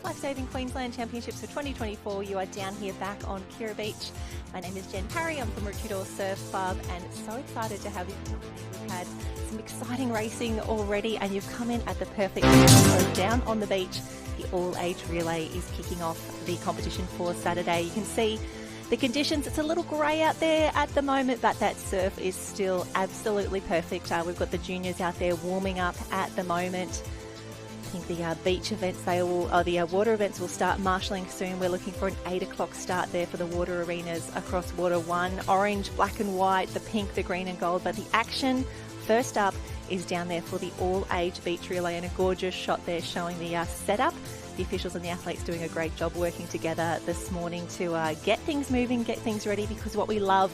Life-Saving Queensland Championships for 2024. You are down here back on Kira Beach. My name is Jen Parry. I'm from Rescheduled Surf Club and so excited to have you. We've had some exciting racing already and you've come in at the perfect time. So down on the beach, the all-age relay is kicking off the competition for Saturday. You can see the conditions, it's a little grey out there at the moment, but that surf is still absolutely perfect. We've got the juniors out there warming up at the moment. I think the beach events, the water events will start marshalling soon. We're looking for an 8 o'clock start there for the water arenas across Water 1. Orange, black and white, the pink, the green and gold. But the action first up is down there for the all-age beach relay, and a gorgeous shot there showing the setup. The officials and the athletes doing a great job working together this morning to get things moving, get things ready, because what we love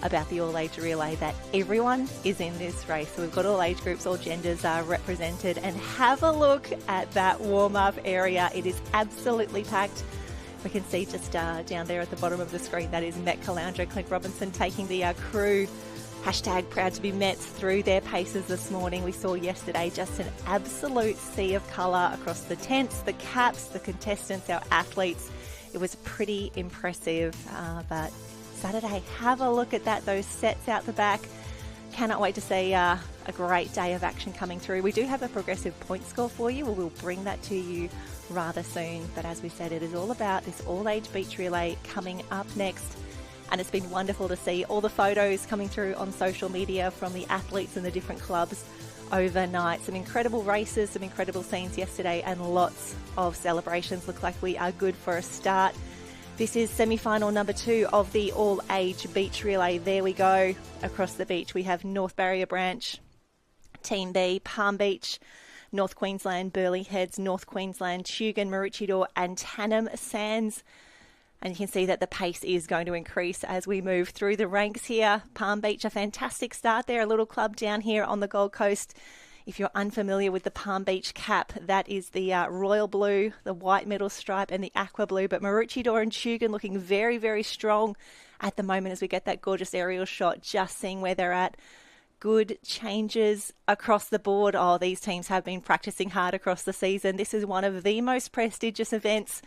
about the all-age relay, that everyone is in this race. So we've got all age groups, all genders are represented, and have a look at that warm-up area. It is absolutely packed. We can see just down there at the bottom of the screen, that is Met Caloundra, Clint Robinson taking the crew hashtag proud to be Mets through their paces this morning. We saw yesterday just an absolute sea of colour across the tents, the caps, the contestants, our athletes. It was pretty impressive, but Saturday, have a look at that, those sets out the back. Cannot wait to see a great day of action coming through. We do have a progressive point score for you. We'll bring that to you rather soon. But as we said, it is all about this all-age beach relay coming up next. And it's been wonderful to see all the photos coming through on social media from the athletes and the different clubs overnight. Some incredible races, some incredible scenes yesterday, and lots of celebrations. Look like we are good for a start. This is semi-final number 2 of the all-age beach relay. There we go. Across the beach, we have North Barrier Branch, Team B, Palm Beach, North Queensland, Burleigh Heads, North Queensland, Tugun, Maroochydore and Tannum Sands. And you can see that the pace is going to increase as we move through the ranks here. Palm Beach, a fantastic start there, a little club down here on the Gold Coast. If you're unfamiliar with the Palm Beach cap, that is the royal blue, the white middle stripe and the aqua blue. But Maroochydore and Tugun looking very, very strong at the moment as we get that gorgeous aerial shot, just seeing where they're at. Good changes across the board. Oh, these teams have been practicing hard across the season. This is one of the most prestigious events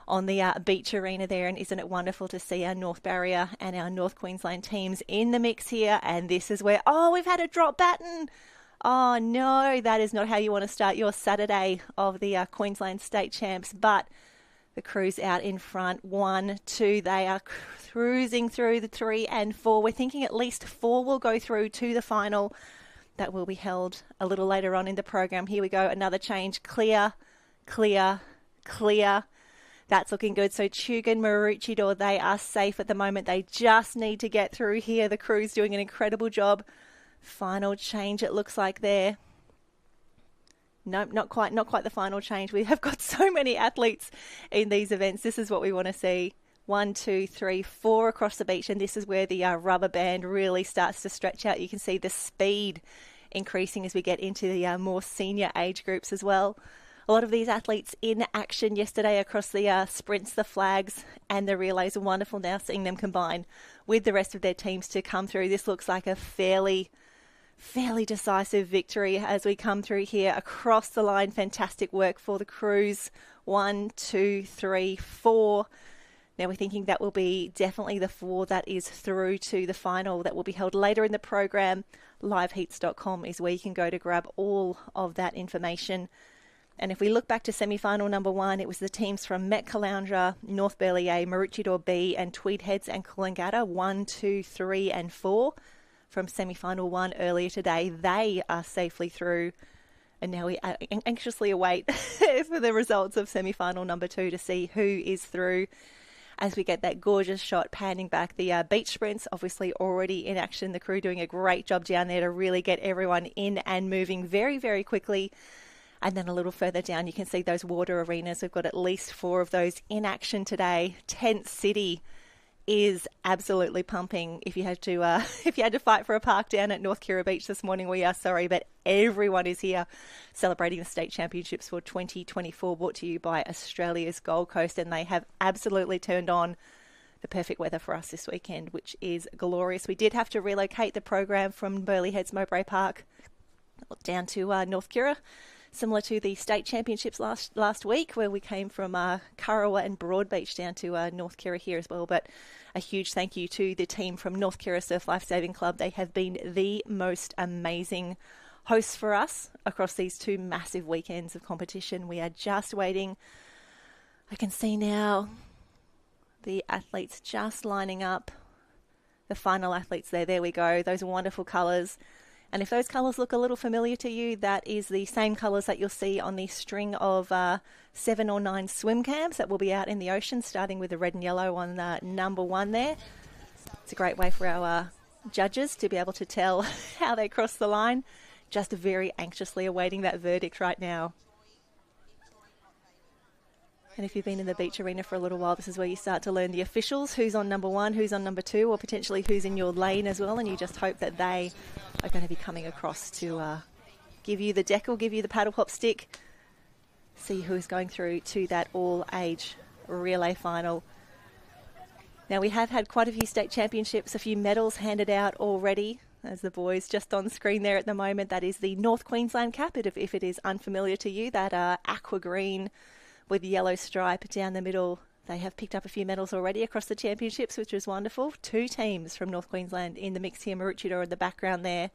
on the beach arena there, and isn't it wonderful to see our North Barrier and our North Queensland teams in the mix here? And this is where, we've had a drop baton. Oh no, that is not how you want to start your Saturday of the Queensland State Champs, but the crew's out in front. 1, 2, they are cruising through the 3 and 4. We're thinking at least 4 will go through to the final. That will be held a little later on in the program. Here we go, another change. Clear, clear, clear. That's looking good. So Tugun, Maroochydore, they are safe at the moment. They just need to get through here. The crew's doing an incredible job. Final change, it looks like there. Nope, not quite the final change. We have got so many athletes in these events. This is what we want to see. 1, 2, 3, 4 across the beach. And this is where the rubber band really starts to stretch out. You can see the speed increasing as we get into the more senior age groups as well. A lot of these athletes in action yesterday across the sprints, the flags and the relays. Are wonderful now seeing them combine with the rest of their teams to come through. This looks like a fairly decisive victory as we come through here across the line. Fantastic work for the crews. 1, 2, 3, 4. Now we're thinking that will be definitely the 4 that is through to the final. That will be held later in the program. Liveheats.com is where you can go to grab all of that information. And if we look back to semi-final number 1, it was the teams from Met Caloundra, North Burleigh A, Maroochydore B and Tweed Heads and Coolangatta, 1, 2, 3 and 4 from semi-final 1 earlier today. They are safely through, and now we anxiously await for the results of semi-final number 2 to see who is through as we get that gorgeous shot panning back. The beach sprints obviously already in action. The crew doing a great job down there to really get everyone in and moving very, very quickly. And then a little further down, you can see those water arenas. We've got at least 4 of those in action today. Tent City is absolutely pumping. If you had to fight for a park down at North Kira Beach this morning, we are sorry, but everyone is here celebrating the state championships for 2024, brought to you by Australia's Gold Coast, and they have absolutely turned on the perfect weather for us this weekend, which is glorious. We did have to relocate the program from Burleigh Heads Mowbray Park down to North Kira similar to the state championships last week, where we came from Kurrawa and Broadbeach down to North Kira here as well. But a huge thank you to the team from North Kira Surf Lifesaving Club. They have been the most amazing hosts for us across these two massive weekends of competition. We are just waiting. I can see now the athletes just lining up. The final athletes there. There we go. Those wonderful colours. And if those colours look a little familiar to you, that is the same colours that you'll see on the string of 7 or 9 swim cams that will be out in the ocean, starting with the red and yellow on number 1 there. It's a great way for our judges to be able to tell how they cross the line. Just very anxiously awaiting that verdict right now. And if you've been in the beach arena for a little while, this is where you start to learn the officials, who's on number 1, who's on number 2, or potentially who's in your lane as well. And you just hope that they are going to be coming across to give you the decal, give you the paddle pop stick, see who's going through to that all-age relay final. Now, we have had quite a few state championships, a few medals handed out already, as the boys just on screen there at the moment. That is the North Queensland cap, if it is unfamiliar to you, that aqua green with yellow stripe down the middle. They have picked up a few medals already across the championships, which is wonderful. 2 teams from North Queensland in the mix here. Maroochydore in the background there.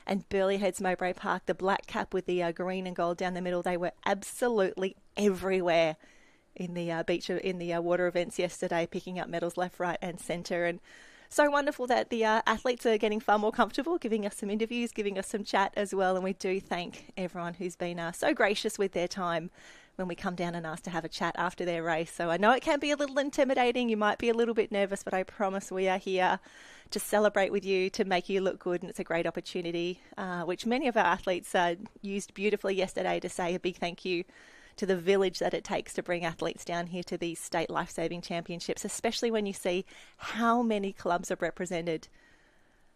And Burleigh Heads Mowbray Park, the black cap with the green and gold down the middle. They were absolutely everywhere in the water events yesterday, picking up medals left, right and centre. And so wonderful that the athletes are getting far more comfortable, giving us some interviews, giving us some chat as well. And we do thank everyone who's been so gracious with their time when we come down and ask to have a chat after their race. So I know it can be a little intimidating. You might be a little bit nervous, but I promise we are here to celebrate with you, to make you look good. And it's a great opportunity, which many of our athletes used beautifully yesterday, to say a big thank you to the village that it takes to bring athletes down here to these state lifesaving championships, especially when you see how many clubs are represented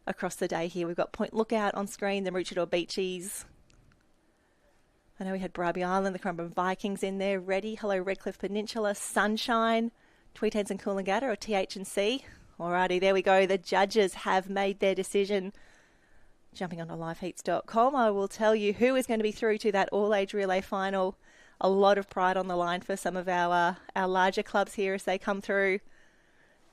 across the day here. We've got Point Lookout on screen, the Maroochydore Beachies. I know we had Bribie Island, the Currumbin Vikings in there. Ready, hello Redcliffe Peninsula, Sunshine, Tweed Heads and Coolangatta, or TH&C. Alrighty, there we go. The judges have made their decision. Jumping onto liveheats.com, I will tell you who is going to be through to that all-age relay final. A lot of pride on the line for some of our larger clubs here as they come through.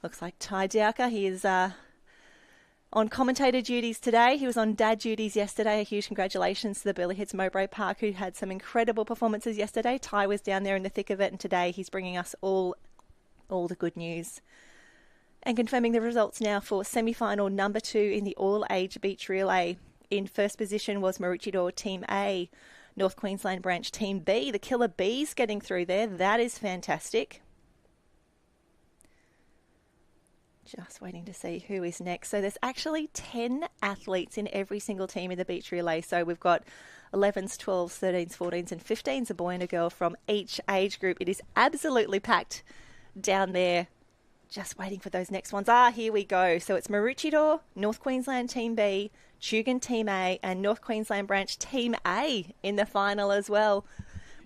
Looks like Ty Dowker, he is on commentator duties today. He was on dad duties yesterday. A huge congratulations to the Burleigh Heads Mowbray Park, who had some incredible performances yesterday. Ty was down there in the thick of it, and today he's bringing us all the good news. And confirming the results now for semi-final number 2 in the all-age beach relay. In first position was Maroochydore Team A, North Queensland Branch Team B. The Killer Bees getting through there. That is fantastic. Just waiting to see who is next. So there's actually 10 athletes in every single team in the beach relay. So we've got 11s, 12s, 13s, 14s and 15s, a boy and a girl from each age group. It is absolutely packed down there. Just waiting for those next ones. Here we go. So it's Maroochydore, North Queensland Team B, Tugun Team A and North Queensland Branch Team A in the final as well.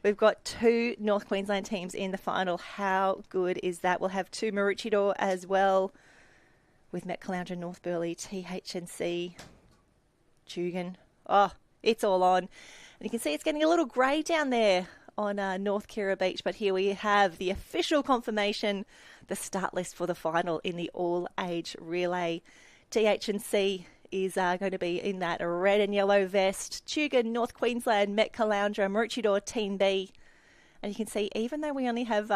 We've got 2 North Queensland teams in the final. How good is that? We'll have 2 Maroochydore as well, with Met Caloundra, North Burleigh, TH&C, Tugun. Oh, it's all on. And you can see it's getting a little grey down there on North Kira Beach. But here we have the official confirmation, the start list for the final in the all-age relay. TH&C is going to be in that red and yellow vest. Tugun, North Queensland, Met Caloundra, Maroochydore, Team B. And you can see, even though we only have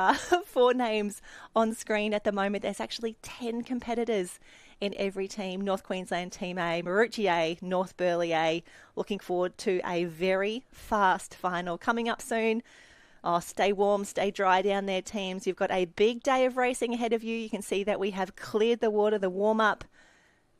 4 names on screen at the moment, there's actually 10 competitors in every team. North Queensland Team A, Maroochydore A, North Burleigh A. Looking forward to a very fast final coming up soon. Oh, stay warm, stay dry down there, teams. You've got a big day of racing ahead of you. You can see that we have cleared the water. The warm-up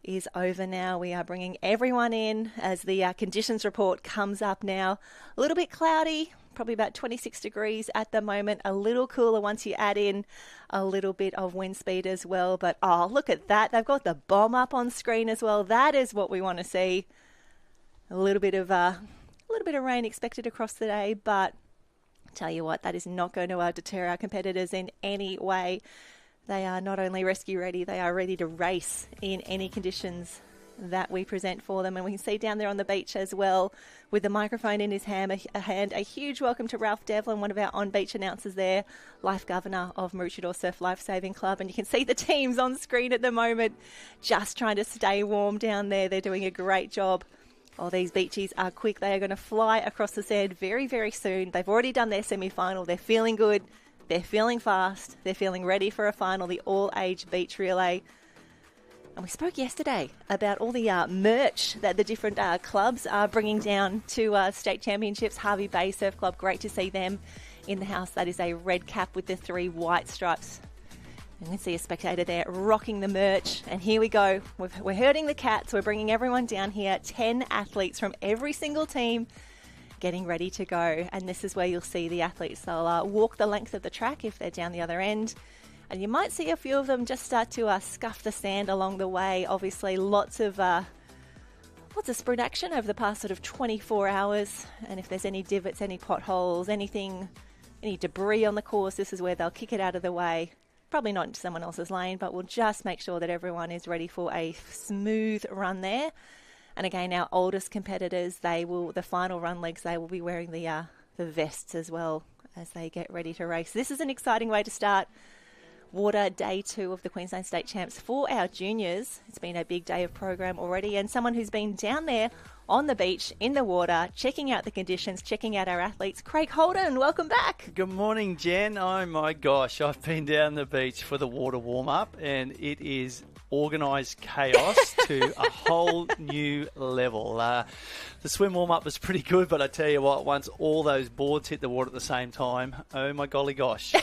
is over now. We are bringing everyone in as the conditions report comes up now. A little bit cloudy, probably about 26 degrees at the moment. A little cooler once you add in a little bit of wind speed as well. But oh, look at that. They've got the bomb up on screen as well. That is what we want to see. A little bit of rain expected across the day, but tell you what, that is not going to deter our competitors in any way. They are not only rescue ready, they are ready to race in any conditions that we present for them. And we can see down there on the beach as well, with the microphone in his hand, a huge welcome to Ralph Devlin, one of our on-beach announcers there, Life Governor of Maroochydore Surf Lifesaving Club. And you can see the teams on screen at the moment, just trying to stay warm down there. They're doing a great job. Oh, these beachies are quick. They are going to fly across the sand very, very soon. They've already done their semi-final. They're feeling good. They're feeling fast. They're feeling ready for a final, the all-age beach relay. And we spoke yesterday about all the merch that the different clubs are bringing down to state championships. Harvey Bay Surf Club, great to see them in the house. That is a red cap with the 3 white stripes. You can see a spectator there rocking the merch. And here we go. We're herding the cats. We're bringing everyone down here. 10 athletes from every single team getting ready to go. And this is where you'll see the athletes. They'll walk the length of the track if they're down the other end. And you might see a few of them just start to scuff the sand along the way. Obviously, lots of sprint action over the past sort of 24 hours. And if there's any divots, any potholes, anything, any debris on the course, this is where they'll kick it out of the way. Probably not into someone else's lane, but we'll just make sure that everyone is ready for a smooth run there. And again, our oldest competitors, the final run legs, they will be wearing the vests as well as they get ready to race. This is an exciting way to start water day 2 of the Queensland State Champs for our juniors. It's been a big day of program already, and someone who's been down there on the beach, in the water, checking out the conditions, checking out our athletes. Craig Holden, welcome back. Good morning, Jen. Oh my gosh, I've been down the beach for the water warm-up, and it is organised chaos to a whole new level. The swim warm-up was pretty good, but I tell you what, once all those boards hit the water at the same time, oh my golly gosh.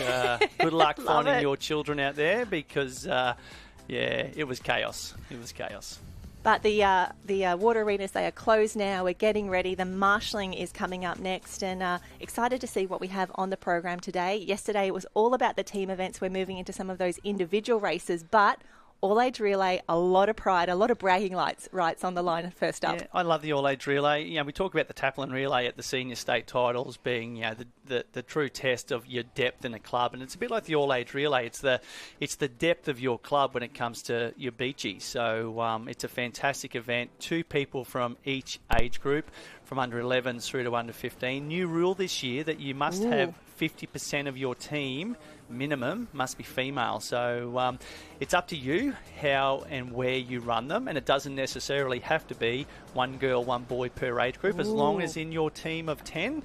Good luck finding your children out there because, it was chaos. It was chaos. But the water arenas, they are closed now. We're getting ready. The marshalling is coming up next, and excited to see what we have on the program today. Yesterday, it was all about the team events. We're moving into some of those individual races, but all-age relay, a lot of pride, a lot of bragging rights on the line first up. Yeah, I love the all-age relay. We talk about the Taplin relay at the senior state titles being, the true test of your depth in a club, and it's a bit like the all-age relay. It's the depth of your club when it comes to your beachy. So it's a fantastic event. 2 people from each age group, from under 11 through to under 15. New rule this year that you must have 50% of your team minimum must be female. So it's up to you how and where you run them, and it doesn't necessarily have to be 1 girl, 1 boy per age group. As long as in your team of 10,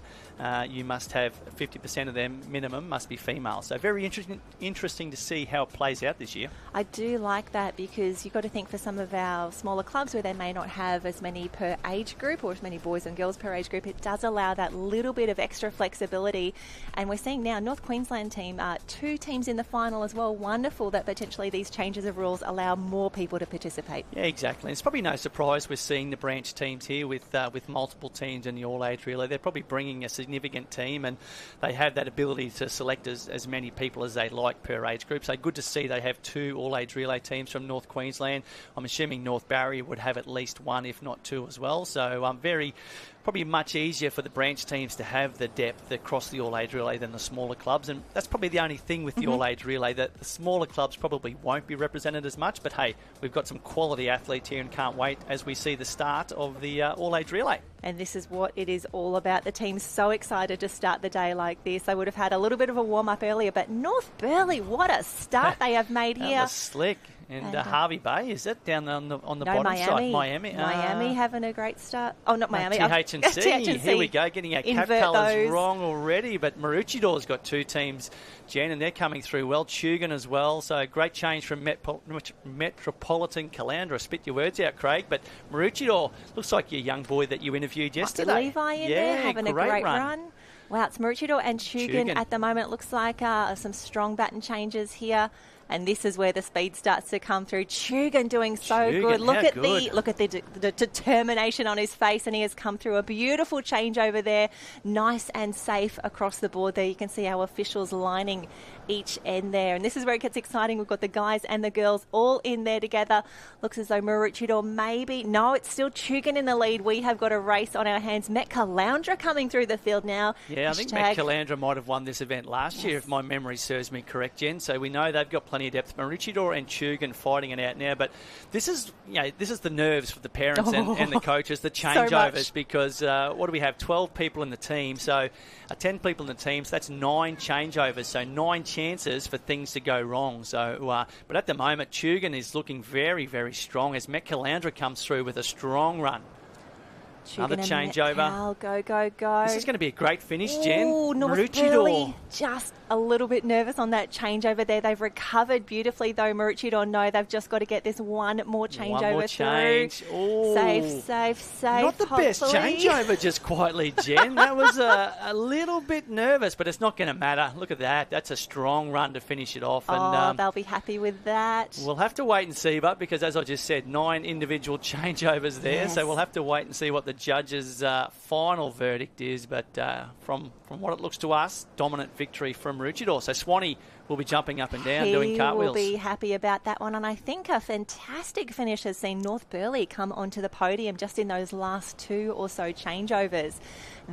you must have 50% of them minimum must be female. So very interesting to see how it plays out this year. I do like that, because you've got to think for some of our smaller clubs where they may not have as many per age group or as many boys and girls per age group, it does allow that little bit of extra flexibility. And we're seeing now North Queensland team, 2 teams in the final as well. Wonderful that potentially these changes of rules allow more people to participate. Yeah, exactly. It's probably no surprise we're seeing the branch teams here with multiple teams in the all-age relay. They're probably bringing a significant team, and they have that ability to select as many people as they like per age group. So good to see they have 2 all-age relay teams from North Queensland. I'm assuming North Barrier would have at least 1, if not 2 as well. So probably much easier for the branch teams to have the depth across the all-age relay than the smaller clubs. And that's probably the only thing with the all-age relay, that the smaller clubs probably won't be represented as much. But hey, we've got some quality athletes here and can't wait as we see the start of the all-age relay. And this is what it is all about. The team's so excited to start the day like this. They would have had a little bit of a warm-up earlier, but North Burleigh, what a start they have made here. That was slick. And Harvey Bay, is it down on the bottom side? Miami having a great start. Oh, not Miami. THC. Here we go, getting our cap colours wrong already. But Maroochidore's got 2 teams, Jen, and they're coming through well. Tugun as well. So great change from Metropolitan Caloundra. Spit your words out, Craig. But Maroochydore looks like your young boy that you interviewed yesterday. Levi in there having a great run. Wow, it's Maroochydore and Tugun at the moment. It looks like some strong baton changes here. And this is where the speed starts to come through. Tugun doing so good. Look at the determination on his face, and he has come through a beautiful change over there. Nice and safe across the board there. You can see our officials lining each end there. And this is where it gets exciting. We've got the guys and the girls all in there together. Looks as though Maroochydore maybe. No, it's still Tugun in the lead. We have got a race on our hands. Met Caloundra coming through the field now. Yeah, I think Met Caloundra might have won this event last year, if my memory serves me correct, Jen. So we know they've got plenty plenty of depth. Maroochydore and Tugun fighting it out now, but this is the nerves for the parents and the coaches, the changeovers, so because what do we have? 12 people in the team, so 10 people in the team, so that's 9 changeovers, so 9 chances for things to go wrong. So, but at the moment, Tugun is looking very, very strong as Met Calandra comes through with a strong run. Another changeover. Go. This is going to be a great finish, Jen. North Burleigh just a little bit nervous on that changeover there. They've recovered beautifully, though. Maroochydore, no, they've just got to get this one more changeover through. Ooh. Safe. Not the best changeover, just quietly, Jen. That was a little bit nervous, but it's not going to matter. Look at that. That's a strong run to finish it off. And they'll be happy with that. We'll have to wait and see, but because, as I just said, 9 individual changeovers there, so we'll have to wait and see what the judges' final verdict is. But from what it looks to us, dominant victory from Maroochydore. So Swanee will be jumping up and down, doing cartwheels. He will be happy about that one. And I think a fantastic finish has seen North Burleigh come onto the podium just in those last 2 or so changeovers.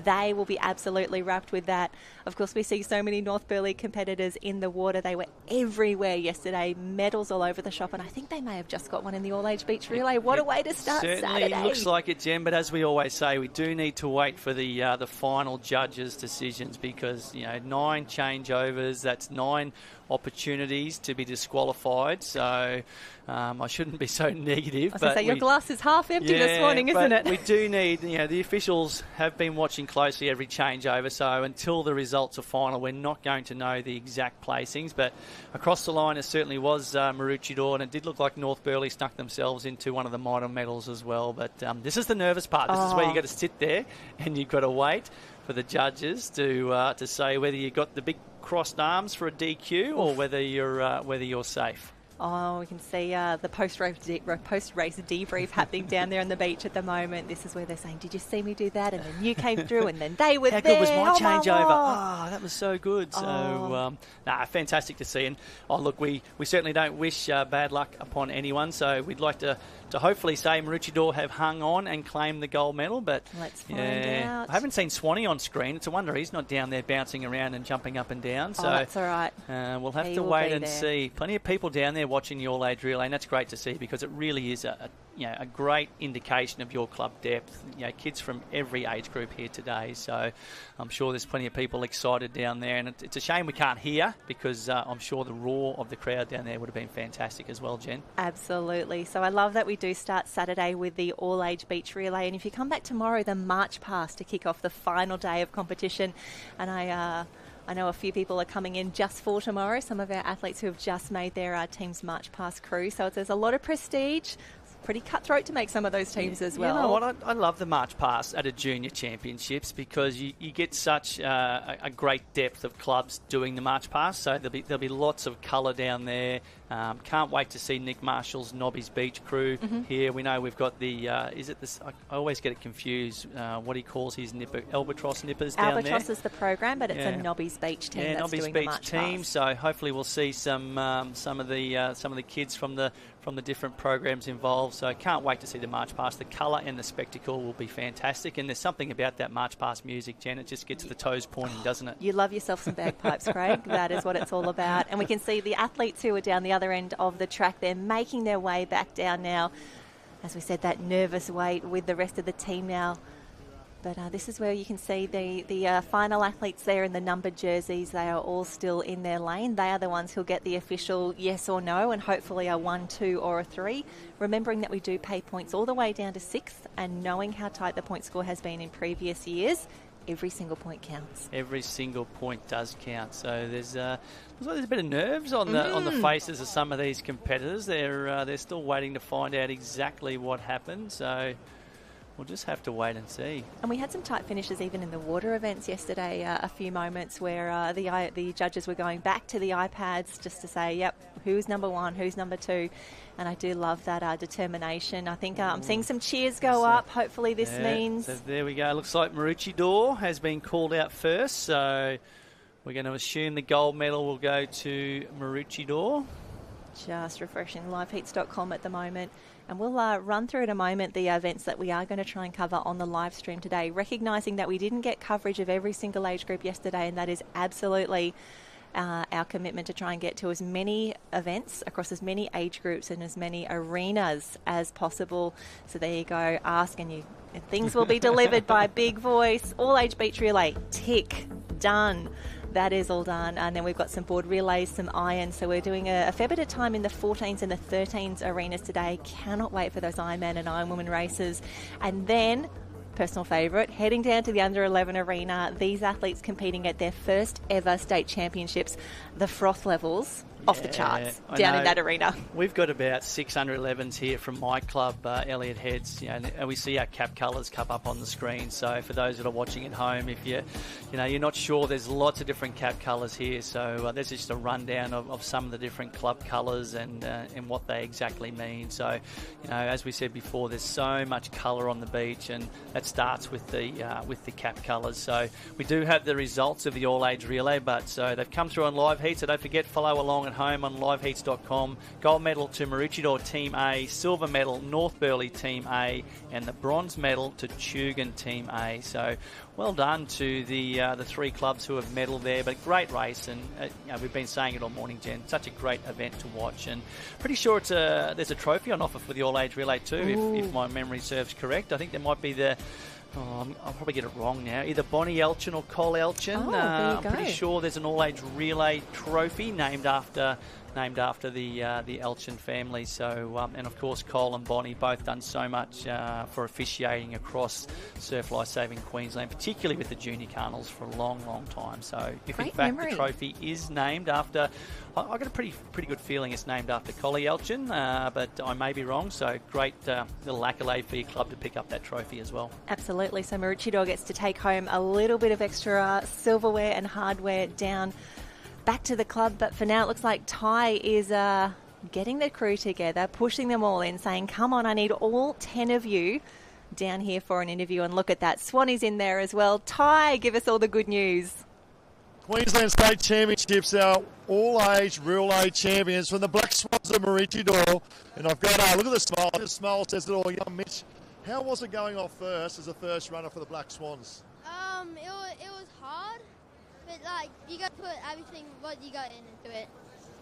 They will be absolutely wrapped with that. Of course, we see so many North Burleigh competitors in the water. They were everywhere yesterday, medals all over the shop, and I think they may have just got one in the All-Age Beach Relay. What a way to start certainly Saturday. Looks like it, Jen, but as we always say, we do need to wait for the final judges' decisions because, 9 changeovers, that's 9 opportunities to be disqualified, so I shouldn't be so negative. But your glass is half empty this morning, isn't it? We do need, the officials have been watching closely every changeover, so until the results are final, we're not going to know the exact placings, but across the line it certainly was Maroochydore, and it did look like North Burleigh snuck themselves into one of the minor medals as well, but this is the nervous part. This is where you got to sit there and you've got to wait for the judges to say whether you got the big crossed arms for a DQ or whether you're safe. Oh, we can see the post-race debrief happening down there on the beach at the moment. This is where they're saying, did you see me do that? And then you came through and then they were there. How good was my changeover? That was so good. So, fantastic to see. And, look, we certainly don't wish bad luck upon anyone. So we'd like to hopefully say Maroochydore have hung on and claimed the gold medal. But let's find out. I haven't seen Swanee on screen. It's a wonder he's not down there bouncing around and jumping up and down. So that's all right. We'll have to wait and see. Plenty of people down there watching the All-Age Relay, and that's great to see because it really is a great indication of your club depth. Kids from every age group here today, so I'm sure there's plenty of people excited down there, and it's a shame we can't hear because I'm sure the roar of the crowd down there would have been fantastic as well, Jen. Absolutely. So I love that we do start Saturday with the All-Age Beach Relay, and if you come back tomorrow, the March Pass to kick off the final day of competition, and I know a few people are coming in just for tomorrow, some of our athletes who have just made their team's March Pass crew. So there's a lot of prestige. It's pretty cutthroat to make some of those teams as well. You know what? I love the March Pass at a junior championships because you get such a great depth of clubs doing the March Pass. So there'll be lots of colour down there. Can't wait to see Nick Marshall's Nobby's Beach crew here. We know we've got the, I always get it confused, what he calls his Albatross nippers down there. Albatross is the program, but it's a Nobby's Beach team that's Nobby's doing Beach the March team. Pass. So hopefully we'll see some of the kids from the different programs involved. So can't wait to see the March Pass. The colour and the spectacle will be fantastic. And there's something about that March Pass music, Jen. It just gets the toes pointing, doesn't it? You love yourself some bagpipes, Craig. That is what it's all about. And we can see the athletes who are down the other end of the track. They're making their way back down now. As we said, that nervous wait with the rest of the team now. But this is where you can see the final athletes there in the numbered jerseys. They are all still in their lane. They are the ones who'll get the official yes or no, and hopefully a 1, 2 or a 3. Remembering that we do pay points all the way down to 6th, and knowing how tight the point score has been in previous years, every single point counts. Every single point does count. So there's a bit of nerves on the faces of some of these competitors. They're still waiting to find out exactly what happened. So we'll just have to wait and see. And we had some tight finishes even in the water events yesterday, a few moments where the judges were going back to the iPads just to say, yep, who's number 1, who's number 2. And I do love that determination. I think I'm seeing some cheers go up. Hopefully this means... So there we go. Looks like Maroochydore has been called out first. So we're going to assume the gold medal will go to Maroochydore. Just refreshing liveheats.com at the moment. And we'll run through in a moment the events that we are going to try and cover on the live stream today, recognising that we didn't get coverage of every single age group yesterday, and that is absolutely our commitment to try and get to as many events across as many age groups and as many arenas as possible. So there you go, ask and things will be delivered by Big Voice. All age beach relay, tick, done. That is all done. And then we've got some board relays, some iron. So we're doing a fair bit of time in the 14s and the 13s arenas today. Cannot wait for those Ironman and Ironwoman races. And then, personal favourite, heading down to the under 11 arena. These athletes competing at their first ever state championships. The froth levels off the charts down in that arena. We've got about 600 11s here from my club, Elliot Heads, and we see our cap colours come up on the screen. So for those that are watching at home, if you're not sure, there's lots of different cap colours here. So there's just a rundown of some of the different club colours and what they exactly mean. So as we said before, there's so much colour on the beach, and that starts with the cap colours. So we do have the results of the all age relay, but so they've come through on live heat. So don't forget, follow along at home on liveheats.com. Gold medal to Maroochydore Team A, silver medal North Burleigh Team A, and the bronze medal to Tugun Team A. So well done to the three clubs who have medalled there. But great race, and we've been saying it all morning, Jen. Such a great event to watch, and pretty sure there's a trophy on offer for the all age relay too, if my memory serves correct. I think there might be I'll probably get it wrong now. Either Bonnie Elchin or Cole Elchin. I'm pretty sure there's an all-age relay trophy named after the Elchin family. So, and of course, Cole and Bonnie both done so much for officiating across surf lifesaving Queensland, particularly with the junior carnivals for a long, long time. So, if in fact the trophy is named after, I got a pretty good feeling it's named after Collie Elchin, but I may be wrong. So, great little accolade for your club to pick up that trophy as well. Absolutely. So, Maroochydore gets to take home a little bit of extra silverware and hardware down back to the club, but for now it looks like Ty is getting the crew together, pushing them all in, saying, come on, I need all 10 of you down here for an interview. And look at that, Swanee's in there as well. Ty, give us all the good news. Queensland State Championships, our all-age, real-age champions from the Black Swans of Maroochydore. And I've got, look at the smile. The smile says it all. Young Mitch, how was it going off first as a first runner for the Black Swans? It was hard. But, you got to put everything what you got into it.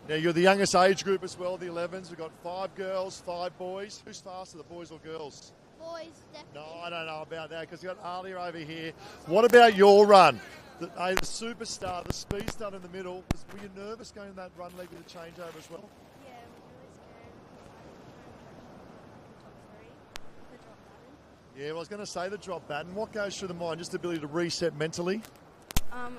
Now, you're the youngest age group as well, the 11s. We've got 5 girls, 5 boys. Who's faster, the boys or girls? Boys, definitely. No, I don't know about that, because you've got Alia over here. What about your run? The superstar, the speed star in the middle. Were you nervous going that run leg with the changeover as well? Yeah, it was really scary. The drop button. Yeah, well, I was going to say the drop button. What goes through the mind? Just the ability to reset mentally?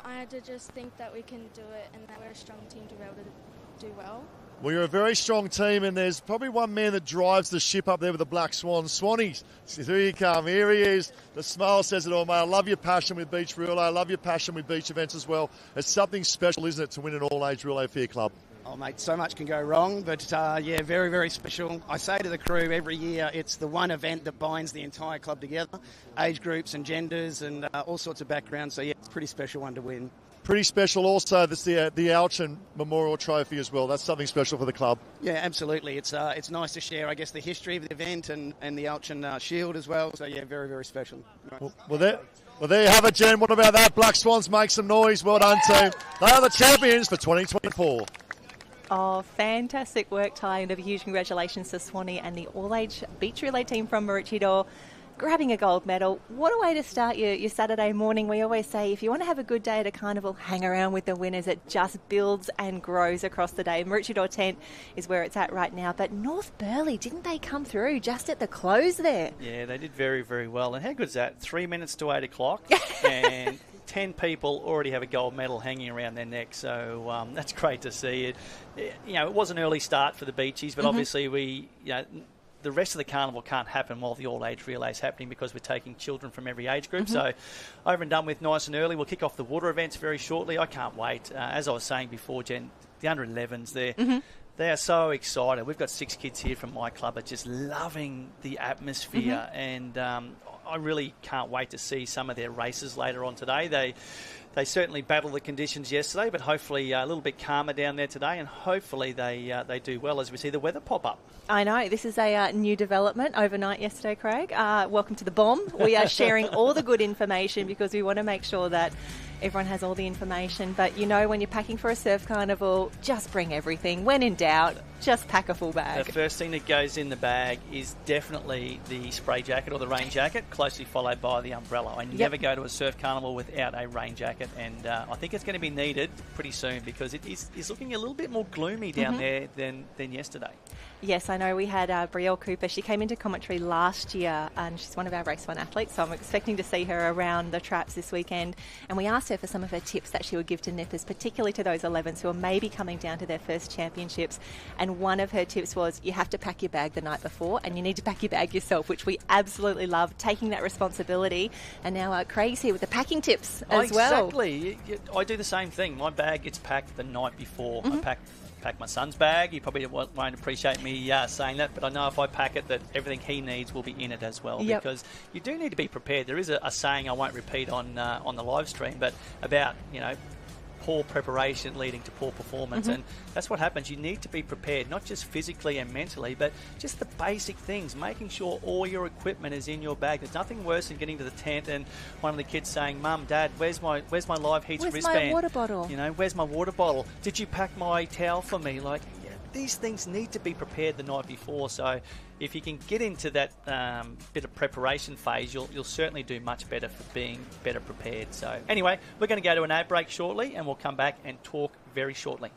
I had to just think that we can do it and that we're a strong team to be able to do well. Well, you're a very strong team, and there's probably one man that drives the ship up there with the Black Swans. Swanee, here you come. Here he is. The smile says it all, mate. I love your passion with beach relay. I love your passion with beach events as well. It's something special, isn't it, to win an all-age relay for your club? Oh, mate, so much can go wrong, but yeah, very, very special. I say to the crew every year, it's the one event that binds the entire club together, age groups and genders and all sorts of backgrounds. So yeah, it's a pretty special one to win. Pretty special also, this the Elchin Memorial Trophy as well. That's something special for the club. Yeah, absolutely. It's nice to share, I guess, the history of the event and the Elchin Shield as well. So yeah, very, very special. Well, there you have it, Jen. What about that? Black Swans make some noise. Well done, team. They are the champions for 2024. Oh, fantastic work, Ty, and a huge congratulations to Swanee and the all-age beach relay team from Maroochydore, grabbing a gold medal. What a way to start your Saturday morning. We always say if you want to have a good day at a carnival, hang around with the winners. It just builds and grows across the day. Maroochydore 10 is where it's at right now, but North Burleigh, didn't they come through just at the close there? Yeah, they did very, very well. And how good is that? 3 minutes to 8 o'clock and 10 people already have a gold medal hanging around their neck, so that's great to see. It was an early start for the Beachies, but obviously the rest of the carnival can't happen while the all-age relay is happening because we're taking children from every age group. So over and done with nice and early. We'll kick off the water events very shortly. I can't wait. As I was saying before, Jen, the under-11s there. They are so excited. We've got 6 kids here from my club are just loving the atmosphere, and I really can't wait to see some of their races later on today. they certainly battled the conditions yesterday, but hopefully a little bit calmer down there today, and hopefully they do well as we see the weather pop up. I know. This is a new development overnight yesterday, Craig. Welcome to the bomb. We are sharing all the good information because we want to make sure that everyone has all the information. But, you know, when you're packing for a surf carnival, just bring everything. When in doubt, just pack a full bag. The first thing that goes in the bag is definitely the spray jacket or the rain jacket, closely followed by the umbrella. I never go to a surf carnival without a rain jacket, and I think it's going to be needed pretty soon because it is looking a little bit more gloomy down there than yesterday. Yes, I know. We had Brielle Cooper. She came into commentary last year, and she's one of our Race 1 athletes, so I'm expecting to see her around the traps this weekend. And we asked her for some of her tips that she would give to nippers, particularly to those 11s who are maybe coming down to their first championships. And one of her tips was you have to pack your bag the night before, and you need to pack your bag yourself, which we absolutely love, taking that responsibility. And now Craig's here with the packing tips as well. Exactly. I do the same thing. My bag gets packed the night before. I pack my son's bag. He probably won't appreciate me saying that, but I know if I pack it that everything he needs will be in it as well, because you do need to be prepared. There is a saying I won't repeat on the live stream, but about, you know, poor preparation leading to poor performance, and that's what happens. You need to be prepared, not just physically and mentally, but just the basic things, making sure all your equipment is in your bag. There's nothing worse than getting to the tent and one of the kids saying, "Mum, Dad, where's my live heats wristband? Where's my water bottle? You know, where's my water bottle? Did you pack my towel for me?" Like, these things need to be prepared the night before. So if you can get into that bit of preparation phase, you'll certainly do much better for being better prepared. So anyway, we're going to go to an ad break shortly, and we'll come back and talk very shortly.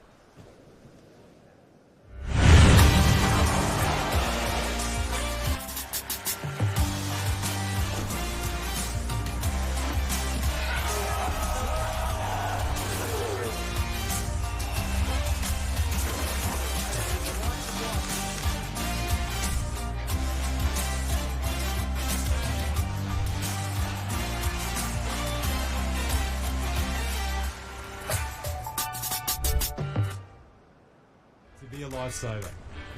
Be a lifesaver.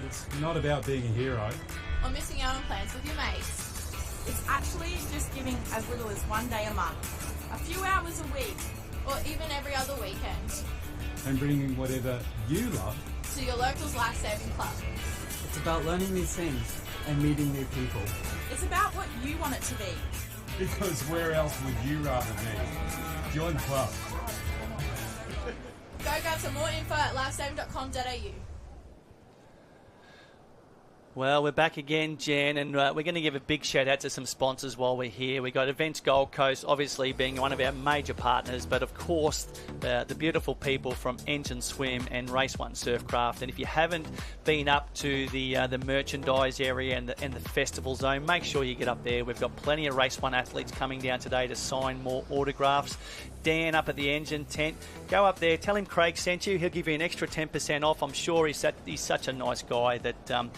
It's not about being a hero. Or missing out on plans with your mates. It's actually just giving as little as 1 day a month, a few hours a week, Or even every other weekend. And bringing whatever you love To your local's lifesaving club. It's about learning new things and meeting new people. It's about what you want it to be. Because where else would you rather be? Join the club. Go grab some more info at lifesaving.com.au. Well, we're back again, Jen, and we're going to give a big shout out to some sponsors while we're here. We've got Events Gold Coast, obviously being one of our major partners, but of course the beautiful people from Engine Swim and Race 1 Surfcraft. And if you haven't been up to the merchandise area and the festival zone, make sure you get up there. We've got plenty of Race 1 athletes coming down today to sign more autographs. Dan up at the engine tent, go up there, tell him Craig sent you. He'll give you an extra 10% off. I'm sure he's such a nice guy that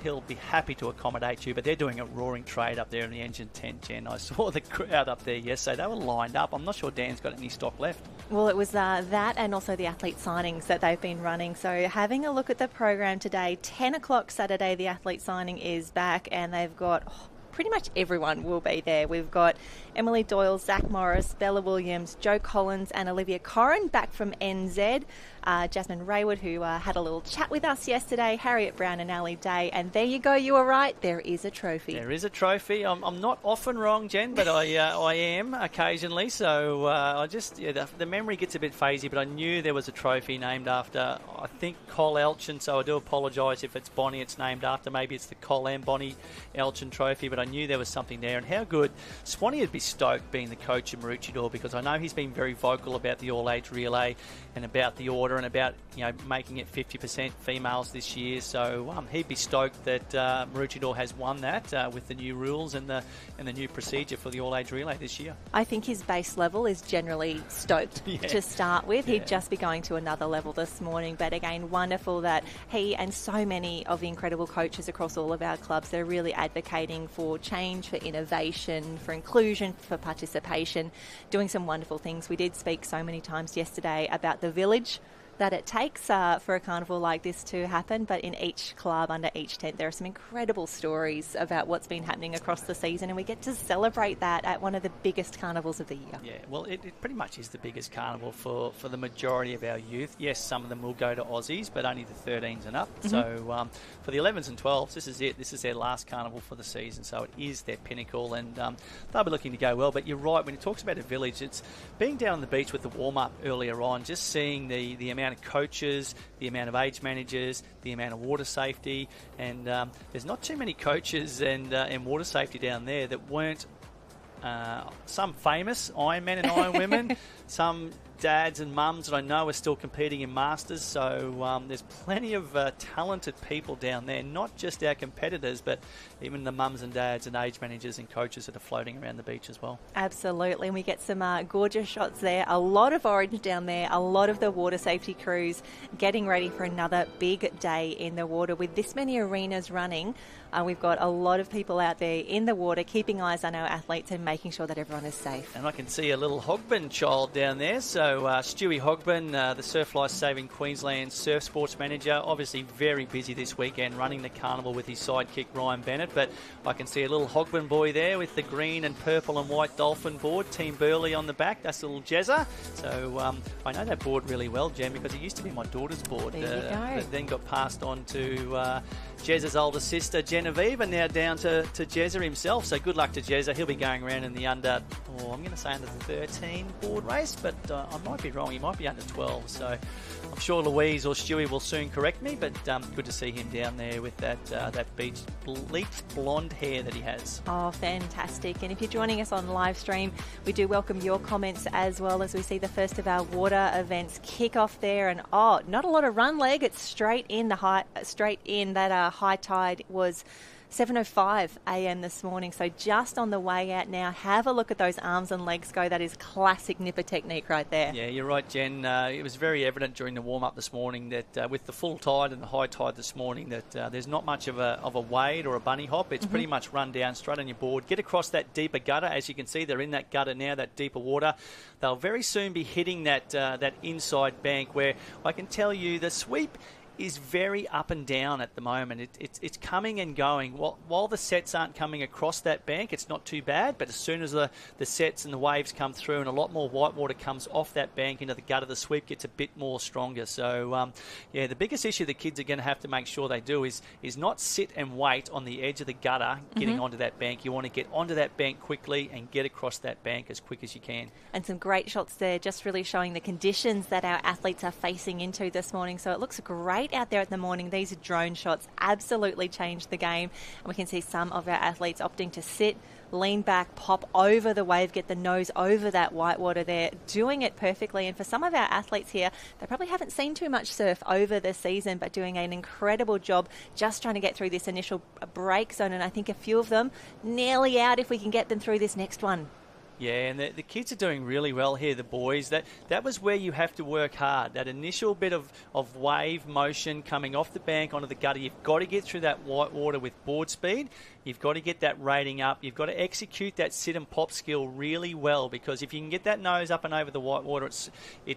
he'll be happy to accommodate you. But they're doing a roaring trade up there in the engine tent, Jen. I saw the crowd up there yesterday. They were lined up. I'm not sure Dan's got any stock left. Well, it was that and also the athlete signings that they've been running. So having a look at the program today, 10 o'clock Saturday, the athlete signing is back, and they've got... pretty much everyone will be there. We've got Emily Doyle, Zach Morris, Bella Williams, Joe Collins and Olivia Corrin back from NZ. Jasmine Raywood, who had a little chat with us yesterday, Harriet Brown and Ali Day. And there you go, you were right, there is a trophy. There is a trophy. I'm not often wrong, Jen, but I am occasionally. So the memory gets a bit phasey, but I knew there was a trophy named after, I think, Col Elchin. So I do apologise if it's Bonnie it's named after. Maybe it's the Col and Bonnie Elchin trophy, but I knew there was something there. And how good. Swanee would be stoked being the coach of Maroochydore, because I know he's been very vocal about the all-age relay and about the order and about, you know, making it 50% females this year. So he'd be stoked that Maroochydore has won that with the new rules and the new procedure for the all-age relay this year. I think his base level is generally stoked to start with. He'd just be going to another level this morning. But again, wonderful that he and so many of the incredible coaches across all of our clubs, they're really advocating for change, for innovation, for inclusion, for participation, doing some wonderful things. We did speak so many times yesterday about the village that it takes for a carnival like this to happen, but in each club, under each tent, there are some incredible stories about what's been happening across the season, and we get to celebrate that at one of the biggest carnivals of the year. Yeah, well, it pretty much is the biggest carnival for the majority of our youth. Yes, some of them will go to Aussies, but only the 13s and up. So for the 11s and 12s, this is it. This is their last carnival for the season, so it is their pinnacle, and they'll be looking to go well. But you're right, when it talks about a village, it's being down on the beach with the warm-up earlier on, just seeing the amount of coaches, the amount of age managers, the amount of water safety, and there's not too many coaches and water safety down there that weren't some famous Ironmen and Ironwomen, some dads and mums that I know are still competing in Masters, so there's plenty of talented people down there, not just our competitors, but even the mums and dads and age managers and coaches that are floating around the beach as well. Absolutely, and we get some gorgeous shots there. A lot of orange down there, a lot of the water safety crews getting ready for another big day in the water. With this many arenas running, we've got a lot of people out there in the water keeping eyes on our athletes and making sure that everyone is safe. And I can see a little Hogben child down there. So Stewie Hogben, the Surf Life Saving Queensland surf sports manager, obviously very busy this weekend running the carnival with his sidekick Ryan Bennett. But I can see a little Hogben boy there with the green and purple and white dolphin board. Team Burley on the back. That's a little Jezza. So I know that board really well, Jen, because it used to be my daughter's board. There you go. But then got passed on to Jezza's older sister, Genevieve, and now down to Jezza himself. So good luck to Jezza. He'll be going around in the I'm going to say under 13 board race, but I might be wrong. He might be under 12. So I'm sure Louise or Stewie will soon correct me, but good to see him down there with that bleached blonde hair that he has. Oh, fantastic. And if you're joining us on live stream, we do welcome your comments as well as we see the first of our water events kick off there. And not a lot of run leg. It's straight in. That high tide was 7:05 a.m. this morning, so just on the way out now. Have a look at those arms and legs go. That is classic nipper technique right there. Yeah, you're right, Jen. It was very evident during the warm-up this morning that with the full tide and the high tide this morning that there's not much of a wade or a bunny hop. It's pretty much run down straight on your board. Get across that deeper gutter. As you can see, they're in that gutter now, that deeper water. They'll very soon be hitting that inside bank where I can tell you the sweep is very up and down at the moment. It's coming and going. While the sets aren't coming across that bank, it's not too bad, but as soon as the sets and the waves come through and a lot more white water comes off that bank into the gutter, the sweep gets a bit more stronger. So, the biggest issue the kids are going to have to make sure they do is not sit and wait on the edge of the gutter getting onto that bank. You want to get onto that bank quickly and get across that bank as quick as you can. And some great shots there, just really showing the conditions that our athletes are facing into this morning. So it looks great out there at the morning. These drone shots absolutely changed the game, and we can see some of our athletes opting to sit, lean back, pop over the wave, get the nose over that white water there, doing it perfectly. And for some of our athletes here, they probably haven't seen too much surf over the season, but doing an incredible job just trying to get through this initial break zone, and I think a few of them nearly out if we can get them through this next one. Yeah, and the kids are doing really well here, the boys. That was where you have to work hard. That initial bit of wave motion coming off the bank onto the gutter, you've got to get through that white water with board speed. You've got to get that rating up. You've got to execute that sit and pop skill really well, because if you can get that nose up and over the white water, it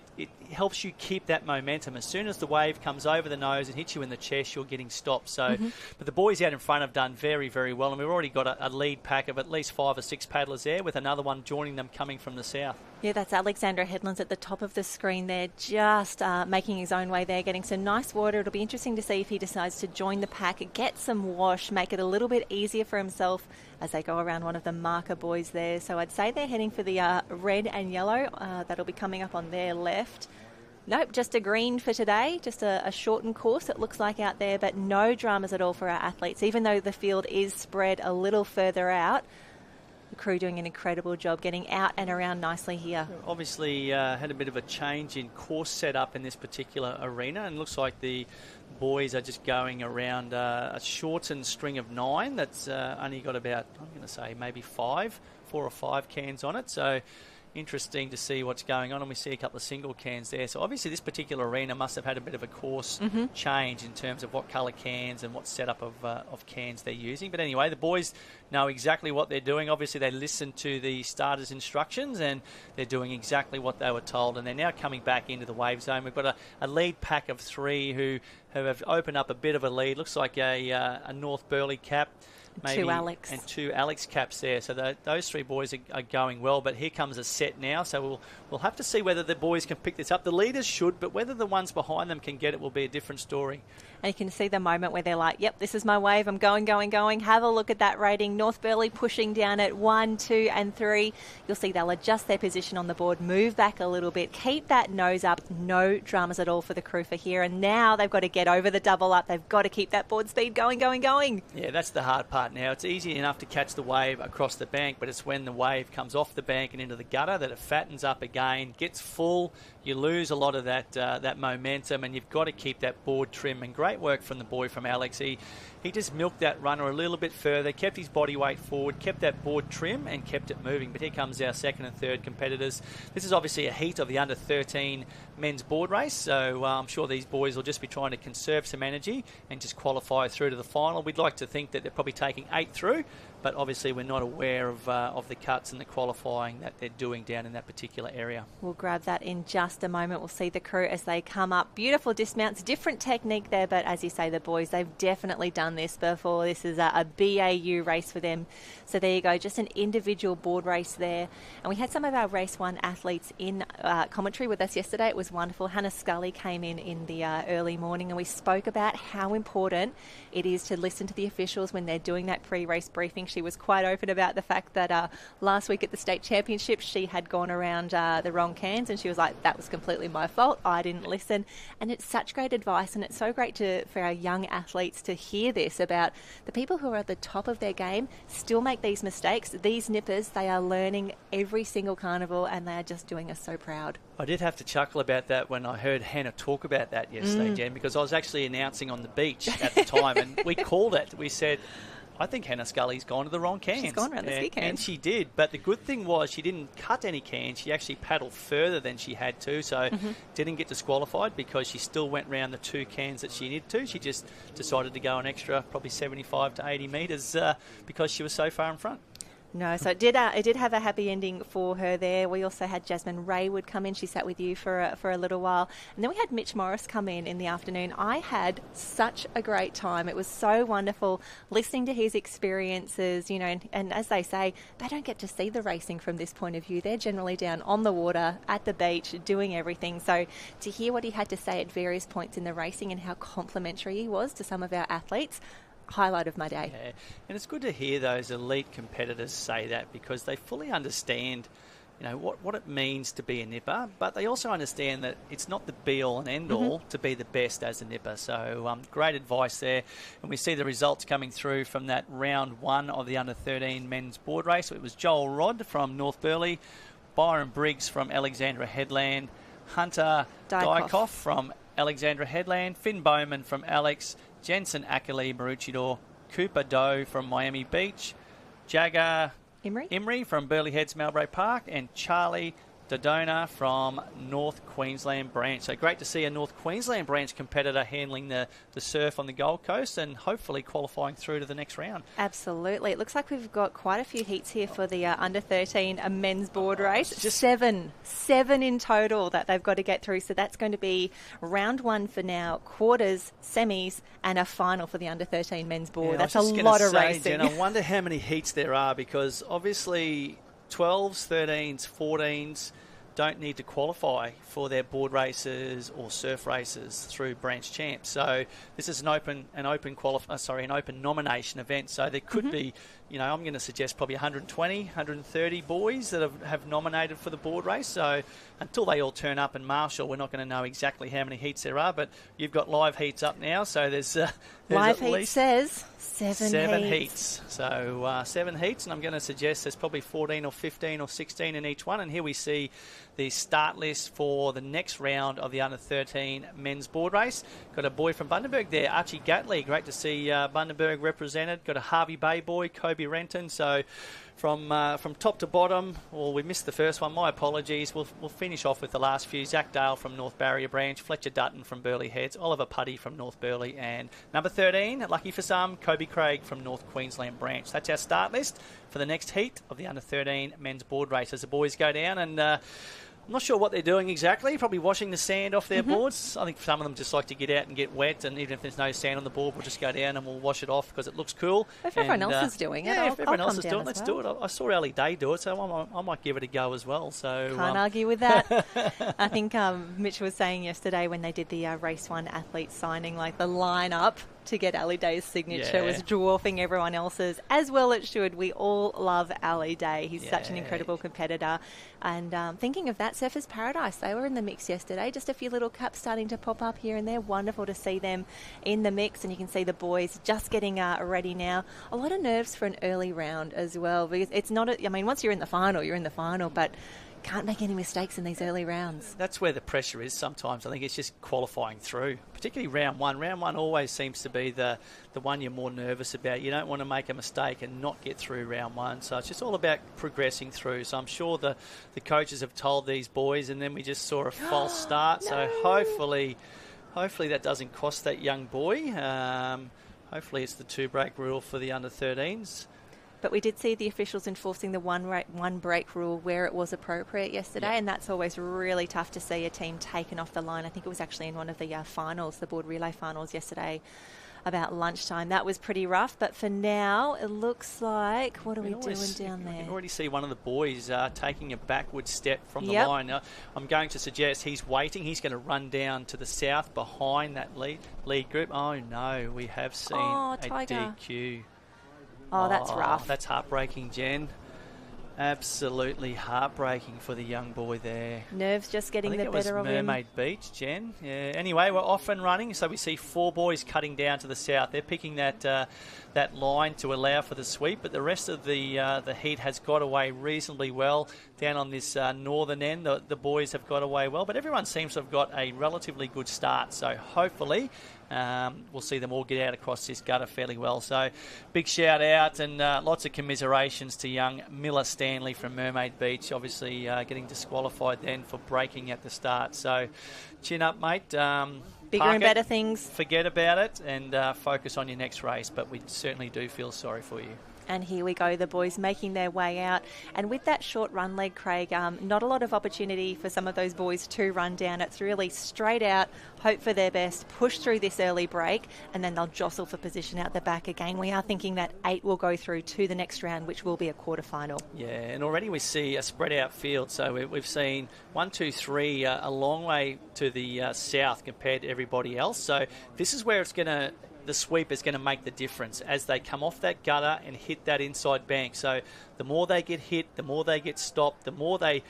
helps you keep that momentum. As soon as the wave comes over the nose and hits you in the chest, you're getting stopped. So, but the boys out in front have done very, very well, and we've already got a lead pack of at least 5 or 6 paddlers there, with another one joining them coming from the south. Yeah, that's Alexandra Headlands at the top of the screen there, just making his own way there, getting some nice water. It'll be interesting to see if he decides to join the pack, get some wash, make it a little bit easier for himself as they go around one of the marker buoys there. So I'd say they're heading for the red and yellow. That'll be coming up on their left. Nope, just a green for today, just a shortened course it looks like out there, but no dramas at all for our athletes, even though the field is spread a little further out. The crew doing an incredible job getting out and around nicely here. Obviously had a bit of a change in course setup in this particular arena, and looks like the boys are just going around a shortened string of 9 that's only got about, I'm going to say maybe 4 or 5 cans on it. So interesting to see what's going on, and we see a couple of single cans there. So obviously this particular arena must have had a bit of a course change in terms of what colour cans and what setup of cans they're using. But anyway, the boys know exactly what they're doing. Obviously they listened to the starters' instructions and they're doing exactly what they were told, and they're now coming back into the wave zone. We've got a lead pack of 3 who have opened up a bit of a lead. Looks like a North Burleigh cap. Maybe, 2 Alex. And 2 Alex caps there. So those 3 boys are going well. But here comes a set now. So we'll have to see whether the boys can pick this up. The leaders should, but whether the ones behind them can get it will be a different story. And you can see the moment where they're like, yep, this is my wave. I'm going. Have a look at that rating. North Burleigh pushing down at 1, 2 and 3. You'll see they'll adjust their position on the board, move back a little bit, keep that nose up. No dramas at all for the crew for here. And now they've got to get over the double up. They've got to keep that board speed going. Yeah, that's the hard part now. It's easy enough to catch the wave across the bank, but it's when the wave comes off the bank and into the gutter that it fattens up again, gets full. You lose a lot of that momentum, and you've got to keep that board trim. And great work from the boy from Alex. He just milked that runner a little bit further, kept his body weight forward, kept that board trim and kept it moving. But here comes our second and third competitors. This is obviously a heat of the under-13 men's board race, so I'm sure these boys will just be trying to conserve some energy and just qualify through to the final. We'd like to think that they're probably taking 8 through, but obviously we're not aware of the cuts and the qualifying that they're doing down in that particular area. We'll grab that in just a moment. We'll see the crew as they come up. Beautiful dismounts, different technique there, but as you say, the boys, they've definitely done this before. This is a BAU race for them. So there you go, just an individual board race there. And we had some of our Race 1 athletes in commentary with us yesterday. It was wonderful. Hannah Scully came in the early morning, and we spoke about how important it is to listen to the officials when they're doing that pre-race briefing. She was quite open about the fact that last week at the state championship, she had gone around the wrong cans, and she was like, that was completely my fault. I didn't listen. And it's such great advice, and it's so great for our young athletes to hear this about the people who are at the top of their game still make these mistakes. These nippers, they are learning every single carnival, and they are just doing us so proud. I did have to chuckle about that when I heard Hannah talk about that yesterday, Jen, because I was actually announcing on the beach at the time, and we called it. We said, I think Hannah Scully's gone to the wrong cans. She's gone around the ski cans. And she did. But the good thing was she didn't cut any cans. She actually paddled further than she had to. So didn't get disqualified because she still went round the 2 cans that she needed to. She just decided to go an extra probably 75 to 80 metres because she was so far in front. No, so it did have a happy ending for her there. We also had Jasmine Raywood come in. She sat with you for a little while. And then we had Mitch Morris come in the afternoon. I had such a great time. It was so wonderful listening to his experiences, you know, and as they say, they don't get to see the racing from this point of view. They're generally down on the water, at the beach, doing everything. So to hear what he had to say at various points in the racing and how complimentary he was to some of our athletes, highlight of my day. Yeah. And it's good to hear those elite competitors say that because they fully understand, you know, what it means to be a nipper, but they also understand that it's not the be-all and end-all to be the best as a nipper. So great advice there. And we see the results coming through from that round 1 of the under-13 men's board race. It was Joel Rodd from North Burleigh, Byron Briggs from Alexandra Headland, Hunter Dykoff from Alexandra Headland, Finn Bowman from Alex, Jensen Ackerley, Maroochydore, Cooper Doe from Miami Beach, Jagger Imrie from Burleigh Heads, Melbury Park, and Charlie Dodona from North Queensland branch. So great to see a North Queensland branch competitor handling the surf on the Gold Coast and hopefully qualifying through to the next round. Absolutely. It looks like we've got quite a few heats here for the under-13 men's board race. Just seven in total that they've got to get through. So that's going to be round 1 for now, quarters, semis, and a final for the under-13 men's board. Yeah, that's a lot of racing. Jen, I wonder how many heats there are because obviously 12s, 13s, 14s don't need to qualify for their board races or surf races through branch champs. So this is an open nomination event. So there could be, you know, I'm going to suggest probably 120, 130 boys that have nominated for the board race. So until they all turn up and marshal, we're not going to know exactly how many heats there are. But you've got live heats up now, so there's live at heat least says seven heats. So 7 heats, and I'm going to suggest there's probably 14 or 15 or 16 in each one. And here we see the start list for the next round of the under-13 men's board race. Got a boy from Bundaberg there, Archie Gatley. Great to see Bundaberg represented. Got a Harvey Bay boy, Kobe Renton. So From top to bottom, well, we missed the first one. My apologies. We'll finish off with the last few. Zach Dale from North Barrier Branch, Fletcher Dutton from Burleigh Heads, Oliver Putty from North Burleigh, and number 13, lucky for some, Kobe Craig from North Queensland Branch. That's our start list for the next heat of the under-13 men's board race as the boys go down. And I'm not sure what they're doing exactly. Probably washing the sand off their boards. I think some of them just like to get out and get wet, and even if there's no sand on the board, we'll just go down and we'll wash it off because it looks cool. If everyone else is doing it, if everyone else is come doing down it, let's as do it. I saw Ellie Day do it, so I might give it a go as well. So can't argue with that. I think Mitch was saying yesterday when they did the race one athlete signing, like the lineup to get Ali Day's signature was dwarfing everyone else's, as well it should. We all love Ali Day. He's such an incredible competitor. And thinking of that, Surfers Paradise, they were in the mix yesterday. Just a few little caps starting to pop up here and there. Wonderful to see them in the mix, and you can see the boys just getting ready now. A lot of nerves for an early round as well, because it's not, once you're in the final, you're in the final, but can't make any mistakes in these early rounds. That's where the pressure is sometimes. I think it's just qualifying through, particularly round one. Round one always seems to be the one you're more nervous about. You don't want to make a mistake and not get through round one. So it's just all about progressing through. So I'm sure the coaches have told these boys, and then we just saw a false start. No. So hopefully that doesn't cost that young boy. Hopefully it's the 2-break rule for the under-13s. But we did see the officials enforcing the one break rule where it was appropriate yesterday, and that's always really tough to see a team taken off the line. I think it was actually in one of the finals, the board relay finals yesterday, about lunchtime. That was pretty rough, but for now, it looks like, what are we doing down there? You can already see one of the boys taking a backward step from the line. I'm going to suggest he's waiting. He's going to run down to the south behind that lead group. Oh, no, we have seen a DQ. Oh, that's rough. That's heartbreaking, Jen. Absolutely heartbreaking for the young boy there. Nerves just getting the better of him. Mermaid Beach, Jen. Yeah. Anyway, we're off and running. So we see 4 boys cutting down to the south. They're picking that line to allow for the sweep, but the rest of the heat has got away reasonably well. Down on this northern end, the boys have got away well, but everyone seems to have got a relatively good start. So hopefully we'll see them all get out across this gutter fairly well. So big shout out and lots of commiserations to young Miller Stanley from Mermaid Beach, obviously getting disqualified then for braking at the start. So chin up, mate. Bigger and better things. Forget about it and focus on your next race, but we certainly do feel sorry for you. And here we go, the boys making their way out. And with that short run leg, Craig, not a lot of opportunity for some of those boys to run down. It's really straight out, hope for their best, push through this early break, and then they'll jostle for position out the back again. We are thinking that 8 will go through to the next round, which will be a quarterfinal. Yeah, and already we see a spread out field. So we've seen 1, 2, 3 a long way to the south compared to everybody else. So this is where the sweep is going to make the difference as they come off that gutter and hit that inside bank. So the more they get hit, the more they get stopped, the more they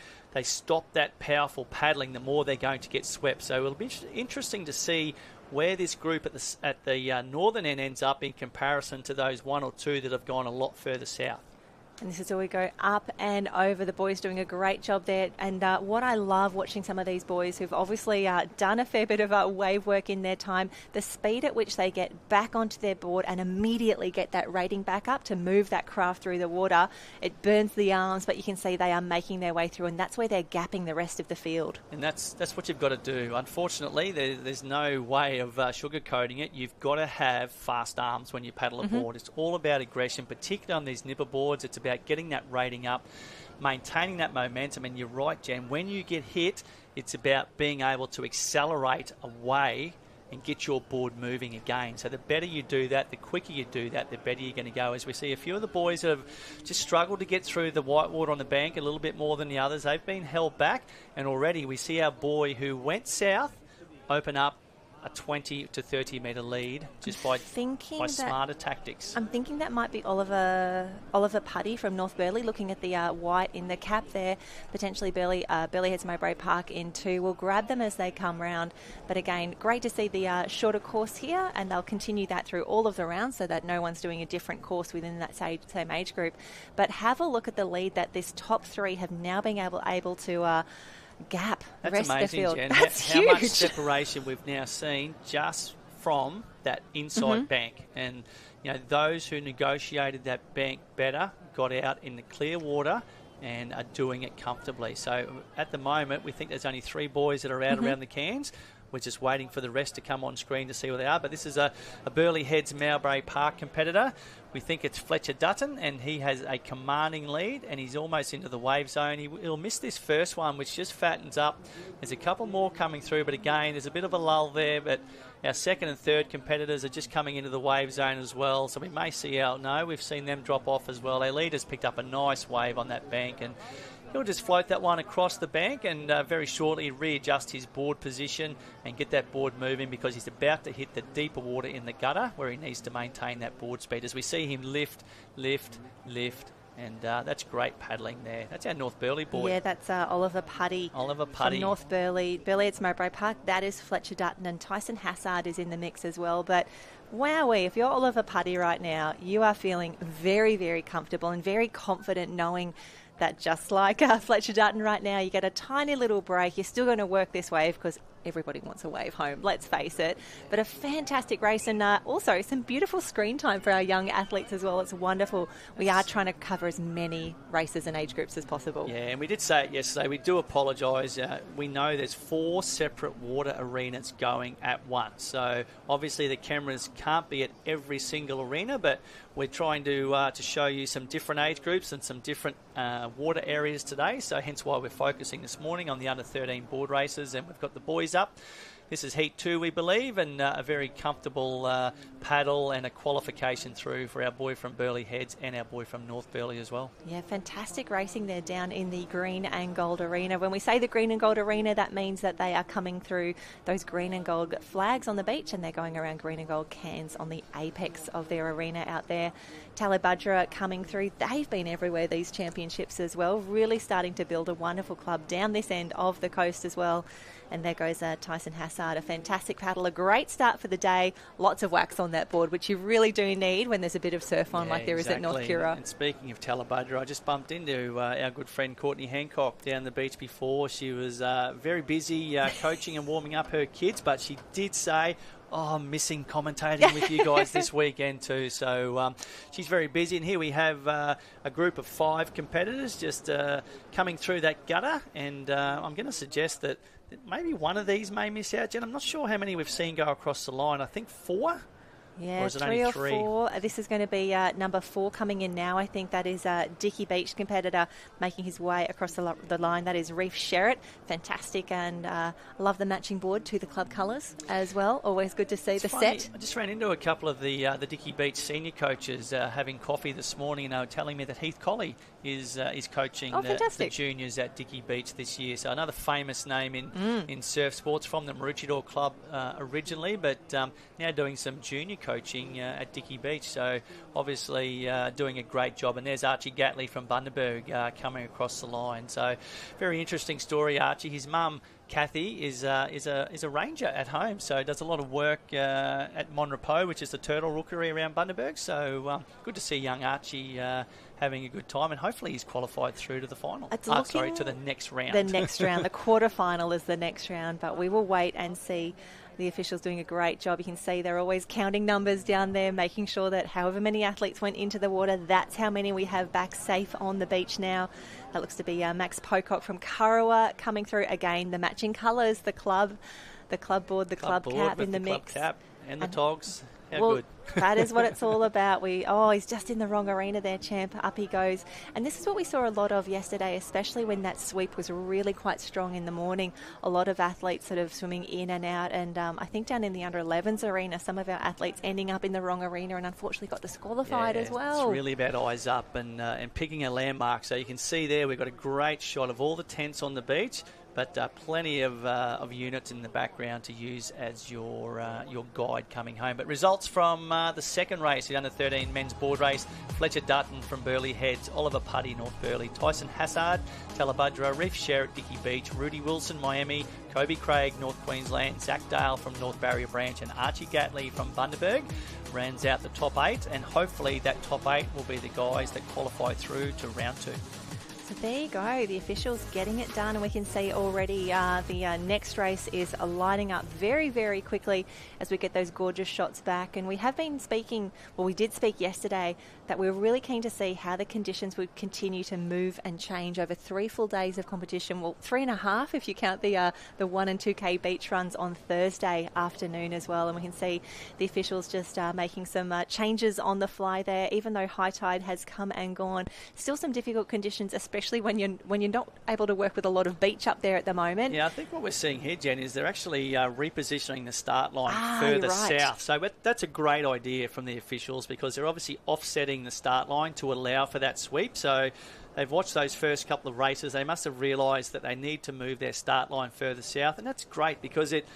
stop that powerful paddling, the more they're going to get swept. So it'll be interesting to see where this group at the northern end ends up in comparison to those 1 or 2 that have gone a lot further south. And this is where we go up and over. The boys doing a great job there. And what I love watching some of these boys who've obviously done a fair bit of wave work in their time, the speed at which they get back onto their board and immediately get that rating back up to move that craft through the water. It burns the arms, but you can see they are making their way through, and that's where they're gapping the rest of the field. And that's what you've got to do. Unfortunately, there's no way of sugarcoating it. You've got to have fast arms when you paddle a board. It's all about aggression, particularly on these nipper boards. It's about getting that rating up, maintaining that momentum, and you're right, Jen, when you get hit, it's about being able to accelerate away and get your board moving again. So the better you do that, the quicker you do that, the better you're going to go. As we see a few of the boys that have just struggled to get through the whitewater on the bank a little bit more than the others, they've been held back, and already we see our boy who went south open up a 20 to 30 metre lead just by smarter tactics. I'm thinking that might be Oliver Putty from North Burleigh, looking at the white in the cap there. Potentially Burleigh Heads Mowbray Park in 2. We'll grab them as they come round. But again, great to see the shorter course here, and they'll continue that through all of the rounds so that no one's doing a different course within that same age group. But have a look at the lead that this top 3 have now been able to gap the rest of the field. Jen. That's how huge. Much separation we've now seen just from that inside bank. And those who negotiated that bank better got out in the clear water and are doing it comfortably. So at the moment, we think there's only 3 boys that are out around the Cairns. We're just waiting for the rest to come on screen to see where they are. But this is a Burleigh Heads Mowbray Park competitor. We think it's Fletcher Dutton, and he has a commanding lead, and he's almost into the wave zone. He'll miss this first one, which just fattens up. There's a couple more coming through, but again, there's a bit of a lull there. But our second and third competitors are just coming into the wave zone as well. So we may see we've seen them drop off as well. Our leaders picked up a nice wave on that bank, and he'll just float that one across the bank and very shortly readjust his board position and get that board moving, because he's about to hit the deeper water in the gutter where he needs to maintain that board speed. As we see him lift, and that's great paddling there. That's our North Burleigh boy. Yeah, that's Oliver Putty. From North Burleigh. Burleigh Heads Mowbray Park. That is Fletcher Dutton, and Tyson Hassard is in the mix as well. But wowee, if you're Oliver Putty right now, you are feeling very, very comfortable and very confident, knowing that just like Fletcher Dutton right now, you get a tiny little break. You're still going to work this wave because everybody wants a wave home, let's face it. But a fantastic race, and also some beautiful screen time for our young athletes as well. It's wonderful. We are trying to cover as many races and age groups as possible. Yeah, and we did say it yesterday. We do apologise. We know there's 4 separate water arenas going at once. So obviously the cameras can't be at every single arena, but we're trying to show you some different age groups and some different water areas today. So hence why we're focusing this morning on the under-13 board races, and we've got the boys up. This is Heat 2, we believe, and a very comfortable paddle and a qualification through for our boy from Burleigh Heads and our boy from North Burleigh as well. Yeah, fantastic racing there down in the green and gold arena. When we say the green and gold arena, that means that they are coming through those green and gold flags on the beach, and they're going around green and gold cans on the apex of their arena out there. Talibudra coming through. They've been everywhere, these championships as well, really starting to build a wonderful club down this end of the coast as well. And there goes Tyson Hassard, a fantastic paddle, a great start for the day. Lots of wax on that board, which you really do need when there's a bit of surf on like there is at North Kura. And speaking of Talibudra, I just bumped into our good friend Courtney Hancock down the beach before. She was very busy coaching and warming up her kids, but she did say, I'm missing commentating with you guys this weekend too. So she's very busy. And here we have a group of 5 competitors just coming through that gutter. And I'm going to suggest that maybe one of these may miss out, Jen. I'm not sure how many we've seen go across the line. I think 4. Yeah, or is it 3 only or 3? 4. This is going to be number 4 coming in now. I think that is Dicky Beach competitor making his way across the line. That is Reef Sherritt. Fantastic, and love the matching board to the club colours as well. Always good to see It's the funny. set. I just ran into a couple of the Dicky Beach senior coaches having coffee this morning, and they were telling me that Heath Colley is coaching the juniors at Dicky Beach this year. So another famous name in surf sports, from the Maroochydore Club originally, but now doing some junior coaching at Dicky Beach. So obviously doing a great job. And there's Archie Gatley from Bundaberg coming across the line. So very interesting story, Archie. His mum, Kathy, is a ranger at home, so does a lot of work at Monrepo, which is the turtle rookery around Bundaberg. So good to see young Archie having a good time, and hopefully he's qualified through to the final. To the next round. The next round. The quarterfinal is the next round, but we will wait and see. The officials doing a great job. You can see they're always counting numbers down there, making sure that however many athletes went into the water, that's how many we have back safe on the beach now. That looks to be Max Pocock from Kurrawa coming through. Again, the matching colours, the club board, the club cap in the mix. Club cap and the togs. How good. That is what it's all about. He's just in the wrong arena there, champ. Up he goes. And this is what we saw a lot of yesterday, especially when that sweep was really quite strong in the morning. A lot of athletes sort of swimming in and out. And I think down in the under-11s arena, some of our athletes ending up in the wrong arena and unfortunately got disqualified as well. It's really about eyes up and picking a landmark. So you can see there we've got a great shot of all the tents on the beach, but plenty of units in the background to use as your guide coming home. But results from the second race, the under-13 men's board race: Fletcher Dutton from Burleigh Heads, Oliver Putty, North Burleigh, Tyson Hassard, Talibudra, Reef Sherritt, Dicky Beach, Rudy Wilson, Miami, Kobe Craig, North Queensland, Zach Dale from North Barrier Branch, and Archie Gatley from Bundaberg rounds out the top 8, and hopefully that top 8 will be the guys that qualify through to round 2. So there you go, the officials getting it done, and we can see already the next race is lining up very, very quickly as we get those gorgeous shots back. And we have been speaking, well, we did speak yesterday, that we were really keen to see how the conditions would continue to move and change over 3 full days of competition. Well, 3.5 if you count the 1 and 2K beach runs on Thursday afternoon as well. And we can see the officials just making some changes on the fly there, even though high tide has come and gone. Still some difficult conditions, especially when you're not able to work with a lot of beach up there at the moment. Yeah, I think what we're seeing here, Jen, is they're actually repositioning the start line further south. So that's a great idea from the officials, because they're obviously offsetting the start line to allow for that sweep. So they've watched those first couple of races. They must have realised that they need to move their start line further south, and that's great because it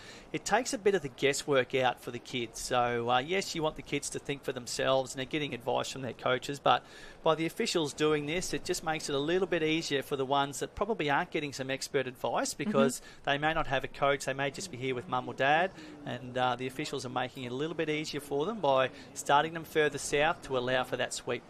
takes a bit of the guesswork out for the kids. So, yes, you want the kids to think for themselves, and they're getting advice from their coaches, but by the officials doing this, it just makes it a little bit easier for the ones that probably aren't getting some expert advice, because they may not have a coach, they may just be here with mum or dad, and the officials are making it a little bit easier for them by starting them further south to allow for that sweep.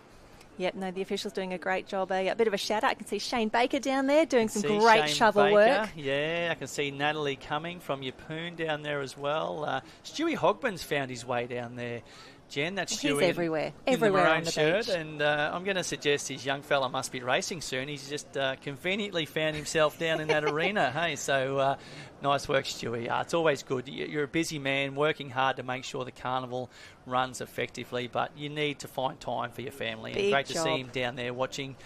Yep, no, the officials doing a great job. A bit of a shout out. I can see Shane Baker down there doing some great shovel work. Yeah, I can see Natalie Cumming from Yeppoon down there as well. Stewie Hogman's found his way down there. Jen, that's Stewie. He's everywhere in the on maroon the shirt, beach. and I'm going to suggest his young fella must be racing soon. He's just conveniently found himself down in that arena. Hey, so nice work, Stewie. It's always good. You're a busy man, working hard to make sure the carnival runs effectively, but you need to find time for your family. And great to see him down there watching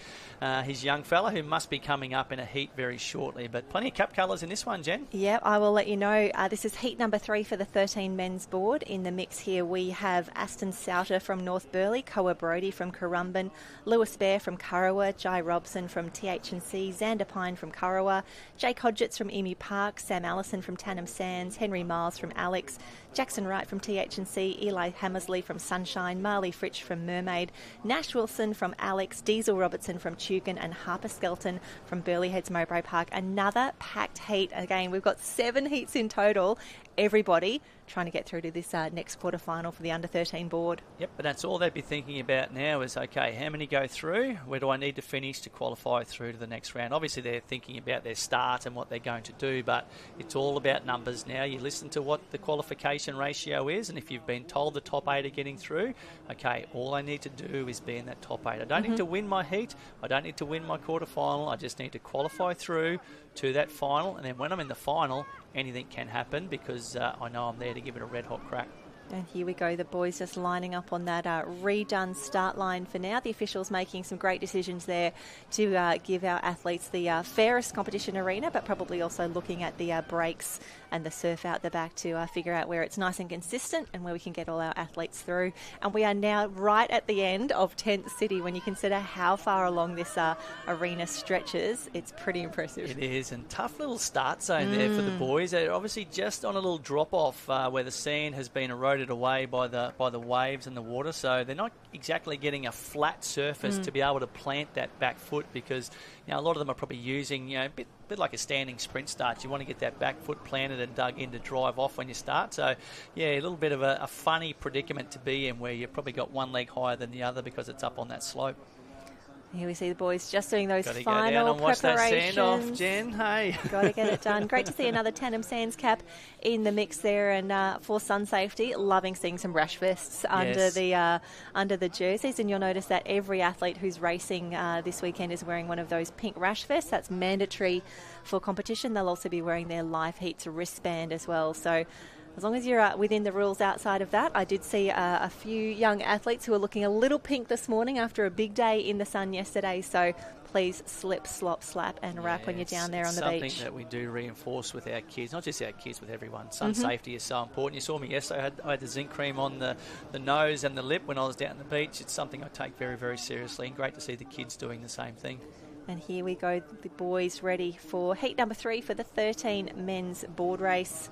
his young fella, who must be coming up in a heat very shortly. But plenty of cap colours in this one, Jen. Yeah, I will let you know. This is heat number 3 for the 13 men's board. In the mix here, we have Aston Souter from North Burleigh, Koa Brody from Currumbin, Lewis Bear from Kurrawa, Jai Robson from TH&C, Xander Pine from Kurrawa, Jake Hodgetts from Emu Park, Sam Allison from Tannum Sands, Henry Miles from Alex, Jackson Wright from TH&C, Eli Hammersley from Sunshine, Marley Fritsch from Mermaid, Nash Wilson from Alex, Diesel Robertson from Tugan, and Harper Skelton from Burleigh Heads Mowbray Park. Another packed heat. Again, we've got 7 heats in total. Everybody trying to get through to this next quarterfinal for the under-13 board. Yep, but that's all they'd be thinking about now is, okay, how many go through? Where do I need to finish to qualify through to the next round? Obviously, they're thinking about their start and what they're going to do, but it's all about numbers now. You listen to what the qualification ratio is, and if you've been told the top 8 are getting through, okay, all I need to do is be in that top 8. I don't need to win my heat. I don't need to win my quarterfinal. I just need to qualify through to that final, and then when I'm in the final, anything can happen, because I know I'm there to give it a red-hot crack. And here we go, the boys just lining up on that redone start line for now. The officials making some great decisions there to give our athletes the fairest competition arena, but probably also looking at the breaks and the surf out the back to figure out where it's nice and consistent and where we can get all our athletes through. And we are now right at the end of 10th City. When you consider how far along this arena stretches, it's pretty impressive. It is, and tough little start zone there for the boys. They're obviously just on a little drop-off where the sand has been eroded away by the waves and the water, so they're not exactly getting a flat surface to be able to plant that back foot, because a lot of them are probably using a bit like a standing sprint start. You want to get that back foot planted and dug in to drive off when you start. So yeah, a little bit of a funny predicament to be in, where you've probably got one leg higher than the other because it's up on that slope. Here we see the boys just doing those final preparations. Got to go down and watch that sand off, Jen. Hey. Got to get it done. Great to see another Tannum Sands cap in the mix there, and for sun safety, loving seeing some rash vests under the jerseys. And you'll notice that every athlete who's racing this weekend is wearing one of those pink rash vests. That's mandatory for competition. They'll also be wearing their Live Heats wristband as well. So as long as you're within the rules outside of that. I did see a few young athletes who are looking a little pink this morning after a big day in the sun yesterday. So please slip, slop, slap and wrap when you're down there on the beach. Something that we do reinforce with our kids, not just our kids, with everyone. Sun safety is so important. You saw me yesterday. I had the zinc cream on the nose and the lip when I was down on the beach. It's something I take very, very seriously, and great to see the kids doing the same thing. And here we go, the boys ready for heat number 3 for the 13 men's board race.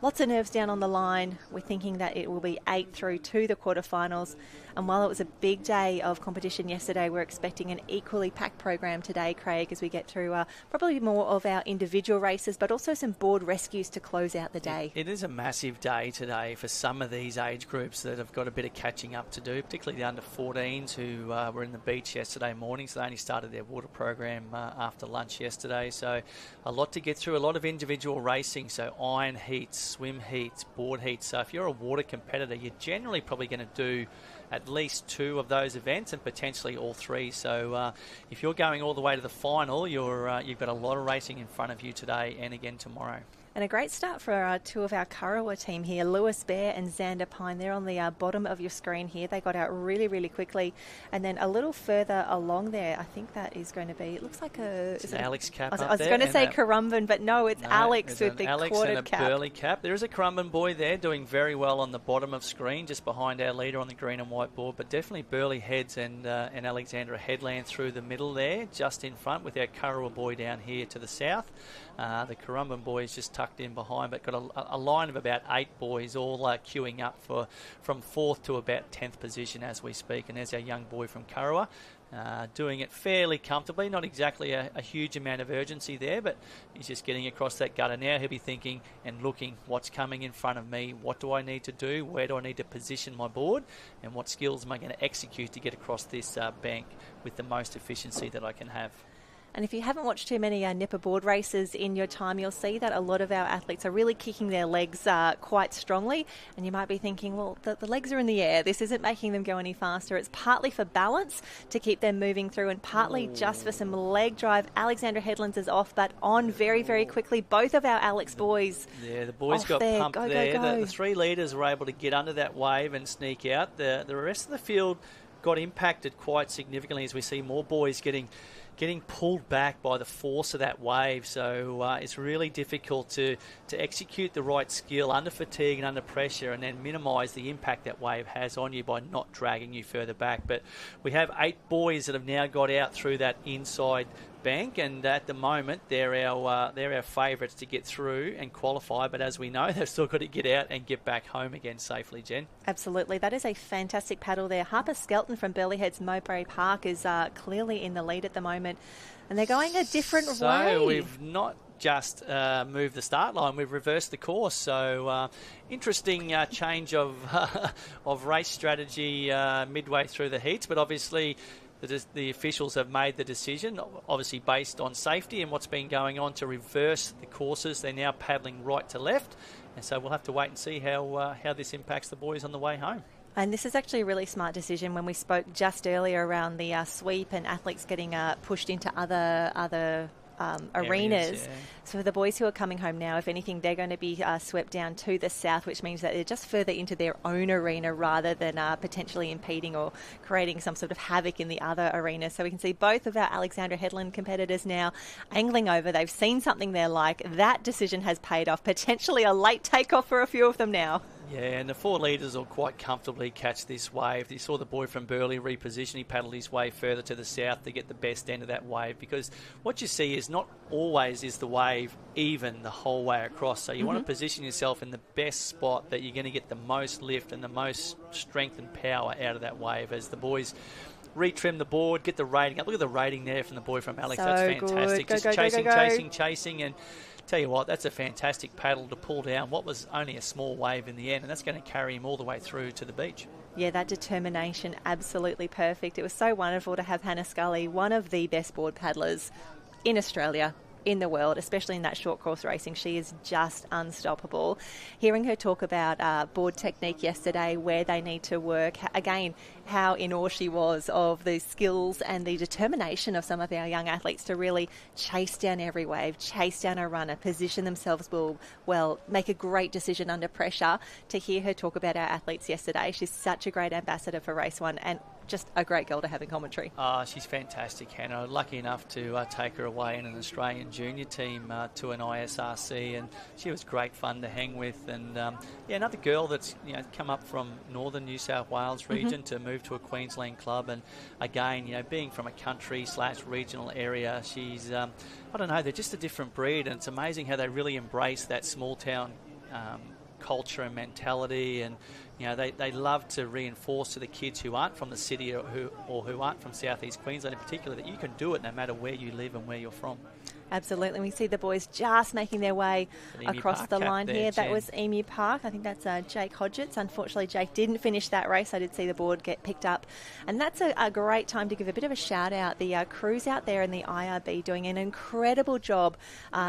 Lots of nerves down on the line. We're thinking that it will be 8 through to the quarterfinals. And while it was a big day of competition yesterday, we're expecting an equally packed program today, Craig, as we get through probably more of our individual races, but also some board rescues to close out the day. It is a massive day today for some of these age groups that have got a bit of catching up to do, particularly the under-14s who were in the beach yesterday morning, so they only started their water program after lunch yesterday. So a lot to get through, a lot of individual racing, so iron heats, swim heats, board heats. So if you're a water competitor, you're generally probably going to do at least 2 of those events and potentially all 3. So if you're going all the way to the final, you've got a lot of racing in front of you today and again tomorrow. And a great start for 2 of our Kurrawa team here, Lewis Bear and Xander Pine. They're on the bottom of your screen here. They got out really, really quickly. And then a little further along there, I think that is going to be, it looks like It's an Alex cap I was going to say Currumbin, but no, it's Alex with the Alex quartered and a cap. Burley cap. There is a Currumbin boy there doing very well on the bottom of screen, just behind our leader on the green and white board. But definitely Burley Heads and Alexandra Headland through the middle there, just in front, with our Kurrawa boy down here to the south. The Currumbin boy is just tucked in behind, but got a line of about 8 boys all queuing up from 4th to about 10th position as we speak. And there's our young boy from Kurrawa, doing it fairly comfortably. Not exactly a huge amount of urgency there, but he's just getting across that gutter. Now he'll be thinking and looking, what's coming in front of me? What do I need to do? Where do I need to position my board? And what skills am I going to execute to get across this bank with the most efficiency that I can have? And if you haven't watched too many Nipper board races in your time, you'll see that a lot of our athletes are really kicking their legs quite strongly. And you might be thinking, well, the legs are in the air. This isn't making them go any faster. It's partly for balance to keep them moving through and partly just for some leg drive. Alexandra Headlands is off, but on very, very quickly. Both of our Alex boys. Yeah, the boys got pumped there. The 3 leaders were able to get under that wave and sneak out. The rest of the field got impacted quite significantly as we see more boys getting pulled back by the force of that wave. So it's really difficult to execute the right skill under fatigue and under pressure and then minimise the impact that wave has on you by not dragging you further back. But we have 8 boys that have now got out through that inside bank, and at the moment they're our favourites to get through and qualify, but as we know, they've still got to get out and get back home again safely, Jen. Absolutely. That is a fantastic paddle there. Harper Skelton from Burley Heads Mowbray Park is clearly in the lead at the moment, and they're going a different way. So we've not just moved the start line, we've reversed the course. So interesting change of race strategy midway through the heats, but obviously the officials have made the decision, obviously based on safety and what's been going on, to reverse the courses. They're now paddling right to left, and so we'll have to wait and see how this impacts the boys on the way home. And this is actually a really smart decision. When we spoke just earlier around the sweep and athletes getting pushed into other arenas. Yeah. So for the boys who are coming home now, if anything, they're going to be swept down to the south, which means that they're just further into their own arena rather than potentially impeding or creating some sort of havoc in the other arena. So we can see both of our Alexandra Headland competitors now angling over. They've seen something they like. That decision has paid off. Potentially a late takeoff for a few of them now. Yeah, and the 4 leaders will quite comfortably catch this wave. You saw the boy from Burley reposition. He paddled his way further to the south to get the best end of that wave, because what you see is not always is the wave even the whole way across. So you want to position yourself in the best spot that you're going to get the most lift and the most strength and power out of that wave as the boys retrim the board, get the rating up. Look at the rating there from the boy from Alex. So that's fantastic. good. Just chasing, and tell you what, that's a fantastic paddle to pull down what was only a small wave in the end, and that's going to carry him all the way through to the beach. Yeah, that determination, absolutely perfect. It was so wonderful to have Hannah Scully, one of the best board paddlers in Australia, in the world, especially in that short course racing. She is just unstoppable. Hearing her talk about board technique yesterday, where they need to work, again, how in awe she was of the skills and the determination of some of our young athletes to really chase down every wave, chase down a runner, position themselves well, make a great decision under pressure. To hear her talk about our athletes yesterday, she's such a great ambassador for Race One and just a great girl to have in commentary. She's fantastic, Hannah. Lucky enough to take her away in an Australian junior team to an ISRC, and she was great fun to hang with. And another girl that's come up from northern New South Wales region to move to a Queensland club, and again, being from a country/regional area, she's I don't know, they're just a different breed, and it's amazing how they really embrace that small town culture and mentality, and they love to reinforce to the kids who aren't from the city or who aren't from southeast Queensland in particular that you can do it no matter where you live and where you're from. Absolutely. We see the boys just making their way across the line here. That was Emu Park. I think that's Jake Hodgetts. Unfortunately, Jake didn't finish that race. I did see the board get picked up. And that's a great time to give a bit of a shout out. The crews out there in the IRB doing an incredible job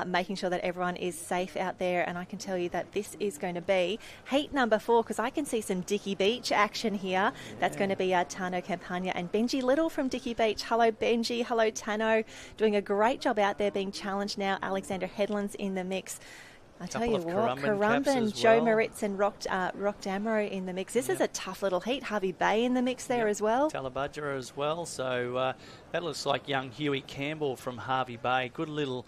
making sure that everyone is safe out there. And I can tell you that this is going to be heat number 4, because I can see some Dicky Beach action here. That's going to be Tano Campagna and Benji Little from Dicky Beach. Hello, Benji. Hello, Tano. Doing a great job out there, being challenged now. Alexandra Headland's in the mix. I tell you what, Currumbin, Joe Moritz and Rock Damro in the mix. This is a tough little heat. Harvey Bay in the mix there as well. Talabudgera as well. So that looks like young Huey Campbell from Harvey Bay. Good little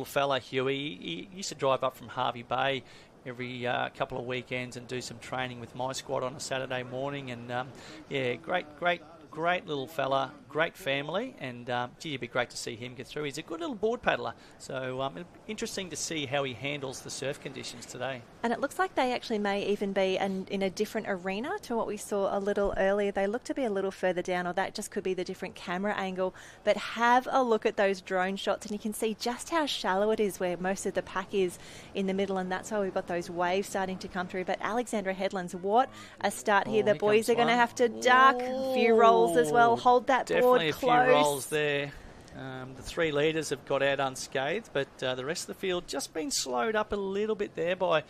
fella, Huey. He used to drive up from Harvey Bay every couple of weekends and do some training with my squad on a Saturday morning. And great little fella, great family, and it'd be great to see him get through. He's a good little board paddler, so interesting to see how he handles the surf conditions today. And it looks like they actually may even be in a different arena to what we saw a little earlier. They look to be a little further down, or that just could be the different camera angle. But have a look at those drone shots, and you can see just how shallow it is where most of the pack is in the middle, and that's why we've got those waves starting to come through. But Alexandra Headlands, what a start here. The boys are going to have to duck. A few rolls as well. Hold that board close. Definitely a few rolls there. The 3 leaders have got out unscathed, but the rest of the field just been slowed up a little bit there by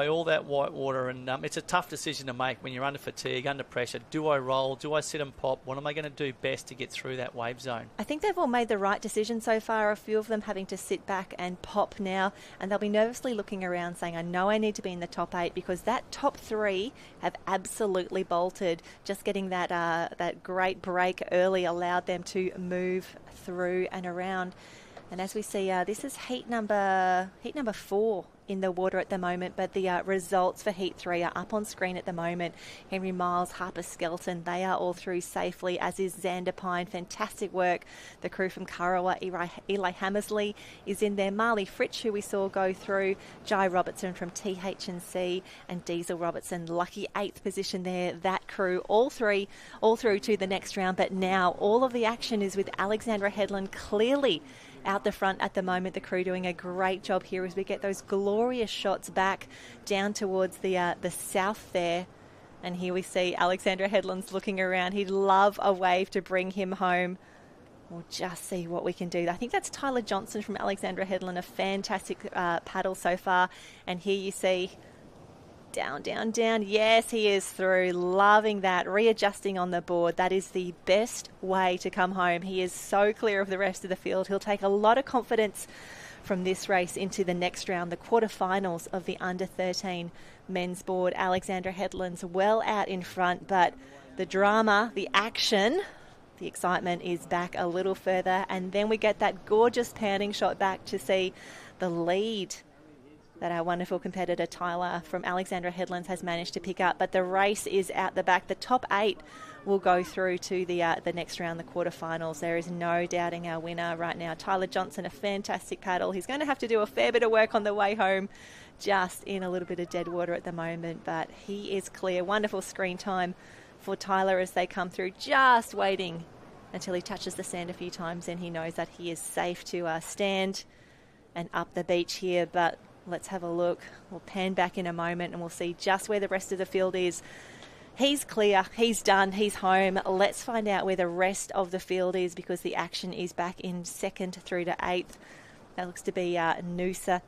all that white water, and it's a tough decision to make when you're under fatigue, under pressure. Do I roll? Do I sit and pop? What am I going to do best to get through that wave zone? I think they've all made the right decision so far, a few of them having to sit back and pop now, and they'll be nervously looking around saying, I know I need to be in the top 8, because that top 3 have absolutely bolted. Just getting that great break early allowed them to move through and around. And as we see, this is heat number 4 in the water at the moment, but the results for heat 3 are up on screen at the moment. Henry Miles, Harper Skelton, they are all through safely, as is Xander Pine. Fantastic work. The crew from Karawa, Eli Hammersley is in there. Marley Fritsch, who we saw go through, Jai Robertson from TH&C, and Diesel Robertson, lucky 8th position there. That crew all through to the next round, but now all of the action is with Alexandra Headland clearly out the front at the moment. The crew doing a great job here as we get those glorious shots back down towards the south there. And here we see Alexandra Headland's looking around. He'd love a wave to bring him home. We'll just see what we can do. I think that's Tyler Johnson from Alexandra Headland, a fantastic paddle so far. And here you see down, down, down. Yes, he is through. Loving that. Readjusting on the board. That is the best way to come home. He is so clear of the rest of the field. He'll take a lot of confidence from this race into the next round, the quarterfinals of the under-13 men's board. Alexandra Headland's well out in front, but the drama, the action, the excitement is back a little further. And then we get that gorgeous panning shot back to see the lead that our wonderful competitor Tyler from Alexandra Headlands has managed to pick up. But the race is out the back. The top 8 will go through to the next round, the quarterfinals. There is no doubting our winner right now. Tyler Johnson, a fantastic paddle. He's going to have to do a fair bit of work on the way home, just in a little bit of dead water at the moment, but he is clear. Wonderful screen time for Tyler as they come through, just waiting until he touches the sand a few times, and he knows that he is safe to stand and up the beach here. But let's have a look. We'll pan back in a moment and we'll see just where the rest of the field is. He's clear. He's done. He's home. Let's find out where the rest of the field is, because the action is back in 2nd through to 8th. That looks to be Noosa.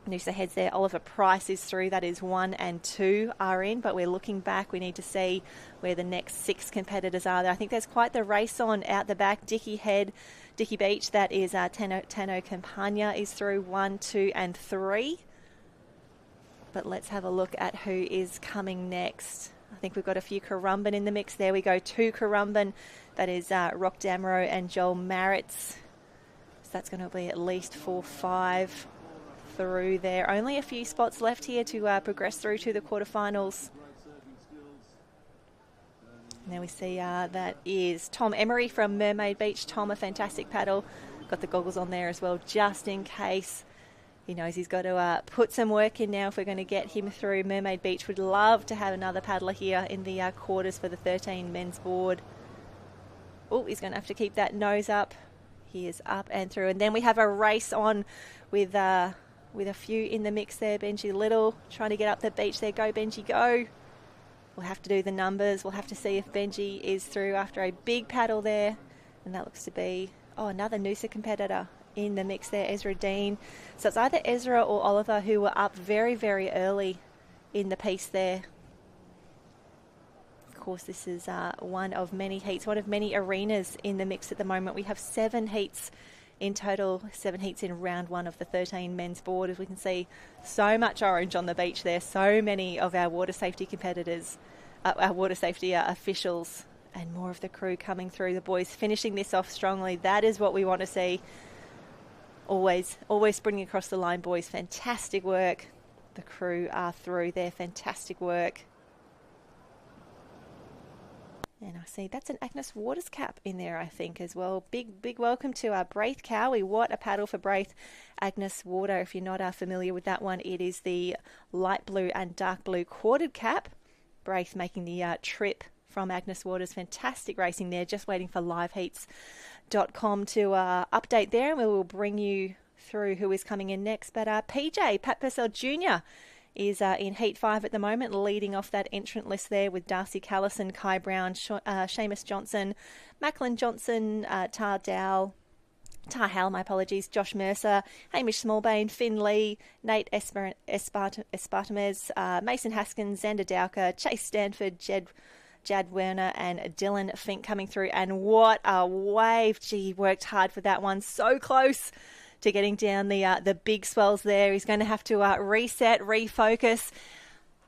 Noosa heads there. Oliver Price is through. That is 1 and 2 are in, but we're looking back. We need to see where the next 6 competitors are there. I think there's quite the race on out the back. Dicky Beach, that is Tano Campagna is through 1, 2 and 3. But let's have a look at who is coming next. I think we've got a few Currumbin in the mix. There we go, 2 Currumbin. That is Rock Damro and Joel Maritz. So that's going to be at least 4, 5 through there. Only a few spots left here to progress through to the quarterfinals. Now we see that is Tom Emery from Mermaid Beach. Tom, a fantastic paddle. Got the goggles on there as well, just in case He knows he's got to put some work in now if we're going to get him through Mermaid Beach. Would love to have another paddler here in the quarters for the 13 men's board. Oh, he's going to have to keep that nose up. He is up and through. And then we have a race on with a few in the mix there. Benji Little trying to get up the beach there. Go, Benji, go. We'll have to do the numbers. We'll have to see if Benji is through after a big paddle there. And that looks to be, another Noosa competitor in the mix there, Ezra Dean. So it's either Ezra or Oliver who were up very, very early in the piece there. Of course, this is one of many heats, one of many arenas in the mix at the moment. We have 7 heats in total, 7 heats in round 1 of the 13 men's board. As we can see, so much orange on the beach there. So many of our water safety competitors, our water safety officials, and more of the crew coming through. The boys finishing this off strongly. That is what we want to see. Always sprinting across the line, boys. Fantastic work. The crew are through there. Fantastic work. And I see that's an Agnes Waters cap in there, I think, as well. Big welcome to Braith Cowie. What a paddle for Braith. Agnes Water, if you're not familiar with that one, it is the light blue and dark blue quartered cap. Braith making the trip from Agnes Waters. Fantastic racing there. Just waiting for liveheats.com to update there, and we will bring you through who is coming in next. But PJ, Pat Purcell Jr., is in Heat 5 at the moment, leading off that entrant list there with Darcy Callison, Kai Brown, Seamus Johnson, Macklin Johnson, Tar Hal, my apologies, Josh Mercer, Hamish Smallbane, Finn Lee, Nate Espartames, Mason Haskins, Xander Dowker, Chase Stanford, Jad Werner and Dylan Fink coming through. And what a wave. Gee, he worked hard for that one. So close to getting down the big swells there. He's going to have to reset, refocus.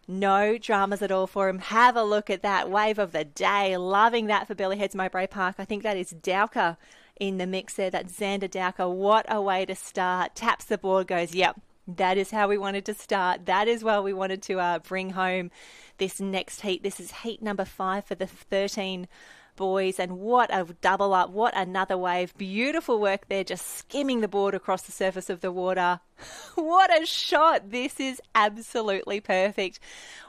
No dramas at all for him. Have a look at that wave of the day. Loving that for Billy Heads Mowbray Park. I think that is Dowker in the mix there. That's Xander Dowker. What a way to start. Taps the board, goes, yep, that is how we wanted to start. That is where we wanted to bring home this next heat. This is heat number 5 for the 13 boys, and what a double up, what another wave. Beautiful work there, just skimming the board across the surface of the water. What a shot. This is absolutely perfect.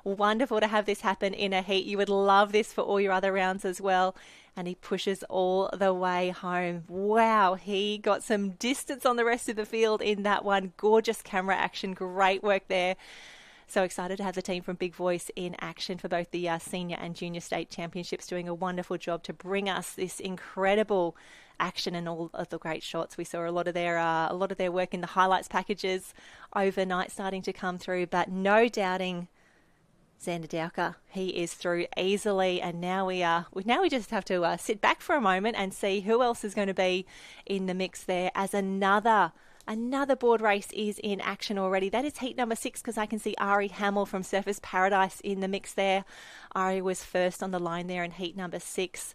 Wonderful to have this happen in a heat. You would love this for all your other rounds as well. And he pushes all the way home. Wow, he got some distance on the rest of the field in that one. Gorgeous camera action, great work there. So excited to have the team from Big Voice in action for both the senior and junior state championships, doing a wonderful job to bring us this incredible action and all of the great shots. We saw a lot of their work in the highlights packages overnight starting to come through, but no doubting Xander Dowker. He is through easily, and now we just have to sit back for a moment and see who else is going to be in the mix there, as another board race is in action already. That is heat number 6, because I can see Ari Hamill from Surfers Paradise in the mix there. Ari was first on the line there in heat number 6.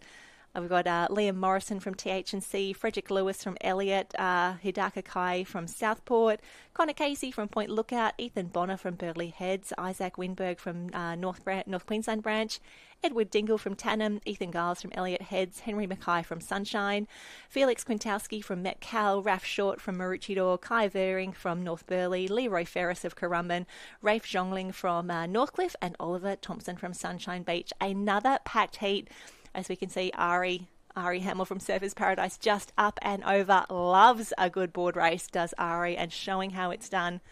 We've got Liam Morrison from TH&C, Frederick Lewis from Elliott, Hidaka Kai from Southport, Connor Casey from Point Lookout, Ethan Bonner from Burleigh Heads, Isaac Winberg from North Queensland branch, Edward Dingle from Tannum, Ethan Giles from Elliott Heads, Henry Mackay from Sunshine, Felix Quintowski from Metcal, Raf Short from Maroochydore, Kai Vering from North Burleigh, Leroy Ferris of Currumbin, Rafe Zhongling from Northcliffe, and Oliver Thompson from Sunshine Beach. Another packed heat. As we can see, Ari Hamill from Surfers Paradise just up and over. Loves a good board race, does Ari, and showing how it's done.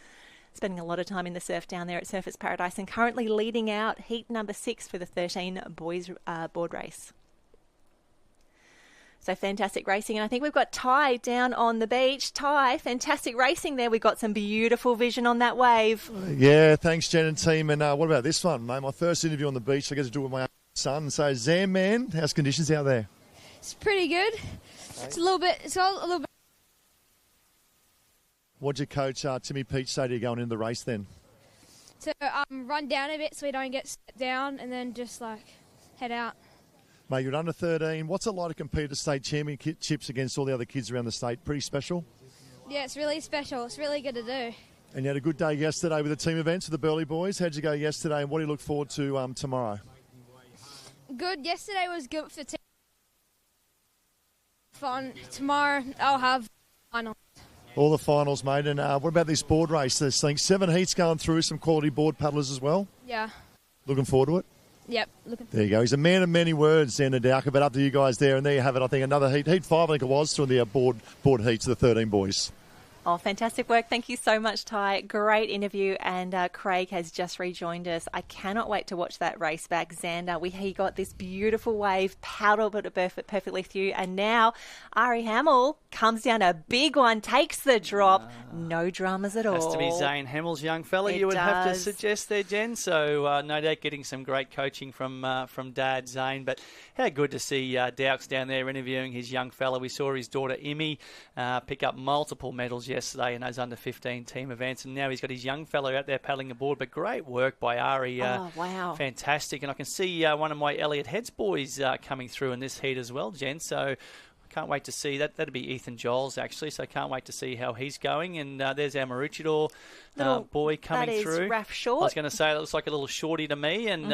Spending a lot of time in the surf down there at Surfers Paradise, and currently leading out heat number 6 for the 13 boys board race. So fantastic racing, and I think we've got Ty down on the beach. Ty, fantastic racing there. We've got some beautiful vision on that wave. Yeah, thanks, Jen and team. And what about this one, mate? My first interview on the beach, I get to do it with my son. So, Zam, man, how's conditions out there? It's pretty good. It's a little bit. What'd your coach, Timmy Peach, say to you going into the race then? To run down a bit so we don't get set down, and then just head out. Mate, you're under 13. What's it like to compete at the state championships against all the other kids around the state? Pretty special? Yeah, it's really special. It's really good to do. And you had a good day yesterday with the team events with the Burleigh boys. How'd you go yesterday, and what do you look forward to tomorrow? Good. Yesterday was good for team. Fun. Tomorrow I'll have finals. all the finals, mate. And what about this board race? This thing, 7 heats going through, some quality board paddlers as well. Yeah. Looking forward to it? Yep. Looking. There you go. He's a man of many words, Xander Dowker, but up to you guys there. And there you have it. I think another heat. Heat 5, I think it was, through the board heats, the 13 boys. Oh, fantastic work. Thank you so much, Ty. Great interview. And Craig has just rejoined us. I cannot wait to watch that race back. Xander, he got this beautiful wave, paddled it perfectly through. And now Ari Hamill comes down a big one, takes the drop. No dramas at all. Has to be Zane Hamill's young fella, you would have to suggest there, Jen. So no doubt getting some great coaching from Dad, Zane. But how good to see Dowks down there interviewing his young fella. We saw his daughter, Imi, pick up multiple medals yesterday in those under-15 team events, and now he's got his young fellow out there paddling aboard. But great work by Ari. Oh, wow. Fantastic. And I can see one of my Elliot Heads boys coming through in this heat as well, Jen. So can't wait to see that. That'll be Ethan Giles, actually, so can't wait to see how he's going. And there's our Maroochydore boy coming through. That is Raph Short. I was going to say it looks like a little shorty to me. And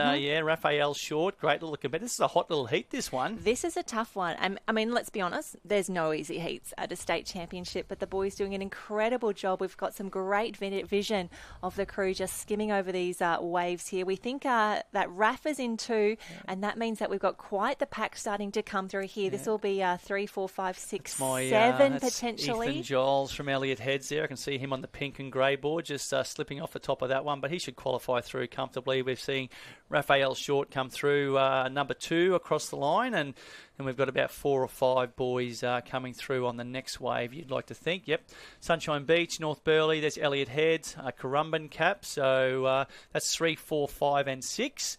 Raphael Short, great little competitor. This is a hot little heat, this one. This is a tough one. I mean, let's be honest, there's no easy heats at a state championship, but the boys doing an incredible job. We've got some great vision of the crew just skimming over these waves here. We think that Raph is in 2, and that means that we've got quite the pack starting to come through here. This will be 3, 4, 5, 6, 7 potentially. Ethan Giles from Elliot Heads there. I can see him on the pink and grey board, just slipping off the top of that one, but he should qualify through comfortably. We've seen Raphael Short come through number 2 across the line, and we've got about 4 or 5 boys coming through on the next wave, you'd like to think. Yep, Sunshine Beach, North Burleigh, there's Elliot Heads, Currumbin cap, so that's 3, 4, 5 and 6.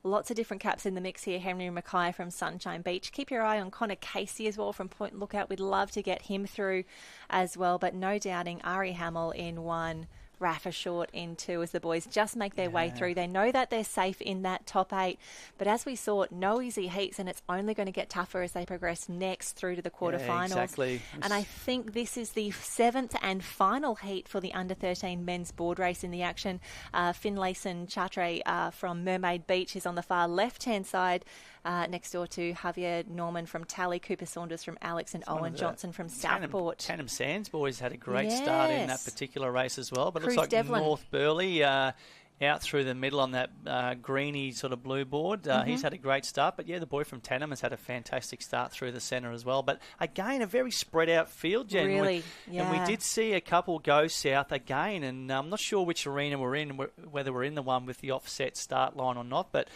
Lots of different caps in the mix here. Henry Mackay from Sunshine Beach. Keep your eye on Connor Casey as well from Point Lookout. We'd love to get him through as well, but no doubting Ari Hamill in 1, Rafa Short in 2 as the boys just make their way through. They know that they're safe in that top 8, but as we saw, no easy heats, and it's only going to get tougher as they progress next through to the quarterfinals. Yeah, exactly. And I think this is the 7th and final heat for the under-13 men's board race in the action. Finlayson Chatre from Mermaid Beach is on the far left-hand side, next door to Javier Norman from Tally, Cooper Saunders from Alex, and Owen Johnson from Southport. Tannum Sands boys had a great start in that particular race as well, but it looks like Devlin. North Burleigh out through the middle on that greeny sort of blue board. He's had a great start, but the boy from Tannum has had a fantastic start through the centre as well. But again, a very spread out field, Jen. Really, And we did see a couple go south again, and I'm not sure which arena we're in, whether we're in the one with the offset start line or not, but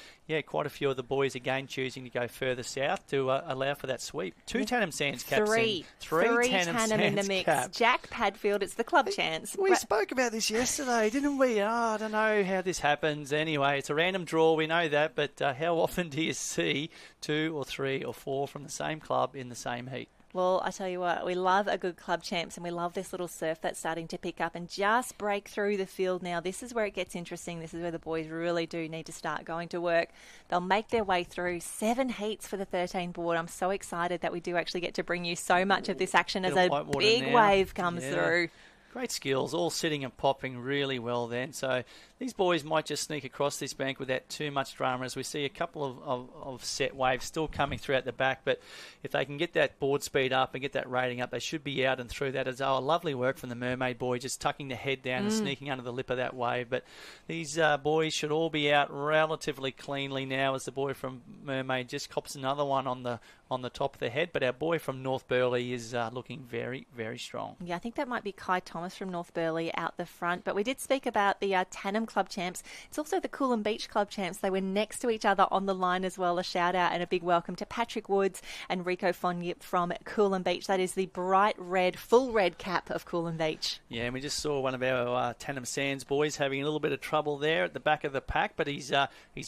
quite a few of the boys again choosing to go further south to allow for that sweep. 2 Tannum Sands caps in. 3 Tannum in the Sands mix. caps. Jack Padfield, it's the club chance. We spoke about this yesterday, didn't we? I don't know how this happens. Anyway, it's a random draw, we know that, but how often do you see 2 or 3 or 4 from the same club in the same heat? Well, I tell you what, we love a good club champs, and we love this little surf that's starting to pick up and just break through the field now. This is where it gets interesting. This is where the boys really do need to start going to work. They'll make their way through 7 heats for the 13 board. I'm so excited that we do actually get to bring you so much of this action as a big wave comes through. Great skills, all sitting and popping really well then. So these boys might just sneak across this bank without too much drama, as we see a couple of set waves still coming through at the back. But if they can get that board speed up and get that rating up, they should be out and through that as well. Lovely work from the Mermaid boy, just tucking the head down and sneaking under the lip of that wave. But these boys should all be out relatively cleanly now, as the boy from Mermaid just cops another one on the top of the head. But our boy from North Burleigh is looking very, very strong. Yeah, I think that might be Kai Thomas from North Burleigh out the front. But we did speak about the Tannum Club champs. It's also the Coolum Beach Club champs. They were next to each other on the line as well. A shout out and a big welcome to Patrick Woods and Rico Fonyip from Coolum Beach. That is the bright red, full red cap of Coolum Beach. Yeah, and we just saw one of our Tannum Sands boys having a little bit of trouble there at the back of the pack, but he's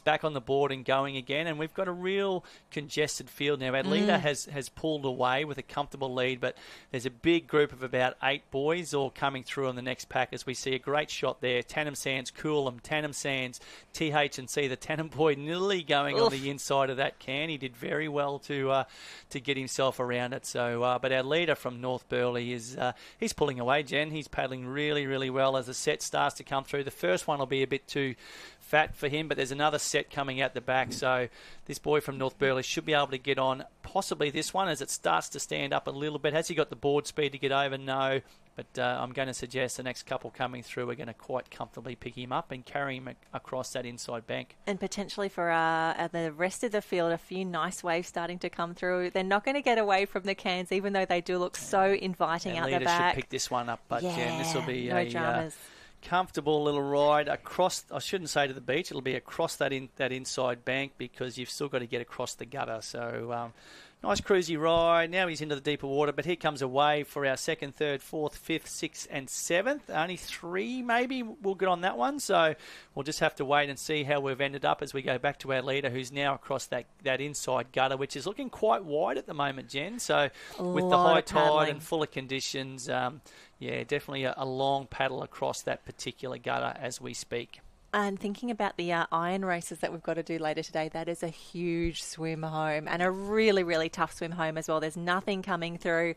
back on the board and going again, and we've got a real congested field now. Our leader has pulled away with a comfortable lead, but there's a big group of about 8 boys all coming through on the next pack, as we see a great shot there. Tannum Sands, Coolum, Tannum Sands, TH&C, the Tannum boy nearly going on the inside of that can. He did very well to get himself around it. So, but our leader from North Burleigh he's pulling away, Jen. He's paddling really, really well as the set starts to come through. The first one will be a bit too fat for him, but there's another set coming out the back. So this boy from North Burleigh should be able to get on possibly this one as it starts to stand up a little bit. Has he got the board speed to get over? No. But I'm going to suggest the next couple coming through are going to quite comfortably pick him up and carry him across that inside bank. And potentially for the rest of the field, a few nice waves starting to come through. They're not going to get away from the Cairns, even though they do look so inviting out the back. Should pick this one up, but Jen, this will be no dramas. Comfortable little ride across. I shouldn't say to the beach. It'll be across that inside bank because you've still got to get across the gutter. So nice cruisy ride. Now he's into the deeper water, but here comes a wave for our 2nd, 3rd, 4th, 5th, 6th and 7th. Only 3 maybe we'll get on that one. So we'll just have to wait and see how we've ended up as we go back to our leader who's now across that inside gutter, which is looking quite wide at the moment, Jen. So with the high tide and full of conditions, definitely a long paddle across that particular gutter as we speak. And thinking about the iron races that we've got to do later today, that is a huge swim home and a really, really tough swim home as well. There's nothing coming through.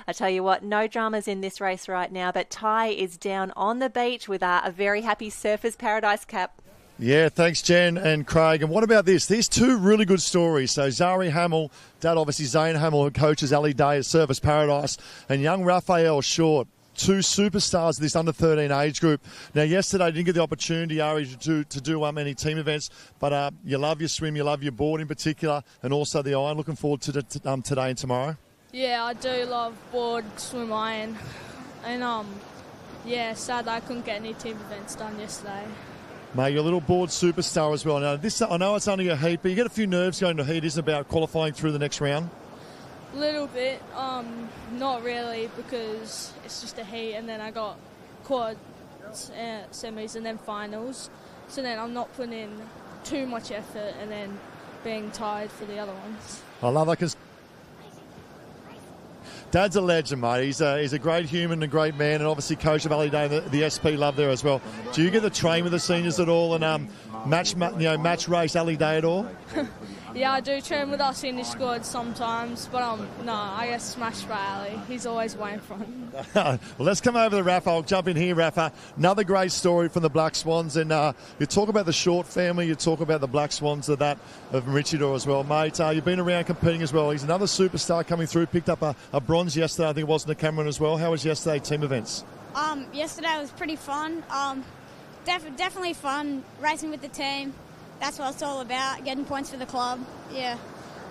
I tell you what, no dramas in this race right now, but Ty is down on the beach with a very happy Surfers Paradise cap. Yeah, thanks, Jen and Craig. And what about this? There's 2 really good stories. So Zari Hamill, dad obviously Zane Hamill, who coaches Ali Day at Surfers Paradise, and young Raphael Short. 2 superstars of this under-13 age group. Now, yesterday, I didn't get the opportunity, Ari, to do any team events, but you love your swim, you love your board in particular, and also the iron. Looking forward to today and tomorrow. Yeah, I do love board, swim, iron. And, sad I couldn't get any team events done yesterday. Mate, you're a little board superstar as well. Now, this I know it's only a heat, but you get a few nerves going to heat, isn't it, about qualifying through the next round? A little bit, not really, because it's just a heat, and then I got quad semis and then finals. So then I'm not putting in too much effort and then being tired for the other ones. I love that because Dad's a legend, mate. He's a great human, a great man, and obviously coach of Ali Day, the SP love there as well. Do you get to train with the seniors at all and match race Ali Day at all? Yeah, I do train with our senior squad sometimes, but I get smashed by Ali. He's always way in front. Well, let's come over to Rafa. I'll jump in here, Rafa. Another great story from the Black Swans, and you talk about the Short family, you talk about the Black Swans of Rescheduled as well, mate. You've been around competing as well. He's another superstar coming through. Picked up a bronze yesterday. I think it was in the Cameron as well. How was yesterday team events? Yesterday was pretty fun. Definitely fun racing with the team. That's what it's all about, getting points for the club. Yeah.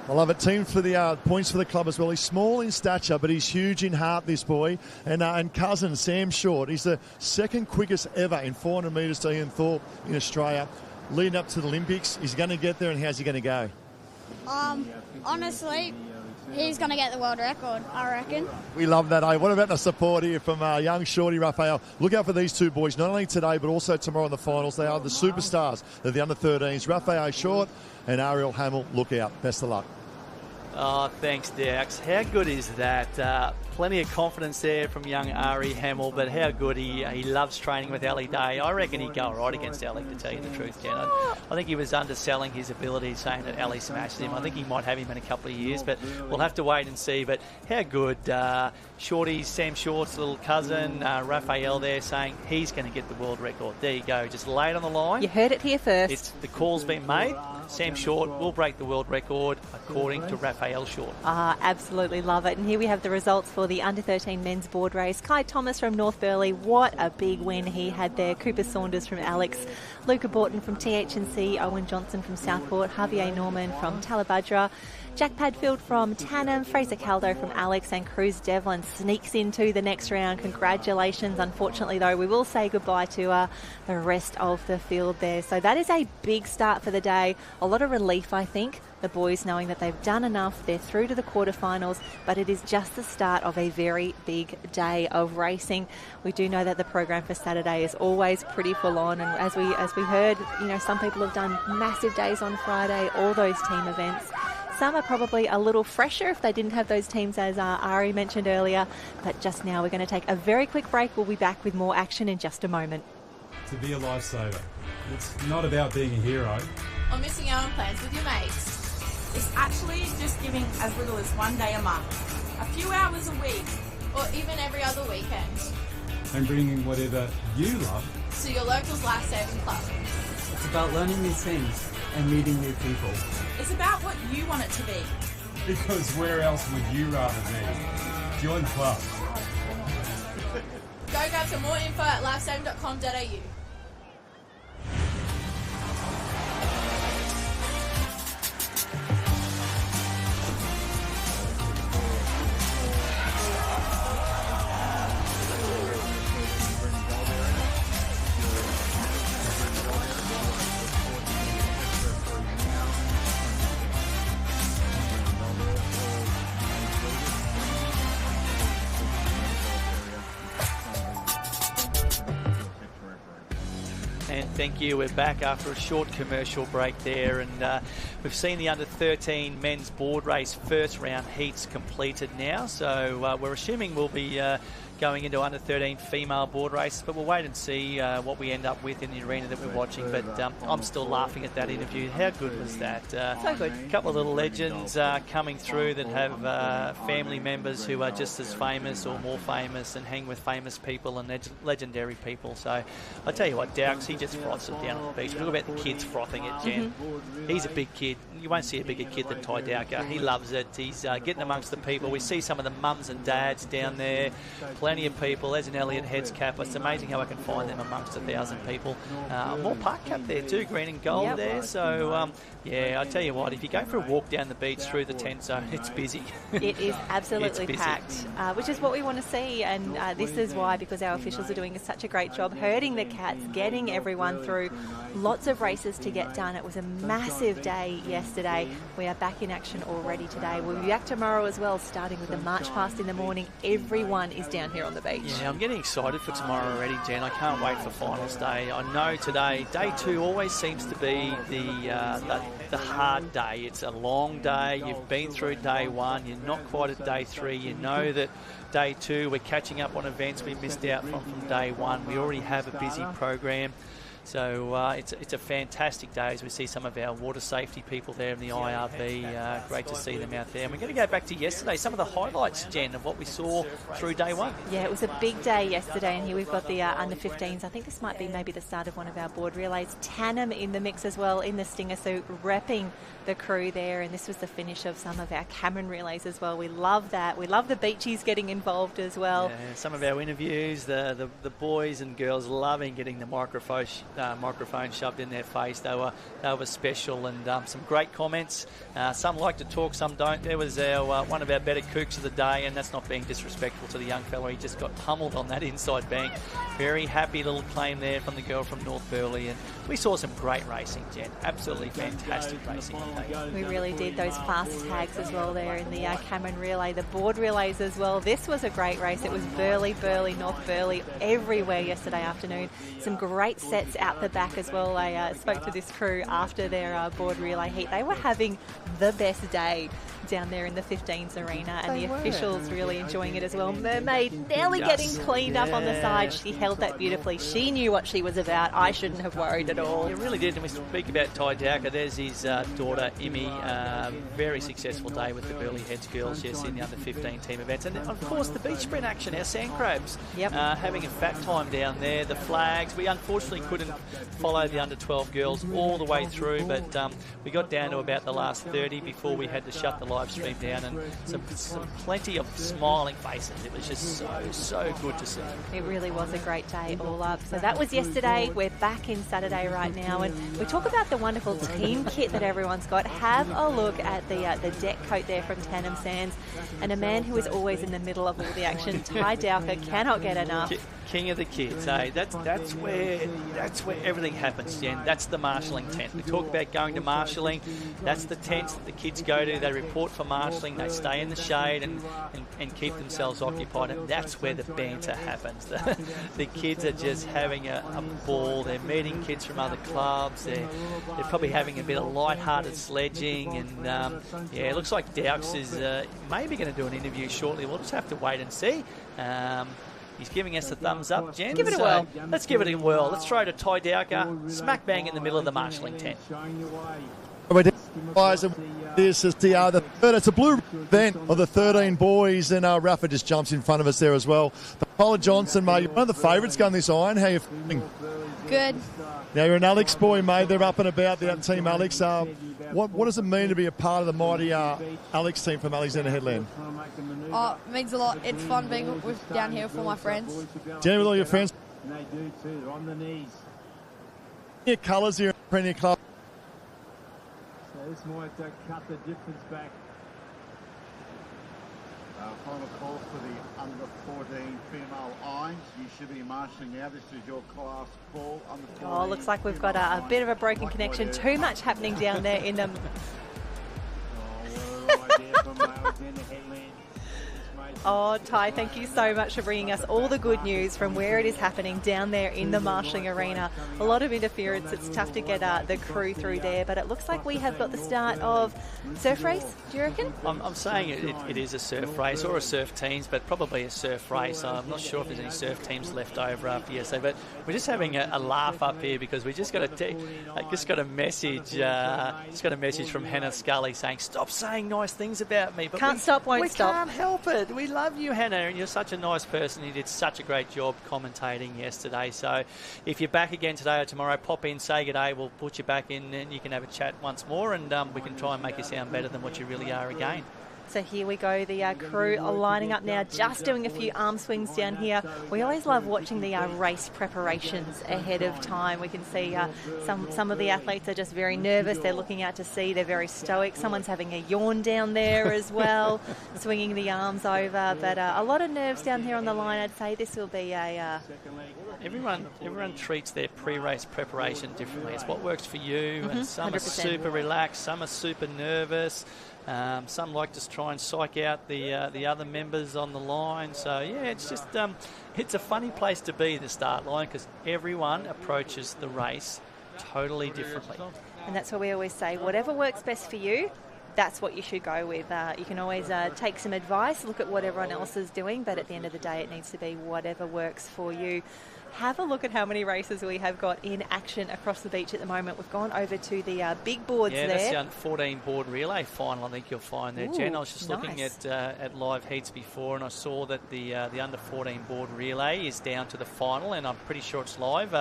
I love it. Team for the points for the club as well. He's small in stature, but he's huge in heart, this boy. And cousin, Sam Short, he's the 2nd quickest ever in 400 metres to Ian Thorpe in Australia. Leading up to the Olympics, he's going to get there, and how's he going to go? Honestly, he's going to get the world record, I reckon. We love that, eh? What about the support here from young Shorty Raphael? Look out for these 2 boys, not only today, but also tomorrow in the finals. They are the superstars of the under-13s. Raphael Short and Ariel Hamill, look out. Best of luck. Oh, thanks, Dax. How good is that? Plenty of confidence there from young Ari Hamill, but how good he loves training with Ali Day. I reckon he'd go all right against Ali, to tell you the truth, Jen. I think he was underselling his ability, saying that Ali smashed him. I think he might have him in a couple of years, but we'll have to wait and see. But how good. Shorty, Sam Short's little cousin, Raphael there, saying he's going to get the world record. There you go. Just lay it on the line. You heard it here first. The call's been made. Sam Short will break the world record according to Raphael Short. Absolutely love it. And here we have the results for the under-13 men's board race. Kai Thomas from North Burleigh, what a big win he had there. Cooper Saunders from Alex, Luca Borton from THNC, Owen Johnson from Southport, Javier Norman from Talabudra, Jack Padfield from Tannum, Fraser Caldo from Alex, and Cruz Devlin sneaks into the next round. Congratulations. Unfortunately, though, we will say goodbye to the rest of the field there. So that is a big start for the day. A lot of relief, I think. The boys knowing that they've done enough, they're through to the quarterfinals, but it is just the start of a very big day of racing. We do know that the program for Saturday is always pretty full on, and as we heard, some people have done massive days on Friday, all those team events. Some are probably a little fresher if they didn't have those teams, as Ari mentioned earlier. But just now we're going to take a very quick break. We'll be back with more action in just a moment. To be a lifesaver, it's not about being a hero. Or missing out on plans with your mates. It's actually just giving as little as 1 day a month. A few hours a week. Or even every other weekend. And bringing whatever you love to your local life-saving club. It's about learning new things and meeting new people. It's about what you want it to be. Because where else would you rather be? Join the club. Go grab some more info at lifesaving.com.au. And thank you. We're back after a short commercial break there, and we've seen the under-13 men's board race first round heats completed now. So we're assuming we'll be going into under-13 female board races, but we'll wait and see what we end up with in the arena that we're watching. But I'm still laughing at that interview. How good was that? So good. A couple of little legends coming through that have family members who are just as famous or more famous and hang with famous people and legendary people. So I tell you what, Dowks, he just froths it down on the beach. Talk about the kids frothing it, Jen. He's a big kid. You won't see a bigger kid than Ty Dowker. He loves it. He's getting amongst the people. We see some of the mums and dads down there. Plenty of people. There's an Elliot Heads cap. It's amazing how I can find them amongst 1,000 people. More park cap there too, green and gold there. So, yeah, I tell you what, if you go for a walk down the beach through the tent zone, it's busy. It is absolutely It's busy. packed, which is what we want to see. And this is why, because our officials are doing such a great job herding the cats, getting everyone through. Lots of races to get done. It was a massive day yesterday. We are back in action already today. We'll be back tomorrow as well, starting with the March Past in the morning. Everyone is down here on the beach. Yeah, I'm getting excited for tomorrow already, Jen. I can't wait for finals day. I know today, day 2 always seems to be the hard day. It's a long day. You've been through day 1. You're not quite at day 3. You know that day 2 we're catching up on events we missed out from day 1. We already have a busy program. So it's a fantastic day as we see some of our water safety people there in the IRB. Great to see them out there. And we're going to go back to yesterday, some of the highlights, Jen, of what we saw through day 1. Yeah, it was a big day yesterday, and here we've got the under-15s. I think this might be maybe the start of one of our board relays. Tannum in the mix as well, in the Stinger suit, repping the crew there, and this was the finish of some of our Cameron relays as well. We love that. We love the beachies getting involved as well. Yeah, some of our interviews, the boys and girls loving getting the microphone shoved in their face. They were special, and some great comments. Some like to talk, some don't. There was one of our better kooks of the day, and that's not being disrespectful to the young fellow. He just got pummeled on that inside bank. Very happy little claim there from the girl from North Burleigh, and we saw some great racing, Jen. Absolutely fantastic racing today. We really did. Those fast tags as well there in the Cameron relay, the board relays as well. This was a great race. It was Burleigh, North Burleigh, everywhere yesterday afternoon. Some great sets out the back as well. I spoke to this crew after their board relay heat. They were having the best day down there in the 15s arena, and the officials really enjoying it as well. Mermaid nearly getting cleaned up on the side. She held that beautifully. She knew what she was about. I shouldn't have worried at all. You really did. And we speak about Ty Dowker. There's his daughter, Imi. Very successful day with the Burleigh Heads girls, yes, in the under-15 team events. And of course, the beach sprint action, our sand crabs, having a fat time down there. The flags. We unfortunately couldn't follow the under-12 girls all the way through, but we got down to about the last 30 before we had to shut the live stream down, and some plenty of smiling faces. It was just so good to see. It really was a great day all up. So that was yesterday. We're back in Saturday right now, and we talk about the wonderful team kit that everyone's got. Have a look at the deck coat there from Tannum Sands, and a man who is always in the middle of all the action, Ty Dowker, cannot get enough. King of the kids, hey? That's where everything happens, Jen. That's the marshalling tent. We talk about going to marshalling. That's the tents that the kids go to. They report for marshalling. They stay in the shade and keep themselves occupied. And that's where the banter happens. The kids are just having a ball. They're meeting kids from other clubs. They're probably having a bit of light-hearted sledging. And it looks like Dowks is maybe going to do an interview shortly. We'll just have to wait and see. He's giving us a thumbs up, Jen. Give it a whirl. Let's give it a whirl. Let's throw to Ty Dowker, smack bang in the middle of the marshalling tent. This is the third. It's a blue event of the 13 boys, and Rafa just jumps in front of us there as well. Paula Johnson, mate, one of the favourites going this iron. How are you feeling? Good. Now, you're an Alex boy, mate. They're up and about, the team Alex. What does it mean to be a part of the mighty Alex team from Alexander Headland? Oh, it means a lot. It's fun being down here with all my friends. Down with all your friends. And they do too. They're on the knees. Your colours here at Premier Club. So this might cut the difference back. Final call for the under 14 female Irons. You should be marshalling now. This is your class call. Under 14. Oh, looks like we've got a bit of a broken connection. Too much happening down there in the... Oh, Ty, thank you so much for bringing us all the good news from where it is happening down there in the marshalling arena. A lot of interference. It's tough to get the crew through there, but it looks like we have got the start of surf race, do you reckon? I'm saying it is a surf race or a surf teams, but probably a surf race. I'm not sure if there's any surf teams left over after yesterday, but we're just having a laugh up here because we just got a message from Hannah Scully saying, "Stop saying nice things about me." But won't stop. We can't help it. We love you, Hannah, and you're such a nice person. You did such a great job commentating yesterday. So if you're back again today or tomorrow, pop in, say good day. We'll put you back in and you can have a chat once more, and we can try and make you sound better than what you really are again. So here we go, the crew are lining up now, just doing a few arm swings down here. We always love watching the race preparations ahead of time. We can see some of the athletes are just very nervous. They're looking out to sea. They're very stoic. Someone's having a yawn down there as well, swinging the arms over. But a lot of nerves down here on the line. I'd say this will be a... Everyone treats their pre-race preparation differently. It's what works for you, and some 100%. are super relaxed, some are super nervous. Some like to try and psych out the other members on the line. So, yeah, it's just it's a funny place to be, the start line, because everyone approaches the race totally differently. And that's what we always say, whatever works best for you, that's what you should go with. You can always take some advice, look at what everyone else is doing, but at the end of the day, it needs to be whatever works for you. Have a look at how many races we have got in action across the beach at the moment. We've gone over to the big boards there. Yeah, that's the under 14 board relay final, I think you'll find there, Jen. I was just nice. looking at live heats before, and I saw that the under 14 board relay is down to the final, and I'm pretty sure it's live.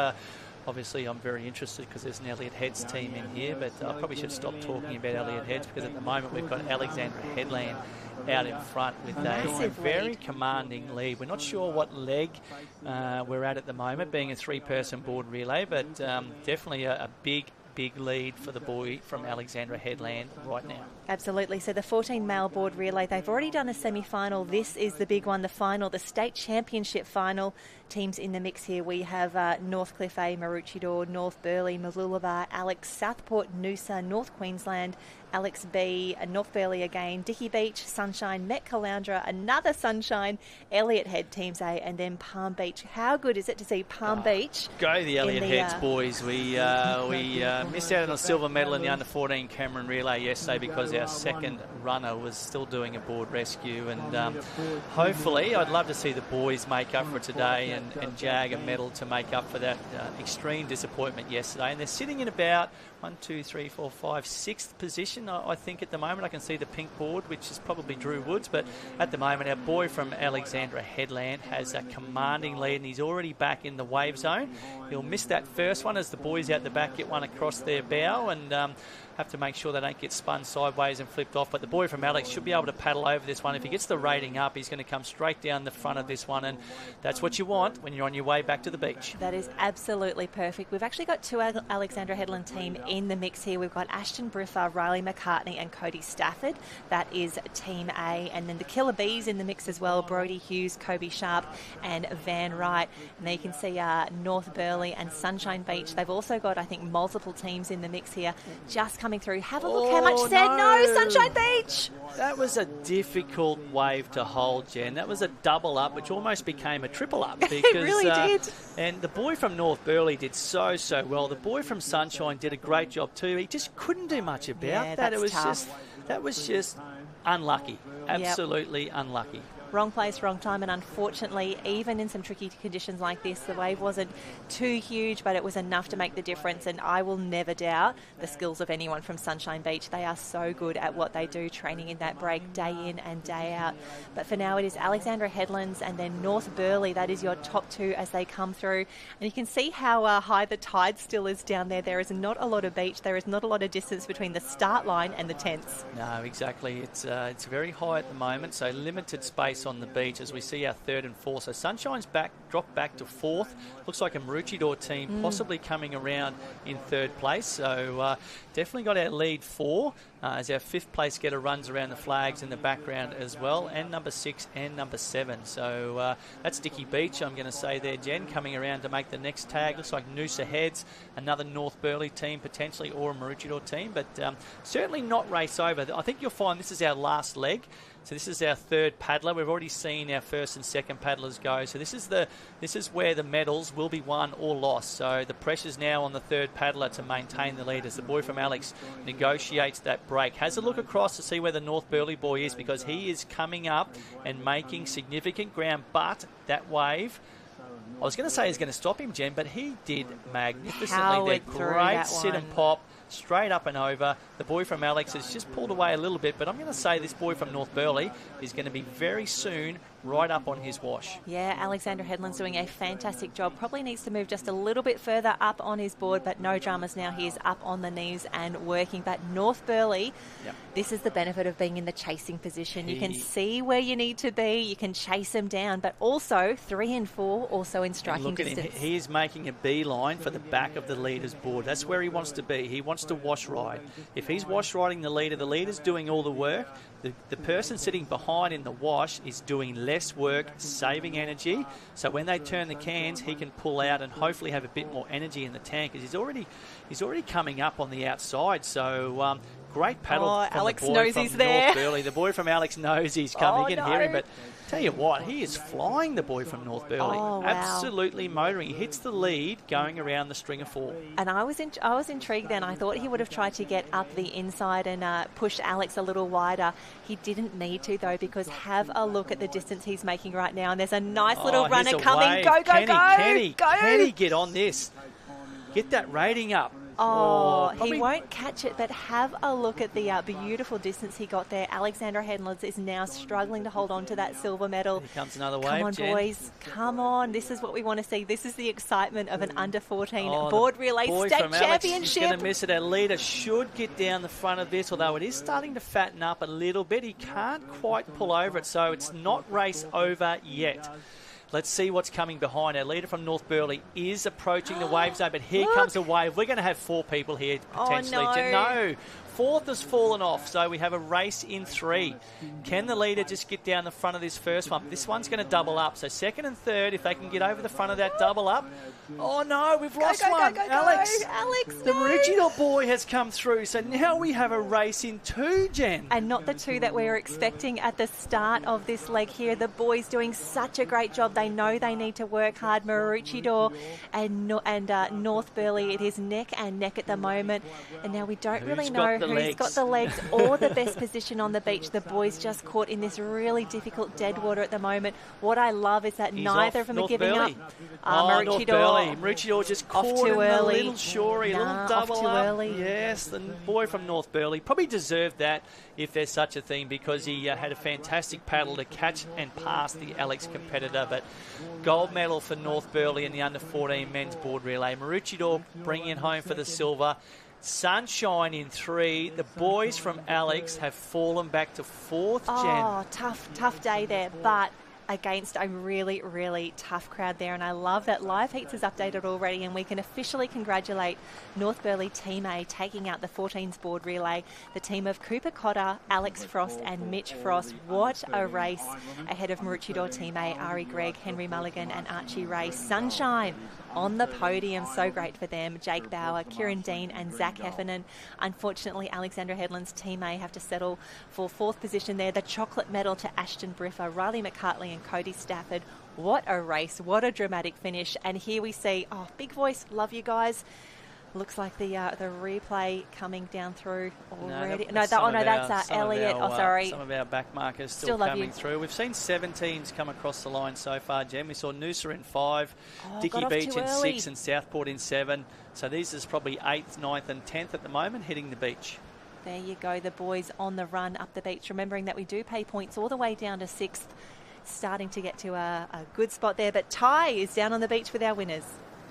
Obviously, I'm very interested because there's an Elliot Heads team in here, but I probably should stop talking about Elliot Heads because at the moment we've got Alexandra Headland out in front with a very commanding lead. We're not sure what leg we're at the moment, being a three-person board relay, but definitely a big lead for the boy from Alexandra Headland right now. Absolutely. So the 14 male board relay, they've already done a semi-final. This is the big one, the final, the state championship final. Teams in the mix here. We have Northcliffe A, Maroochydore, North Burleigh, Mooloolaba, Alex, Southport, Noosa, North Queensland, Alex B, North Burleigh again, Dicky Beach, Sunshine, Met Caloundra, another Sunshine, Elliot Head Teams A, and then Palm Beach. How good is it to see Palm Beach? Go the Elliot Heads boys. We missed out on a silver medal in the under 14 Cameron relay yesterday because our second runner was still doing a board rescue, and hopefully I'd love to see the boys make up for today and jag a medal to make up for that extreme disappointment yesterday. And they're sitting in about 1, 2, 3, 4, 5, 6th position, I think, at the moment. I can see the pink board, which is probably Drew Woods, but at the moment our boy from Alexandra Headland has a commanding lead, and he's already back in the wave zone. He'll miss that first one as the boys out the back get one across their bow and have to make sure they don't get spun sideways and flipped off. But the boy from Alex should be able to paddle over this one. If he gets the rating up, he's going to come straight down the front of this one, and that's what you want when you're on your way back to the beach. That is absolutely perfect. We've actually got two Alexandra Headland team in the mix here. We've got Ashton Briffa, Riley McCartney and Cody Stafford. That is Team A. And then the Killer Bees in the mix as well, Brodie Hughes, Kobe Sharp and Van Wright. And there you can see North Burleigh and Sunshine Beach. They've also got, I think, multiple teams in the mix here just coming through. Have a look how much said no, Sunshine Beach. That was a difficult wave to hold, Jen. That was a double up, which almost became a triple up. Because, it really did. And the boy from North Burleigh did so well. The boy from Sunshine did a great job too. He just couldn't do much about that. That was just unlucky. Absolutely unlucky. Wrong place, wrong time, and unfortunately, even in some tricky conditions like this, the wave wasn't too huge, but it was enough to make the difference, and I will never doubt the skills of anyone from Sunshine Beach. They are so good at what they do, training in that break day in and day out. But for now, it is Alexandra Headlands and then North Burleigh. That is your top two as they come through. And you can see how high the tide still is down there. There is not a lot of beach. There is not a lot of distance between the start line and the tents. No, exactly. It's very high at the moment, so limited space on the beach as we see our third and fourth. So Sunshine's dropped back to fourth. Looks like a Maroochydore team possibly coming around in third place. So definitely got our lead four as our fifth place getter runs around the flags in the background as well, and number 6 and number 7. So that's Dicky Beach, I'm going to say there, Jen, coming around to make the next tag. Looks like Noosa heads, another North Burleigh team potentially, or a Maroochydore team, but certainly not race over. I think you'll find this is our last leg. So this is our third paddler. We've already seen our first and second paddlers go. So this is where the medals will be won or lost. So the pressure's now on the third paddler to maintain the lead as the boy from Alex negotiates that break. Has a look across to see where the North Burleigh boy is, because he is coming up and making significant ground. But that wave, I was going to say he's going to stop him, Jen, but he did magnificently there. Great sit and pop. Straight up and over. The boy from Alex has just pulled away a little bit, but I'm going to say this boy from North Burleigh is going to be very soon right up on his wash. Yeah, Alexander Headland's doing a fantastic job. Probably needs to move just a little bit further up on his board, but no dramas now. He is up on the knees and working. But North Burleigh, this is the benefit of being in the chasing position. You can see where you need to be. You can chase him down, but also 3 and 4 also in striking distance. Look at him. He is making a beeline for the back of the leader's board. That's where he wants to be. He wants to wash ride. If he's wash riding the leader's doing all the work. The person sitting behind in the wash is doing less work, saving energy. So when they turn the cans, he can pull out and hopefully have a bit more energy in the tank, because he's already coming up on the outside. So great paddle from Alex the boy knows from he's there. North Burleigh. The boy from Alex knows he's coming. You can hear him, but tell you what, he is flying, the boy from North Burleigh. Oh, wow. Absolutely motoring. He hits the lead going around the string of 4. And I was intrigued then. I thought he would have tried to get up the inside and push Alex a little wider. He didn't need to, though, because have a look at the distance he's making right now. And there's a nice little runner coming. Wave. Go, go, Kenny, go. Kenny, get on this. Get that rating up. He won't catch it, but have a look at the beautiful distance he got there. Alexandra Headlands is now struggling to hold on to that silver medal. Here comes another wave, Come on, Jen. boys. Come on. This is what we want to see. This is the excitement of an under-14 board relay state championship. He's going to miss it. Our leader should get down the front of this, although it is starting to fatten up a little bit. He can't quite pull over it, so it's not race over yet. Let's see what's coming behind. Our leader from North Burleigh is approaching the wave zone, but here comes a wave. We're going to have 4 people here potentially. No. Fourth has fallen off, so we have a race in 3. Can the leader just get down the front of this first one? This one's going to double up, so second and third, if they can get over the front of that double up. Oh no, we've lost one. Alex, the Rescheduled boy has come through, so now we have a race in 2, Jen. And not the 2 that we were expecting at the start of this leg here. The boys doing such a great job. They know they need to work hard. Maroochydore and North Burleigh, it is neck and neck at the moment. And now we don't really know who's got the legs or the best position on the beach. The boys just caught in this really difficult dead water at the moment. What I love is that neither of them are giving up. Maroochydore just caught too in early. a little shory, a little double too up. early. Yes, the boy from North Burleigh probably deserved that, if there's such a thing, because he had a fantastic paddle to catch and pass the Alex competitor. But gold medal for North Burleigh in the under-14 men's board relay. Maroochydore bringing it home for the silver. Sunshine in 3. The boys from Alex have fallen back to 4th, Jen. Tough day there, but against a really, really tough crowd there. And I love that Live Heats is updated already, and we can officially congratulate North Burleigh Team A taking out the 14s board relay. The team of Cooper Cotter, Alex Frost and Mitch Frost. What a race ahead of Maroochydore Team A, Ari Gregg, Henry Mulligan and Archie Ray. Sunshine on the podium, so great for them. Jake Bauer, Kieran Dean and Zach Heffernan. Unfortunately, Alexandra Headland's Team A have to settle for 4th position there. The chocolate medal to Ashton Briffa, Riley McCartley and Cody Stafford. What a race, what a dramatic finish. And here we see, Big Voice, love you guys. Looks like the replay coming down through already. That's Elliot. Sorry. Some of our back markers still coming through. We've seen 17s come across the line so far, Jen. We saw Noosa in 5, Dicky Beach in 6 and Southport in 7. So these is probably 8th, 9th and 10th at the moment hitting the beach. There you go, the boys on the run up the beach. Remembering that we do pay points all the way down to 6th. Starting to get to a good spot there. But Ty is down on the beach with our winners.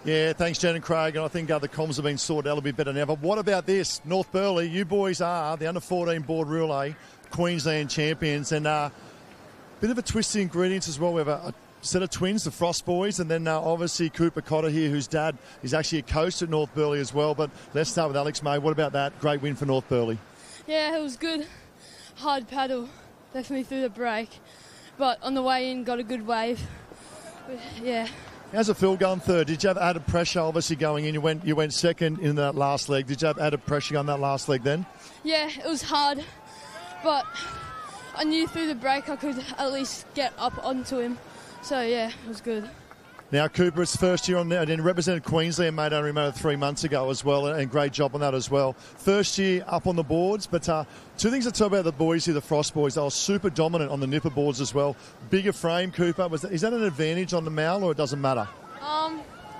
Yeah, thanks, Jen and Craig. And I think the comms have been sorted out a bit better than ever. What about this? North Burleigh, you boys are the under-14 board relay Queensland champions. And a bit of a twist in ingredients as well. We have a set of twins, the Frost boys, and then obviously Cooper Cotter here, whose dad is actually a coach at North Burleigh as well. But let's start with Alex May. What about that? Great win for North Burleigh. Yeah, it was good. Hard paddle, definitely through the break. But on the way in, got a good wave. But, yeah. How's it feel going third? Did you have added pressure, obviously, going in? You went second in that last leg. Did you have added pressure on that last leg then? Yeah, it was hard. But I knew through the break I could at least get up onto him. So, yeah, it was good. Now, Cooper, it's first year on there, and represented Queensland, mate, only about 3 months ago as well, and great job on that as well. First year up on the boards, but two things to talk about the boys here, the Frost boys. They were super dominant on the nipper boards as well. Bigger frame, Cooper. Is that an advantage on the Mal, or it doesn't matter?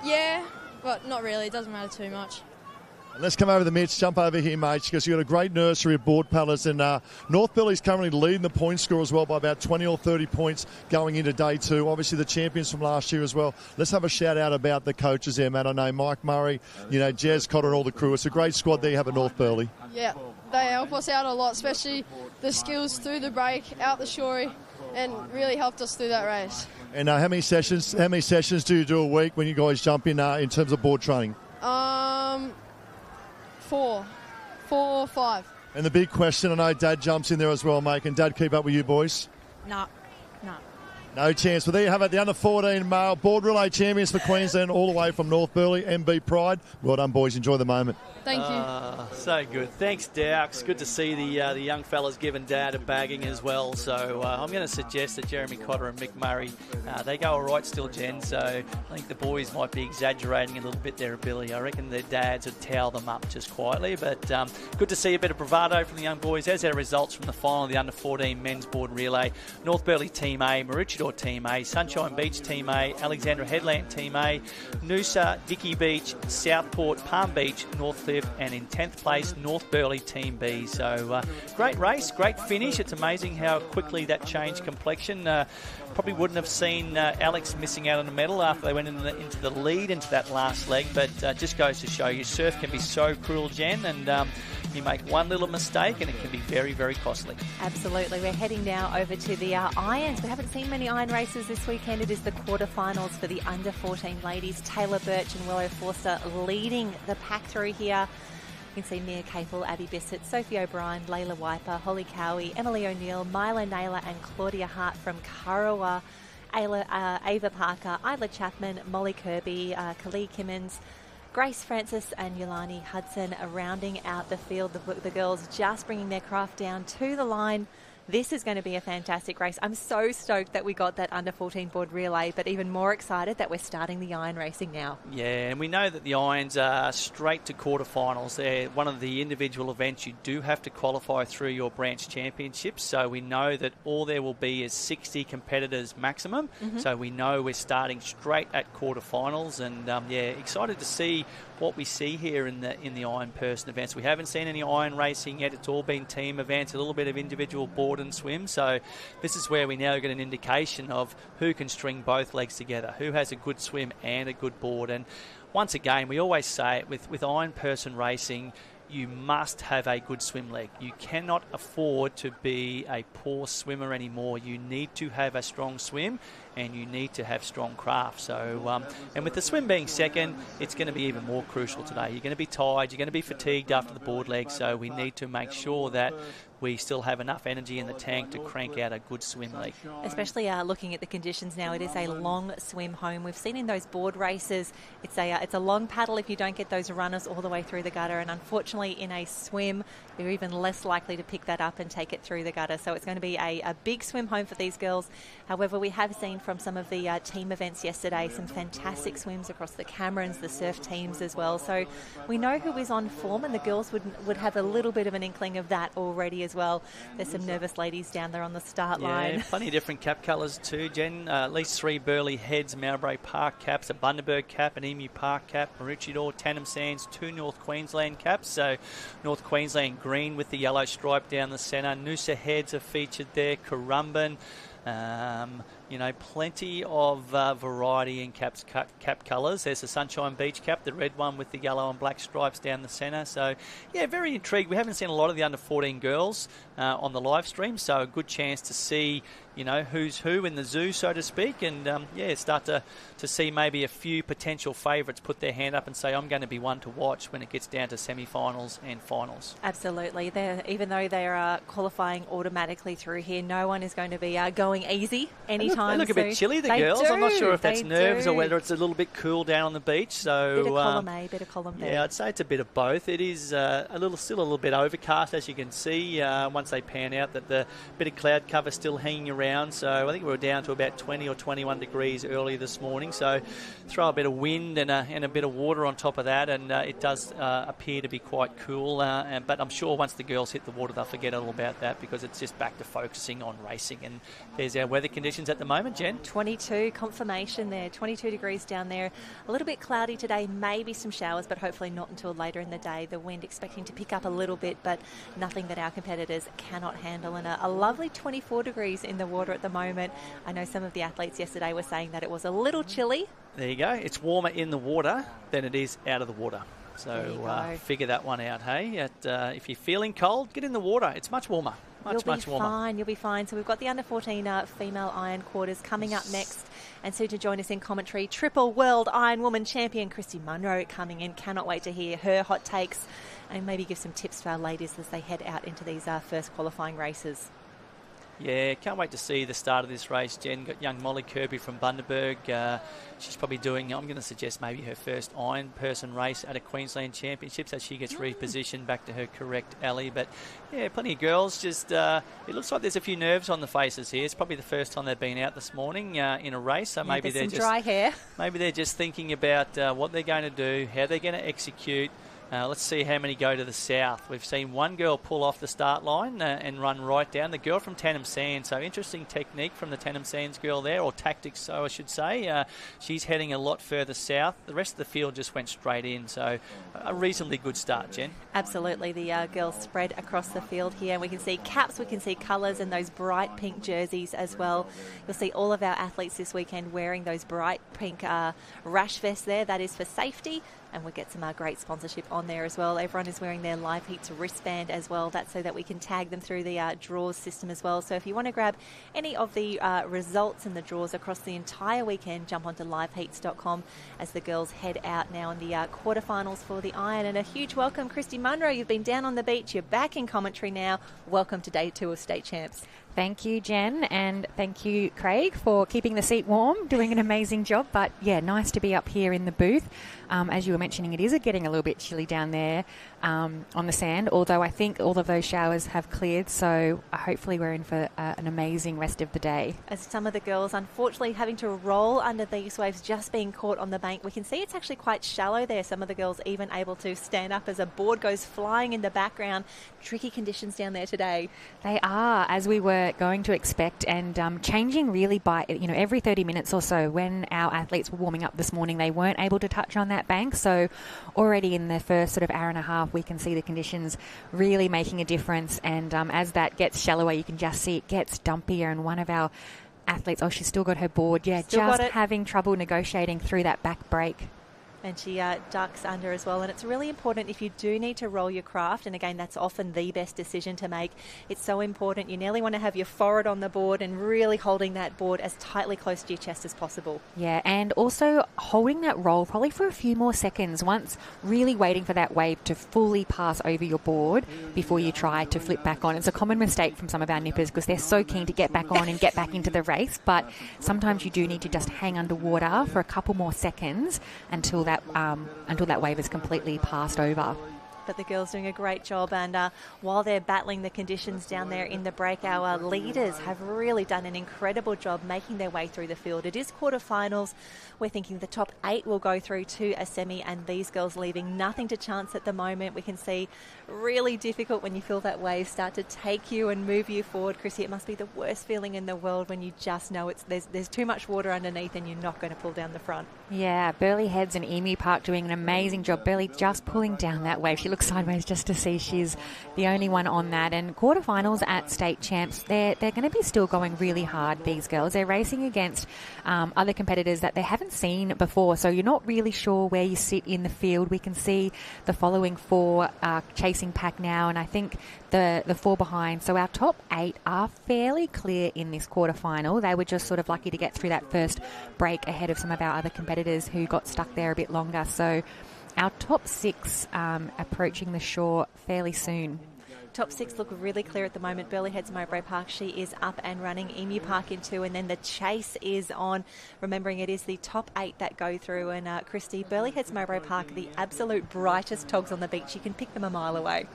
Yeah, but not really. It doesn't matter too much. Let's come over the mitts, jump over here, mate, because you've got a great nursery of board paddlers, and North Burleigh's currently leading the point score as well by about 20 or 30 points going into day 2. Obviously, the champions from last year as well. Let's have a shout-out about the coaches there, Matt. I know Mike Murray, Jez Cotter and all the crew. It's a great squad there you have at North Burleigh. Yeah, they help us out a lot, especially the skills through the break, out the shorey, and really helped us through that race. And how many sessions do you do a week when you guys jump in terms of board training? 4 or 5. And the big question, I know Dad jumps in there as well, mate. Can Dad keep up with you boys? No. No chance. Well, there you have it, the under-14 male board relay champions for Queensland, all the way from North Burleigh, MB Pride. Well done, boys. Enjoy the moment. Thank you. So good. Thanks, Daux. Good to see the young fellas giving Dad a bagging as well. So I'm going to suggest that Jeremy Cotter and Mick Murray, they go all right still, Jen. So I think the boys might be exaggerating a little bit their ability. I reckon their dads would towel them up just quietly. But good to see a bit of bravado from the young boys. As our results from the final of the under-14 men's board relay, North Burleigh Team A, Maroochydore Team A, Sunshine Beach Team A, Alexandra Headland Team A, Noosa, Dicky Beach, Southport, Palm Beach, Northcliffe, and in 10th place, North Burleigh Team B. So great race, great finish. It's amazing how quickly that changed complexion. Probably wouldn't have seen Alex missing out on a medal after they went into the lead into that last leg, but just goes to show you surf can be so cruel, Jen, and you make one little mistake and it can be very, very costly. Absolutely. We're heading now over to the irons. We haven't seen many iron races this weekend. It is the quarterfinals for the under-14 ladies. Taylor Birch and Willow Forster leading the pack through here. You can see Mia Capel, Abby Bissett, Sophie O'Brien, Layla Wiper, Holly Cowie, Emily O'Neill, Mila Naylor and Claudia Hart from Kurrawa, Ava Parker, Isla Chapman, Molly Kirby, Kali Kimmins, Grace Francis and Yolani Hudson are rounding out the field. The girls just bringing their craft down to the line. This is going to be a fantastic race. I'm so stoked that we got that under-14 board relay, but even more excited that we're starting the iron racing now. Yeah, and we know that the irons are straight to quarterfinals. They're one of the individual events you do have to qualify through your branch championships, so we know that all there will be is 60 competitors maximum. So we know we're starting straight at quarterfinals, and excited to see what we see here in the iron person events. We haven't seen any iron racing yet. It's all been team events, a little bit of individual board and swim. So this is where we now get an indication of who can string both legs together, who has a good swim and a good board. And once again, we always say it, with iron person racing, you must have a good swim leg. You cannot afford to be a poor swimmer anymore. You need to have a strong swim and you need to have strong craft. So, and with the swim being second, it's going to be even more crucial today. You're going to be tired, you're going to be fatigued after the board leg, so we need to make sure that we still have enough energy in the tank to crank out a good swim leg. Especially looking at the conditions now, it is a long swim home. We've seen in those board races, it's a long paddle if you don't get those runners all the way through the gutter, and unfortunately in a swim, you're even less likely to pick that up and take it through the gutter. So it's going to be a big swim home for these girls. However, we have seen from some of the team events yesterday. Some fantastic swims across the Camerons, the surf teams as well. So we know who is on form, and the girls would have a little bit of an inkling of that already as well. There's some nervous ladies down there on the start line. Plenty of different cap colours too, Jen. At least 3 Burleigh Heads, Mowbray Park caps, a Bundaberg cap, an Emu Park cap, Maroochydore, Tannum Sands, 2 North Queensland caps. So North Queensland green with the yellow stripe down the centre. Noosa Heads are featured there, Currumbin. Plenty of variety in cap colours. There's the Sunshine Beach cap, the red one with the yellow and black stripes down the centre. So, very intrigued. We haven't seen a lot of the under-14 girls on the live stream, so a good chance to see, who's who in the zoo, so to speak, and, start to see maybe a few potential favourites put their hand up and say, I'm going to be one to watch when it gets down to semi-finals and finals. Absolutely. Even though they are qualifying automatically through here, no one is going to be going easy anytime soon. They look a bit chilly, the girls. I'm not sure if that's nerves or whether it's a little bit cool down on the beach. So, bit of column A, bit of column B. Yeah, I'd say it's a bit of both. It is still a little bit overcast, as you can see. Once they pan out, that the bit of cloud cover still hanging around. So I think we were down to about 20 or 21 degrees early this morning. So throw a bit of wind and a bit of water on top of that, and it does appear to be quite cool. But I'm sure once the girls hit the water, they'll forget all about that because it's just back to focusing on racing. And there's our weather conditions at the moment, Jen. 22, confirmation there, 22 degrees down there. A little bit cloudy today, maybe some showers, but hopefully not until later in the day. The wind expecting to pick up a little bit, but nothing that our competitors cannot handle. And a lovely 24 degrees in the water at the moment. I know some of the athletes yesterday were saying that it was a little chilly. There you go. It's warmer in the water than it is out of the water. So figure that one out, hey? If you're feeling cold, get in the water. It's much warmer. Much warmer. You'll be fine. So we've got the under-14 female iron quarters coming up next. And soon to join us in commentary, triple world Ironwoman champion Christy Munro coming in. Cannot wait to hear her hot takes and maybe give some tips to our ladies as they head out into these first qualifying races. Yeah, can't wait to see the start of this race, Jen. Got young Molly Kirby from Bundaberg. She's probably doing, I'm going to suggest maybe her first iron person race at a Queensland Championships as she gets repositioned back to her correct alley. But yeah, plenty of girls. Just it looks like there's a few nerves on the faces here. It's probably the first time they've been out this morning in a race. So maybe they're just dry hair. Maybe they're just thinking about what they're going to do, how they're going to execute. Let's see how many go to the south. We've seen one girl pull off the start line and run right down. The girl from Tannum Sands. So interesting technique from the Tannum Sands girl there, or tactics, so I should say. She's heading a lot further south. The rest of the field just went straight in. So a reasonably good start, Jen. Absolutely. The girls spread across the field here. We can see caps, we can see colours, and those bright pink jerseys as well. You'll see all of our athletes this weekend wearing those bright pink rash vests there. That is for safety. And we'll get some great sponsorship on there as well. Everyone is wearing their Live Heats wristband as well. That's so that we can tag them through the draws system as well. So if you want to grab any of the results and the draws across the entire weekend, jump onto liveheats.com as the girls head out now in the quarterfinals for the Iron. And a huge welcome, Christy Munro. You've been down on the beach. You're back in commentary now. Welcome to Day 2 of State Champs. Thank you, Jen, and thank you, Craig, for keeping the seat warm, doing an amazing job. But, yeah, nice to be up here in the booth. As you were mentioning, it is getting a little bit chilly down there on the sand, although I think all of those showers have cleared, so hopefully we're in for an amazing rest of the day. As some of the girls, unfortunately, having to roll under these waves, just being caught on the bank, we can see it's actually quite shallow there. Some of the girls even able to stand up as a board goes flying in the background. Tricky conditions down there today. They are, as we were going to expect, and changing really by every 30 minutes or so. When our athletes were warming up this morning, they weren't able to touch on that bank, so already in the first sort of hour and a half we can see the conditions really making a difference, and as that gets shallower you can just see it gets dumpier, and one of our athletes, she's still got her board, just having trouble negotiating through that back break. And she ducks under as well. And it's really important if you do need to roll your craft, and again, that's often the best decision to make. It's so important. You nearly want to have your forehead on the board and really holding that board as tightly close to your chest as possible. Yeah, and also holding that roll probably for a few more seconds, once really waiting for that wave to fully pass over your board before you try to flip back on. It's a common mistake from some of our nippers because they're so keen to get back on and get back into the race, but sometimes you do need to just hang underwater for a couple more seconds until that wave is completely passed over. but the girls doing a great job. And while they're battling the conditions down there in the break, our leaders have really done an incredible job making their way through the field. It is quarterfinals. We're thinking the top 8 will go through to a semi, and these girls leaving nothing to chance at the moment. We can see really difficult when you feel that wave start to take you and move you forward. Chrissy, it must be the worst feeling in the world when you just know there's too much water underneath and you're not going to pull down the front. Yeah, Burleigh Heads and Emu Park doing an amazing job. Burleigh just pulling down that wave. She looks sideways just to see she's the only one on that. And quarterfinals at state champs, they're going to be still going really hard, these girls. They're racing against other competitors that they haven't seen before, so you're not really sure where you sit in the field. We can see the following 4 chasing pack now, and I think the 4 behind. So our top 8 are fairly clear in this quarterfinal. They were just sort of lucky to get through that first break ahead of some of our other competitors who got stuck there a bit longer. So our top 6 approaching the shore fairly soon. Top 6 look really clear at the moment. Burleigh Heads Mowbray Park, she is up and running. Emu Park in 2, and then the chase is on. Remembering it is the top 8 that go through. And Christy, Burleigh Heads Mowbray Park, the absolute brightest togs on the beach. You can pick them a mile away.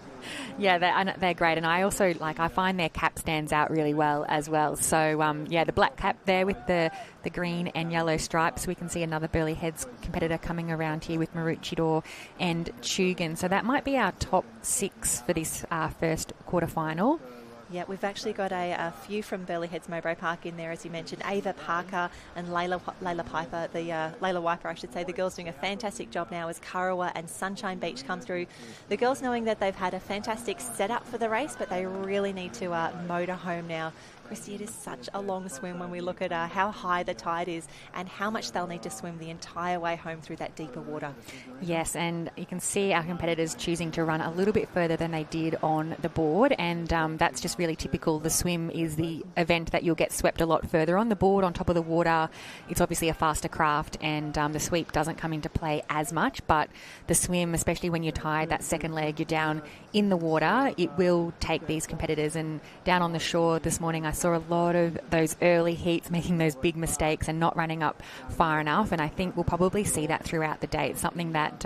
Yeah, they're great, and I also I find their cap stands out really well as well. So the black cap there with the green and yellow stripes. We can see another Burleigh Heads competitor coming around here with Maroochydore and Tugan. So that might be our top 6 for this first quarterfinal. Yeah, we've actually got a few from Burleigh Heads Mowbray Park in there, as you mentioned. Ava Parker and Layla Piper, Layla Wiper, I should say. The girls doing a fantastic job now as Kurrawa and Sunshine Beach come through. The girls knowing that they've had a fantastic setup for the race, but they really need to motor home now. Christy, it is such a long swim when we look at how high the tide is and how much they'll need to swim the entire way home through that deeper water. Yes, and you can see our competitors choosing to run a little bit further than they did on the board, and that's just really typical. The swim is the event that you'll get swept a lot further on the board, on top of the water. It's obviously a faster craft, and the sweep doesn't come into play as much, but the swim, especially when you're tied, that second leg, you're down in the water, it will take these competitors. And down on the shore this morning, I saw a lot of those early heats making those big mistakes and not running up far enough, and I think we'll probably see that throughout the day. It's something that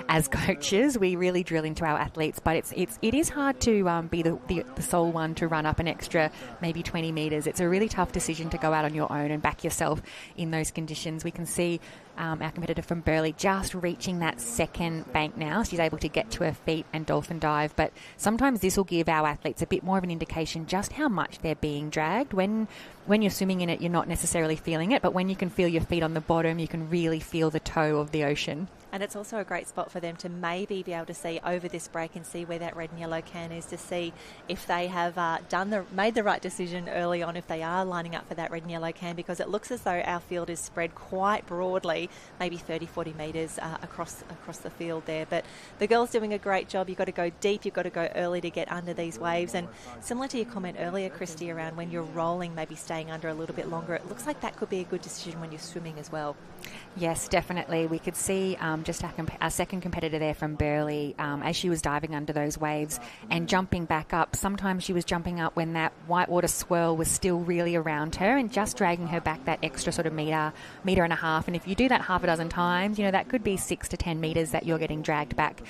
as coaches we really drill into our athletes, but it is hard to be the sole one to run up an extra maybe 20 metres. It's a really tough decision to go out on your own and back yourself in those conditions. We can see our competitor from Burleigh just reaching that second bank now. She's able to get to her feet and dolphin dive, but sometimes this will give our athletes a bit more of an indication just how much they're being dragged. When you're swimming in it, you're not necessarily feeling it, but when you can feel your feet on the bottom, you can really feel the toe of the ocean. And it's also a great spot for them to maybe be able to see over this break and see where that red and yellow can is, to see if they have made the right decision early on, if they are lining up for that red and yellow can, because it looks as though our field is spread quite broadly, maybe 30-40 metres across the field there. But the girls doing a great job. You've got to go deep, you've got to go early to get under these waves. And similar to your comment earlier, Christy, around when you're rolling, maybe staying under a little bit longer, it looks like that could be a good decision when you're swimming as well. Yes, definitely. We could see just our second competitor there from Burleigh, as she was diving under those waves and jumping back up. Sometimes she was jumping up when that whitewater swirl was still really around her and just dragging her back that extra sort of metre and a half. And if you do that half a dozen times, that could be 6 to 10 metres that you're getting dragged back.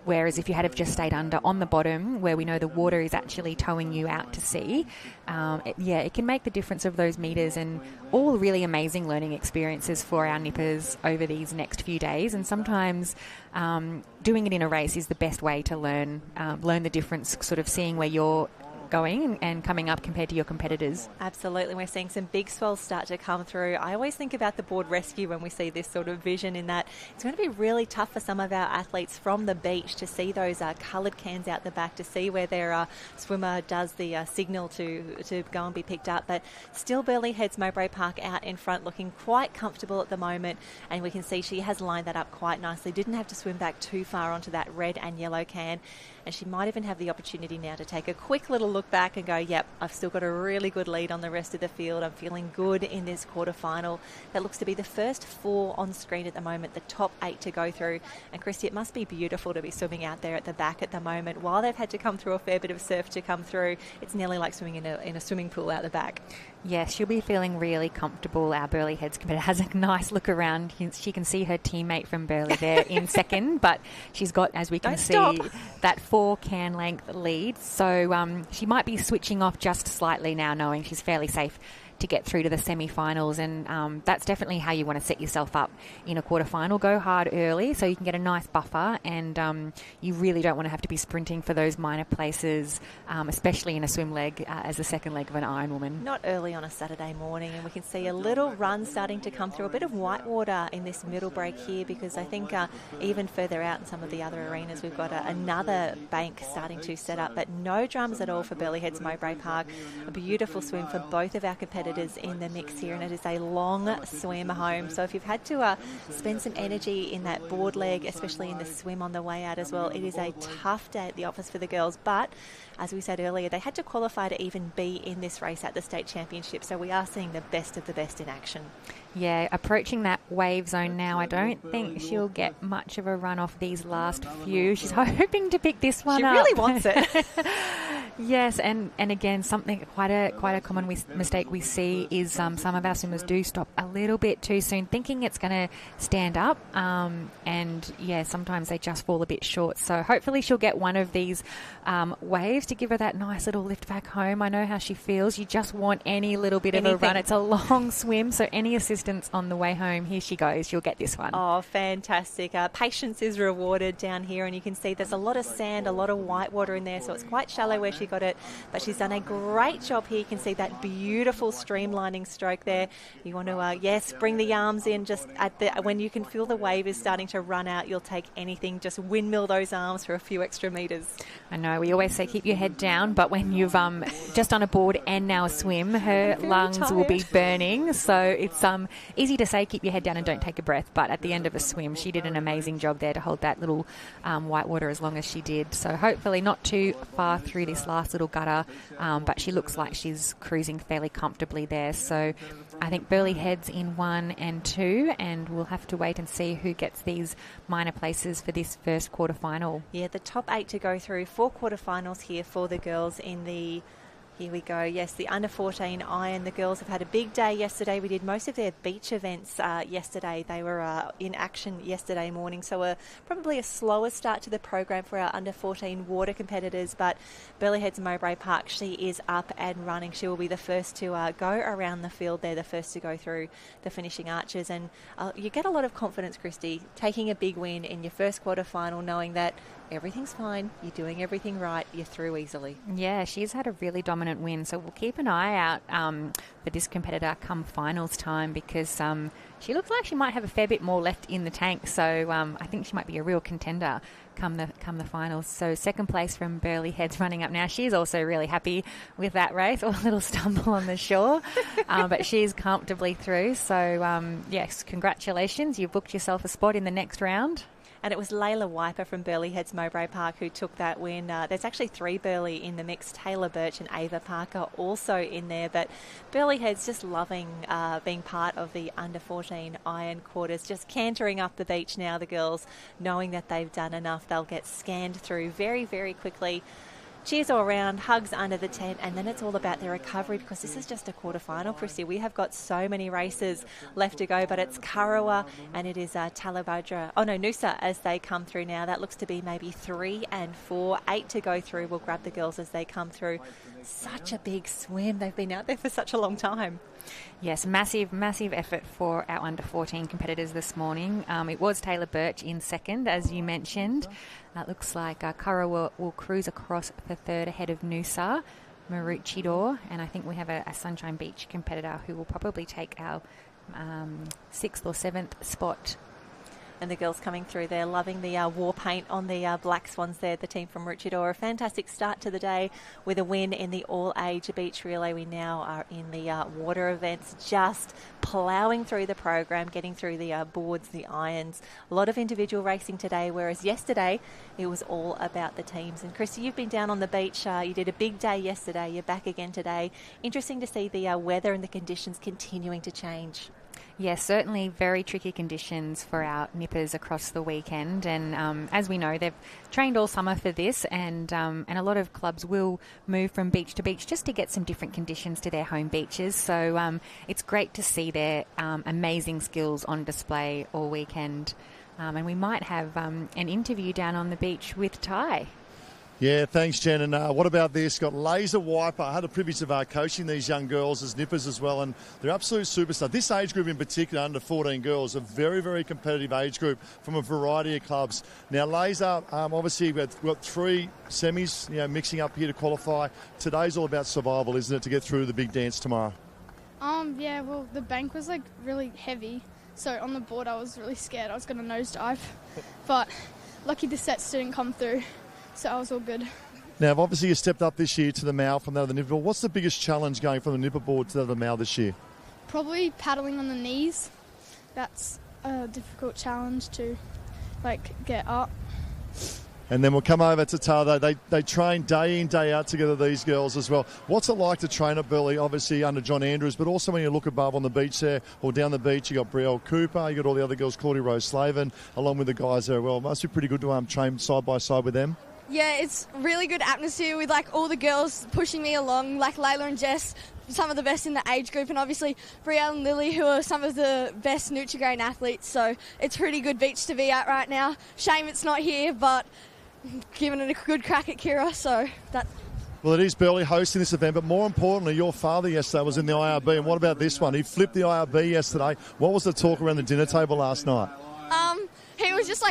Whereas if you had have just stayed under on the bottom, where we know the water is actually towing you out to sea, it can make the difference of those metres, and all really amazing learning experiences for our nippers over these next few days. And sometimes doing it in a race is the best way to learn the difference, sort of seeing where you're going and coming up compared to your competitors. Absolutely. We're seeing some big swells start to come through. I always think about the board rescue when we see this sort of vision, in that it's going to be really tough for some of our athletes from the beach to see those coloured cans out the back, to see where their swimmer does the signal to go and be picked up. But still, Burleigh Heads Mowbray Park out in front, looking quite comfortable at the moment, and we can see she has lined that up quite nicely. Didn't have to swim back too far onto that red and yellow can, and she might even have the opportunity now to take a quick little look look back and go, yep, I've still got a really good lead on the rest of the field. I'm feeling good in this quarterfinal. That looks to be the first 4 on screen at the moment, the top 8 to go through. And Christy, it must be beautiful to be swimming out there at the back at the moment. While they've had to come through a fair bit of surf to come through, it's nearly like swimming in a swimming pool out the back. Yes, she'll be feeling really comfortable. Our Burleigh Heads competitor has a nice look around. She can see her teammate from Burleigh there in second, but she's got, as we can see, that 4 can length lead. So she might be switching off just slightly now, knowing she's fairly safe to get through to the semi-finals, and that's definitely how you want to set yourself up in a quarterfinal. Go hard early so you can get a nice buffer, and you really don't want to have to be sprinting for those minor places, especially in a swim leg as the second leg of an Ironwoman. Not early on a Saturday morning, and we can see a little run starting to come through, a bit of whitewater in this middle break here, because I think even further out in some of the other arenas we've got another bank starting to set up, but no drums at all for Burleigh Heads Mowbray Park. A beautiful swim for both of our competitors in the mix here, and it is a long swim home. So if you've had to spend some energy in that board leg, especially in the swim on the way out as well, it is a tough day at the office for the girls. But as we said earlier, they had to qualify to even be in this race at the state championship. So we are seeing the best of the best in action. Yeah, approaching that wave zone now. I don't think she'll get much of a run off these last few. She's hoping to pick this one up. She really wants it. Yes, and again, something quite a common mistake we see is some of our swimmers do stop a little bit too soon, thinking it's going to stand up, and yeah, sometimes they just fall a bit short. So hopefully she'll get one of these waves to give her that nice little lift back home. I know how she feels. You just want any little bit of a run. It's a long swim, so any assistance on the way home, here she goes. She'll get this one. Oh, fantastic. Patience is rewarded down here, and you can see there's a lot of sand, a lot of white water in there, so it's quite shallow where she got it, but she's done a great job here. You can see that beautiful streamlining stroke there. You want to, yes, bring the arms in just at the, when you can feel the wave is starting to run out, you'll take anything. Just windmill those arms for a few extra metres. I know, we always say keep your head down, but when you've just on a board and now a swim, her lungs will be burning. So it's easy to say keep your head down and don't take a breath, but at the end of a swim, she did an amazing job there to hold that little white water as long as she did. So hopefully not too far through this last little gutter, but she looks like she's cruising fairly comfortably there. So I think Burleigh Heads in 1 and 2, and we'll have to wait and see who gets these minor places for this first quarterfinal. Yeah, the top 8 to go through, 4 quarterfinals here for the girls in the... Here we go. Yes, the under-14 Iron. The girls have had a big day yesterday. We did most of their beach events yesterday. They were in action yesterday morning, so probably a slower start to the program for our under-14 water competitors. But Burleigh Heads Mowbray Park, she is up and running. She will be the first to go around the field there, the first to go through the finishing arches. And you get a lot of confidence, Christy, taking a big win in your first quarter-final, knowing that everything's fine, you're doing everything right, you're through easily. Yeah, she's had a really dominant win, so we'll keep an eye out for this competitor come finals time, because she looks like she might have a fair bit more left in the tank, so I think she might be a real contender come the finals. So second place from Burleigh Heads running up now. She's also really happy with that race, or a little stumble on the shore, but she's comfortably through. So yes, congratulations, you've booked yourself a spot in the next round. And it was Layla Wiper from Burleigh Heads Mowbray Park who took that win. There's actually 3 Burleigh in the mix. Taylor Birch and Ava Parker also in there. But Burleigh Heads just loving being part of the under-14 Iron Quarters. Just cantering up the beach now, the girls, knowing that they've done enough. They'll get scanned through very, very quickly. Cheers all around, hugs under the tent, and then it's all about their recovery, because this is just a quarterfinal, Chrissy. We have got so many races left to go, but it's Karawa and it is Noosa as they come through now. That looks to be maybe 3 and 4, 8 to go through. We'll grab the girls as they come through. Such a big swim. They've been out there for such a long time. Yes, massive effort for our under-14 competitors this morning. It was Taylor Birch in second, as you mentioned. It looks like Kara will cruise across for third ahead of Noosa, Maroochydore, and I think we have a Sunshine Beach competitor who will probably take our 6th or 7th spot. And the girls coming through there, loving the war paint on the Black Swans there, the team from Maroochydore. A fantastic start to the day with a win in the all-age beach relay. We now are in the water events, just ploughing through the program, getting through the boards, the irons. A lot of individual racing today, whereas yesterday it was all about the teams. And Christy, you've been down on the beach. You did a big day yesterday. You're back again today. Interesting to see the weather and the conditions continuing to change. Yes, certainly very tricky conditions for our nippers across the weekend. And as we know, they've trained all summer for this, and a lot of clubs will move from beach to beach just to get some different conditions to their home beaches. So it's great to see their amazing skills on display all weekend. And we might have an interview down on the beach with Ty. Yeah, thanks, Jen. And what about this? Got Laser Wiper. I had the privilege of coaching these young girls as nippers as well, and they're absolute superstars. This age group in particular, under 14 girls, a very, very competitive age group from a variety of clubs. Now, Laser, obviously we've got 3 semis, mixing up here to qualify. Today's all about survival, isn't it, to get through the big dance tomorrow? Yeah, well, the bank was, really heavy, so on the board I was really scared I was going to nosedive, but lucky the sets didn't come through. So I was all good. Now, obviously you stepped up this year to the mouth from that of the nipper board. What's the biggest challenge going from the nipper board to that of the mouth this year? Probably paddling on the knees. That's a difficult challenge to, get up. And then we'll come over to Tara. They train day in, day out together, these girls as well. What's it like to train at Burleigh, obviously under John Andrews, but also when you look above on the beach there, or down the beach, you got Brielle Cooper, you got all the other girls, Claudia Rose Slavin, along with the guys there. Well, it must be pretty good to train side by side with them. Yeah, it's really good atmosphere with all the girls pushing me along, like Layla and Jess, some of the best in the age group, and obviously Brielle and Lily, who are some of the best Nutrigrain athletes. So it's a pretty good beach to be at right now. Shame it's not here, but giving it a good crack at Kira. So that. Well, it is Burleigh hosting this event, but more importantly, your father yesterday was in the IRB. And what about this one? He flipped the IRB yesterday. What was the talk around the dinner table last night? He was just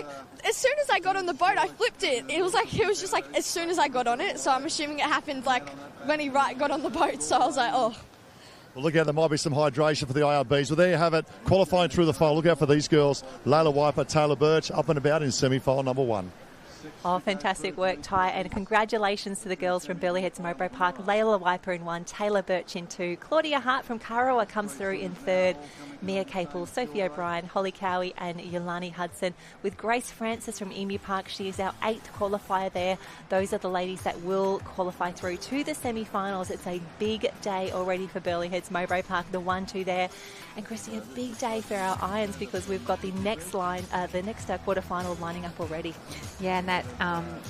as soon as I got on the boat, I flipped it. He was just as soon as I got on it. So I'm assuming it happened when he got on the boat. So I was like, oh. Well, look out, there might be some hydration for the IRBs. Well, there you have it, qualifying through the final. Look out for these girls. Layla Wiper, Taylor Birch, up and about in semi-final number 1. Oh, fantastic work, Ty, and congratulations to the girls from Burleigh Heads Mowbray Park. Layla Wiper in 1, Taylor Birch in 2, Claudia Hart from Karawa comes through in 3rd, Mia Capel, Sophie O'Brien, Holly Cowie and Yolani Hudson. With Grace Francis from Emu Park, she is our 8th qualifier there. Those are the ladies that will qualify through to the semi-finals. It's a big day already for Burleigh Heads Mowbray Park, the 1-2 there. And Christy, a big day for our Irons because we've got the next quarterfinal lining up already. Yeah, and that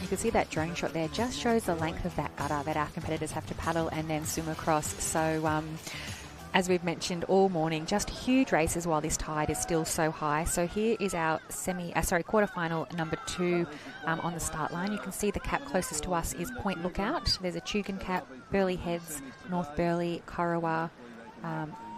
you can see that drone shot there just shows the length of that gutter that our competitors have to paddle and then swim across. So as we've mentioned all morning, just huge races while this tide is still so high. So here is our quarterfinal number 2 on the start line. You can see the cap closest to us is Point Lookout. There's a Tugun cap, Burleigh Heads, North Burleigh, Karawa,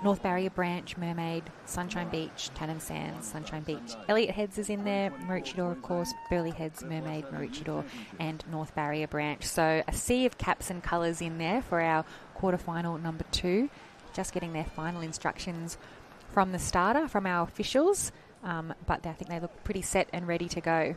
North Barrier Branch, Mermaid, Sunshine Beach, Tannum Sands, Sunshine Beach. Elliott Heads is in there, Maroochydore, of course, Burleigh Heads, Mermaid, Maroochydore, and North Barrier Branch. So a sea of caps and colours in there for our quarterfinal number 2. Just getting their final instructions from the starter, from our officials. But I think they look pretty set and ready to go.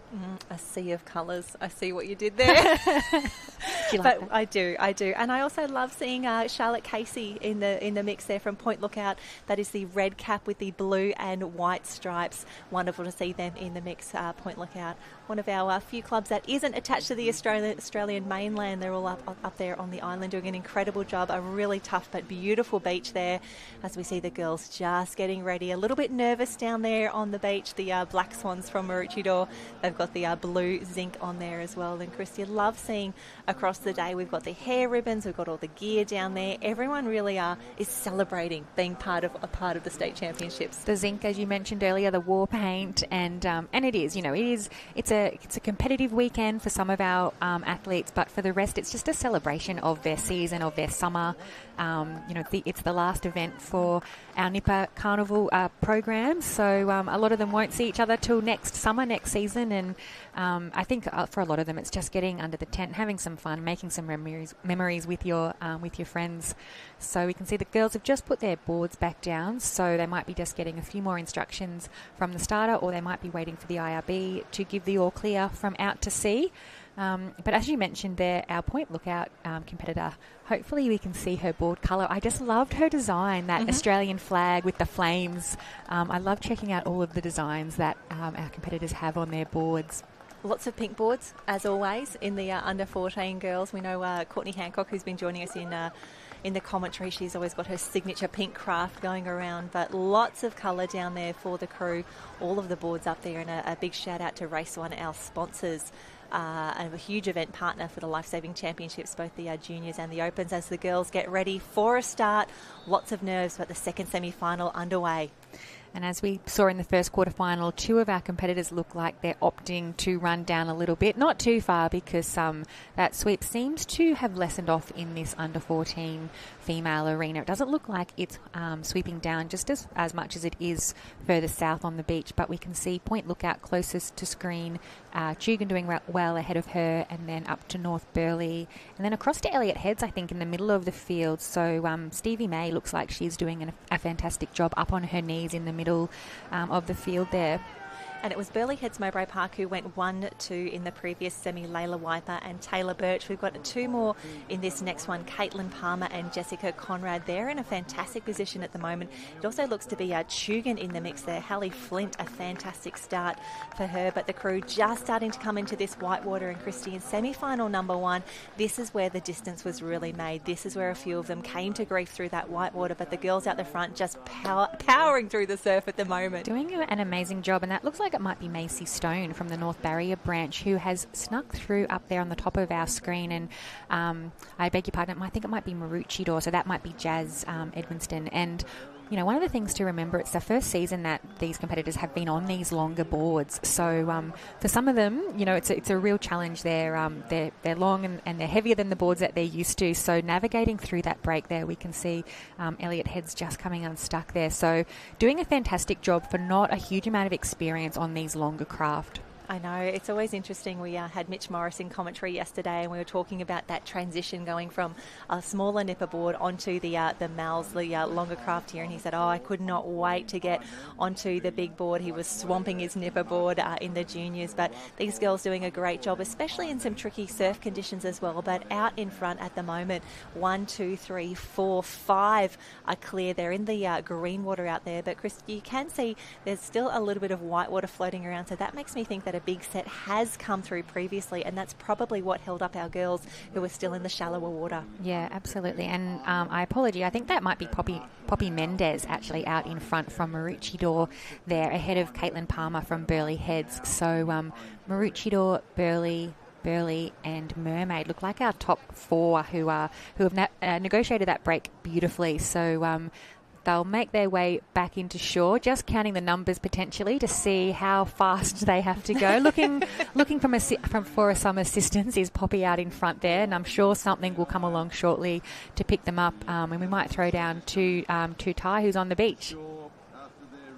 A sea of colours. I see what you did there. Do you like that? I do. And I also love seeing Charlotte Casey in the mix there from Point Lookout. That is the red cap with the blue and white stripes. Wonderful to see them in the mix, Point Lookout. One of our few clubs that isn't attached to the Australian mainland. They're all up there on the island doing an incredible job. A really tough but beautiful beach there as we see the girls just getting ready. A little bit nervous down there on the beach. The Black Swans from Maroochydore. They've got the blue zinc on there as well. And Christy, love seeing across the day. We've got the hair ribbons. We've got all the gear down there. Everyone really is celebrating being part of the state championships. The zinc, as you mentioned earlier, the war paint, and it is. It's a competitive weekend for some of our athletes, but for the rest, it's just a celebration of their season, of their summer. It's the last event for our Nipper Carnival program, so a lot of them won't see each other till next summer, next season, and I think for a lot of them it's just getting under the tent, having some fun, making some memories with your friends. So we can see the girls have just put their boards back down, so they might be just getting a few more instructions from the starter, or they might be waiting for the IRB to give the all clear from out to sea. But as you mentioned there, our point lookout competitor, hopefully we can see her board colour. I just loved her design, that Australian flag with the flames. I love checking out all of the designs that our competitors have on their boards. Lots of pink boards, as always, in the under-14 girls. We know Courtney Hancock, who's been joining us in the commentary, she's always got her signature pink craft going around, but lots of colour down there for the crew. All of the boards up there, and a big shout out to Race One, our sponsors, and a huge event partner for the Lifesaving Championships, both the juniors and the opens, as the girls get ready for a start. Lots of nerves, but the second semi-final underway. And as we saw in the first quarterfinal, two of our competitors look like they're opting to run down a little bit. Not too far, because that sweep seems to have lessened off in this under-14 female arena. It doesn't look like it's sweeping down just as much as it is further south on the beach, but we can see Point Lookout closest to screen, Tugan doing well ahead of her, and then up to North Burleigh, and then across to Elliott Heads, I think, in the middle of the field. So Stevie May looks like she's doing a fantastic job up on her knees in the middle of the field there. And it was Burleigh Heads Mowbray Park who went 1-2 in the previous semi, Layla Wiper and Taylor Birch. We've got two more in this next one, Caitlin Palmer and Jessica Conrad. They're in a fantastic position at the moment. It also looks to be Tugan in the mix there. Hallie Flint, a fantastic start for her, but the crew just starting to come into this Whitewater and Christian semi-final number one. This is where the distance was really made. This is where a few of them came to grief through that Whitewater, but the girls out the front just powering through the surf at the moment. Doing an amazing job, and that looks like it might be Macy Stone from the North Barrier branch, who has snuck through up there on the top of our screen, and I beg your pardon, I think it might be Maroochydore, so that might be Jazz Edmonston. And you know, one of the things to remember, it's the first season that these competitors have been on these longer boards. So for some of them, you know, it's a real challenge. They're long and they're heavier than the boards that they're used to. So navigating through that break there, we can see Elliott Heads just coming unstuck there. So doing a fantastic job for not a huge amount of experience on these longer craft. I know, it's always interesting. We had Mitch Morris in commentary yesterday, and we were talking about that transition going from a smaller nipper board onto the Mals, the longer craft here, and he said, I could not wait to get onto the big board. He was swamping his nipper board in the juniors, but these girls doing a great job, especially in some tricky surf conditions as well. But out in front at the moment, 1, 2, 3, 4, 5 are clear. They're in the green water out there, but Chris, you can see there's still a little bit of white water floating around, so that makes me think that a big set has come through previously, and that's probably what held up our girls who were still in the shallower water. Yeah, absolutely. And I apologize, I think that might be Poppy Mendez actually out in front from Maroochydore there, ahead of Caitlin Palmer from Burleigh Heads. So Maroochydore, Burleigh and Mermaid look like our top four who have negotiated that break beautifully. So they'll make their way back into shore, just counting the numbers potentially to see how fast they have to go. looking for some assistance is Poppy out in front there, and I'm sure something will come along shortly to pick them up. And we might throw down to Ty, who's on the beach.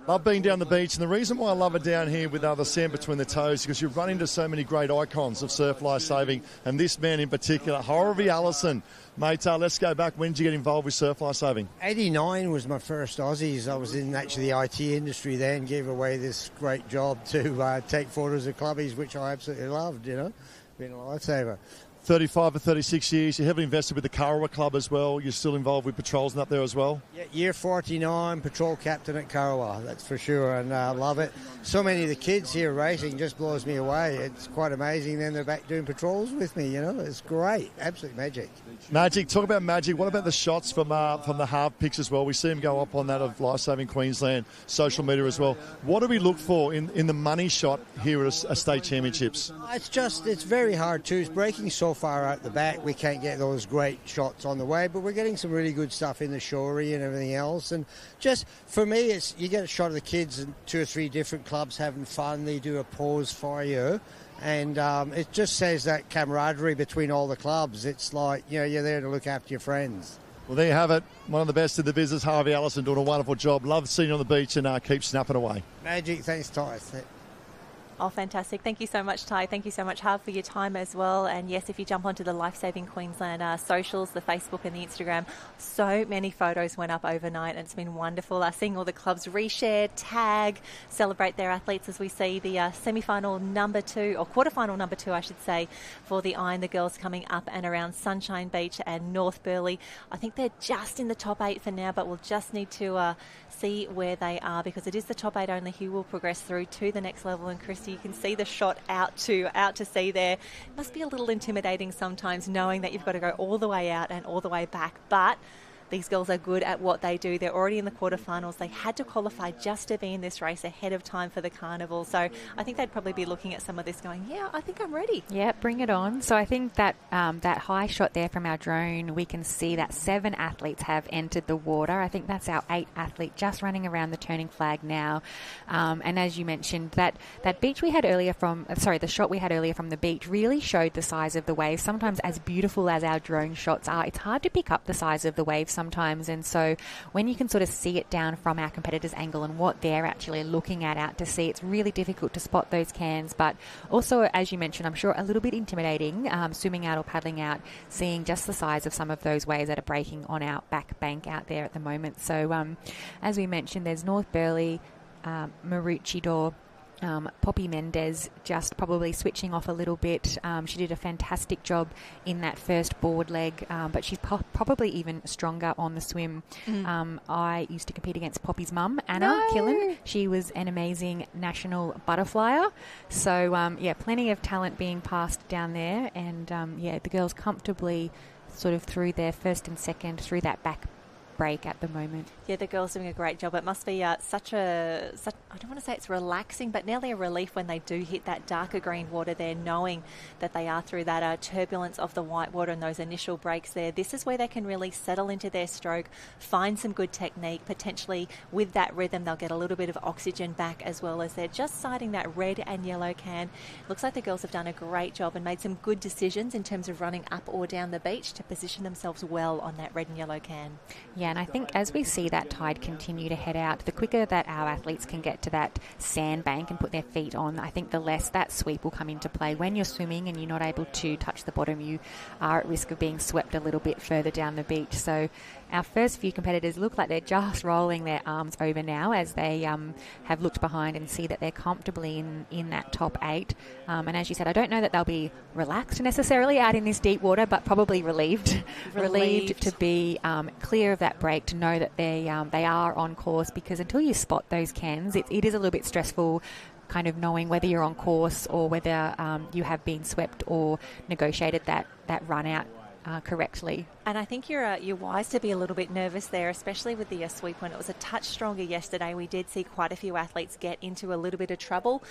Love being down the beach, and the reason why I love it down here with the sand between the toes is because you run into so many great icons of surf lifesaving, and this man in particular, Harvey Allison. Mate, let's go back. When did you get involved with surf lifesaving? 89 was my first Aussies. I was in actually the IT industry then, gave away this great job to take photos of clubbies, which I absolutely loved, you know, being a lifesaver. 35 or 36 years. You're heavily invested with the Karawa Club as well. You're still involved with patrols and up there as well? Yeah, year 49, patrol captain at Karawa, that's for sure, and I love it. So many of the kids here racing just blows me away. It's quite amazing. Then they're back doing patrols with me, you know. It's great. Absolute magic. Magic. Talk about magic. What about the shots from the half picks as well? We see them go up on that of Lifesaving Queensland, social media as well. What do we look for in the money shot here at a state championships? It's very hard too. It's breaking so far out the back, we can't get those great shots on the way, but we're getting some really good stuff in the shorey and everything else. And just for me, it's you get a shot of the kids in 2 or 3 different clubs having fun. They do a pose for you, and it just says that camaraderie between all the clubs. It's like, you know, you're there to look after your friends. Well, there you have it. One of the best in the business, Harvey Allison, doing a wonderful job. Love seeing you on the beach and keep snapping away. Magic. Thanks, Ty. Oh, fantastic. Thank you so much, Ty. Thank you so much, Harv, for your time as well. And yes, if you jump onto the Life Saving Queensland socials, the Facebook and the Instagram, so many photos went up overnight and it's been wonderful. Seeing all the clubs reshare, tag, celebrate their athletes as we see the semi-final number 2, or quarterfinal number 2, I should say, for the Iron, the girls coming up and around Sunshine Beach and North Burleigh. I think they're just in the top 8 for now, but we'll just need to see where they are, because it is the top 8 only who will progress through to the next level. And Christy, you can see the shot out to sea there. It must be a little intimidating sometimes, knowing that you've got to go all the way out and all the way back, but these girls are good at what they do. They're already in the quarterfinals. They had to qualify just to be in this race ahead of time for the carnival. So I think they'd probably be looking at some of this going, yeah, I think I'm ready. Yeah, bring it on. So I think that that high shot there from our drone, we can see that 7 athletes have entered the water. I think that's our 8th athlete just running around the turning flag now. And as you mentioned, that beach we had earlier the shot we had earlier from the beach really showed the size of the waves. Sometimes as beautiful as our drone shots are, it's hard to pick up the size of the waves sometimes, and so when you can sort of see it down from our competitors' angle and what they're actually looking at out to sea, it's really difficult to spot those cans. But also, as you mentioned, I'm sure a little bit intimidating, swimming out or paddling out, seeing just the size of some of those waves that are breaking on our back bank out there at the moment. So as we mentioned, there's North Burleigh, Maroochydore, Poppy Mendez just probably switching off a little bit. She did a fantastic job in that first board leg, but she's probably even stronger on the swim. I used to compete against Poppy's mum, Anna Killen. She was an amazing national butterflyer. So, plenty of talent being passed down there. And, the girls comfortably sort of through their first and second through that back break at the moment. Yeah, the girls doing a great job. It must be such I don't want to say it's relaxing, but nearly a relief when they do hit that darker green water there, knowing that they are through that turbulence of the white water and those initial breaks there. This is where they can really settle into their stroke, find some good technique. Potentially with that rhythm, they'll get a little bit of oxygen back, as well as they're just sighting that red and yellow can. Looks like the girls have done a great job and made some good decisions in terms of running up or down the beach to position themselves well on that red and yellow can. Yeah, and I think as we see that tide continue to head out, the quicker that our athletes can get to that sandbank and put their feet on, I think the less that sweep will come into play. When you're swimming and you're not able to touch the bottom, you are at risk of being swept a little bit further down the beach. So our first few competitors look like they're just rolling their arms over now as they have looked behind and see that they're comfortably in that top 8. And as you said, I don't know that they'll be relaxed necessarily out in this deep water, but probably relieved to be clear of that break, to know that they are on course, because until you spot those cans, it is a little bit stressful, kind of knowing whether you're on course or whether you have been swept or negotiated that run out correctly. And I think you're wise to be a little bit nervous there, especially with the sweep when it was a touch stronger yesterday. We did see quite a few athletes get into a little bit of trouble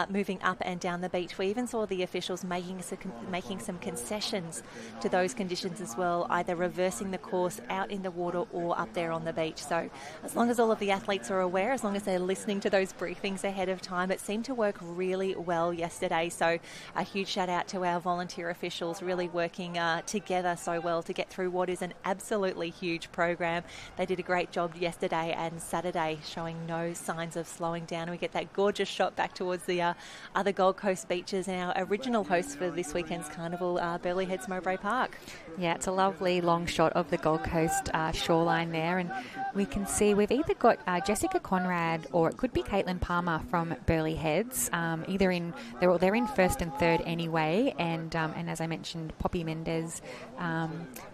moving up and down the beach. We even saw the officials making some concessions to those conditions as well, either reversing the course out in the water or up there on the beach. So as long as all of the athletes are aware, as long as they're listening to those briefings ahead of time, it seemed to work really well yesterday. So a huge shout out to our volunteer officials, really working together so well to get through what is an absolutely huge program. They did a great job yesterday and Saturday, showing no signs of slowing down. And we get that gorgeous shot back towards the other Gold Coast beaches, and our original host for this weekend's carnival, Burleigh Heads Mowbray Park. Yeah, it's a lovely long shot of the Gold Coast shoreline there, and we can see we've either got Jessica Conrad or it could be Caitlin Palmer from Burleigh Heads. They're in first and third anyway, and as I mentioned, Poppy Mendez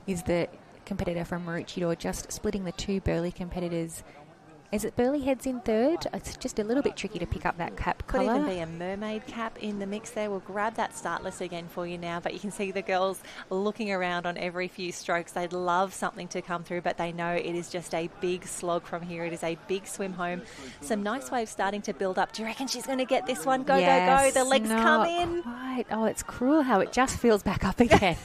is the competitor from Maroochydore, just splitting the 2 Burleigh competitors. Is it Burleigh Heads in third? It's just a little bit tricky to pick up that cap colour. Could even be a mermaid cap in the mix there. We'll grab that start list again for you now, but you can see the girls looking around on every few strokes. They'd love something to come through, but they know it is just a big slog from here. It is a big swim home. Some nice waves starting to build up. Do you reckon she's going to get this one? Go, yes, go, go. The legs come in. Quite. Oh, it's cruel how it just feels back up again.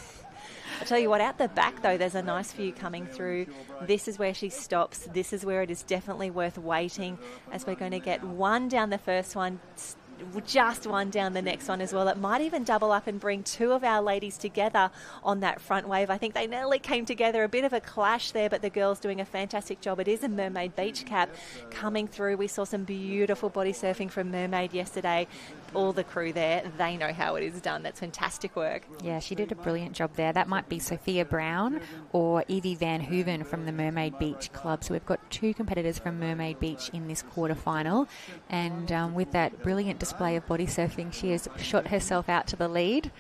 I'll tell you what, out the back, though, there's a nice view coming through. This is where she stops. This is where it is definitely worth waiting, as we're going to get one down the first one, just one down the next one as well. It might even double up and bring two of our ladies together on that front wave. I think they nearly came together, a bit of a clash there, but the girls doing a fantastic job. It is a Mermaid Beach cap coming through. We saw some beautiful body surfing from Mermaid yesterday. All the crew there, they know how it is done. That's fantastic work. Yeah, she did a brilliant job there. That might be Sophia Brown or Evie Van Hooven from the Mermaid Beach Club. So we've got two competitors from Mermaid Beach in this quarterfinal. And with that brilliant display of body surfing, she has shot herself out to the lead,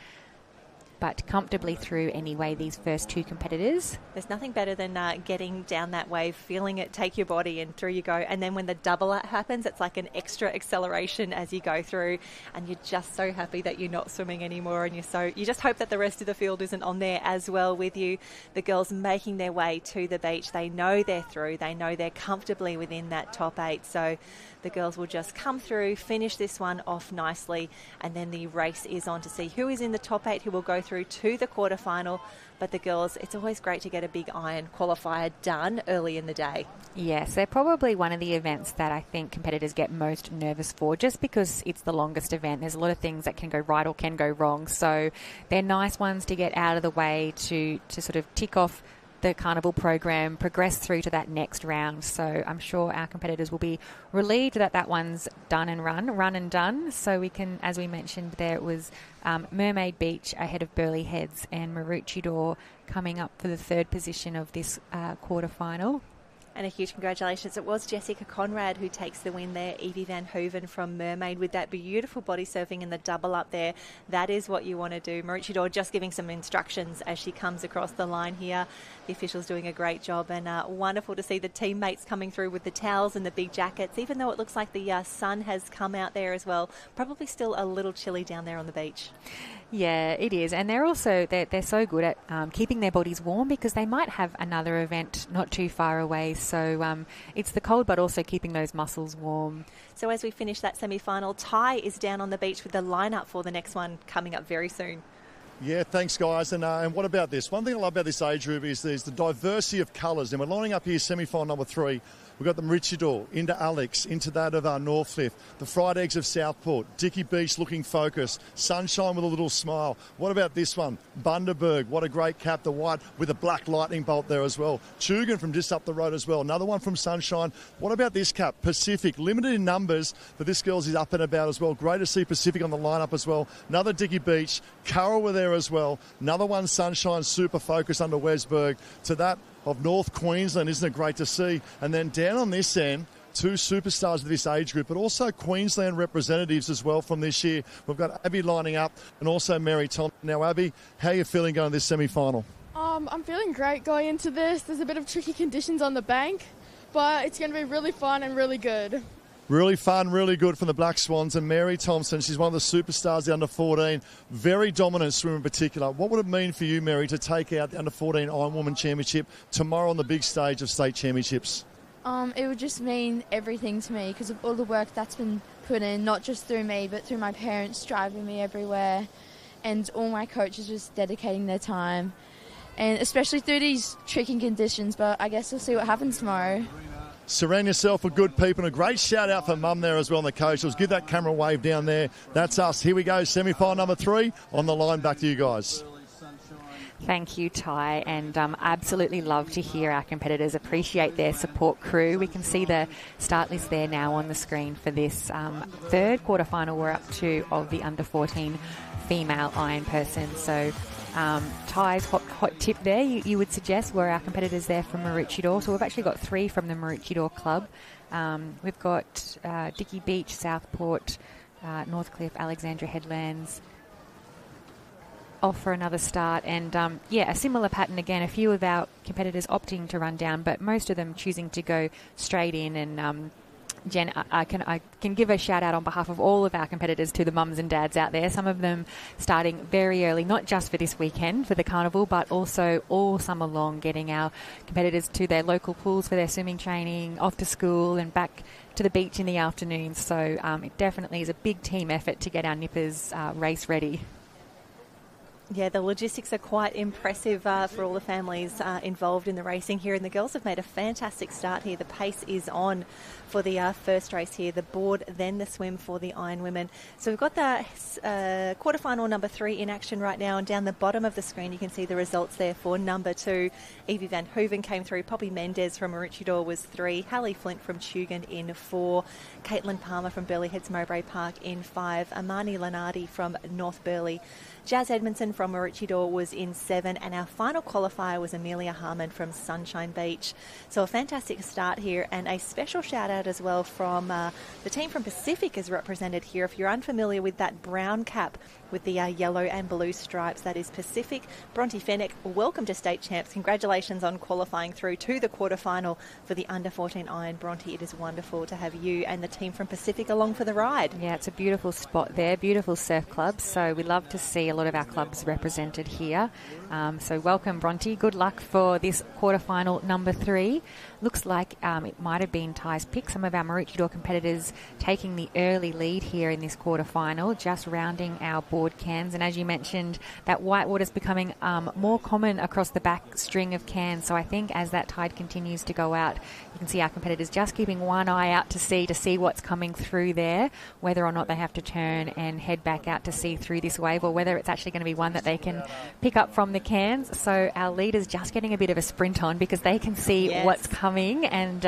but comfortably through anyway, these first two competitors. There's nothing better than getting down that wave, feeling it take your body, and through you go. And then when the double up happens, it's like an extra acceleration as you go through, and you're just so happy that you're not swimming anymore, and you just hope that the rest of the field isn't on there as well with you. The girls making their way to the beach. They know they're through. They know they're comfortably within that top 8. So the girls will just come through, finish this one off nicely, and then the race is on to see who is in the top 8 who will go through to the quarterfinal. But the girls, it's always great to get a big iron qualifier done early in the day. Yes, they're probably one of the events that I think competitors get most nervous for, just because it's the longest event. There's a lot of things that can go right or can go wrong. So they're nice ones to get out of the way to sort of tick off the carnival program, progress through to that next round. So I'm sure our competitors will be relieved that that one's run and done. So we can, as we mentioned there, it was Mermaid Beach ahead of Burleigh Heads and Maroochydore coming up for the third position of this quarterfinal. And a huge congratulations. It was Jessica Conrad who takes the win there. Evie Van Hooven from Mermaid with that beautiful body surfing and the double up there. That is what you want to do. Maroochydore just giving some instructions as she comes across the line here. The officials doing a great job, and wonderful to see the teammates coming through with the towels and the big jackets, even though it looks like the sun has come out there as well. Probably still a little chilly down there on the beach. Yeah, it is. And they're also, they're so good at keeping their bodies warm, because they might have another event not too far away. So it's the cold, but also keeping those muscles warm. So as we finish that semi-final, Ty is down on the beach with the lineup for the next one coming up very soon. Yeah, thanks, guys. And what about this? One thing I love about this age group is there's the diversity of colours. And we're lining up here semi-final number 3. We've got the Maroochydore, into Alex, into that of Northcliffe, the Fried Eggs of Southport, Dicky Beach looking focused, Sunshine with a little smile. What about this one? Bundaberg, what a great cap, the white with a black lightning bolt there as well. Chugan from just up the road as well. Another one from Sunshine. What about this cap? Pacific, limited in numbers, but this girl's is up and about as well. Great to see Pacific on the lineup as well. Another Dicky Beach, Carroll were there as well. Another one, Sunshine, super focused under Wesberg. To that of North Queensland, isn't it great to see? And then down on this end, two superstars of this age group, but also Queensland representatives as well from this year. We've got Abby lining up and also Mary Thompson. Now, Abby, how are you feeling going to this semi-final? I'm feeling great going into this. There's a bit of tricky conditions on the bank, but it's going to be really fun and really good. Really fun, really good from the Black Swans. And Mary Thompson, she's one of the superstars, the under-14. Very dominant swimmer in particular. What would it mean for you, Mary, to take out the under-14 Ironwoman Championship tomorrow on the big stage of state championships? It would just mean everything to me because of all the work that's been put in, not just through me, but through my parents driving me everywhere and all my coaches just dedicating their time. And especially through these tricky conditions, but I guess we'll see what happens tomorrow. Surround yourself with good people, and a great shout out for Mum there as well on the coach. Let's give that camera wave down there. That's us. Here we go, semi-final number 3 on the line. Back to you guys. Thank you, Ty, and absolutely love to hear our competitors appreciate their support crew. We can see the start list there now on the screen for this third quarterfinal we're up to of the under-14 female iron person. So Ty's hot tip there, you would suggest, were our competitors there from Maroochydore. So we've actually got 3 from the Maroochydore club. We've got Dicky Beach, Southport, Northcliffe, Alexandra Headlands off for another start. And a similar pattern again, a few of our competitors opting to run down, but most of them choosing to go straight in. And Jen, I can give a shout out on behalf of all of our competitors to the mums and dads out there. Some of them starting very early, not just for this weekend for the carnival, but also all summer long, getting our competitors to their local pools for their swimming training, off to school and back to the beach in the afternoon. So it definitely is a big team effort to get our nippers race ready. Yeah, the logistics are quite impressive for all the families involved in the racing here, and the girls have made a fantastic start here. The pace is on for the first race here, the board, then the swim for the Ironwomen. So we've got the quarterfinal number 3 in action right now, and down the bottom of the screen you can see the results there for number 2. Evie Van Hooven came through, Poppy Mendez from Maroochydore was 3, Hallie Flint from Tugun in 4, Caitlin Palmer from Burleigh Heads Mowbray Park in 5, Amani Lenardi from North Burleigh, Jazz Edmondson from Maroochydore was in 7, and our final qualifier was Amelia Harmon from Sunshine Beach. So a fantastic start here, and a special shout out as well from the team from Pacific is represented here. If you're unfamiliar with that brown cap with the yellow and blue stripes, that is Pacific. Bronte Fennick, welcome to State Champs. Congratulations on qualifying through to the quarterfinal for the under 14 Iron. Bronte, it is wonderful to have you and the team from Pacific along for the ride. Yeah, it's a beautiful spot there, beautiful surf clubs, so we love to see a lot of our clubs represented here. So welcome, Bronte. Good luck for this quarterfinal number 3. Looks like it might have been Ty's pick. Some of our Maroochydore competitors taking the early lead here in this quarterfinal, just rounding our board cans. And as you mentioned, that whitewater is becoming more common across the back string of cans. So I think as that tide continues to go out, you can see our competitors just keeping one eye out to see what's coming through there, whether or not they have to turn and head back out to see through this wave, or whether it's actually going to be one that they can pick up from the cans. So our leaders just getting a bit of a sprint on because they can see what's coming, and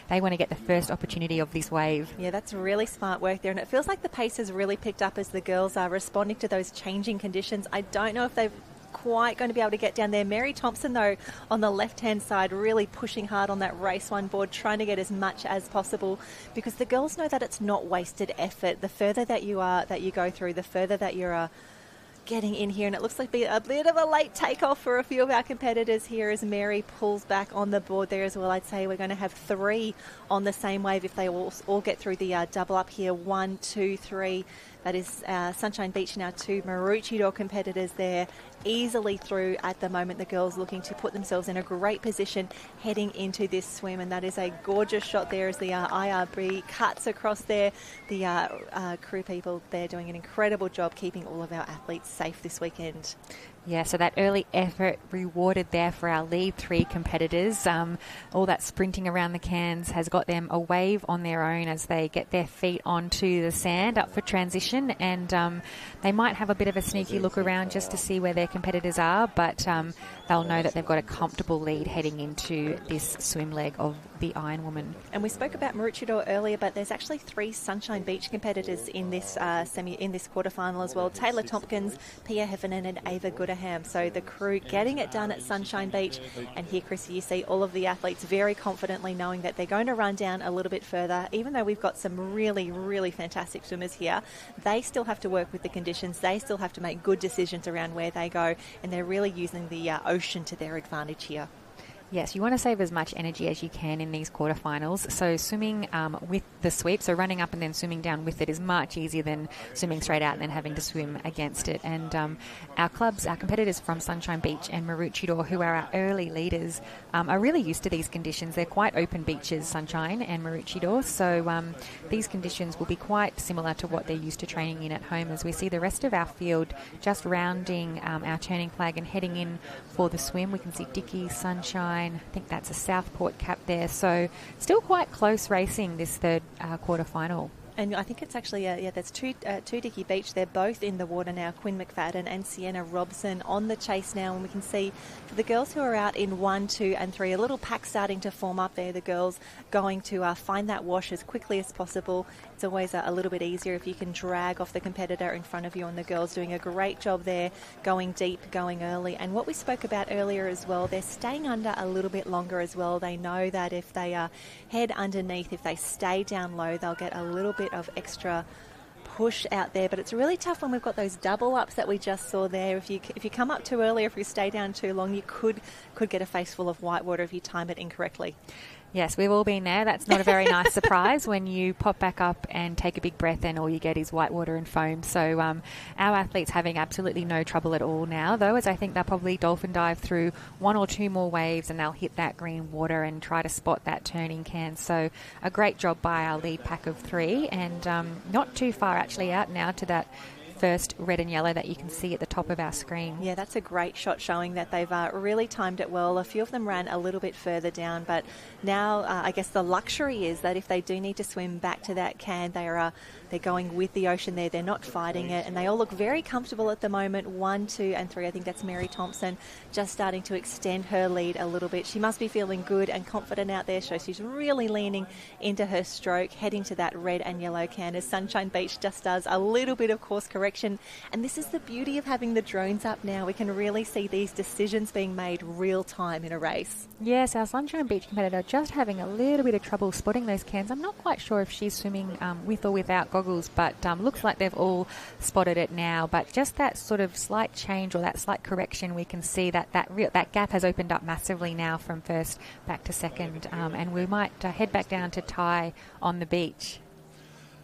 they want to get the first opportunity of this wave. Yeah, that's really smart work there, and it feels like the pace has really picked up as the girls are responding to those changing conditions. I don't know if they've quite going to be able to get down there. Mary Thompson, though, on the left-hand side, really pushing hard on that race 1 board, trying to get as much as possible, because the girls know that it's not wasted effort. The further that you go through, the further that you're getting in here, and it looks like a bit of a late takeoff for a few of our competitors here as Mary pulls back on the board there as well. I'd say we're going to have 3 on the same wave if they all get through the double up here. 1, 2, 3. That is Sunshine Beach and our 2 Maroochydore competitors there easily through at the moment. The girls looking to put themselves in a great position heading into this swim, and that is a gorgeous shot there as the IRB cuts across there. The crew people there doing an incredible job keeping all of our athletes safe this weekend. Yeah, so that early effort rewarded there for our lead 3 competitors. All that sprinting around the cans has got them a wave on their own as they get their feet onto the sand up for transition, and they might have a bit of a sneaky look around just to see where their competitors are, but they'll know that they've got a comfortable lead heading into this swim leg of the Ironwoman. And we spoke about Maroochydore earlier, but there's actually 3 Sunshine Beach competitors in this in this quarterfinal as well. Taylor Tompkins, Pia Heffernan and Ava Goodaham. So the crew getting it done at Sunshine Beach. And here, Chrissy, you see all of the athletes very confidently knowing that they're going to run down a little bit further. Even though we've got some really, really fantastic swimmers here, they still have to work with the conditions. They still have to make good decisions around where they go, and they're really using the ocean to their advantage here. Yes, you want to save as much energy as you can in these quarterfinals. So swimming with the sweep, so running up and then swimming down with it, is much easier than swimming straight out and then having to swim against it. And our clubs, our competitors from Sunshine Beach and Maroochydore, who are our early leaders, are really used to these conditions. They're quite open beaches, Sunshine and Maroochydore, so these conditions will be quite similar to what they're used to training in at home, as we see the rest of our field just rounding our turning flag and heading in for the swim. We can see Dickey, Sunshine, I think that's a Southport cap there, so still quite close racing this third quarterfinal. And I think it's actually, there's two Dickey Beach. They're both in the water now, Quinn McFadden and Sienna Robson on the chase now. And we can see for the girls who are out in 1, 2 and 3, a little pack starting to form up there. The girls going to find that wash as quickly as possible. It's always a little bit easier if you can drag off the competitor in front of you, and the girls doing a great job there, going deep, going early. And what we spoke about earlier as well, they're staying under a little bit longer as well. They know that if they head underneath, if they stay down low, they'll get a little bit of extra push out there, but it's really tough when we've got those double ups that we just saw there. If you come up too early, or if you stay down too long, you could get a face full of whitewater if you time it incorrectly. Yes, we've all been there. That's not a very nice surprise when you pop back up and take a big breath and all you get is whitewater and foam. So our athletes having absolutely no trouble at all now, though, as I think they'll probably dolphin dive through 1 or 2 more waves and they'll hit that green water and try to spot that turning can. So a great job by our lead pack of 3, and not too far actually out now to that first red and yellow that you can see at the top of our screen. Yeah, that's a great shot showing that they've really timed it well. A few of them ran a little bit further down, but now I guess the luxury is that if they do need to swim back to that can, they're going with the ocean there. They're not fighting it, and they all look very comfortable at the moment. 1, 2, and 3. I think that's Mary Thompson just starting to extend her lead a little bit. She must be feeling good and confident out there, so she's really leaning into her stroke, heading to that red and yellow can as Sunshine Beach just does a little bit of course correction. And this is the beauty of having the drones up now. We can really see these decisions being made real time in a race. Yes, our Sunshine Beach competitor just having a little bit of trouble spotting those cans. I'm not quite sure if she's swimming with or without goggles, but looks like they've all spotted it now. But just that sort of slight change or that slight correction, we can see that that gap has opened up massively now from first back to second, and we might head back down to Ty on the beach.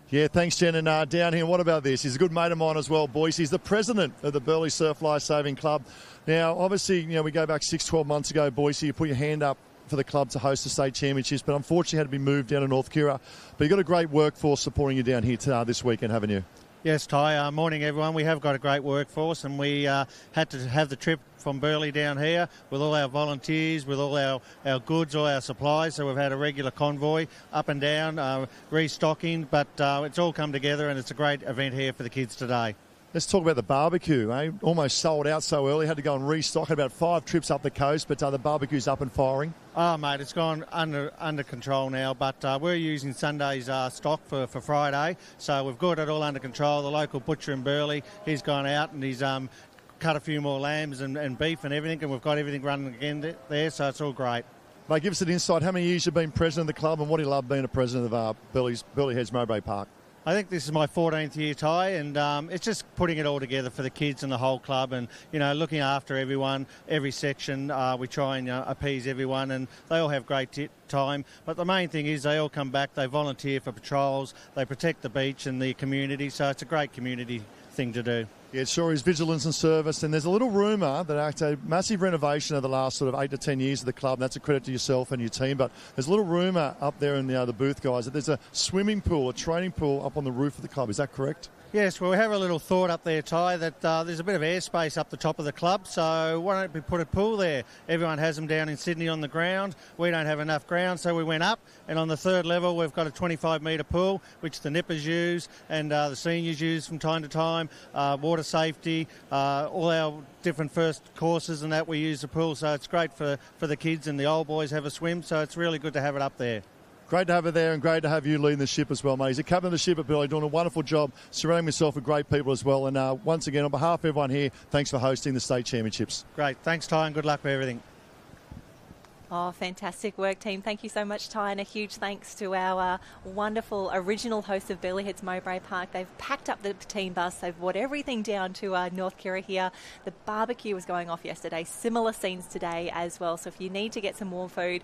Yeah, thanks, Jen. And down here, what about this? He's a good mate of mine as well, Boyce. He's the president of the Burleigh Surf Life Saving Club. Now, obviously, we go back 6-12 months ago, Boyce, you put your hand up for the club to host the state championships, but unfortunately had to be moved down to North Kira. But you've got a great workforce supporting you down here this weekend, haven't you? Yes, Ty. Morning, everyone. We have got a great workforce, and we had to have the trip from Burleigh down here with all our volunteers, with all our goods, all our supplies. So we've had a regular convoy up and down, restocking, but it's all come together, and it's a great event here for the kids today. Let's talk about the barbecue. Almost sold out so early. Had to go and restock. Had about 5 trips up the coast, but the barbecue's up and firing. Oh, mate, it's gone under control now, but we're using Sunday's stock for Friday, so we've got it all under control. The local butcher in Burleigh, he's gone out and he's cut a few more lambs and beef and everything, and we've got everything running again there, so it's all great. Mate, give us an insight. How many years you've been president of the club, and what do you love being a president of Burleigh Heads Mowbray Park? I think this is my 14th year, Ty, and it's just putting it all together for the kids and the whole club, and looking after everyone, every section. We try and appease everyone, and they all have great time. But the main thing is they all come back, they volunteer for patrols, they protect the beach and the community, so it's a great community thing to do. Yeah, it sure is. Vigilance and service. And there's a little rumour that after a massive renovation of the last sort of 8 to 10 years of the club, and that's a credit to yourself and your team, but there's a little rumour up there in the booth, guys, that there's a swimming pool, a training pool up on the roof of the club. Is that correct? Yes, well, we have a little thought up there, Ty, that there's a bit of airspace up the top of the club, so why don't we put a pool there? Everyone has them down in Sydney on the ground. We don't have enough ground, so we went up, and on the 3rd level we've got a 25-metre pool, which the nippers use and the seniors use from time to time, water safety, all our different first courses and that, we use the pool, so it's great for the kids, and the old boys have a swim, so it's really good to have it up there. Great to have her there, and great to have you leading the ship as well, mate. He's the captain of the ship at Burleigh, doing a wonderful job, surrounding himself with great people as well. And once again, on behalf of everyone here, thanks for hosting the state championships. Great. Thanks, Ty, and good luck with everything. Oh, fantastic work, team. Thank you so much, Ty, and a huge thanks to our wonderful original hosts of Burleigh Heads Mowbray Park. They've packed up the team bus. They've brought everything down to North Kira here. The barbecue was going off yesterday. Similar scenes today as well. So if you need to get some warm food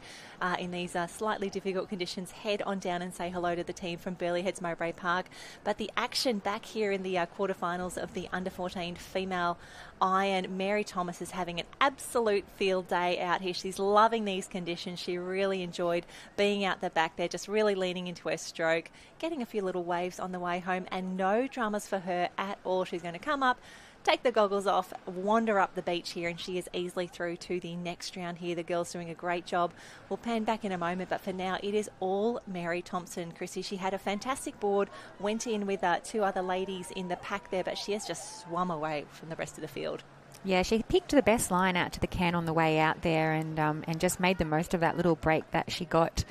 in these slightly difficult conditions, head on down and say hello to the team from Burleigh Heads Mowbray Park. But the action back here in the quarterfinals of the under-14 female Iron, Mary Thomas is having an absolute field day out here. She's loving these conditions. She really enjoyed being out the back there, just really leaning into her stroke, getting a few little waves on the way home, and no dramas for her at all. She's going to come up, take the goggles off, wander up the beach here, and she is easily through to the next round here. The girls doing a great job. We'll pan back in a moment, but for now it is all Mary Thompson. Chrissy, she had a fantastic board, went in with 2 other ladies in the pack there, but she has just swum away from the rest of the field. Yeah, she picked the best line out to the can on the way out there, and just made the most of that little break that she got.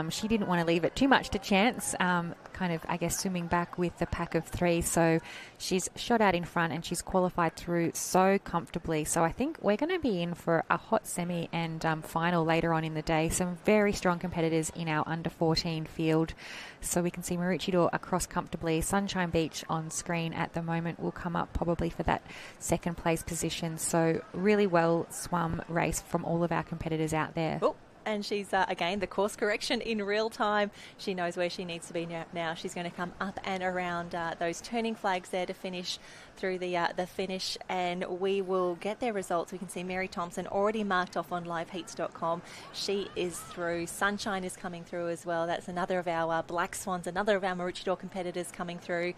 She didn't want to leave it too much to chance, kind of, I guess, swimming back with the pack of 3. So she's shot out in front, and she's qualified through so comfortably. So I think we're going to be in for a hot semi and final later on in the day. Some very strong competitors in our under-14 field. So we can see Maroochydore across comfortably. Sunshine Beach on screen at the moment will come up probably for that 2nd place position. So really well swum race from all of our competitors out there. Oh. And she's, again, the course correction in real time. She knows where she needs to be now. She's going to come up and around those turning flags there to finish through the finish, and we will get their results. We can see Mary Thompson already marked off on liveheats.com. She is through. Sunshine is coming through as well. That's another of our Black Swans, another of our Maroochydore competitors coming through.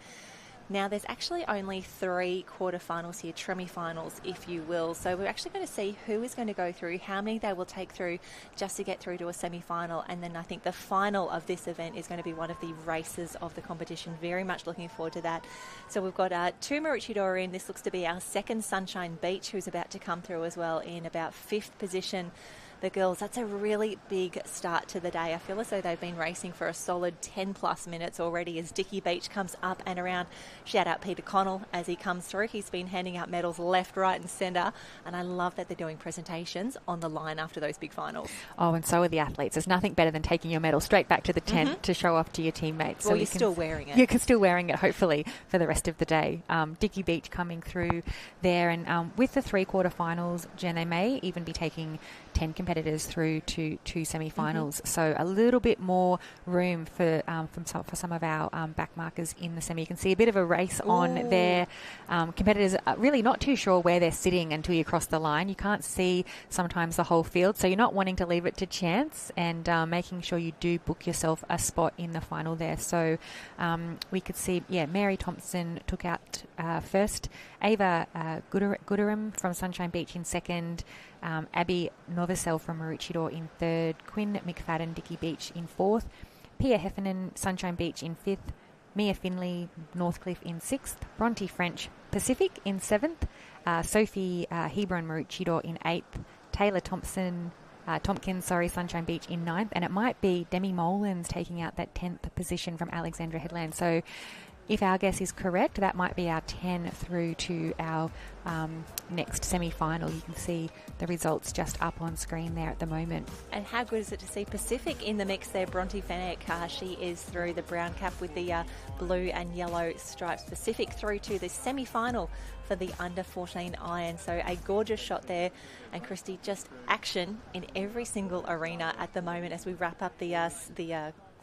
Now, there's actually only 3 quarterfinals here, semi-finals, if you will. So we're actually going to see who is going to go through, how many they will take through just to get through to a semi-final. And then I think the final of this event is going to be one of the races of the competition. Very much looking forward to that. So we've got 2 Maroochydore in. This looks to be our second Sunshine Beach, who's about to come through as well in about 5th position. The girls, that's a really big start to the day. I feel as though they've been racing for a solid 10 plus minutes already as Dickie Beach comes up and around. Shout out Peter Connell as he comes through. He's been handing out medals left, right and centre. And I love that they're doing presentations on the line after those big finals. Oh, and so are the athletes. There's nothing better than taking your medal straight back to the tent to show off to your teammates. Well, you're still wearing it. You're still wearing it, hopefully, for the rest of the day. Dickie Beach coming through there. And with the 3 quarterfinals, Jen, they may even be taking 10 competitors through to 2 semi-finals. So a little bit more room for some of our back markers in the semi. You can see a bit of a race on there. Competitors are really not too sure where they're sitting until you cross the line. You can't see sometimes the whole field, so you're not wanting to leave it to chance and making sure you do book yourself a spot in the final there. So we could see, Mary Thompson took out first, Ava Gooderham from Sunshine Beach in second, Abby Novosel from Maroochydore in third, Quinn McFadden, Dickie Beach in fourth, Pia Heffernan, Sunshine Beach in fifth, Mia Finley, Northcliffe in sixth, Bronte French, Pacific in seventh, Sophie Hebron, Maroochydore in eighth, Taylor Tompkins, Sunshine Beach in ninth, and it might be Demi Molins taking out that 10th position from Alexandra Headland. So if our guess is correct, that might be our 10 through to our next semi-final. You can see the results just up on screen there at the moment. And how good is it to see Pacific in the mix there? Bronte Fennec, she is through the brown cap with the blue and yellow stripes. Pacific through to the semi-final for the under 14 iron. So a gorgeous shot there. And Christy, just action in every single arena at the moment as we wrap up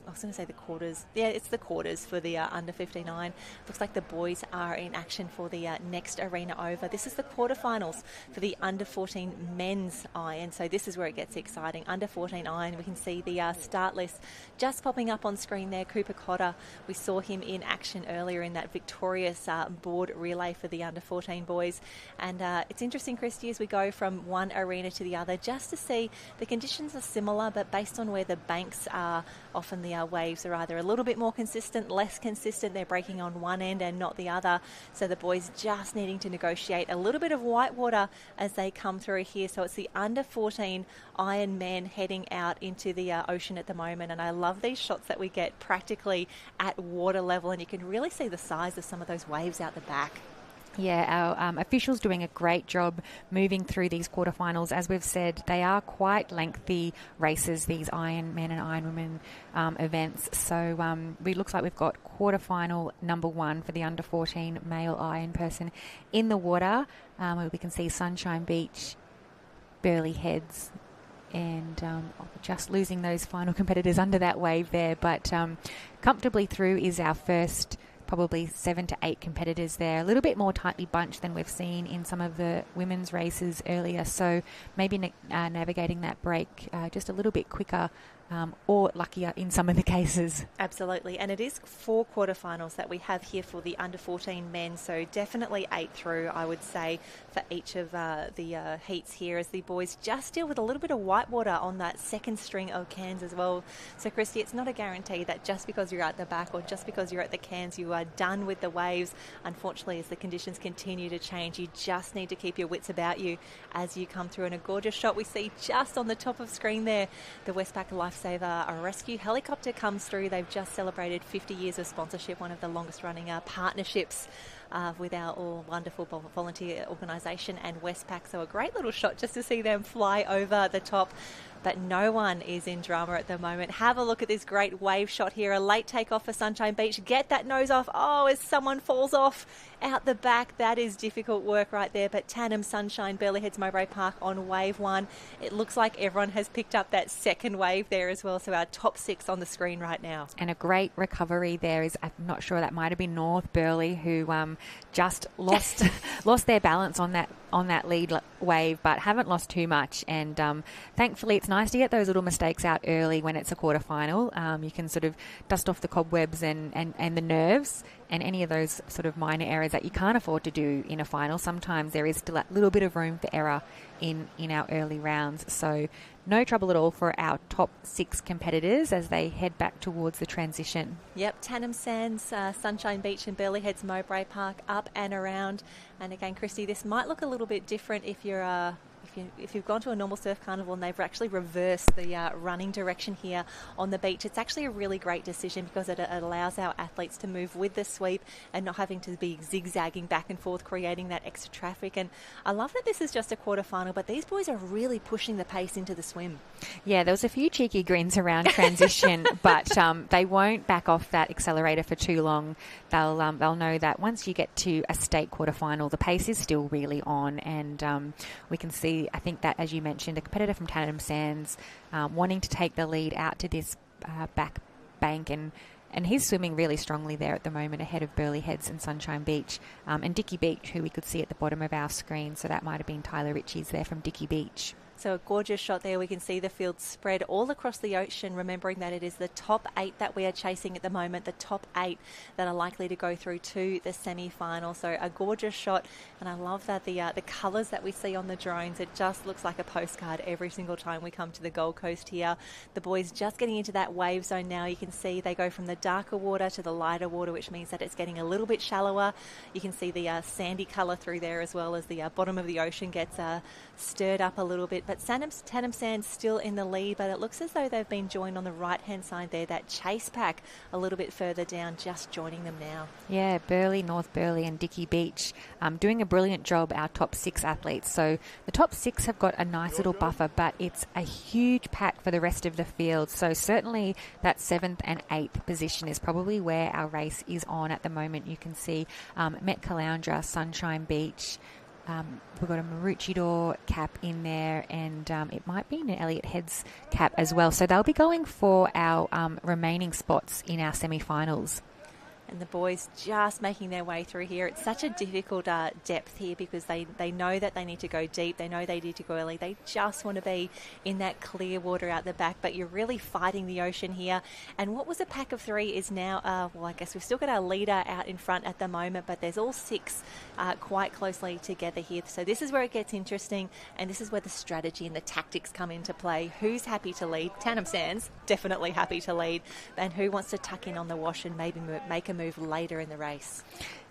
I was going to say the quarters. Yeah, it's the quarters for the under 59. Looks like the boys are in action for the next arena over. This is the quarterfinals for the under 14 men's iron. So this is where it gets exciting. Under 14 iron, we can see the start list just popping up on screen there. Cooper Cotter, we saw him in action earlier in that victorious board relay for the under 14 boys. And it's interesting, Christy, as we go from one arena to the other, just to see the conditions are similar, but based on where the banks are, often the waves are either a little bit more consistent, less consistent. They're breaking on one end and not the other. So the boys just needing to negotiate a little bit of whitewater as they come through here. So it's the under 14 Iron Men heading out into the ocean at the moment. And I love these shots that we get practically at water level. And you can really see the size of some of those waves out the back. Yeah, our officials doing a great job moving through these quarterfinals. As we've said, they are quite lengthy races, these Ironman and Ironwoman events. So it looks like we've got quarterfinal number 1 for the under 14 male iron person in the water. We can see Sunshine Beach, Burleigh Heads, and just losing those final competitors under that wave there. But comfortably through is our first probably 7 to 8 competitors there, a little bit more tightly bunched than we've seen in some of the women's races earlier. So maybe navigating that break just a little bit quicker or luckier in some of the cases. Absolutely. And it is 4 quarterfinals that we have here for the under 14 men. So definitely 8 through, I would say, for each of the heats here as the boys just deal with a little bit of whitewater on that second string of cans as well. So, Christy, it's not a guarantee that just because you're at the back or just because you're at the cans, you are done with the waves. Unfortunately, as the conditions continue to change, you just need to keep your wits about you as you come through. And a gorgeous shot we see just on the top of screen there, the Westpac Lifesaver a rescue helicopter comes through. They've just celebrated 50 years of sponsorship, one of the longest running partnerships with our all wonderful volunteer organisation and Westpac. So a great little shot just to see them fly over the top. But no one is in drama at the moment. Have a look at this great wave shot here. A late takeoff for Sunshine Beach. Get that nose off. Oh, as someone falls off out the back. That is difficult work right there. But Tandem Sunshine, Burleigh Heads Mowbray Park on wave 1. It looks like everyone has picked up that second wave there as well. So our top 6 on the screen right now. And a great recovery there is, I'm not sure, that might have been North Burleigh who just lost their balance on that lead wave, but haven't lost too much. And thankfully, it's nice to get those little mistakes out early when it's a quarterfinal. You can sort of dust off the cobwebs and the nerves and any of those sort of minor errors that you can't afford to do in a final. Sometimes there is still a little bit of room for error in our early rounds. So no trouble at all for our top 6 competitors as they head back towards the transition. Yep, Tannum Sands, Sunshine Beach and Burleigh Heads Mowbray Park, up and around. And again, Christy, this might look a little bit different if you're if you've gone to a normal surf carnival and they've actually reversed the running direction here on the beach. It's actually a really great decision because it allows our athletes to move with the sweep and not having to be zigzagging back and forth, creating that extra traffic. And I love that this is just a quarterfinal, but these boys are really pushing the pace into the swim. Yeah, there was a few cheeky grins around transition, but they won't back off that accelerator for too long. They'll know that once you get to a state quarterfinal, the pace is still really on, and we can see, I think that, as you mentioned, a competitor from Tannum Sands wanting to take the lead out to this back bank, and he's swimming really strongly there at the moment ahead of Burleigh Heads and Sunshine Beach, and Dicky Beach, who we could see at the bottom of our screen. So that might have been Tyler Ritchie's there from Dicky Beach. So a gorgeous shot there. We can see the field spread all across the ocean, remembering that it is the top 8 that we are chasing at the moment, the top 8 that are likely to go through to the semi-final. So a gorgeous shot, and I love that the colours that we see on the drones, it just looks like a postcard every single time we come to the Gold Coast here. The boys just getting into that wave zone now. You can see they go from the darker water to the lighter water, which means that it's getting a little bit shallower. You can see the sandy colour through there, as well as the bottom of the ocean gets stirred up a little bit. But Tannum Sands still in the lead, but it looks as though they've been joined on the right-hand side there. That chase pack a little bit further down, just joining them now. Yeah, Burleigh, North Burleigh and Dicky Beach doing a brilliant job, our top 6 athletes. So the top 6 have got a nice little buffer, but it's a huge pack for the rest of the field. So certainly that 7th and 8th position is probably where our race is on at the moment. You can see Met Caloundra, Sunshine Beach. We've got a Maroochydore cap in there, and it might be an Elliott Heads cap as well. So they'll be going for our remaining spots in our semi-finals. And the boys just making their way through here. It's such a difficult depth here because they know that they need to go deep. They know they need to go early. They just want to be in that clear water out the back, but you're really fighting the ocean here. And what was a pack of 3 is now, well, I guess we've still got our leader out in front at the moment, but there's all 6 quite closely together here. So this is where it gets interesting, and this is where the strategy and the tactics come into play. Who's happy to lead? Tannum Sands, definitely happy to lead. And who wants to tuck in on the wash and maybe make a move later in the race?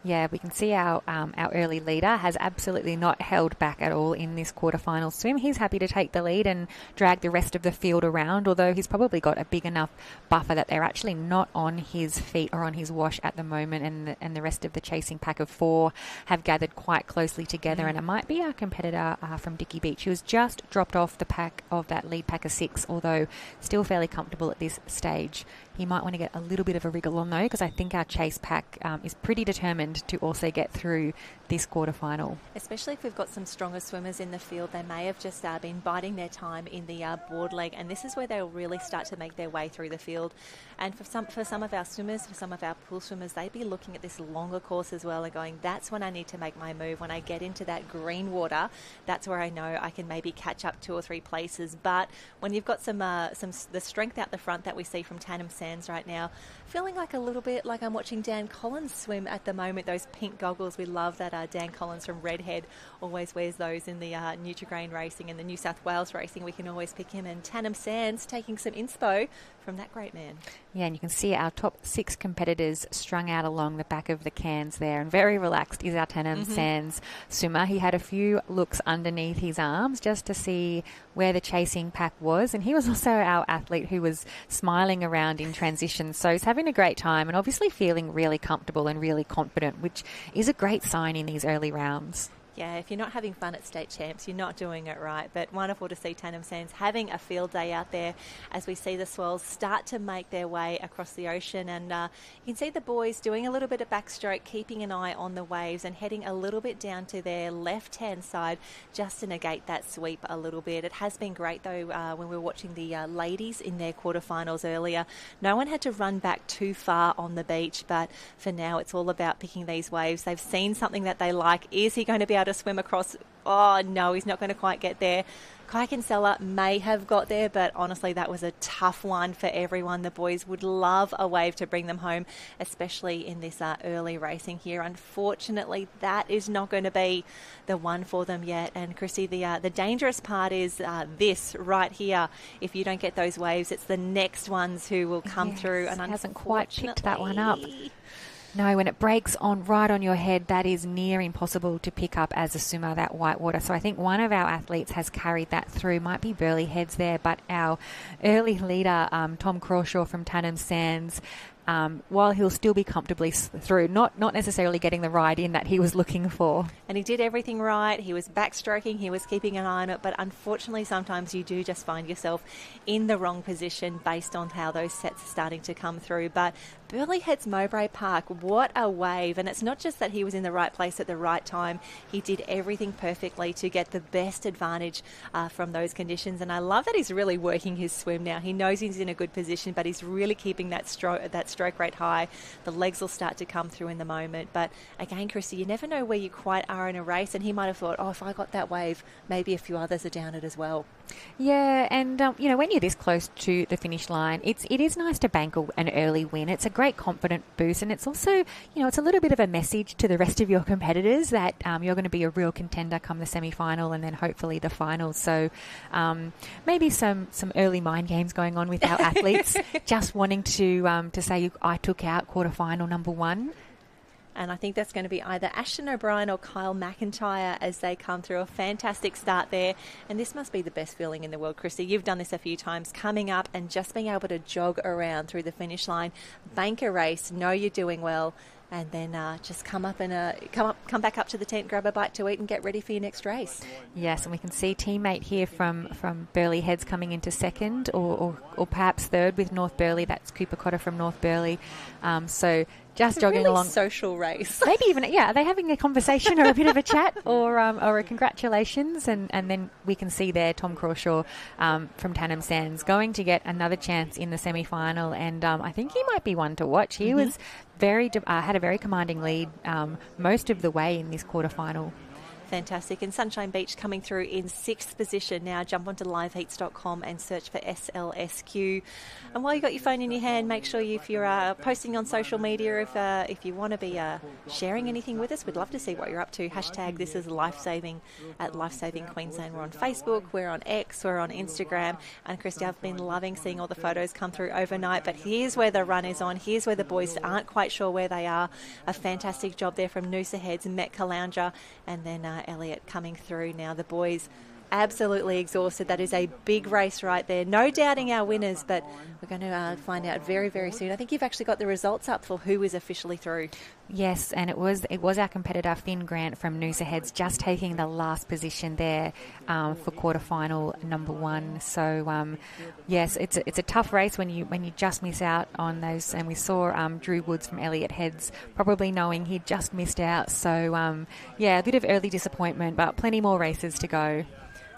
Yeah, we can see our early leader has absolutely not held back at all in this quarterfinal swim. He's happy to take the lead and drag the rest of the field around, although he's probably got a big enough buffer that they're actually not on his feet or on his wash at the moment, and the rest of the chasing pack of 4 have gathered quite closely together, and it might be our competitor from Dicky Beach, who has just dropped off the pack of that lead pack of 6, although still fairly comfortable at this stage. He might want to get a little bit of a wriggle on, though, because I think our chase pack is pretty determined to also get through this quarterfinal. Especially if we've got some stronger swimmers in the field, they may have just been biding their time in the board leg, and this is where they'll really start to make their way through the field. And for some of our swimmers, for some of our pool swimmers, they'd be looking at this longer course as well and going, that's when I need to make my move. When I get into that green water, that's where I know I can maybe catch up 2 or 3 places. But when you've got the strength out the front that we see from Tannum Sands right now, feeling like a little bit like I'm watching Dan Collins swim at the moment. Those pink goggles, we love that. Dan Collins from Redhead always wears those in the Nutrigrain racing and the New South Wales racing. We can always pick him. And Tannum Sands taking some inspo from that great man. Yeah, and you can see our top 6 competitors strung out along the back of the cans there, and very relaxed is our Tannum Sands swimmer. He had a few looks underneath his arms just to see where the chasing pack was, and he was also our athlete who was smiling around in transition. So he's having a great time and obviously feeling really comfortable and really confident, which is a great sign in these early rounds. Yeah, if you're not having fun at state champs, you're not doing it right. But wonderful to see Tandem Sands having a field day out there as we see the swells start to make their way across the ocean. And you can see the boys doing a little bit of backstroke, keeping an eye on the waves and heading a little bit down to their left-hand side just to negate that sweep a little bit. It has been great, though, when we were watching the ladies in their quarterfinals earlier. No one had to run back too far on the beach, but for now it's all about picking these waves. They've seen something that they like. Is he going to be able to swim across? Oh no, he's not going to quite get there. Kai Kinsella may have got there, but honestly that was a tough one for everyone. The boys would love a wave to bring them home, especially in this early racing here. Unfortunately, that is not going to be the one for them yet. And Chrissy, the dangerous part is this right here. If you don't get those waves, it's the next ones who will come through. And hasn't quite picked that one up. No, when it breaks right on your head, that is near impossible to pick up as a swimmer, that white water. So I think one of our athletes has carried that through. Might be Burley Heads there, but our early leader, Tom Crawshaw from Tandem Sands, while he'll still be comfortably through, not necessarily getting the ride in that he was looking for. And he did everything right. He was backstroking, he was keeping an eye on it, but unfortunately sometimes you do just find yourself in the wrong position based on how those sets are starting to come through. But Burley Heads Mowbray Park, what a wave. And it's not just that he was in the right place at the right time. He did everything perfectly to get the best advantage from those conditions. And I love that he's really working his swim now. He knows he's in a good position, but he's really keeping that stroke rate high. The legs will start to come through in the moment. But again, Chrissy, you never know where you quite are in a race. And he might have thought, oh, if I got that wave, maybe a few others are down it as well. Yeah, and when you're this close to the finish line, it is nice to bank an early win. It's a great confident boost, and it's also, it's a little bit of a message to the rest of your competitors that you're going to be a real contender come the semi-final and then hopefully the finals. So maybe some early mind games going on with our athletes, just wanting to say I took out quarterfinal number 1. And I think that's going to be either Ashton O'Brien or Kyle McIntyre as they come through. A fantastic start there. And this must be the best feeling in the world, Chrissy. You've done this a few times, coming up and just being able to jog around through the finish line, bank a race, know you're doing well, and then just come back up to the tent, grab a bite to eat and get ready for your next race. Yes, and we can see teammate here from Burley Heads coming into second or perhaps third with North Burley. That's Cooper Cotter from North Burley. So just jogging really along. Social race. Maybe even, are they having a conversation or a bit of a chat or a congratulations? And then we can see there Tom Crawshaw from Tandem Sands going to get another chance in the semi-final. And I think he might be one to watch. He was had a very commanding lead most of the way in this quarterfinal. Fantastic. And Sunshine Beach coming through in 6th position now. Jump onto liveheats.com and search for SLSQ. And while you've got your phone in your hand, make sure if you're posting on social media, if you want to be sharing anything with us, we'd love to see what you're up to. Hashtag this is Lifesaving at Lifesaving Queensland. We're on Facebook, we're on X, we're on Instagram. And Christy, I've been loving seeing all the photos come through overnight. But here's where the run is on. Here's where the boys aren't quite sure where they are. A fantastic job there from Noosa Heads, Met Caloundra, and then Elliot coming through now. The boys absolutely exhausted. That is a big race right there. No doubting our winners, but we're going to find out very, very soon. I think you've actually got the results up for who is officially through. Yes, and it was our competitor Finn Grant from Noosa Heads just taking the last position there for quarterfinal number 1. So yes, it's a tough race when you just miss out on those. And we saw Drew Woods from Elliot Heads probably knowing he'd just missed out. So a bit of early disappointment, but plenty more races to go.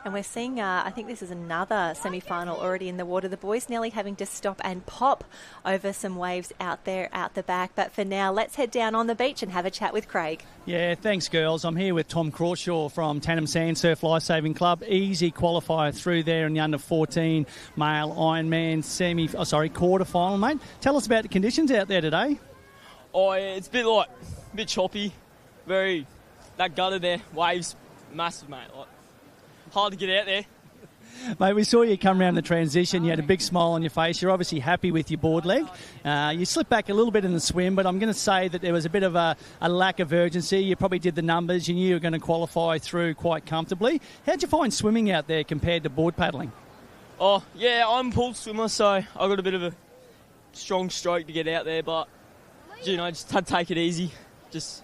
And we're seeing, I think this is another semi-final already in the water. The boys nearly having to stop and pop over some waves out there, out the back. But for now, let's head down on the beach and have a chat with Craig. Yeah, thanks, girls. I'm here with Tom Crawshaw from Tandem Sands Surf Lifesaving Club. Easy qualifier through there in the under-14 male Ironman quarterfinal, mate. Tell us about the conditions out there today. Oh, yeah, it's a bit choppy. That gutter there, waves, massive, mate. Hard to get out there. Mate, we saw you come around the transition. You had a big smile on your face. You're obviously happy with your board leg. You slipped back a little bit in the swim, but I'm going to say that there was a bit of a lack of urgency. You probably did the numbers. You knew you were going to qualify through quite comfortably. How'd you find swimming out there compared to board paddling? Oh, yeah, I'm a pool swimmer, so I got a bit of a strong stroke to get out there, but, just had to take it easy. Just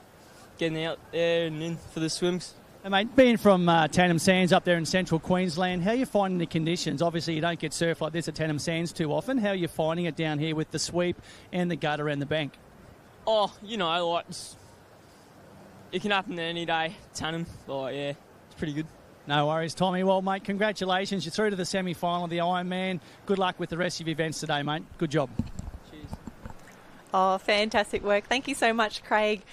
getting out there and in for the swims. Hey, mate, being from Tannum Sands up there in central Queensland, how are you finding the conditions? Obviously, you don't get surf like this at Tannum Sands too often. How are you finding it down here with the sweep and the gutter and the bank? Oh, like, it can happen any day, Tannum. Like, yeah, it's pretty good. No worries, Tommy. Well, mate, congratulations. You're through to the semi-final of the Ironman. Good luck with the rest of your events today, mate. Good job. Cheers. Oh, fantastic work. Thank you so much, Craig.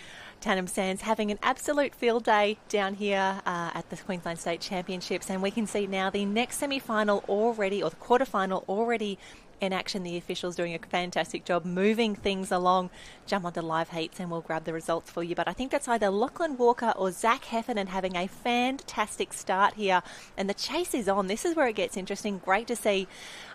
Tannum Sands having an absolute field day down here at the Queensland State Championships, and we can see now the next semi-final already, or the quarterfinal already in action. The officials doing a fantastic job moving things along. Jump onto live heats and we'll grab the results for you. But I think that's either Lachlan Walker or Zach Heffernan having a fantastic start here. And the chase is on. This is where it gets interesting. Great to see.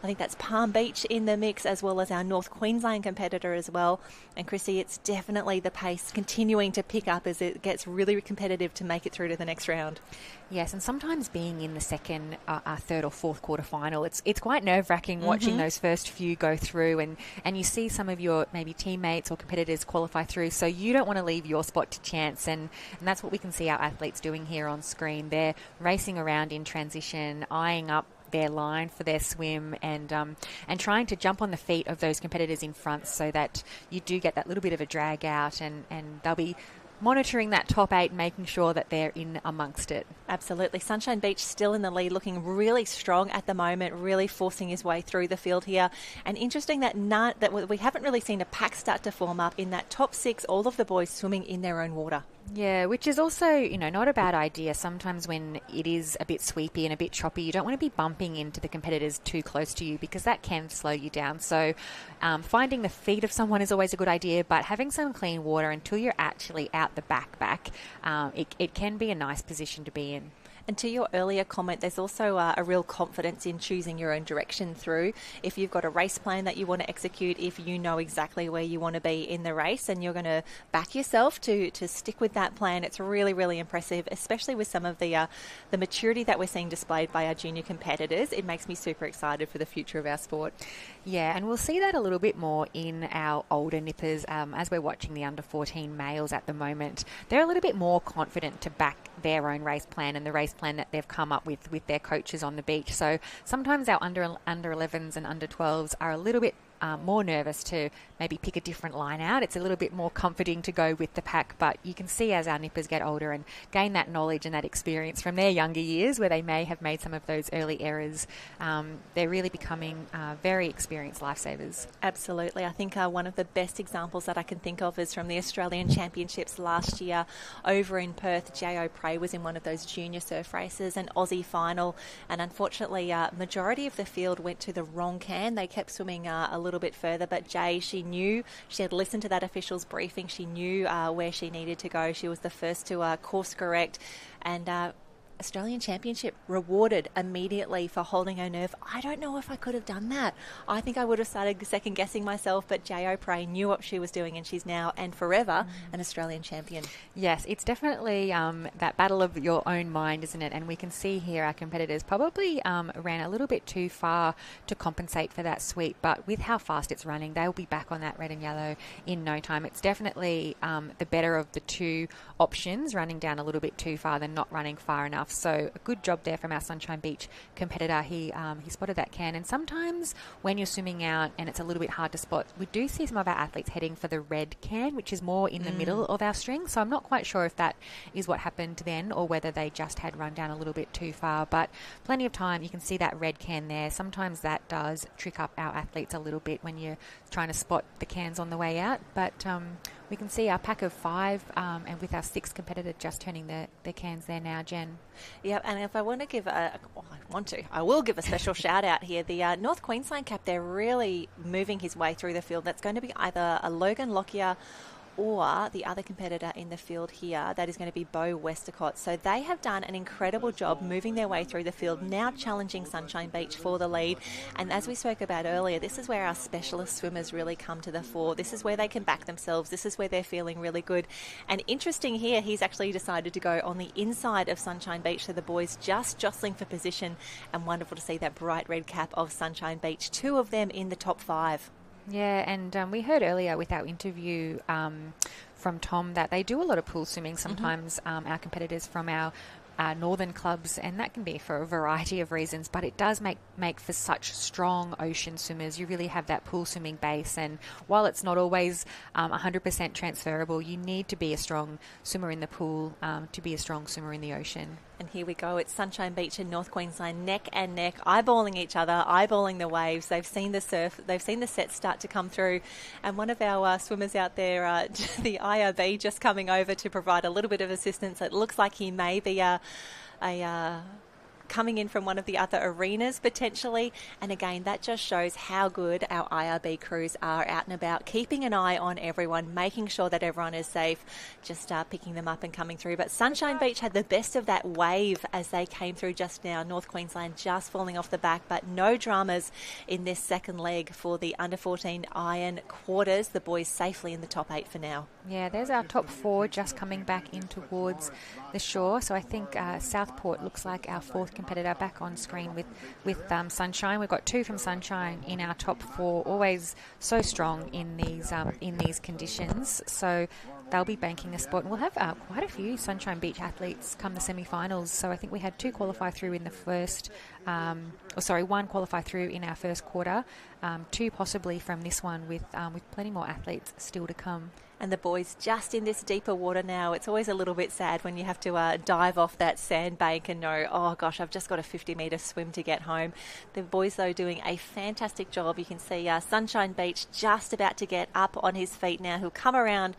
I think that's Palm Beach in the mix, as well as our North Queensland competitor as well. And Chrissy, it's definitely the pace continuing to pick up as it gets really competitive to make it through to the next round. Yes, and sometimes being in the second, third or fourth quarterfinal, it's quite nerve-wracking watching those first few go through, and you see some of your maybe teammates or competitors qualify through, so you don't want to leave your spot to chance, and that's what we can see our athletes doing here on screen. They're racing around in transition, eyeing up their line for their swim, and trying to jump on the feet of those competitors in front so that you do get that little bit of a drag out, and they'll be monitoring that top 8, making sure that they're in amongst it. Absolutely. Sunshine Beach still in the lead, looking really strong at the moment, really forcing his way through the field here. And interesting that we haven't really seen a pack start to form up in that top 6, all of the boys swimming in their own water. Yeah, which is also, not a bad idea. Sometimes when it is a bit sweepy and a bit choppy, you don't want to be bumping into the competitors too close to you, because that can slow you down. So finding the feet of someone is always a good idea, but having some clean water until you're actually out the back, it can be a nice position to be in. And to your earlier comment, there's also a real confidence in choosing your own direction through. If you've got a race plan that you want to execute, if you know exactly where you want to be in the race and you're going to back yourself to stick with that plan, it's really, really impressive, especially with some of the maturity that we're seeing displayed by our junior competitors. It makes me super excited for the future of our sport. Yeah, and we'll see that a little bit more in our older nippers as we're watching the under 14 males at the moment. They're a little bit more confident to back their own race plan and the race plan that they've come up with their coaches on the beach. So sometimes our under 11s and under 12s are a little bit more nervous to maybe pick a different line out. It's a little bit more comforting to go with the pack, but you can see as our nippers get older and gain that knowledge and that experience from their younger years where they may have made some of those early errors, they're really becoming very experienced lifesavers. Absolutely. I think one of the best examples that I can think of is from the Australian Championships last year over in Perth. J.O. Prey was in one of those junior surf races, an Aussie final, and unfortunately majority of the field went to the wrong can. They kept swimming a little bit further, but Jay, she knew, she had listened to that official's briefing, she knew where she needed to go. She was the first to course correct, and Australian Championship rewarded immediately for holding her nerve. I don't know if I could have done that. I think I would have started second guessing myself, but J.O. Prey knew what she was doing, and she's now and forever an Australian champion. Yes, it's definitely that battle of your own mind, isn't it? And we can see here our competitors probably ran a little bit too far to compensate for that sweep, but with how fast it's running, they'll be back on that red and yellow in no time. It's definitely the better of the two options, running down a little bit too far than not running far enough. So a good job there from our Sunshine Beach competitor. He spotted that can, and sometimes when you're swimming out and it's a little bit hard to spot, we do see some of our athletes heading for the red can, which is more in the middle of our string. So I'm not quite sure if that is what happened then or whether they just had run down a little bit too far, but plenty of time. You can see that red can there. Sometimes that does trick up our athletes a little bit when you're trying to spot the cans on the way out, but we can see our pack of 5 and with our 6th competitor just turning their cans there now, Jen. Yeah, and if I want to give I will give a special shout out here. The North Queensland cap, they're really moving his way through the field. That's going to be either a Logan Lockyer or the other competitor in the field here, that is going to be Beau Westacott. So they have done an incredible job moving their way through the field, now challenging Sunshine Beach for the lead. And as we spoke about earlier, this is where our specialist swimmers really come to the fore. This is where they can back themselves. This is where they're feeling really good. And interesting here, he's actually decided to go on the inside of Sunshine Beach, so the boys just jostling for position, and wonderful to see that bright red cap of Sunshine Beach. 2 of them in the top 5. Yeah, and we heard earlier with our interview from Tom that they do a lot of pool swimming. Sometimes our competitors from our northern clubs, and that can be for a variety of reasons, but it does make for such strong ocean swimmers. You really have that pool swimming base, and while it's not always 100% transferable, you need to be a strong swimmer in the pool to be a strong swimmer in the ocean. And here we go. It's Sunshine Beach in North Queensland, neck and neck, eyeballing each other, eyeballing the waves. They've seen the surf. They've seen the sets start to come through. And one of our swimmers out there, the IRB, just coming over to provide a little bit of assistance. It looks like he may be coming in from one of the other arenas potentially, and again that just shows how good our IRB crews are out and about, keeping an eye on everyone, making sure that everyone is safe, just picking them up and coming through. But Sunshine Beach had the best of that wave as they came through just now. North Queensland just falling off the back, but no dramas in this second leg for the under 14 Iron quarters. The boys safely in the top 8 for now. Yeah, there's our top 4 just coming back in towards the shore. So I think Southport looks like our 4th competitor back on screen with Sunshine. We've got 2 from Sunshine in our top 4. Always so strong in these conditions. So they'll be banking a spot. And we'll have quite a few Sunshine Beach athletes come the semi-finals. So I think we had 2 qualify through in the first, 1 qualify through in our first quarter, 2 possibly from this one with plenty more athletes still to come. And the boys just in this deeper water now. It's always a little bit sad when you have to dive off that sandbank and know, oh gosh, I've just got a 50-metre swim to get home. The boys, though, doing a fantastic job. You can see Sunshine Beach just about to get up on his feet now. He'll come around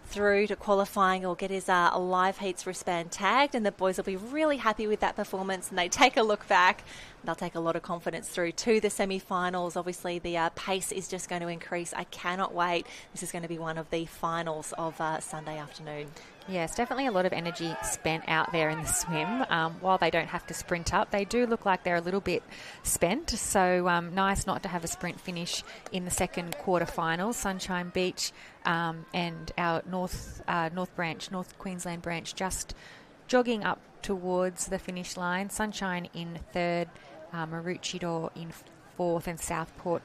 through to qualifying or get his live heats wristband tagged, and the boys will be really happy with that performance, and they take a look back. They'll take a lot of confidence through to the semi-finals. Obviously the pace is just going to increase. I cannot wait. This is going to be one of the finals of Sunday afternoon. Yes, definitely a lot of energy spent out there in the swim. While they don't have to sprint up, they do look like they're a little bit spent. So nice not to have a sprint finish in the second quarter finals. Sunshine Beach and our North Queensland branch just jogging up towards the finish line. Sunshine in 3rd, Maroochydore in 4th, and Southport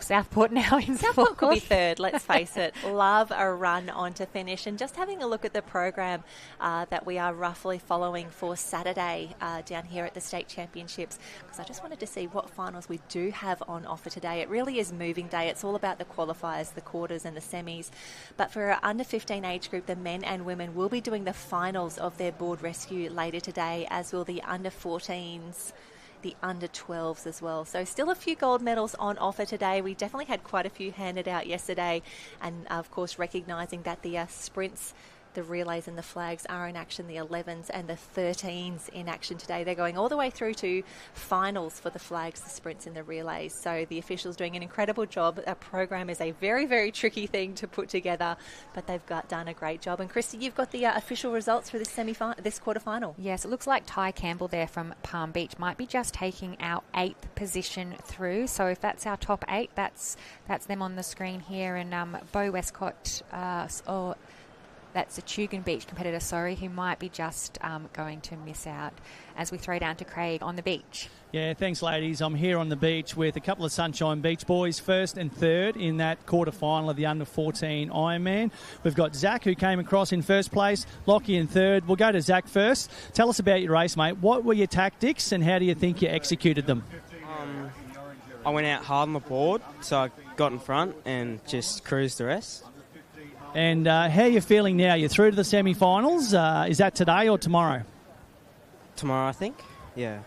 Southport now in Southport could be 3rd, let's face it. Love a run on to finish. And just having a look at the program that we are roughly following for Saturday down here at the State Championships, because I just wanted to see what finals we do have on offer today. It really is moving day. It's all about the qualifiers, the quarters and the semis. But for our under 15 age group, the men and women will be doing the finals of their board rescue later today, as will the under 14s, the under 12s as well. So still a few gold medals on offer today. We definitely had quite a few handed out yesterday, and of course recognising that the sprints, the relays and the flags are in action, the 11s and the 13s in action today. They're going all the way through to finals for the flags, the sprints and the relays. So the officials doing an incredible job. Our program is a very, very tricky thing to put together, but they've done a great job. And Christy, you've got the official results for this this quarterfinal. Yes, it looks like Ty Campbell there from Palm Beach might be just taking our 8th position through. So if that's our top 8, that's them on the screen here. And Bo Westcott, that's a Tugun Beach competitor, who might be just going to miss out as we throw down to Craig on the beach. Yeah, thanks, ladies. I'm here on the beach with a couple of Sunshine Beach boys, 1st and 3rd in that quarter-final of the under-14 Ironman. We've got Zach, who came across in 1st place, Lockie in 3rd. We'll go to Zach first. Tell us about your race, mate. What were your tactics and how do you think you executed them? I went out hard on the board, so I got in front and just cruised the rest. And how are you feeling now? You're through to the semi-finals. Is that today or tomorrow? Tomorrow, I think. Yeah.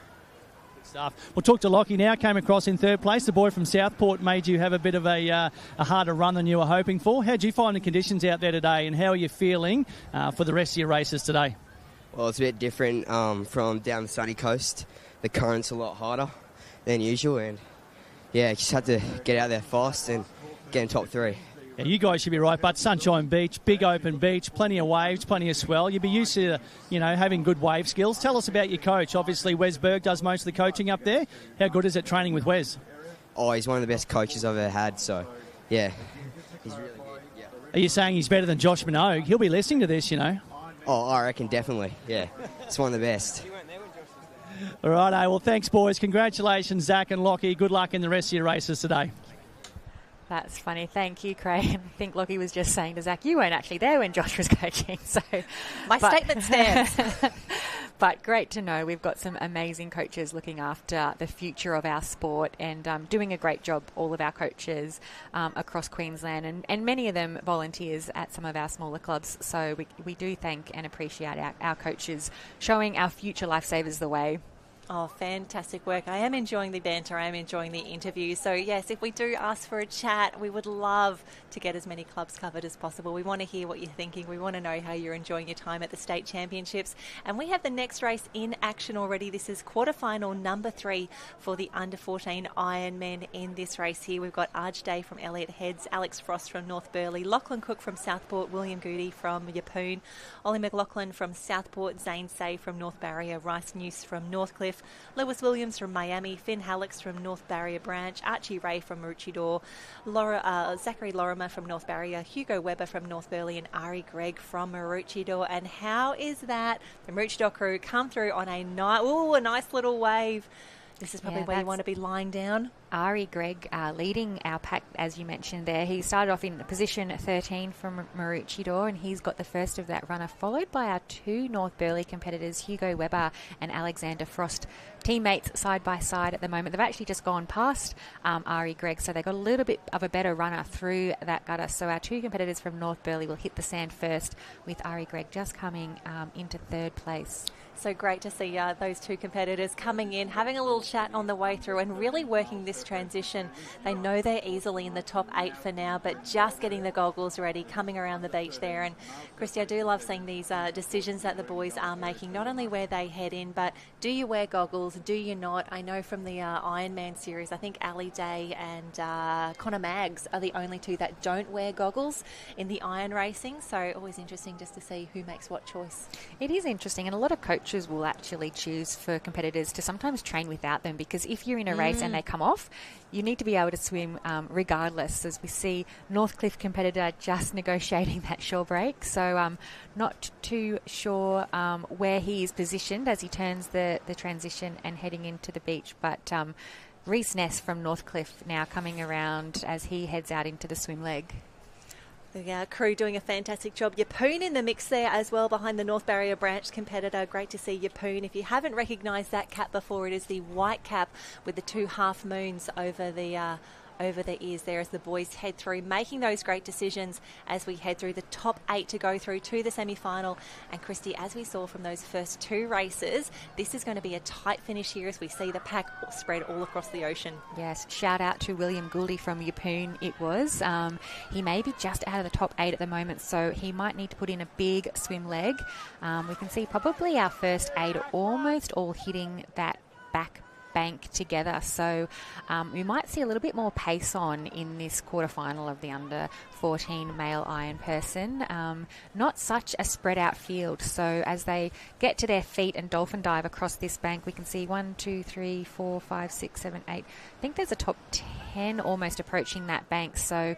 Good stuff. We'll talk to Lockie now. Came across in 3rd place. The boy from Southport made you have a bit of a harder run than you were hoping for. How did you find the conditions out there today, and how are you feeling for the rest of your races today? Well, it's a bit different from down the sunny coast. The current's a lot harder than usual, and yeah, just had to get out there fast and get in top 3. Yeah, you guys should be right, but Sunshine Beach, big open beach, plenty of waves, plenty of swell. You'd be used to, having good wave skills. Tell us about your coach. Obviously, Wes Berg does most of the coaching up there. How good is it training with Wes? Oh, he's one of the best coaches I've ever had, so, yeah, he's really good, yeah. Are you saying he's better than Josh Minogue? He'll be listening to this, Oh, I reckon definitely, yeah. It's one of the best. All right, well, thanks, boys. Congratulations, Zach and Lockie. Good luck in the rest of your races today. That's funny. Thank you, Craig. I think Lockie was just saying to Zach, you weren't actually there when Josh was coaching. So my statement stands. But great to know we've got some amazing coaches looking after the future of our sport and doing a great job, all of our coaches across Queensland and many of them volunteers at some of our smaller clubs. So we do thank and appreciate our coaches showing our future lifesavers the way. Oh, fantastic work. I am enjoying the banter. I am enjoying the interview. So, yes, if we do ask for a chat, we would love to get as many clubs covered as possible. We want to hear what you're thinking. We want to know how you're enjoying your time at the state championships. And we have the next race in action already. This is quarterfinal number 3 for the under-14 Ironman in this race here. We've got Arj Day from Elliott Heads, Alex Frost from North Burleigh, Lachlan Cook from Southport, William Goody from Yeppoon, Ollie McLaughlin from Southport, Zane Say from North Barrier, Rice News from Northcliffe, Lewis Williams from Miami, Finn Hallux from North Barrier Branch, Archie Ray from Maroochydore, Zachary Lorimer from North Barrier, Hugo Webber from North Burleigh and Ari Gregg from Maroochydore. And how is that? The Maroochydore crew come through on a nice little wave. This is probably where you want to be lying down. Ari Gregg leading our pack, as you mentioned there. He started off in position 13 from Maroochydore, and he's got the first of that runner, followed by our 2 North Burleigh competitors, Hugo Webber and Alexander Frost, teammates side by side at the moment. They've actually just gone past Ari Gregg, so they got a little bit of a better runner through that gutter. So our 2 competitors from North Burleigh will hit the sand first, with Ari Gregg just coming into 3rd place. So great to see those 2 competitors coming in, having a little chat on the way through and really working this transition. They know they're easily in the top 8 for now, but just getting the goggles ready, coming around the beach there. And Christy, I do love seeing these decisions that the boys are making, not only where they head in, but do you wear goggles, do you not? I know from the Ironman series, I think Ali Day and Connor Maggs are the only 2 that don't wear goggles in the iron racing. So always interesting just to see who makes what choice. It is interesting, and a lot of coaches will actually choose for competitors to sometimes train without them, because if you're in a race and they come off, you need to be able to swim regardless, as we see Northcliffe competitor just negotiating that shore break. So not too sure where he is positioned as he turns the transition and heading into the beach, but Reese Ness from Northcliffe now coming around as he heads out into the swim leg. The crew doing a fantastic job. Yeppoon in the mix there as well behind the North Barrier Branch competitor. Great to see Yeppoon. If you haven't recognised that cap before, it is the white cap with the 2 half moons over the ears there as the boys head through, making those great decisions as we head through the top 8 to go through to the semi-final. And Christy, as we saw from those first 2 races, this is going to be a tight finish here as we see the pack spread all across the ocean. Yes, shout out to William Gouldy from Yeppoon it was. He may be just out of the top 8 at the moment, so he might need to put in a big swim leg. We can see probably our first 8 are almost all hitting that back bank together, so we might see a little bit more pace on in this quarterfinal of the under 14 male iron person. Not such a spread out field, so as they get to their feet and dolphin dive across this bank, we can see 1, 2, 3, 4, 5, 6, 7, 8. I think there's a top 10 almost approaching that bank, so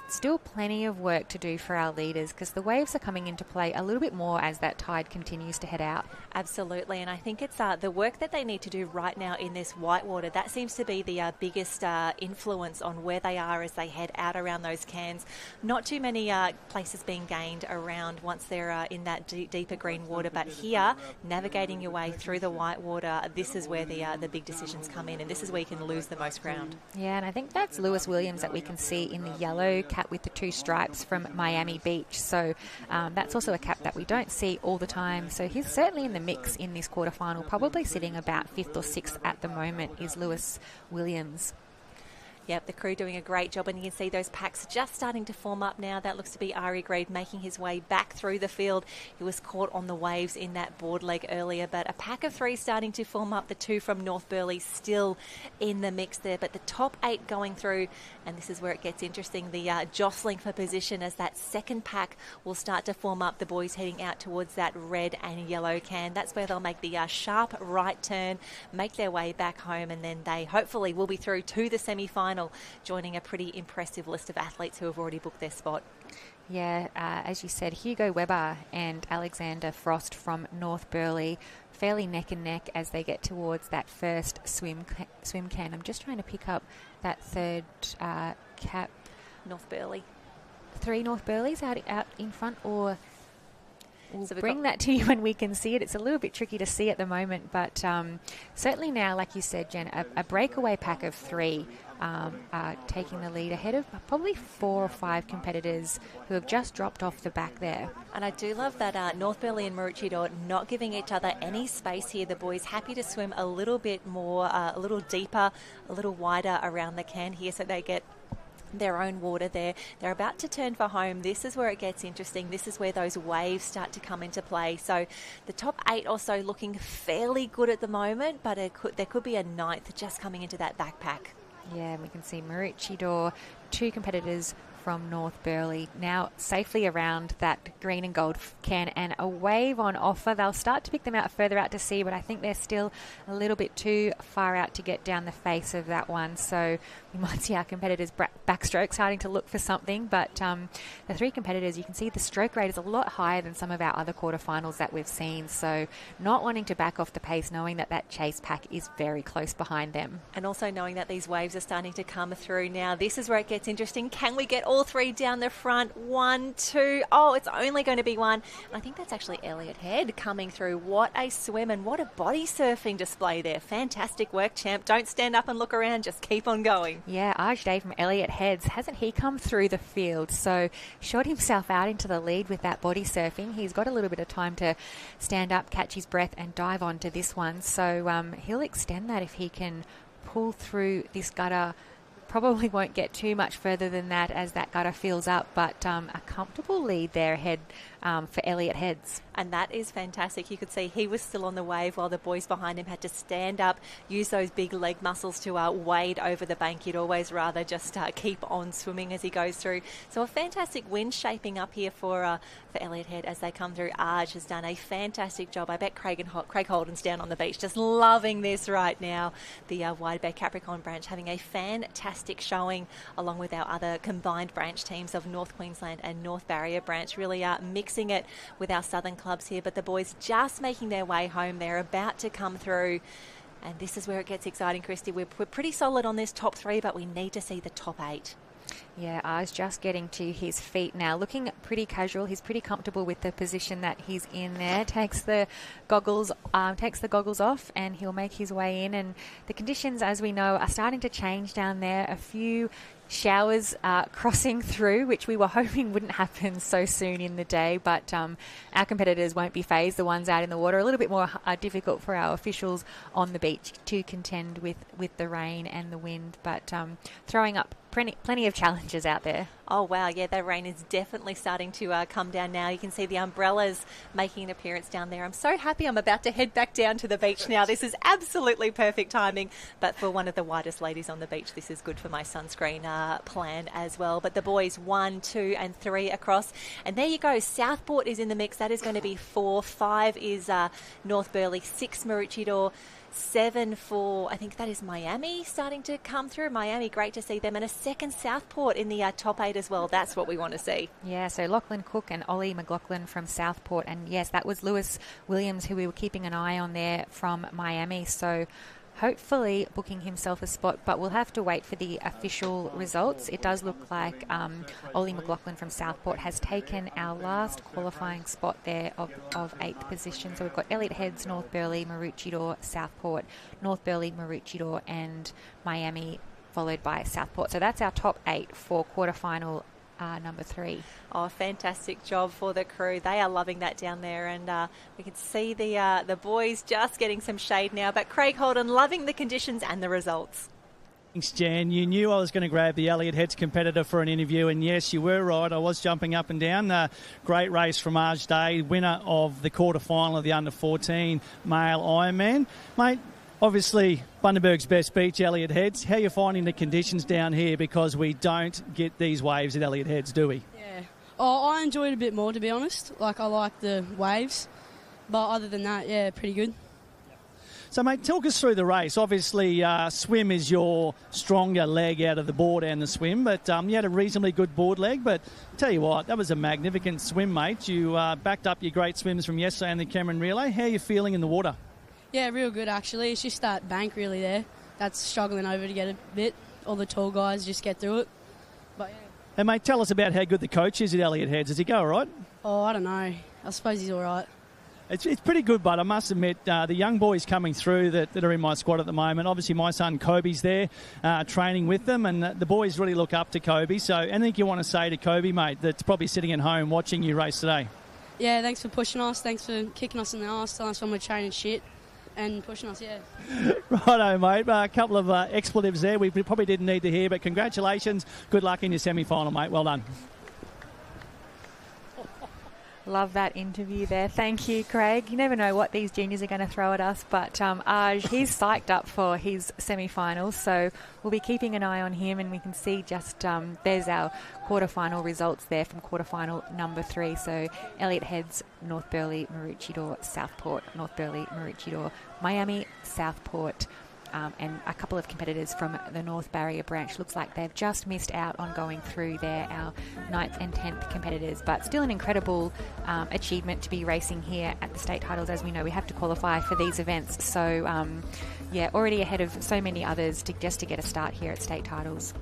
still plenty of work to do for our leaders, because the waves are coming into play a little bit more as that tide continues to head out. Absolutely, and I think it's the work that they need to do right now in this whitewater. That seems to be the biggest influence on where they are as they head out around those cans. Not too many places being gained around once they're in that deeper green water, but here, navigating your way through the whitewater, this is where the big decisions come in, and this is where you can lose the most ground. Yeah, and I think that's Lewis Williams that we can see in the yellow cap with the 2 stripes from Miami Beach. So that's also a cap that we don't see all the time. So he's certainly in the mix in this quarterfinal, probably sitting about 5th or 6th at the moment is Lewis Williams. Yep, the crew doing a great job, and you can see those packs just starting to form up now. That looks to be Ari Gregg making his way back through the field. He was caught on the waves in that board leg earlier, but a pack of 3 starting to form up. The 2 from North Burleigh still in the mix there, but the top 8 going through, and this is where it gets interesting, the jostling for position as that second pack will start to form up. The boys heading out towards that red and yellow can. That's where they'll make the sharp right turn, make their way back home, and then they hopefully will be through to the semi-final, joining a pretty impressive list of athletes who have already booked their spot. Yeah, as you said, Hugo Weber and Alexander Frost from North Burleigh, fairly neck and neck as they get towards that first swim can. I'm just trying to pick up that third cap. North Burleigh. 3 North Burleighs out in front, or we'll bring that to you when we can see it. It's a little bit tricky to see at the moment, but certainly now, like you said, Jen, a breakaway pack of 3 are taking the lead ahead of probably 4 or 5 competitors who have just dropped off the back there. And I do love that North Burleigh and Maroochydore not giving each other any space here. The boys happy to swim a little bit more, a little deeper, a little wider around the can here so they get their own water there. They're about to turn for home. This is where it gets interesting. This is where those waves start to come into play. So the top 8 or so looking fairly good at the moment, but there could be a 9th just coming into that backpack. Yeah, we can see Maroochydore, 2 competitors from North Burleigh now safely around that green and gold can, and a wave on offer. They'll start to pick them out further out to sea, but I think they're still a little bit too far out to get down the face of that one. So we might see our competitors backstroke starting to look for something, but the 3 competitors, you can see the stroke rate is a lot higher than some of our other quarterfinals that we've seen. So not wanting to back off the pace, knowing that that chase pack is very close behind them. And also knowing that these waves are starting to come through now. This is where it gets interesting. Can we get all 3 down the front? 1, 2. Oh, it's only going to be 1. And I think that's actually Elliot Head coming through. What a swim and what a body surfing display there. Fantastic work, champ. Don't stand up and look around. Just keep on going. Yeah, Aj Day from Elliot Heads. Hasn't he come through the field? So shot himself out into the lead with that body surfing. He's got a little bit of time to stand up, catch his breath and dive onto this one. So he'll extend that if he can pull through this gutter. Probably won't get too much further than that as that gutter fills up, but a comfortable lead there ahead for Elliot Heads. And that is fantastic. You could see he was still on the wave while the boys behind him had to stand up, use those big leg muscles to wade over the bank. You'd always rather just keep on swimming as he goes through. So a fantastic wind shaping up here for Elliot Head as they come through. Aj has done a fantastic job. I bet Craig Holden's down on the beach just loving this right now. The Wide Bay Capricorn branch having a fantastic showing along with our other combined branch teams of North Queensland and North Barrier branch. Really mixing it with our southern clubs here, but the boys just making their way home. They're about to come through, and this is where it gets exciting, Christy. We're pretty solid on this top 3, but we need to see the top 8. Yeah, I's just getting to his feet now, looking pretty casual. He's pretty comfortable with the position that he's in there. Takes the goggles off, and he'll make his way in. And the conditions, as we know, are starting to change down there. A few showers crossing through, which we were hoping wouldn't happen so soon in the day, but our competitors won't be phased. The ones out in the water, a little bit more difficult for our officials on the beach to contend with the rain and the wind, but throwing up plenty of challenges out there. Oh, wow. Yeah, that rain is definitely starting to come down now. You can see the umbrellas making an appearance down there. I'm so happy I'm about to head back down to the beach now. This is absolutely perfect timing. But for one of the widest ladies on the beach, this is good for my sunscreen plan as well. But the boys, 1, 2 and 3 across. And there you go. Southport is in the mix. That is going to be 4. 5 is North Burleigh. 6 Maroochydore. 7 for, I think that is Miami starting to come through. Miami, great to see them. And a second Southport in the top 8 as well. That's what we want to see. Yeah, so Lachlan Cook and Ollie McLaughlin from Southport. And yes, that was Lewis Williams who we were keeping an eye on there from Miami. So hopefully booking himself a spot, but we'll have to wait for the official results. It does look like Ollie McLaughlin from Southport has taken our last qualifying spot there of 8th position. So we've got Elliot Heads, North Burleigh, Maroochydore, Southport, North Burleigh, Maroochydore and Miami, followed by Southport. So that's our top 8 for quarterfinal number 3. Oh, fantastic job for the crew. They are loving that down there, and we can see the boys just getting some shade now. But Craig Holden loving the conditions and the results. Thanks, Jan. You knew I was going to grab the Elliot Heads competitor for an interview, and yes, you were right. I was jumping up and down. Great race from Aj Day, winner of the quarterfinal of the under-14 male Ironman. Mate, obviously, Bundaberg's best beach, Elliot Heads. How are you finding the conditions down here? Because we don't get these waves at Elliot Heads, do we? Yeah. Oh, I enjoyed it a bit more, to be honest. I like the waves. But other than that, yeah, pretty good. So, mate, talk us through the race. Obviously, swim is your stronger leg out of the board and the swim, but you had a reasonably good board leg. But tell you what, that was a magnificent swim, mate. You backed up your great swims from yesterday in the Cameron Relay. How are you feeling in the water? Yeah, real good actually. It's just that bank really there that's struggling over to get a bit. All the tall guys just get through it. But yeah. Hey, mate, tell us about how good the coach is at Elliott Heads. Does he go all right? Oh, I don't know. I suppose he's all right. It's pretty good, but I must admit, the young boys coming through that are in my squad at the moment, obviously my son Kobe's there training with them, and the boys really look up to Kobe. So anything you want to say to Kobe, mate, that's probably sitting at home watching you race today? Yeah, thanks for pushing us. Thanks for kicking us in the arse, telling us when we're training shit and pushing us, yeah. Righto, mate. A couple of expletives there we probably didn't need to hear, but congratulations. Good luck in your semi-final, mate. Well done. Love that interview there. Thank you, Craig. You never know what these juniors are going to throw at us, but Aj, he's psyched up for his semi-finals, so we'll be keeping an eye on him, and we can see just there's our quarterfinal results there from quarterfinal number 3. So Elliott Heads, North Burleigh, Maroochydore, Southport, North Burleigh, Maroochydore, Miami, Southport, and a couple of competitors from the North Barrier branch. Looks like they've just missed out on going through there, our 9th and 10th competitors, but still an incredible achievement to be racing here at the state titles. As we know, we have to qualify for these events, so yeah, already ahead of so many others just to get a start here at state titles.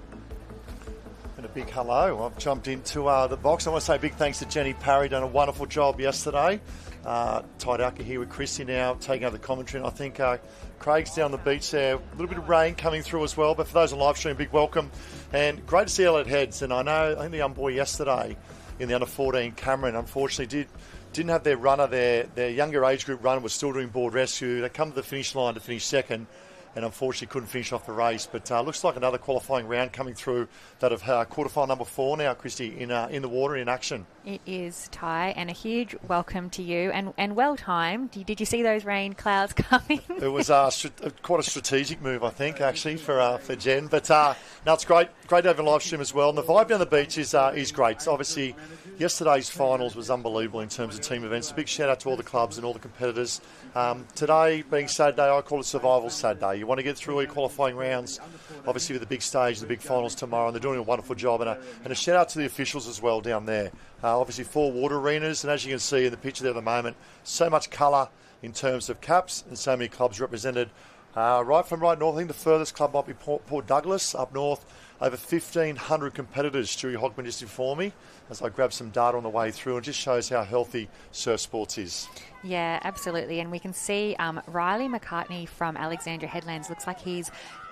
And a big hello. I've jumped into the box. I want to say a big thanks to Jenny Parry, done a wonderful job yesterday. Tidalka here with Christy now taking over the commentary, and I think Craig's down the beach there. A little bit of rain coming through as well, but for those on live stream, big welcome. And great to see Elliott Heads. And I think the young boy yesterday in the under-14, Cameron, unfortunately didn't have their runner there. Their younger age group runner was still doing board rescue. They come to the finish line to finish second, and unfortunately couldn't finish off the race. But looks like another qualifying round coming through, that of quarterfinal number 4 now, Christy, in the water in action. It is, Ty, and a huge welcome to you, and well timed. Did you see those rain clouds coming? It was quite a strategic move, I think, actually, for Jen. But no, it's great to have a live stream as well. And the vibe down the beach is great. So obviously, yesterday's finals was unbelievable in terms of team events. A big shout out to all the clubs and all the competitors. Today being Saturday, I call it Survival Saturday. You want to get through all your qualifying rounds, obviously with the big stage, the big finals tomorrow, and they're doing a wonderful job. And a shout out to the officials as well down there. Obviously 4 water arenas, and as you can see in the picture there at the moment, so much colour in terms of caps and so many clubs represented. Right from right north, I think the furthest club might be Port Douglas up north. Over 1,500 competitors, Stewie Hogman just informed me, as I grabbed some data on the way through, and it just shows how healthy surf sports is. Yeah, absolutely. And we can see Riley McCartney from Alexandria Headlands. Looks like he's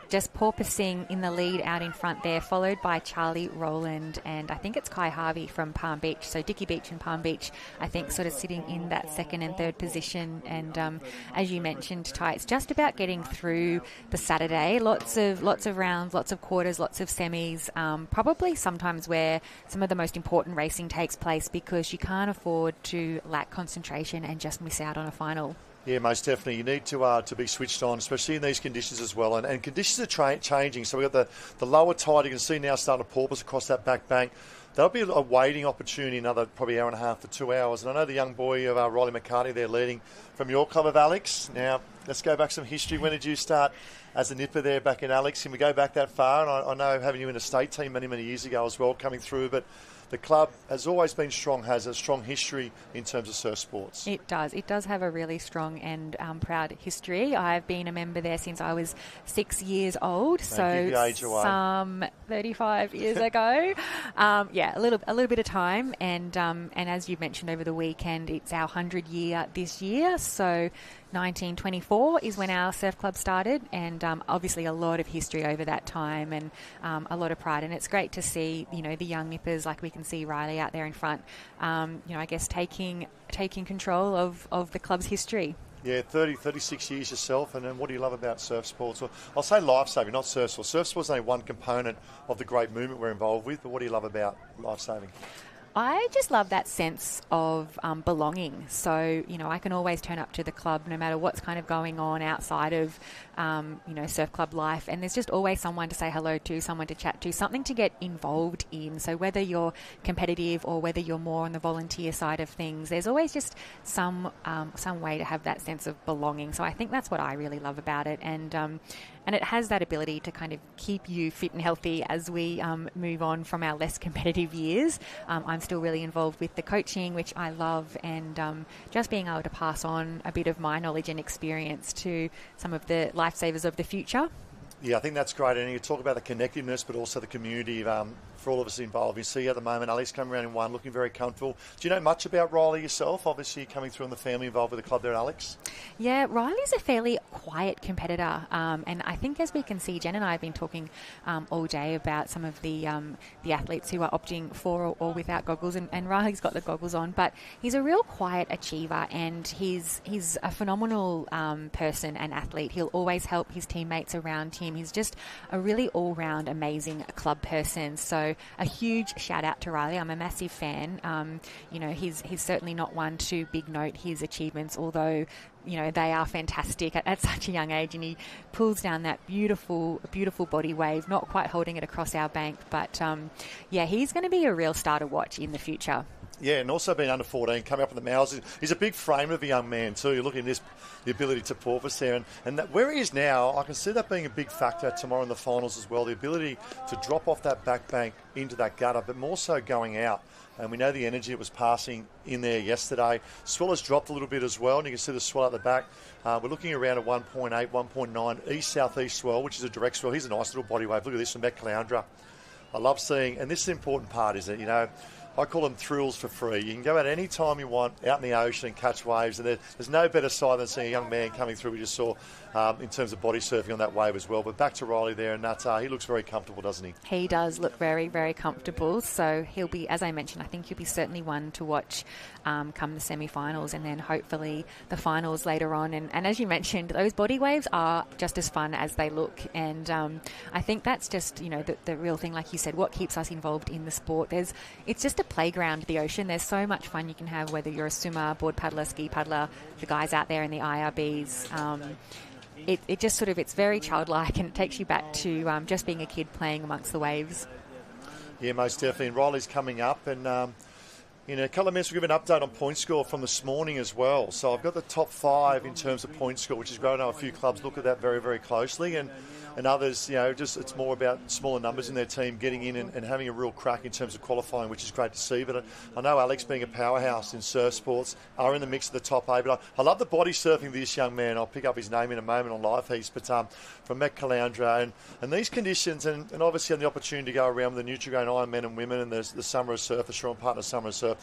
just porpoising in the lead out in front there, followed by Charlie Rowland, and I think it's Kai Harvey from Palm Beach. So Dickie Beach and Palm Beach, I think, sort of sitting in that 2nd and 3rd position. And as you mentioned, Ty, it's just about getting through the Saturday. Lots of rounds, lots of quarters, lots of semis. Probably sometimes where some of the most important racing takes place, because you can't afford to lack concentration and just miss out on a final. Yeah, most definitely. You need to be switched on, especially in these conditions as well. And conditions are changing. So we've got the lower tide. You can see now starting to porpoise across that back bank. That'll be a waiting opportunity, another probably hour and a half to 2 hours. And I know the young boy of Riley McCartney there leading from your club of Alex. Now, let's go back some history. When did you start as a nipper there back in Alex? Can we go back that far? And I know having you in a state team many, many years ago as well coming through, but the club has always been strong, has a strong history in terms of surf sports. It does. It does have a really strong and proud history. I've been a member there since I was 6 years old, so some 35 years ago. Yeah, a little bit of time, and as you mentioned over the weekend, it's our 100 year this year. So 1924 is when our surf club started, and obviously a lot of history over that time, and a lot of pride. And it's great to see, the young nippers, like we can see Riley out there in front, I guess taking control of the club's history. Yeah, 36 years yourself, and then what do you love about surf sports? Well, I'll say life-saving, not surf sports. Surf sports is only one component of the great movement we're involved with, but what do you love about life-saving? I just love that sense of belonging. So, I can always turn up to the club no matter what's kind of going on outside of, surf club life. And there's just always someone to say hello to, someone to chat to, something to get involved in. So whether you're competitive or whether you're more on the volunteer side of things, there's always just some way to have that sense of belonging. So I think that's what I really love about it. And it has that ability to kind of keep you fit and healthy as we move on from our less competitive years. I'm still really involved with the coaching, which I love, and just being able to pass on a bit of my knowledge and experience to some of the lifesavers of the future. Yeah, I think that's great. And you talk about the connectiveness, but also the community for all of us involved. You see at the moment, Ali's coming around in one, looking very comfortable. Do you know much about Riley yourself? Obviously, coming through in the family involved with the club there, Alex. Yeah, Riley's a fairly quiet competitor. And I think as we can see, Jen and I have been talking all day about some of the athletes who are opting for or without goggles. And Riley's got the goggles on. But he's a real quiet achiever, and he's a phenomenal person and athlete. He'll always help his teammates around him. He's just a really all-round amazing club person. So a huge shout out to Riley. I'm a massive fan. He's certainly not one to big note his achievements, although they are fantastic at such a young age, and he pulls down that beautiful, beautiful body wave, not quite holding it across our bank, but he's going to be a real star to watch in the future. Yeah, and also being under 14, coming up in the mouths. He's a big frame of a young man too. You're looking at the ability to porpoise there. And that, where he is now, I can see that being a big factor tomorrow in the finals as well. The ability to drop off that back bank into that gutter, but more so going out. And we know the energy it was passing in there yesterday. Swell has dropped a little bit as well, and you can see the swell at the back. We're looking around a 1.8, 1.9 east-southeast swell, which is a direct swell. Here's a nice little body wave. Look at this from Met Caloundra. I love seeing, and this is the important part, is that, I call them thrills for free. You can go out any time you want out in the ocean and catch waves, and there's no better sight than seeing a young man coming through. We just saw in terms of body surfing on that wave as well. But back to Riley there, and he looks very comfortable, doesn't he? He does look very, very comfortable. So he'll be, as I mentioned, I think he'll be certainly one to watch come the semi-finals, and then hopefully the finals later on. And as you mentioned, those body waves are just as fun as they look. And I think that's just, the real thing, like you said, what keeps us involved in the sport. It's just a playground, the ocean. There's so much fun you can have, whether you're a swimmer, board paddler, ski paddler, the guys out there in the IRBs. It just sort of, it's very childlike, and it takes you back to just being a kid playing amongst the waves. Yeah, most definitely. And Riley's coming up, and in a couple of minutes we'll give an update on point score from this morning as well. So I've got the top 5 in terms of point score, which is great. I know a few clubs look at that very, very closely, and others, just it's more about smaller numbers in their team getting in and having a real crack in terms of qualifying, which is great to see. But I know Alex, being a powerhouse in surf sports, are in the mix of the top 8. But I love the body surfing of this young man. I'll pick up his name in a moment on live heats, but from Met Caloundra. And these conditions, and obviously having the opportunity to go around with the Nutrigrain Ironman and women, and there's the Summer of Surf, the Strong Partner Summer of Surf.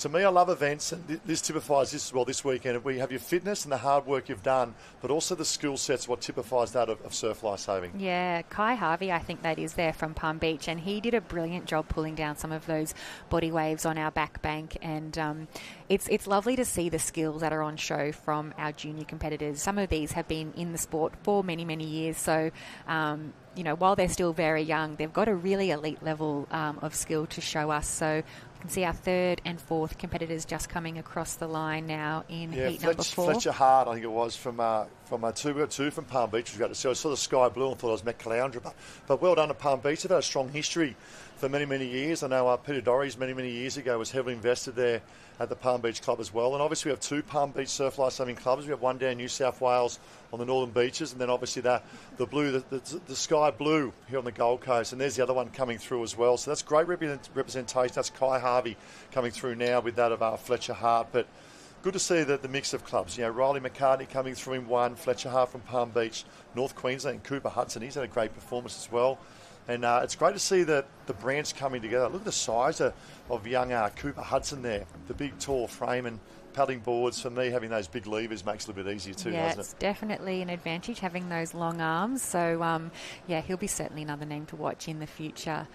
To me, I love events, and this typifies this as well this weekend. We have your fitness and the hard work you've done, but also the skill sets, what typifies that of surf lifesaving. Yeah, Kai Harvey, I think that is there from Palm Beach, and he did a brilliant job pulling down some of those body waves on our back bank, and it's lovely to see the skills that are on show from our junior competitors. Some of these have been in the sport for many, many years, so while they're still very young, they've got a really elite level of skill to show us. So you can see our 3rd and 4th competitors just coming across the line now in heat number 4. Fletcher Hart, I think it was, from two from Palm Beach. We got to see. I saw the sky blue and thought it was Met Caloundra, but well done to Palm Beach. They've had a strong history for many, many years. I know Peter Dorries many, many years ago was heavily invested there at the Palm Beach Club as well. And obviously we have 2 Palm Beach surf lifesaving clubs. We have one down in New South Wales on the northern beaches, and then obviously the blue, the sky blue here on the Gold Coast. And there's the other one coming through as well. So that's great representation. That's Kai Harvey coming through now with that of Fletcher Hart. But good to see the mix of clubs. Riley McCartney coming through in 1, Fletcher Hart from Palm Beach, North Queensland, and Cooper Hudson. He's had a great performance as well. And it's great to see the brands coming together. Look at the size of young Cooper Hudson there. The big, tall frame and paddling boards. For me, having those big levers makes it a little bit easier too, doesn't it? Yeah, it's definitely an advantage having those long arms. So, he'll be certainly another name to watch in the future.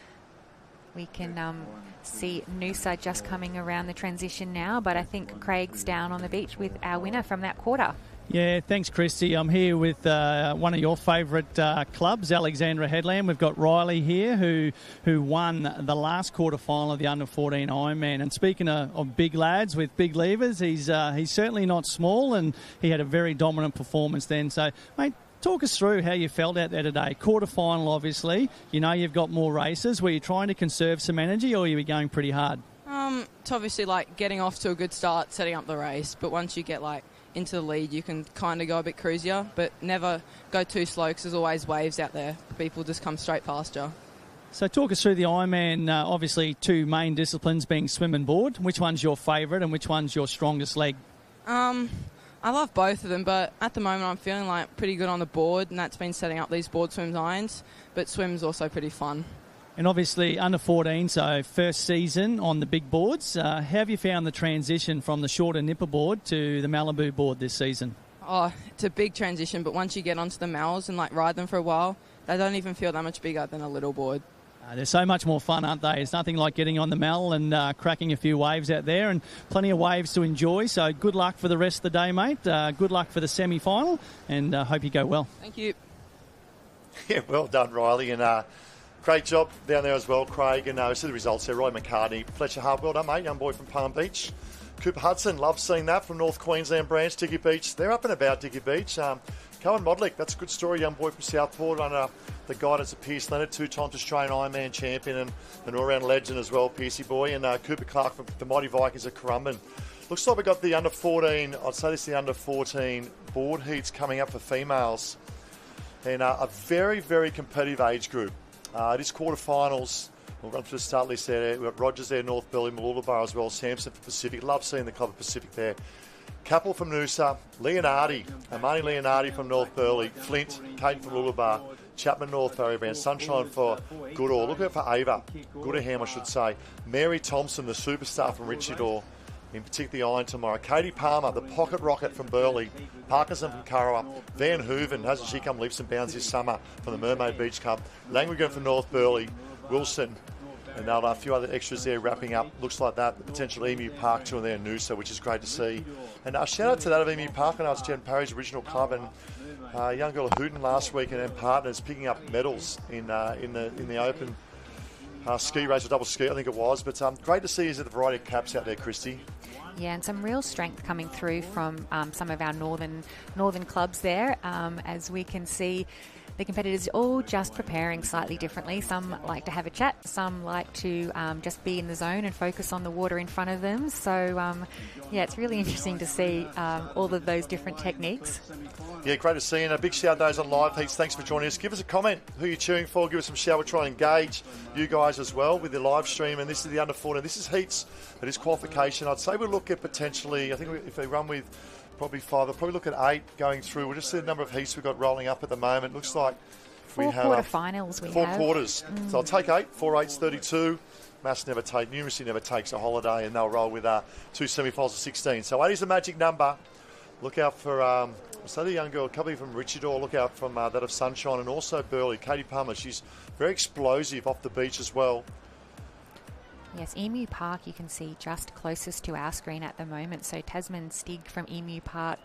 We can see Noosa just coming around the transition now, but I think Craig's down on the beach with our winner from that quarter. Yeah, thanks, Christy. I'm here with one of your favourite clubs, Alexandra Headland. We've got Riley here, who won the last quarterfinal of the under-14 Ironman. And speaking of big lads with big levers, he's certainly not small, and he had a very dominant performance then. So, mate, talk us through how you felt out there today. Quarterfinal, obviously. You know you've got more races. Were you trying to conserve some energy, or were you going pretty hard? It's obviously like getting off to a good start, setting up the race. But once you get into the lead, you can kind of go a bit cruisier, but never go too slow because there's always waves out there. People just come straight past you. So talk us through the Ironman, obviously two main disciplines being swim and board. Which one's your favourite and which one's your strongest leg? I love both of them, but at the moment I'm feeling pretty good on the board, and that's been setting up these board swims irons, but swim's also pretty fun. And obviously under 14, so first season on the big boards. How have you found the transition from the shorter nipper board to the Malibu board this season? Oh, it's a big transition, but once you get onto the Mals and ride them for a while, they don't even feel that much bigger than a little board. They're so much more fun, aren't they? It's nothing like getting on the Mal and cracking a few waves out there, and plenty of waves to enjoy. So good luck for the rest of the day, mate. Good luck for the semi-final, and hope you go well. Thank you. Yeah, well done, Riley, and great job down there as well, Craig. And see the results there. Roy McCartney, Fletcher Hart, well done, mate. Young boy from Palm Beach. Cooper Hudson, love seeing that from North Queensland branch, Dicky Beach. They're up and about Dicky Beach. Cohen Modlick, that's a good story. Young boy from Southport under the guidance of Pierce Leonard, 2-time Australian Ironman champion and an all-round legend as well, Piercey boy. And Cooper Clark from the Mighty Vikings of Currumbin. Looks like we've got the under-14, I'd say this is the under-14 board heats coming up for females. And a very, very competitive age group. It is quarterfinals. We'll run through the start list there. We've got Rogers there, North Burleigh, Mooloolaba as well, Sampson for Pacific. Love seeing the club of Pacific there. Capel from Noosa, Leonardi, Amani Leonardi from North Burleigh, Flint, Kate from Mooloolaba, Chapman North Barrowband, Sunshine for Goodall. Look out for Ava, Goodaham I should say. Mary Thompson, the superstar from Rescheduled, in particular the Iron tomorrow. Katie Palmer, the pocket rocket from Burleigh. Parkinson from Currawa. Van Hooven, hasn't she come leaps and bounds this summer from the Mermaid Beach Club. Langwigan from North Burleigh. Wilson, and a few other extras there wrapping up. Looks like that. The potential Emu Park tour there in Noosa, which is great to see. And shout out to that of Emu Park. I know it's Jen Parry's original club, and young girl Hooten last week and partners picking up medals in the open ski race or double ski, I think it was. But great to see is the variety of caps out there, Christy. Yeah, and some real strength coming through from some of our northern clubs there, as we can see. The competitors all just preparing slightly differently. Some like to have a chat, some like to just be in the zone and focus on the water in front of them. So, yeah, it's really interesting to see all of those different techniques. Yeah, great to see you. And a big shout out to those on live heats. Thanks for joining us. Give us a comment who you're cheering for. Give us some shout. We'll try and engage you guys as well with the live stream. And this is the under 14. This is heats. It is qualification. I'd say we'll look at potentially, I think if they run with probably 5, they'll probably look at 8 going through. We'll just see the number of heats we've got rolling up at the moment. Looks like we have quarterfinals. Four quarters. So I'll take 8. 4 8's 32. Mass numeracy never takes a holiday, and they'll roll with 2 semi-finals of 16. So 8 is the magic number. Look out for so the young girl, a couple from Richardor. Look out from that of Sunshine and also Burleigh. Katie Palmer, she's very explosive off the beach as well. Yes, Emu Park you can see just closest to our screen at the moment. So Tasman Stig from Emu Park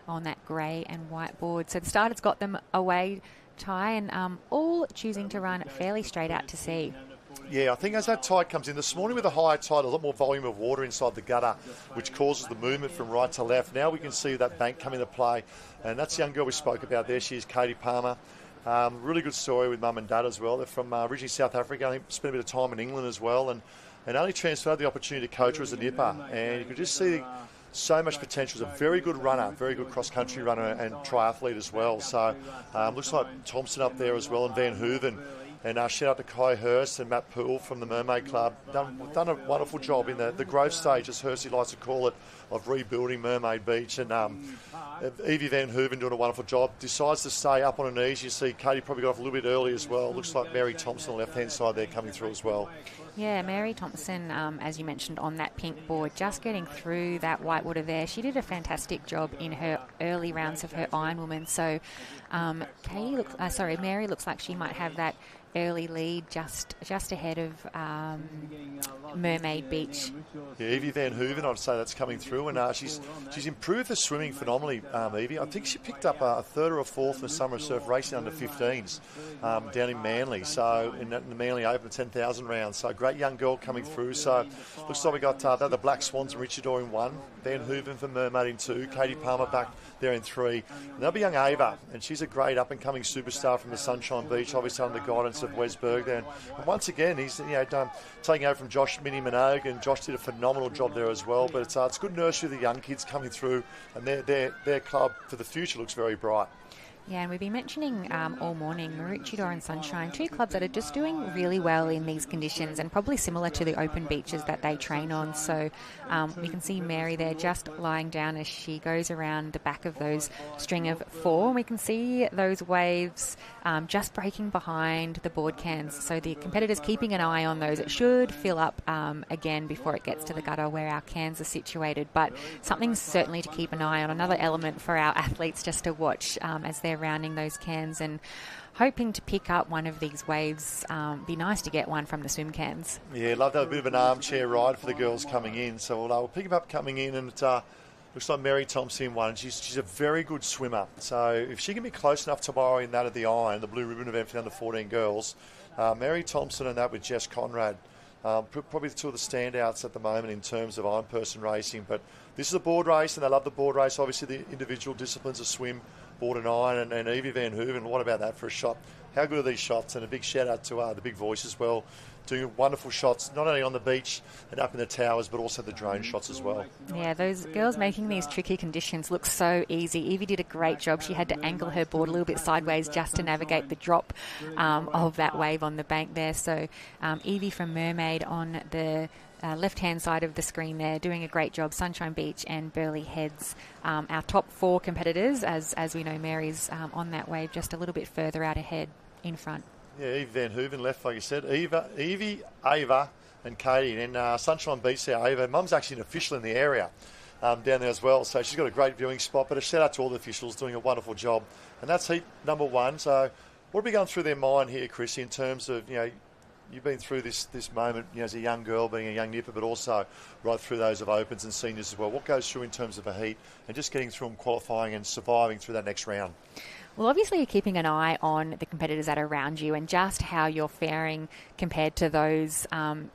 on that grey and white board. So the starters got them away, Ty, and all choosing to run fairly straight out to sea. Yeah, I think as that tide comes in, this morning with a higher tide, a lot more volume of water inside the gutter, which causes the movement from right to left. Now we can see that bank come into play, and that's the young girl we spoke about there. She is Katie Palmer. Really good story with mum and dad as well. They're from originally South Africa. I think spent a bit of time in England as well, and only transferred the opportunity to coach her as a nipper. And you could just see so much potential. She's a very good runner, very good cross-country runner and triathlete as well. So looks like Thompson up there as well and Van Hooven. And shout out to Kai Hurst and Matt Poole from the Mermaid Club. Done a wonderful job in the growth stage, as Hursty likes to call it, of rebuilding Mermaid Beach. And Evie Van Hooven doing a wonderful job. Decides to stay up on her knees. You see Katie probably got off a little bit early as well. Looks like Mary Thompson on the left-hand side there coming through as well. Yeah, Mary Thompson, as you mentioned, on that pink board, just getting through that white water there. She did a fantastic job in her early rounds of her Ironwoman. So Mary looks like she might have that early lead, just ahead of Mermaid Beach. Yeah, Evie Van Hooven, I'd say that's coming through, and she's improved the swimming phenomenally, Evie. I think she picked up a third or a fourth in the summer of surf racing under 15s down in Manly, so in the Manly Open 10,000 rounds. So a great young girl coming through. So looks like we got the Black Swans and Richard Orr in 1, Van Hooven for Mermaid in 2, Katie Palmer back there in 3. And there'll be young Ava, and she's a great up-and-coming superstar from the Sunshine Beach, obviously under the guidance of Wes Berg there. And once again, he's taking over from Josh Minnie Minogue, and Josh did a phenomenal job there as well. But it's good nursery of the young kids coming through, and their club for the future looks very bright. Yeah, and we've been mentioning all morning Maroochydore and Sunshine, 2 clubs that are just doing really well in these conditions and probably similar to the open beaches that they train on. So we can see Mary there just lying down as she goes around the back of those string of 4. And we can see those waves just breaking behind the board cans. So the competitors keeping an eye on those. It should fill up again before it gets to the gutter where our cans are situated. But something certainly to keep an eye on. Another element for our athletes just to watch as they're rounding those cans and hoping to pick up one of these waves. Be nice to get one from the swim cans. Yeah, love to have a bit of an armchair ride for the girls coming in. So we'll pick them up coming in, and it looks like Mary Thompson in 1. She's a very good swimmer. So if she can be close enough tomorrow in that of the Iron, the blue ribbon event for the under 14 girls, Mary Thompson and that with Jess Conrad, probably the 2 of the standouts at the moment in terms of iron person racing. But this is a board race, and they love the board race. Obviously, the individual disciplines of swim, board and iron, and Evie Van Hooven. What about that for a shot? How good are these shots? And a big shout out to the Big Voice as well, doing wonderful shots, not only on the beach and up in the towers, but also the drone shots as well. Yeah, those girls making these tricky conditions look so easy. Evie did a great job. She had to angle her board a little bit sideways just to navigate the drop of that wave on the bank there. So Evie from Mermaid on the left-hand side of the screen there, doing a great job. Sunshine Beach and Burleigh Heads, our top 4 competitors, as we know Mary's on that wave just a little bit further out ahead in front. Yeah, Evie Van Hooven left, like you said. Evie, Ava and Katie. And Sunshine Beach there, Ava. Mum's actually an official in the area down there as well, so she's got a great viewing spot. But a shout out to all the officials doing a wonderful job. And that's heat number 1. So what are we going through their mind here, Chris, in terms of, you've been through this moment, as a young girl, being a young nipper, but also right through those of opens and seniors as well. What goes through in terms of a heat and just getting through and qualifying and surviving through that next round? Well, obviously you're keeping an eye on the competitors that are around you and just how you're faring compared to those,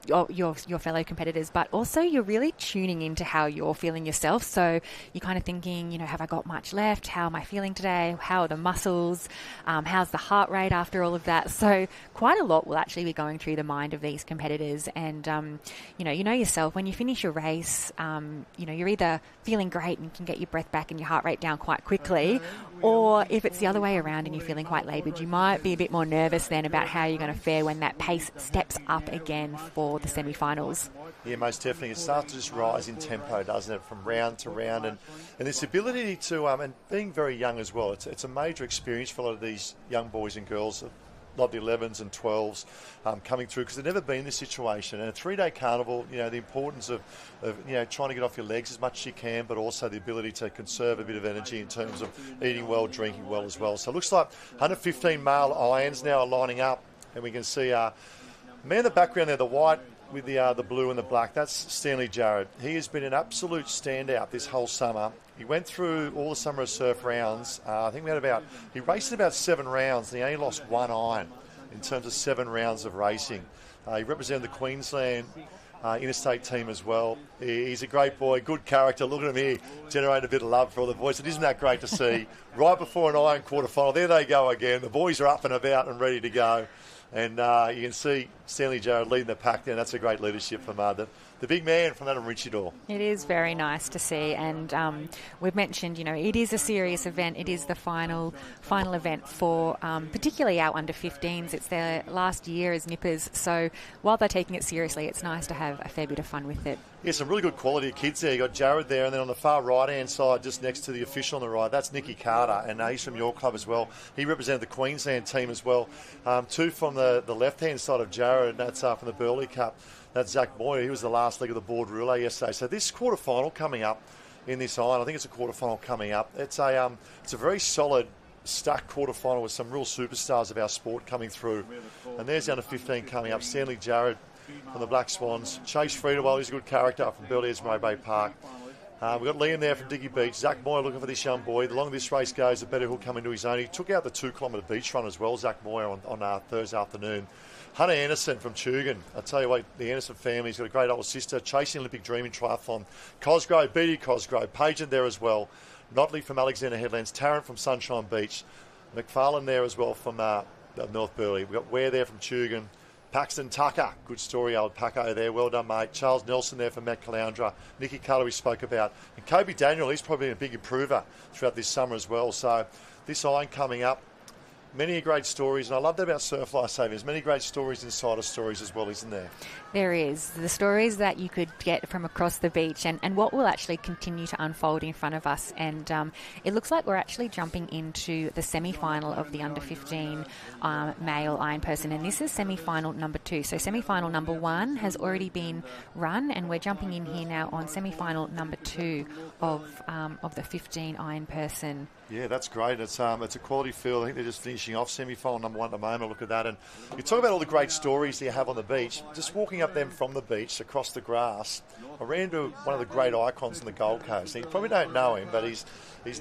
your fellow competitors, but also you're really tuning into how you're feeling yourself. So you're kind of thinking, have I got much left? How am I feeling today? How are the muscles? How's the heart rate after all of that? So quite a lot will actually be going through the mind of these competitors. And, you know yourself, when you finish your race, you're either feeling great and can get your breath back and your heart rate down quite quickly, or if it's the other way around and you're feeling quite laboured, you might be a bit more nervous then about how you're going to fare when that pace steps up again for the semi-finals. Yeah, most definitely. It starts to just rise in tempo, doesn't it, from round to round. And this ability to, and being very young as well, it's a major experience for a lot of these young boys and girls, not the 11s and 12s coming through, because they've never been in this situation. And a 3-day carnival, the importance of trying to get off your legs as much as you can, but also the ability to conserve a bit of energy in terms of eating well, drinking well as well. So it looks like 115 male irons now are lining up, and we can see man in the background there, the white with the blue and the black. That's Stanley Jarrett. He has been an absolute standout this whole summer. He went through all the summer of surf rounds. I think he raced about 7 rounds, and he only lost 1 iron in terms of 7 rounds of racing. He represented the Queensland interstate team as well. He's a great boy, good character. Look at him here, generating a bit of love for all the boys. And isn't that great to see? Right before an Iron quarterfinal, there they go again. The boys are up and about and ready to go. And you can see Stanley Jarrett leading the pack there. That's a great leadership from the big man from that of Rescheduled. It is very nice to see, and we've mentioned, it is a serious event. It is the final event for particularly our under 15s. It's their last year as nippers, so while they're taking it seriously, it's nice to have a fair bit of fun with it. Yeah, some really good quality of kids there. You got Jared there, and then on the far right-hand side, just next to the official on the right, that's Nicky Carter, and he's from your club as well. He represented the Queensland team as well. 2 from the left-hand side of Jared, and that's from the Burleigh Cup. That's Zach Moyer. He was the last leg of the board relay yesterday. So this quarterfinal coming up in this iron, I think it's a quarterfinal coming up. It's a very solid stacked quarterfinal with some real superstars of our sport coming through. And there's the under 15 coming up. Stanley Jarrett from the Black Swans. Chase Friedewell, he's a good character from Belairs Mowbray Park. We've got Liam there from Diggy Beach. Zach Moyer looking for this young boy. The longer this race goes, the better he'll come into his own. He took out the 2 kilometre beach run as well, Zach Moyer, on Thursday afternoon. Hunter Anderson from Tugun. I tell you what, the Anderson family's got a great older sister, chasing Olympic dream in triathlon. Cosgrove, Beatty Cosgrove, Pageant there as well. Notley from Alexander Headlands, Tarrant from Sunshine Beach. McFarlane there as well from North Burleigh. We've got Ware there from Tugun. Paxton Tucker, good story, old Paco there, well done, mate. Charles Nelson there from Matt Caloundra. Nicky Culler we spoke about. And Kobe Daniel, he's probably been a big improver throughout this summer as well. So this iron coming up, many great stories, and I love that about Surf Life Savings. Many great stories, insider stories as well, isn't there? There is. The stories that you could get from across the beach and what will actually continue to unfold in front of us. And it looks like we're actually jumping into the semi-final of the under-15 male iron person. And this is semi-final number 2. So semi-final number 1 has already been run, and we're jumping in here now on semi-final number 2 of the 15 iron person. Yeah, that's great. It's a quality field. I think they're just finishing off semi-final number 1 at the moment. Look at that. And you talk about all the great stories that you have on the beach. Just walking up them from the beach across the grass, I ran into one of the great icons on the Gold Coast. You probably don't know him, but his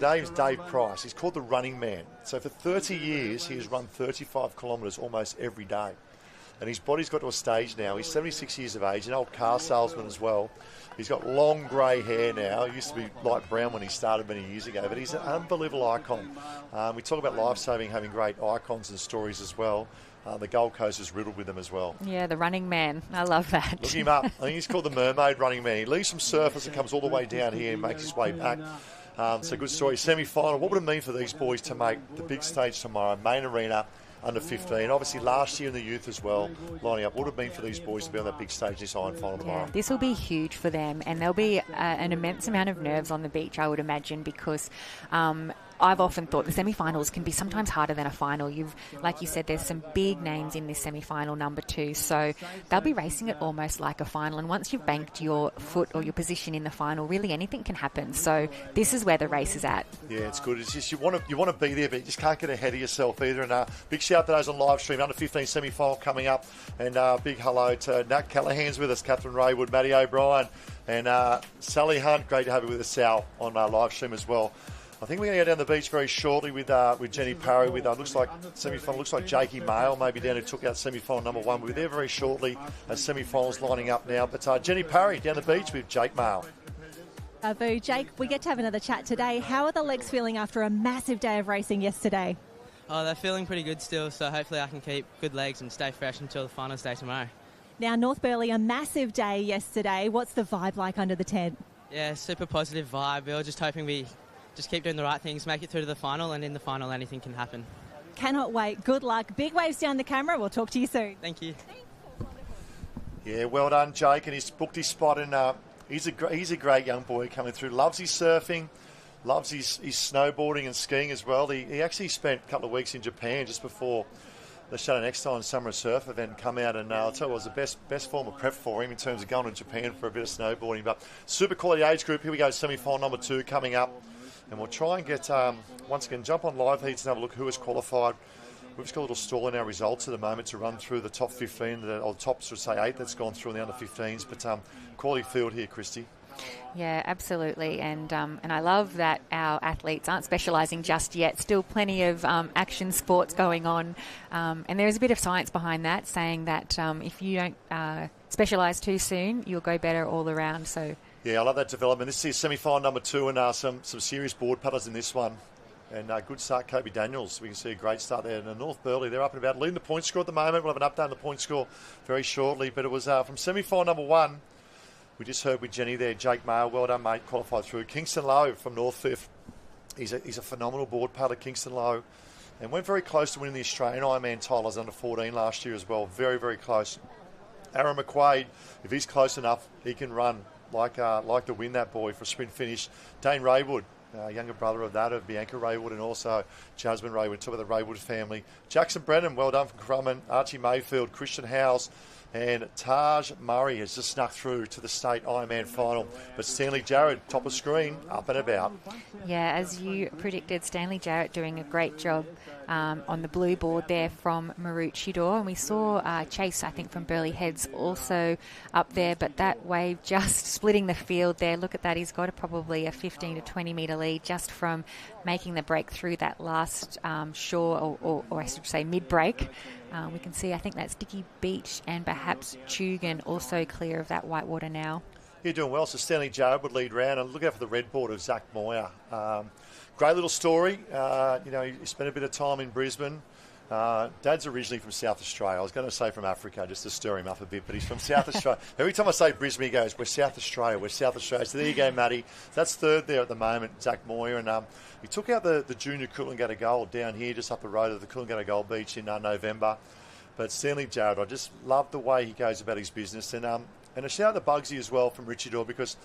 name's Dave Price. He's called the Running Man. So for 30 years, he has run 35 kilometres almost every day. And his body's got to a stage now. He's 76 years of age, an old car salesman as well. He's got long grey hair now. He used to be light brown when he started many years ago, but he's an unbelievable icon. We talk about life-saving, having great icons and stories as well. The Gold Coast is riddled with them as well. Yeah, the Running Man. I love that. Look him up. I think he's called the Mermaid Running Man. He leaves some surfers and comes all the way down here and makes his way back. So good story. Semi-final. What would it mean for these boys to make the big stage tomorrow? Main arena. Under 15, obviously last year in the youth as well, lining up. What would it mean for these boys to be on that big stage this iron final tomorrow? This will be huge for them, and there'll be an immense amount of nerves on the beach, I would imagine, because I've often thought the semi-finals can be sometimes harder than a final. Like you said, there's some big names in this semi-final number 2, so they'll be racing it almost like a final. And once you've banked your foot or your position in the final, really anything can happen. So this is where the race is at. Yeah, it's good. It's just you want to be there, but you just can't get ahead of yourself either. And big shout out to those on live stream. Under 15 semi-final coming up, and big hello to Nat Callahan's with us, Catherine Raywood, Matty O'Brien, and Sally Hunt. Great to have you with us, Sal, on live stream as well. I think we're going to go down the beach very shortly with Jenny Parry. With looks like semi-final. Looks like Jakey Mail maybe down who took out semi-final number 1. We'll be there very shortly as semi-finals lining up now. But Jenny Parry down the beach with Jake Mail. Boo, Jake, we get to have another chat today. How are the legs feeling after a massive day of racing yesterday? Oh, they're feeling pretty good still, so hopefully I can keep good legs and stay fresh until the finals day tomorrow. Now, North Burleigh, a massive day yesterday. What's the vibe like under the tent? Yeah, super positive vibe. We were just hoping we just keep doing the right things, make it through to the final, and in the final anything can happen. Cannot wait. Good luck. Big waves down the camera. We'll talk to you soon. Thank you. Yeah, well done, Jake, and he's booked his spot, and he's a great young boy coming through. Loves his surfing, loves his snowboarding and skiing as well. He actually spent a couple of weeks in Japan just before the Shannon Eckstein Summer Surf event come out, and I'll tell you, it was the best form of prep for him in terms of going to Japan for a bit of snowboarding. But super quality age group. Here we go, semi-final number 2 coming up. And we'll try and get, once again, jump on live heats and have a look who has qualified. We've just got a little stall in our results at the moment to run through the top 15, or the top, should say, 8 that's gone through in the under 15s. But quality field here, Christy. Yeah, absolutely. And I love that our athletes aren't specialising just yet. Still plenty of action sports going on. And there is a bit of science behind that, saying that if you don't specialise too soon, you'll go better all around. So. Yeah, I love that development. This is semi-final number 2, and some serious board putters in this one. And good start, Kobe Daniels. We can see a great start there. And North Burleigh, they're up and about, leading the point score at the moment. We'll have an update on the point score very shortly. But it was from semi-final number 1. We just heard with Jenny there, Jake Mail. Well done, mate. Qualified through. Kingston Lowe from North Fifth. He's a phenomenal board putter, Kingston Lowe. And went very close to winning the Australian Ironman title as under 14 last year as well. Very, very close. Aaron McQuaid, if he's close enough, he can run like to win that boy for a sprint finish. Dane Raywood, younger brother of Bianca Raywood, and also Jasmine Raywood, top of the Raywood family. Jackson Brennan, well done from Crumman. Archie Mayfield, Christian Howes, And Taj Murray has just snuck through to the state Ironman final. But Stanley Jarrett, top of screen, up and about. Yeah, as you predicted, Stanley Jarrett doing a great job on the blue board there from Maroochydore. And we saw Chase, I think, from Burleigh Heads also up there. But that wave just splitting the field there. Look at that. He's got probably a 15 to 20 metre lead just from making the break through that last shore, or I should say mid-break. We can see, I think that's Dicky Beach and perhaps Tugan also clear of that whitewater now. You're doing well. So Stanley Jarrett would lead round, and look out for the red board of Zach Moyer. Great little story. He spent a bit of time in Brisbane. Dad's originally from South Australia. I was going to say from Africa just to stir him up a bit, but he's from South Australia. Every time I say Brisbane, he goes, we're South Australia, we're South Australia. So there you go, Matty. That's third there at the moment, Zach Moyer. And he took out the junior Coolangatta Gold down here just up the road of the Coolangatta Gold Beach in November. But Stanley Jarrett, I just love the way he goes about his business. And a shout out to Bugsy as well from Richardor, because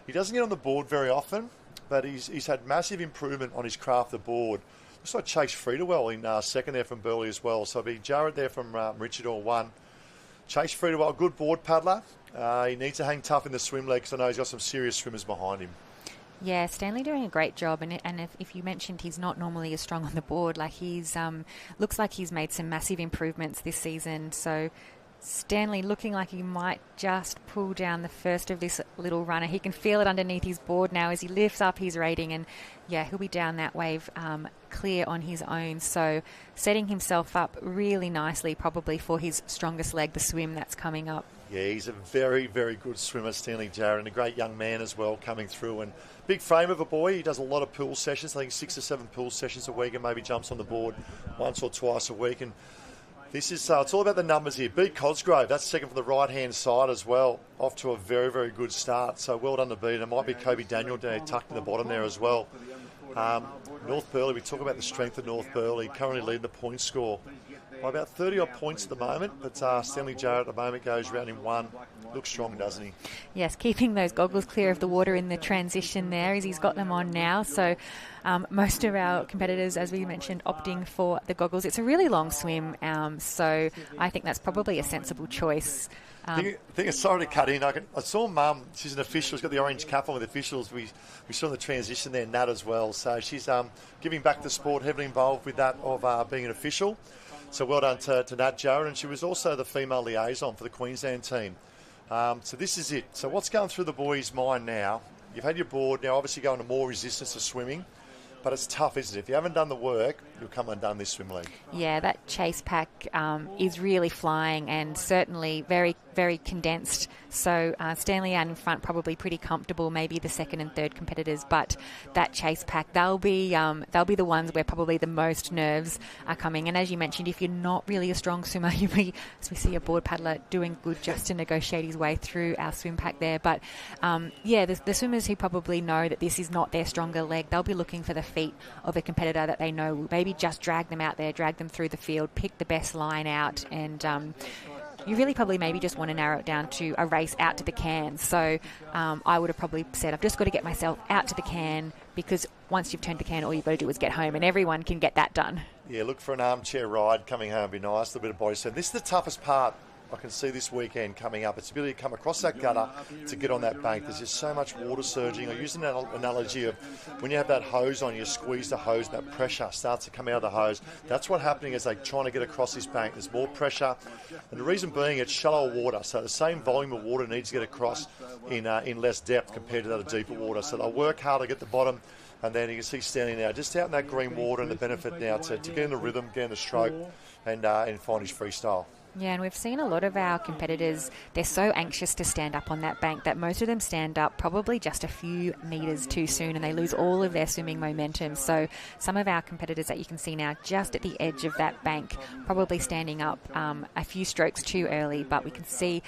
he doesn't get on the board very often, but he's had massive improvement on his craft of board. Looks like Chase Friedewell in second there from Burleigh as well. So it'll be Jarrett there from Richardor 1. Chase Friedewell, good board paddler. He needs to hang tough in the swim leg because I know he's got some serious swimmers behind him. Yeah, Stanley doing a great job, and if you mentioned he's not normally as strong on the board, like he's looks like he's made some massive improvements this season. So Stanley looking like he might just pull down the first of this little runner. He can feel it underneath his board now as he lifts up his rating, and yeah, he'll be down that wave clear on his own. So setting himself up really nicely probably for his strongest leg, the swim that's coming up. Yeah, he's a very, very good swimmer, Stanley Jarrett, and a great young man as well coming through. And big frame of a boy. He does a lot of pool sessions, I think 6 or 7 pool sessions a week, and maybe jumps on the board once or twice a week. And this is it's all about the numbers here. Beat Cosgrove, that's second from the right-hand side as well. Off to a very, very good start. So well done to beat. It might be Kobe Daniel there, tucked in the bottom there as well. North Burleigh, we talk about the strength of North Burleigh, currently leading the point score by about 30 odd points at the moment, but Stanley Jarrett at the moment goes round in 1. Looks strong, doesn't he? Yes, keeping those goggles clear of the water in the transition there as he's got them on now. So most of our competitors, as we mentioned, opting for the goggles. It's a really long swim, so I think that's probably a sensible choice. I think sorry to cut in. I saw Mum. She's an official. She's got the orange cap on with officials. We saw the transition there, Nat as well. So she's giving back the sport, heavily involved with that of being an official. So well done to Nat Jarrett. And she was also the female liaison for the Queensland team. So this is it. So what's going through the boys' mind now? You've had your board. Now obviously going to more resistance to swimming. But it's tough, isn't it? If you haven't done the work, you'll come undone this swim league. Yeah, that chase pack is really flying and certainly very, very condensed. So Stanley out in front, probably pretty comfortable, maybe the second and third competitors. But that chase pack, they'll be the ones where probably the most nerves are coming. And as you mentioned, if you're not really a strong swimmer, as we see a board paddler doing good just to negotiate his way through our swim pack there. But the swimmers who probably know that this is not their stronger leg, they'll be looking for the feet of a competitor that they know will maybe just drag them out there, drag them through the field, pick the best line out, and you really probably maybe just want to narrow it down to a race out to the can. So I would have probably said, I've just got to get myself out to the can, because once you've turned the can, all you've got to do is get home, and everyone can get that done. Yeah, look for an armchair ride coming home, be nice, a little bit of body surf. This is the toughest part I can see this weekend coming up. It's the ability to come across that gutter to get on that bank. There's just so much water surging. I use an analogy of when you have that hose on, you squeeze the hose, and that pressure starts to come out of the hose. That's what's happening as they're trying to get across this bank. There's more pressure, and the reason being it's shallow water, so the same volume of water needs to get across in less depth compared to that of deeper water. So they'll work hard to get the bottom, and then you can see standing now just out in that green water, and the benefit now to get in the rhythm, get in the stroke, and find his freestyle. Yeah, and we've seen a lot of our competitors, they're so anxious to stand up on that bank that most of them stand up probably just a few metres too soon, and they lose all of their swimming momentum. So some of our competitors that you can see now just at the edge of that bank, probably standing up a few strokes too early, but we can see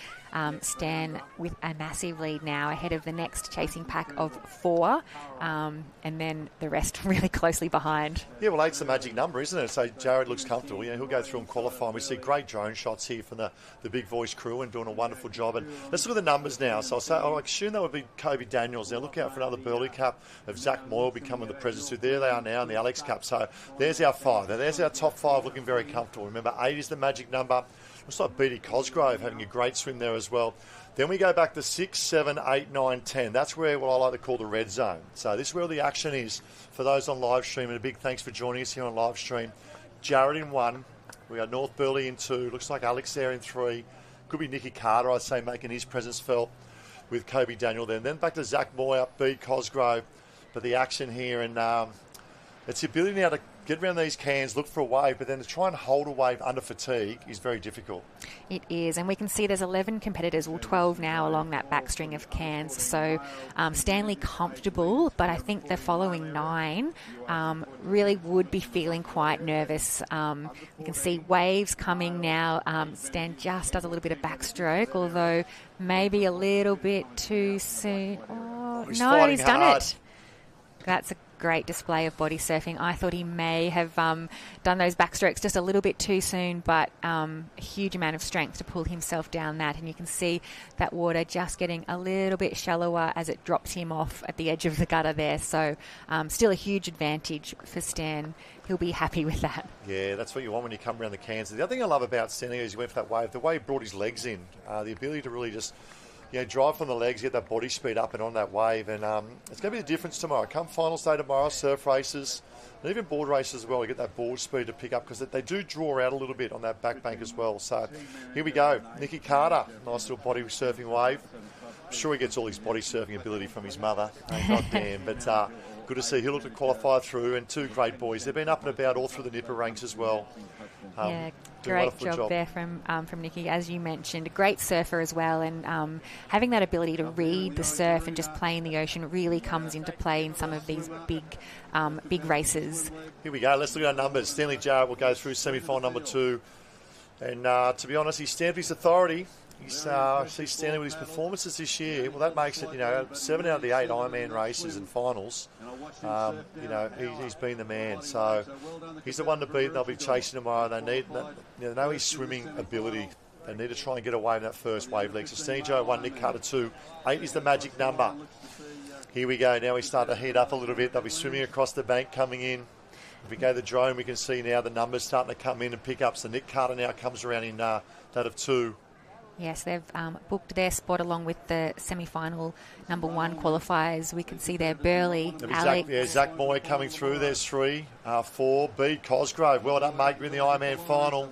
Stan with a massive lead now ahead of the next chasing pack of 4, and then the rest really closely behind. Yeah, well, 8's the magic number, isn't it? So Jared looks comfortable. He'll go through and qualify. We see great drone shots here from the Big Voice crew and doing a wonderful job. And let's look at the numbers now. So I'll assume that would be Kobe Daniels. Now look out for another Burleigh Cup of Zach Moyle becoming the presence. There they are now in the Alex Cup. So there's our 5. Now there's our top 5 looking very comfortable. Remember, 8 is the magic number. Looks like Beatty Cosgrove having a great swim there as well. Then we go back to 6, 7, 8, 9, 10. That's where what I like to call the red zone. So this is where the action is for those on live stream. And a big thanks for joining us here on live stream. Jared in 1. We got North Burley in 2. Looks like Alex there in 3. Could be Nicky Carter, I'd say, making his presence felt with Kobe Daniel then. Then back to Zach Moyer, B. Cosgrove. But the action here, and it's the ability now to get around these cans, look for a wave, but then to try and hold a wave under fatigue is very difficult. It is, and we can see there's 11 competitors, 12 now along that back string of cans. So Stanley comfortable, but I think the following 9 really would be feeling quite nervous. We can see waves coming now. Stan just does a little bit of backstroke, although maybe a little bit too soon. Oh, no, he's done it. That's a great display of body surfing. I thought he may have done those backstrokes just a little bit too soon, but a huge amount of strength to pull himself down that. And you can see that water just getting a little bit shallower as it drops him off at the edge of the gutter there. So still a huge advantage for Stan. He'll be happy with that. Yeah, that's what you want when you come around the cans. The other thing I love about Stanley is he went for that wave, the way he brought his legs in, the ability to really just drive from the legs, get that body speed up and on that wave. And it's going to be the difference tomorrow. Come finals day tomorrow, surf races, and even board races as well, to get that board speed to pick up, because they do draw out a little bit on that back bank as well. So here we go. Nicky Carter, nice little body surfing wave. I'm sure he gets all his body surfing ability from his mother. Not damn, but good to see. He'll look to qualify through, and 2 great boys. They've been up and about all through the Nipper ranks as well. Great job there from Nicky, as you mentioned. A great surfer as well, and having that ability to read the surf and just play in the ocean really comes into play in some of these big races. Here we go. Let's look at our numbers. Stanley Jarrett will go through semi-final number 2. And to be honest, he stamped his authority. He's Stanley with his performances this year. Well, that makes it, 7 out of the 8 Ironman races and finals. He's been the man. So he's the one to beat. They'll be chasing tomorrow. They need, they know his swimming ability. They need to try and get away in that first wave leg. So Stanley Joe 1, Nick Carter 2. 8 is the magic number. Here we go. Now we start to heat up a little bit. They'll be swimming across the bank coming in. If we go to the drone, we can see now the numbers starting to come in and pick up. So Nick Carter now comes around in that of 2. Yes, they've booked their spot along with the semi-final number 1 qualifiers. We can see there Burley, Alex. Zach Moy coming through. There's 3, 4. B. Cosgrove. Well done, mate. You're in the Ironman final.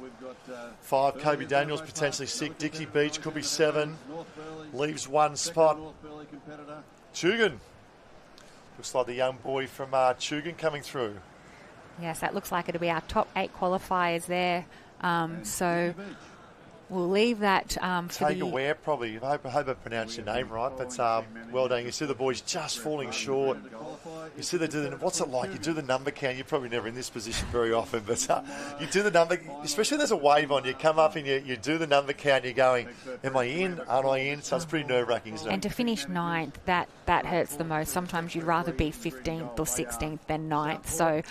5. Kobe Daniels, potentially 6. Dixie Beach could be 7. Leaves 1 spot. Chugan. Looks like the young boy from Chugan coming through. Yes, that looks like it'll be our top 8 qualifiers there. So we'll leave that for Take aware, probably. I hope I pronounced your name right. But well done. You see the boys just falling short. You see they do what's it like? You do the number count. You're probably never in this position very often, but you do the number, especially when there's a wave on. You come up and you do the number count. You're going, am I in? Aren't I in? So it's pretty nerve-wracking, isn't it? And to finish 9th, that hurts the most. Sometimes you'd rather be 15th or 16th than 9th. So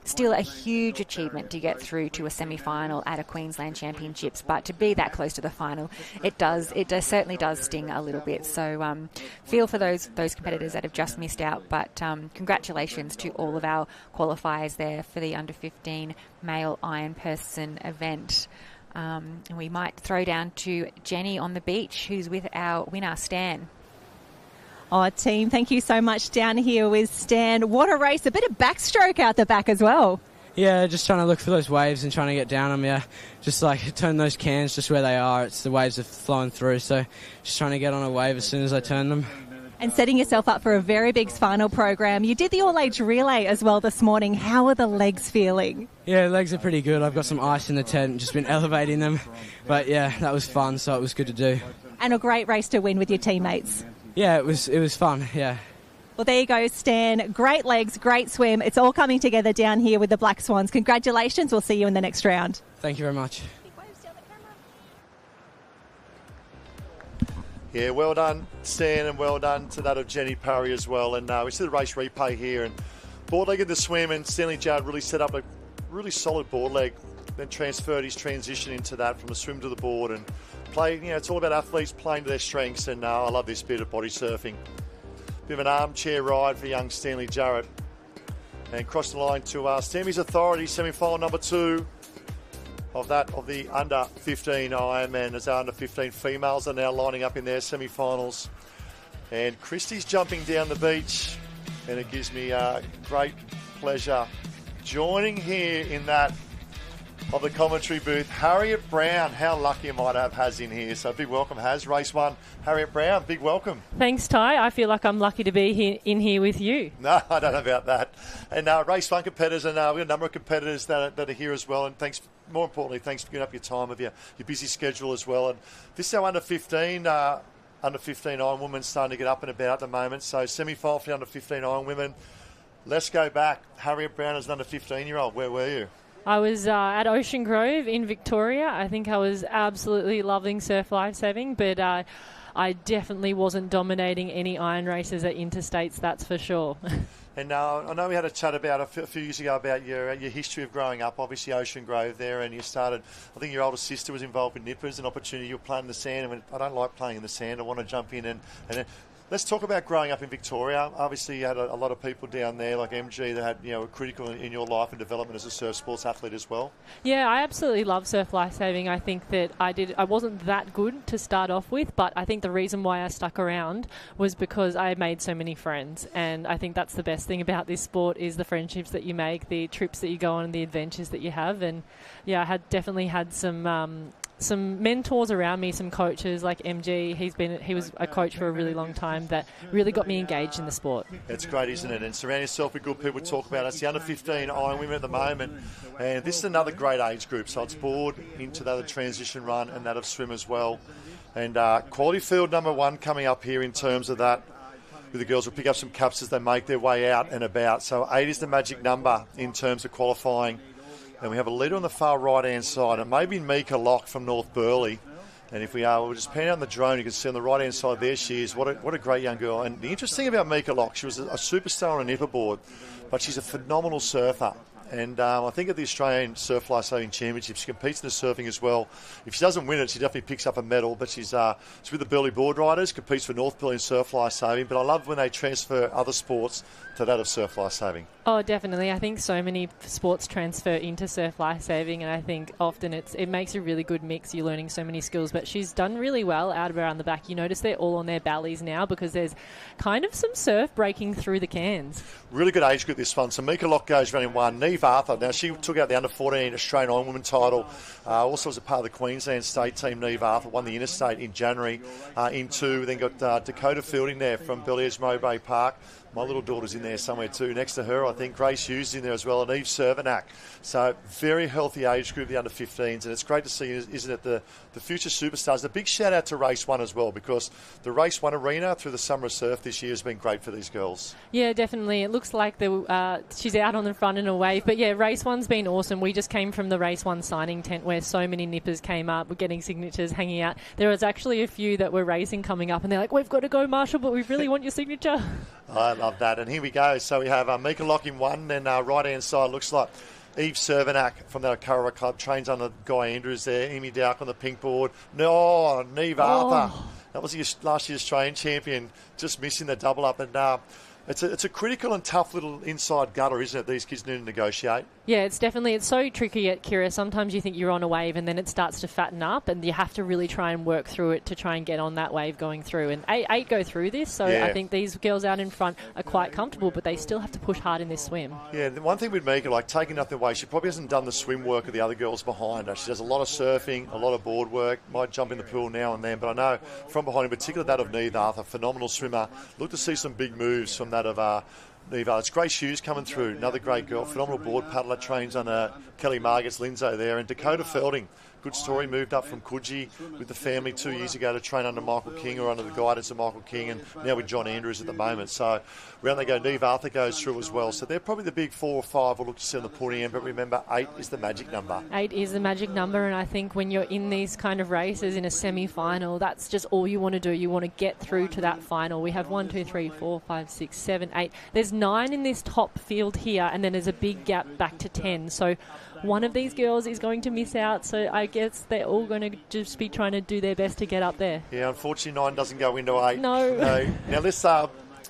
still a huge achievement to get through to a semi-final at a Queensland Championships. But to be that close to the final, it certainly does sting a little bit. So feel for those competitors that have just missed out. But congratulations to all of our qualifiers there for the under 15 male iron person event. And we might throw down to Jenny on the beach, who's with our winner, Stan. Oh, team, thank you so much down here with Stan. What a race. A bit of backstroke out the back as well. Yeah, just trying to look for those waves and trying to get down them, yeah. Just turn those cans just where they are. It's the waves are flowing through, so just trying to get on a wave as soon as I turn them. And setting yourself up for a very big final program. You did the all-age relay as well this morning. How are the legs feeling? Yeah, legs are pretty good. I've got some ice in the tent and just been elevating them. But yeah, that was fun, so it was good to do. And a great race to win with your teammates. Yeah, it was fun, yeah. Well, there you go, Stan. Great legs, great swim. It's all coming together down here with the Black Swans. Congratulations. We'll see you in the next round. Thank you very much. Yeah, well done, Stan, and well done to that of Jenny Parry as well. And we see the race replay here. And board leg in the swim, and Stanley Jarrett really set up a really solid board leg, then transferred his transition into that from the swim to the board and play. It's all about athletes playing to their strengths. And I love this bit of body surfing. Bit of an armchair ride for young Stanley Jarrett. And cross the line to Stammy's Authority, semi-final number 2. of the under 15 Ironman, as our under 15 females are now lining up in their semi-finals. And Christy's jumping down the beach, and it gives me great pleasure joining here in that of the commentary booth, Harriet Brown. How lucky am I to have Haz in here? So big welcome, Haz. Race 1, Harriet Brown, big welcome. Thanks, Ty. I feel like I'm lucky to be in here with you. No, I don't know about that. And race 1 competitors, and we've got a number of competitors that are here as well. And thanks, more importantly, thanks for giving up your time of your busy schedule as well. And this is our under 15 Ironwoman starting to get up and about at the moment. So semi-final for the under 15 Ironwomen. Let's go back. Harriet Brown is an under 15-year-old. Where were you? I was at Ocean Grove in Victoria. I think I was absolutely loving surf lifesaving, but I definitely wasn't dominating any iron races at interstates, that's for sure. And I know we had a chat about a few years ago about your history of growing up, obviously Ocean Grove there, and you started, I think your older sister was involved with Nippers, an opportunity, you were playing in the sand. I mean, I don't like playing in the sand, I want to jump in and let's talk about growing up in Victoria. Obviously, you had a lot of people down there, like MG, that had were critical in your life and development as a surf sports athlete as well. Yeah, I absolutely love surf lifesaving. I think that I wasn't that good to start off with, but I think the reason why I stuck around was because I made so many friends, and I think that's the best thing about this sport is the friendships that you make, the trips that you go on, and the adventures that you have. And yeah, I had definitely had some mentors around me, some coaches like MG. He was a coach for a really long time that really got me engaged in the sport. It's great, isn't it? And surround yourself with good people to talk about it. It's the under 15 Ironwomen at the moment, and this is another great age group. So it's board into the transition run and that of swim as well. And quality field number 1 coming up here in terms of that. The girls will pick up some cups as they make their way out and about. So 8 is the magic number in terms of qualifying. And we have a leader on the far right-hand side. It may be Mika Locke from North Burleigh. And if we'll just pan out the drone, you can see on the right-hand side, there she is. What a great young girl. And the interesting about Mika Locke, she was a superstar on a nipper board, but she's a phenomenal surfer. And I think at the Australian Surf Lifesaving Championships, she competes in the surfing as well. If she doesn't win it, she definitely picks up a medal. But she's with the Burleigh Board Riders, competes for North Burleigh in surf lifesaving. But I love when they transfer other sports to that of surf lifesaving. Oh, definitely. I think so many sports transfer into surf lifesaving, and I think often it makes a really good mix. You're learning so many skills, but she's done really well out around the back. You notice they're all on their bellies now because there's kind of some surf breaking through the cans. Really good age group, this one. So Mika Locke goes running 1. Neve Arthur. Now, she took out the under-14 Australian Ironwoman title. Also was a part of the Queensland state team, Neve Arthur. Won the interstate in January in 2. Then got Dakota Fielding there from Belliers Mowbray Park. My little daughter's in there somewhere too. Next to her, I think Grace Hughes is in there as well, and Eve Cervenak. So very healthy age group, the under-15s, and it's great to see, isn't it, the future superstars. A big shout out to Race 1 as well, because the Race 1 arena through the Summer of Surf this year has been great for these girls. Yeah, definitely. It looks like she's out on the front in a wave, but yeah, Race 1's been awesome. We just came from the Race 1 signing tent where so many nippers came up. We're getting signatures hanging out. There was actually a few that were racing coming up, and they're like, "We've got to go, Marshall, but we really want your signature." I love that. And here we go. So we have Mika Locke in 1, and right-hand side looks like Eve Cervenak from the Curra Club, trains under Guy Andrews there. Amy Dowk on the pink board. No, Neve Arthur. That was last year's Australian champion, just missing the double up. And it's a critical and tough little inside gutter, isn't it? These kids need to negotiate. Yeah, it's so tricky at Kira. Sometimes you think you're on a wave and then it starts to fatten up and you have to really try and work through it to try and get on that wave going through. And eight go through this, so yeah. I think these girls out in front are quite comfortable, but they still have to push hard in this swim. Yeah, the one thing with Mika, like taking nothing away, she probably hasn't done the swim work of the other girls behind her. She does a lot of surfing, a lot of board work, might jump in the pool now and then, but I know from behind, in particular that of Neve Arthur, phenomenal swimmer. Look to see some big moves from that of Neve Arthur. It's Grace Hughes coming through, another great girl, phenomenal board paddler, trains under Kelly Margits Linzo there, and Dakota Felding. Good story, moved up from Coogee with the family 2 years ago to train under Michael King or under the guidance of Michael King, and now with John Andrews at the moment. So round they go. Neve Arthur goes through as well. So they're probably the big 4 or 5 we'll look to see on the podium, but remember 8 is the magic number. 8 is the magic number, and I think when you're in these kind of races in a semi-final, that's just all you want to do. You want to get through to that final. We have 1, 2, 3, 4, 5, 6, 7, 8. There's 9 in this top field here, and then there's a big gap back to 10. So one of these girls is going to miss out, so I guess they're all going to just be trying to do their best to get up there. Yeah, unfortunately 9 doesn't go into 8. No. Now let's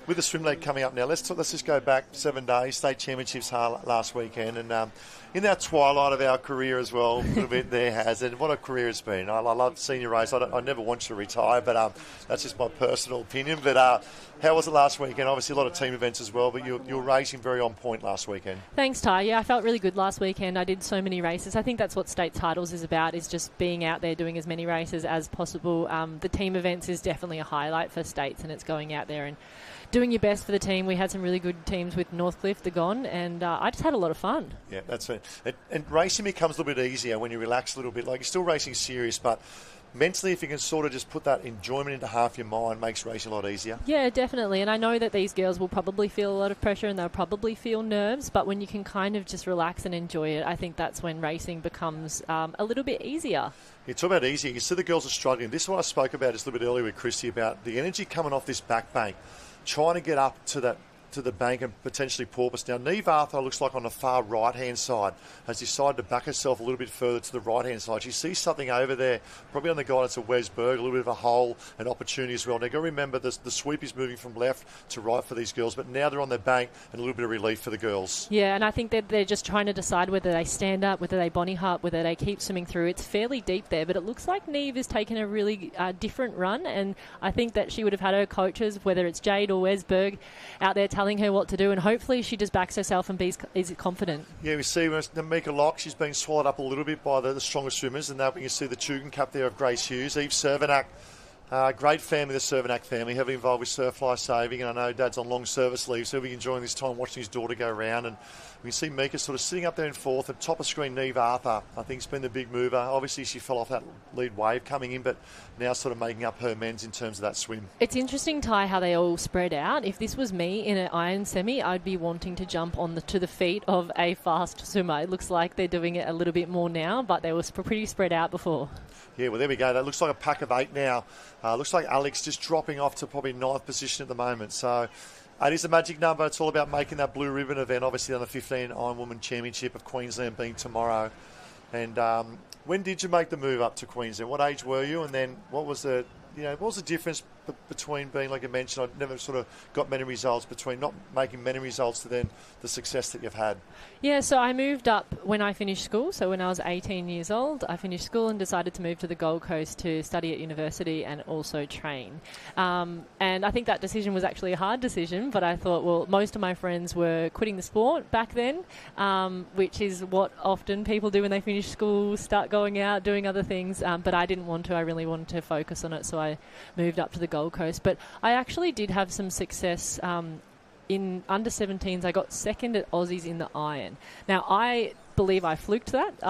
With the swim league coming up now, let's just go back 7 days. State championships last weekend, and in that twilight of our career as well, a little bit there has, and what a career it's been. I love senior race. I never want you to retire, but that's just my personal opinion. But how was it last weekend? Obviously a lot of team events as well, but you were racing very on point last weekend. Thanks, Ty. Yeah, I felt really good last weekend. I did so many races. I think that's what state titles is about, is just being out there doing as many races as possible. The team events is definitely a highlight for states, and it's going out there and doing your best for the team. We had some really good teams with Northcliffe, the Gone, and I just had a lot of fun. Yeah, that's it. And racing becomes a little bit easier when you relax a little bit. Like, you're still racing serious, but mentally, if you can sort of just put that enjoyment into half your mind, makes racing a lot easier. Yeah, definitely. And I know that these girls will probably feel a lot of pressure and they'll probably feel nerves, but when you can kind of just relax and enjoy it, I think that's when racing becomes a little bit easier. You talk about easier. You see the girls are struggling. This is what I spoke about just a little bit earlier with Christy about the energy coming off this back bank, trying to get up to the bank and potentially porpoise. Now, Neve Arthur looks like on the far right-hand side has decided to back herself a little bit further to the right-hand side. She sees something over there, probably on the guidance of Wes Berg, a little bit of a hole, an opportunity as well. Now, you've got to remember the sweep is moving from left to right for these girls, but now they're on their bank and a little bit of relief for the girls. Yeah, and I think that they're just trying to decide whether they stand up, whether they bonnie hop, whether they keep swimming through. It's fairly deep there, but it looks like Neve is taking a really different run, and I think that she would have had her coaches, whether it's Jade or Wes Berg, out there telling her what to do, and hopefully she just backs herself and is confident. Yeah, we see Namika Locke, she's been swallowed up a little bit by the stronger swimmers, and that we can see the Tugan Cup there of Grace Hughes. Eve Cervenak, great family, the Cervenak family, heavily involved with surf life saving, and I know Dad's on long service leave, so we'll be enjoying this time watching his daughter go around. And we can see Mika sort of sitting up there in fourth, and top of screen Neve Arthur, I think, has been the big mover. Obviously she fell off that lead wave coming in, but now sort of making up her men's in terms of that swim. It's interesting, Ty, how they all spread out. If this was me in an iron semi, I'd be wanting to jump to the feet of a fast swimmer. It looks like they're doing it a little bit more now, but they were pretty spread out before. Yeah, well, there we go. That looks like a pack of 8 now. Looks like Alex just dropping off to probably 9th position at the moment. So 8 is the magic number. It's all about making that blue ribbon event, obviously on the 15 Ironwoman Championship of Queensland being tomorrow. And when did you make the move up to Queensland? What age were you? And then what was the difference between being, like I mentioned, I never sort of got many results, between not making many results to then the success that you've had? Yeah, so I moved up when I finished school. So when I was 18 years old, I finished school and decided to move to the Gold Coast to study at university and also train. And I think that decision was actually a hard decision, but I thought, well, most of my friends were quitting the sport back then, which is what often people do when they finish school, start going out, doing other things. But I didn't want to. I really wanted to focus on it, so I moved up to the Gold Coast. But I actually did have some success in under 17s. I got second at Aussies in the iron. Now, I believe I fluked that.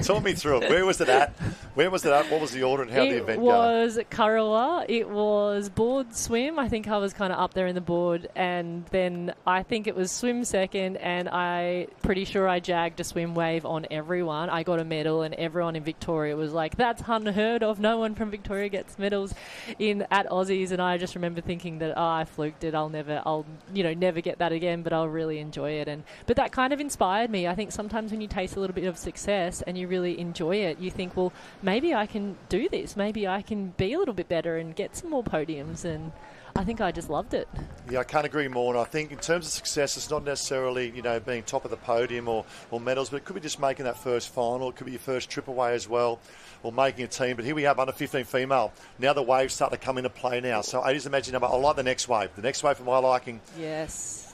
Talk me through it. Where was it at? What was the order and how did the event go? It was Kurrawa. It was board swim. I think I was kind of up there in the board, and then I think it was swim second, and I pretty sure I jagged a swim wave on everyone. I got a medal, and everyone in Victoria was like, that's unheard of. No one from Victoria gets medals at Aussies. And I just remember thinking that, I fluked it. I'll never get that again, but I'll really enjoy it. But that kind of inspired me. I think sometimes when you taste a little bit of success and you really enjoy it, you think, well, maybe I can do this. Maybe I can be a little bit better and get some more podiums. And I think I just loved it. Yeah, I can't agree more. And I think in terms of success, it's not necessarily, being top of the podium or medals, but it could be just making that first final. It could be your first trip away as well, or making a team. But here we have under 15 female. Now the waves start to come into play now. So 8 is the magic number. I like the next wave. The next wave for my liking. Yes.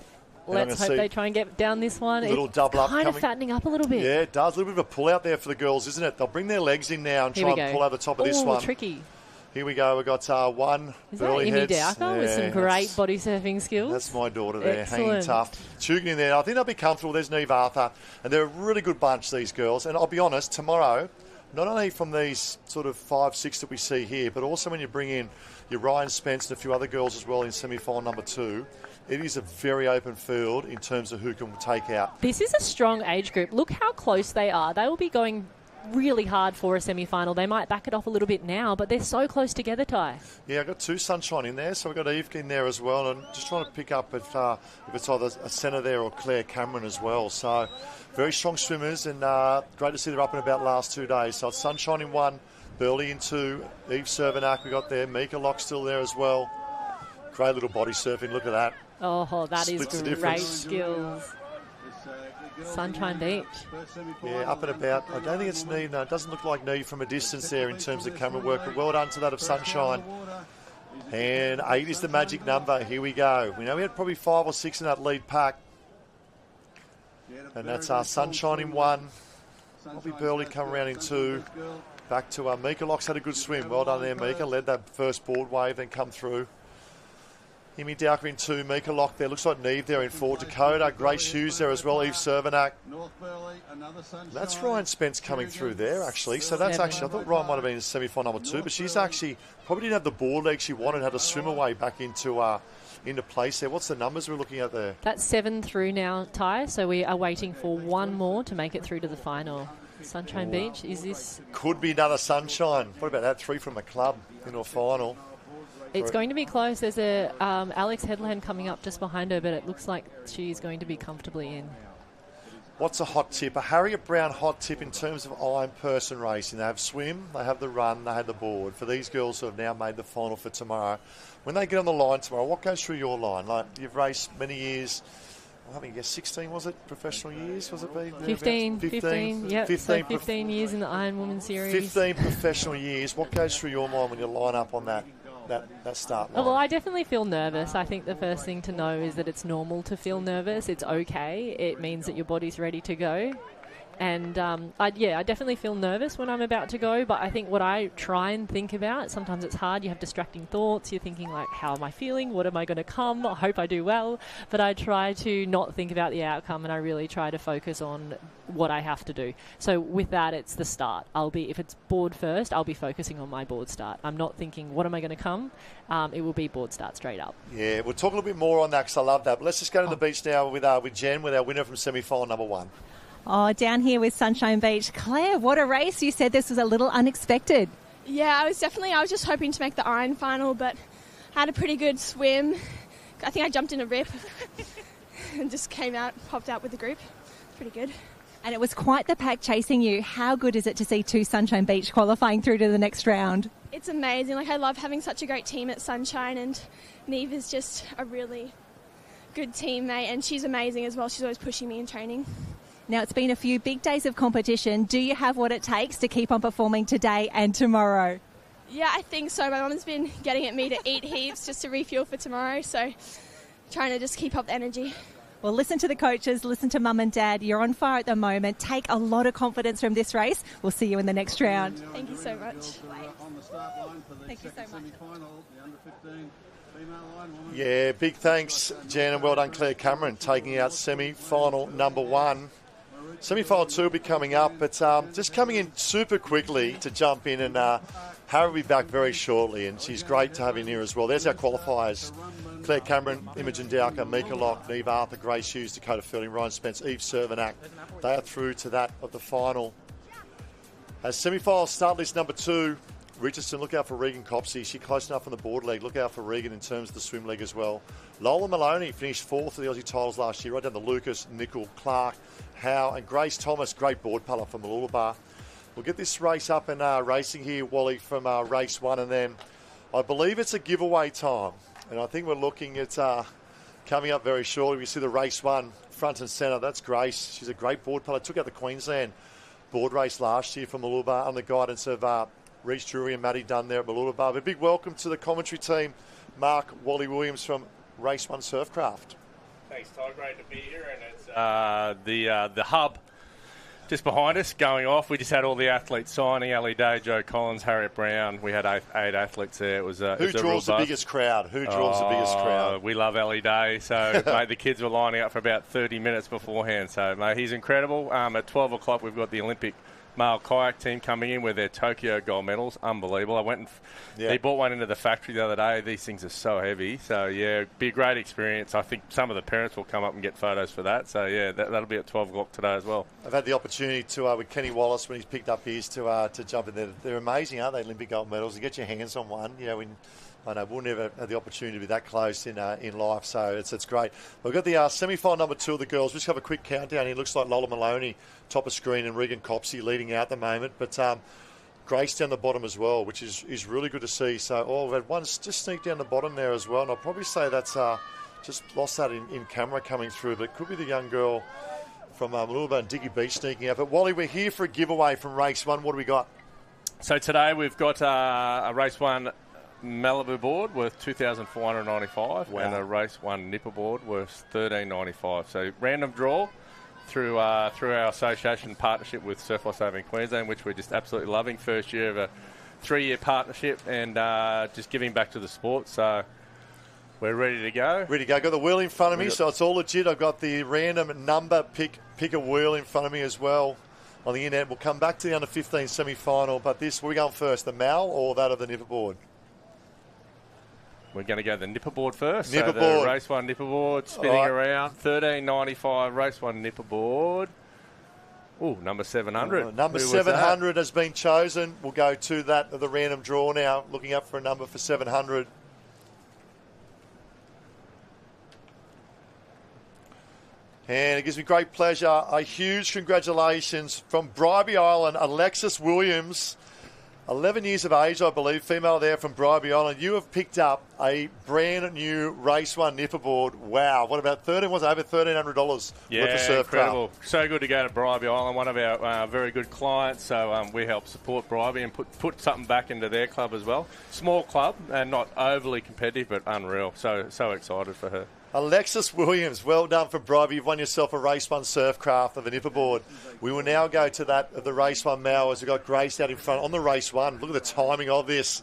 Let's hope they try and get down this one. Little double up kind of fattening up a little bit. Yeah, it does. A little bit of a pull out there for the girls, isn't it? They'll bring their legs in now and try and pull over the top of this one. Tricky. Here we go. We've got one. Is that Imi Dowker with some great body surfing skills? That's my daughter there, Excellent. hanging tough. Chugging in there. I think they'll be comfortable. There's Neve Arthur. And they're a really good bunch, these girls. And I'll be honest, tomorrow, not only from these sort of 5, 6 that we see here, but also when you bring in your Ryan Spence and a few other girls as well in semi-final number 2, it is a very open field in terms of who can take out. This is a strong age group. Look how close they are. They will be going really hard for a semi-final. They might back it off a little bit now, but they're so close together, Ty. Yeah, I've got 2 Sunshine in there, so we've got Eve in there as well, and just trying to pick up if it's either a centre there or Claire Cameron as well. So very strong swimmers, and great to see they're up and about the last 2 days. So it's Sunshine in 1, Burley in 2, Eve Cervenak we got there, Mika Locke still there as well. Great little body surfing. Look at that. Oh, that is Splits the great difference. skills. Sunshine Beach. Yeah, up and about. I don't think it's Neve. No, it doesn't look like Neve from a distance there in terms of camera work. But well done to that of Sunshine. And 8 is the magic number. Here we go. We know we had probably 5 or 6 in that lead pack. And that's our Sunshine in 1. Bobby Burley come around in 2. Back to Mika Locks had a good swim. Well done there, Mika. Led that first board wave, then come through. Himi Dowker in 2. Mika Lock there. Looks like Neve there in 4. Dakota. Great shoes there as well. Eve Cervenak. That's Ryan Spence coming through there, actually. So that's actually, I thought Ryan might have been in semi-final number 2, but she's actually probably didn't have the board leg she wanted, had to swim away back into place there. What's the numbers we're looking at there? That's 7 through now, Ty. So we are waiting for one more to make it through to the final. Sunshine Beach, is this? Could be another Sunshine. What about that? 3 from a club into a final. It's going to be close. There's a Alex Headland coming up just behind her, but it looks like she's going to be comfortably in. What's a hot tip? A Harriet Brown hot tip in terms of iron person racing. They have swim, they have the run, they have the board. For these girls who have now made the final for tomorrow, when they get on the line tomorrow, what goes through your line? Like, you've raced many years. I think 16 was it? Professional years, was it? 15, yep. 15 years in the Ironwoman series. 15 professional years. What goes through your mind when you line up on that start line? Well, I definitely feel nervous. I think the first thing to know is that it's normal to feel nervous. It's okay. It means that your body's ready to go. And I definitely feel nervous when I'm about to go, but I think what I try and think about, sometimes it's hard, you have distracting thoughts, you're thinking like, how am I feeling, what am I going to come, I hope I do well, but I try to not think about the outcome, and I really try to focus on what I have to do. So with that, it's the start. If it's board first, I'll be focusing on my board start. I'm not thinking, what am I going to come? It will be board start straight up. Yeah, we'll talk a little bit more on that because I love that, but let's just go to the beach now with Jen, with our winner from semi-final number 1. Oh, down here with Sunshine Beach. Claire, what a race. You said this was a little unexpected. Yeah, I was just hoping to make the iron final, but I had a pretty good swim. I think I jumped in a rip and just popped out with the group. Pretty good. And it was quite the pack chasing you. How good is it to see 2 Sunshine Beach qualifying through to the next round? It's amazing. I love having such a great team at Sunshine, and Neve is just a really good teammate, and she's amazing as well. She's always pushing me in training. Now, it's been a few big days of competition. Do you have what it takes to keep on performing today and tomorrow? Yeah, I think so. My mum's been getting at me to eat heaps just to refuel for tomorrow, so trying to just keep up the energy. Well, listen to the coaches, listen to Mum and Dad. You're on fire at the moment. Take a lot of confidence from this race. We'll see you in the next round. Thank you so much. Thank you so much. Yeah, big thanks, Jan, and well done, Claire Cameron, taking out semi-final number 1. Semi-final 2 will be coming up, but just coming in super quickly to jump in, and Harry will be back very shortly, and she's great to have in here as well. There's our qualifiers. Claire Cameron, Imogen Dowker, Mika Lock, Neve Arthur, Grace Hughes, Dakota Fielding, Ryan Spence, Eve Cervenak. They are through to that of the final. As semi-final start list number 2, Richardson, look out for Regan Copsey. She's close enough on the board leg. Look out for Regan in terms of the swim leg as well. Lola Maloney finished 4th of the Aussie titles last year, right down to Lucas, Nickel, Clark, Howe, and Grace Thomas. Great board puller from Mooloolaba. We'll get this race up and racing here, Wally, from race 1, and then I believe it's a giveaway time. And I think we're looking at coming up very shortly. We see the race 1 front and centre. That's Grace. She's a great board puller. Took out the Queensland board race last year from Mooloolaba under the guidance of Reece Drury and Maddie Dunn there at Mooloolaba. A big welcome to the commentary team, Mark Wally Williams from Race 1 Surfcraft. Thanks, Todd. Great to be here. And it's the hub just behind us going off. We just had all the athletes signing. Ellie Day, Joe Collins, Harriet Brown. We had 8 athletes there. It was Who draws the biggest crowd? Who draws the biggest crowd? We love Ellie Day. So, mate, the kids were lining up for about 30 minutes beforehand. So, mate, he's incredible. At 12 o'clock, we've got the Olympic male kayak team coming in with their Tokyo gold medals. Unbelievable. I went and they bought one into the factory the other day. These things are so heavy. So, yeah, be a great experience. I think some of the parents will come up and get photos for that. So, yeah, that'll be at 12 o'clock today as well. I've had the opportunity to, with Kenny Wallace, when he's picked up his, to jump in there. They're amazing, aren't they, Olympic gold medals? You get your hands on one. You know, I know we'll never have the opportunity to be that close in life, so it's great. We've got the semi-final number 2 of the girls. Just have a quick countdown. It looks like Lola Maloney, top of screen, and Regan Copsey leading out at the moment. But Grace down the bottom as well, which is really good to see. So, we've had one just sneak down the bottom there as well. And I'll probably say that's just lost that in camera coming through, but it could be the young girl from Mooloolaba and Dicky Beach sneaking out. But Wally, we're here for a giveaway from race 1. What do we got? So today we've got a race 1 Malibu board worth $2,495 and a race 1 Nipper board worth $1,395. So random draw through our association partnership with Surf Life Saving Queensland, which we're just absolutely loving. First year of a 3-year partnership and just giving back to the sport. So we're ready to go. Ready to go. Got the wheel in front of me, so it's all legit. I've got the random number pick a wheel in front of me as well on the internet. We'll come back to the under 15 semi-final, but where are we going first, the Mal or that of the Nipper board? We're going to go the Nipper board first. Nipper so board. The race 1 Nipper board spinning around. $1,395 race 1 Nipper board. Ooh, number 700. Number 700 has been chosen. We'll go to that of the random draw now, looking up for a number for 700. And it gives me great pleasure. A huge congratulations from Bribie Island, Alexis Williams. 11 years of age, I believe, female there from Bribie Island. You have picked up a brand new race 1 Nipper board. Wow, what about over $1,300 worth of surf incredible. So good to go to Bribie Island, one of our very good clients. So we help support Bribie and put something back into their club as well. Small club and not overly competitive, but unreal. So excited for her. Alexis Williams, well done for Bribie. You've won yourself a race 1 Surfcraft of the Nipper board. We will now go to that of the race 1 Mal as we've got Grace out in front on the race 1. Look at the timing of this.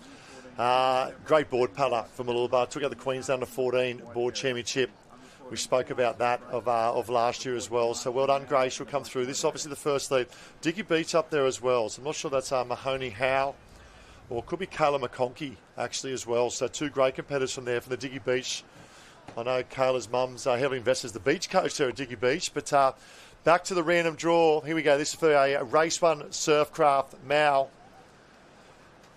Great board putter from Mooloolaba. Took out the Queensland under 14 board championship. We spoke about that of last year as well. So well done, Grace. She'll come through. This is obviously the first lead. Dicky Beach up there as well. So I'm not sure that's Mahoney Howe or it could be Kayla McConkey actually as well. So 2 great competitors from there from the Dicky Beach. I know Kayla's mum's heavily invested as the beach coach there at Dicky Beach. But back to the random draw. Here we go. This is for a race 1 Surfcraft Mal.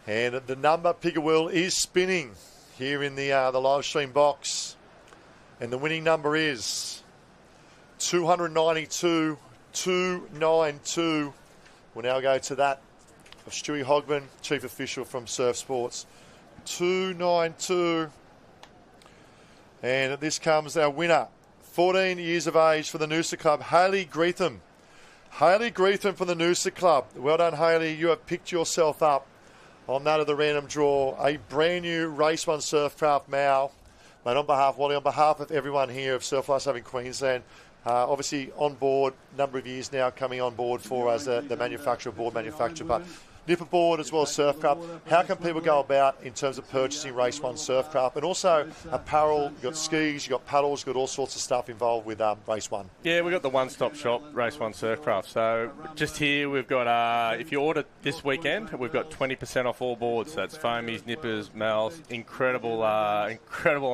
And the number picker wheel is spinning here in the live stream box. And the winning number is 292,292. We'll now go to that of Stewie Hogman, Chief Official from Surf Sports. 292. And this comes our winner, 14 years of age for the Noosa Club, Hayley Greetham. Hayley Greetham from the Noosa Club. Well done, Hayley. You have picked yourself up on that of the random draw. A brand new Race 1 Surfcraft Mal. Mate, on behalf, Wally, on behalf of everyone here of Surf Life Saving Queensland, obviously on board, number of years now coming on board for us, the manufacturer, board manufacturer, but Nipper board as well as Surfcraft. How can people go about in terms of purchasing Race 1 Surfcraft? And also apparel, you've got skis, you've got paddles, you've got all sorts of stuff involved with Race 1. Yeah, we've got the one-stop shop, Race 1 Surfcraft. So just here we've got, if you order this weekend, we've got 20% off all boards. So that's foamies, nippers, mals, incredible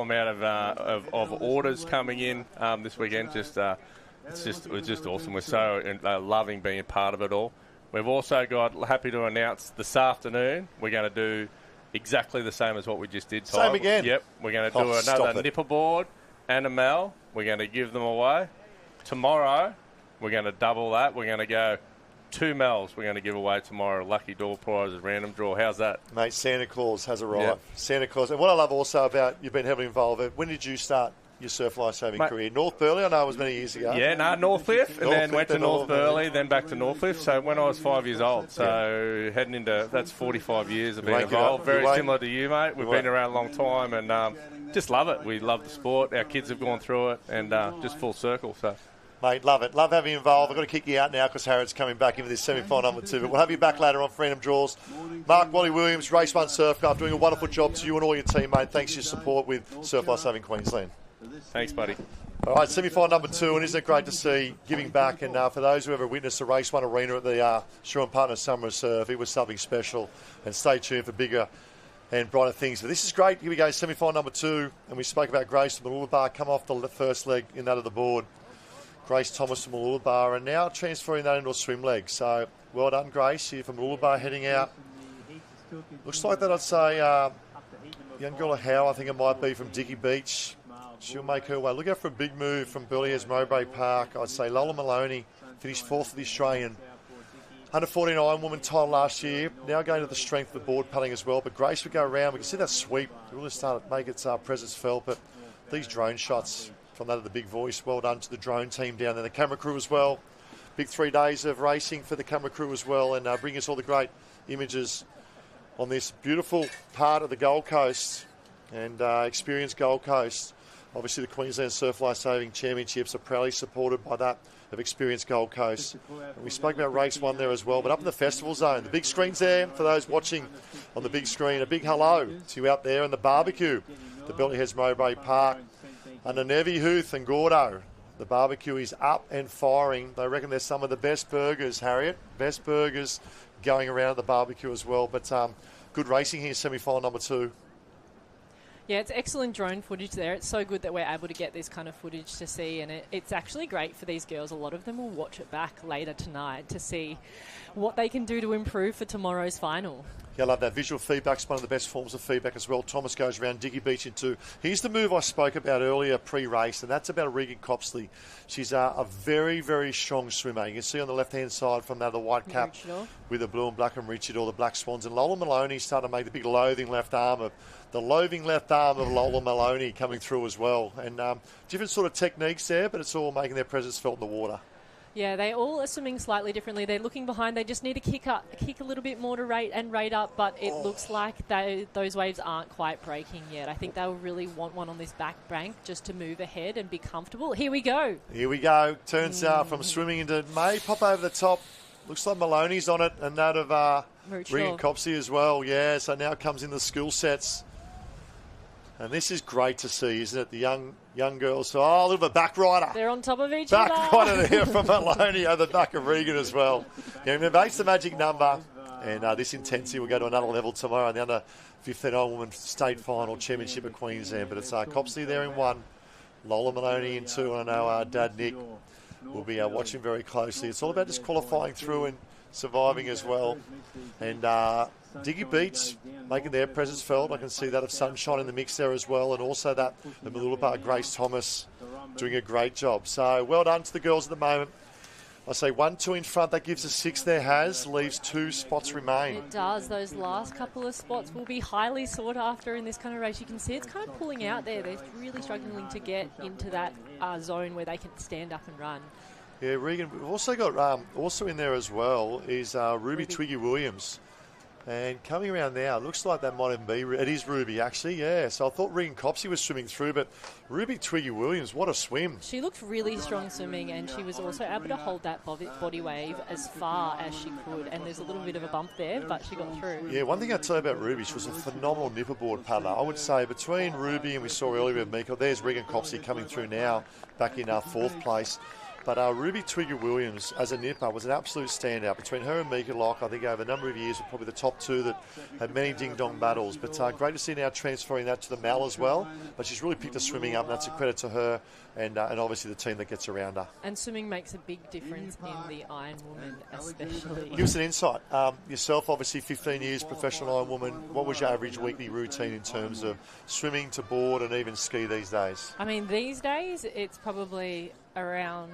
amount of orders coming in this weekend. It's just awesome. We're so loving being a part of it all. We've also got, happy to announce, this afternoon, we're going to do exactly the same as what we just did. Same again? Yep. We're going to do another Nipper board and a Mal. We're going to give them away. Tomorrow, we're going to double that. We're going to go 2 Mals we're going to give away tomorrow. Lucky door prizes, random draw. How's that? Mate, Santa Claus has arrived. Yep. Santa Claus. And what I love also about, you've been heavily involved, when did you start your surf life-saving career? North Burleigh, I know it was many years ago. Yeah, Northcliffe, and then went to North Burleigh, then back to Northcliffe. So when I was 5 years old, so heading into, that's 45 years of being involved. Very similar to you, mate. We've been around a long time and just love it. We love the sport. Our kids have gone through it and just full circle. So. Mate, love it. Love having you involved. I've got to kick you out now because Harrod's coming back into this semi-final number 2. But we'll have you back later on for random draws. Mark Wally Williams, Race 1 Surfcraft, doing a wonderful job to you and all your team, mate. Thanks for your support with Surf Life Saving Queensland. Thanks, buddy. All right, semi-final number 2, and isn't it great to see giving back? And for those who ever witnessed the Race 1 arena at the Shaw and Partners Summer of Surf, it was something special. And stay tuned for bigger and brighter things. But this is great. Here we go, semi-final number 2, and we spoke about Grace from Mooloolaba, come off the first leg in that of the board. Grace Thomas from Mooloolaba, and now transferring that into a swim leg. So well done, Grace, here from Mooloolaba, heading out. Looks like that, I'd say, young girl Howe, I think it might be from Dicky Beach. She'll make her way. Look out for a big move from Burleigh's Mowbray Park. I'd say Lola Maloney finished 4th for the Australian Under 14 Ironwoman title last year. Now going to the strength of the board paddling as well. But Grace would go around. We can see that sweep. It really started to make its presence felt. But these drone shots from that of the big voice. Well done to the drone team down there. The camera crew as well. Big 3 days of racing for the camera crew as well. And bring us all the great images on this beautiful part of the Gold Coast and experienced Gold Coast. Obviously, the Queensland Surf Life Saving Championships are proudly supported by that of experienced Gold Coast. And we spoke about race 1 there as well, but up in the festival zone, the big screen's there for those watching on the big screen. A big hello to you out there in the barbecue, the Belly Heads Mowbray Park, under Nevi, Huth and Gordo. The barbecue is up and firing. They reckon there's some of the best burgers, Harriet, best burgers going around the barbecue as well. But good racing here, semi-final number 2. Yeah, it's excellent drone footage there. It's so good that we're able to get this kind of footage to see, and it's actually great for these girls. A lot of them will watch it back later tonight to see what they can do to improve for tomorrow's final. Yeah, I love that. Visual feedback's one of the best forms of feedback as well. Thomas goes around Diggy Beach into. Here's the move I spoke about earlier pre-race, and that's about Regan Copsley. She's a very, very strong swimmer. You can see on the left-hand side from that the white cap with the blue and black and Richard or the black swans. And Lola Maloney started to make the big loathing left arm of Lola Maloney coming through as well. And different sort of techniques there, but it's all making their presence felt in the water. Yeah, they all are swimming slightly differently. They're looking behind. They just need to kick a little bit more to rate up, but it looks like those waves aren't quite breaking yet. I think they'll really want one on this back bank just to move ahead and be comfortable. Here we go. Turns from swimming into may pop over the top. Looks like Maloney's on it, and that of Regan Copsey as well. Yeah, so now comes in the skill sets. And this is great to see, isn't it? The young girls. Oh, a little bit back rider. They're on top of each other. Back rider there from Maloney over the back of Regan as well. Yeah, it makes the magic number. And this intensity will go to another level tomorrow in the under 15 Ironwoman State Final Championship of Queensland. But it's Copsley there in 1, Lola Maloney in 2, and I know Dad Nick will be watching very closely. It's all about just qualifying through and surviving as well. And Diggy Beach making their presence felt. I can see that of Sunshine in the mix there as well, and also that of Malulabar Grace Thomas doing a great job. So well done to the girls at the moment. I say 1-2 in front. That gives us 6 there, leaves 2 spots remain. It does. Those last couple of spots will be highly sought after in this kind of race. You can see it's kind of pulling out there. They're really struggling to get into that zone where they can stand up and run. Yeah, Regan, we've also got also in there as well is Ruby Twiggy Williams. And coming around now, it looks like that might even be, it is Ruby actually, yeah. So I thought Regan Copsey was swimming through, but Ruby Twiggy Williams, what a swim. She looked really strong swimming, and she was also able to hold that body wave as far as she could. And there's a little bit of a bump there, but she got through. Yeah, one thing I'd tell you about Ruby, she was a phenomenal nipperboard paddler. I would say between Ruby and we saw earlier with Miko, there's Regan Copsey coming through now, back in 4th place. But Ruby Twiggy Williams, as a nipper, was an absolute standout. Between her and Mika Locke, I think over a number of years, were probably the top 2 that had many ding-dong battles. But great to see now transferring that to the Mal as well. But she's really picked the swimming up, and that's a credit to her and obviously the team that gets around her. And swimming makes a big difference in the Ironwoman especially. Give us an insight. Yourself, obviously 15 years professional Ironwoman. What was your average weekly routine in terms of swimming to board and even ski these days? I mean, these days, it's probably around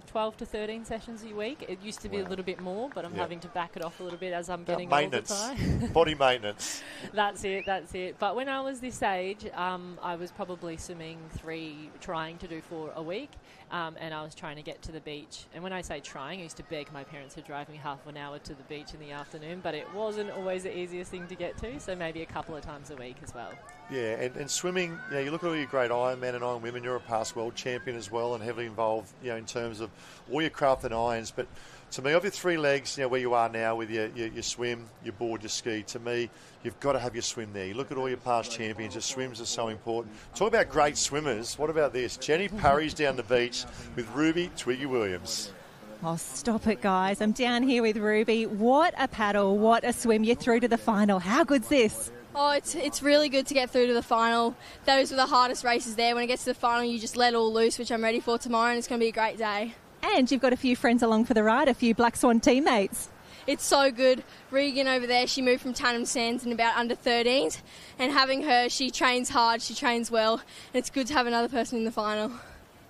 12 to 13 sessions a week. It used to be a little bit more, but I'm having to back it off a little bit as I'm getting older. Body maintenance. That's it. But when I was this age, I was probably swimming 3, trying to do 4 a week, and I was trying to get to the beach. And when I say trying, I used to beg my parents to drive me half an hour to the beach in the afternoon, but it wasn't always the easiest thing to get to, so maybe a couple of times a week as well. Yeah, and swimming, you look at all your great Ironmen and Ironwomen, you're a past world champion as well and heavily involved, in terms of all your craft and irons. But to me, of your 3 legs, where you are now with your swim, your board, your ski, to me, you've got to have your swim there. You look at all your past champions, your swims are so important. Talk about great swimmers. What about this? Jenny Parry's down the beach with Ruby Twiggy Williams. Oh, stop it, guys. I'm down here with Ruby. What a paddle, what a swim. You're through to the final. How good's this? Oh, it's really good to get through to the final. Those were the hardest races there. When it gets to the final, you just let all loose, which I'm ready for tomorrow, and it's going to be a great day. And you've got a few friends along for the ride, a few Black Swan teammates. It's so good. Regan over there, she moved from Tannum Sands in about under 13s, and having her, she trains hard, she trains well, and it's good to have another person in the final.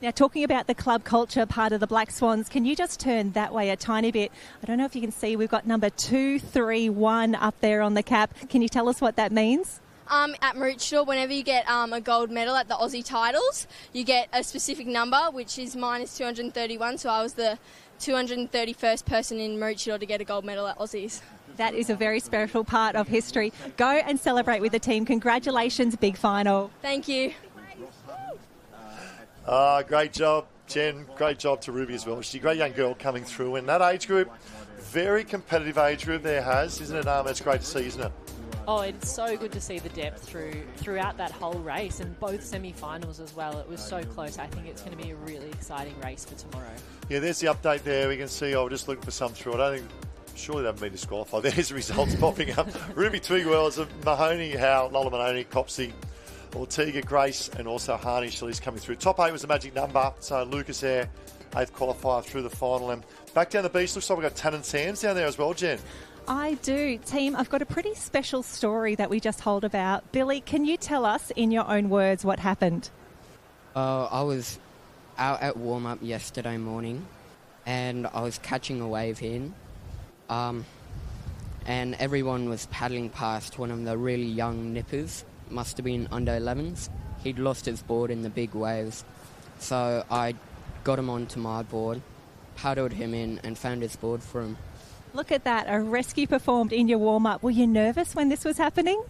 Now, talking about the club culture part of the Black Swans, can you just turn that way a tiny bit? I don't know if you can see, we've got number 231 up there on the cap. Can you tell us what that means? At Rescheduled, whenever you get a gold medal at the Aussie titles, you get a specific number, which is mine is 231, so I was the 231st person in Rescheduled to get a gold medal at Aussies. That is a very special part of history. Go and celebrate with the team. Congratulations, big final. Thank you. Great job, Jen. Great job to Ruby as well. She's a great young girl coming through. And that age group, very competitive age group there has, isn't it? It's great to see, isn't it? Oh, it's so good to see the depth throughout that whole race and both semi-finals as well. It was so close. I think it's going to be a really exciting race for tomorrow. Yeah, there's the update there. We can see, we're just looking for some through. I don't think, surely they haven't been disqualified. There's the results popping up. Ruby Twigwell, Mahoney, Howe, Lola Mahoney, Copsey, Ortega, Grace, and also Harney Shelley's coming through. Top 8 was the magic number. So Lucas there, 8th qualifier through the final. And back down the beach, looks like we've got Tannen Sands down there as well, Jen. I do. Team, I've got a pretty special story that we just told about. Billy, can you tell us in your own words what happened? I was out at warm-up yesterday morning and I was catching a wave in. And everyone was paddling past one of the really young nippers. Must have been under 11s. He'd lost his board in the big waves. So I got him onto my board, paddled him in and found his board for him. Look at that, a rescue performed in your warm-up. Were you nervous when this was happening?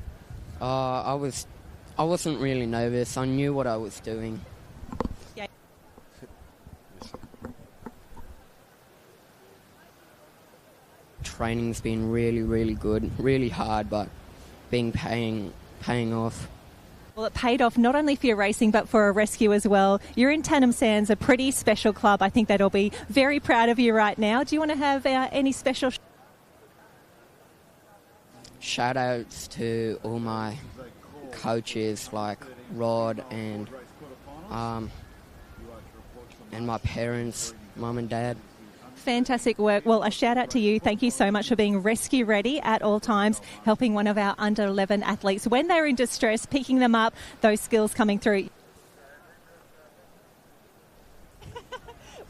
I wasn't really nervous. I knew what I was doing. Yeah. Training's been really, really good, really hard, but paying off. Well, it paid off not only for your racing but for a rescue as well. You're in Tannen Sands, a pretty special club. I think they'll be very proud of you right now. Do you want to have any special shout outs to all my coaches like Rod and my parents, Mum and Dad? Fantastic work. Well, a shout out to you. Thank you so much for being rescue ready at all times, helping one of our under 11 athletes when they're in distress, picking them up, those skills coming through.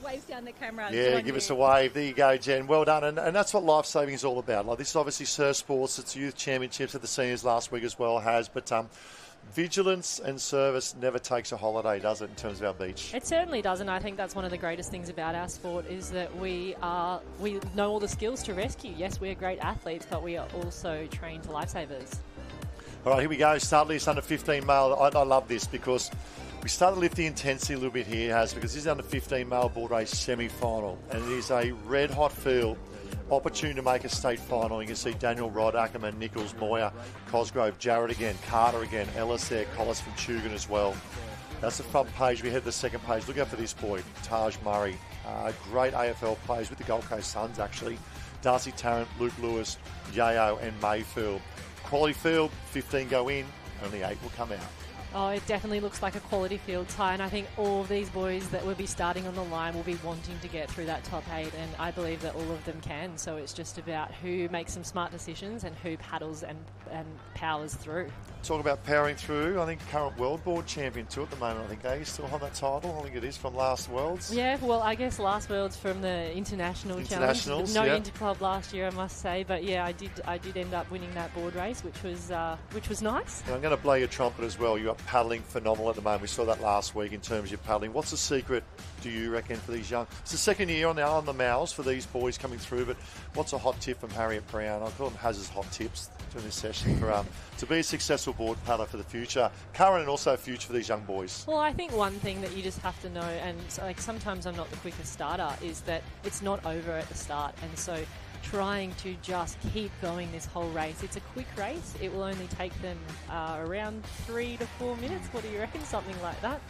Waves down the camera. Yeah, give us a wave. There you go, Jen. Well done. And that's what lifesaving is all about. Like, this is obviously surf sports. It's youth championships at the seniors last week as well but vigilance and service never takes a holiday, does it, in terms of our beach? It certainly doesn't. I think that's one of the greatest things about our sport is that we know all the skills to rescue. Yes, we're great athletes, but we are also trained lifesavers. All right, here we go. Start list under 15 male. I love this because we start to lift the intensity a little bit here, because this is under 15 male board race semi-final, and it is a red-hot field. Opportunity to make a state final. You can see Daniel, Rod, Ackerman, Nichols, Moyer, Cosgrove, Jarrett again, Carter again, Ellis there, Collis from Tugan as well. That's the front page. We head to the second page. Look out for this boy, Taj Murray. Great AFL players with the Gold Coast Suns, actually. Darcy Tarrant, Luke Lewis, Yayo and Mayfield. Quality field, 15 go in, only 8 will come out. Oh, it definitely looks like a quality field, Ty, and I think all of these boys that will be starting on the line will be wanting to get through that top 8, and I believe that all of them can. So it's just about who makes some smart decisions and who paddles and powers through. Talk about powering through. I think current world board champion too at the moment. I think they still hold that title. I think it is from last Worlds. Yeah, well, I guess last Worlds from the Internationals, no interclub last year, I must say. But yeah, I did end up winning that board race, which was nice. And I'm going to blow your trumpet as well. You're paddling phenomenal at the moment. We saw that last week in terms of your paddling. What's the secret, do you reckon, for these young? It's the second year on the mouths for these boys coming through. But what's a hot tip from Harriet Brown? I call them Hazard's hot tips during this session for to be a successful board paddler for the future, current and also future for these young boys. Well, I think one thing that you just have to know, and sometimes I'm not the quickest starter, is that it's not over at the start, and so trying to just keep going this whole race. It's a quick race. It will only take them around 3 to 4 minutes. What do you reckon? Something like that.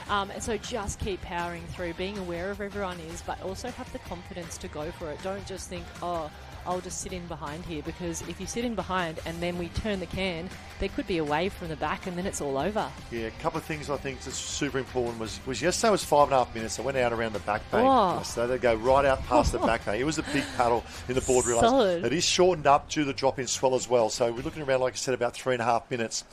And so just keep powering through, being aware of where everyone is, but also have the confidence to go for it. Don't just think, I'll just sit in behind here, because if you sit in behind and then we turn the can, there could be a wave from the back and then it's all over. Yeah, a couple of things I think that's super important was yesterday was 5.5 minutes. I went out around the back bank yesterday. They go right out past the back bank. It was a big paddle in the board relay. It is shortened up due to the drop in swell as well. So we're looking around, like I said, about 3.5 minutes.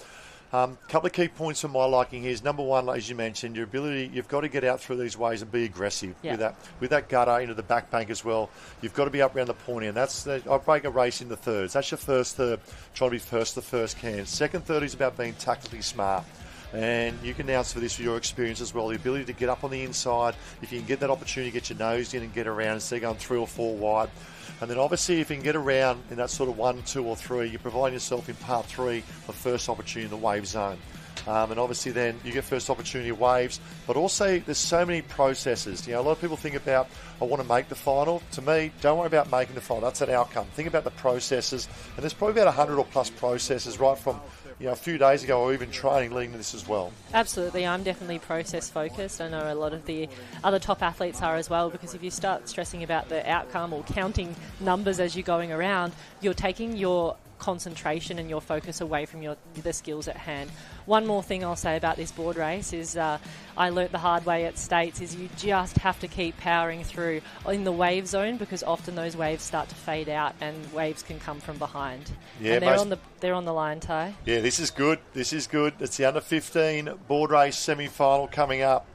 Couple of key points for my liking here is, number one, as you mentioned, your ability, you've got to get out through these waves and be aggressive with that gutter into the back bank as well. You've got to be up around the point end. I break a race into thirds. That's your first third, trying to be first the first can. Second third is about being tactically smart. And you can answer for this with your experience as well. The ability to get up on the inside. If you can get that opportunity, get your nose in and get around instead of going 3 or 4 wide. And then obviously if you can get around in that sort of 1, 2 or 3, you're providing yourself in part 3 the first opportunity in the wave zone. And obviously then you get first opportunity waves. But also there's so many processes. A lot of people think about, I want to make the final. To me, don't worry about making the final. That's an outcome. Think about the processes. And there's probably about 100 or plus processes right from a few days ago or even training leading to this as well. Absolutely. I'm definitely process focused. I know a lot of the other top athletes are as well, because if you start stressing about the outcome or counting numbers as you're going around, you're taking your concentration and your focus away from the skills at hand. One more thing I'll say about this board race is I learnt the hard way at States is you just have to keep powering through in the wave zone, because often those waves start to fade out and waves can come from behind. Yeah, and they're on the line, Ty. Yeah, this is good. It's the under 15 board race semi-final coming up.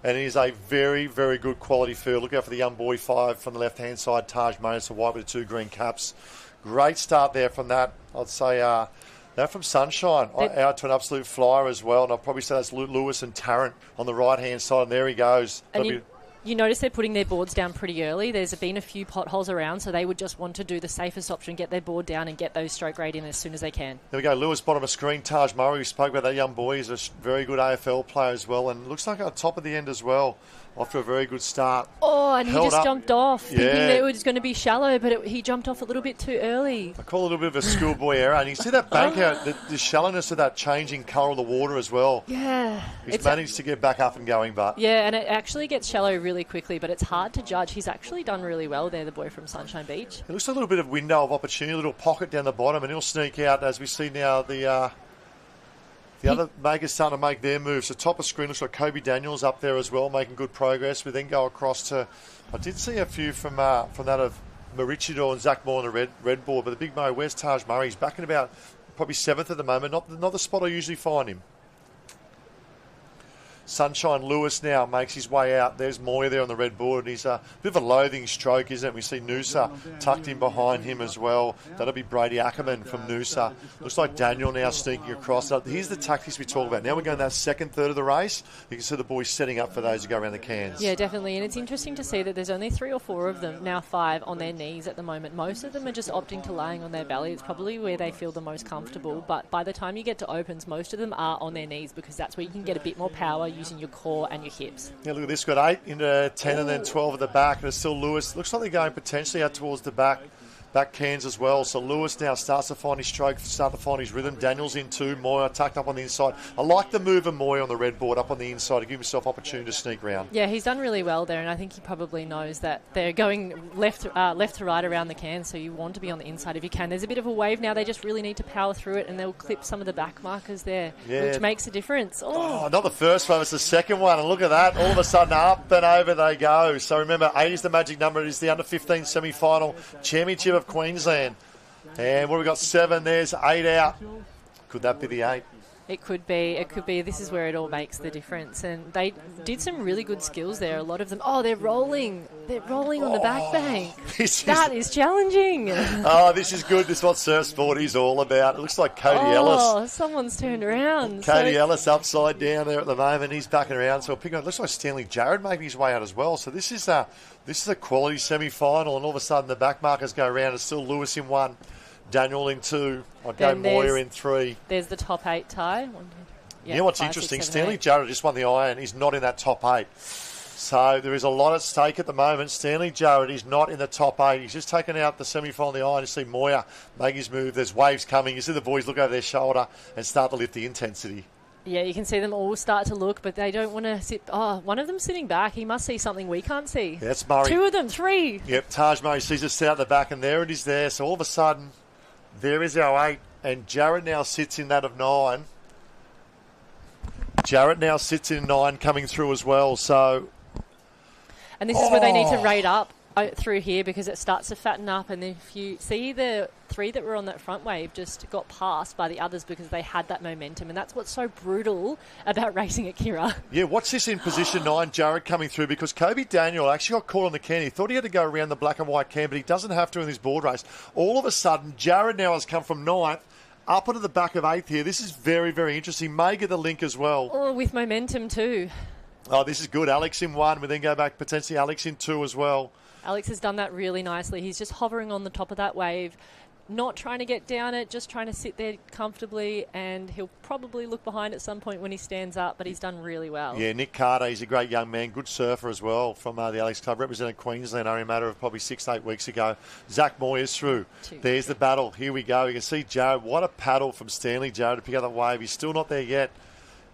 And it is a very, very good quality field. Look out for the young boy 5 from the left-hand side, Taj Mahal, a white with 2 green caps. Great start there from that. I'd say that from Sunshine out to an absolute flyer as well. And I'd probably say that's Lewis and Tarrant on the right-hand side. And there he goes. And you notice they're putting their boards down pretty early. There's been a few potholes around, so they would just want to do the safest option, get their board down and get those stroke rate in as soon as they can. There we go. Lewis, bottom of screen. Taj Murray, we spoke about that young boy. He's a very good AFL player as well. And looks like at the top of the end as well. Off to a very good start. Oh, and he just jumped off, thinking that it was going to be shallow, but he jumped off a little bit too early. I call it a little bit of a schoolboy error. And you see that bank out, the shallowness of that changing colour of the water as well. Yeah. He's managed to get back up and going, but... Yeah, and it actually gets shallow really quickly, but it's hard to judge. He's actually done really well there, the boy from Sunshine Beach. It looks like a little bit of window of opportunity, a little pocket down the bottom, and he'll sneak out, as we see now, the other makers starting to make their moves. The top of screen looks like Kobe Daniels up there as well, making good progress. We then go across to... I did see a few from that of Maroochydore and Zach Moore on the red board, but the big Mo, where's Taj Murray? He's back in about probably 7th at the moment. Not the spot I usually find him. Sunshine Lewis now makes his way out. There's Moya there on the red board. He's a bit of a loathing stroke, isn't it? We see Noosa tucked in behind him as well. That'll be Brady Ackerman from Noosa. Looks like Daniel now sneaking across. Here's the tactics we talk about. Now we're going that second third of the race. You can see the boys setting up for those who go around the cans. Yeah, definitely. And it's interesting to see that there's only 3 or 4 of them, now 5, on their knees at the moment. Most of them are just opting to laying on their belly. It's probably where they feel the most comfortable. But by the time you get to opens, most of them are on their knees, because that's where you can get a bit more power using your core and your hips. Yeah, look at this. Got 8 into 10 and then 12 at the back. And it's still Lewis. Looks like they're going potentially out towards the back cans as well. So Lewis now starts to find his stroke, starts to find his rhythm. Daniel's in 2. Moya tucked up on the inside. I like the move of Moya on the red board up on the inside to give himself opportunity to sneak round. Yeah, he's done really well there, and I think he probably knows that they're going left to right around the can, so you want to be on the inside if you can. There's a bit of a wave now. They just really need to power through it, and they'll clip some of the back markers there, which makes a difference. Oh, not the first one, it's the second one, and look at that. All of a sudden, up and over they go. So remember, 8 is the magic number. It is the under-15 semi-final championship of Queensland. And what have we got? 7, there's 8 out. Could that be the 8? It could be. It could be. This is where it all makes the difference. And they did some really good skills there. A lot of them. Oh, they're rolling. They're rolling on the back bank. That is challenging. Oh, this is good. This is what surf sport is all about. It looks like Cody Ellis. Oh, someone's turned around. Cody Ellis upside down there at the moment. He's backing around. So it looks like Stanley Jarrett making his way out as well. So this is a quality semi-final. And all of a sudden the back markers go around. It's still Lewis in 1. Daniel in 2. I'd go Moya in 3. There's the top 8 tie. You know what's interesting? Stanley Jarrett just won the Iron. He's not in that top 8. So there is a lot at stake at the moment. Stanley Jarrett is not in the top 8. He's just taken out the semi-final of the Iron. You see Moya make his move. There's waves coming. You see the boys look over their shoulder and start to lift the intensity. Yeah, you can see them all start to look, but they don't want to sit. Oh, one of them sitting back. He must see something we can't see. Yeah, that's Murray. 2 of them, 3. Yep, Taj Murray sees us out the back, and there it is there. So all of a sudden, there is our 8, and Jarrett now sits in that of 9. Jarrett now sits in 9 coming through as well, so... And this is where they need to rate up. through here because it starts to fatten up, and if you see the 3 that were on that front wave just got passed by the others because they had that momentum, and that's what's so brutal about racing at Kira. Yeah, watch this in position 9, Jared coming through, because Kobe Daniel actually got caught on the can. He thought he had to go around the black and white can, but he doesn't have to in this board race. All of a sudden, Jared now has come from 9th up into the back of 8th here. This is very, very interesting. May get the link as well. Oh, with momentum too. Oh, this is good. Alex in 1. We then go back potentially Alex in 2 as well. Alex has done that really nicely. He's just hovering on the top of that wave, not trying to get down it, just trying to sit there comfortably, and he'll probably look behind at some point when he stands up, but he's done really well. Yeah, Nick Carter, he's a great young man, good surfer as well from the Alex Club, represented Queensland only a matter of probably 6-8 weeks ago. Zach Moyer's through. There's the battle. Here we go. You can see Jared. What a paddle from Stanley Jared to pick up that wave. He's still not there yet.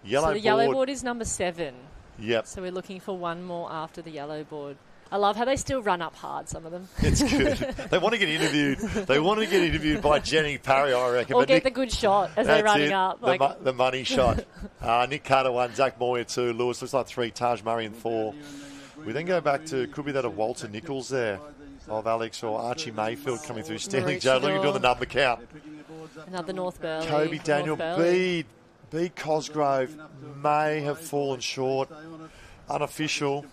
Yellow so the board. yellow board is number 7. Yep. So we're looking for one more after the yellow board. I love how they still run up hard, some of them. It's good. They want to get interviewed. They want to get interviewed by Jenny Parry, I reckon. Or but get Nick, the good shot as they're running up. The money shot. Nick Carter 1, Zach Moyer 2, Lewis looks like 3, Taj Murray in 4. We then go back to, could be that of Walter Nichols there, of Alex, or Archie Mayfield coming through. Stanley Joe, looking to do the number count. Another North Burley. Kobe Daniel, B Cosgrove may have fallen short. Unofficial.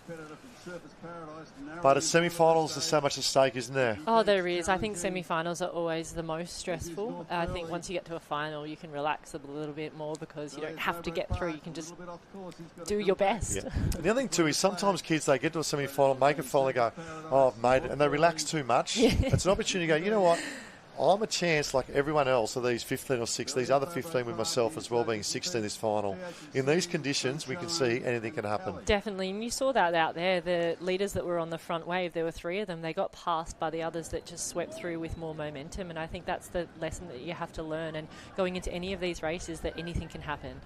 But at semi-finals, there's so much at stake, isn't there? Oh, there is. I think semi-finals are always the most stressful. I think once you get to a final, you can relax a little bit more because you don't have to get through. You can just do your best. Yeah. And the other thing, too, is sometimes kids, they get to a semi-final, make a final, they go, oh, I've made it, and they relax too much. Yeah. It's an opportunity to go, you know what? I'm a chance, like everyone else, of these 15 or 6, these other 15 with myself as well, being 16 this final. In these conditions, we can see anything can happen. Definitely, and you saw that out there. The leaders that were on the front wave, there were 3 of them. They got passed by the others that just swept through with more momentum, and I think that's the lesson that you have to learn. And going into any of these races, that anything can happen.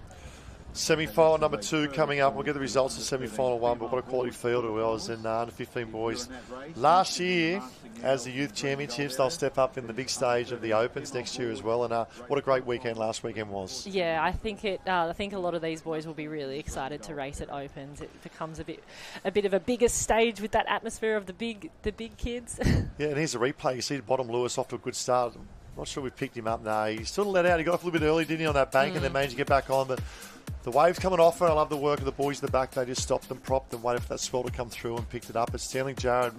Semi-final number 2 coming up. We'll get the results of semi-final 1, but what a quality field it was in under 15 boys. Last year, as the Youth Championships, they'll step up in the big stage of the Opens next year as well, and what a great weekend last weekend was. Yeah, I think a lot of these boys will be really excited to race at Opens. It becomes a bit of a bigger stage with that atmosphere of the big kids. Yeah, and here's a replay. You see Bottom Lewis off to a good start. I'm not sure we picked him up. No, he sort of let out. He got off a little bit early, didn't he, on that bank, and then managed to get back on, but the wave's coming off, and I love the work of the boys in the back. They just stopped and propped and waited for that swell to come through and picked it up. But Stanley Jared,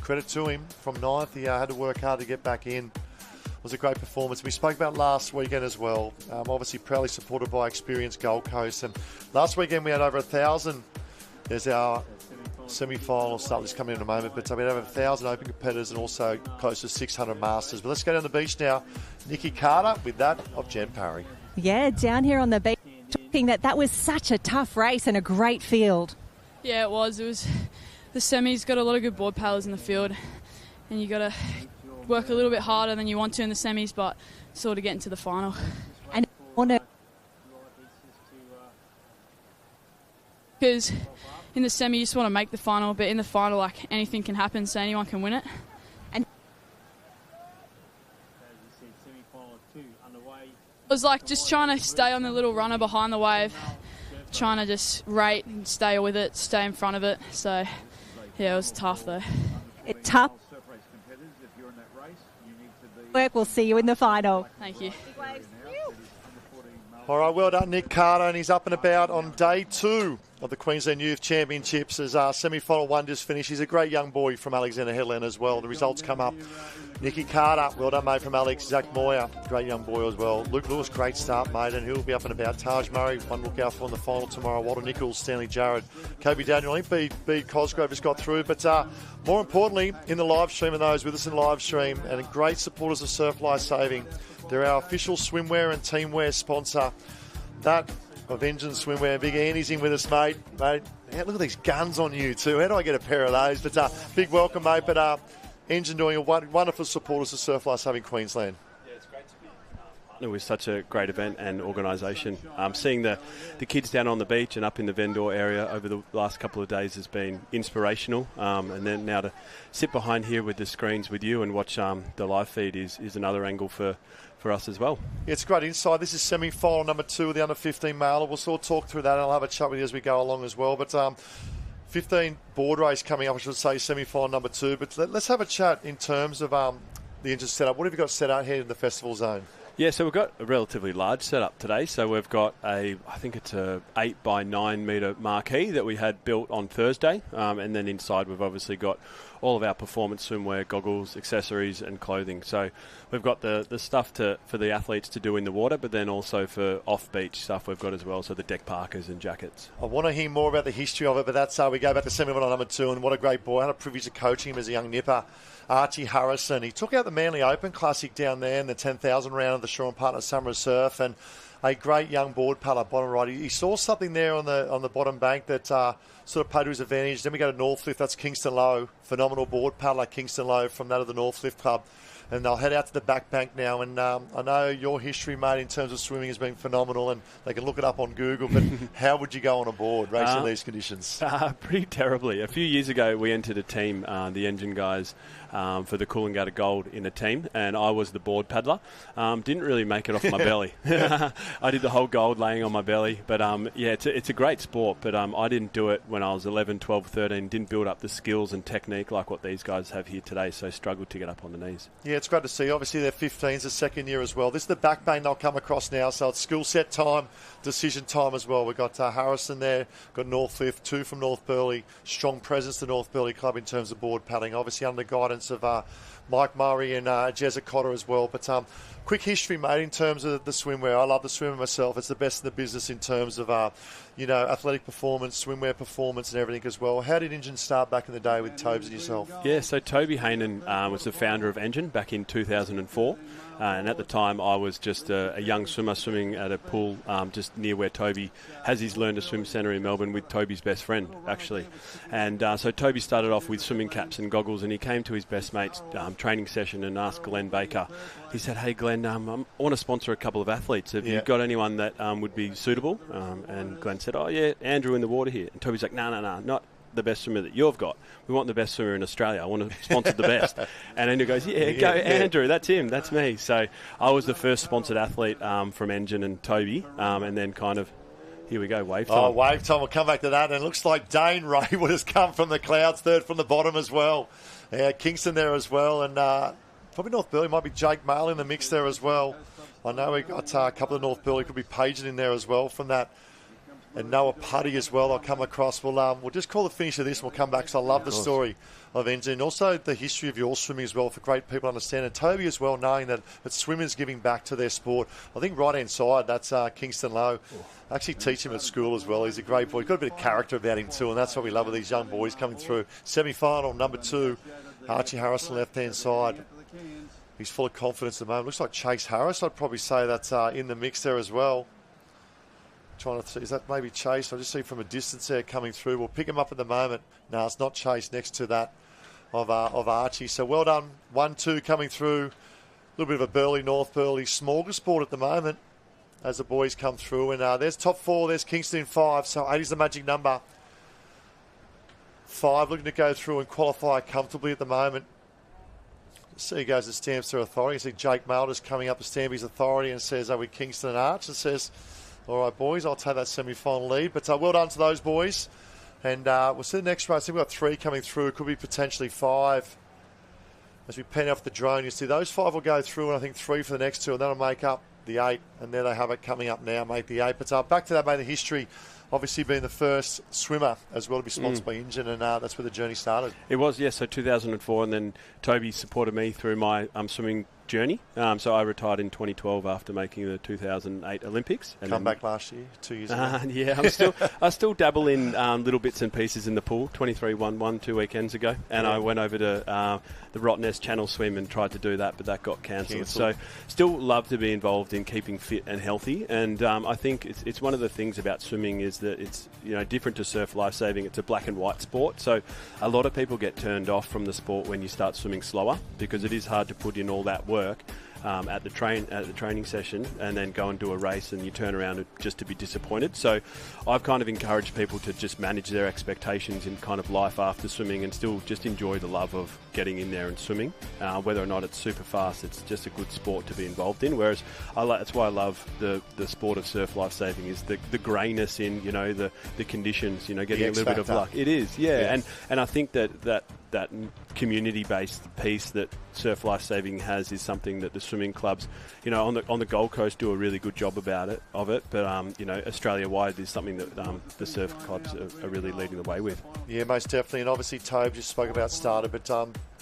credit to him, from 9th. He had to work hard to get back in. It was a great performance. We spoke about last weekend as well. Obviously proudly supported by Experience Gold Coast. And last weekend we had over 1,000. There's our semi-final start that's coming in a moment. But we had over 1,000 open competitors and also close to 600 masters. But let's go down the beach now. Nikki Carter with that of Jen Parry. Yeah, down here on the beach. Talking that was such a tough race and a great field. Yeah, it was. The semis got a lot of good board paddlers in the field, and you got to work a little bit harder than you want to in the semis, but sort of get into the final. And because in the semi you just want to make the final, but in the final, like, anything can happen, so anyone can win it. And it was like just trying to stay on the little runner behind the wave, trying to just rate and stay with it, stay in front of it. So, yeah, it was tough though. It's tough. Work. We'll see you in the final. Thank you. All right, well done, Nick Carter, and he's up and about on day 2 of the Queensland Youth Championships as our semi-final 1 just finished. He's a great young boy from Alexander Headland as well. The results come up. Nicky Carter, well done, mate, from Alex. Zach Moyer, great young boy as well. Luke Lewis, great start, mate, and he'll be up and about. Taj Murray, one look out for in the final tomorrow. Walter Nichols, Stanley Jared, Kobe Daniel. I think B Cosgrove just got through, but more importantly, in the live stream, and those with us in live stream, and great supporters of Surf Life Saving. They're our official swimwear and teamwear sponsor. That of Engine Swimwear. Big Andy's in with us, mate. Mate, look at these guns on you too. How do I get a pair of those? But big welcome, mate. But Engine doing a wonderful supporters of Surf Life Saving Queensland. Yeah, it's great to be partner with such a great event and organisation. Seeing the kids down on the beach and up in the vendor area over the last couple of days has been inspirational. And then now to sit behind here with the screens with you and watch the live feed is another angle for us as well. Yeah, it's great insight. This is semi-final number 2 of the under-15 male. We'll sort of talk through that, and I'll have a chat with you as we go along as well. But 15 board race coming up, I should say, semi-final number 2. But let's have a chat in terms of the engine setup. What have you got set out here in the festival zone? Yeah, so we've got a relatively large setup today. So we've got I think it's a 8 by 9 metre marquee that we had built on Thursday. And then inside we've obviously got all of our performance swimwear, goggles, accessories and clothing. So we've got the stuff for the athletes to do in the water, but then also for off-beach stuff we've got as well, so the deck parkas and jackets. I want to hear more about the history of it, but that's we go back to semi-final number 2, and what a great boy. I had a privilege of coaching him as a young nipper. Archie Harrison. He took out the Manly Open Classic down there in the 10,000 round of the Shore and Partner Summer Surf, and a great young board paddler, bottom right. He saw something there on the bottom bank that sort of played to his advantage. Then we go to Northcliffe. That's Kingston Low. Phenomenal board paddler, Kingston Low, from that of the Northcliffe Club. And they'll head out to the back bank now. And I know your history, mate, in terms of swimming has been phenomenal, and they can look it up on Google. But how would you go on a board racing in these conditions? Pretty terribly. A few years ago, we entered a team, the engine guys, for the Coolangatta Gold in a team, and I was the board paddler. Didn't really make it off my belly. I did the whole gold laying on my belly. But, yeah, it's a great sport, but I didn't do it when I was 11, 12, 13. Didn't build up the skills and technique like what these guys have here today, so struggled to get up on the knees. Yeah, it's great to see. Obviously, they're 15s, the second year as well. This is the back bank they'll come across now, so it's school set time, decision time as well. We've got Harrison there, got Northcliffe, 2 from North Burleigh. Strong presence to North Burleigh Club in terms of board paddling, obviously under the guidance of Mike Murray and Jezza Cotter as well. But quick history, mate, in terms of the swimwear. I love the swimmer myself. It's the best in the business in terms of athletic performance, swimwear performance and everything as well. How did Engine start back in the day with Tobes and yourself? Yeah, so Toby Haynen was the founder of Engine back in 2004. And at the time, I was just a young swimmer swimming at a pool just near where Toby has his Learn to Swim centre in Melbourne with Toby's best friend, actually. And so Toby started off with swimming caps and goggles, and he came to his best mate's training session and asked Glenn Baker. He said, "Hey, Glenn, I want to sponsor a couple of athletes. Have you got anyone that would be suitable?" And Glenn said, "Oh, yeah, Andrew in the water here." And Toby's like, no, not the best swimmer that you've got. We want the best swimmer in Australia. I want to sponsor the best. And Andrew goes, go Andrew, that's him, that's me. So I was the first sponsored athlete from Engine and Toby, and then kind of, here we go, wave time. Oh, wave time, we'll come back to that. And it looks like Dane Raywood has come from the clouds, third from the bottom as well. Yeah, Kingston there as well, and probably North Burleigh, might be Jake Mail in the mix there as well. I know we got a couple of North Burleigh, could be Pagan in there as well from that. And Noah Putty as well, I'll come across. We'll just call the finish of this and we'll come back, because I love the story of Engine. And also the history of your swimming as well, for great people to understand. And Toby as well, knowing that swimmers giving back to their sport. I think right-hand side, that's Kingston Low. I actually teach him at school as well. He's a great boy. He's got a bit of character about him too, and that's what we love with these young boys coming through. Semi-final, number 2, Archie Harrison, left-hand side. He's full of confidence at the moment. Looks like Chase Harris, I'd probably say that's in the mix there as well. Trying to see, is that maybe Chase? I just see from a distance there coming through. We'll pick him up at the moment. No, it's not Chase, next to that of Archie. So well done. 1-2 coming through. A little bit of a Burleigh, North Burleigh smorgasbord at the moment as the boys come through. And there's top 4. There's Kingston in 5. So 8 is the magic number. 5 looking to go through and qualify comfortably at the moment. So he goes to stamps their authority. You see Jake Mail just coming up to stamp his authority and says, are we Kingston and Arch? And says, all right, boys, I'll take that semi-final lead. But well done to those boys. And we'll see the next race. I think we've got 3 coming through. It could be potentially 5. As we pan off the drone, you see those 5 will go through, and I think 3 for the next 2, and that'll make up the 8. And there they have it coming up now, make the 8. But back to that, mate, the history. Obviously being the first swimmer as well to be sponsored by Engine, and that's where the journey started. It was, yes, so 2004, and then Toby supported me through my swimming journey. So I retired in 2012 after making the 2008 Olympics. And come back last year, 2 years ago. Yeah, I still dabble in little bits and pieces in the pool. 23-1-1 2 weekends ago, and I went over to the Rottnest Channel Swim and tried to do that, but that got cancelled. So still love to be involved in keeping fit and healthy, and I think it's one of the things about swimming is that it's different to surf lifesaving. It's a black and white sport, so a lot of people get turned off from the sport when you start swimming slower, because it is hard to put in all that work at the training session, and then go and do a race, and you turn around just to be disappointed. So I've kind of encouraged people to just manage their expectations in kind of life after swimming, and still just enjoy the love of getting in there and swimming. Whether or not it's super fast, it's just a good sport to be involved in. Whereas that's why I love the sport of surf lifesaving, is the greyness in, you know, the conditions, you know, getting a little bit of luck. It is, yeah. And I think that community-based piece that surf lifesaving has is something that the swimming clubs, you know, on the Gold Coast do a really good job about it. But you know, Australia-wide is something that the surf clubs are really leading the way with. Yeah, most definitely. And obviously, Toby just spoke about starter, but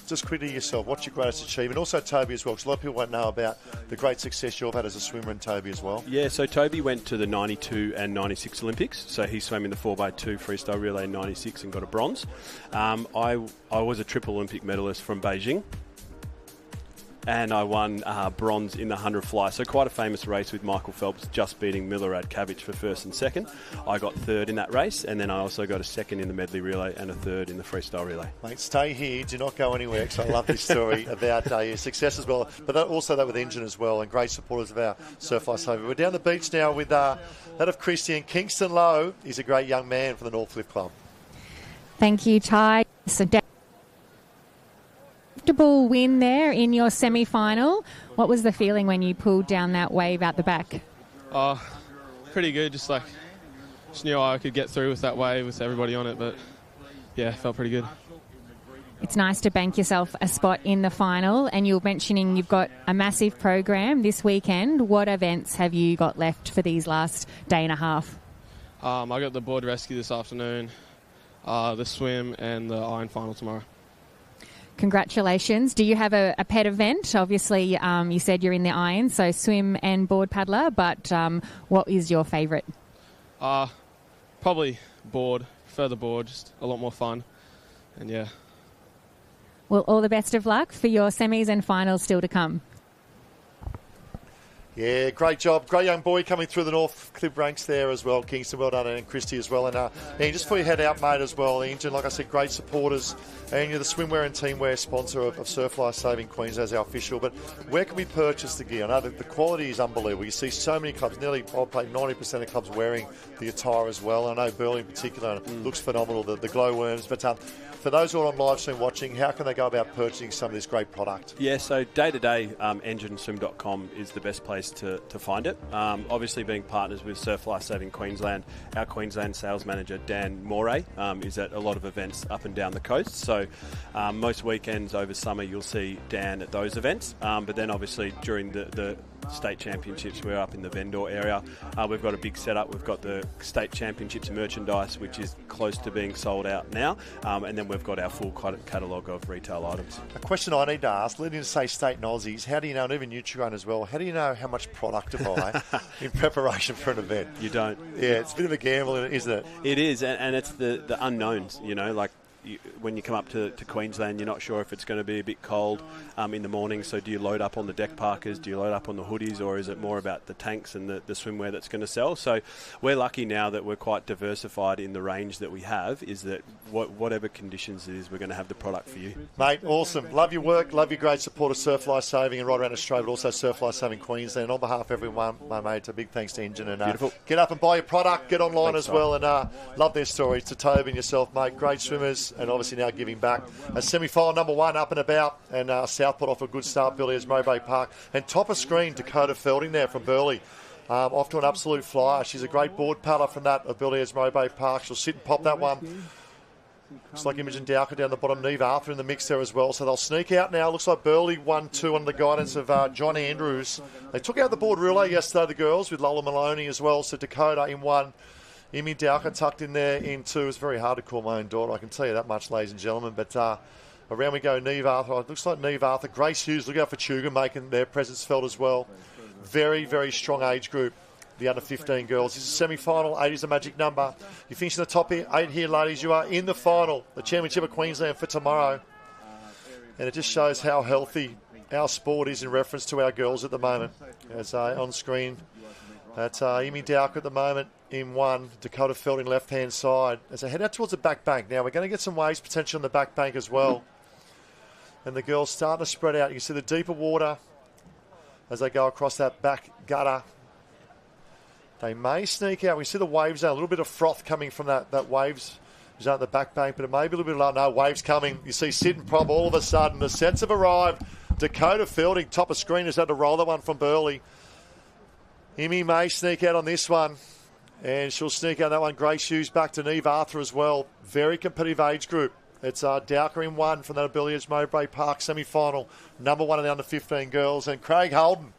just quickly yourself, what's your greatest achievement? Also Toby as well, because a lot of people won't know about the great success you've had as a swimmer, and Toby as well. Yeah, so Toby went to the 92 and 96 Olympics, so he swam in the 4x2 freestyle relay in 96 and got a bronze. I was a triple Olympic medalist from Beijing, and I won bronze in the 100 fly. So quite a famous race with Michael Phelps just beating Milorad Cavic for first and second. I got third in that race, and then I also got a second in the medley relay and a third in the freestyle relay. Mate, stay here. Do not go anywhere, because I love this story about your success as well. But also that with Engine as well, and great supporters of our surf lifesaving. We're down the beach now with that of Christian. Kingston Lowe is a great young man for the Northcliffe Club. Thank you, Ty. So comfortable win there in your semi-final. What was the feeling when you pulled down that wave out the back? Pretty good. Just knew I could get through with that wave with everybody on it, but yeah, felt pretty good. It's nice to bank yourself a spot in the final, and you were mentioning you've got a massive program this weekend. What events have you got left for these last day and a half? I got the board rescue this afternoon, the swim, and the iron final tomorrow. Congratulations. Do you have a pet event? Obviously, you said you're in the iron, so swim and board paddler, but what is your favourite? Probably board. Prefer the board, just a lot more fun. And yeah. Well, all the best of luck for your semis and finals still to come. Yeah, great job. Great young boy coming through the Northcliffe ranks there as well. Kingston, well done, and Christy as well. And Ian, just before you head out, mate, as well, Ian, like I said, great supporters. And you're the swimwear and teamwear sponsor of Surf Lifesaving Queensland as our official. But where can we purchase the gear? I know that the quality is unbelievable. You see so many clubs, nearly, I'd play 90% of clubs wearing the attire as well. I know Burley in particular looks phenomenal, the glowworms. But for those who are on live stream watching, how can they go about purchasing some of this great product? Yeah, so day-to-day, engineswim.com is the best place to find it. Obviously, being partners with Surf Lifesaving Queensland, our Queensland sales manager, Dan Moray, is at a lot of events up and down the coast. So most weekends over summer, you'll see Dan at those events. But then obviously during the state championships, we're up in the vendor area. We've got a big setup. We've got the state championships merchandise, which is close to being sold out now. And then we've got our full catalogue of retail items. A question I need to ask, leading to say state and Aussies, how do you know, and even Nutrigrain as well, how do you know how much product to buy in preparation for an event? You don't. Yeah, it's a bit of a gamble, isn't it? It is, and it's the unknowns, you know, like when you come up to Queensland, you're not sure if it's going to be a bit cold in the morning, so do you load up on the deck parkers, do you load up on the hoodies, or is it more about the tanks and the swimwear that's going to sell? So we're lucky now that we're quite diversified in the range that we have, is that whatever conditions it is, we're going to have the product for you. Mate, awesome. Love your work, love your great support of Surf Lifesaving and right around Australia, but also Surf Lifesaving Queensland. And on behalf of everyone, my mate, a big thanks to Engine. And Beautiful. Get up and buy your product, get online as well, and love their stories. To Toby and yourself, mate, great swimmers, and obviously now giving back. A semi-final number one up and about, and Southport off a good start, Burley's Mowbray Park. And top of screen, Dakota Felding there from Burley. Off to an absolute flyer. She's a great board paddler from that of Burley's Mowbray Park. She'll sit and pop that one. Looks like Imogen Dowker down the bottom, Neve Arthur in the mix there as well. So they'll sneak out now. Looks like Burley 1-2 under the guidance of John Andrews. They took out the board relay yesterday, the girls, with Lola Maloney as well. So Dakota in one. Imi Dowker tucked in there in two. It's very hard to call my own daughter, I can tell you that much, ladies and gentlemen. But around we go, Neve Arthur. It looks like Neve Arthur. Grace Hughes, look out for Tuga making their presence felt as well. Very, very strong age group, the under 15 girls. This is a semi-final. 8 is the magic number. You finish in the top here, 8 here, ladies. You are in the final, the Championship of Queensland for tomorrow. And it just shows how healthy our sport is in reference to our girls at the moment. As on screen, that's Imi Dowker at the moment in one, Dakota Felding left-hand side. As they head out towards the back bank. Now, we're going to get some waves potential on the back bank as well. And the girls starting to spread out. You can see the deeper water as they go across that back gutter. They may sneak out. We see the wave zone, a little bit of froth coming from that waves zone at the back bank, but it may be a little bit low. No, waves coming. You see Sid and Prob all of a sudden. The sets have arrived. Dakota Fielding, top of screen, has had to roll that one from Burley. Imi may sneak out on this one, and she'll sneak out that one. Grace Hughes back to Neve Arthur as well. Very competitive age group. It's Dowker in 1 from that Ability Edge Mowbray Park semi-final. Number 1 in the under-15 girls. And Craig Holden.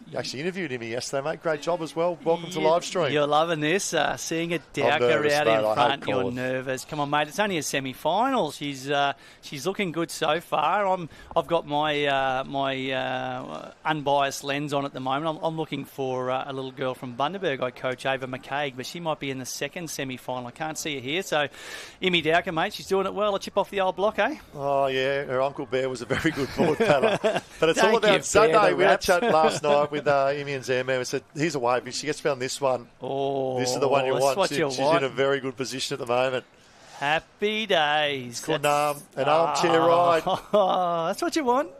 You actually interviewed him yesterday, mate. Great job as well. Welcome to live stream. You're loving this. Seeing a Dowker out in front, you're nervous. Come on, mate. It's only a semi-final. She's looking good so far. I've got my unbiased lens on at the moment. I'm looking for a little girl from Bundaberg I coach, Ava McCaig, but she might be in the second semi-final. I can't see her here. So, Imi Dowker, mate, she's doing it well. A chip off the old block, eh? Oh, yeah. Her Uncle Bear was a very good board paddler. But it's all about Sunday. We had a chat last night with Imi and Zam. We said, here's a wave. If she gets found this one, this is the one you want. She's in a very good position at the moment. Happy days. It's called an armchair ride. That's what you want.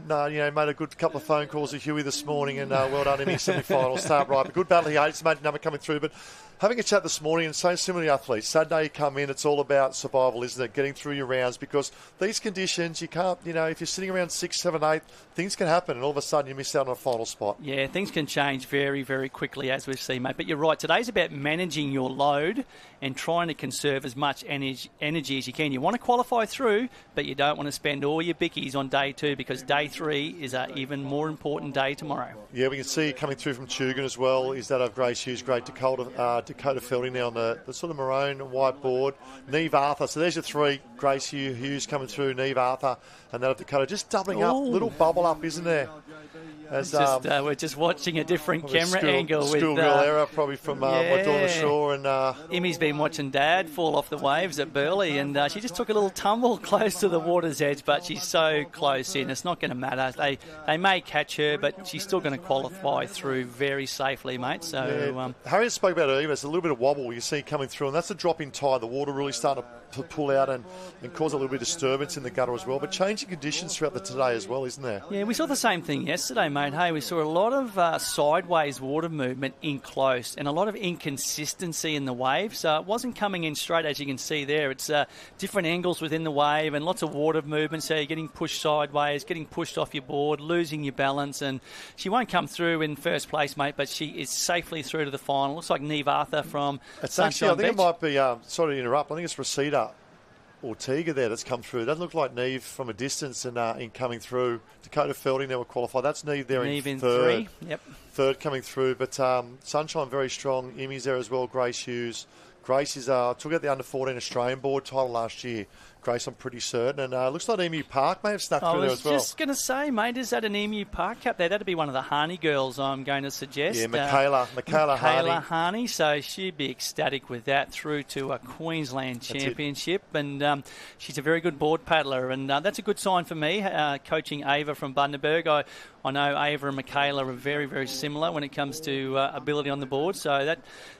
No, made a good couple of phone calls with Huey this morning, and well done in his semi-final start right. But good battle here. It's made number coming through, but having a chat this morning, and so similar to athletes, Saturday you come in, it's all about survival, isn't it? Getting through your rounds, because these conditions, you can't, if you're sitting around 6, 7, 8, things can happen, and all of a sudden you miss out on a final spot. Yeah, things can change very, very quickly, as we've seen, mate. But you're right, today's about managing your load and trying to conserve as much energy as you can. You want to qualify through, but you don't want to spend all your bickies on day 2, because day 3 is an even more important day tomorrow. Yeah, we can see coming through from Tugun as well, is that of Grace Hughes, great Dakota Fielding now on the sort of maroon and white board. Neve Arthur, so there's your 3. Grace Hughes coming through, Neve Arthur, and that of Dakota. Just doubling up, little bubble up, isn't there? We're just watching a different camera angle. Schoolgirl error, probably from my daughter Shaw. And Imi's been watching Dad fall off the waves at Burley, and she just took a little tumble close to the water's edge, but she's so close in, it's not going to matter. They may catch her, but she's still going to qualify through very safely, mate. So Harriet spoke about it earlier. It's a little bit of wobble you see coming through, and that's a drop in tide. The water really starting to pull out and cause a little bit of disturbance in the gutter as well. But changing conditions throughout the today as well, isn't there? Yeah, we saw the same thing yesterday, mate. Hey, we saw a lot of sideways water movement in close and a lot of inconsistency in the wave. So it wasn't coming in straight, as you can see there. It's different angles within the wave and lots of water movement. So you're getting pushed sideways, getting pushed off your board, losing your balance. And she won't come through in first place, mate, but she is safely through to the final. Looks like Neve Arthur from Sunshine I think Beach. it might be, sorry to interrupt, I think it's Reseda Ortega there that's come through. It doesn't look like Neve from a distance in coming through. Dakota Fielding there will qualify. That's Neve there Neve in third. 3. Yep. Third coming through. But Sunshine very strong. Imi's there as well. Grace Hughes. Grace is took out the under-14 Australian board title last year. Grace, I'm pretty certain. And looks like Emu Park may have snuck through there as well. I was just going to say, mate, is that an Emu Park cap there? That'd be one of the Harney girls, I'm going to suggest. Yeah, Michaela Harney. So she'd be ecstatic with that through to a Queensland championship. And she's a very good board paddler. And that's a good sign for me, coaching Ava from Bundaberg. I know Ava and Michaela are very, very similar when it comes to ability on the board. So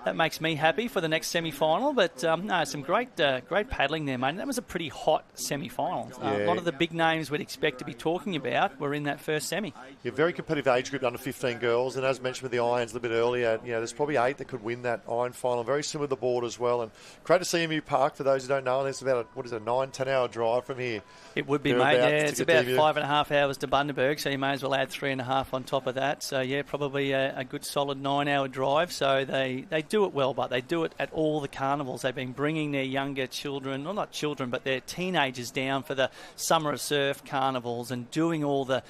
that makes me happy for the next semi-final. But no, some great paddling there, mate. And that was a pretty hot semi-final. A lot of the big names we'd expect to be talking about were in that first semi. Yeah, very competitive age group, under 15 girls. And as mentioned with the irons a little bit earlier, there's probably 8 that could win that iron final. Very similar to the board as well. And great to see Emu Park, for those who don't know. And it's about a 9-10 hour drive from here. It would be, mate. Yeah, it's about 5.5 hours to Bundaberg, so you may as well add 3.5 on top of that. So, yeah, probably a good solid 9-hour drive. So they do it well, but they do it at all the carnivals. They've been bringing their younger children, well, not children, but their teenagers down for the Summer of Surf carnivals and doing all the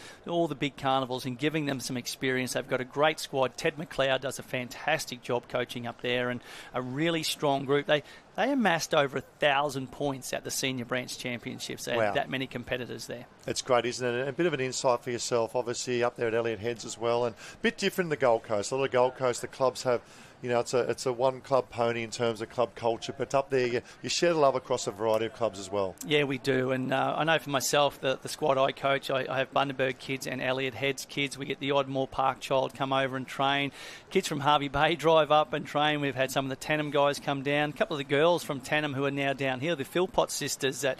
big carnivals and giving them some experience. They've got a great squad. Ted McLeod does a fantastic job coaching up there, and a really strong group. They amassed over 1,000 points at the Senior Branch Championships. They had that many competitors there. It's great, isn't it? And a bit of an insight for yourself, obviously, up there at Elliott Heads as well. And a bit different in the Gold Coast. A lot of Gold Coast, the clubs have it's a one-club pony in terms of club culture, but up there you share the love across a variety of clubs as well. Yeah, we do, and I know for myself, the squad I coach, I have Bundaberg kids and Elliot Heads kids. We get the odd Moore Park child come over and train. Kids from Harvey Bay drive up and train. We've had some of the Tannum guys come down. A couple of the girls from Tannum who are now down here, the Philpott sisters at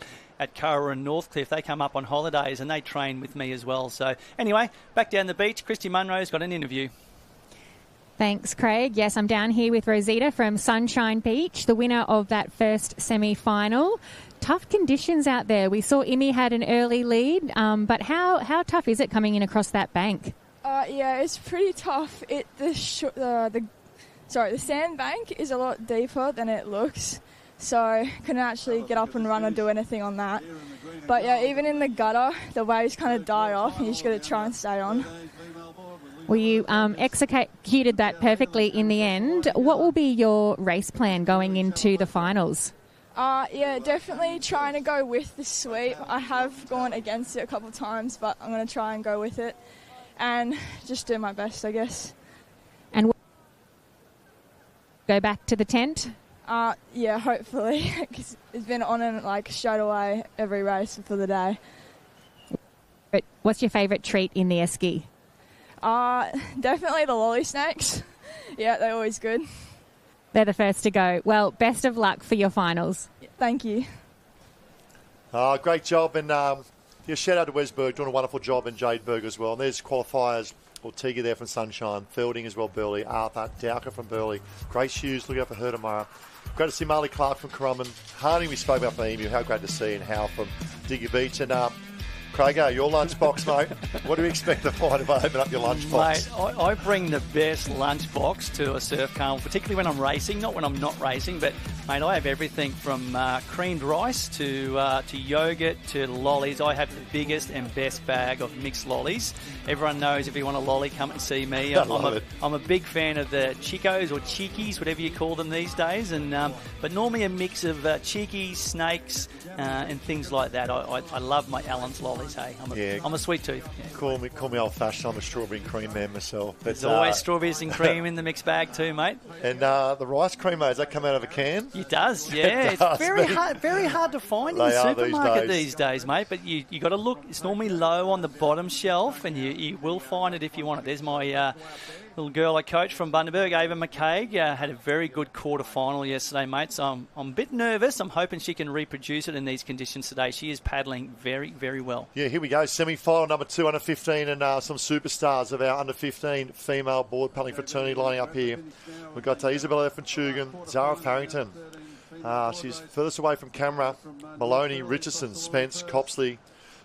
Curra and Northcliffe, they come up on holidays and they train with me as well. So anyway, back down the beach, Christy Munro's got an interview. Thanks, Craig. Yes, I'm down here with Rosita from Sunshine Beach, the winner of that first semi-final. Tough conditions out there. We saw Imi had an early lead, but how tough is it coming in across that bank? Yeah, it's pretty tough. The sandbank is a lot deeper than it looks, so couldn't actually get up and run or do anything on that. But yeah, even in the gutter, the waves kind of die off, and you just got to try and stay on. Well, you executed that perfectly in the end. What will be your race plan going into the finals? Yeah, definitely trying to go with the sweep. I have gone against it a couple of times, but I'm going to try and go with it and just do my best, I guess. And go back to the tent? Yeah, hopefully. Cause it's been on and straight away every race for the day. But what's your favourite treat in the esky? Definitely the lolly snakes. Yeah, they're always good. They're the first to go. Well, best of luck for your finals. Thank you. Great job. And shout out to Wes Berg, doing a wonderful job, and Jade Berg as well. And there's qualifiers. Ortega there from Sunshine. Fielding as well, Burleigh. Arthur Dowker from Burleigh. Great shoes. Look out for her tomorrow. Great to see Marley Clark from Currumbin. Harney, we spoke about from Emu. How great to see. And Hal from Diggy Beach. And Craigo, your lunchbox, mate. What do you expect to find if I open up your lunchbox? Mate, I bring the best lunchbox to a surf carnival, particularly when I'm racing, not when I'm not racing, but, mate, I have everything from creamed rice to yogurt to lollies. I have the biggest and best bag of mixed lollies. Everyone knows if you want a lolly, come and see me. I'm a big fan of the Chicos or Cheekies, whatever you call them these days, and but normally a mix of Cheekies, snakes, and things like that. I love my Allen's lollies. Hey, I'm a sweet tooth. Yeah. Call me old-fashioned. I'm a strawberry and cream man myself. There's always strawberries and cream in the mixed bag too, mate. And the rice cream, mate, does that come out of a can? It does, yeah. It does, it's very hard to find in the supermarket these days, mate. But you got to look. It's normally low on the bottom shelf, and you will find it if you want it. There's my little girl I coached from Bundaberg, Ava McCaig, had a very good quarter-final yesterday, mate, so I'm a bit nervous. I'm hoping she can reproduce it in these conditions today. She is paddling very, very well. Yeah, here we go. Semi-final number 2, under 15, and some superstars of our under 15 female board paddling fraternity lining up here. We've got Isabella from Tugan, Zara Farrington. She's furthest away from camera. Maloney, Richardson, Spence, Copsley.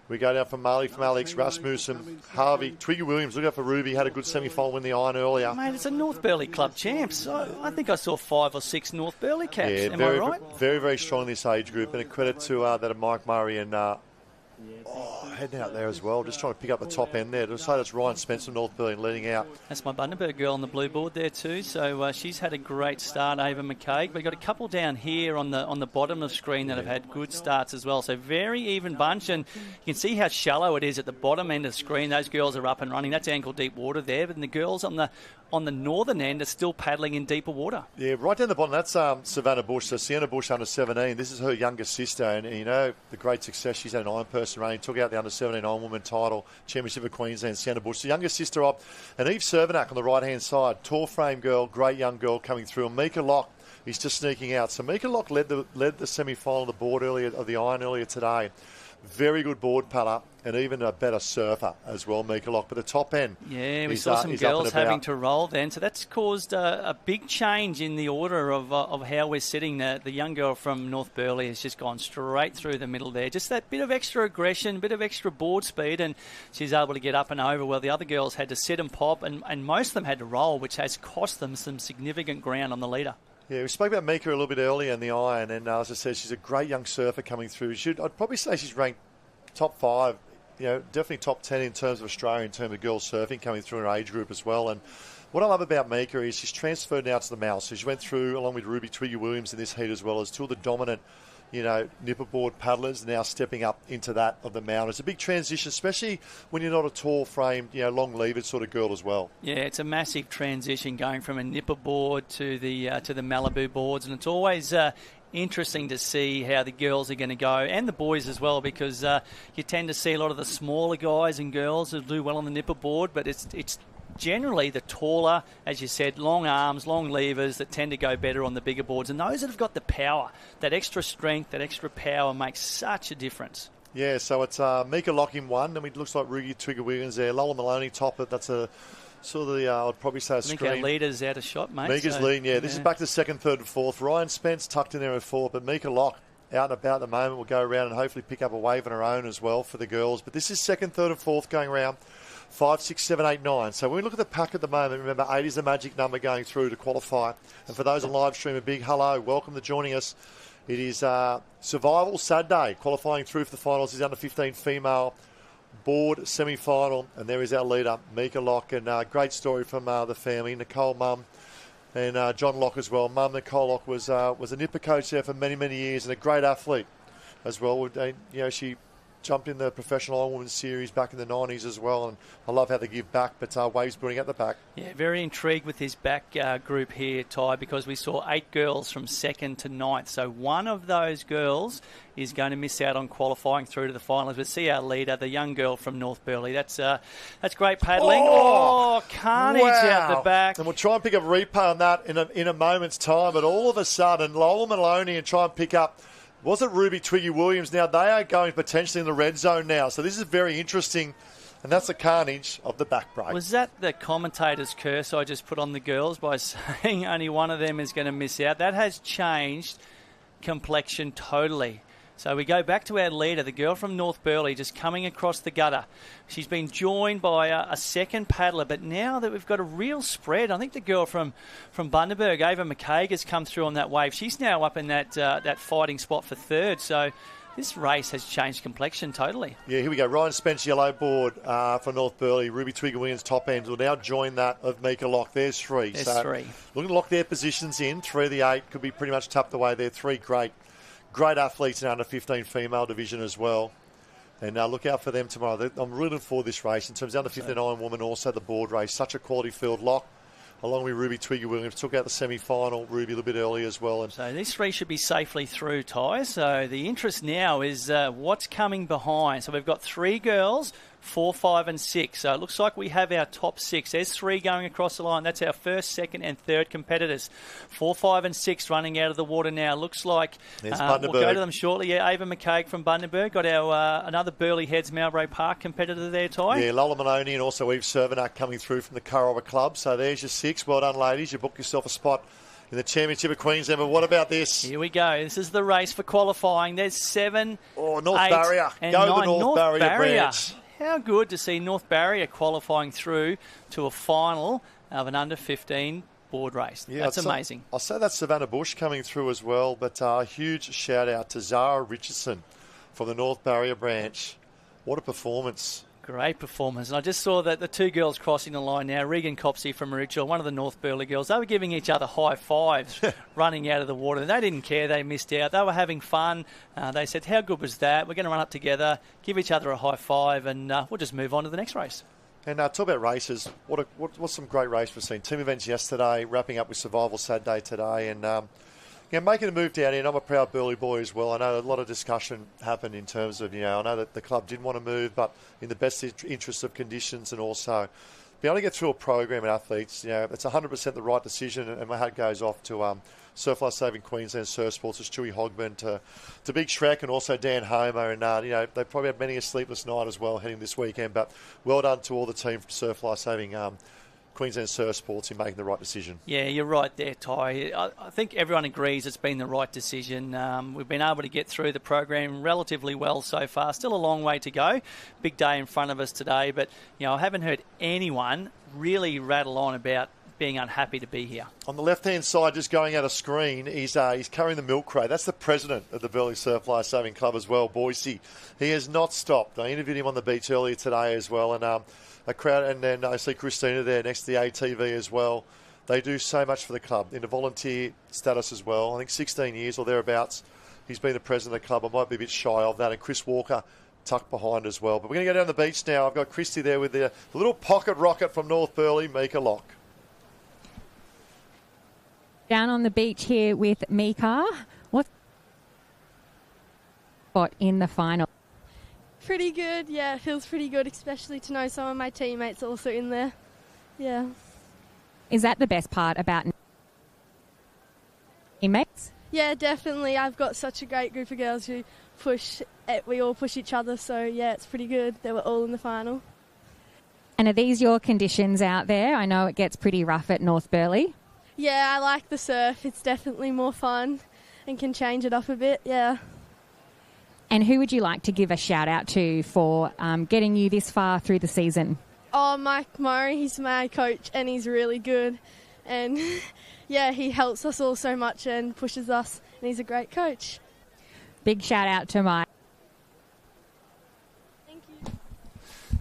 We go down from Marley, from Alex, Rasmussen, Harvey, Twiggy Williams. Look out for Ruby. Had a good semi-final in the iron earlier. Mate, it's a North Burleigh Club champs. I think I saw 5 or 6 North Burleigh caps. Yeah, Am I right? Very, very strong in this age group. And a credit to that of Mike Murray and heading out there as well. Just trying to pick up the top end there. To say that's Ryan Spencer, North Burleigh, leading out. That's my Bundaberg girl on the blue board there too. So she's had a great start, Ava McCaig. We've got a couple down here on the bottom of the screen that have had good starts as well. So very even bunch, and you can see how shallow it is at the bottom end of the screen. Those girls are up and running. That's ankle deep water there, but the girls on the northern end are still paddling in deeper water. Yeah, right down the bottom, that's Savannah Bush. So Sienna Bush, under 17. This is her younger sister, and you know the great success she's had in iron-person running. Took out the under 17 Ironwoman title, Championship of Queensland, Sienna Bush. The younger sister up, and Eve Cervenak on the right-hand side. Tall frame girl, great young girl coming through. And Mika Locke is just sneaking out. So Mika Locke led the semi-final of the board of the iron earlier today. Very good board paddler and even a better surfer as well, Mika Locke. But the top end, yeah, we saw some girls having to roll then. So that's caused a big change in the order of how we're sitting. The young girl from North Burleigh has just gone straight through the middle there. Just that bit of extra aggression, bit of extra board speed, and she's able to get up and over. Well, the other girls had to sit and pop, and most of them had to roll, which has cost them some significant ground on the leader. Yeah, we spoke about Mika a little bit earlier in the iron, and as I said, she's a great young surfer coming through. I'd probably say she's ranked top 5, definitely top 10 in terms of Australia, in terms of girls surfing coming through in her age group as well. And what I love about Mika is she's transferred now to the Mouse. So she went through, along with Ruby Twiggy Williams in this heat as well, as two of the dominant nipperboard paddlers now stepping up into that of the mountain. It's a big transition, especially when you're not a tall-framed, long-levered sort of girl as well. Yeah, it's a massive transition going from a nipper board to the Malibu boards, and it's always interesting to see how the girls are going to go, and the boys as well, because you tend to see a lot of the smaller guys and girls who do well on the nipper board, but it's generally the taller, as you said, long arms, long levers that tend to go better on the bigger boards. And those that have got the power, that extra strength, that extra power makes such a difference. Yeah, so it's Mika Locking one, and it looks like Rugi Twigger-Wiggins there. Lola Maloney top it. That's a sort of I'd probably say a screen. I think our leader's out of shot, mate. Mika's leading, yeah. This is back to second, third and fourth. Ryan Spence tucked in there at fourth, but Mika Lock out and about at the moment will go around and hopefully pick up a wave on her own as well for the girls. But this is second, third and fourth going around. 5, 6, 7, 8, 9. So when we look at the pack at the moment, remember 8 is the magic number going through to qualify. And for those on live stream, a big hello. Welcome to joining us. It is Survival Saturday. Qualifying through for the finals is under 15 female board semi-final. And there is our leader, Mika Lock. And great story from the family, Nicole Mum and John Lock as well. Mum, Nicole Lock, was a nipper coach there for many, many years and a great athlete as well. She jumped in the professional Ironwoman series back in the 90s as well, and I love how they give back, but Waves building at the back. Yeah, very intrigued with his back group here, Ty, because we saw 8 girls from 2nd to 9th. So one of those girls is going to miss out on qualifying through to the finals. But see our leader, the young girl from North Burleigh. That's great paddling. Oh, carnage out the back. And we'll try and pick up a replay on that in a moment's time, but all of a sudden, Lola Maloney and try and pick up. Was it Ruby Twiggy Williams? Now, they are going potentially in the red zone now. So this is very interesting. And that's the carnage of the back break. Was that the commentator's curse I just put on the girls by saying only one of them is going to miss out? That has changed complexion totally. So we go back to our leader, the girl from North Burleigh, just coming across the gutter. She's been joined by a second paddler, but now that we've got a real spread, I think the girl from Bundaberg, Ava McCaig, has come through on that wave. She's now up in that fighting spot for third. So this race has changed complexion totally. Yeah, here we go. Ryan Spence, yellow board for North Burleigh. Ruby Twigger-Williams, top ends, will now join that of Mika Lock. There's 3. There's so 3. Looking to lock their positions in. 3 of the 8 could be pretty much tucked away there. 3 great athletes in under 15 female division as well. And look out for them tomorrow. I'm rooting for this race. In terms of under 15 Ironwoman, also the board race. Such a quality field. Lock, along with Ruby Twigger-Williams, took out the semi-final. Ruby a little bit early as well. And so these 3 should be safely through, Ty. So the interest now is what's coming behind. So we've got 3 girls, 4, 5 and 6. So it looks like we have our top 6. There's 3 going across the line. That's our first, second and third competitors. 4, 5 and 6 running out of the water now. Looks like we'll go to them shortly. Yeah, Ava McCaig from Bundaberg. Got our another Burleigh Heads Mowbray Park competitor there, Ty. Yeah, Lola Maloney and also Eve Servanak coming through from the Currawa Club. So there's your 6. Well done, ladies. You booked yourself a spot in the Championship of Queensland. But what about this? Here we go. This is the race for qualifying. There's 7, North Barrier. And go 9. the North Barrier branch. How good to see North Barrier qualifying through to a final of an under 15 board race. Yeah, that's amazing. I'll say that's Savannah Bush coming through as well, but a huge shout out to Zara Richardson from the North Barrier branch. What a performance. Great performance. And I just saw that the 2 girls crossing the line now, Regan Copsey from Rescheduled, one of the North Burleigh girls, they were giving each other high fives running out of the water. They didn't care. They missed out. They were having fun. They said, how good was that? We're going to run up together, give each other a high five, and we'll just move on to the next race. And talk about races. What's some great race we've seen. Team events yesterday, wrapping up with Survival Saturday today, and making a move down here. And I'm a proud Burleigh boy as well. I know a lot of discussion happened in terms of, I know that the club didn't want to move, but in the best interest of conditions and also be able to get through a program and athletes, it's 100% the right decision. And my hat goes off to Surf Life Saving Queensland Surf Sports, to Stewie Hogman, to Big Shrek and also Dan Homer. And, they probably had many a sleepless night as well heading this weekend. But well done to all the team from Surf Life Saving Queensland Surf Sports in making the right decision. Yeah, you're right there, Ty. I think everyone agrees it's been the right decision. We've been able to get through the program relatively well so far. Still a long way to go. Big day in front of us today, but I haven't heard anyone really rattle on about being unhappy to be here. On the left-hand side, just going out of screen, he's carrying the milk crate. That's the president of the Burleigh Surf Life Saving Club as well, Boise. He has not stopped. I interviewed him on the beach earlier today as well, and a crowd, and then I see Christina there next to the ATV as well. They do so much for the club in the volunteer status as well. I think 16 years or thereabouts he's been the president of the club. I might be a bit shy of that. And Chris Walker tucked behind as well. But we're going to go down the beach now. I've got Christy there with the little pocket rocket from North Burleigh, Mika Lock. Down on the beach here with Mika. What's spot in the final? Pretty good, yeah. It feels pretty good, especially to know some of my teammates are also in there. Yeah. Is that the best part about teammates? Yeah, definitely. I've got such a great group of girls who we all push each other, so yeah, it's pretty good. They were all in the final. And are these your conditions out there? I know it gets pretty rough at North Burleigh. Yeah, I like the surf. It's definitely more fun and can change it up a bit, yeah. And who would you like to give a shout out to for getting you this far through the season? Oh, Mike Murray, he's my coach and he's really good. And yeah, he helps us all so much and pushes us and he's a great coach. Big shout out to Mike.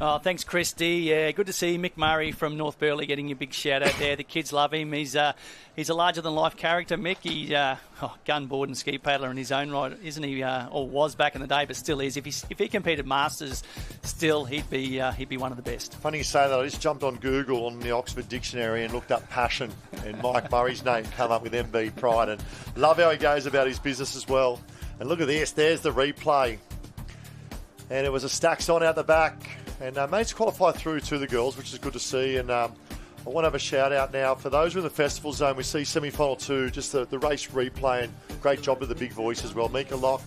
Oh, thanks, Christy. Yeah, good to see Mick Murray from North Burleigh getting you a big shout out there. The kids love him. He's a larger-than-life character, Mick. He's gun, board and ski paddler in his own right, isn't he? Or was back in the day, but still is. If he competed Masters, still he'd be one of the best. Funny you say that. I just jumped on Google on the Oxford Dictionary and looked up passion, and Mike Murray's name came up with MB Pride. And love how he goes about his business as well. And look at this. There's the replay. And it was a stacks on out the back. And mates qualify through to the girls, which is good to see. And I want to have a shout out now for those who are in the festival zone. We see semi-final 2, just the race replay, and great job to the big voice as well. Mika Lock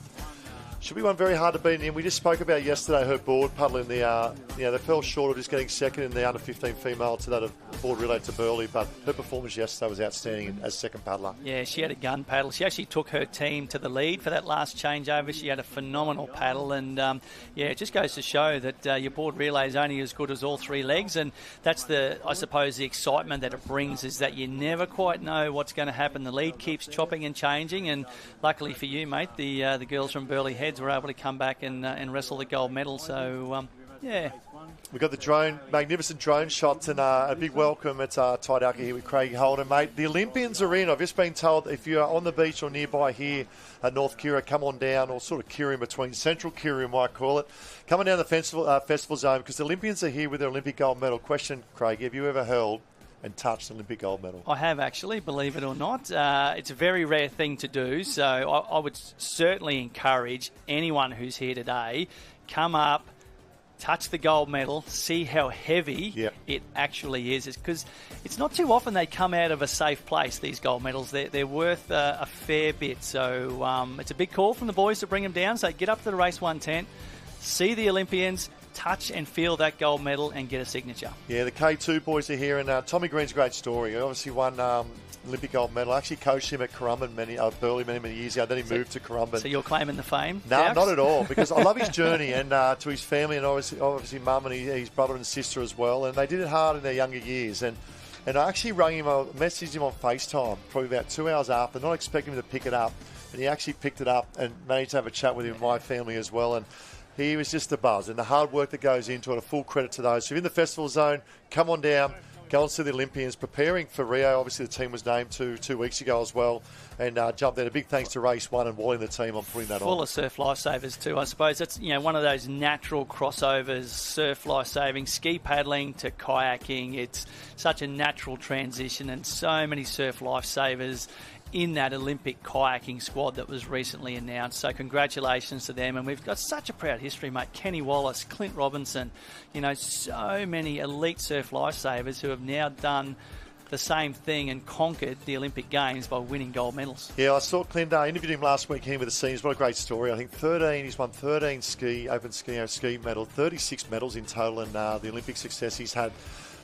should be one very hard to beat. And we just spoke about yesterday her board puddle in the, they fell short of just getting second in the under-15 female to that of board relay to Burleigh. But her performance yesterday was outstanding as second paddler. Yeah, she had a gun paddle. She actually took her team to the lead for that last changeover. She had a phenomenal paddle. And, it just goes to show that your board relay is only as good as all three legs. And that's I suppose, the excitement that it brings is that you never quite know what's going to happen. The lead keeps chopping and changing. And luckily for you, mate, the girls from Burleigh Heads were able to come back and wrestle the gold medal. So, yeah. We've got the magnificent drone shots, and a big welcome. It's Tidalka here with Craig Holden, mate. The Olympians are in. I've just been told if you're on the beach or nearby here at North Kira, come on down, or sort of Kira in between, Central Kira, you might call it. Come on down the festival zone, because the Olympians are here with their Olympic gold medal. Question, Craig, have you ever held and touched an Olympic gold medal? I have actually, believe it or not. It's a very rare thing to do, so I would certainly encourage anyone who's here today, come up, touch the gold medal, see how heavy it actually is. Because it's not too often they come out of a safe place, these gold medals. They're worth a fair bit. So it's a big call from the boys to bring them down. So get up to the race 1 tent, see the Olympians, touch and feel that gold medal and get a signature. Yeah, the K2 boys are here, and Tommy Green's a great story. He obviously won Olympic gold medal. I actually coached him at Currumbin Burleigh many years ago. Then he moved to Currumbin. So you're claiming the fame? No, not at all, because I love his journey, and to his family, and obviously mum and his brother and sister as well. And they did it hard in their younger years. And I actually rang him, messaged him on FaceTime probably about 2 hours after, not expecting him to pick it up. And he actually picked it up and managed to have a chat with him and my family as well. And he was just a buzz, and the hard work that goes into it, a full credit to those. So if you're in the festival zone, come on down, go and see the Olympians preparing for Rio. Obviously, the team was named 2 weeks ago as well, and jump there. A big thanks to Race 1 and Wally and the team on putting that on. Full of surf lifesavers too, I suppose. That's one of those natural crossovers, surf lifesaving, ski paddling to kayaking. It's such a natural transition, and so many surf lifesavers in that Olympic kayaking squad that was recently announced. So congratulations to them. And we've got such a proud history, mate. Kenny Wallace, Clint Robinson, so many elite surf lifesavers who have now done the same thing and conquered the Olympic Games by winning gold medals. Yeah, I saw Clint, interviewed him last week here with the seniors. What a great story. I think he's won 13 open ski medals, 36 medals in total, and the Olympic success he's had.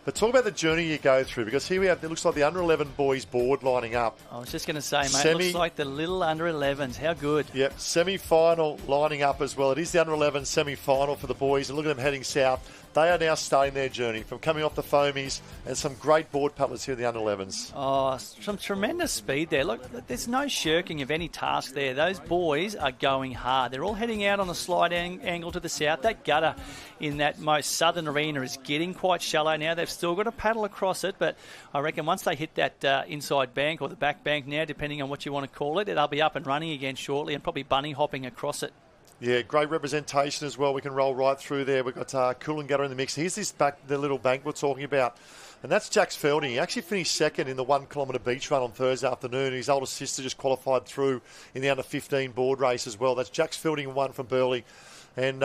But talk about the journey you go through, because here we have, it looks like the under-11 boys board lining up. I was just going to say, mate, it looks like the little under-11s. How good. Yep, semi-final lining up as well. It is the under-11 semi-final for the boys, and look at them heading south. They are now starting their journey from coming off the foamies, and some great board paddlers here in the under-11s. Oh, some tremendous speed there. Look, there's no shirking of any task there. Those boys are going hard. They're all heading out on a slight angle to the south. That gutter in that most southern arena is getting quite shallow now. They've still got to paddle across it, but I reckon once they hit that inside bank or the back bank now, depending on what you want to call it, they'll be up and running again shortly and probably bunny hopping across it. Yeah, great representation as well. We can roll right through there. We've got Coolangatta in the mix. Here's the little bank we're talking about. And that's Jax Felding. He actually finished second in the 1 kilometre beach run on Thursday afternoon. His older sister just qualified through in the under-15 board race as well. That's Jax Felding, won from Burleigh. And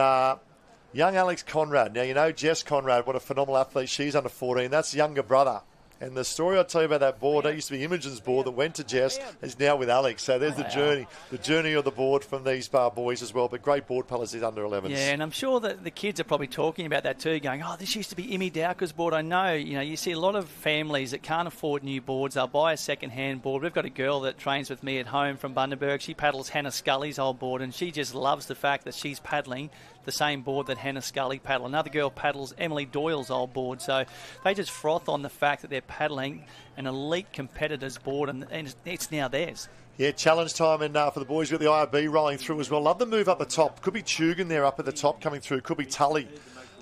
young Alex Conrad. Now, you know Jess Conrad, what a phenomenal athlete. She's under 14. That's younger brother. And the story I'll tell you about that board, that used to be Imogen's board that went to Jess, is now with Alex. So there's the journey of the board from these boys as well. But great board paddlers, these under 11s. Yeah, and I'm sure that the kids are probably talking about that too, going, oh, this used to be Imi Dowker's board. I know, you see a lot of families that can't afford new boards. They'll buy a second-hand board. We've got a girl that trains with me at home from Bundaberg. She paddles Hannah Scully's old board, and she just loves the fact that she's paddling the same board that Hannah Scully paddled. Another girl paddles Emily Doyle's old board. So they just froth on the fact that they're paddling an elite competitor's board, and it's now theirs. Yeah, challenge time, and for the boys, we've got the IRB rolling through as well. Love the move up the top. Could be Tugan there up at the top coming through. Could be Tully.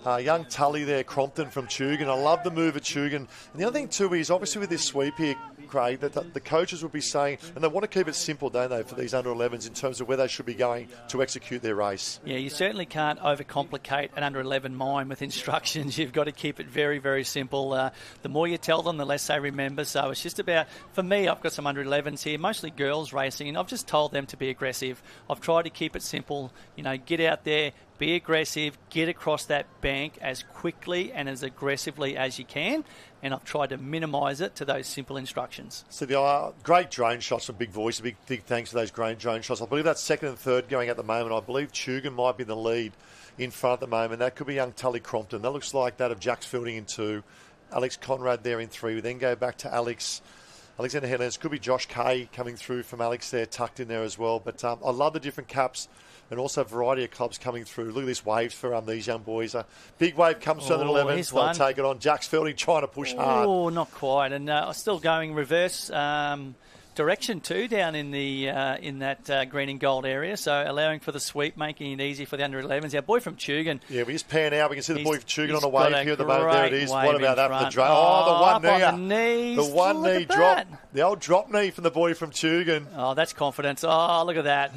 Young Tully there, Crompton from Tugan. I love the move at Tugan. And the other thing too is, obviously with this sweep here, Craig, that the coaches will be saying, and they want to keep it simple, don't they, for these under-11s in terms of where they should be going to execute their race. Yeah, you certainly can't overcomplicate an under-11 mind with instructions. You've got to keep it very, very simple. The more you tell them, the less they remember. So it's just about, for me, I've got some under-11s here, mostly girls racing, and I've just told them to be aggressive. I've tried to keep it simple. Get out there, be aggressive, get across that bank as quickly and as aggressively as you can, and I've tried to minimise it to those simple instructions. So the great drone shots from Big Voice. A big thanks for those great drone shots. I believe that's second and third going at the moment. I believe Tugan might be in the lead in front at the moment. That could be young Tully Crompton. That looks like that of Jax Fielding in 2, Alex Conrad there in 3. We then go back to Alexander Headlands. Could be Josh Kay coming through from Alex there, tucked in there as well. But I love the different caps and also a variety of clubs coming through. Look at this wave for these young boys. Big wave comes through the 11s. They'll take it on. Jax Fielding trying to push hard. Oh, not quite. And still going reverse direction too down in the in that green and gold area, so allowing for the sweep, making it easy for the under-11s. Our boy from Tugan. Yeah, we just pan out. We can see the boy from Tugan on a wave here at the moment. There it is. What about that for the drone? The one knee. The one knee drop. The old drop knee from the boy from Tugan. Oh, that's confidence. Oh, look at that.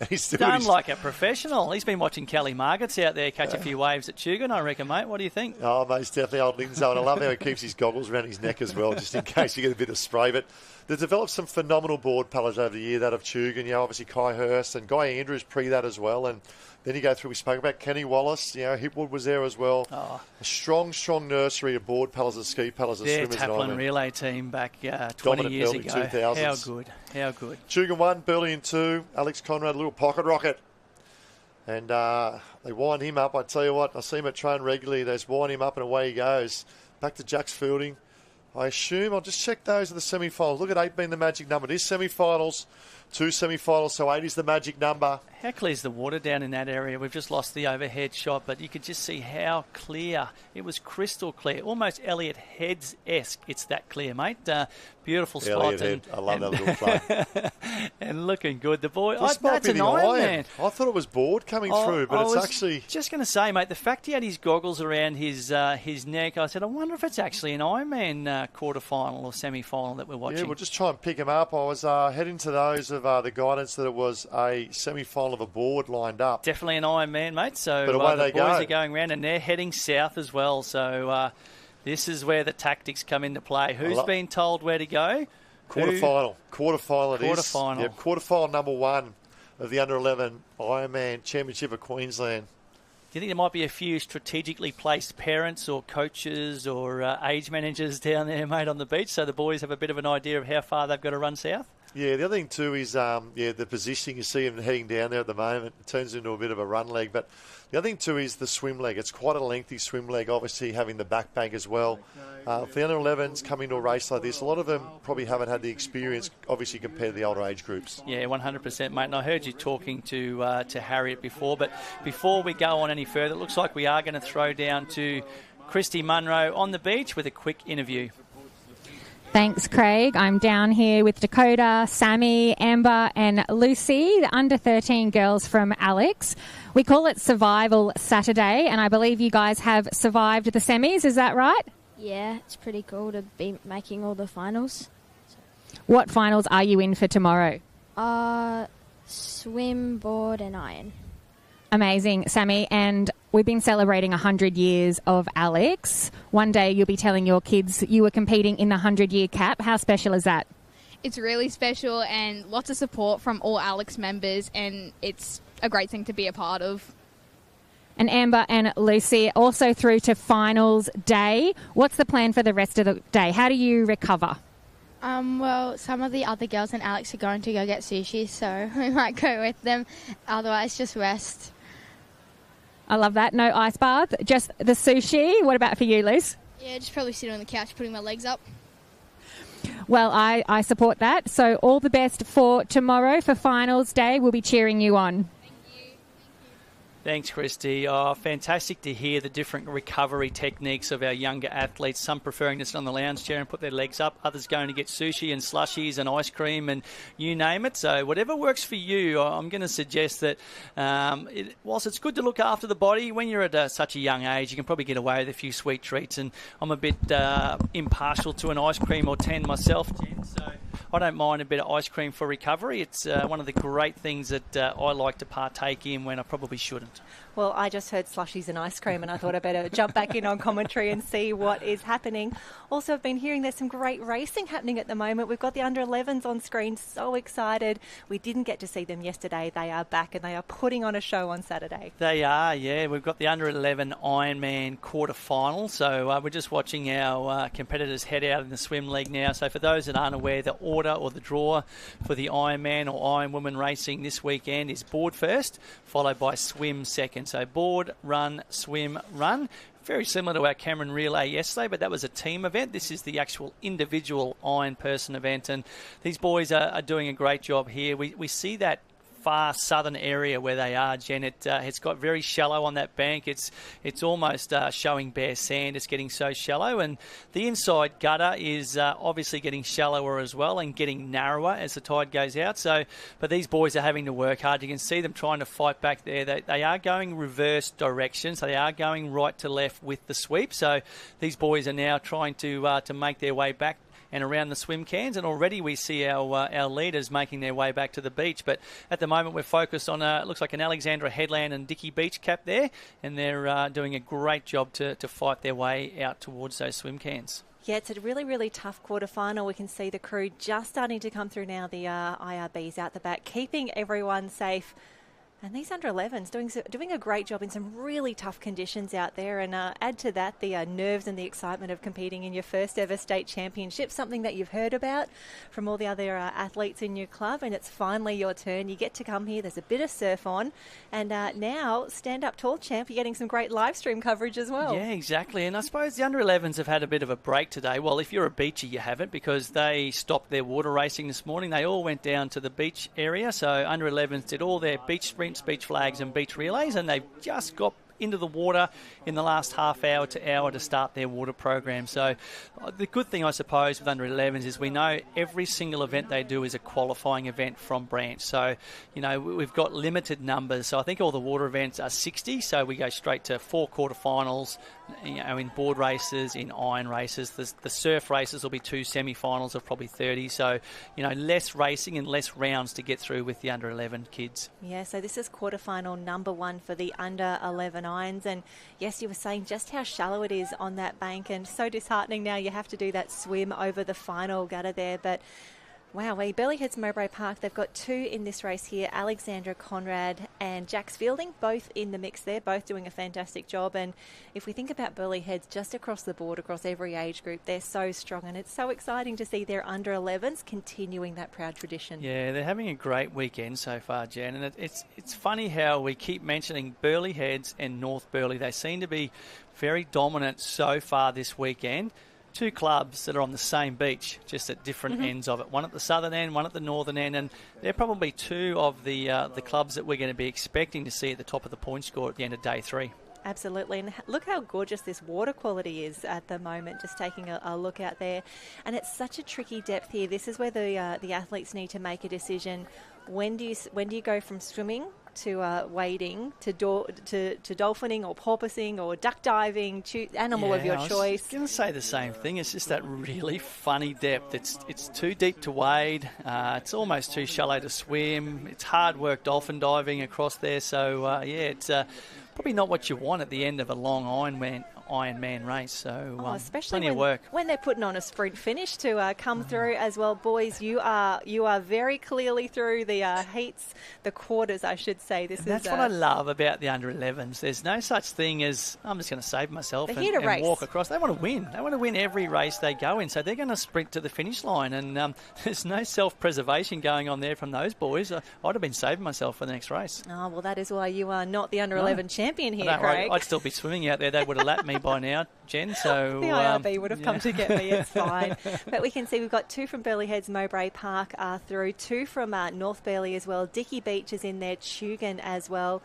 He's done like a professional. He's been watching Kelly Margot's out there catch a few waves at Tugan, I reckon, mate. What do you think? Oh, most definitely old Linzo. And I love how he keeps his goggles around his neck as well, just in case you get a bit of spray. But they've developed some phenomenal board paddlers over the year, that of Tugan, obviously Kai Hurst and Guy Andrews pre that as well. And then you go through, we spoke about Kenny Wallace, Hipwood was there as well. Oh. A strong nursery of board paddlers and ski paddlers and swimmers. Their Taplin relay team back 20 years ago. 2000s. How good. Tugan 1, Burleigh 2, Alex Conrad, a little pocket rocket. And they wind him up. I tell you what, I see him at train regularly. They just wind him up and away he goes. Back to Jax Fielding. I assume, I'll just check those are the semi-finals. Look at 8 being the magic number. It is semi-finals, 2 semi-finals, so 8 is the magic number. How clear is the water down in that area? We've just lost the overhead shot, but you could just see how clear. It was crystal clear, almost Elliot Heads-esque. It's that clear, mate. Beautiful spot. I love that little play. And looking good. The boy, that's an Ironman. I thought it was board coming through, but it's actually... Just going to say, mate, the fact he had his goggles around his neck, I said, I wonder if it's actually an Ironman quarterfinal or semi-final that we're watching. Yeah, we'll just try and pick him up. I was heading to those of the guidance that it was a semi-final of a board lined up. Definitely an Ironman, mate. So but away the boys are going around and they're heading south as well. So this is where the tactics come into play. Who's been told where to go? Quarterfinal it is. Quarterfinal. Yep, quarterfinal number 1 of the Under-11 Ironman Championship of Queensland. Do you think there might be a few strategically placed parents or coaches or age managers down there, mate, on the beach, so the boys have a bit of an idea of how far they've got to run south? Yeah, the other thing too is the positioning. You see him heading down there at the moment. It turns into a bit of a run leg. But the other thing too is the swim leg. It's quite a lengthy swim leg, obviously having the back bank as well. For the under-11s coming to a race like this, a lot of them probably haven't had the experience, obviously, compared to the older age groups. Yeah, 100%, mate. And I heard you talking to Harriet before. But before we go on any further, it looks like we are going to throw down to Christy Munro on the beach with a quick interview. Thanks, Craig. I'm down here with Dakota, Sammy, Amber and Lucy, the under-13 girls from Alex. We call it Survival Saturday, and I believe you guys have survived the semis. Is that right? Yeah, it's pretty cool to be making all the finals. What finals are you in for tomorrow? Swim, board and iron. Amazing, Sammy. And we've been celebrating 100 years of Alex. One day you'll be telling your kids you were competing in the 100-year cap. How special is that? It's really special and lots of support from all Alex members, and it's a great thing to be a part of. And Amber and Lucy, also through to finals day. What's the plan for the rest of the day? How do you recover? Well, some of the other girls and Alex are going to go get sushi, so we might go with them. Otherwise, just rest. I love that. No ice bath, just the sushi. What about for you, Luce? Yeah, just probably sit on the couch putting my legs up. Well, I support that. So all the best for tomorrow for finals day. We'll be cheering you on. Thanks, Christy. Oh, fantastic to hear the different recovery techniques of our younger athletes. Some preferring to sit on the lounge chair and put their legs up. Others going to get sushi and slushies and ice cream and you name it. So whatever works for you, I'm going to suggest that whilst it's good to look after the body, when you're at such a young age, you can probably get away with a few sweet treats. And I'm a bit impartial to an ice cream or 10 myself, Jen. So I don't mind a bit of ice cream for recovery. It's one of the great things that I like to partake in when I probably shouldn't. Well, I just heard slushies and ice cream and I thought I better jump back in on commentary and see what is happening. Also, I've been hearing there's some great racing happening at the moment. We've got the under-11s on screen. So excited. We didn't get to see them yesterday. They are back and they are putting on a show on Saturday. They are, yeah. We've got the under-11 Ironman Quarterfinals. So we're just watching our competitors head out in the swim league now. So for those that aren't aware, the order or the draw for the Ironman or Ironwoman racing this weekend is board first, followed by swim second. So board, run, swim, run. Very similar to our Cameron Relay yesterday, but that was a team event. This is the actual individual Iron person event, and these boys are doing a great job here. We see that far southern area where they are, Jen. It's got very shallow on that bank. It's almost showing bare sand. It's getting so shallow, and the inside gutter is obviously getting shallower as well and getting narrower as the tide goes out. So, but these boys are having to work hard. You can see them trying to fight back there. They are going reverse direction, so they are going right to left with the sweep. So these boys are now trying to make their way back and around the swim cans, and already we see our leaders making their way back to the beach. But at the moment we're focused on it looks like an Alexandra Headland and Dicky Beach cap there, and they're doing a great job to fight their way out towards those swim cans. Yeah, it's a really, really tough quarterfinal. We can see the crew just starting to come through now, the IRBs out the back, keeping everyone safe. And these under-11s doing a great job in some really tough conditions out there. And add to that the nerves and the excitement of competing in your first ever state championship, something that you've heard about from all the other athletes in your club. And it's finally your turn. You get to come here. There's a bit of surf on. And now, Stand Up Tall Champ, you're getting some great live stream coverage as well. Yeah, exactly. And I suppose the under-11s have had a bit of a break today. Well, if you're a beacher, you haven't, because they stopped their water racing this morning. They all went down to the beach area. So under-11s did all their beach sprints, beach flags and beach relays, and they've just got into the water in the last half hour to hour to start their water program. So the good thing, I suppose, with under-11s is we know every single event they do is a qualifying event from branch. So, you know, we've got limited numbers. So I think all the water events are 60, so we go straight to 4 quarterfinals, you know, in board races, in iron races. The surf races will be 2 semi-finals of probably 30. So, you know, less racing and less rounds to get through with the under-11 kids. Yeah, so this is quarterfinal number 1 for the under-11 irons. And yes, you were saying just how shallow it is on that bank, and so disheartening now you have to do that swim over the final gutter there. But wow, Burleigh-Heads Mowbray Park, they've got 2 in this race here, Alexandra Conrad and Jax Fielding, both in the mix there, both doing a fantastic job. And if we think about Burleigh-Heads just across the board, across every age group, they're so strong, and it's so exciting to see their under-11s continuing that proud tradition. Yeah, they're having a great weekend so far, Jen, and it's funny how we keep mentioning Burleigh-Heads and North Burleigh. They seem to be very dominant so far this weekend. 2 clubs that are on the same beach, just at different ends of it. One at the southern end, one at the northern end, and they're probably 2 of the clubs that we're going to be expecting to see at the top of the point score at the end of day 3. Absolutely, and look how gorgeous this water quality is at the moment, just taking a look out there. And it's such a tricky depth here. This is where the athletes need to make a decision. When do you go from swimming to wading, to dolphining or porpoising or duck diving, animal of your choice? I was going to say the same thing. It's just that really funny depth. It's too deep to wade. It's almost too shallow to swim. It's hard work dolphin diving across there. So, it's probably not what you want at the end of a long Ironman race. So especially plenty of work. When they're putting on a sprint finish to come through as well. Boys, you are very clearly through the heats, the quarters, I should say. That's what I love about the under-11s. There's no such thing as, I'm just going to save myself and walk across. They want to win. They want to win every race they go in. So they're going to sprint to the finish line. And there's no self-preservation going on there from those boys. I'd have been saving myself for the next race. Oh, well, that is why you are not the under-11 champion here, Craig. I'd still be swimming out there. They would have lapped me by now, Jen. So the IRB would have come to get me. It's fine. But we can see we've got 2 from Burleigh Heads, Mowbray Park through, 2 from North Burleigh as well. Dickey Beach is in there, Tugan as well.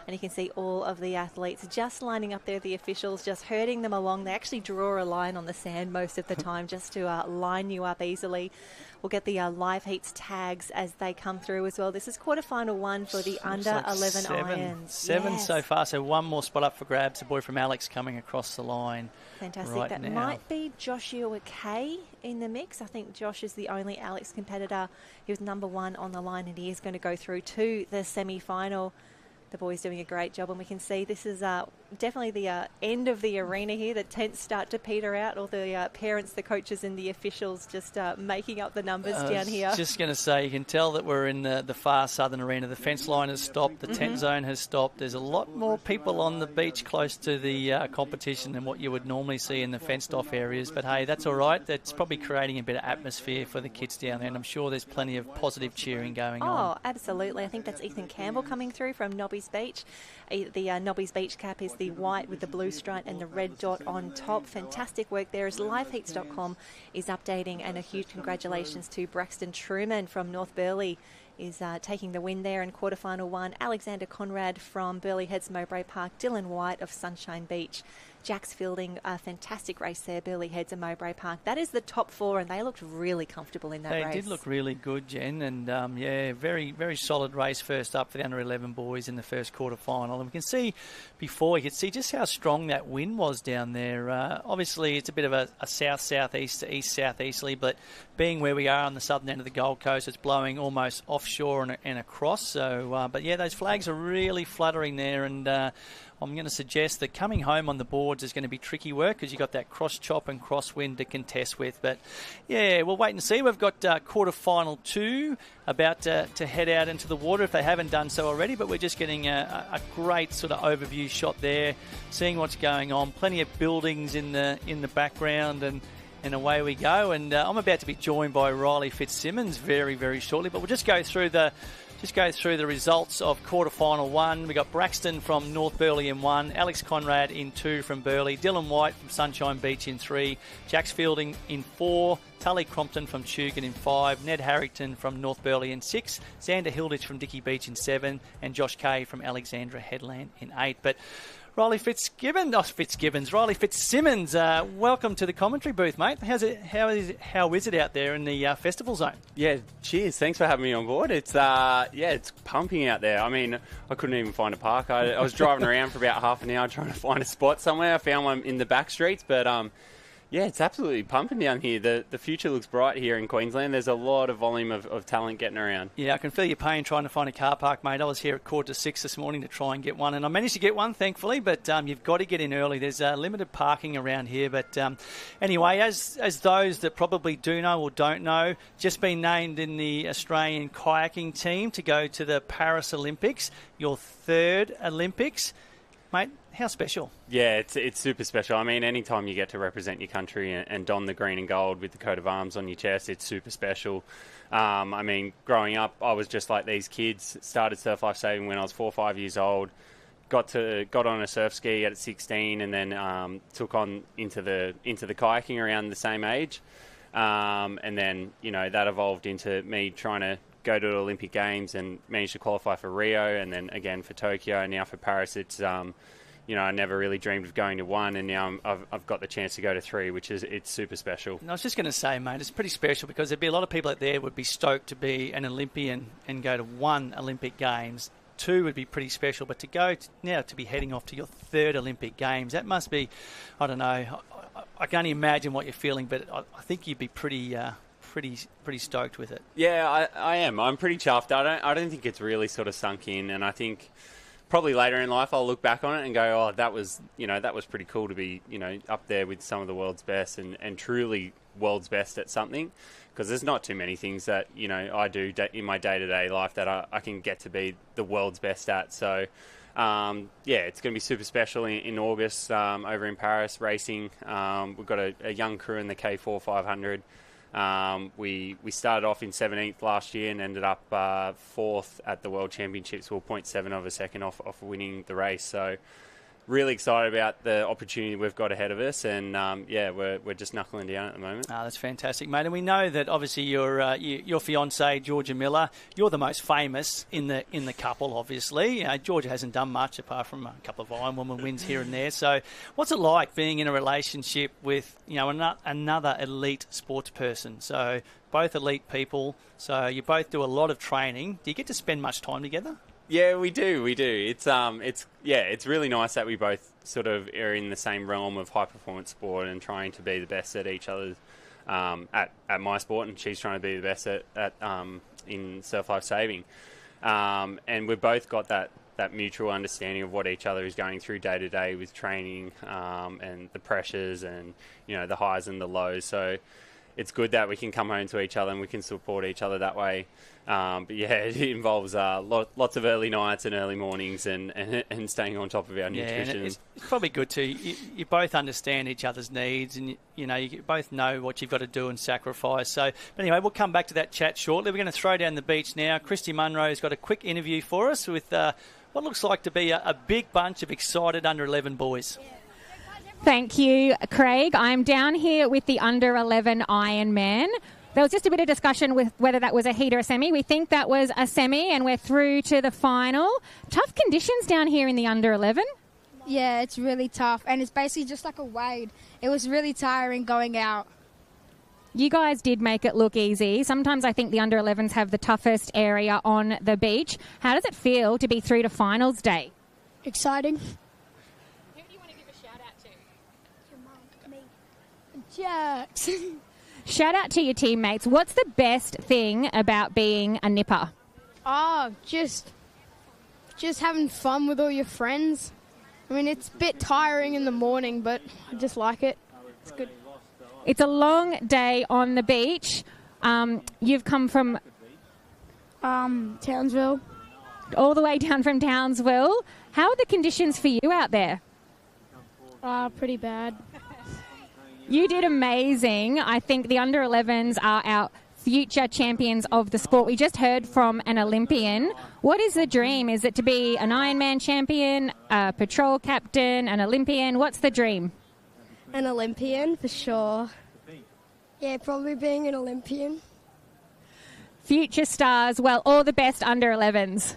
And you can see all of the athletes just lining up there, the officials just herding them along. They actually draw a line on the sand most of the time just to line you up easily. We'll get the live heats tags as they come through as well. This is quarterfinal 1 for the under-11 irons. Seven so far, so one more spot up for grabs. A boy from Alex coming across the line. Fantastic. Right that now. might be Joshua Kay in the mix. I think Josh is the only Alex competitor. He was number 1 on the line, and he is going to go through to the semi-final. The boys doing a great job, and we can see this is definitely the end of the arena here. The tents start to peter out. All the parents, the coaches and the officials just making up the numbers down here. Just going to say, you can tell that we're in the far southern arena. The fence line has stopped. The tent zone has stopped. There's a lot more people on the beach close to the competition than what you would normally see in the fenced-off areas. But, hey, that's all right. That's probably creating a bit of atmosphere for the kids down there, and I'm sure there's plenty of positive cheering going on. Oh, absolutely. I think that's Ethan Campbell coming through from Nobby's Beach. The Nobby's Beach cap is the white with the blue stripe and the red dot on top. Fantastic work there as liveheats.com is updating, and a huge congratulations to Braxton Truman from North Burleigh is taking the win there in quarterfinal 1. Alexander Conrad from Burleigh Heads, Mowbray Park. Dylan White of Sunshine Beach. Jax Fielding, a fantastic race there, Burleigh Heads and Mowbray Park. That is the top 4, and they looked really comfortable in that race. They did look really good, Jen, and very, very solid race first up for the under-11 boys in the first quarter-final. And we can see before, you could see just how strong that wind was down there. Obviously, it's a bit of a south-southeast to east-southeasterly, but being where we are on the southern end of the Gold Coast, it's blowing almost offshore and across. So, but yeah, those flags are really fluttering there, and I'm going to suggest that coming home on the boards is going to be tricky work because you've got that cross-chop and crosswind to contest with. But, yeah, we'll wait and see. We've got quarter-final 2 about to head out into the water if they haven't done so already. But we're just getting a great sort of overview shot there, seeing what's going on. Plenty of buildings in the background, and away we go. And I'm about to be joined by Riley Fitzsimmons very, very shortly. But we'll just go through the results of quarterfinal 1. We got Braxton from North Burleigh in 1, Alex Conrad in 2 from Burleigh, Dylan White from Sunshine Beach in 3, Jax Fielding in 4, Tully Crompton from Tugan in 5, Ned Harrington from North Burleigh in 6, Xander Hilditch from Dickey Beach in 7, and Josh Kay from Alexandra Headland in 8. But Riley Fitzsimmons, welcome to the commentary booth, mate. How is it out there in the festival zone? Yeah, cheers. Thanks for having me on board. It's it's pumping out there. I mean, I couldn't even find a park. I was driving around for about half an hour trying to find a spot somewhere. I found one in the back streets, but yeah, it's absolutely pumping down here. The future looks bright here in Queensland. There's a lot of volume of talent getting around. Yeah, I can feel your pain trying to find a car park, mate. I was here at 5:45 this morning to try and get one, and I managed to get one, thankfully, but you've got to get in early. There's limited parking around here. But anyway, as those that probably do know or don't know, just been named in the Australian kayaking team to go to the Paris Olympics, your 3rd Olympics. Mate, how special? Yeah, it's super special. I mean, anytime you get to represent your country and don the green and gold with the coat of arms on your chest, it's super special. I mean, growing up, I was just like these kids. Started surf life saving when I was 4 or 5 years old. Got on a surf ski at 16, and then took on into the kayaking around the same age. And then that evolved into me trying to go to the Olympic Games and managed to qualify for Rio, and then again for Tokyo, and now for Paris. It's I never really dreamed of going to 1, and now I've got the chance to go to 3, it's super special. And I was just going to say, mate, it's pretty special because there'd be a lot of people out there would be stoked to be an Olympian and go to 1 Olympic Games. 2 would be pretty special, but to go now to be heading off to your 3rd Olympic Games, that must be, I don't know, I can only imagine what you're feeling, but I think you'd be pretty stoked with it. Yeah, I am. I'm pretty chuffed. I don't think it's really sort of sunk in, and I think probably later in life I'll look back on it and go, oh, that was pretty cool to be, up there with some of the world's best and truly world's best at something, because there's not too many things that, I do in my day-to-day life that I can get to be the world's best at. So, it's going to be super special in August over in Paris racing. We've got a young crew in the K4 500. We started off in 17th last year and ended up 4th at the World Championships. We were 0.7 of a second off winning the race. So really excited about the opportunity we've got ahead of us, and we're just knuckling down at the moment. That's fantastic, mate. And we know that obviously your fiancée Georgia Miller, you're the most famous in the couple. Obviously, Georgia hasn't done much apart from a couple of Ironwoman wins here and there. So, what's it like being in a relationship with another elite sports person? So both elite people. So you both do a lot of training. Do you get to spend much time together? Yeah, we do. It's really nice that we both sort of are in the same realm of high performance sport and trying to be the best at each other's at my sport, and she's trying to be the best at in surf life saving, and we've both got that mutual understanding of what each other is going through day to day with training and the pressures and the highs and the lows. So it's good that we can come home to each other and we can support each other that way. It involves lots of early nights and early mornings and staying on top of our nutrition. And it's probably good too. You both understand each other's needs, and you both know what you've got to do and sacrifice. So, but anyway, we'll come back to that chat shortly. We're going to throw down the beach now. Christy Munro's got a quick interview for us with what looks like to be a big bunch of excited under-11 boys. Thank you, Craig. I'm down here with the under-11 Ironman. There was just a bit of discussion with whether that was a heat or a semi. We think that was a semi, and we're through to the final. Tough conditions down here in the under-11. Yeah, it's really tough, and it's basically just like a wade. It was really tiring going out. You guys did make it look easy. Sometimes I think the under-11s have the toughest area on the beach. How does it feel to be through to finals day? Exciting. Jax. Shout out to your teammates. What's the best thing about being a nipper? Just having fun with all your friends. I mean, it's a bit tiring in the morning, but I just like it. It's good. It's a long day on the beach. You've come from Townsville. All the way down from Townsville. How are the conditions for you out there? Pretty bad. You did amazing. I think the under-11s are our future champions of the sport. We just heard from an Olympian. What is the dream? Is it to be an Ironman champion, a patrol captain, an Olympian? What's the dream? An Olympian, for sure. Yeah, probably being an Olympian. Future stars. Well, all the best under-11s.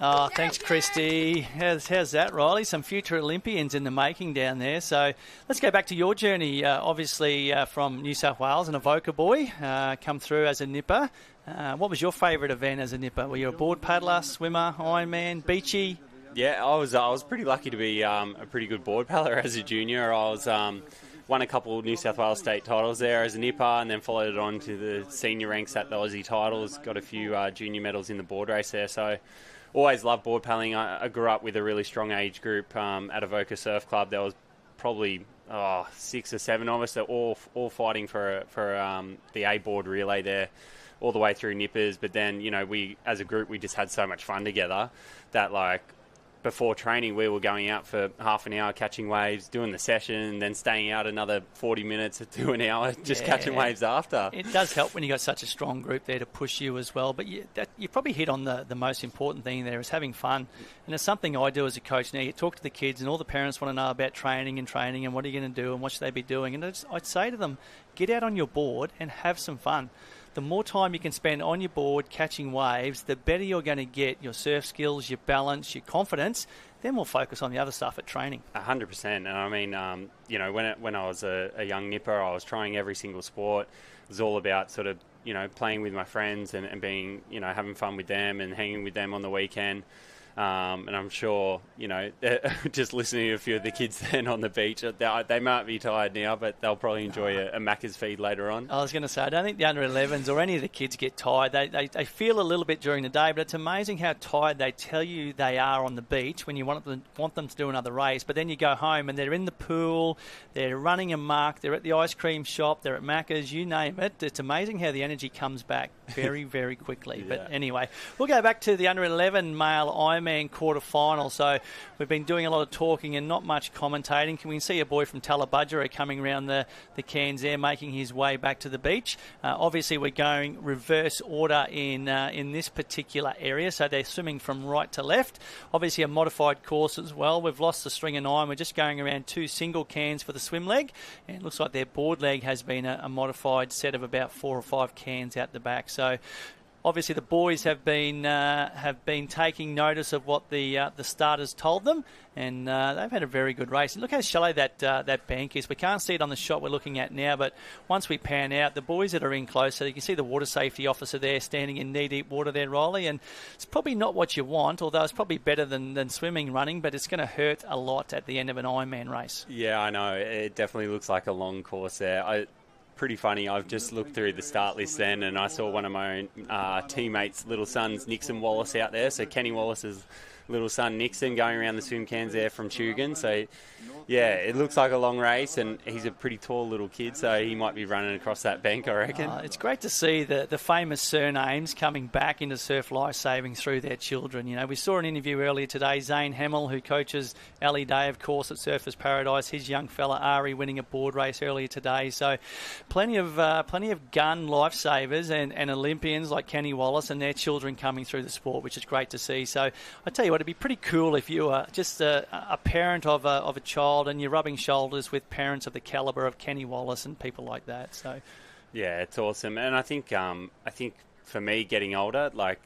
Oh, thanks, Christy. How's that, Riley? Some future Olympians in the making down there. So let's go back to your journey, obviously from New South Wales, an Avoca boy, come through as a nipper. What was your favourite event as a nipper? Were you a board paddler, swimmer, Ironman, beachy? Yeah, I was pretty lucky to be a pretty good board paddler as a junior. I was won a couple of New South Wales state titles there as a nipper, and then followed it on to the senior ranks at the Aussie titles. Got a few junior medals in the board race there. So always loved board paddling. I grew up with a really strong age group at Avoca Surf Club. There was probably 6 or 7 of us that all fighting for the A board relay there, all the way through nippers. But then we as a group we just had so much fun together that before training, we were going out for half an hour catching waves, doing the session, and then staying out another 40 minutes to an hour just catching waves after. It does help when you've got such a strong group there to push you as well. But you probably hit on the most important thing there is having fun. And it's something I do as a coach now. You talk to the kids and all the parents want to know about training and what are you going to do and what should they be doing. And I'd say to them, get out on your board and have some fun. the more time you can spend on your board catching waves, the better you're going to get your surf skills, your balance, your confidence. Then we'll focus on the other stuff at training. 100%. And I mean, when I was a young nipper, I was trying every single sport. It was all about sort of, playing with my friends and being, having fun with them and hanging with them on the weekend. And I'm sure, just listening to a few of the kids then on the beach, they might be tired now, but they'll probably enjoy a Macca's feed later on. I was going to say, I don't think the under-11s or any of the kids get tired. They feel a little bit during the day, but it's amazing how tired they tell you they are on the beach when you want them to do another race. But then you go home and they're in the pool, they're running amok, they're at the ice cream shop, they're at Macca's, you name it. It's amazing how the energy comes back very, very quickly. Yeah. But anyway, we'll go back to the under-11 male Ironman quarterfinal. So we've been doing a lot of talking and not much commentating. We can see a boy from Tallabudgera coming around the Cairns there, making his way back to the beach. Obviously, we're going reverse order in this particular area, so they're swimming from right to left. Obviously, a modified course as well. We've lost the string of 9. We're just going around 2 single cans for the swim leg, and it looks like their board leg has been a modified set of about 4 or 5 cans out the back. So obviously the boys have been taking notice of what the starters told them, and they've had a very good race. And look how shallow that bank is. We can't see it on the shot we're looking at now, but once we pan out, the boys that are in close, so you can see the water safety officer there standing in knee-deep water there, Riley, and it's probably not what you want, although it's probably better than swimming, running, but it's going to hurt a lot at the end of an Ironman race. Yeah, I know. It definitely looks like a long course there. Pretty funny. I've just looked through the start list then, and I saw one of my own teammates' little sons, Nixon Wallace, out there. So Kenny Wallace's little son, Nixon, going around the swim cans there from Tugan. So, yeah, it looks like a long race, and he's a pretty tall little kid, so he might be running across that bank, I reckon. It's great to see the famous surnames coming back into surf lifesaving through their children. We saw an interview earlier today, Zane Hamill, who coaches Ali Day, of course, at Surfers Paradise. His young fella, Ari, winning a board race earlier today. So plenty of gun lifesavers and Olympians like Kenny Wallace and their children coming through the sport, which is great to see. So I tell you what, it'd be pretty cool if you are just a parent of a child and you're rubbing shoulders with parents of the calibre of Kenny Wallace and people like that. So, yeah, it's awesome. And I think for me, getting older, like,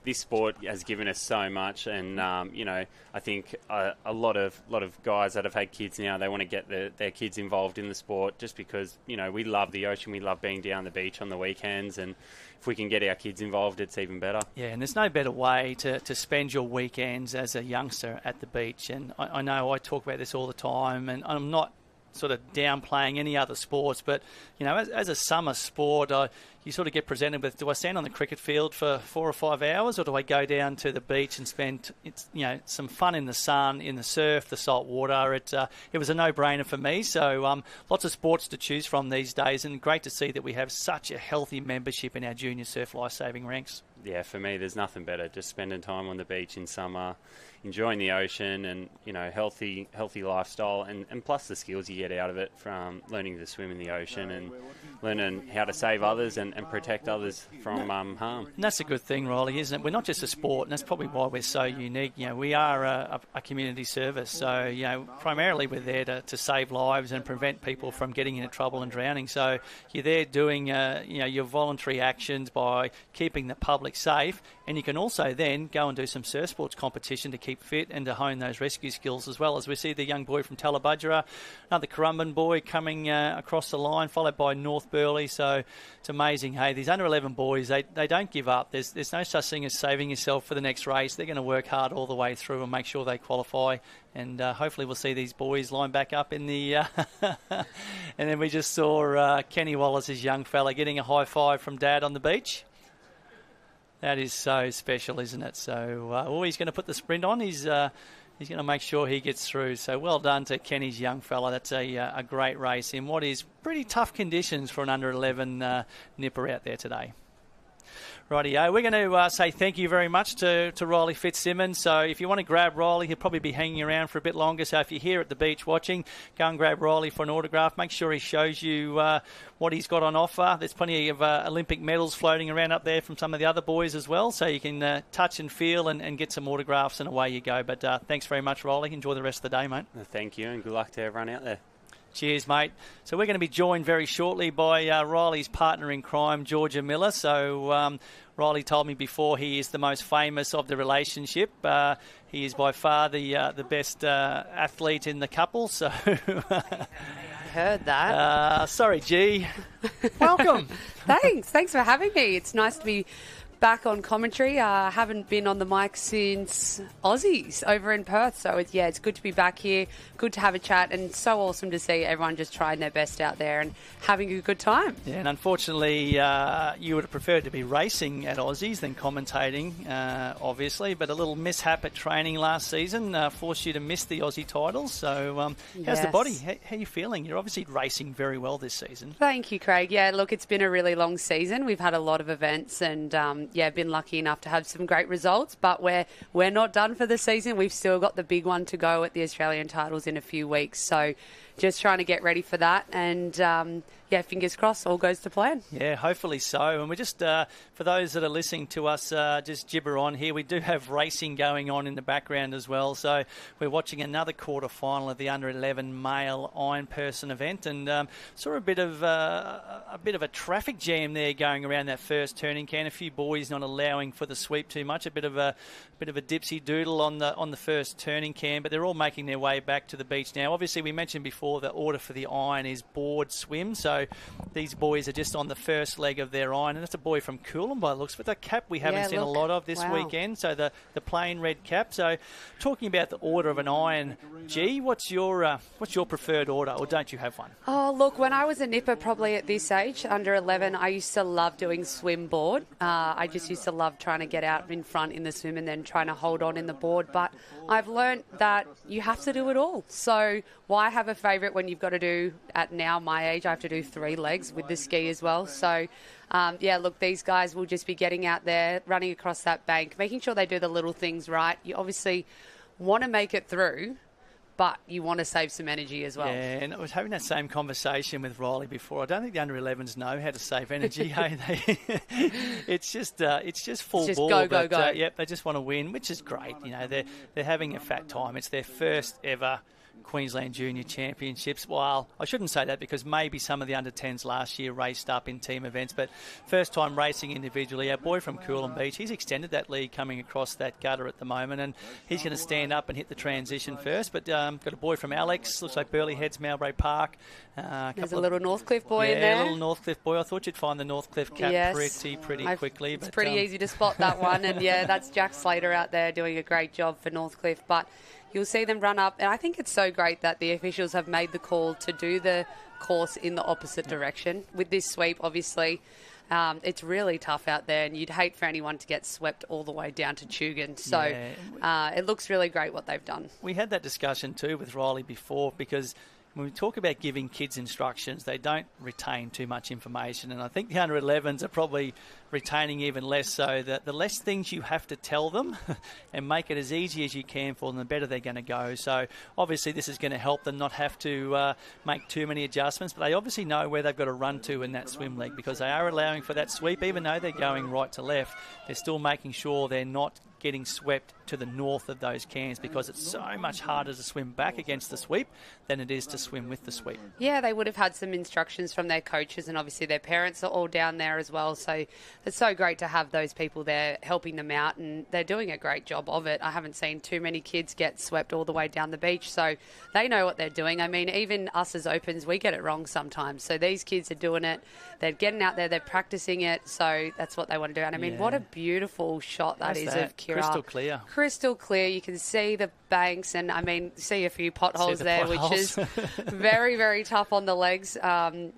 this sport has given us so much, and I think a lot of guys that have had kids now, they want to get their kids involved in the sport, just because we love the ocean, we love being down the beach on the weekends, and if we can get our kids involved, it's even better. Yeah, and there's no better way to spend your weekends as a youngster at the beach. And I know I talk about this all the time, and I'm not sort of downplaying any other sports, but as a summer sport, you sort of get presented with, do I stand on the cricket field for 4 or 5 hours, or do I go down to the beach and spend some fun in the sun, in the surf, the salt water? It was a no-brainer for me. So lots of sports to choose from these days, and great to see that we have such a healthy membership in our junior surf lifesaving ranks. Yeah, for me, there's nothing better. Just spending time on the beach in summer, enjoying the ocean, and healthy lifestyle, and plus the skills you get out of it from learning to swim in the ocean and learning how to save others and protect others from harm. And that's a good thing, Riley, isn't it? We're not just a sport, and that's probably why we're so unique. We are a community service, so primarily we're there to save lives and prevent people from getting into trouble and drowning. So you're there doing your voluntary actions by keeping the public safe, and you can also then go and do some surf sports competition to keep fit and to hone those rescue skills as well. As we see the young boy from Tallabudgera, another Currumbin boy coming across the line, followed by North Burleigh. So it's amazing. Hey, these under-11 boys, they don't give up. There's no such thing as saving yourself for the next race. They're going to work hard all the way through and make sure they qualify. And hopefully we'll see these boys line back up in the... and then we just saw Kenny Wallace's young fella getting a high five from Dad on the beach. That is so special, isn't it? So, he's going to put the sprint on. He's going to make sure he gets through. So, well done to Kenny's young fella. That's a great race in what is pretty tough conditions for an under-11 nipper out there today. Rightio, we're going to say thank you very much to Riley Fitzsimmons. So if you want to grab Riley, he'll probably be hanging around for a bit longer. So if you're here at the beach watching, go and grab Riley for an autograph. Make sure he shows you what he's got on offer. There's plenty of Olympic medals floating around up there from some of the other boys as well. So you can touch and feel and get some autographs, and away you go. But thanks very much, Riley. Enjoy the rest of the day, mate. Thank you, and good luck to everyone out there. Cheers, mate. So we're going to be joined very shortly by Riley's partner in crime, Georgia Miller. So Riley told me before he is the most famous of the relationship. He is by far the best athlete in the couple. So heard that. Sorry, G. Welcome. Thanks for having me. It's nice to be back on commentary. I haven't been on the mic since Aussies over in Perth, so it's good to be back here, good to have a chat, and so awesome to see everyone just trying their best out there and having a good time. Yeah, and unfortunately you would have preferred to be racing at Aussies than commentating, obviously, but a little mishap at training last season forced you to miss the Aussie titles. So how's the body? How are you feeling? You're obviously racing very well this season. Thank you, Craig. Yeah, look, it's been a really long season. We've had a lot of events and been lucky enough to have some great results, but we're not done for the season. We've still got the big one to go at the Australian titles in a few weeks, so just trying to get ready for that, and fingers crossed all goes to plan. Yeah, hopefully so. And we're just, for those that are listening to us just gibber on here, we do have racing going on in the background as well. So we're watching another quarter-final of the under-11 male iron person event, and saw a bit of a traffic jam there going around that first turning can. A few boys not allowing for the sweep too much. A bit of a dipsy doodle on the first turning can, but they're all making their way back to the beach now. Obviously, we mentioned before the order for the iron is board swim, so these boys are just on the first leg of their iron, and that's a boy from Coolum by the looks of it. The cap we haven't seen a lot of this weekend, so the plain red cap. So talking about the order of an iron, G, what's your preferred order, or don't you have one? Oh, look, when I was a nipper, probably at this age, under 11, I used to love doing swim board. I just used to love trying to get out in front in the swim and then trying to hold on in the board, but I've learned that you have to do it all. So why have a favourite when you've got to do, at now my age, I have to do 3 legs with the ski as well. So, look, these guys will just be getting out there, running across that bank, making sure they do the little things right. You obviously want to make it through, but you want to save some energy as well. Yeah, and I was having that same conversation with Riley before. I don't think the under-11s know how to save energy. Hey, it's just full ball. Go. Yep, they just want to win, which is great. You know, they're having a fat time. It's their first ever Queensland Junior Championships. Well, I shouldn't say that because maybe some of the under-10s last year raced up in team events, but first time racing individually. Our boy from Coolum Beach, he's extended that lead coming across that gutter at the moment, and he's going to stand up and hit the transition first. But got a boy from Alex, looks like Burley Heads, Mowbray Park. There's a little Northcliffe boy in there. Yeah, a little Northcliffe boy. I thought you'd find the Northcliffe cap pretty quickly. It's pretty easy to spot that one, and that's Jack Slater out there doing a great job for Northcliffe. But you'll see them run up, and I think it's so great that the officials have made the call to do the course in the opposite direction. With this sweep, obviously, it's really tough out there, and you'd hate for anyone to get swept all the way down to Tugun. So it looks really great what they've done. We had that discussion too with Riley before, because when we talk about giving kids instructions, they don't retain too much information, and I think the under-11s are probably retaining even less, so that the less things you have to tell them and make it as easy as you can for them, the better they're going to go. So obviously this is going to help them not have to make too many adjustments, but they obviously know where they've got to run to in that swim leg, because they are allowing for that sweep. Even though they're going right to left, they're still making sure they're not getting swept to the north of those cans, because it's so much harder to swim back against the sweep than it is to swim with the sweep. Yeah, they would have had some instructions from their coaches, and obviously their parents are all down there as well, so it's so great to have those people there helping them out, and they're doing a great job of it. I haven't seen too many kids get swept all the way down the beach, so they know what they're doing. I mean, even us as opens, we get it wrong sometimes, so these kids are doing it, they're getting out there, they're practicing it, so that's what they want to do. And I mean, what a beautiful shot that is of Kira. Crystal clear. Crystal clear. You can see the banks, and I mean, see a few potholes there, which is very, very tough on the legs.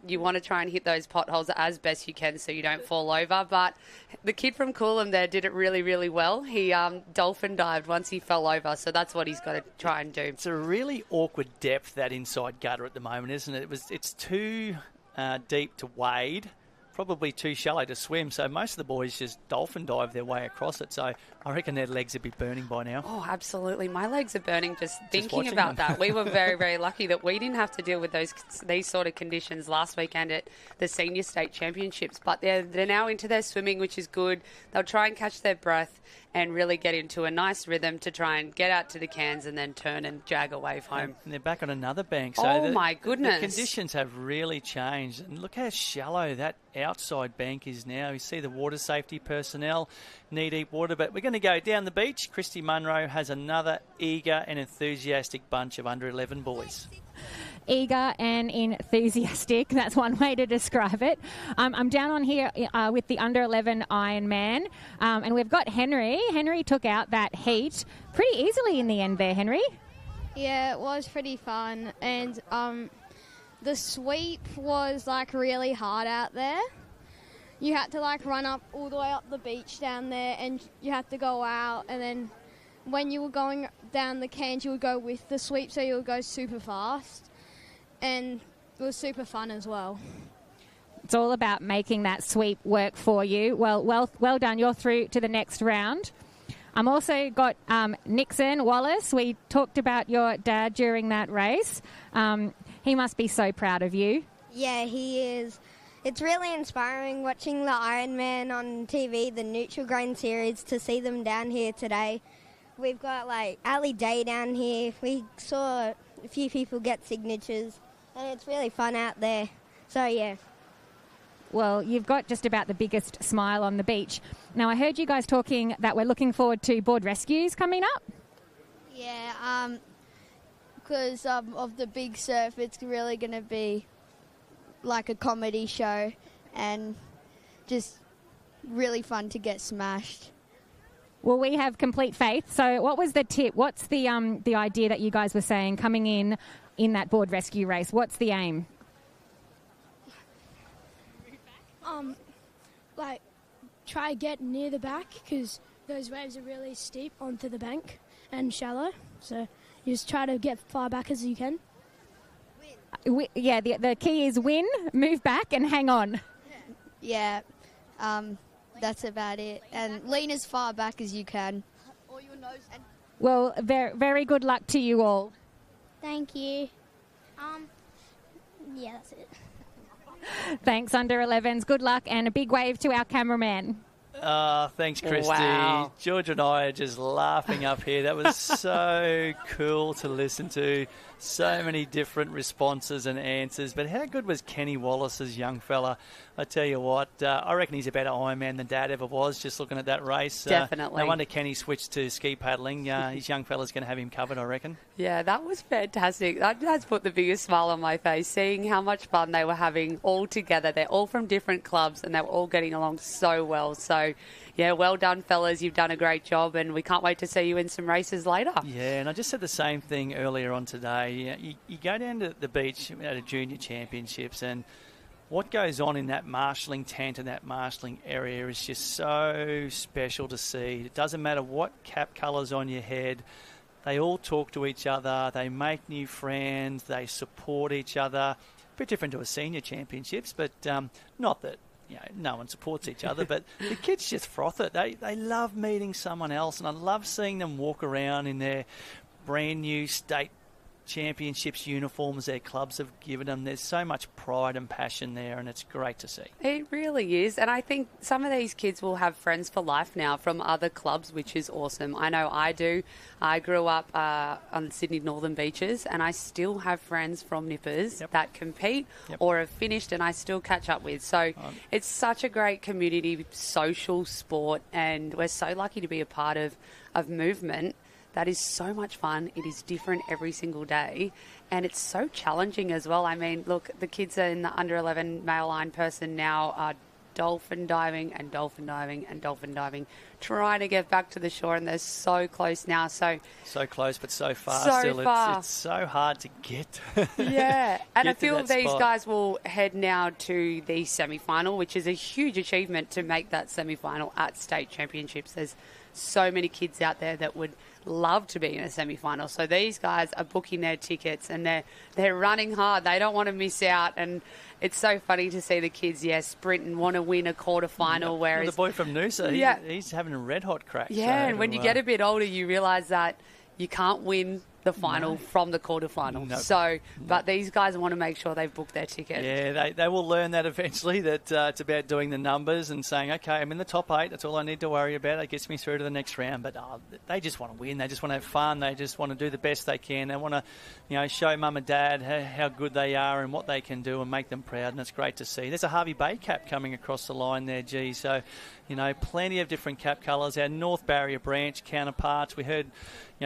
You want to try and hit those potholes as best you can so you don't fall over. But the kid from Coolum there did it really, really well. He dolphin dived once he fell over, so that's what he's got to try and do. It's a really awkward depth, that inside gutter at the moment, isn't it? It's too deep to wade, probably too shallow to swim, so most of the boys just dolphin dive their way across it. So I reckon their legs would be burning by now. Oh, absolutely. My legs are burning just thinking about that. We were very, very lucky that we didn't have to deal with these sort of conditions last weekend at the Senior State Championships, but they're now into their swimming, which is good. They'll try and catch their breath, and really get into a nice rhythm to try and get out to the cans and then turn and jag a wave home. And they're back on another bank. So oh, my goodness. The conditions have really changed. And look how shallow that outside bank is now. You see the water safety personnel, knee-deep water. But we're going to go down the beach. Christy Munro has another eager and enthusiastic bunch of under-11 boys. Eager and enthusiastic. That's one way to describe it. I'm down on here with the under-11 Ironman, and we've got Henry. Henry took out that heat pretty easily in the end there, Henry. Yeah, it was pretty fun, and the sweep was like really hard out there. You had to like run up all the way up the beach down there, and you had to go out, and then when you were going down the cans, you would go with the sweep, so you would go super fast. And it was super fun as well. It's all about making that sweep work for you. Well done. You're through to the next round. I'm also got Nixon Wallace. We talked about your dad during that race. He must be so proud of you. Yeah, he is. It's really inspiring watching the Ironman on TV, the Neutral Grain series, to see them down here today. We've got like Ali Day down here. We saw a few people get signatures. And it's really fun out there. So, yeah. Well, you've got just about the biggest smile on the beach. Now, I heard you guys talking that we're looking forward to board rescues coming up. Yeah, because of the big surf, it's really going to be like a comedy show and just really fun to get smashed. Well, we have complete faith. So what was the tip? What's the idea that you guys were saying coming in that board rescue race? What's the aim? Like, try get near the back because those waves are really steep onto the bank and shallow. So you just try to get far back as you can. Yeah, the key is win, move back and hang on. Yeah, that's about it. And lean as far back as you can. Well, very, very good luck to you all. Thank you. Yeah, that's it. Thanks, under-11s. Good luck and a big wave to our cameraman. Thanks, Christy. Wow. George and I are just laughing up here. That was so cool to listen to. So many different responses and answers. But how good was Kenny Wallace's young fella? I tell you what, I reckon he's a better Ironman than Dad ever was, just looking at that race. Definitely. No wonder Kenny switched to ski paddling. His young fella's going to have him covered, I reckon. Yeah, that was fantastic. That has put the biggest smile on my face, seeing how much fun they were having all together. They're all from different clubs and they were all getting along so well. So, yeah, well done, fellas. You've done a great job and we can't wait to see you in some races later. Yeah, and I just said the same thing earlier on today. You go down to the beach at a junior championships and what goes on in that marshalling tent and that marshalling area is just so special to see. It doesn't matter what cap colour's on your head. They all talk to each other. They make new friends. They support each other. A bit different to a senior championships, but not that no one supports each other, but the kids just froth it. They love meeting someone else, and I love seeing them walk around in their brand new state championships uniforms their clubs have given them. There's so much pride and passion there, and it's great to see. It really is, and I think some of these kids will have friends for life now from other clubs, which is awesome. I know I do. I grew up on the Sydney Northern Beaches, and I still have friends from Nippers that compete or have finished, and I still catch up with. So it's such a great community, social sport, and we're so lucky to be a part of movement. That is so much fun. It is different every single day. And it's so challenging as well. I mean, look, the kids are in the under-11 male line person now are dolphin diving and dolphin diving and dolphin diving, trying to get back to the shore, and they're so close now. So close, but so far so still. Far. It's so hard to get. Yeah, and I feel these spot. guys will head now to the semi-final, which is a huge achievement to make that semi-final at state championships. There's so many kids out there that would love to be in a semi-final. So these guys are booking their tickets and they're running hard. They don't want to miss out. And it's so funny to see the kids, sprint and want to win a quarterfinal. Whereas the boy from Noosa, he's having a red hot crack. Yeah, and when you get a bit older, you realise that you can't win the final from the quarterfinal. No. So, but these guys want to make sure they've booked their ticket. Yeah, they will learn that eventually, that it's about doing the numbers and saying, okay, I'm in the top 8, that's all I need to worry about. It gets me through to the next round. But they just want to win. They just want to have fun. They just want to do the best they can. They want to, show mum and dad how good they are and what they can do and make them proud, and it's great to see. There's a Harvey Bay cap coming across the line there, G. So, plenty of different cap colours. Our North Barrier branch counterparts. We heard,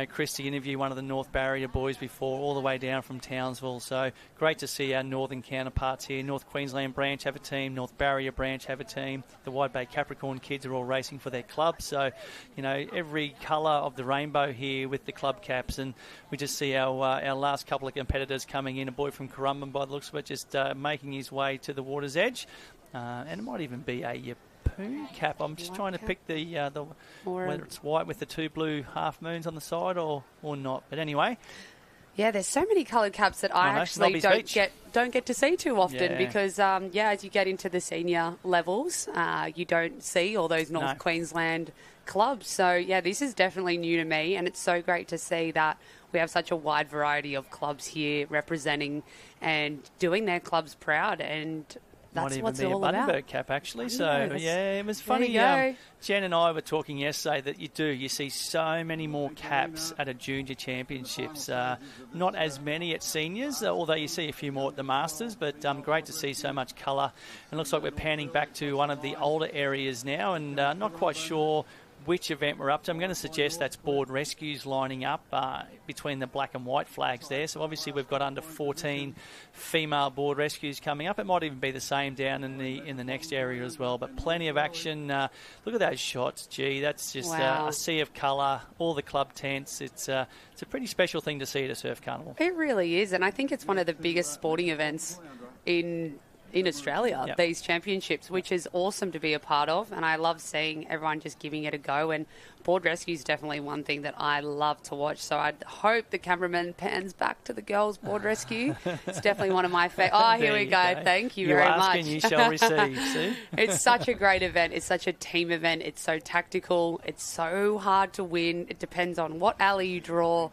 Christy interview one of the North Barrier boys before, all the way down from Townsville. So great to see our northern counterparts here. North Queensland branch have a team. North Barrier branch have a team. The Wide Bay Capricorn kids are all racing for their club. So, every colour of the rainbow here with the club caps. And we just see our last couple of competitors coming in. A boy from Currumbin, by the looks of it, just making his way to the water's edge. And it might even be a Poon cap. I'm just trying to pick the whether it's white with the 2 blue half moons on the side or not. But anyway. Yeah, there's so many coloured caps that I actually don't get to see too often because, as you get into the senior levels, you don't see all those North Queensland clubs. So, this is definitely new to me, and it's so great to see that we have such a wide variety of clubs here representing and doing their clubs proud, and that's what's all about. Might even be a Bundaberg cap, actually. So, it was funny. Jen and I were talking yesterday that you see so many more caps at a junior championships. Not as many at seniors, although you see a few more at the Masters, but great to see so much colour. And it looks like we're panning back to one of the older areas now, and not quite sure which event we're up to. I'm going to suggest that's board rescues lining up between the black and white flags there. So obviously we've got under 14 female board rescues coming up. It might even be the same down in the next area as well. But plenty of action. Look at those shots. Gee, that's just a sea of colour. All the club tents. It's a pretty special thing to see at a surf carnival. It really is, and I think it's one of the biggest sporting events in Australia, these championships, which is awesome to be a part of, and I love seeing everyone just giving it a go. And board rescue is definitely one thing that I love to watch, so I hope the cameraman pans back to the girls' board rescue. It's definitely one of my favourites. Oh, here we go. Thank you very much. You shall receive. See? It's such a great event. It's such a team event. It's so tactical. It's so hard to win. It depends on what alley you draw,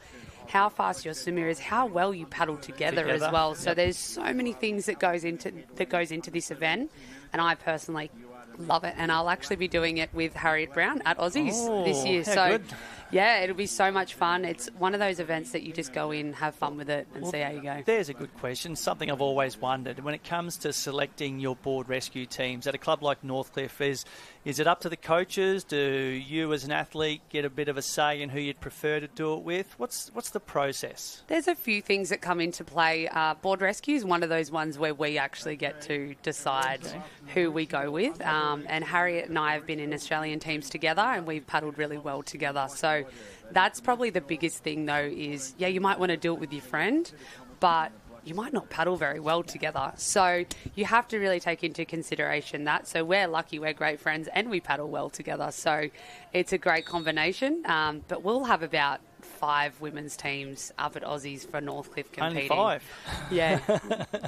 how fast your swimmer is, how well you paddle together as well. So there's so many things that goes into this event, and I personally love it. And I'll actually be doing it with Harriet Brown at Aussies this year. So good. Yeah, it'll be so much fun. It's one of those events that you just go in, have fun with it, and see how you go. There's a good question. Something I've always wondered. When it comes to selecting your board rescue teams at a club like Northcliffe, is it up to the coaches? Do you as an athlete get a bit of a say in who you'd prefer to do it with? What's the process? There's a few things that come into play. Board rescue is one of those ones where we actually get to decide who we go with. And Harriet and I have been in Australian teams together, and we've paddled really well together. So that's probably the biggest thing, though, is, you might want to do it with your friend, but you might not paddle very well together. So you have to really take into consideration that. So we're lucky, we're great friends, and we paddle well together. So it's a great combination. But we'll have about 5 women's teams up at Aussies for Northcliffe competing. Only 5? Yeah,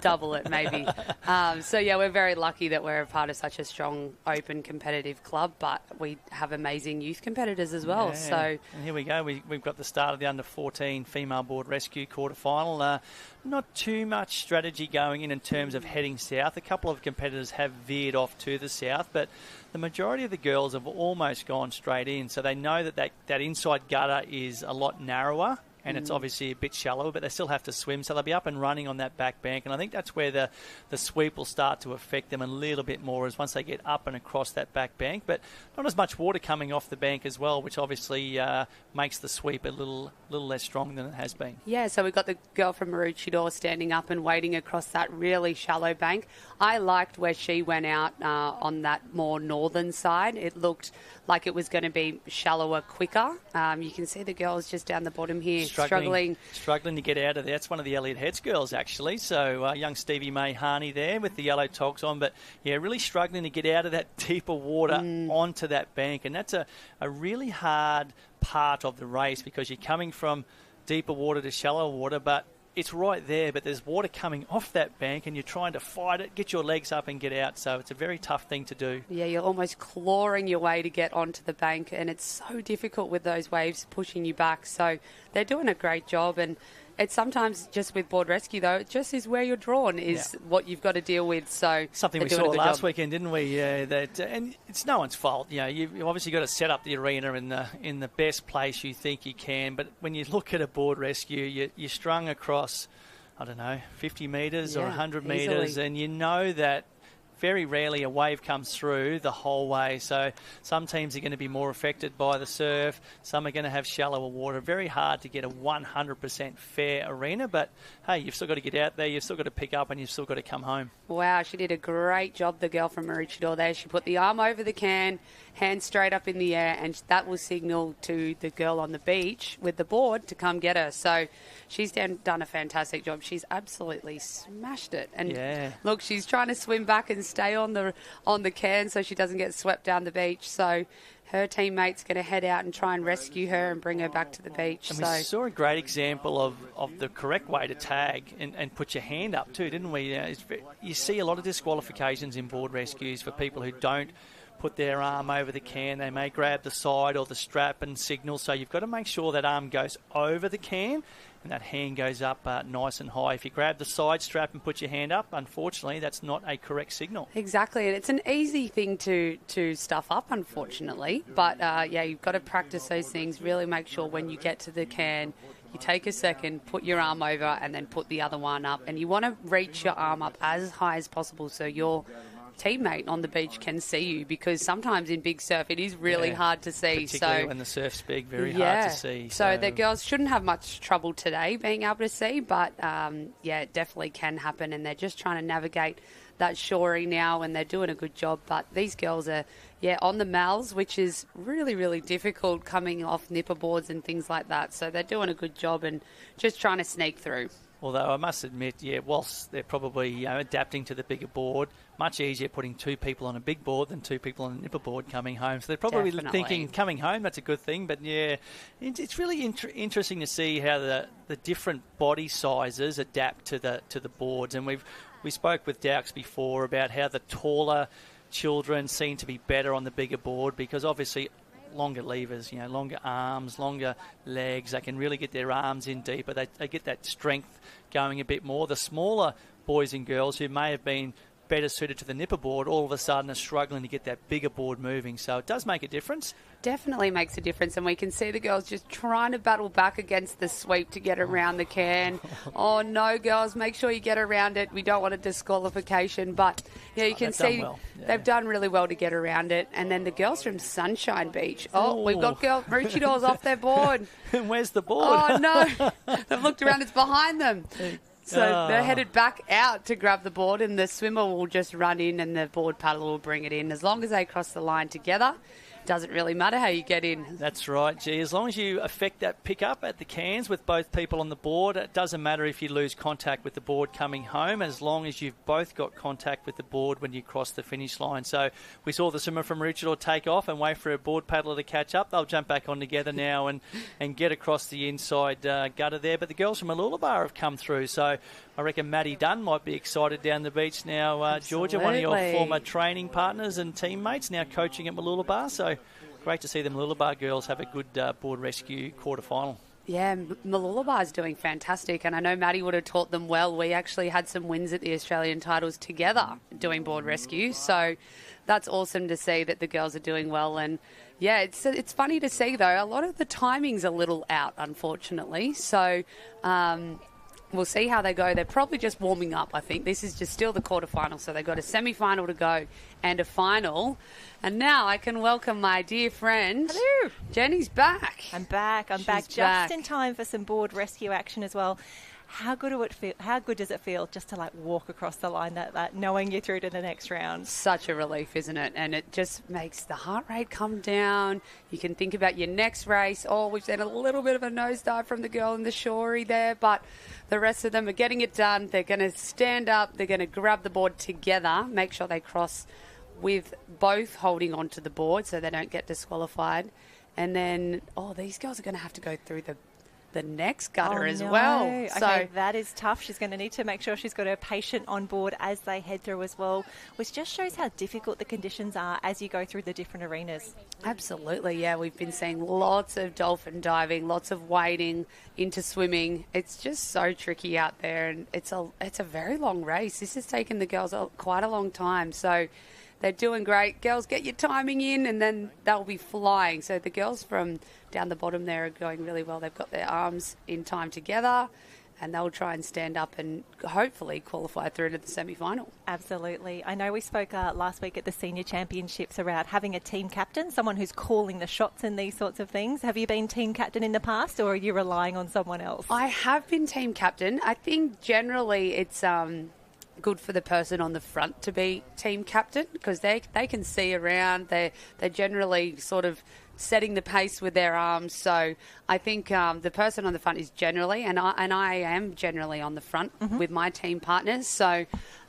double it maybe. We're very lucky that we're a part of such a strong, open, competitive club, but we have amazing youth competitors as well. Yeah. So and here we go. We've got the start of the under-14 female board rescue quarterfinal. Not too much strategy going in terms of heading south. A couple of competitors have veered off to the south, but the majority of the girls have almost gone straight in, so they know that inside gutter is a lot narrower, and it's obviously a bit shallower, but they still have to swim, so they'll be up and running on that back bank. And I think that's where the sweep will start to affect them a little bit more, is once they get up and across that back bank. But not as much water coming off the bank as well, which obviously makes the sweep a little less strong than it has been. Yeah, so we've got the girl from Maroochydore standing up and wading across that really shallow bank. I liked where she went out on that more northern side. It looked like it was going to be shallower quicker. You can see the girls just down the bottom here struggling to get out of there. That's one of the Elliot Heads girls, actually. So young Stevie May Harney there with the yellow togs on, but really struggling to get out of that deeper water onto that bank. And that's a really hard part of the race, because you're coming from deeper water to shallow water, but it's right there, but there's water coming off that bank and you're trying to fight it, get your legs up and get out. So it's a very tough thing to do. Yeah, you're almost clawing your way to get onto the bank, and it's so difficult with those waves pushing you back. So they're doing a great job, and it's sometimes just with board rescue, though, it just is where you're drawn is what you've got to deal with. So something we saw last weekend, didn't we? And it's no one's fault. You know, you've obviously got to set up the arena in the best place you think you can. But when you look at a board rescue, you're strung across, I don't know, 50 metres or 100 metres, and you know that very rarely a wave comes through the whole way. So some teams are going to be more affected by the surf. Some are going to have shallower water. Very hard to get a 100% fair arena. But, hey, you've still got to get out there. You've still got to pick up and you've still got to come home. Wow, she did a great job, the girl from Rescheduled there. She put the arm over the can, hand straight up in the air, and that will signal to the girl on the beach with the board to come get her. So she's done a fantastic job. She's absolutely smashed it. And look, she's trying to swim back and stay on the can so she doesn't get swept down the beach. So her teammate's going to head out and try and rescue her and bring her back to the beach. And we saw a great example of the correct way to tag and put your hand up too, didn't we? You see a lot of disqualifications in board rescues for people who don't put their arm over the can. They may grab the side or the strap and signal. So you've got to make sure that arm goes over the can and that hand goes up nice and high. If you grab the side strap and put your hand up, unfortunately, that's not a correct signal. Exactly, and it's an easy thing to stuff up, unfortunately. But, you've got to practice those things. Really make sure when you get to the can, you take a second, put your arm over, and then put the other one up. And you want to reach your arm up as high as possible so your teammate on the beach can see you, because sometimes in big surf it is really hard to see. Particularly when the surf's big, very hard to see. So the girls shouldn't have much trouble today being able to see, but it definitely can happen, and they're just trying to navigate that shoring now, and they're doing a good job. But these girls are on the mals, which is really, really difficult coming off nipper boards and things like that. So they're doing a good job and just trying to sneak through. Although I must admit, whilst they're probably adapting to the bigger board, much easier putting two people on a big board than two people on a nipper board coming home. So they're probably thinking coming home, that's a good thing. But it's really interesting to see how the different body sizes adapt to the boards. And we spoke with Daux before about how the taller children seem to be better on the bigger board, because obviously longer levers, longer arms, longer legs. They can really get their arms in deeper. They get that strength going a bit more. The smaller boys and girls who may have been better suited to the nipper board all of a sudden are struggling to get that bigger board moving. So it does make a difference. Definitely makes a difference, and we can see the girls just trying to battle back against the sweep to get around the can. Oh no, girls, make sure you get around it. We don't want a disqualification, but you can see they've done really well to get around it. And then the girls from Sunshine Beach. We've got Maroochydores off their board. And where's the board? Oh no, they've looked around, it's behind them. So they're headed back out to grab the board, and the swimmer will just run in and the board paddler will bring it in. As long as they cross the line together, doesn't really matter how you get in. That's right, G. As long as you affect that pick-up at the cans with both people on the board, it doesn't matter if you lose contact with the board coming home, as long as you've both got contact with the board when you cross the finish line. So we saw the swimmer from Rescheduled take off and wait for a board paddler to catch up. They'll jump back on together now and get across the inside gutter there. But the girls from Mooloolaba have come through, so I reckon Maddie Dunn might be excited down the beach now. Georgia, one of your former training partners and teammates, now coaching at Mooloolaba. So great to see the Mooloolaba girls have a good board rescue quarterfinal. Yeah, Mooloolaba is doing fantastic, and I know Maddie would have taught them well. We actually had some wins at the Australian titles together doing board rescue, so that's awesome to see that the girls are doing well. And it's funny to see, though, a lot of the timing's a little out, unfortunately. So we'll see how they go. They're probably just warming up, I think. This is just still the quarterfinal, so they've got a semi-final to go and a final. And now I can welcome my dear friend. Hello. Jenny's back. I'm back. I'm back just in time for some board rescue action as well. How good does it feel just to walk across the line that knowing you're through to the next round? Such a relief, isn't it? And it just makes the heart rate come down. You can think about your next race. We've seen a little bit of a nosedive from the girl in the shorey there, but the rest of them are getting it done. They're going to stand up. They're going to grab the board together, make sure they cross with both holding onto the board so they don't get disqualified. And then, these girls are going to have to go through the next gutter as no. well. Okay, So that is tough. She's going to need to make sure she's got her patient on board as they head through as well, which just shows how difficult the conditions are as you go through the different arenas. absolutely, yeah, we've been seeing lots of dolphin diving, lots of wading into swimming. It's just so tricky out there, and it's a very long race. This has taken the girls quite a long time, so they're doing great. Girls, get your timing in, and then they'll be flying. So the girls from down the bottom there are going really well. They've got their arms in time together, and they'll try and stand up and hopefully qualify through to the semi-final. Absolutely. I know we spoke last week at the Senior Championships about having a team captain, someone who's calling the shots and these sorts of things. Have you been team captain in the past, or are you relying on someone else? I have been team captain. I think generally it's good for the person on the front to be team captain because they can see around. They're generally sort of setting the pace with their arms. So I think the person on the front is generally, and I am generally on the front with my team partners. So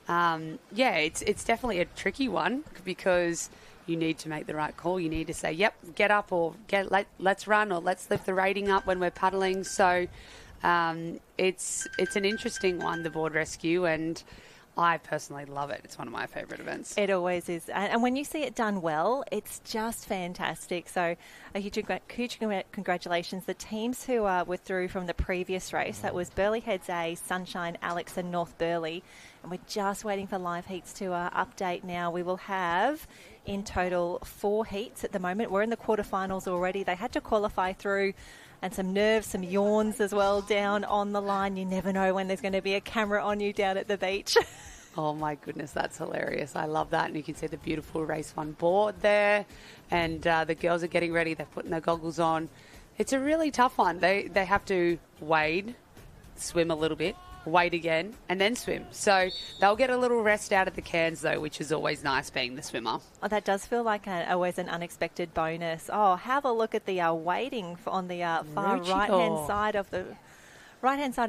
it's definitely a tricky one because you need to make the right call. You need to say, yep, get up, or let's run, or let's lift the rating up when we're paddling. So it's an interesting one, the board rescue, and I personally love it. It's one of my favourite events. It always is. And when you see it done well, it's just fantastic. So a huge congratulations. The teams who were through from the previous race, that was Burleigh Heads A, Sunshine, Alex and North Burleigh. And we're just waiting for live heats to update now. We will have in total 4 heats at the moment. We're in the quarterfinals already. They had to qualify through, and some nerves, some yawns as well down on the line. You never know when there's going to be a camera on you down at the beach. Oh my goodness, that's hilarious. I love that. And you can see the beautiful race one board there. And the girls are getting ready. They're putting their goggles on. It's a really tough one. They have to wade, swim a little bit, wade again, and then swim. So they'll get a little rest out of the cans, though, which is always nice being the swimmer. Oh, that does feel like always an unexpected bonus. Oh, have a look at the wading on the far right-hand side of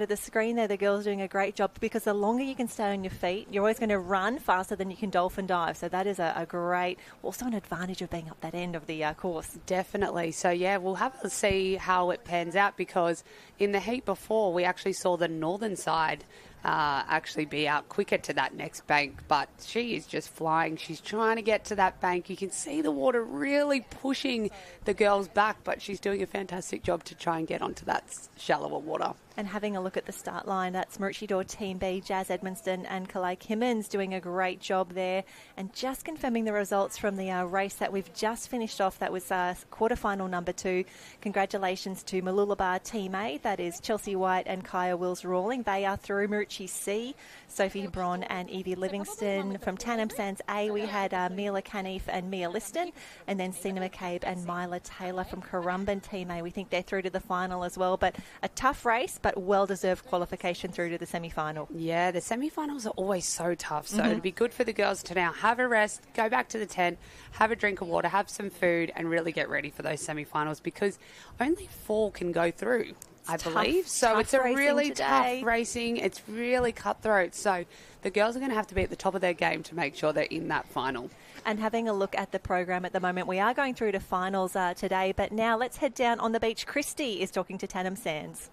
the screen there. The girls are doing a great job because the longer you can stay on your feet, you're always going to run faster than you can dolphin dive. So that is a great, also an advantage of being up that end of the course. Definitely. So, yeah, we'll have to see how it pans out because in the heat before, we actually saw the northern side actually be out quicker to that next bank, but she is just flying. She's trying to get to that bank. You can see the water really pushing the girls back, but she's doing a fantastic job to try and get onto that shallower water. And having a look at the start line, that's Maroochydore Team B, Jazz Edmonston and Kalei Kimmins doing a great job there. And just confirming the results from the race that we've just finished off, that was quarterfinal number 2. Congratulations to Mooloolaba Team A, that is Chelsea White and Kaya Wills-Rawling. They are through. Maroochydore C, Sophie Braun and Evie Livingston. From Tannum Sands A, we had Mila Caniff and Mia Liston, and then Sina McCabe and Mila Taylor from Currumbin Team A. We think they're through to the final as well, but a tough race, but well-deserved qualification through to the semi-final. Yeah, the semi-finals are always so tough, so it'd be good for the girls to now have a rest, go back to the tent, have a drink of water, have some food, and really get ready for those semi-finals because only 4 can go through, I believe. So it's a really tough racing. It's really cutthroat. So the girls are going to have to be at the top of their game to make sure they're in that final. And having a look at the program at the moment, we are going through to finals today, but now let's head down on the beach. Christy is talking to Tannum Sands.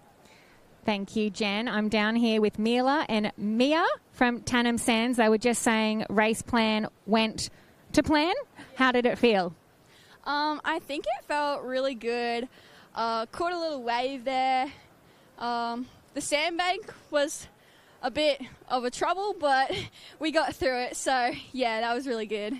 Thank you, Jen. I'm down here with Mila and Mia from Tannum Sands. They were just saying race plan went to plan. How did it feel? I think it felt really good. Caught a little wave there. The sandbank was a bit of a trouble, but we got through it. So, yeah, that was really good.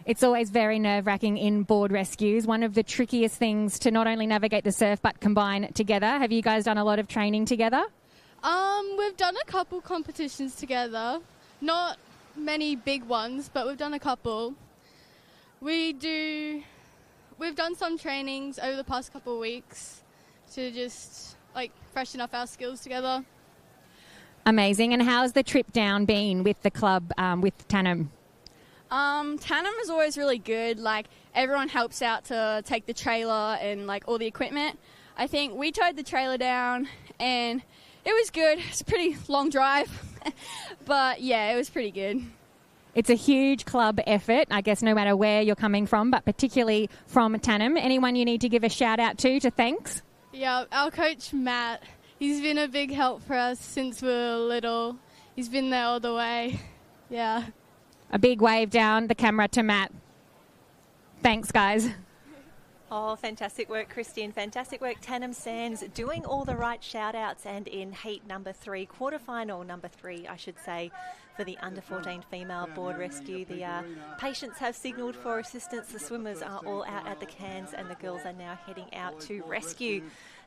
It's always very nerve-wracking in board rescues. One of the trickiest things to not only navigate the surf but combine together. Have you guys done a lot of training together? We've done a couple competitions together. Not many big ones, but we've done a couple. We've done some trainings over the past couple of weeks to just freshen up our skills together. Amazing. And how's the trip down been with the club, with Tannum? Tannum is always really good. Everyone helps out to take the trailer and all the equipment. I think we towed the trailer down and it was good. It's a pretty long drive, but yeah, it was pretty good. It's a huge club effort, I guess, no matter where you're coming from, but particularly from Tannum. Anyone you need to give a shout out to thanks? Yeah, our coach Matt, he's been a big help for us since we were little. He's been there all the way. Yeah. A big wave down the camera to Matt. Thanks, guys. Oh, fantastic work, Christian. Fantastic work, Tannum Sands, doing all the right shout-outs. And in heat number 3, quarterfinal number 3, I should say, for the under-14 female board rescue, the patients have signalled for assistance. The swimmers are all out at the cans, and the girls are now heading out to rescue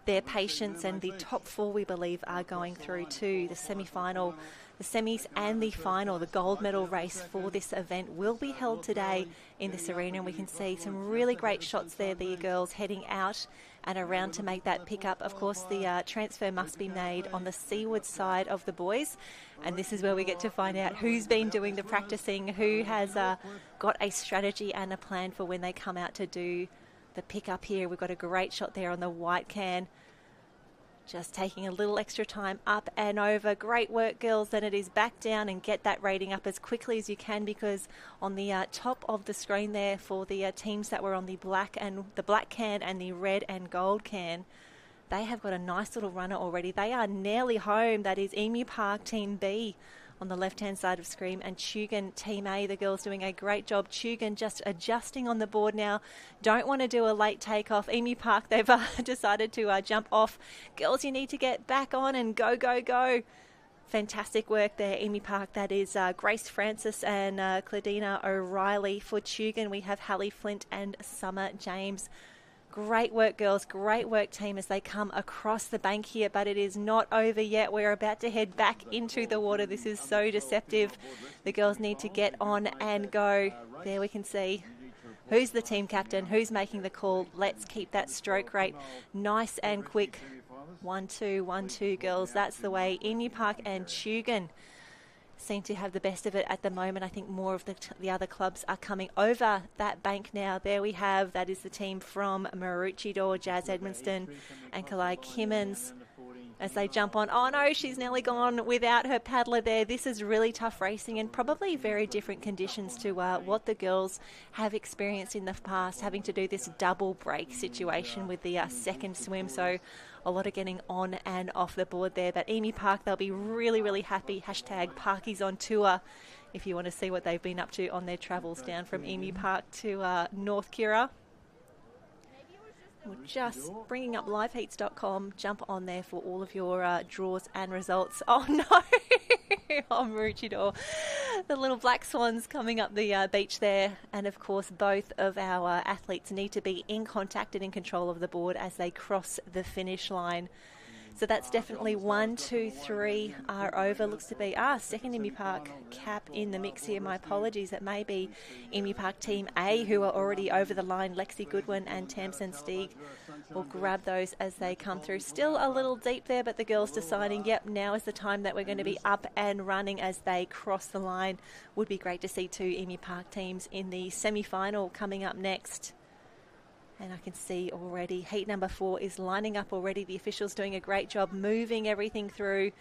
their patients. And the top 4, we believe, are going through to the semi-final. The semis and the final, the gold medal race for this event, will be held today in this arena, and we can see some really great shots there. The girls heading out and around to make that pickup. Of course, the transfer must be made on the seaward side of the boys, and this is where we get to find out who's been doing the practicing, who has got a strategy and a plan for when they come out to do the pickup here. We've got a great shot there on the white can. Just taking a little extra time up and over. Great work, girls. Then it is back down and get that rating up as quickly as you can, because on the top of the screen there for the teams that were on the black can and the red and gold can, they have got a nice little runner already. They are nearly home. That is Emu Park Team B on the left-hand side of screen, and Tugun Team A. The girls doing a great job. Tugun just adjusting on the board now. Don't want to do a late takeoff. Emu Park, they've decided to jump off. Girls, you need to get back on and go, go, go. Fantastic work there, Emu Park. That is Grace Francis and Claudina O'Reilly. For Tugun, we have Hallie Flint and Summer James. Great work, girls. Great work, team, as they come across the bank here. But it is not over yet. We're about to head back into the water. This is so deceptive. The girls need to get on and go. There we can see who's the team captain, who's making the call. Let's keep that stroke rate nice and quick. 1-2, 1-2, girls. That's the way. Emu Park and Tugun seem to have the best of it at the moment. I think more of the other clubs are coming over that bank now. There we have, that is the team from Maroochydore, Jazz Edmonston and Kalai Kimmins, as they jump on. Oh no, she's nearly gone without her paddler there. This is really tough racing, and probably very different conditions to what the girls have experienced in the past, having to do this double break situation with the second swim. So a lot of getting on and off the board there. But Emu Park, they'll be really, really happy. Hashtag Parkies on tour if you want to see what they've been up to on their travels down from Emu Park to North Kira. We're just bringing up liveheats.com. Jump on there for all of your draws and results. Oh no! Oh, Maroochydore. The little black swans coming up the beach there. And of course, both of our athletes need to be in contact and in control of the board as they cross the finish line. So that's definitely 1, 2, 3 are over. Looks to be second Emu Park cap in the mix here. My apologies. It may be Emu Park Team A who are already over the line. Lexi Goodwin and Tamsin Steeg will grab those as they come through. Still a little deep there, but the girls deciding, yep, now is the time that we're going to be up and running as they cross the line. Would be great to see 2 Emu Park teams in the semi-final coming up next. And I can see already heat number 4 is lining up already. The officials doing a great job moving everything through,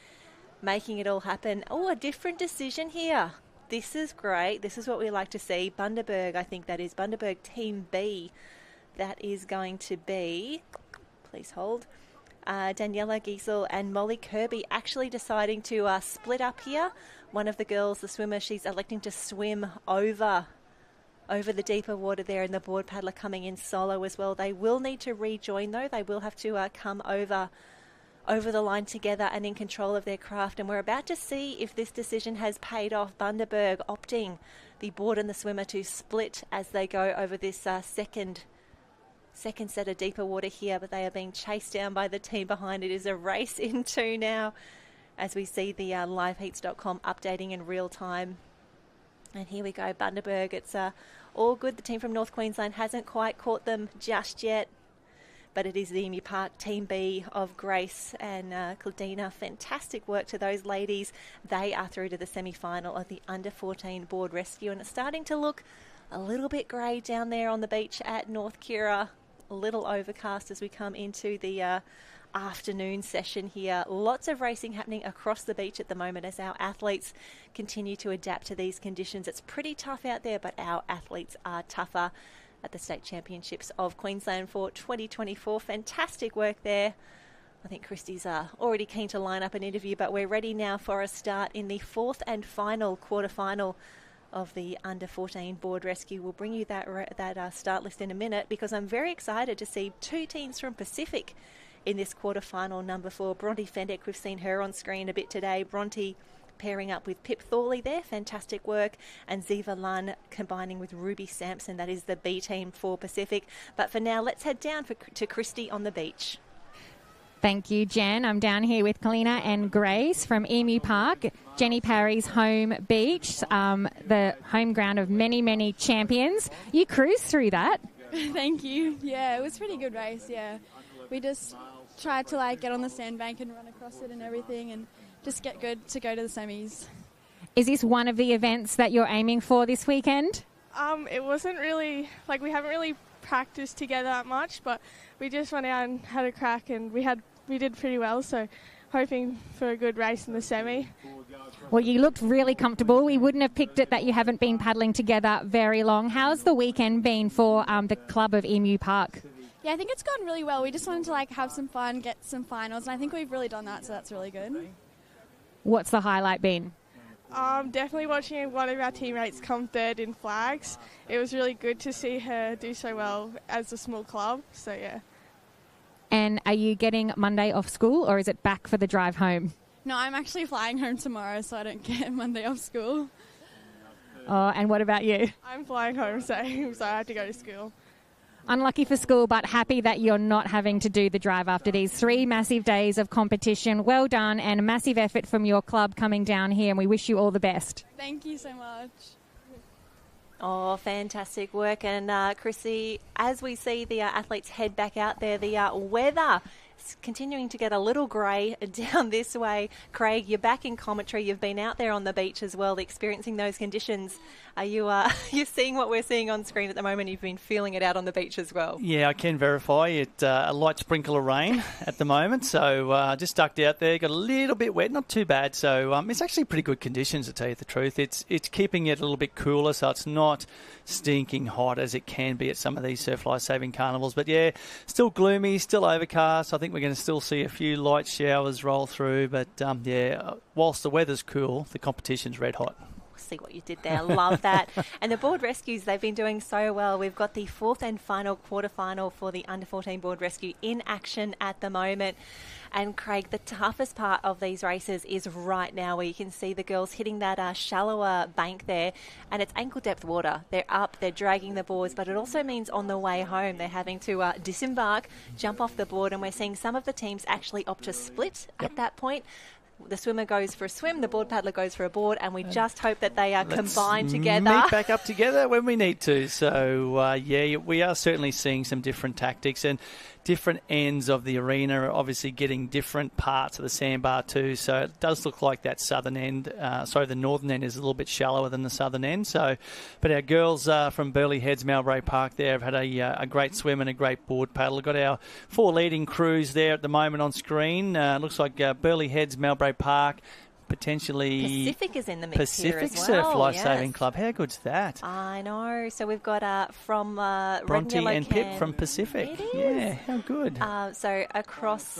making it all happen. Oh, a different decision here. This is great. This is what we like to see. Bundaberg, I think that is Bundaberg Team B. That is going to be, please hold, Daniela Giesel and Molly Kirby actually deciding to split up here. One of the girls, the swimmer, she's electing to swim over the deeper water there, and the board paddler coming in solo as well. They will need to rejoin though. They will have to come over the line together and in control of their craft. And we're about to see if this decision has paid off. Bundaberg opting the board and the swimmer to split as they go over this second set of deeper water here, but they are being chased down by the team behind. It is a race in 2 now as we see the liveheats.com updating in real time. And here we go, Bundaberg. It's all good. The team from North Queensland hasn't quite caught them just yet. But it is the Emu Park Team B of Grace and Claudina. Fantastic work to those ladies. They are through to the semi-final of the Under-14 Board Rescue. And it's starting to look a little bit grey down there on the beach at North Kira. A little overcast as we come into the afternoon session here. Lots of racing happening across the beach at the moment as our athletes continue to adapt to these conditions. It's pretty tough out there, but our athletes are tougher. at the State Championships of Queensland for 2024. Fantastic work there. I think Christy's already keen to line up an interview, but we're ready now for a start in the fourth and final quarterfinal of the Under-14 Board Rescue. We'll bring you that start list in a minute, because I'm very excited to see two teams from Pacific in this quarterfinal. Number 4, Bronte Fendick. We've seen her on screen a bit today. Bronte pairing up with Pip Thorley there. Fantastic work. And Ziva Lunn combining with Ruby Sampson. That is the B team for Pacific. But for now, let's head down to Christy on the beach. Thank you, Jen. I'm down here with Kalina and Grace from Emu Park, Jenny Parry's home beach, the home ground of many, many champions. You cruised through that. Thank you. Yeah, it was a pretty good race, yeah. We just tried to get on the sandbank and run across it and everything and just get good to go to the semis. Is this one of the events that you're aiming for this weekend? It wasn't really, we haven't really practiced together that much, but we just went out and had a crack, and we did pretty well, so hoping for a good race in the semi. Well, you looked really comfortable. We wouldn't have picked it that you haven't been paddling together very long. How's the weekend been for the club of Emu Park? Yeah, I think it's gone really well. We just wanted to have some fun, get some finals, and I think we've really done that, so that's really good. What's the highlight been? Definitely watching one of our teammates come third in flags. It was really good to see her do so well as a small club, so yeah. And are you getting Monday off school, or is it back for the drive home? No, I'm actually flying home tomorrow, so I don't get Monday off school. Oh, and what about you? I'm flying home, so I have to go to school. Unlucky for school, but happy that you're not having to do the drive after these 3 massive days of competition. Well done, and a massive effort from your club coming down here, and we wish you all the best. Thank you so much. Oh, fantastic work. And Chrissy, as we see the athletes head back out there, the weather is continuing to get a little grey down this way. Craig, you're back in commentary. You've been out there on the beach as well, experiencing those conditions. Are you you're seeing what we're seeing on screen at the moment? You've been feeling it out on the beach as well. Yeah, I can verify it. A light sprinkle of rain at the moment, so just ducked out there. Got a little bit wet, not too bad. So it's actually pretty good conditions, to tell you the truth. It's keeping it a little bit cooler, so it's not stinking hot as it can be at some of these surf life-saving carnivals. But yeah, still gloomy, still overcast. I think we're going to still see a few light showers roll through. But yeah, whilst the weather's cool, the competition's red hot. See what you did there. Love that. And the board rescues, they've been doing so well. We've got the fourth and final quarterfinal for the Under-14 board rescue in action at the moment. And Craig, the toughest part of these races is right now, where you can see the girls hitting that shallower bank there, and it's ankle depth water. They're up, they're dragging the boards, but it also means on the way home they're having to disembark, jump off the board, and we're seeing some of the teams actually opt to split at that point. The swimmer goes for a swim, the board paddler goes for a board, and we just hope that they are combined together. Meet back up together when we need to. So, yeah, we are certainly seeing some different tactics, and different ends of the arena are obviously getting different parts of the sandbar too. So it does look like that southern end, the northern end is a little bit shallower than the southern end. So, but our girls from Burleigh Heads, Mowbray Park there have had a great swim and a great board paddle. We've got our 4 leading crews there at the moment on screen. Looks like Burleigh Heads, Mowbray Park, potentially Pacific is in the mix Pacific here as Surf well. Life-Saving Club. How good's that? I know. So we've got from Bronte Red and Pip Can. from Pacific. Yeah, how good. So across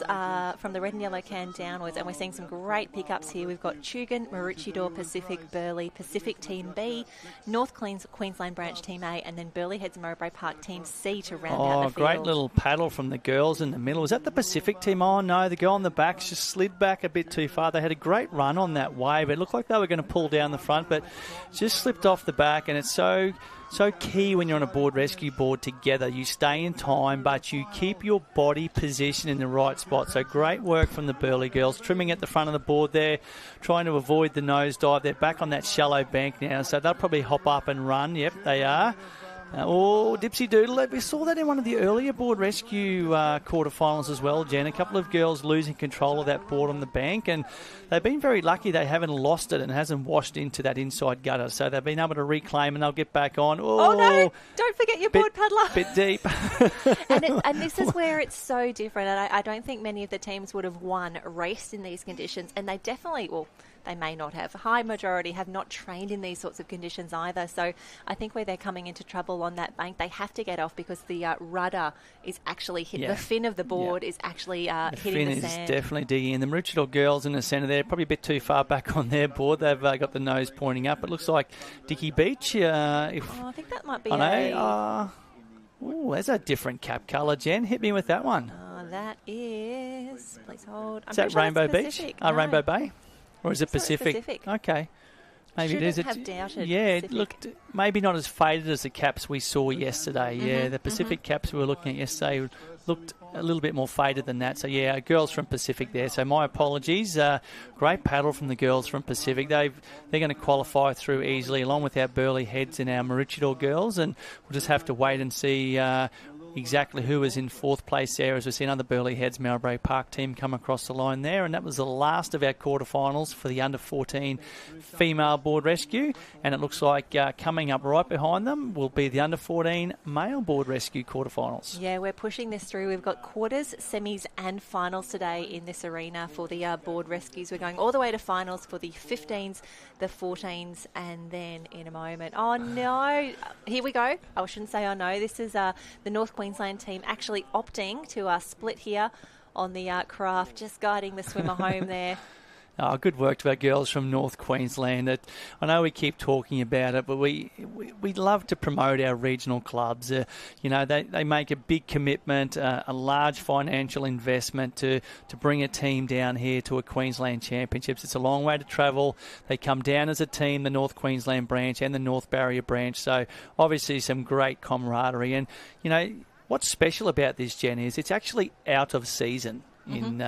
from the Red and Yellow Can downwards, and we're seeing some great pickups here. We've got Tugun, Maroochydore, Pacific, Burleigh, Pacific Team B, North Queensland Branch Team A, and then Burleigh Heads and Mowbray Park Team C to round out the field. Great little paddle from the girls in the middle. Was that the Pacific team? Oh, no, the girl on the back just slid back a bit too far. They had a great run on that wave. It looked like they were going to pull down the front, but just slipped off the back, and it's so key when you're on a board rescue board together. You stay in time, but you keep your body positioned in the right spot. So great work from the Burleigh girls, trimming at the front of the board there, trying to avoid the nosedive. They're back on that shallow bank now, so they'll probably hop up and run. Yep, they are. Dipsy Doodle. We saw that in one of the earlier board rescue quarterfinals as well, Jen. A couple of girls losing control of that board on the bank, and they've been very lucky they haven't lost it and hasn't washed into that inside gutter. So they've been able to reclaim, and they'll get back on. Oh no, don't forget your board paddler. Bit deep. and this is where it's so different. And I don't think many of the teams would have raced in these conditions, and they definitely, they may not have. A high majority have not trained in these sorts of conditions either. So I think where they're coming into trouble on that bank, they have to get off because the rudder is actually hitting. The fin of the board is actually hitting the sand. The fin is definitely digging in. The Maroochydore girls in the centre there, probably a bit too far back on their board. They've got the nose pointing up. It looks like Dickie Beach. I think that might be there's a different cap colour, Jen. Hit me with that one. That is... Please hold. Is that Rainbow Beach? No. Rainbow Bay? Or is it Pacific? Pacific. Okay. Maybe it is. Have doubted yeah, Pacific. It looked maybe not as faded as the caps we saw yesterday. Yeah, the Pacific caps we were looking at yesterday looked a little bit more faded than that. So, yeah, girls from Pacific there. So, my apologies. Great paddle from the girls from Pacific. They're going to qualify through easily, along with our Burleigh Heads and our Maroochydore girls. And we'll just have to wait and see exactly who was in fourth place there, as we see another Burleigh Heads Mowbray Park team come across the line there. And that was the last of our quarterfinals for the under-14 female board rescue. And it looks like coming up right behind them will be the under-14 male board rescue quarterfinals. Yeah, we're pushing this through. We've got quarters, semis and finals today in this arena for the board rescues. We're going all the way to finals for the 15s, the 14s, and then in a moment. Oh, no. Here we go. I shouldn't say oh, no. This is the North Queensland team actually opting to split here on the craft, just guiding the swimmer home there. Oh, good work to our girls from North Queensland. I know we keep talking about it, but we love to promote our regional clubs. They make a big commitment, a large financial investment to bring a team down here to a Queensland Championships. It's a long way to travel. They come down as a team, the North Queensland branch and the North Barrier branch. So obviously some great camaraderie. And, what's special about this, Jen, is it's actually out of season in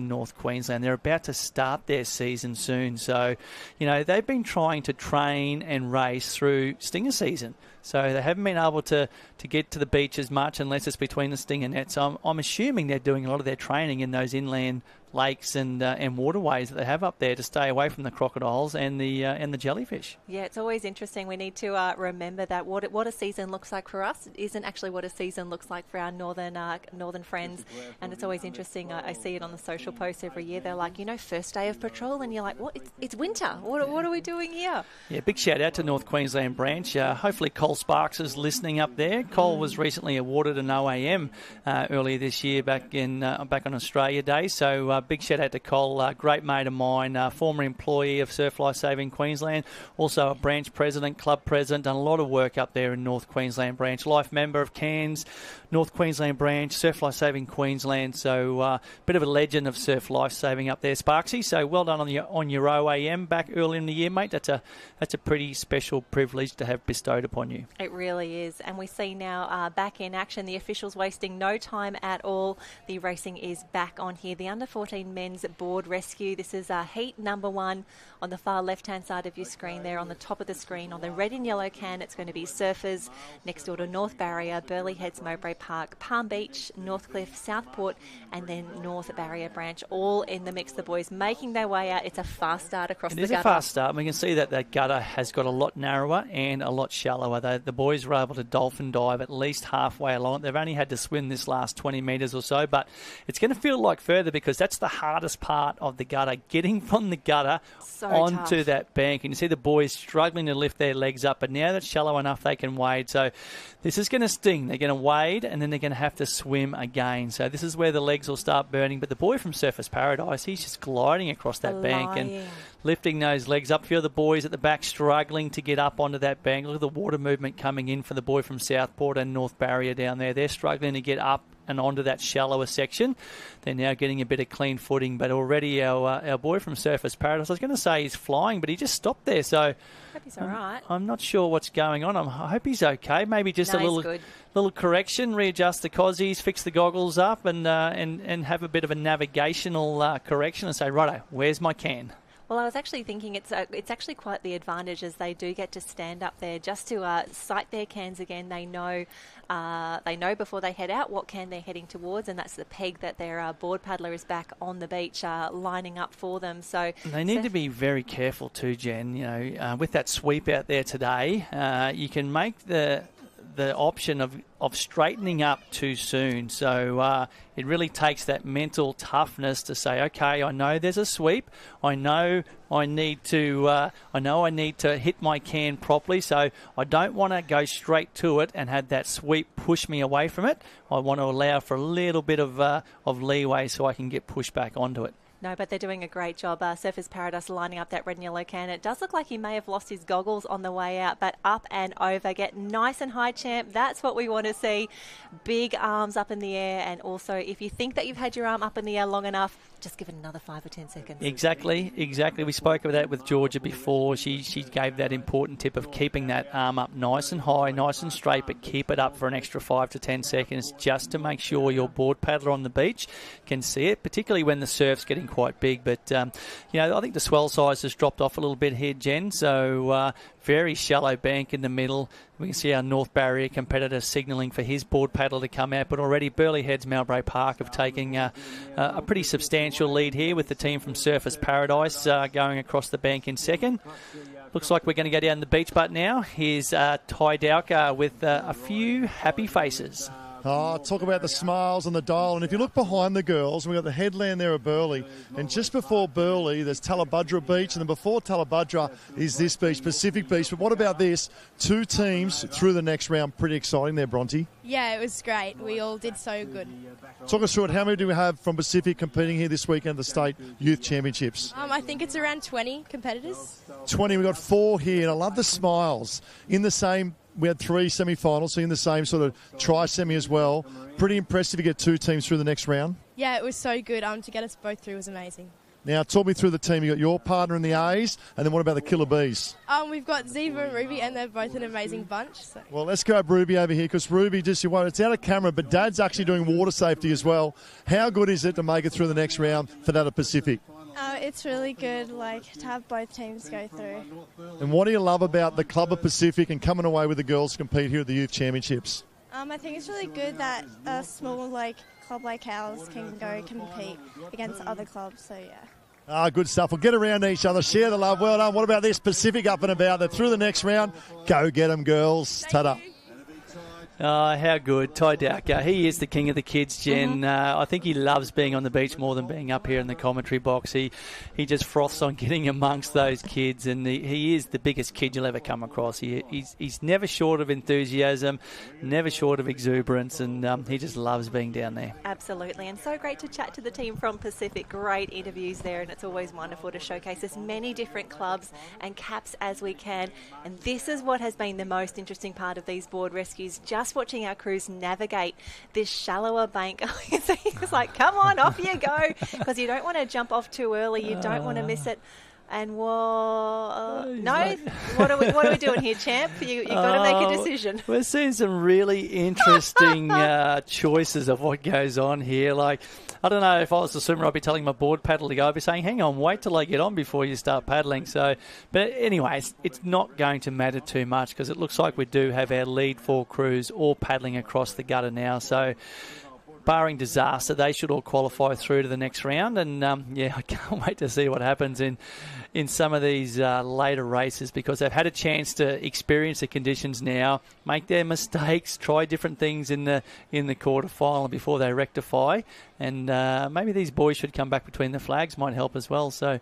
North Queensland. They're about to start their season soon. So, they've been trying to train and race through Stinger season. So they haven't been able to get to the beach as much unless it's between the Stinger nets. So I'm assuming they're doing a lot of their training in those inland lakes and waterways that they have up there to stay away from the crocodiles and the jellyfish. Yeah, it's always interesting. We need to remember that what a season looks like for us isn't actually what a season looks like for our northern friends. And it's always interesting. I see it on the social posts every year. They're like, first day of patrol, and you're like, what? It's winter. What are we doing here? Yeah, big shout out to North Queensland branch. Hopefully Cole Sparks is listening up there. Cole was recently awarded an OAM earlier this year back on Australia Day. So big shout out to Cole, great mate of mine, former employee of Surf Life Saving Queensland, also a branch president, club president, done a lot of work up there in North Queensland branch, life member of Cairns, North Queensland branch, Surf Life Saving Queensland. So bit of a legend of surf life saving up there, Sparksy. So well done on your OAM back early in the year, mate. That's a pretty special privilege to have bestowed upon you. It really is. And we see now back in action, the officials wasting no time at all. The racing is back on here. The under-14 men's board rescue. This is heat number 1 on the far left-hand side of your screen there. On the top of the screen, on the red and yellow can, it's going to be Surfers next door to North Barrier, Burleigh Heads, Mowbray Park, Palm Beach, Northcliffe, Southport, and then North Barrier branch, all in the mix. The boys making their way out. It's a fast start across the gutter. It is a fast start. We can see that gutter has got a lot narrower and a lot shallower. The boys were able to dolphin dive at least halfway along. They've only had to swim this last 20 metres or so, but it's going to feel like further because that's the hardest part of the gutter, getting from the gutter onto tough. That bank. And you see the boys struggling to lift their legs up, but now that's shallow enough they can wade. So this is going to sting. They're going to wade and then they're going to have to swim again. So this is where the legs will start burning. But the boy from Surfers Paradise, he's just gliding across that bank and lifting those legs up. A few of the boys at the back struggling to get up onto that bank. Look at the water movement coming in for the boy from Southport and North Barrier down there. They're struggling to get up and onto that shallower section. They're now getting a bit of clean footing, but already our boy from Surfers Paradise, I was going to say he's flying, but he just stopped there. So I hope he's all right. I'm not sure what's going on. I hope he's okay. Maybe just a little correction, readjust the cosies, fix the goggles up, and have a bit of a navigational correction and say, righto, where's my can? Well, I was actually thinking it's actually quite the advantage as they do get to stand up there just to sight their cans again. They know before they head out what can they're heading towards, and that's the peg that their board paddler is back on the beach lining up for them. So they need to be very careful too, Jen. With that sweep out there today, you can make the the option of straightening up too soon. So it really takes that mental toughness to say, okay, I know there's a sweep. I know I need to hit my can properly. So I don't want to go straight to it and have that sweep push me away from it. I want to allow for a little bit of leeway so I can get pushed back onto it. No, but they're doing a great job. Surfers Paradise lining up that red and yellow can. It does look like he may have lost his goggles on the way out, but up and over. Get nice and high, champ. That's what we want to see. Big arms up in the air. And also, if you think that you've had your arm up in the air long enough, just give it another 5 or 10 seconds. Exactly. We spoke of that with Georgia before. She gave that important tip of keeping that arm up nice and high, nice and straight, but keep it up for an extra 5 to 10 seconds just to make sure your board paddler on the beach can see it, particularly when the surf's getting quite big. But, I think the swell size has dropped off a little bit here, Jen. So very shallow bank in the middle. We can see our North Barrier competitor signalling for his board paddle to come out. But already Burleigh Heads, Mowbray Park have taken a pretty substantial lead here with the team from Surfers Paradise going across the bank in second. Looks like we're going to go down the beach butt now. Here's Ty Dowker with a few happy faces. Oh, talk about the smiles and the dial. And if you look behind the girls, we've got the headland there of Burleigh. And just before Burleigh, there's Talabudra Beach. And then before Talabudra is this beach, Pacific Beach. But what about this? 2 teams through the next round. Pretty exciting there, Bronte. Yeah, it was great. We all did so good. Talk us through it. How many do we have from Pacific competing here this weekend at the State Youth Championships? I think it's around 20 competitors. 20. We've got 4 here. And I love the smiles. In the same... We had 3 semi-finals, so in the same sort of tri-semi as well. Pretty impressive to get 2 teams through the next round. Yeah, it was so good. To get us both through was amazing. Now, talk me through the team. You got your partner in the A's, and then what about the Killer Bees? We've got Ziva and Ruby, and they're both an amazing bunch. So. Well, let's grab Ruby over here, because Ruby, it's out of camera, but Dad's actually doing water safety as well. How good is it to make it through the next round for that at Pacific? It's really good, to have both teams go through. And what do you love about the Club of Pacific and coming away with the girls to compete here at the Youth Championships? I think it's really good that a small club like ours can go compete against other clubs. So yeah. Good stuff. We'll get around each other, share the love. Well done. What about this Pacific up and about? They're through the next round. Go get them, girls. Ta-da. Oh, how good. Ty Dowker. He is the king of the kids, Jen. I think he loves being on the beach more than being up here in the commentary box. He just froths on getting amongst those kids, and he is the biggest kid you'll ever come across. He's never short of enthusiasm, never short of exuberance, and he just loves being down there. Absolutely, and so great to chat to the team from Pacific. Great interviews there, and it's always wonderful to showcase as many different clubs and caps as we can. And this is what has been the most interesting part of these board rescues, just watching our crews navigate this shallower bank. It's like, come on, off you go, because you don't want to jump off too early. You don't want to miss it. And what are we doing here, champ? You got to make a decision. We're seeing some really interesting choices of what goes on here. I don't know, if I was a swimmer, I'd be telling my board paddle to go. I'd be saying, hang on, wait till I get on before you start paddling. So, but anyway, it's not going to matter too much, because it looks like we do have our lead 4 crews all paddling across the gutter now. So, barring disaster, they should all qualify through to the next round. And I can't wait to see what happens in some of these later races, because they've had a chance to experience the conditions now, make their mistakes, try different things in the quarterfinal before they rectify. And maybe these boys should come back between the flags, might help as well. So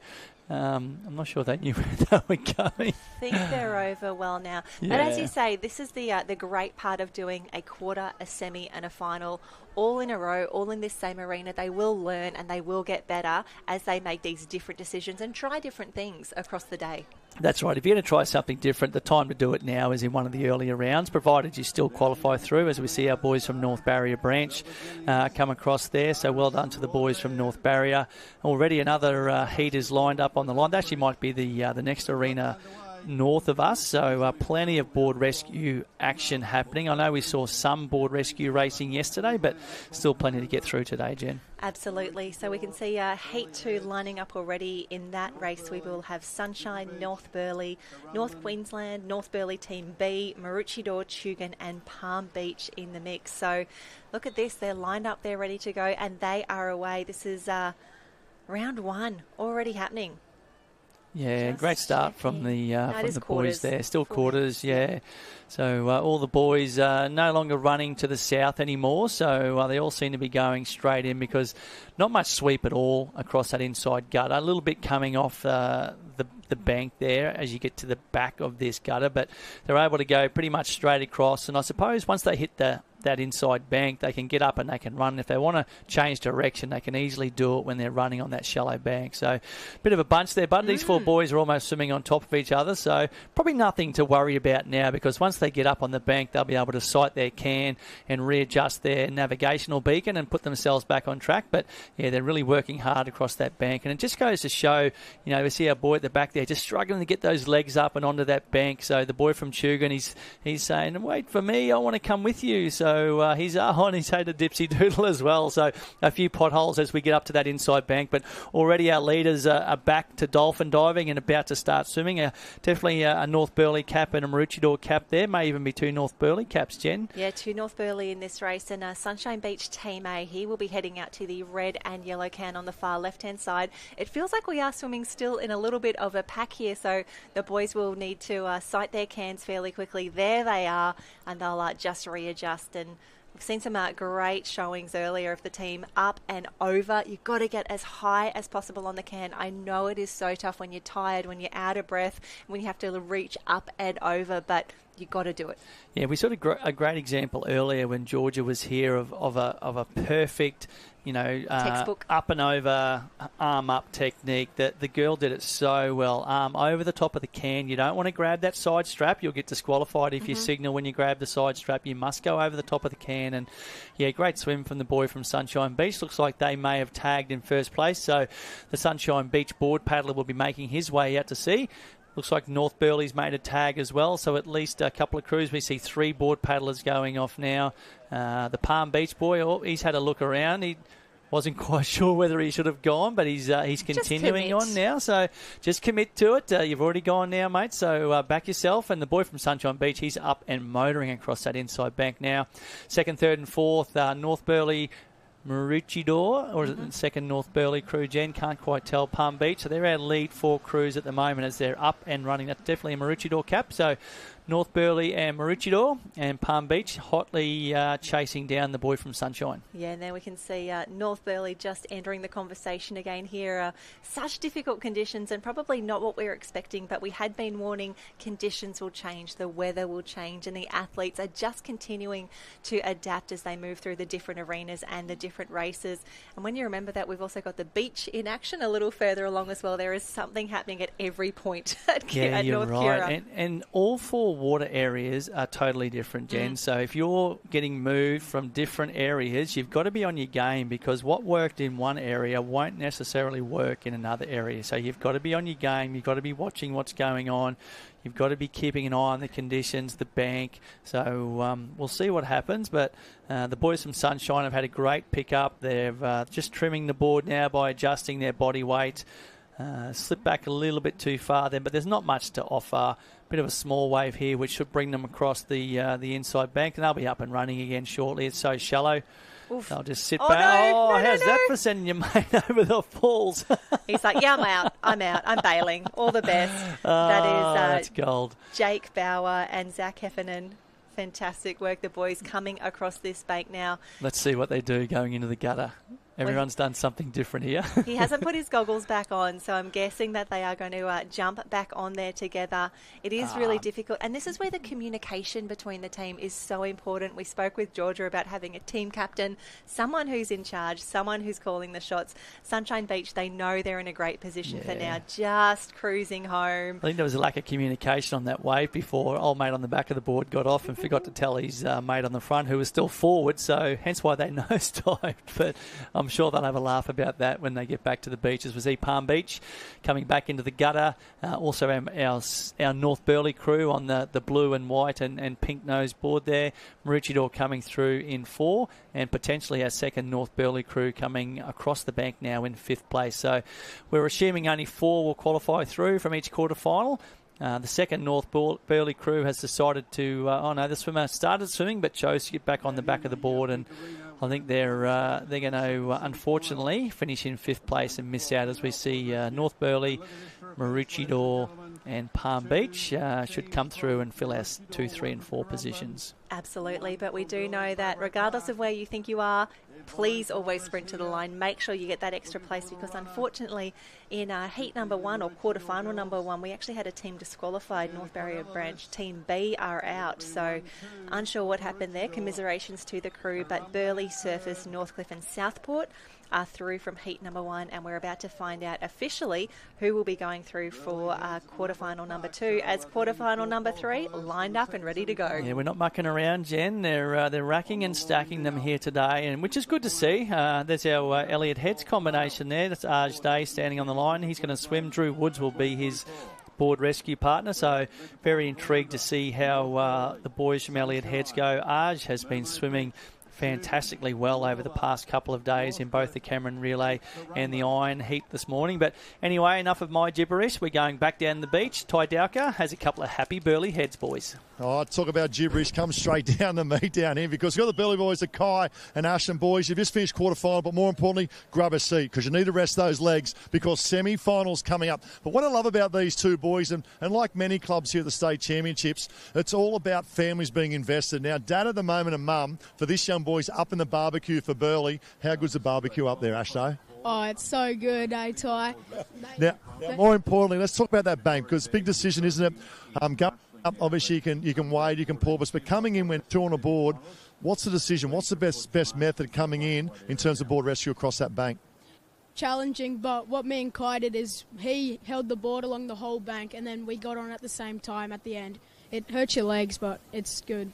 I'm not sure they knew where they were going. I think they're over well now. Yeah. But as you say, this is the great part of doing a quarter, a semi and a final all in a row, all in this same arena. They will learn and they will get better as they make these different decisions and try different things across the day. That's right. If you're going to try something different, the time to do it now is in one of the earlier rounds, provided you still qualify through, as we see our boys from North Barrier Branch come across there. So well done to the boys from North Barrier. Already another heat is lined up on the line. That actually might be the next arena north of us, so plenty of board rescue action happening. I know we saw some board rescue racing yesterday, but still plenty to get through today, Jen. Absolutely. So we can see Heat 2 lining up already. In that race we will have Sunshine, North Burleigh, North Queensland, North Burleigh Team B, Maroochydore, Tugun and Palm Beach in the mix. So look at this, they're lined up, they're ready to go, and they are away. This is round 1 already happening. Yeah, great start from the boys there. Still quarters, yeah. So all the boys no longer running to the south anymore, so they all seem to be going straight in because not much sweep at all across that inside gutter. A little bit coming off the bank there as you get to the back of this gutter, but they're able to go pretty much straight across. And I suppose once they hit that inside bank, they can get up and they can run. If they want to change direction, they can easily do it when they're running on that shallow bank. So bit of a bunch there, but these four boys are almost swimming on top of each other, so probably nothing to worry about now, because once they get up on the bank, they'll be able to sight their can and readjust their navigational beacon and put themselves back on track. But yeah, they're really working hard across that bank, and it just goes to show, we see our boy at the back there just struggling to get those legs up and onto that bank. So the boy from Tugun, he's saying, wait for me, I want to come with you. So he's on his head a dipsy doodle as well. So a few potholes as we get up to that inside bank, but already our leaders are back to dolphin diving and about to start swimming. Definitely a North Burleigh cap and a Maroochydore cap there. May even be two North Burleigh caps, Jen. Yeah, two North Burleigh in this race, and Sunshine Beach Team A, he will be heading out to the red and yellow can on the far left-hand side. It feels like we are swimming still in a little bit of a pack here, so the boys will need to sight their cans fairly quickly. There they are, and they'll just readjust. And we've seen some great showings earlier of the team up and over. You've got to get as high as possible on the can. I know it is so tough when you're tired, when you're out of breath, when you have to reach up and over, but you've got to do it. Yeah, we saw a great example earlier when Georgia was here of a perfect, textbook up and over, arm up technique. That the girl did it so well. Arm over the top of the can. You don't want to grab that side strap. You'll get disqualified if you signal when you grab the side strap. You must go over the top of the can. And yeah, great swim from the boy from Sunshine Beach. Looks like they may have tagged in first place. So the Sunshine Beach board paddler will be making his way out to sea. Looks like North Burleigh's made a tag as well, so at least a couple of crews. We see three board paddlers going off now. The Palm Beach boy, he's had a look around. He wasn't quite sure whether he should have gone, but he's continuing on now. So just commit to it. You've already gone now, mate, so back yourself. And the boy from Sunshine Beach, he's up and motoring across that inside bank now. Second, third and fourth, North Burleigh, Maroochydore, or is it the second North Burleigh crew, Jen? Can't quite tell. Palm Beach. So they're our lead four crews at the moment as they're up and running. That's definitely a Maroochydore cap. So North Burleigh and Maroochydore, and Palm Beach hotly chasing down the boy from Sunshine. Yeah, and then we can see North Burleigh just entering the conversation again here. Such difficult conditions and probably not what we were expecting, but we had been warning conditions will change, the weather will change, and the athletes are just continuing to adapt as they move through the different arenas and the different races. And when you remember that, we've also got the beach in action a little further along as well. There is something happening at every point at North Kira. And all four water areas are totally different, Jen. So if you're getting moved from different areas, you've got to be on your game, because what worked in one area won't necessarily work in another area. So you've got to be on your game. You've got to be watching what's going on. You've got to be keeping an eye on the conditions, the bank. So we'll see what happens. But the boys from Sunshine have had a great pick-up. They're just trimming the board now by adjusting their body weight. Slip back a little bit too far then, but there's not much to offer. Bit of a small wave here, which should bring them across the inside bank, and they'll be up and running again shortly. It's so shallow. Oof. They'll just sit back. How's that for sending your mate over the falls? He's like, yeah, I'm out. I'm bailing. All the best. That's gold. Jake Bauer and Zach Heffernan. Fantastic work. The boys coming across this bank now. Let's see what they do going into the gutter. Everyone's done something different here. He hasn't put his goggles back on, so I'm guessing that they are going to jump back on there together. It is really difficult, and this is where the communication between the team is so important. We spoke with Georgia about having a team captain, someone who's in charge, someone who's calling the shots. Sunshine Beach, they know they're in a great position for now, just cruising home. I think there was a lack of communication on that wave before. Old mate on the back of the board got off and forgot to tell his mate on the front, who was still forward, so hence why they nosedived. But I'm sure they'll have a laugh about that when they get back to the beaches. We see Palm Beach coming back into the gutter. Also our North Burleigh crew on the blue and white and pink nose board there. Maroochydore coming through in 4, and potentially our second North Burleigh crew coming across the bank now in 5th place. So we're assuming only 4 will qualify through from each quarterfinal. The second North Burleigh crew has decided to... the swimmer started swimming but chose to get back on the back of the board, and I think they're going to, unfortunately, finish in 5th place and miss out as we see North Burleigh Maroochydore and Palm Beach should come through and fill our 2, 3 and 4 positions. Absolutely, but we do know that regardless of where you think you are, please always sprint to the line. Make sure you get that extra place, because unfortunately in heat number 1 or quarterfinal number 1, we actually had a team disqualified. North Barrier Branch Team B are out, so unsure what happened there. Commiserations to the crew, but Burleigh, Surfers, Northcliffe and Southport are through from heat number 1, and we're about to find out officially who will be going through for quarterfinal number 2 as quarterfinal number 3 lined up and ready to go. Yeah, we're not mucking around, Jen. They're racking and stacking them here today, and which is good to see. There's our Elliot Heads combination there. That's Aj Day standing on the line. He's going to swim. Drew Woods will be his board rescue partner, so very intrigued to see how the boys from Elliot Heads go. Aj has been swimming fantastically well over the past couple of days in both the Cameron Relay and the Iron Heat this morning. But anyway, enough of my gibberish. We're going back down the beach. Ty Dowker has a couple of happy Burleigh Heads boys. Oh, talk about gibberish. Come straight down to me down here, because you've got the Burleigh boys, the Kai and Ashton boys. You've just finished quarterfinal, but more importantly, grab a seat, because you need to rest those legs, because semi-finals coming up. But what I love about these two boys, and like many clubs here at the state championships, it's all about families being invested. Now, Dad at the moment and Mum, for this young boys up in the barbecue for Burleigh. How good's the barbecue up there, Ashton? Oh, it's so good, Ty? Now, more importantly, let's talk about that bank, because it's a big decision, isn't it? Up, obviously, you can wade, you can porpoise, but coming in when 2 on a board, what's the decision? What's the best method coming in terms of board rescue across that bank? Challenging, but what me and Kai did is he held the board along the whole bank, and then we got on at the same time at the end. It hurts your legs, but it's good.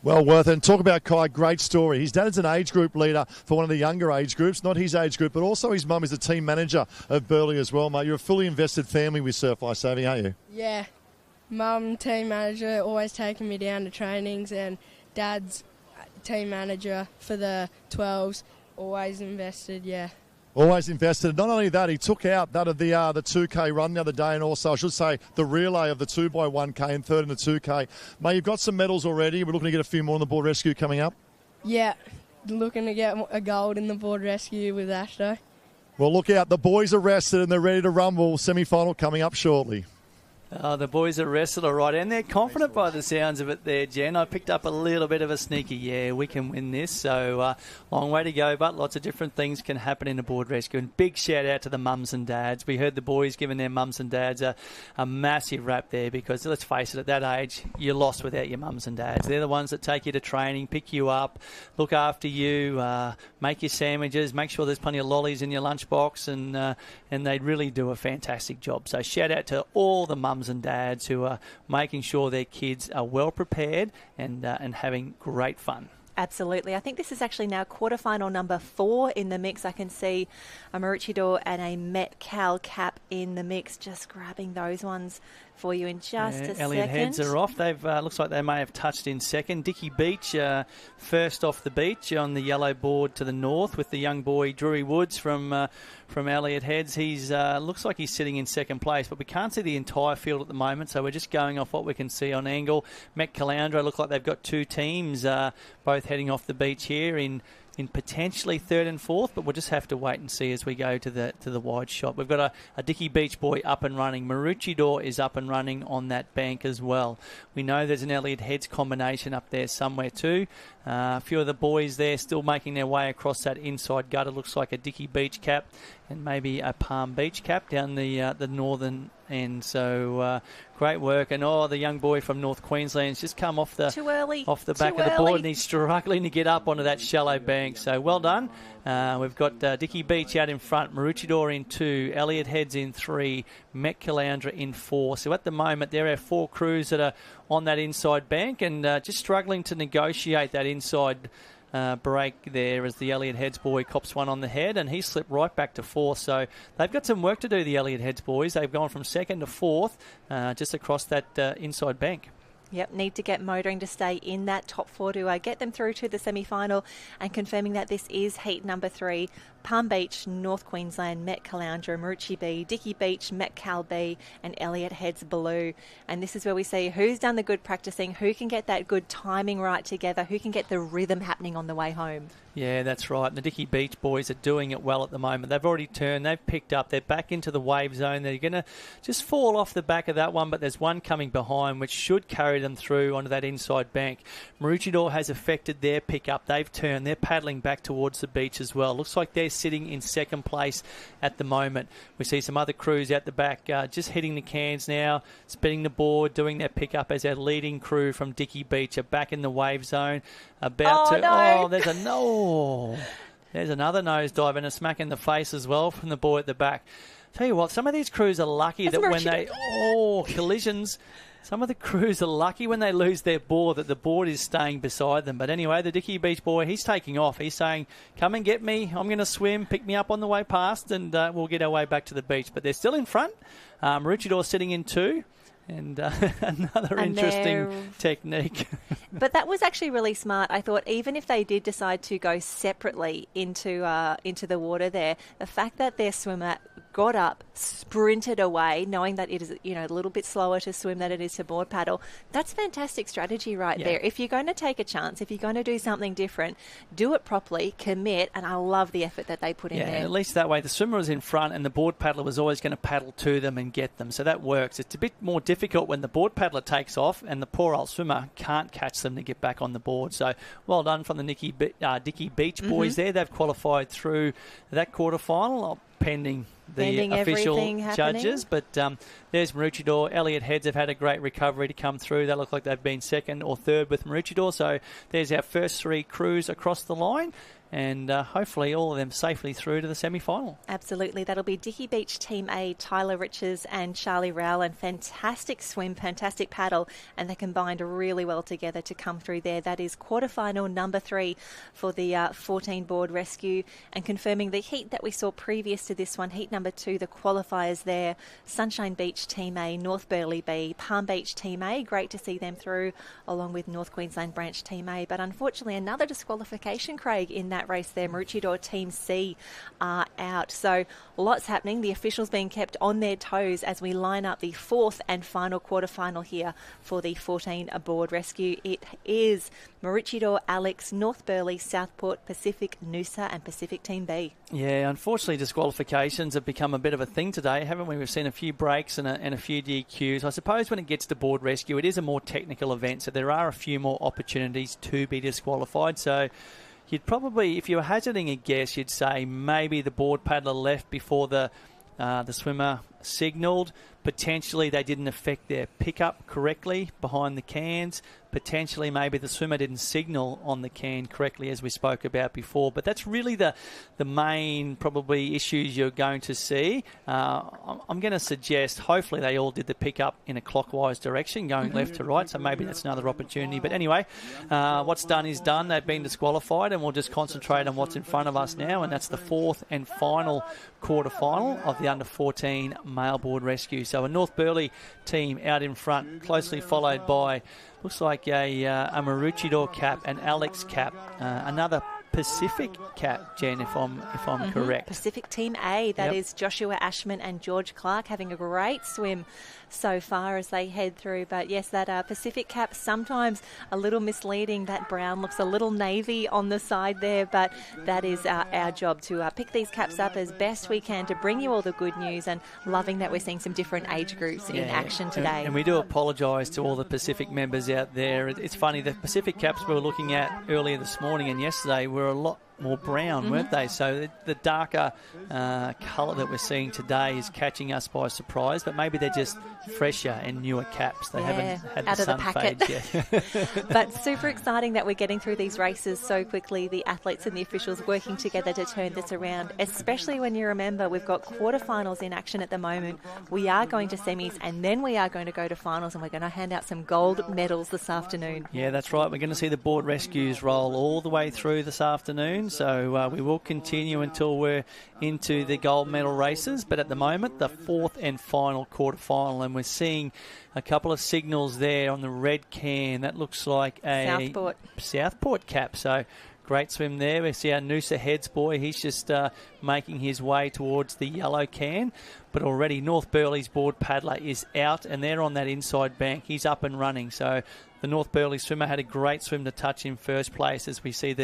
Well worth it. And talk about Kai, great story. His dad is an age group leader for one of the younger age groups, not his age group, but also his mum is the team manager of Burleigh as well, mate. You're a fully invested family with Surf Life Saving, aren't you? Yeah. Mum, team manager, always taking me down to trainings, and Dad's team manager for the 12s, always invested, yeah. Always invested. Not only that, he took out that of the 2K run the other day, and also, I should say, the relay of the 2x1K and third in the 2K. Mate, you've got some medals already. We're looking to get a few more on the board rescue coming up. Yeah, looking to get a gold in the board rescue with Ashton. Well, look out. The boys are rested and they're ready to rumble. Semi-final coming up shortly. The boys are rested all right, and they're confident by the sounds of it there, Jen. I picked up a little bit of a sneaky, yeah, we can win this. So long way to go, but lots of different things can happen in a board rescue. And big shout out to the mums and dads. We heard the boys giving their mums and dads a massive rap there, because let's face it, at that age, you're lost without your mums and dads. They're the ones that take you to training, pick you up, look after you, make your sandwiches, make sure there's plenty of lollies in your lunchbox, and they really do a fantastic job. So shout out to all the mums and dads who are making sure their kids are well prepared and having great fun. Absolutely. I think this is actually now quarterfinal number 4 in the mix. I can see a Maroochydore and a Met Cal cap in the mix. Just grabbing those ones for you in just a Elliot second. Heads are off. They've looks like they may have touched in second. Dicky Beach first off the beach on the yellow board to the north with the young boy Drewy Woods from Elliot Heads. He's looks like he's sitting in second place, but we can't see the entire field at the moment, so we're just going off what we can see on angle. Met Caloundra look like they've got 2 teams both heading off the beach here in potentially third and fourth, but we'll just have to wait and see as we go to the wide shot. We've got a Dicky Beach boy up and running. Maroochydore is up and running on that bank as well. We know there's an Elliot Heads combination up there somewhere too. A few of the boys there still making their way across that inside gutter. Looks like a Dicky Beach cap and maybe a Palm Beach cap down the northern end. So great work. And the young boy from North Queensland's just come off the back of the board, and he's struggling to get up onto that shallow bank. So well done. We've got Dicky Beach out in front, Maroochydore in 2, Elliot Heads in 3, Met Caloundra in 4. So at the moment, there are 4 crews that are on that inside bank and just struggling to negotiate that inside break there as the Elliot Heads boy cops one on the head, and he slipped right back to 4th. So they've got some work to do, the Elliot Heads boys. They've gone from 2nd to 4th just across that inside bank. Yep, need to get motoring to stay in that top 4 to get them through to the semi-final, and confirming that this is heat number 3. Palm Beach, North Queensland, Met Caloundra, Maroochy B, Dicky Beach, Met Cal B, and Elliot Heads Blue. And this is where we see who's done the good practicing, who can get that good timing right together, who can get the rhythm happening on the way home. Yeah, that's right. And the Dicky Beach boys are doing it well at the moment. They've already turned, they've picked up, they're back into the wave zone. They're going to just fall off the back of that one, but there's one coming behind which should carry them through onto that inside bank. Maroochydore has affected their pickup. They've turned, they're paddling back towards the beach as well. Looks like they're sitting in second place at the moment. We see some other crews out the back just hitting the cans now, spinning the board, doing their pickup as our leading crew from Dicky Beach are back in the wave zone. There's another nosedive and a smack in the face as well from the boy at the back. Tell you what, some of these crews are lucky that when they collisions. Some of the crews are lucky when they lose their board that the board is staying beside them. But anyway, the Dicky Beach boy, he's taking off. He's saying, come and get me. I'm going to swim. Pick me up on the way past and we'll get our way back to the beach. But they're still in front. Maroochydore sitting in 2. And another interesting technique. But that was actually really smart. I thought even if they did decide to go separately into the water there, the fact that their swimmer got up, sprinted away, knowing that it is a little bit slower to swim than it is to board paddle, that's fantastic strategy right there. If you're going to take a chance, if you're going to do something different, do it properly, commit, and I love the effort that they put in there. Yeah, at least that way the swimmer was in front and the board paddler was always going to paddle to them and get them, so that works. It's a bit more difficult when the board paddler takes off and the poor old swimmer can't catch them to get back on the board. So well done from the Dicky Beach boys there. They've qualified through that quarterfinal pending the official judges. But there's Maroochydore. Elliot Heads have had a great recovery to come through. They look like they've been second or third with Maroochydore. So there's our first 3 crews across the line. And hopefully all of them safely through to the semi-final. Absolutely. That'll be Dicky Beach Team A, Tyler Riches and Charlie Rowell. And fantastic swim, fantastic paddle. And they combined really well together to come through there. That is quarterfinal number 3 for the 14 board rescue. And confirming the heat that we saw previous to this one, heat number 2, the qualifiers there. Sunshine Beach Team A, North Burleigh B, Palm Beach Team A. Great to see them through, along with North Queensland Branch Team A. But unfortunately, another disqualification, Craig, in that race there. Maroochydore Team C are out. So lots happening. The officials being kept on their toes as we line up the 4th and final quarterfinal here for the 14 aboard rescue. It is Maroochydore, Alex, North Burleigh, Southport, Pacific, Noosa and Pacific Team B. Yeah, unfortunately disqualifications have become a bit of a thing today, haven't we? We've seen a few breaks and a few DQs. I suppose when it gets to board rescue, it is a more technical event, so there are a few more opportunities to be disqualified. So you'd probably, if you were hazarding a guess, you'd say maybe the board paddler left before the swimmer signalled. Potentially they didn't affect their pickup correctly behind the cans. Potentially maybe the swimmer didn't signal on the can correctly, as we spoke about before. But that's really the main probably issues you're going to see. I'm going to suggest hopefully they all did the pickup in a clockwise direction, going left to right. So maybe that's another opportunity. But anyway, what's done is done. They've been disqualified and we'll just concentrate on what's in front of us now. And that's the 4th and final quarterfinal of the under-14 male board rescue. So a North Burleigh team out in front, closely followed by, looks like a Maroochydore cap, an Alex cap, another Pacific cap, Jen, if I'm correct. Pacific Team A, that is Joshua Ashman and George Clark having a great swim so far as they head through. But yes, that Pacific cap, sometimes a little misleading. That brown looks a little navy on the side there, but that is our job to pick these caps up as best we can to bring you all the good news, and loving that we're seeing some different age groups in action today. And we do apologise to all the Pacific members out there. It's funny, the Pacific caps we were looking at earlier this morning and yesterday were a lot more brown, weren't they? So the darker colour that we're seeing today is catching us by surprise, but maybe they're just fresher and newer caps. They haven't had out the of sun the packet fade yet. But super exciting that we're getting through these races so quickly, the athletes and the officials working together to turn this around, especially when you remember we've got quarterfinals in action at the moment. We are going to semis and then we are going to go to finals, and we're going to hand out some gold medals this afternoon. Yeah, that's right. We're going to see the board rescues roll all the way through this afternoon. So we will continue until we're into the gold medal races. But at the moment, the 4th and final quarterfinal, and we're seeing a couple of signals there on the red can. That looks like a Southport cap. So Great swim there. We see our Noosa Heads boy. He's just making his way towards the yellow can. But already North Burley's board paddler is out, and they're on that inside bank. He's up and running. So the North Burley swimmer had a great swim to touch in first place, as we see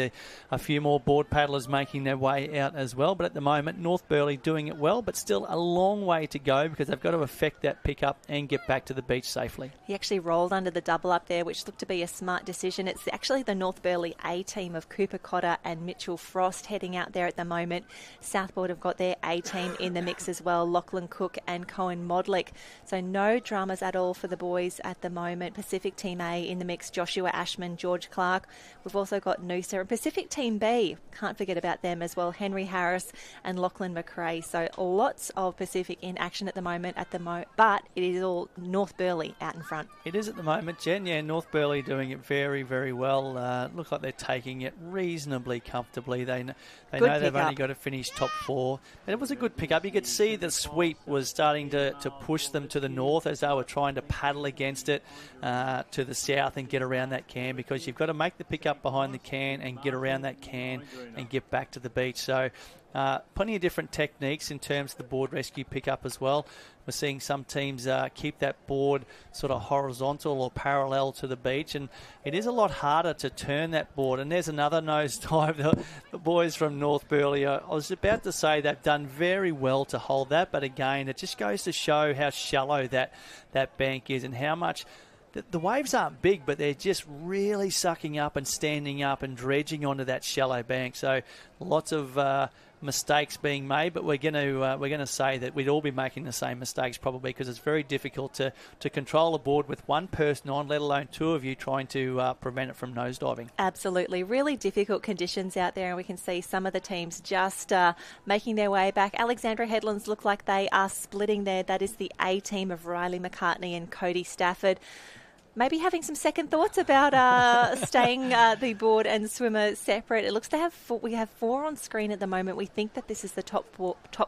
a few more board paddlers making their way out as well. But at the moment, North Burley doing it well, but still a long way to go because they've got to affect that pickup and get back to the beach safely. He actually rolled under the double up there, which looked to be a smart decision. It's actually the North Burley A team of Cooper Cotter and Mitchell Frost heading out there at the moment. Southport have got their A team in the mix as well, Lachlan Cook and Cohen Modlick. So no dramas at all for the boys at the moment. Pacific Team A in the mix, Joshua Ashman, George Clark. We've also got Noosa and Pacific Team B. Can't forget about them as well, Henry Harris and Lachlan McRae. So lots of Pacific in action at the moment, but it is all North Burley out in front. It is at the moment, Jen. Yeah, North Burley doing it very, very well. Looks like they're taking it reasonably comfortably. They know they've only got to finish top 4. But it was a good pickup. You could see the sweep was starting to push them to the north as they were trying to paddle against it to the south and get around that can, because you've got to make the pickup behind the can and get around that can and get back to the beach. So plenty of different techniques in terms of the board rescue pickup as well. We're seeing some teams keep that board sort of horizontal or parallel to the beach, and it is a lot harder to turn that board. And there's another nosedive. The boys from North Burley, I was about to say they've done very well to hold that, but again, it just goes to show how shallow that bank is and how much the waves aren't big, but they're just really sucking up and standing up and dredging onto that shallow bank. So lots of mistakes being made, but we're going to say that we'd all be making the same mistakes probably, because it's very difficult to control a board with one person on, let alone two of you trying to prevent it from nosediving. Absolutely. Really difficult conditions out there, and we can see some of the teams just making their way back. Alexandra Headlands look like they are splitting there. That is the A team of Riley McCartney and Cody Stafford. Maybe having some second thoughts about staying the board and swimmer separate. It looks to have we have 4 on screen at the moment. We think that this is the top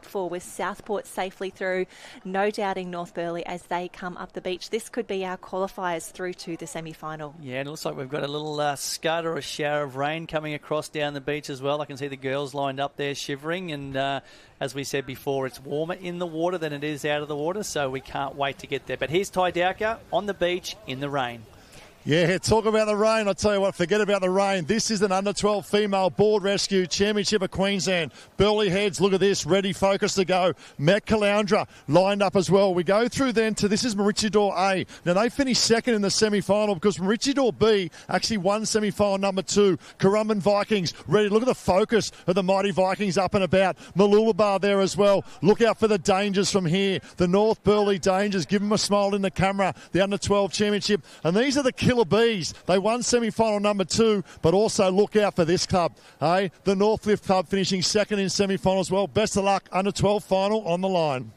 four with Southport safely through. No doubting North Burley as they come up the beach. This could be our qualifiers through to the semi-final. Yeah, and it looks like we've got a little scud or a shower of rain coming across down the beach as well. I can see the girls lined up there shivering, and as we said before, it's warmer in the water than it is out of the water, so we can't wait to get there. But here's Ty Dowker on the beach in the rain. Yeah, talk about the rain. I'll tell you what, forget about the rain. This is an under-12 female board rescue championship of Queensland. Burley Heads, look at this, ready, focused to go. Matt Caloundra lined up as well. We go through then to, this is Maroochydore A. Now, they finished second in the semi-final because Maroochydore B actually won semi-final number 2. Currumbin Vikings ready. Look at the focus of the mighty Vikings up and about. Mooloolaba there as well. Look out for the dangers from here. The North Burley Dangers. Give them a smile in the camera. The under-12 championship. And these are the killer bees. They won semi-final number 2, but also look out for this club. The Northlift Club finishing second in semi-final as well. Best of luck, under 12 final on the line.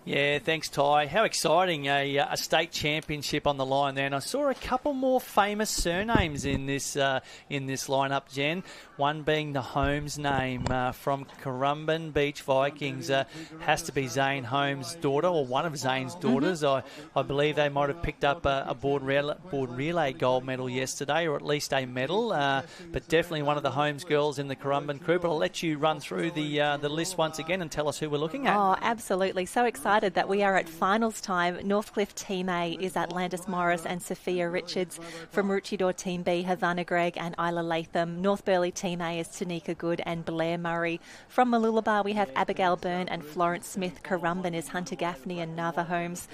Yeah, thanks, Ty. How exciting, a state championship on the line there. And I saw a couple more famous surnames in this lineup, Jen. One being the Holmes name from Currumbin Beach Vikings. Has to be Zane Holmes' daughter, or one of Zane's daughters. I believe they might have picked up a board relay gold medal yesterday, or at least a medal. But definitely one of the Holmes girls in the Currumbin crew. But I'll let you run through the list once again and tell us who we're looking at. Oh, absolutely. So excited that we are at finals time. Northcliffe Team A is Atlantis Morris and Sophia Richards. From Maroochydore Team B, Havana Gregg and Isla Latham. North Burley Team A is Tanika Good and Blair Murray. From Mooloolaba, we have Abigail Byrne and Florence Smith. Currumbin is Hunter Gaffney and Nava Holmes.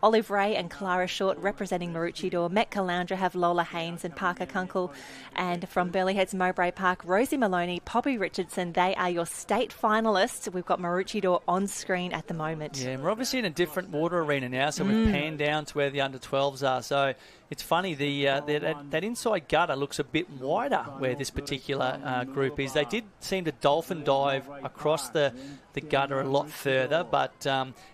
Olive Ray and Clara Short representing Maroochydore. Met Caloundra have Lola Haynes and Parker Kunkel. And from Burley Heads Mowbray Park, Rosie Maloney, Poppy Richardson. They are your state finalists. We've got Maroochydore on screen at the moment. Yeah, we're obviously in a different water arena now, so we've panned down to where the under-12s are. So it's funny, that inside gutter looks a bit wider where this particular group is. They did seem to dolphin dive across the gutter a lot further, but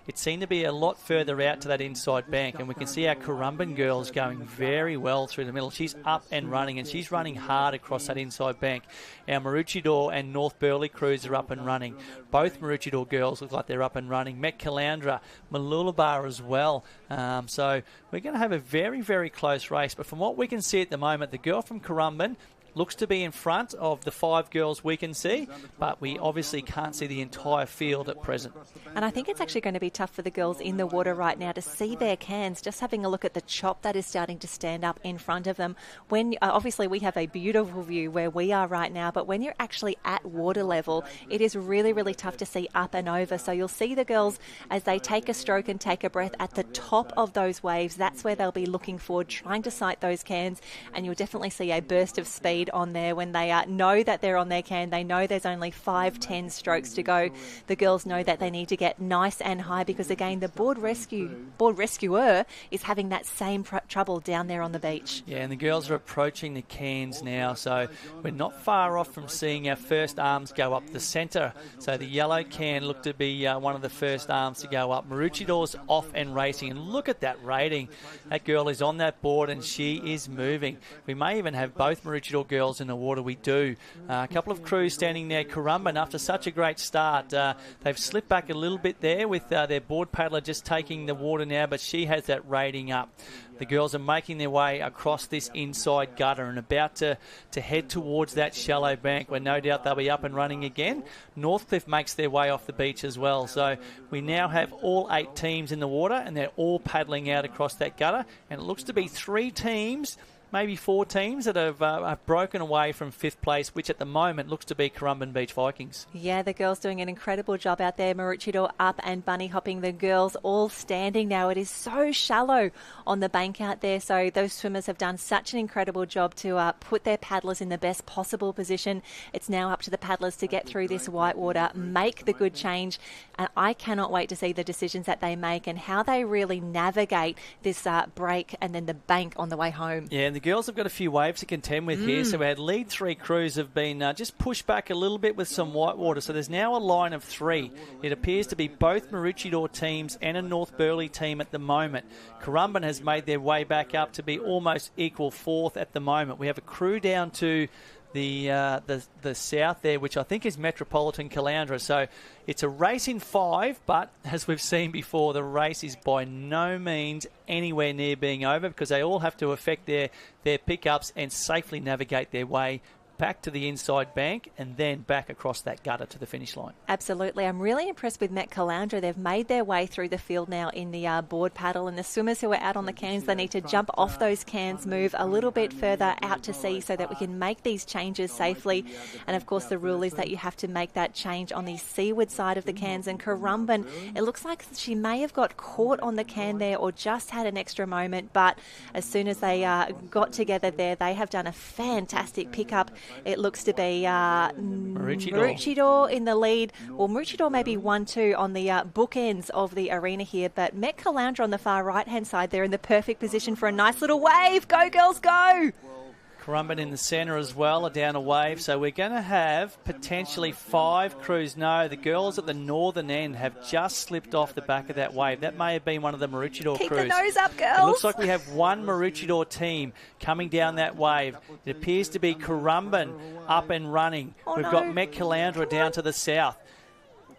it seemed to be a lot further out to that inside bank. And we can see our Currumbin girls going very well through the middle. She's up and running, and she's running hard across that inside bank. Our Maroochydore and North Burley crews are up and running. Both Maroochydore girls look like they're up and running. Met Caloundra, Mooloolaba as well. So we're going to have a very, very close race. But from what we can see at the moment, the girl from Currumbin looks to be in front of the 5 girls we can see, but we obviously can't see the entire field at present. And I think it's actually going to be tough for the girls in the water right now to see their cans. Just having a look at the chop that is starting to stand up in front of them. When obviously we have a beautiful view where we are right now, but when you're actually at water level, it is really, really tough to see up and over. So you'll see the girls as they take a stroke and take a breath at the top of those waves. That's where they'll be looking forward, trying to sight those cans, and you'll definitely see a burst of speed on there when they know that they're on their can. They know there's only 5-10 strokes to go. The girls know that they need to get nice and high because, again, the board rescuer is having that same trouble down there on the beach. Yeah, and the girls are approaching the cans now, so we're not far off from seeing our first arms go up the centre. So the yellow can looked to be one of the first arms to go up. Maroochydor's off and racing, and look at that rating. That girl is on that board and she is moving. We may even have both Maroochydore girls in the water. We do. A couple of crews standing there. Currumbin, after such a great start, they've slipped back a little bit there with their board paddler just taking the water now, but she has that rating up. The girls are making their way across this inside gutter and about to head towards that shallow bank where no doubt they'll be up and running again. Northcliffe makes their way off the beach as well. So we now have all 8 teams in the water and they're all paddling out across that gutter. And it looks to be 3 teams, maybe 4 teams that have broken away from 5th place, which at the moment looks to be Currumbin Beach Vikings. Yeah, the girls doing an incredible job out there. Maroochydore up and bunny hopping. The girls all standing now. It is so shallow on the bank out there, so those swimmers have done such an incredible job to put their paddlers in the best possible position. It's now up to the paddlers to get through this white water, make the good change, and I cannot wait to see the decisions that they make and how they really navigate this break and then the bank on the way home. Yeah, and the girls have got a few waves to contend with here. So our lead 3 crews have been just pushed back a little bit with some white water. So there's now a line of 3. It appears to be both Maroochydore teams and a North Burleigh team at the moment. Currumbin has made their way back up to be almost equal 4th at the moment. We have a crew down to the south there, which I think is Metropolitan Caloundra. So it's a race in 5, but as we've seen before, the race is by no means anywhere near being over because they all have to affect their pickups and safely navigate their way back to the inside bank and then back across that gutter to the finish line. Absolutely. I'm really impressed with Met Caloundra. They've made their way through the field now in the board paddle, and the swimmers who are out on the cans, they need to jump off those cans, move a little bit further out to sea so that we can make these changes safely. And of course the rule is that you have to make that change on the seaward side of the cans. And Currumbin, it looks like she may have got caught on the can there or just had an extra moment, but as soon as they got together there, they have done a fantastic pickup. It looks to be Maroochydore in the lead. Well, Maroochydore maybe 1-2 on the bookends of the arena here, but Met Caloundra on the far right-hand side, they're in the perfect position for a nice little wave. Go, girls, go! Currumbin in the centre as well, are down a wave. So we're going to have potentially 5 crews. No, the girls at the northern end have just slipped off the back of that wave. That may have been one of the Maroochydore crews. Keep the nose up, girls. It looks like we have one Maroochydore team coming down that wave. It appears to be Currumbin up and running. We've got Met Caloundra down to the south.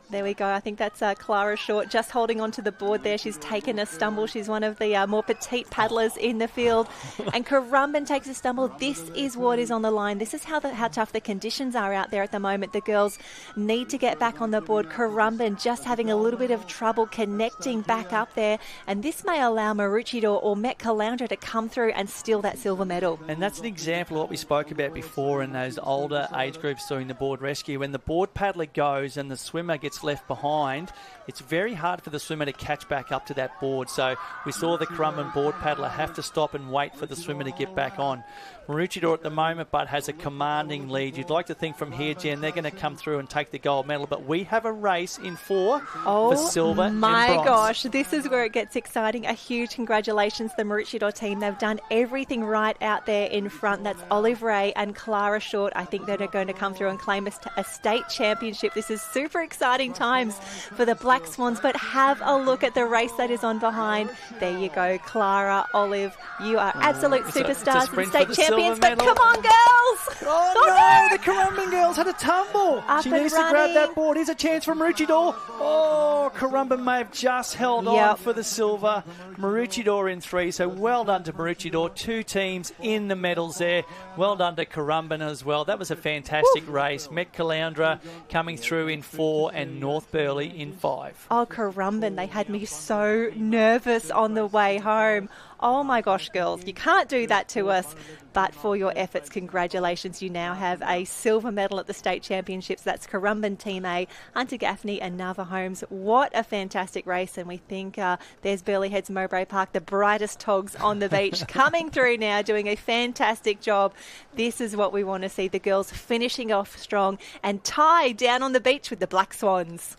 There we go. I think that's Clara Short just holding onto the board there. She's taken a stumble. She's one of the more petite paddlers in the field. And Currumbin takes a stumble. This is what is on the line. This is how tough the conditions are out there at the moment. The girls need to get back on the board. Currumbin just having a little bit of trouble connecting back up there. And this may allow Maroochydore or Met Caloundra to come through and steal that silver medal. And that's an example of what we spoke about before in those older age groups doing the board rescue. When the board paddler goes and the swimmer gets left behind, it's very hard for the swimmer to catch back up to that board. So we saw the Currumbin board paddler have to stop and wait for the swimmer to get back on. Maroochydore at the moment, but has a commanding lead. You'd like to think from here, Jen, they're going to come through and take the gold medal, but we have a race in 4 for silver and bronze. Oh my gosh, this is where it gets exciting. A huge congratulations to the Maroochydore team. They've done everything right out there in front. That's Olive Ray and Clara Short. I think they're going to come through and claim a state championship. This is super exciting times for the Black Black Swans, but have a look at the race that is on behind. There you go, Clara, Olive. You are absolute superstars and state champions, but come on, girls! Oh, no, the Currumbin girls had a tumble. She needs to grab that board. Here's a chance for Maroochydore. Oh, Currumbin may have just held on for the silver. Maroochydore in 3, so well done to Maroochydore. 2 teams in the medals there. Well done to Currumbin as well. That was a fantastic race. Met Caloundra coming through in 4 and North Burleigh in 5. Oh, Currumbin, they had me so nervous on the way home. Oh my gosh, girls, you can't do that to us. But for your efforts, congratulations. You now have a silver medal at the state championships. That's Currumbin Team A, Hunter Gaffney and Nava Holmes. What a fantastic race. And we think there's Burleigh Heads Mowbray Park, the brightest togs on the beach, coming through now, doing a fantastic job. This is what we want to see, the girls finishing off strong and tied down on the beach with the Black Swans.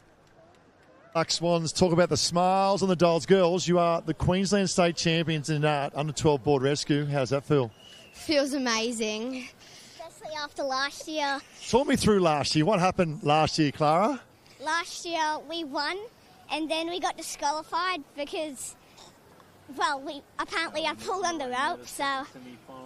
Black Swans, talk about the smiles on the dolls. Girls, you are the Queensland State Champions in under 12 board rescue. How does that feel? Feels amazing, especially after last year. Talk me through last year. What happened last year, Clara? Last year we won and then we got disqualified because, well, I pulled on the rope,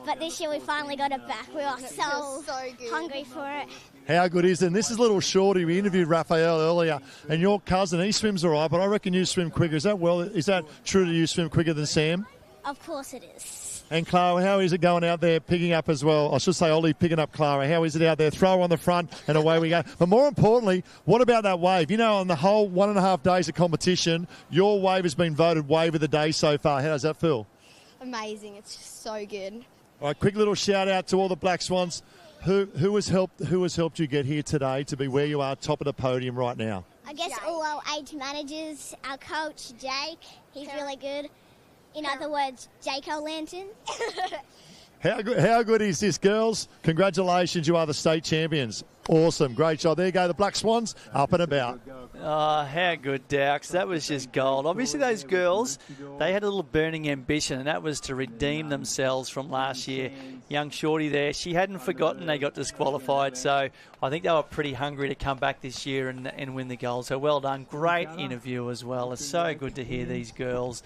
but this year we finally got it back. We were so hungry for it. How good is it? And this is little Shorty. We interviewed Raphael earlier, and your cousin, he swims all right, but I reckon you swim quicker. Is that true? Do you swim quicker than Sam? Of course it is. And Clara, how is it going out there picking up as well? I should say Ollie picking up Clara. How is it out there? Throw her on the front and away we go. But more importantly, what about that wave? You know, on the whole 1.5 days of competition, your wave has been voted wave of the day so far. How does that feel? Amazing. It's just so good. All right, quick little shout out to all the Black Swans. Who has helped you get here today to be where you are, top of the podium right now? I guess all our age managers, our coach Jake, he's really good. In other words, Jake O'Lantern. How good is this, girls? Congratulations, you are the state champions. Awesome, great job. There you go, the Black Swans up and about. Oh, how good, Daux. That was just gold. Obviously, those girls, they had a little burning ambition, and that was to redeem themselves from last year. Young Shorty there, she hadn't forgotten they got disqualified, so I think they were pretty hungry to come back this year and win the gold. So well done. Great interview as well. It's so good to hear these girls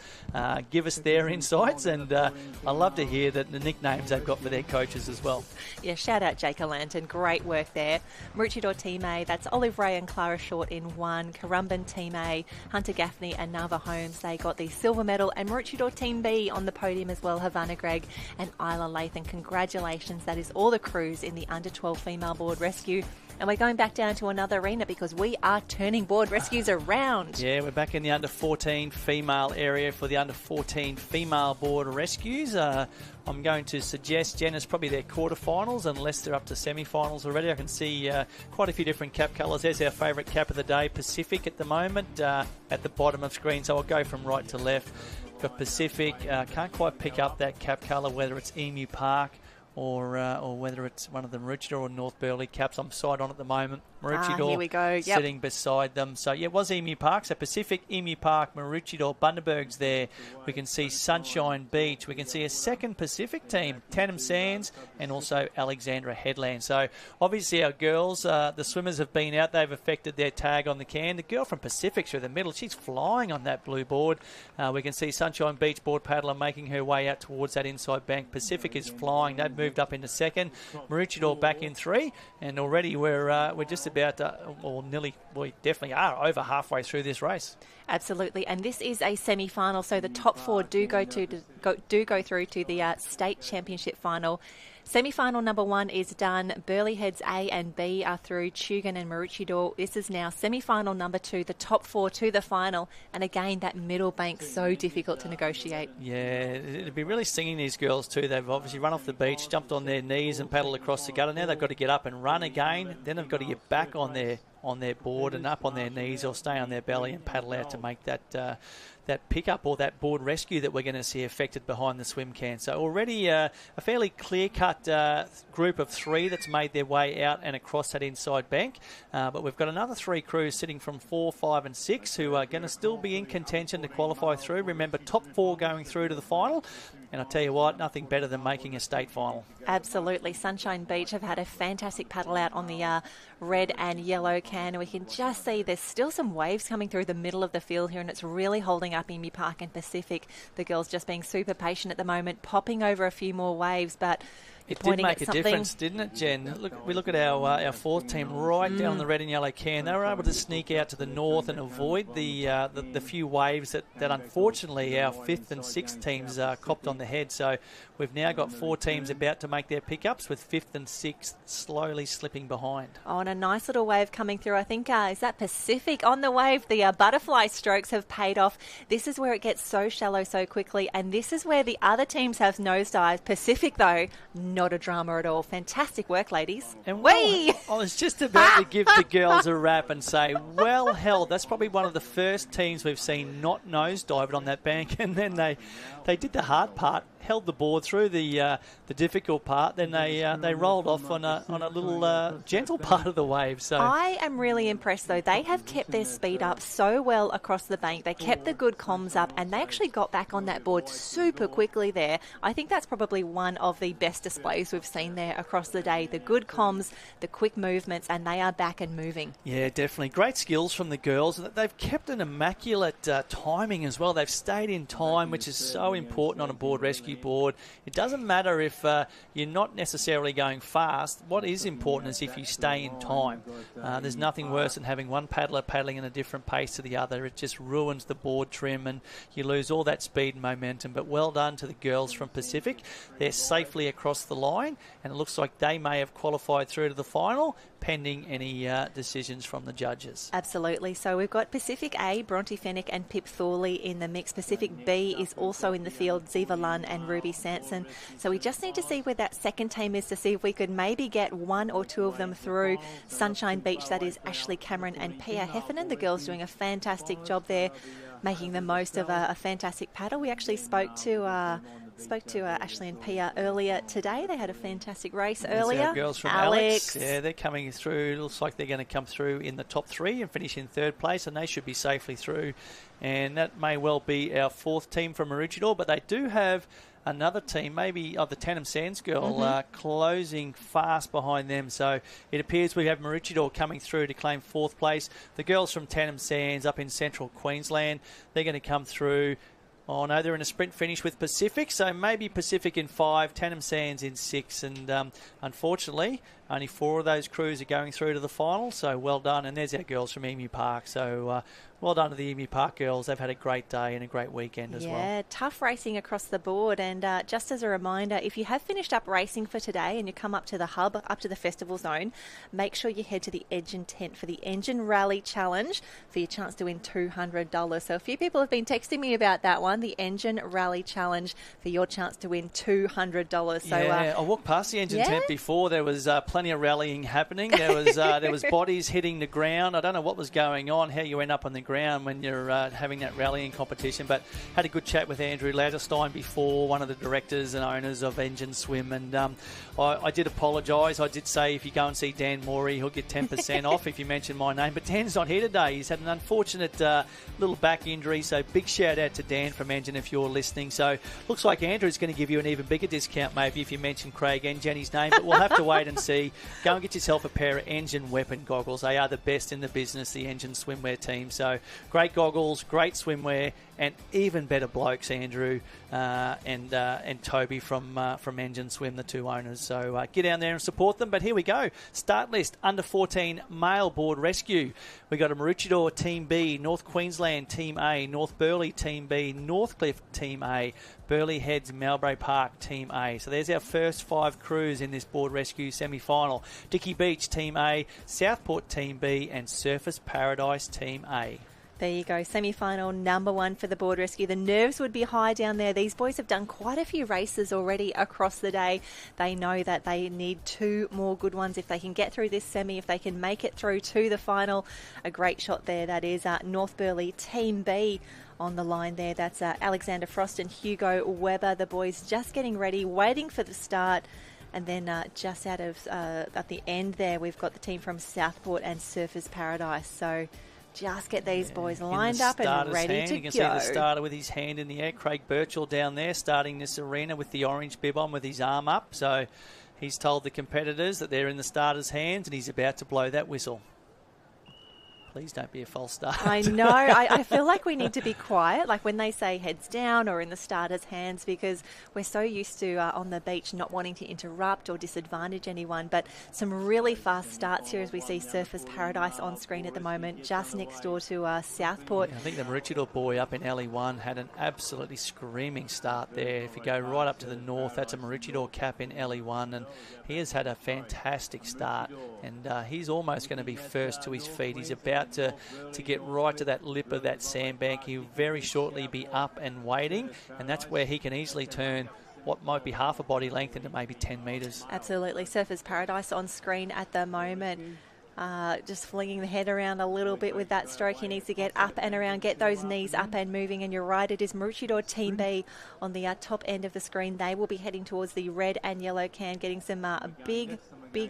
give us their insights, and I love to hear that the nicknames they've got for their coaches as well. Yeah, shout out Jake O'Lantern. Great work there. Maroochydore Team A, that's Olive Ray and Clara Short in 1. Currumbin Team A, Hunter Gaffney and Nava Holmes, they got the silver medal. And Maroochydore Team B on the podium as well, Havana Gregg and Isla Lathan. Congratulations, that is all the crews in the under 12 female board rescue. And we're going back down to another arena because we are turning board rescues around. Yeah, we're back in the under 14 female area for the under 14 female board rescues. I'm going to suggest, Jen, it's probably their quarterfinals unless they're up to semi-finals already. I can see quite a few different cap colours. There's our favourite cap of the day, Pacific at the moment, at the bottom of screen. So I'll go from right to left. Got Pacific. Can't quite pick up that cap colour, whether it's Emu Park or whether it's one of the Maroochydore or North Burleigh caps. I'm side on at the moment. Maroochydore here we go. Yep. Sitting beside them. So, yeah, it was Emu Park. So, Pacific, Emu Park, Maroochydore, Bundaberg's there. We can see Sunshine Beach. We can see a second Pacific team, Tannum Sands, and also Alexandra Headland. So, obviously, our girls, the swimmers have been out. They've affected their tag on the can. The girl from Pacific through the middle, she's flying on that blue board. We can see Sunshine Beach board paddler making her way out towards that inside bank. Pacific is flying. They've moved up into second. Maroochydore back in 3. And already we're just about, we definitely are over halfway through this race. Absolutely, and this is a semi-final, so the top 4 do go through to the state championship final. Semi-final number 1 is done. Burleigh Heads A and B are through, Tugun and Maroochydore. This is now semi-final number 2, the top 4 to the final. And again, that middle bank, so difficult to negotiate. Yeah, it'd be really stinging these girls too. They've obviously run off the beach, jumped on their knees and paddled across the gutter. Now they've got to get up and run again. Then they've got to get back on their board and up on their knees or stay on their belly and paddle out to make that pickup or that board rescue that we're going to see affected behind the swim can. So already a fairly clear-cut group of 3 that's made their way out and across that inside bank. But we've got another 3 crews sitting from 4, 5 and 6 who are going to still be in contention to qualify through. Remember, top 4 going through to the final. And I'll tell you what, nothing better than making a state final. Absolutely. Sunshine Beach have had a fantastic paddle out on the red and yellow can. And we can just see there's still some waves coming through the middle of the field here, and it's really holding up Emu Park and Pacific. The girls just being super patient at the moment, popping over a few more waves, but it did make a difference, didn't it, Jen? We look at our fourth team right down the red and yellow can. They were able to sneak out to the north and avoid the few waves that unfortunately our fifth and sixth teams copped on the head. So we've now got 4 teams about to make their pickups, with fifth and sixth slowly slipping behind. Oh, and a nice little wave coming through. I think, is that Pacific on the wave? The butterfly strokes have paid off. This is where it gets so shallow so quickly, and this is where the other teams have nosedived. Pacific, though, not a drama at all. Fantastic work, ladies. And I was just about to give the girls a rap and say, well held. That's probably one of the first teams we've seen not nosedived on that bank, and then they did the hard part, held the board through the difficult part, then they rolled off on a little gentle part of the wave. So I am really impressed, though. They have kept their speed up so well across the bank. They kept the good comms up, and they actually got back on that board super quickly there. I think that's probably one of the best displays we've seen there across the day. The good comms, the quick movements, and they are back and moving. Yeah, definitely. Great skills from the girls. They've kept an immaculate timing as well. They've stayed in time, which is so important on a board rescue board. It doesn't matter if you're not necessarily going fast. What is important is if you stay in time. There's nothing worse than having one paddler paddling in a different pace to the other. It just ruins the board trim and you lose all that speed and momentum. But well done to the girls from Pacific. They're safely across the line, and it looks like they may have qualified through to the final, pending any decisions from the judges. Absolutely. So we've got Pacific A, Bronte Fennick and Pip Thorley in the mix. Pacific B is also in the field, Ziva Lunn and Ruby Sanson. So we just need to see where that second team is to see if we could maybe get 1 or 2 of them through. Sunshine Beach, that is Ashley Cameron and Pia Heffernan. The girls doing a fantastic job there, making the most of a fantastic paddle. We actually spoke to Ashley and Pia earlier today. They had a fantastic race earlier. Our girls from Alex. Yeah, they're coming through. It looks like they're going to come through in the top 3 and finish in 3rd place, and they should be safely through. And that may well be our 4th team from Maroochydore, but they do have another team, maybe the Tanham Sands girl, closing fast behind them. So it appears we have Maroochydore coming through to claim 4th place. The girls from Tanham Sands up in central Queensland, they're going to come through. Oh, no, they're in a sprint finish with Pacific, so maybe Pacific in 5, Tanham Sands in 6, and unfortunately, only 4 of those crews are going through to the final, so well done. And there's our girls from Emu Park, so well done to the Emu Park girls. They've had a great day and a great weekend as well. Yeah, tough racing across the board. And just as a reminder, if you have finished up racing for today and you come up to the hub, up to the festival zone, make sure you head to the Engine tent for the Engine Rally Challenge for your chance to win $200. So a few people have been texting me about that one, the Engine Rally Challenge, for your chance to win $200. So, yeah, I walked past the Engine tent before. There was plenty of rallying happening. There was bodies hitting the ground. I don't know what was going on, how you end up on the ground when you're having that rallying competition, but had a good chat with Andrew Lauterstein before, one of the directors and owners of Engine Swim, and I did apologise. I did say if you go and see Dan Morey, he'll get 10% off if you mention my name, but Dan's not here today. He's had an unfortunate little back injury, so big shout out to Dan from Engine if you're listening. So looks like Andrew's going to give you an even bigger discount maybe if you mention Craig and Jenny's name, but we'll have to wait and see. Go and get yourself a pair of Engine Weapon goggles. They are the best in the business, the Engine swimwear team. So great goggles, great swimwear, and even better blokes, Andrew and Toby from Engine Swim, the 2 owners. So get down there and support them. But here we go. Start list, under 14 male board rescue. We got a Maroochydore Team B, North Queensland Team A, North Burleigh Team B, Northcliffe Team A, Burleigh Heads Mowbray Park Team A. So there's our first 5 crews in this board rescue semi-final. Dickey Beach Team A, Southport Team B, and Surfers Paradise Team A. There you go, semi-final number 1 for the board rescue. The nerves would be high down there. These boys have done quite a few races already across the day. They know that they need 2 more good ones if they can get through this semi, if they can make it through to the final. A great shot there. That is North Burleigh Team B on the line there. That's Alexander Frost and Hugo Webber. The boys just getting ready, waiting for the start. And then just out of at the end there, we've got the team from Southport and Surfers Paradise. So just get these boys lined up and ready to go. You can see the starter with his hand in the air. Craig Birchall down there starting this arena with the orange bib on with his arm up. So he's told the competitors that they're in the starter's hands and he's about to blow that whistle. Please don't be a false start. I know. I feel like we need to be quiet, like when they say heads down or in the starter's hands, because we're so used to on the beach not wanting to interrupt or disadvantage anyone. But some really fast starts here as we see Surfers Paradise on screen at the moment, just next door to Southport. I think the Maroochydore boy up in LE1 had an absolutely screaming start there. If you go right up to the north, that's a Maroochydore cap in LE1, and he has had a fantastic start. And he's almost going to be first to his feet. He's about to get right to that lip of that sandbank. He'll very shortly be up and waiting, and that's where he can easily turn what might be half a body length into maybe 10 metres. Absolutely. Surfers Paradise on screen at the moment. Just flinging the head around a little bit with that stroke. He needs to get up and around, get those knees up and moving. And you're right, it is Maroochydore Team B on the top end of the screen. They will be heading towards the red and yellow can, getting some big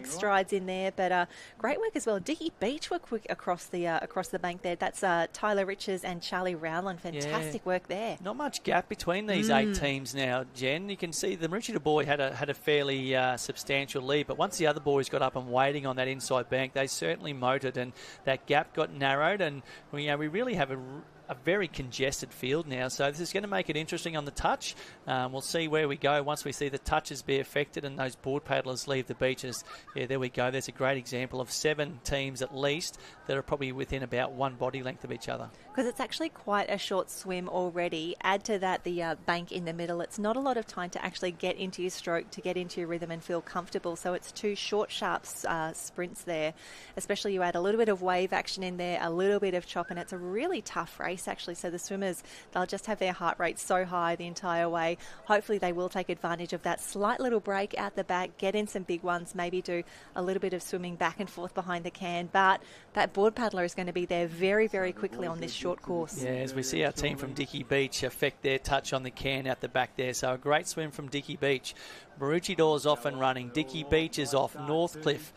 strides in there. But great work as well. Dickie Beach were quick across the bank there. That's Tyler Riches and Charlie Rowland. Fantastic work there. Not much gap between these 8 teams now, Jen. You can see the Maroochydore boy had a fairly substantial lead, but once the other boys got up and waiting on that inside bank, they certainly motored, and that gap got narrowed, and we really have a very congested field now, so this is going to make it interesting on the touch. We'll see where we go once we see the touches be affected and those board paddlers leave the beaches. Yeah, there we go. There's a great example of 7 teams at least that are probably within about 1 body length of each other. Because it's actually quite a short swim already. Add to that the bank in the middle. It's not a lot of time to actually get into your stroke, to get into your rhythm and feel comfortable. So it's 2 short, sharp sprints there. Especially you add a little bit of wave action in there, a little bit of chop, and it's a really tough race actually. So the swimmers, they'll just have their heart rate so high the entire way. Hopefully they will take advantage of that slight little break out the back, get in some big ones, maybe do a little bit of swimming back and forth behind the can. But that board paddler is going to be there very, very quickly on this short course. Yeah, as we see our team from Dickie Beach affect their touch on the can out the back there. So a great swim from Dickie Beach. Maroochidore's off and running. Dickie Beach is off. Northcliffe.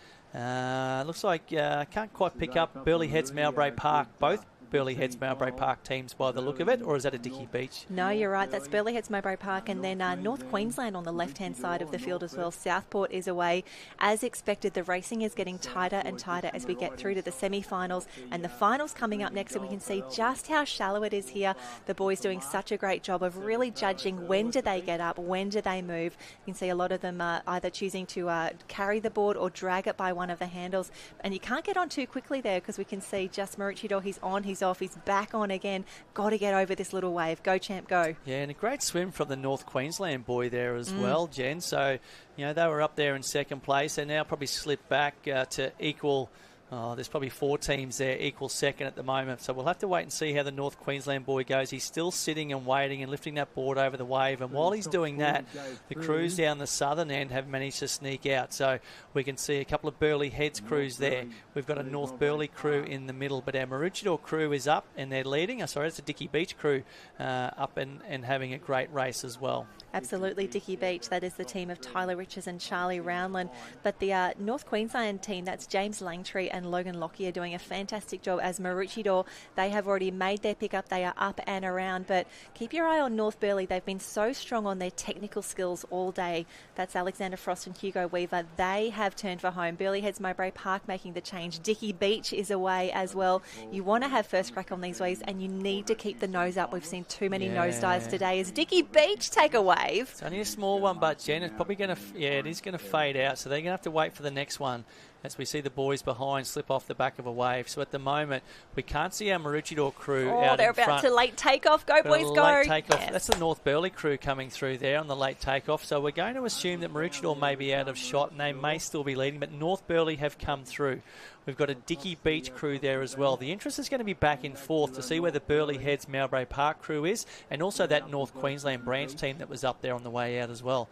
Looks like can't quite pick up Burleigh Heads, Mowbray Park. Both Burleigh Heads, Mowbray Park teams by the look of it, or is that a Dickie Beach? No, you're right. That's Burleigh Heads, Mowbray Park, and then North Queensland on the left-hand side of the field as well. Southport is away. As expected, the racing is getting tighter and tighter as we get through to the semi-finals, and the finals coming up next, and we can see just how shallow it is here. The boys doing such a great job of really judging when do they get up, when do they move. You can see a lot of them either choosing to carry the board or drag it by one of the handles, and you can't get on too quickly there because we can see just Maroochydore, he's on, he's off, he's back on again. Got to get over this little wave. Go, champ, go. Yeah, and a great swim from the North Queensland boy there as well, Jen. So, they were up there in second place. They now probably slipped back to equal. There's probably 4 teams there, equal second at the moment. So we'll have to wait and see how the North Queensland boy goes. He's still sitting and waiting and lifting that board over the wave. And while he's doing that, the crews down the southern end have managed to sneak out. So we can see a couple of Burleigh Heads crews there. We've got a North Burleigh crew in the middle, but our Maroochydore crew is up and they're leading. It's a Dickie Beach crew up and having a great race as well. Absolutely, Dickie Beach. That is the team of Tyler Riches and Charlie Rowland. But the North Queensland team, that's James Langtree and Logan Lockyer, doing a fantastic job. As Maroochydore, they have already made their pickup. They are up and around. But keep your eye on North Burleigh. They've been so strong on their technical skills all day. That's Alexander Frost and Hugo Weaver. They have turned for home. Burleigh Heads, Mowbray Park making the change. Dickie Beach is away as well. You want to have first crack on these waves, and you need to keep the nose up. We've seen too many nosedives today. As Dickie Beach take a wave. It's only a small one, but Jen, it's probably going to, it is going to fade out. So they're going to have to wait for the next one as we see the boys behind slip off the back of a wave. So at the moment, we can't see our Maroochydore crew out in front. They're about to late takeoff. Go, boys, go. Late takeoff. Yes. That's the North Burleigh crew coming through there on the late takeoff. So we're going to assume that Maroochydore may be out of shot and they may still be leading, but North Burleigh have come through. We've got a Dickie Beach crew there as well. The interest is going to be back and forth to see where the Burleigh Heads Mowbray Park crew is, and also that North Queensland branch team that was up there on the way out as well.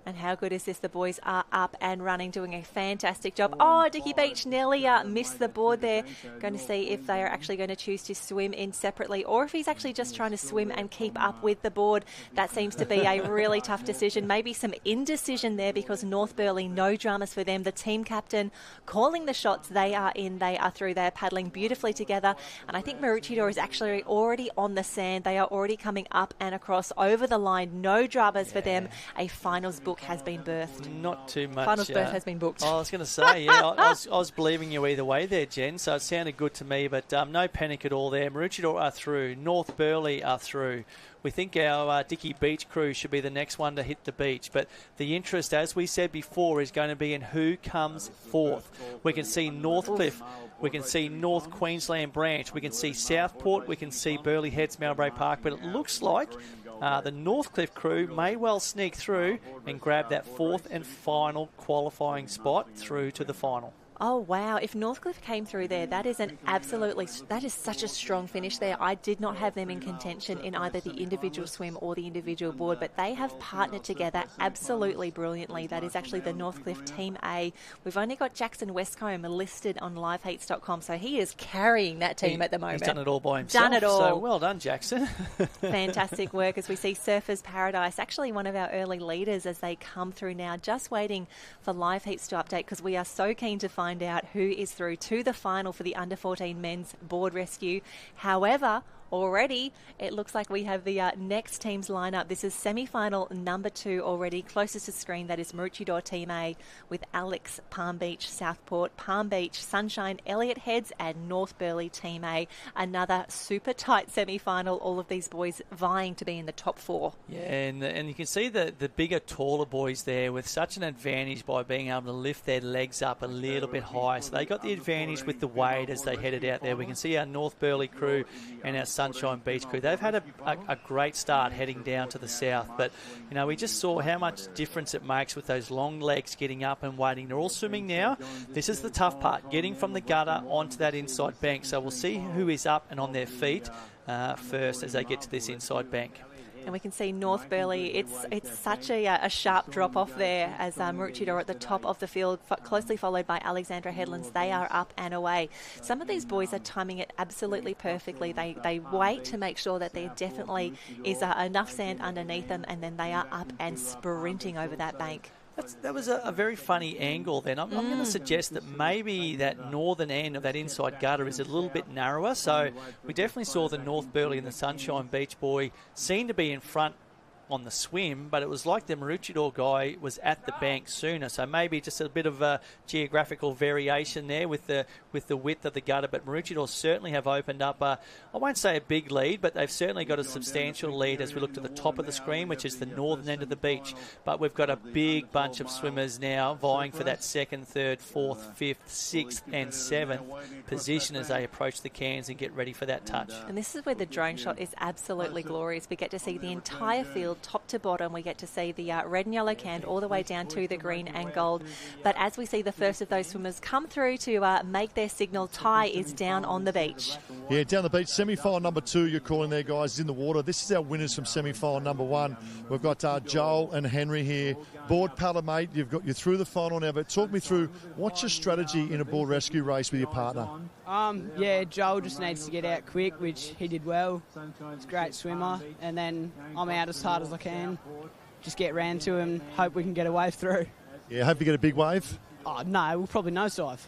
And how good is this? The boys are up and running, doing a fantastic job. Oh, Dicky Beach nearly missed the board there. Going to see if they are actually going to choose to swim in separately or if he's actually just trying to swim and keep up with the board. That seems to be a really tough decision. Maybe some indecision there because North Burleigh, no dramas for them. The team captain calling the shots. They are in, they are through. They are paddling beautifully together. And I think Maroochydore is actually already on the sand. They are already coming up and across over the line. No dramas for them. A finals book has been birthed. Not too much. Finals berth has been booked. I was going to say, yeah, I was believing you either way there, Jen, so it sounded good to me, but no panic at all there. Maroochydore are through. North Burleigh are through. We think our Dicky Beach crew should be the next one to hit the beach, but the interest, as we said before, is going to be in who comes fourth. We can see Northcliffe, we can see North Queensland Branch, we can see Southport, we can see Burleigh Heads, Mowbray Park, but it looks like the Northcliffe crew may well sneak through and grab that fourth and final qualifying spot through to the final. Oh, wow. If Northcliffe came through there, that is such a strong finish there. I did not have them in contention in either the individual swim or the individual board, but they have partnered together absolutely brilliantly. That is actually the Northcliffe Team A. We've only got Jackson Westcombe listed on liveheats.com, so he is carrying that team at the moment. He's done it all by himself. Done it all. So well done, Jackson. Fantastic work as we see Surfers Paradise, actually one of our early leaders as they come through now, just waiting for Live Heats to update because we are so keen to find out who is through to the final for the under-14 men's board rescue. However, already it looks like we have the next team's lineup. This is semi-final number 2 already. Closest to screen, that is Maroochydore Team A with Alex, Palm Beach, Southport, Palm Beach, Sunshine, Elliott Heads and North Burleigh Team A. Another super tight semi-final. All of these boys vying to be in the top 4. Yeah, and you can see the bigger, taller boys there with such an advantage by being able to lift their legs up a little bit higher. So they got the advantage with the weight as they headed out there. We can see our North Burleigh crew and our Sunshine Beach crew. They've had a great start heading down to the south, but you know, we just saw how much difference it makes with those long legs getting up and waiting. They're all swimming now. This is the tough part, getting from the gutter onto that inside bank. So we'll see who is up and on their feet first as they get to this inside bank. And we can see North Burleigh, it's such a sharp drop-off there as Maroochydore at the top of the field, closely followed by Alexandra Headlands. They are up and away. Some of these boys are timing it absolutely perfectly. They wait to make sure that there definitely is enough sand underneath them, and then they are up and sprinting over that bank. That was a very funny angle then. I'm going to suggest that maybe that northern end of that inside gutter is a little bit narrower. So we definitely saw the North Burleigh and the Sunshine Beach boy seem to be in front on the swim, but it was like the Maroochydore guy was at the bank sooner, so maybe just a bit of a geographical variation there with the width of the gutter. But Maroochydore certainly have opened up I won't say a big lead, but they've certainly got a substantial lead as we look to the top of the screen, which is the northern end of the beach. But we've got a big bunch of swimmers now vying for that 2nd, 3rd, 4th, 5th, 6th and 7th position as they approach the cans and get ready for that touch. And this is where the drone shot is absolutely glorious. We get to see the entire field top to bottom. We get to see the red and yellow can all the way down to the green and gold. But as we see the first of those swimmers come through to make their signal, Ty is down on the beach. Yeah, down the beach. Semi-final number 2, you're calling there, guys, is in the water. This is our winners from semi-final number 1. We've got Joel and Henry here. Board paddler, mate, you're through the final now, but talk me through, what's your strategy in a board rescue race with your partner? Yeah, Joel just needs to get out quick, which he did well. He's a great swimmer, and then I'm out as hard as I can. Just get round to him, hope we can get a wave through. Yeah, hope you get a big wave. Oh, no, we'll probably nosedive.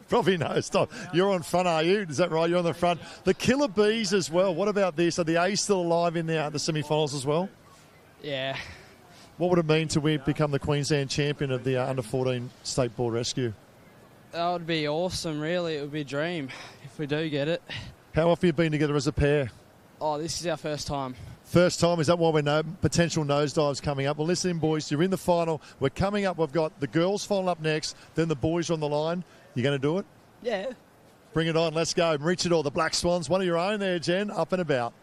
Probably no, stop. You're on front, are you? Is that right? You're on the front. The Killer Bees as well. What about this? Are the A's still alive in the semi-finals as well? Yeah. What would it mean to become the Queensland champion of the under-14 state board rescue? That would be awesome, really. It would be a dream if we do get it. How often have you been together as a pair? Oh, this is our first time. First time? Is that why we know potential nosedives coming up? Well, listen, boys, you're in the final. We're coming up. We've got the girls' final up next, then the boys on the line. You going to do it? Yeah. Bring it on. Let's go. Rescheduled, the Black Swans. One of your own there, Jen. Up and about.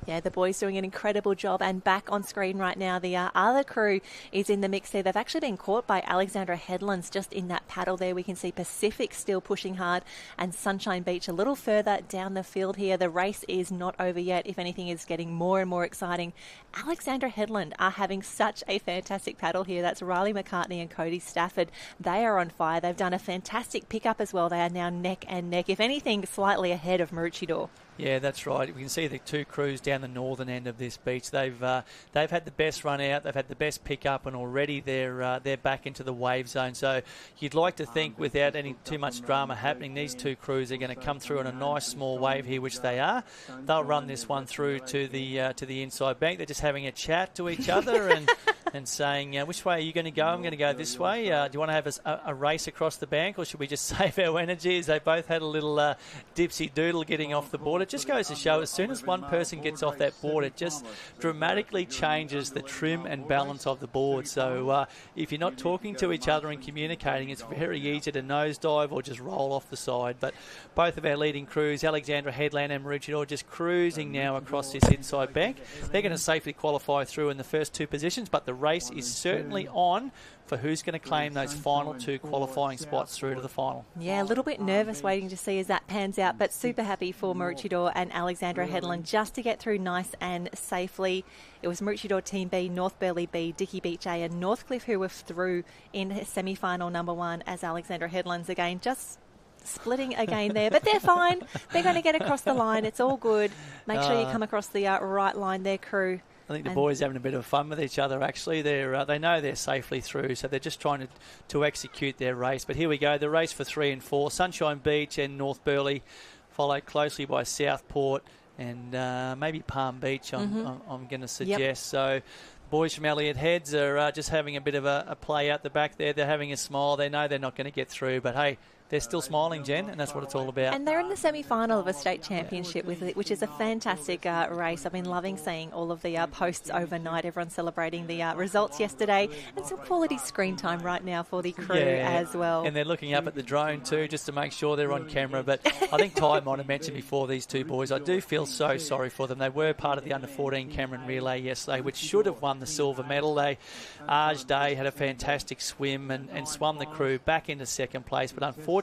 Yeah, the boys doing an incredible job. And back on screen right now, the other crew is in the mix there. They've actually been caught by Alexandra Headlands just in that paddle there. We can see Pacific still pushing hard and Sunshine Beach a little further down the field here. The race is not over yet. If anything, is getting more and more exciting. Alexandra Headland are having such a fantastic paddle here. That's Riley McCartney and Cody Stafford. They are on fire. They've done a fantastic pickup as well. They are now neck and neck. If anything, slightly ahead of Maroochydore. Yeah, that's right. We can see the two crews down the northern end of this beach. They've had the best run out. They've had the best pickup, and already they're back into the wave zone. So you'd like to think, without any too much drama happening, these two crews are going to come through on a nice small wave here, which they are. They'll run this one through to the inside bank. They're just having a chat to each other and saying, which way are you going to go? I'm going to go this way. Do you want to have a race across the bank, or should we just save our energies? They both had a little dipsy doodle getting off the board. It just goes to show, as soon as one person gets off that board, it just dramatically changes the trim and balance of the board. So if you're not talking to each other and communicating, it's very easy to nosedive or just roll off the side. But both of our leading crews, Alexandra Headland and Maroochydore, just cruising now across this inside bank. They're going to safely qualify through in the first two positions, but the race is certainly on for who's going to claim those final two qualifying spots through to the final. Yeah, a little bit nervous waiting to see as that pans out, but super happy for Maroochydore and Alexandra Headland just to get through nice and safely. It was Maroochydore Team B, North Burleigh B, Dicky Beach A and Northcliffe who were through in semi-final number 1 as Alexandra Headlands again just splitting again there, but they're fine. They're going to get across the line. It's all good. Make sure you come across the right line there, crew. I think the boys are having a bit of fun with each other, actually. They know they're safely through, so they're just trying to execute their race. But here we go, the race for 3 and 4. Sunshine Beach and North Burleigh, followed closely by Southport and maybe Palm Beach, I'm going to suggest. Yep. So boys from Elliott Heads are just having a bit of a play out the back there. They're having a smile. They know they're not going to get through, but hey, they're still smiling, Jen, and that's what it's all about. And they're in the semi-final of a state championship, which is a fantastic race. I've been loving seeing all of the posts overnight, everyone celebrating the results yesterday, and some quality screen time right now for the crew as well. And they're looking up at the drone too, just to make sure they're on camera. But I think Ty might have mentioned before, these two boys, I do feel so sorry for them. They were part of the under-14 Cameron Relay yesterday, which should have won the silver medal. Aj Day had a fantastic swim and swum the crew back into second place, but unfortunately,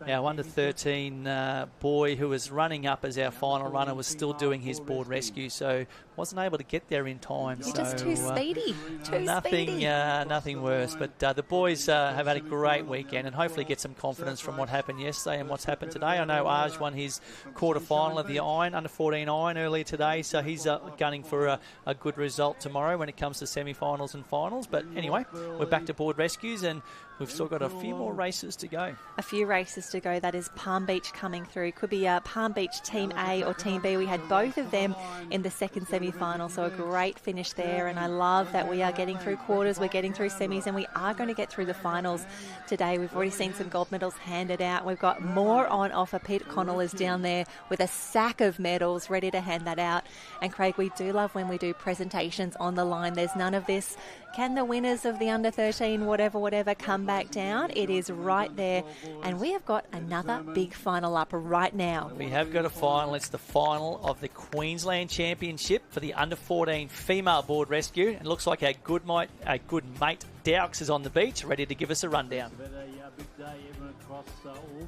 our under-13 boy who was running up as our final runner was still doing his board rescue, so wasn't able to get there in time. You're just too speedy. Nothing worse. But the boys have had a great weekend and hopefully get some confidence from what happened yesterday and what's happened today. I know Aj won his quarter-final of the under-14 Iron earlier today, so he's gunning for a good result tomorrow when it comes to semi-finals and finals. But anyway, we're back to board rescues and we've still got a few more races to go. A few races to go. That is Palm Beach coming through. Could be Palm Beach Team A or Team B. We had both of them in the second semi-final, so a great finish there. And I love that we are getting through quarters, we're getting through semis, and we are going to get through the finals today. We've already seen some gold medals handed out. We've got more on offer. Peter Connell is down there with a sack of medals ready to hand that out. And Craig, we do love when we do presentations on the line. There's none of this, can the winners of the under-13 whatever come back down? It is right there. And we have got another big final up right now. We have got a final. It's the final of the Queensland Championship for the under-14 female board rescue. It looks like our good mate Dowks is on the beach, ready to give us a rundown.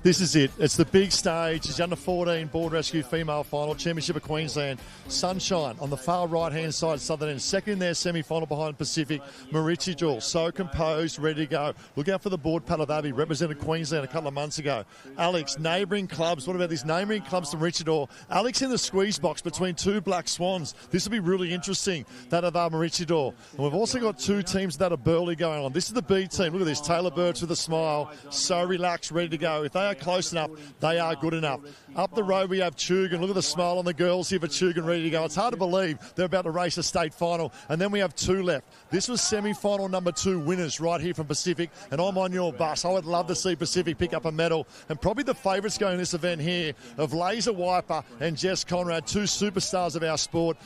This is it. It's the big stage. It's the under-14 board rescue female final, Championship of Queensland. Sunshine on the far right-hand side, southern end. Second in their semi-final behind Pacific. Maroochydore, so composed, ready to go. Look out for the board paddle. They represented Queensland a couple of months ago. Alex, neighbouring clubs. What about these neighbouring clubs to Maroochydore? Alex in the squeeze box between two black swans. This will be really interesting, that of Maroochydore. And we've also got two teams that are Burleigh going on. This is the B team. Look at this. Taylor Birch with a smile. So relaxed, ready to go. If they are close enough, they are good enough. Up the road we have Tugan. Look at the smile on the girls here for Tugan, ready to go. It's hard to believe they're about to race a state final. And then we have two left. This was semi-final number 2 winners right here from Pacific, and I'm on your bus. I would love to see Pacific pick up a medal. And probably the favourites going in this event here of Laser Wiper and Jess Conrad, two superstars of our sport.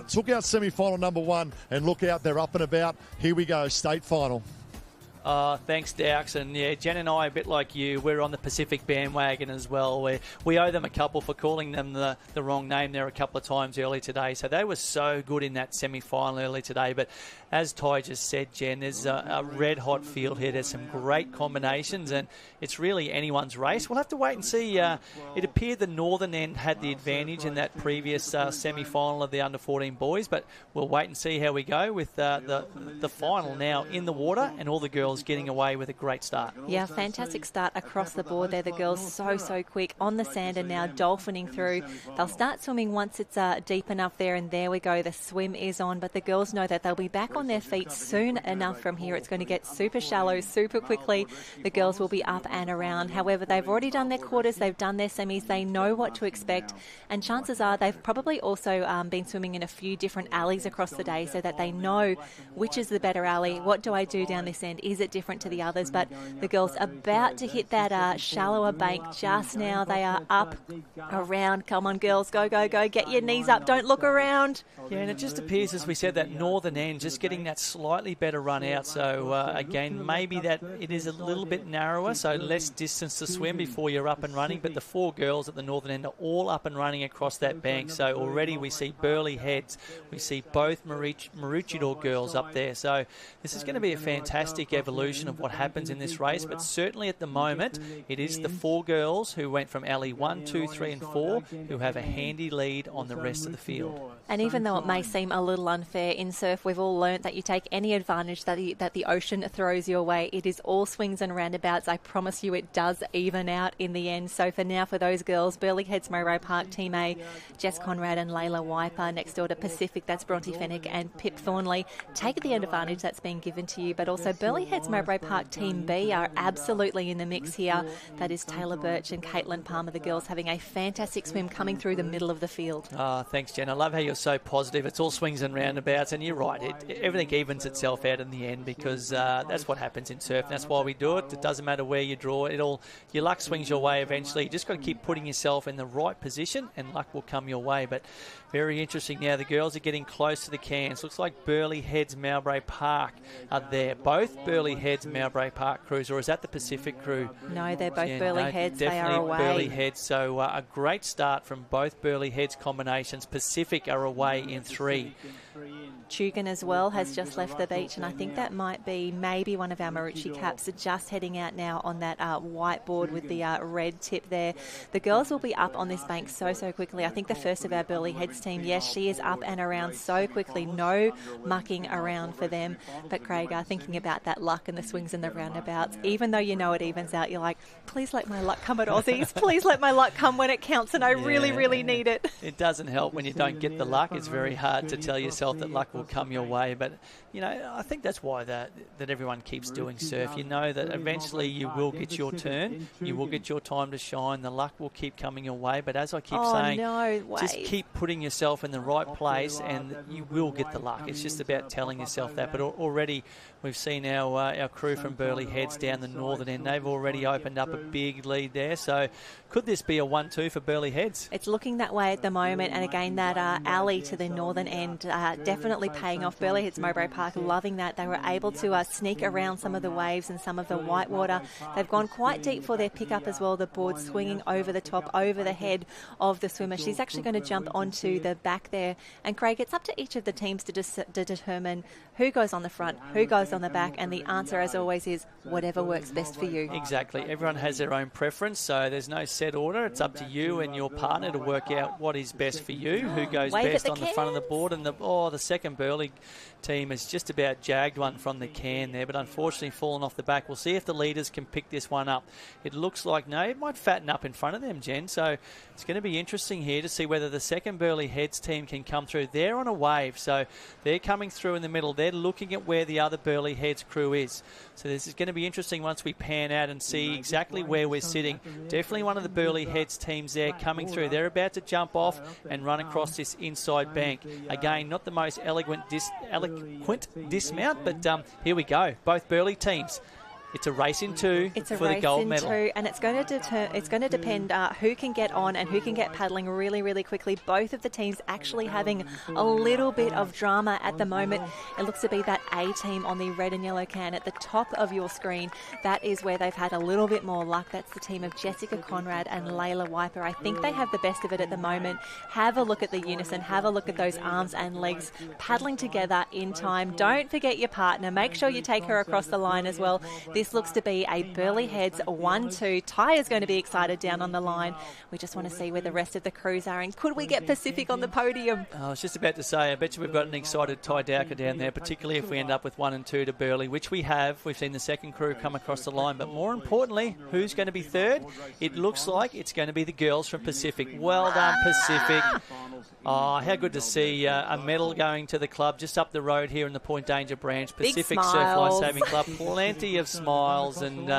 Took out semi-final number 1, and look out, they're up and about. Here we go, state final. Thanks, Daux. And yeah, Jen and I, a bit like you, we're on the Pacific bandwagon as well. We owe them a couple for calling them the wrong name there a couple of times early today. So they were so good in that semi-final early today. But as Ty just said, Jen, there's a red-hot field here. There's some great combinations, and it's really anyone's race. We'll have to wait and see. It appeared the northern end had the advantage in that previous semi-final of the under-14 boys, but we'll wait and see how we go with the final now in the water, and all the girls getting away with a great start. Yeah, fantastic start across the board there. The girls so quick on the sand and now dolphining through. They'll start swimming once it's deep enough there, and there we go. The swim is on, but the girls know that they'll be back on their feet soon enough from here. It's going to get super shallow super quickly. The girls will be up and around. However, they've already done their quarters, they've done their semis, they know what to expect, and chances are they've probably also been swimming in a few different alleys across the day so that they know which is the better alley. What do I do down this end? Is it different to the others? But the girls about to hit that shallower bank just now. They are up, around. Come on, girls, go, get your knees up, don't look around. Yeah, and it just appears, as we said, that northern end just getting that slightly better run out. So again, maybe that it is a little bit narrower, so less distance to swim before you're up and running. But the four girls at the northern end are all up and running across that bank. So already we see Burleigh Heads, we see both Maroochydore girls up there. So this is going to be a fantastic evolution of what happens in this race. But certainly at the moment, it is the four girls who went from alley 1, 2, 3 and 4 who have a handy lead on the rest of the field. And even though it may seem a little unfair in surf, we've all learnt that you take any advantage that the ocean throws your way. It is all swings and roundabouts. I promise you it does even out in the end. So for now, for those girls, Burleigh Heads Mowbray Park, Team A, Jess Conrad and Layla Wiper. Next door to Pacific, that's Bronte Fennick and Pip Thornley. Take the advantage that's being given to you. But also Burleigh Heads Mowbray Park Team B are absolutely in the mix here. That is Taylor Birch and Caitlin Palmer, the girls having a fantastic swim coming through the middle of the field. Thanks, Jen. I love how you're so positive. It's all swings and roundabouts, and you're right. Everything evens itself out in the end, because that's what happens in surf. That's why we do it. It doesn't matter where you draw it. Your luck swings your way eventually. You just got to keep putting yourself in the right position, and luck will come your way. But very interesting now. The girls are getting close to the cans. Looks like Burleigh Heads Mowbray Park are there. Both Burleigh Heads Mowbray Park crews, or is that the Pacific crew? No, they're both Burleigh Heads. They are away. Burleigh Heads. So a great start from both Burleigh Heads combinations. Pacific are away in 3. Tugan as well has just left the beach, and I think that might be maybe one of our Marucci caps just heading out now on that whiteboard with the red tip there. The girls will be up on this bank so quickly. I think the first of our Burleigh Heads team, yes, she is up and around so quickly. No mucking around for them. But Craig, thinking about that luck and the swings and the roundabouts, even though you know it evens out, you're like, please let my luck come at Aussies. Please let my luck come when it counts, and I really need it. It doesn't help when you don't get the luck. It's very hard to tell yourself that luck will come your way. But, you know, I think that's why that everyone keeps doing surf. You know that eventually you will get your turn. You will get your time to shine. The luck will keep coming your way. But as I keep saying, just keep putting yourself in the right place and you will get the luck. It's just about telling yourself that. But already we've seen our crew from Burleigh Heads down the northern end. They've already opened up a big lead there. So could this be a 1-2 for Burleigh Heads? It's looking that way at the moment. And again, that alley to the northern end definitely paying off. Burleigh Heads Mowbray Park loving that. They were able to sneak around some of the waves and some of the white water. They've gone quite deep for their pickup as well. The board swinging over the top, over the head of the swimmer. She's actually going to jump onto the back there. And Craig, it's up to each of the teams to determine who goes on the front, who goes on the back, and the answer, as always, is whatever works best for you. Exactly. Everyone has their own preference, so there's no set order. It's up to you and your partner to work out what is best for you, who goes best on the front of the board. And the second Burleigh team has just about jagged one from the can there, but unfortunately fallen off the back. We'll see if the leaders can pick this one up. It looks like, no, it might fatten up in front of them, Jen. So it's going to be interesting here to see whether the second Burleigh Heads team can come through. They're on a wave, so they're coming through in the middle. They're looking at where the other Burleigh Heads crew is. So this is going to be interesting once we pan out and see exactly where we're sitting. Definitely one of the Burleigh Heads teams there coming through. They're about to jump off and run across this inside bank. Again, not the most eloquent dismount, but here we go. Both Burleigh teams It's a race in two for the gold medal. And it's going to depend who can get on and who can get paddling really, really quickly. Both of the teams actually having a little bit of drama at the moment. It looks to be that A team on the red and yellow can at the top of your screen. That is where they've had a little bit more luck. That's the team of Jessica Conrad and Layla Wiper. I think they have the best of it at the moment. Have a look at the unison. Have a look at those arms and legs paddling together in time. Don't forget your partner. Make sure you take her across the line as well. This looks to be a Burleigh Heads 1-2. Ty is going to be excited down on the line. We just want to see where the rest of the crews are. And could we get Pacific on the podium? I was just about to say, I bet you we've got an excited Ty Dowker down there, particularly if we end up with 1 and 2 to Burleigh, which we have. We've seen the second crew come across the line. But more importantly, who's going to be third? It looks like it's going to be the girls from Pacific. Well done, Pacific. Oh, how good to see a medal going to the club just up the road here in the Point Danger branch. Pacific Surf Life Saving Club. Plenty of smiles and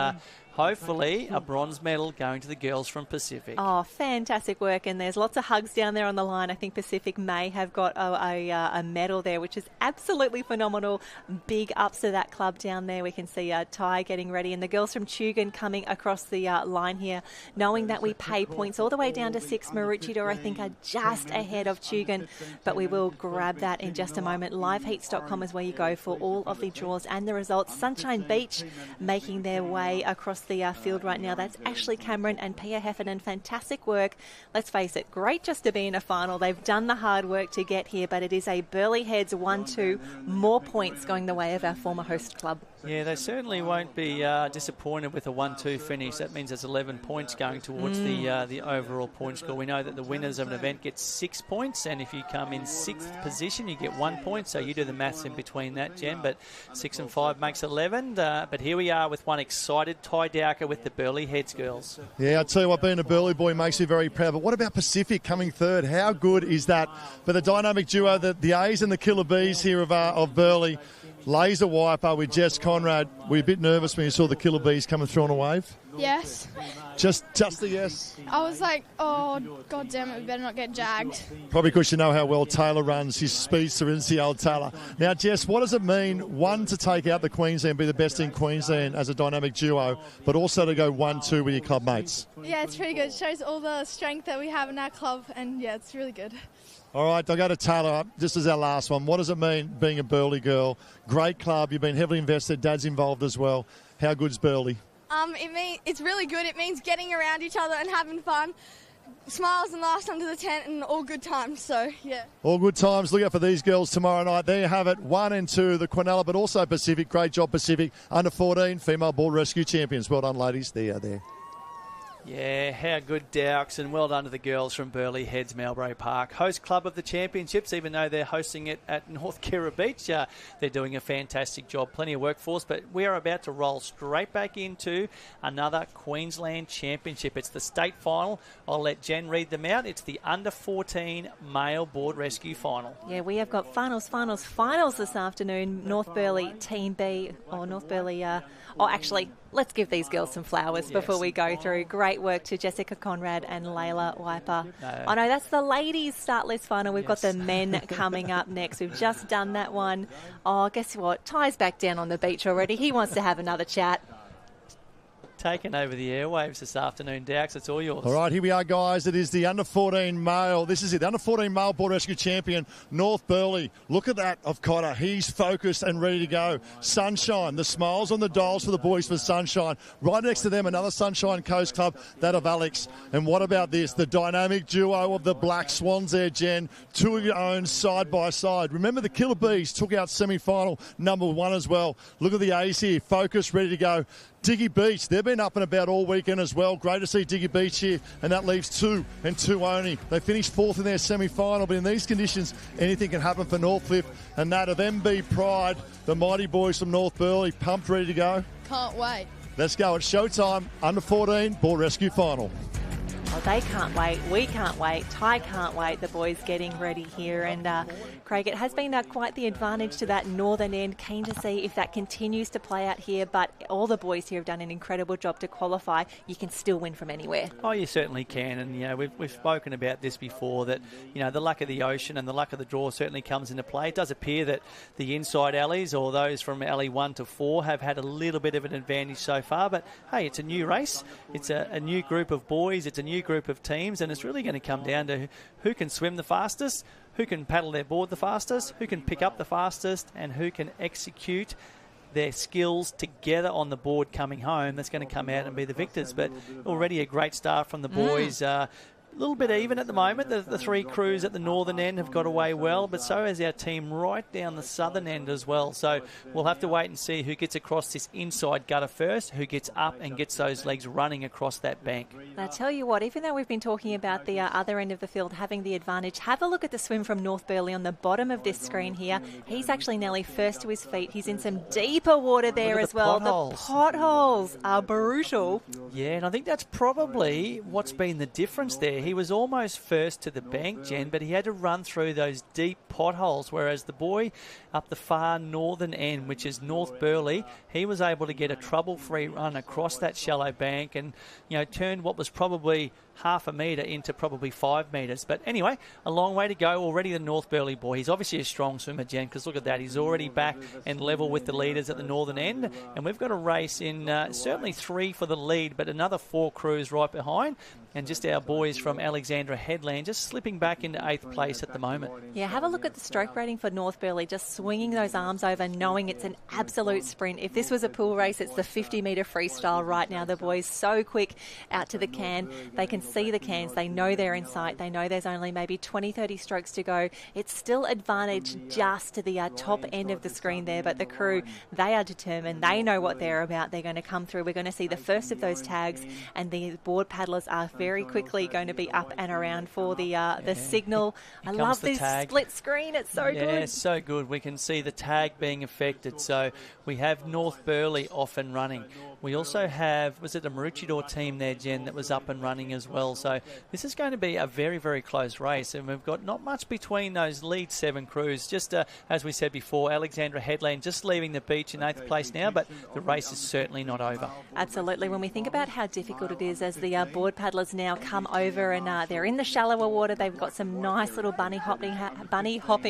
hopefully a bronze medal going to the girls from Pacific. Oh, fantastic work. And there's lots of hugs down there on the line. I think Pacific may have got a medal there, which is absolutely phenomenal. Big ups to that club down there. We can see Ty getting ready. And the girls from Tugun coming across the line here, knowing that we pay points all the way down to 6. Maroochydore, I think, are just ahead of Tugun. But we will grab that in just a moment. Liveheats.com is where you go for all of the draws and the results. Sunshine Beach making their way across the field right now. That's Ashley Cameron and Pia Heffernan. Fantastic work. Let's face it, great just to be in a final. They've done the hard work to get here, but it is a Burleigh Heads 1-2. More points going the way of our former host club. Yeah, they certainly won't be disappointed with a 1-2 finish. That means there's 11 points going towards the overall point score. We know that the winners of an event get 6 points, and if you come in 6th position, you get 1 point. So you do the maths in between that, Jen. But 6 and 5 makes 11. But here we are with one excited Ty Dowker with the Burleigh Heads girls. Yeah, I tell you what, being a Burleigh boy makes me very proud. But what about Pacific coming third? How good is that for the dynamic duo, the A's and the Killer Bees here of Burleigh? Laser Wiper with Jess Conrad. Were you a bit nervous when you saw the Killer Bees coming through on a wave? Yes. Just a yes? I was like, oh, God damn it, we better not get jagged. Probably because you know how well Taylor runs. His speedster is the old Taylor. Now, Jess, what does it mean, one, to take out the Queensland, be the best in Queensland as a dynamic duo, but also to go 1-2 with your club mates? Yeah, it's pretty good. It shows all the strength that we have in our club, and yeah, it's really good. All right, I'll go to Taylor. This is our last one. What does it mean being a Burleigh girl? Great club. You've been heavily invested. Dad's involved as well. How good's Burleigh? It's really good. It means getting around each other and having fun. Smiles and laughs under the tent and all good times. So, yeah. All good times. Look out for these girls tomorrow night. There you have it. 1 and 2, the Quinella, but also Pacific. Great job, Pacific. Under 14, female board rescue champions. Well done, ladies. There you are there. Yeah, how good, Dowks, and well done to the girls from Burleigh Heads Melbury Park. Host club of the championships, even though they're hosting it at North Kira Beach. They're doing a fantastic job. Plenty of workforce, but we are about to roll straight back into another Queensland championship. It's the state final. I'll let Jen read them out. It's the under 14 male board rescue final. Yeah, we have got finals this afternoon. North Burleigh Team B, or North Burleigh... actually, let's give these girls some flowers before we go through. Great work to Jessica Conrad and Layla Wiper. No, that's the ladies' start list final. We've got the men coming up next. We've just done that one. Oh, guess what? Ty's back down on the beach already. He wants to have another chat. Taken over the airwaves this afternoon, Dowks. It's all yours. All right, here we are, guys. It is the under-14 male. This is it, the under-14 male board rescue champion, North Burleigh. Look at that of Cotter. He's focused and ready to go. Sunshine, the smiles on the dials for the boys for Sunshine. Right next to them, another Sunshine Coast Club, that of Alex. And what about this? The dynamic duo of the Black Swans there, Jen. Two of your own side by side. Remember the Killer Bees took out semi-final number 1 as well. Look at the A's here, focused, ready to go. Diggy Beach, they've been up and about all weekend as well. Great to see Diggy Beach here, and that leaves 2 and 2 only. They finished 4th in their semi-final, but in these conditions, anything can happen for Northcliffe. And that of MB Pride, the mighty boys from North Burleigh, pumped, ready to go. Can't wait. Let's go. It's showtime. Under 14 board rescue final. Well, they can't wait. We can't wait. Ty can't wait. The boys getting ready here. And Craig, it has been quite the advantage to that northern end. Keen to see if that continues to play out here. But all the boys here have done an incredible job to qualify. You can still win from anywhere. Oh, you certainly can. And, you know, we've spoken about this before, that, you know, the luck of the ocean and the luck of the draw certainly comes into play. It does appear that the inside alleys, or those from alley 1 to 4, have had a little bit of an advantage so far. But, hey, it's a new race. It's a new group of boys. It's a new group of teams. And it's really going to come down to who can swim the fastest, who can paddle their board the fastest, who can pick up the fastest, and who can execute their skills together on the board coming home. That's going to come out and be the victors. But already a great start from the boys. A little bit even at the moment. The three crews at the northern end have got away well, but so has our team right down the southern end as well. So we'll have to wait and see who gets across this inside gutter first, who gets up and gets those legs running across that bank. I tell you what, even though we've been talking about the other end of the field having the advantage, have a look at the swim from North Burleigh on the bottom of this screen here. He's actually nearly first to his feet. He's in some deeper water there as well. The potholes are brutal. Yeah, and I think that's probably what's been the difference there. He was almost first to the bank, Jen, but he had to run through those deep potholes, whereas the boy up the far northern end, which is North Burleigh, he was able to get a trouble-free run across that shallow bank and, you know, turned what was probably half a metre into probably 5 metres. But anyway, a long way to go. Already the North Burleigh boy. He's obviously a strong swimmer, Jen, because look at that. He's already back and level with the leaders at the northern end. And we've got a race in certainly 3 for the lead, but another 4 crews right behind. And just our boys from Alexandra Headland just slipping back into 8th place at the moment. Yeah, have a look at the stroke rating for North Burleigh, just swinging those arms over, knowing it's an absolute sprint. If this was a pool race, it's the 50-metre freestyle right now. The boys so quick out to the can. They can see the cans. They know they're in sight. They know there's only maybe 20, 30 strokes to go. It's still advantage just to the top end of the screen there, but the crew, they are determined. They know what they're about. They're going to come through. We're going to see the first of those tags, and the board paddlers are very quickly going to be up and around for the signal. I love this split screen. It's so good. Yeah, it's so good. We can see the tag being affected. So we have North Burleigh off and running. We also have, was it a Maroochydore team there, Jen, that was up and running as well. So this is going to be a very, very close race. And we've got not much between those lead 7 crews. Just as we said before, Alexandra Headland just leaving the beach in 8th place now, but the race is certainly not over. Absolutely. When we think about how difficult it is as the board paddlers now come over and they're in the shallower water, they've got some nice little bunny hopping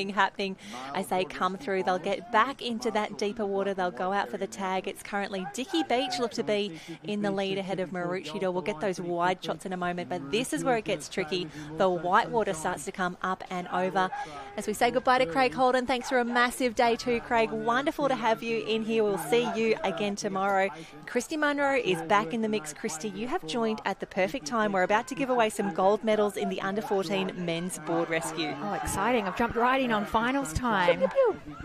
happening as they come through. They'll get back into that deeper water. They'll go out for the tag. It's currently Dicky Beach look to be in the lead ahead of Maroochydore. We'll get those wide shots in a moment, but this is where it gets tricky. The white water starts to come up and over. As we say goodbye to Craig Holden, thanks for a massive day too, Craig. Wonderful to have you in here. We'll see you again tomorrow. Christy Munro is back in the mix. Christy, you have joined at the perfect time. We're about to give away some gold medals in the under-14 men's board rescue. Oh, exciting. I've jumped right in on finals time.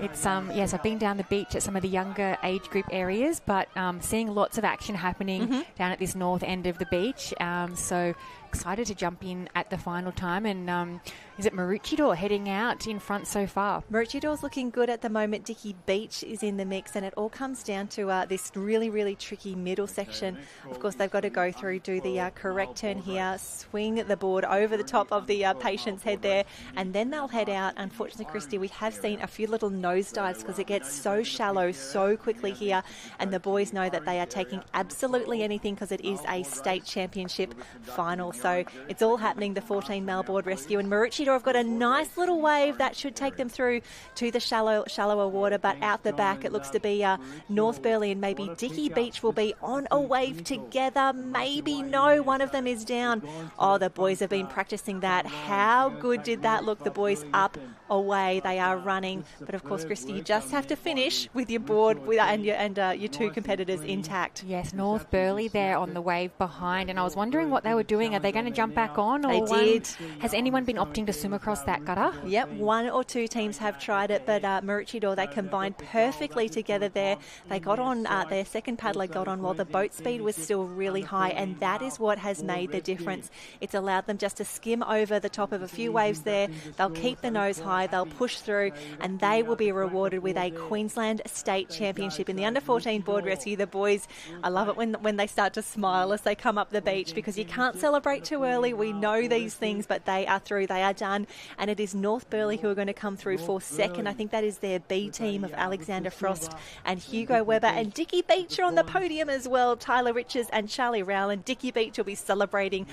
It's yes, I've been down the beach at some of the younger age group areas, but seeing lots of action happening down at this north end of the beach. So excited to jump in at the final time. And is it Maroochydore heading out in front so far? Maroochidore's looking good at the moment. Dicky Beach is in the mix, and it all comes down to this really, really tricky middle section. Of course, they've got to go through, do the correct turn here, swing the board over the top of the patient's head there, and then they'll head out. Unfortunately, Christy, we have seen a few little nosedives because it gets so shallow so quickly here, and the boys know that they are taking absolutely anything because it is a state championship final. So it's all happening, the 14 male board rescue, and Maroochydore have got a nice little wave that should take them through to the shallower water, but out the back it looks to be North Burleigh and maybe Dicky Beach will be on a wave together. Maybe no, one of them is down. Oh, the boys have been practicing that. How good did that look? The boys up, away, they are running, but of course, Christy, you just have to finish with your board and your 2 competitors intact. Yes, North Burleigh there on the wave behind, and I was wondering what they were doing. Are they going to jump back on? Or they did. Has anyone been opting to swim across that gutter? Yep, 1 or 2 teams have tried it, but Maroochydore, they combined perfectly together there. They got on, their second paddler got on while the boat speed was still really high, and that is what has made the difference. It's allowed them just to skim over the top of a few waves there. They'll keep the nose high. qualify, they'll push through, and they will be rewarded with a Queensland State Championship. In the under-14 board rescue, the boys, I love it when they start to smile as they come up the beach, because you can't celebrate too early. We know these things, but they are through, they are done, and it is North Burleigh who are going to come through for second. I think that is their B team of Alexander Frost and Hugo Weber, and Dickie Beach are on the podium as well. Tyler Riches and Charlie Rowland. Dickie Beach will be celebrating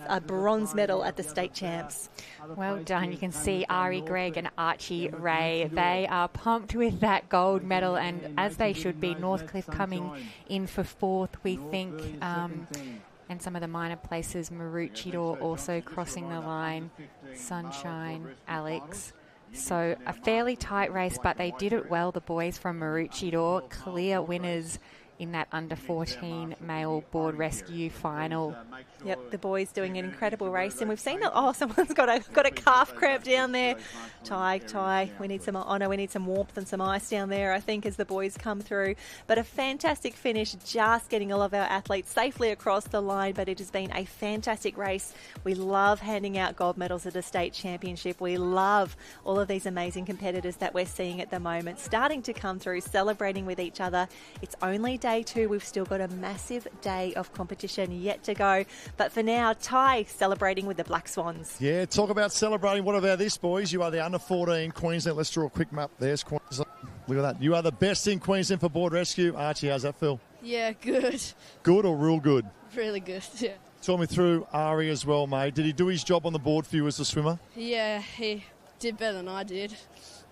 a bronze medal at the state champs. Well done. You can see Ari Gregg and Archie Ray. They are pumped with that gold medal, and as they should be. Northcliffe coming in for fourth, we think, and some of the minor places, Maroochydore also crossing the line, Sunshine, Alex. So a fairly tight race, but they did it well, the boys from Maroochydore, clear winners in that under-14 male board rescue final. Yep, the boys doing an incredible race, and we've seen someone's got a calf cramp down there. Ty, we need some we need some warmth and some ice down there, I think, as the boys come through. But a fantastic finish, just getting all of our athletes safely across the line. But it has been a fantastic race. We love handing out gold medals at a state championship. We love all of these amazing competitors that we're seeing at the moment, starting to come through, celebrating with each other. It's only day 2. We've still got a massive day of competition yet to go. But for now, Ty celebrating with the Black Swans. Yeah, talk about celebrating. What about this, boys? You are the under-14 Queensland. Let's draw a quick map. There's Queensland. Look at that. You are the best in Queensland for board rescue. Archie, how's that feel? Yeah, good. Good or real good? Really good, yeah. Talk me through Ari as well, mate. Did he do his job on the board for you as a swimmer? Yeah, he did better than I did.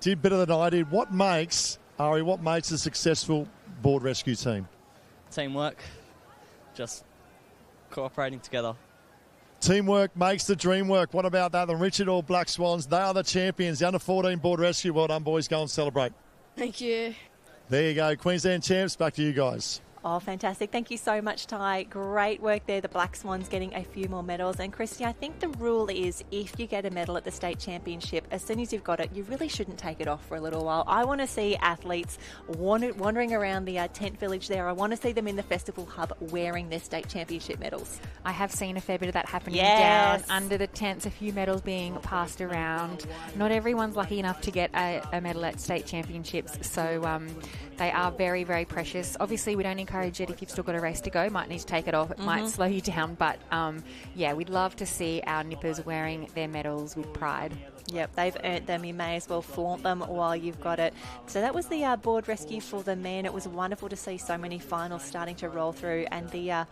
Did better than I did. What makes a successful board rescue team? Teamwork. Just cooperating together. Teamwork makes the dream work. What about that? The Rescheduled Black Swans, they are the champions. The under-14 board rescue. Well done, boys. Go and celebrate. Thank you. There you go. Queensland champs. Back to you guys. Oh, fantastic. Thank you so much, Ty. Great work there. The Black Swans getting a few more medals. And, Christy, I think the rule is if you get a medal at the state championship, as soon as you've got it, you really shouldn't take it off for a little while. I want to see athletes wandering around the tent village there. I want to see them in the festival hub wearing their state championship medals. I have seen a fair bit of that happening Yes. down under the tents, a few medals being passed around. Not everyone's lucky enough to get a medal at state championships, so they are very, very precious. Obviously, we don't encourage it if you've still got a race to go. Might need to take it off. It might slow you down, but yeah, we'd love to see our nippers wearing their medals with pride. Yep, they've earned them. You may as well flaunt them while you've got it. So that was the board rescue for the men. It was wonderful to see so many finals starting to roll through, and the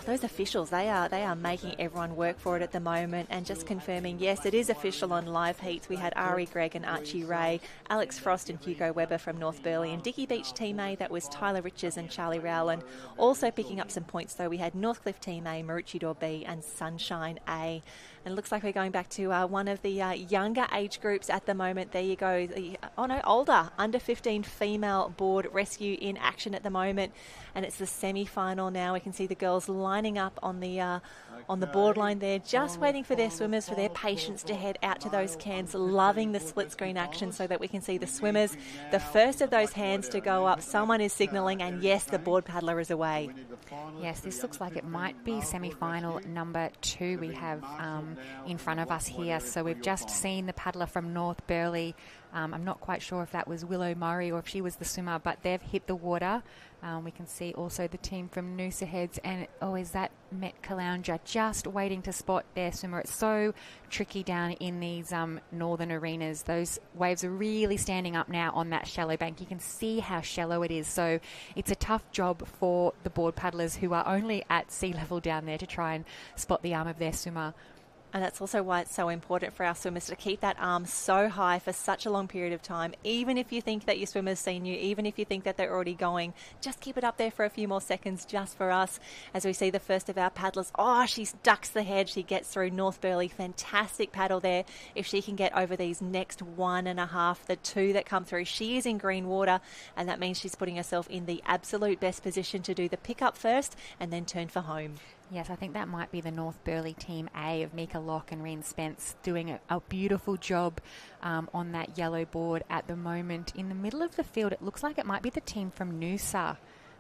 those officials, they are making everyone work for it at the moment. And just confirming, yes, it is official on live heats. We had Ari Gregg and Archie Ray, Alex Frost and Hugo Weber from North Burleigh, and Dickie Beach Team A, that was Tyler Riches and Charlie Rowland. Also picking up some points, though, we had Northcliffe Team A, Maroochydore B and Sunshine A. And it looks like we're going back to one of the younger age groups at the moment. There you go. Older, under 15 female board rescue in action at the moment. And it's the semi-final now. We can see the girls lining up on the board line there, just waiting for their swimmers, for their patients to head out to those cans, loving the split screen action so that we can see the swimmers. The first of those hands to go up, someone is signalling, and yes, the board paddler is away. Yes, this looks like it might be semi-final number 2 we have in front of us here. So we've just seen the paddler from North Burleigh. I'm not quite sure if that was Willow Murray or if she was the swimmer, but they've hit the water. We can see also the team from Noosa Heads, and is that Met Caloundra just waiting to spot their swimmer. It's so tricky down in these northern arenas. Those waves are really standing up now on that shallow bank. You can see how shallow it is, so it's a tough job for the board paddlers who are only at sea level down there to try and spot the arm of their swimmer. And that's also why it's so important for our swimmers to keep that arm so high for such a long period of time. Even if you think that your swimmer's seen you, even if you think that they're already going, just keep it up there for a few more seconds just for us. As we see the first of our paddlers. She ducks the head. She gets through. North Burleigh, fantastic paddle there. If she can get over these next 1.5, the 2 that come through, she is in green water, and that means she's putting herself in the absolute best position to do the pick-up first and then turn for home. Yes, I think that might be the North Burleigh Team A of Mika Locke and Reen Spence doing a beautiful job on that yellow board at the moment. In the middle of the field, it looks like it might be the team from Noosa,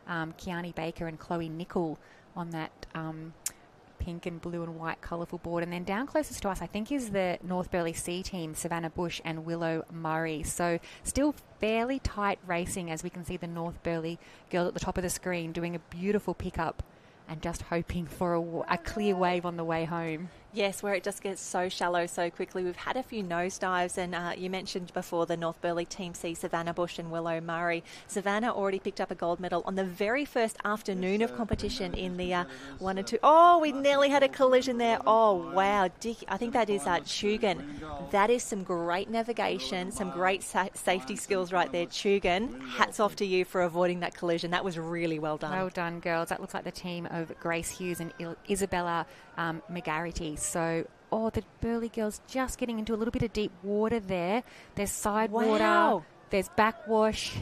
Kiani Baker and Chloe Nicol on that pink and blue and white colourful board. And then down closest to us, I think, is the North Burleigh C team, Savannah Bush and Willow Murray. So still fairly tight racing, as we can see the North Burleigh girl at the top of the screen doing a beautiful pickup and just hoping for a clear wave on the way home. Yes, where it just gets so shallow so quickly. We've had a few nosedives, and you mentioned before the North Burleigh Team C, Savannah Bush and Willow Murray. Savannah already picked up a gold medal on the very first afternoon of competition in the 1 and 2. Oh, we nearly had a collision there. Oh, wow. Dick, I think that is Chugan. That is some great navigation, some great safety skills right there. Chugan, hats off to you for avoiding that collision. That was really well done. Well done, girls. That looks like the team of Grace Hughes and Isabella McGarity. So, the Burleigh girls just getting into a little bit of deep water there. There's side water, there's backwash.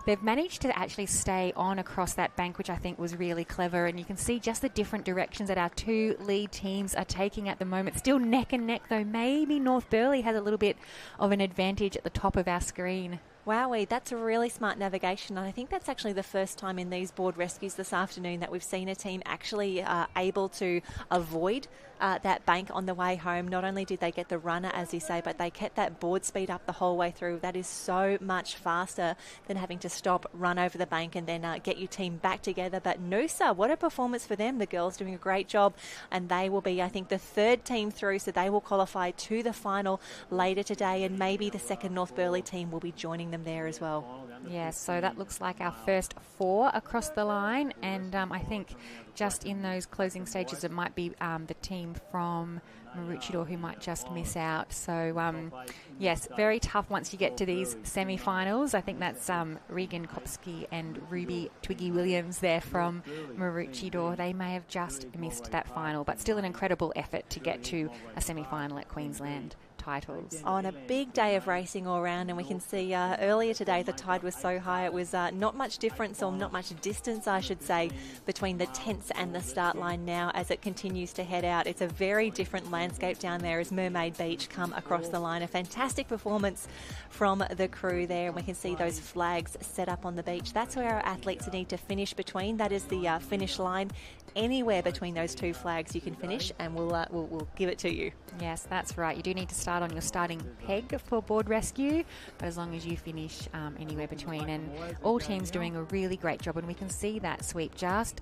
They've managed to actually stay on across that bank, which I think was really clever. And you can see just the different directions that our two lead teams are taking at the moment. Still neck and neck, though. Maybe North Burleigh has a little bit of an advantage at the top of our screen. Wowee, that's a really smart navigation. And I think that's actually the first time in these board rescues this afternoon that we've seen a team actually able to avoid that bank on the way home. Not only did they get the runner, as you say, but they kept that board speed up the whole way through. That is so much faster than having to stop, run over the bank and then get your team back together. But Noosa, what a performance for them. The girls doing a great job, and they will be, I think, the third team through, so they will qualify to the final later today, and maybe the second North Burleigh team will be joining them there as well. Yeah, so that looks like our first 4 across the line, and I think just in those closing stages it might be the team from Maroochydore who might just miss out. So yes, very tough once you get to these semi-finals. I think that's Regan Kopsky and Ruby Twiggy Williams there from Maroochydore. They may have just missed that final, but still an incredible effort to get to a semi-final at Queensland titles. On a big day of racing all round, and we can see earlier today the tide was so high it was not much difference, or not much distance I should say, between the tents and the start line now as it continues to head out. It's a very different landscape down there as Mermaid Beach come across the line. A fantastic performance from the crew there, and we can see those flags set up on the beach. That's where our athletes need to finish between. That is the finish line. Anywhere between those two flags you can finish, and we'll give it to you. Yes, that's right. You do need to start on your starting peg for board rescue, but as long as you finish anywhere between. And all teams doing a really great job, and we can see that sweep just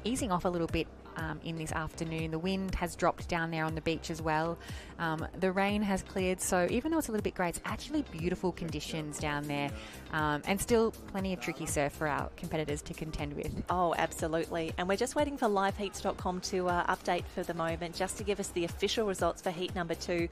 easing off a little bit in this afternoon. The wind has dropped down there on the beach as well. The rain has cleared, so even though it's a little bit grey, it's actually beautiful conditions down there, and still plenty of tricky surf for our competitors to contend with. Oh, absolutely. And we're just waiting for liveheats.com to update for the moment, just to give us the official results for heat number 2.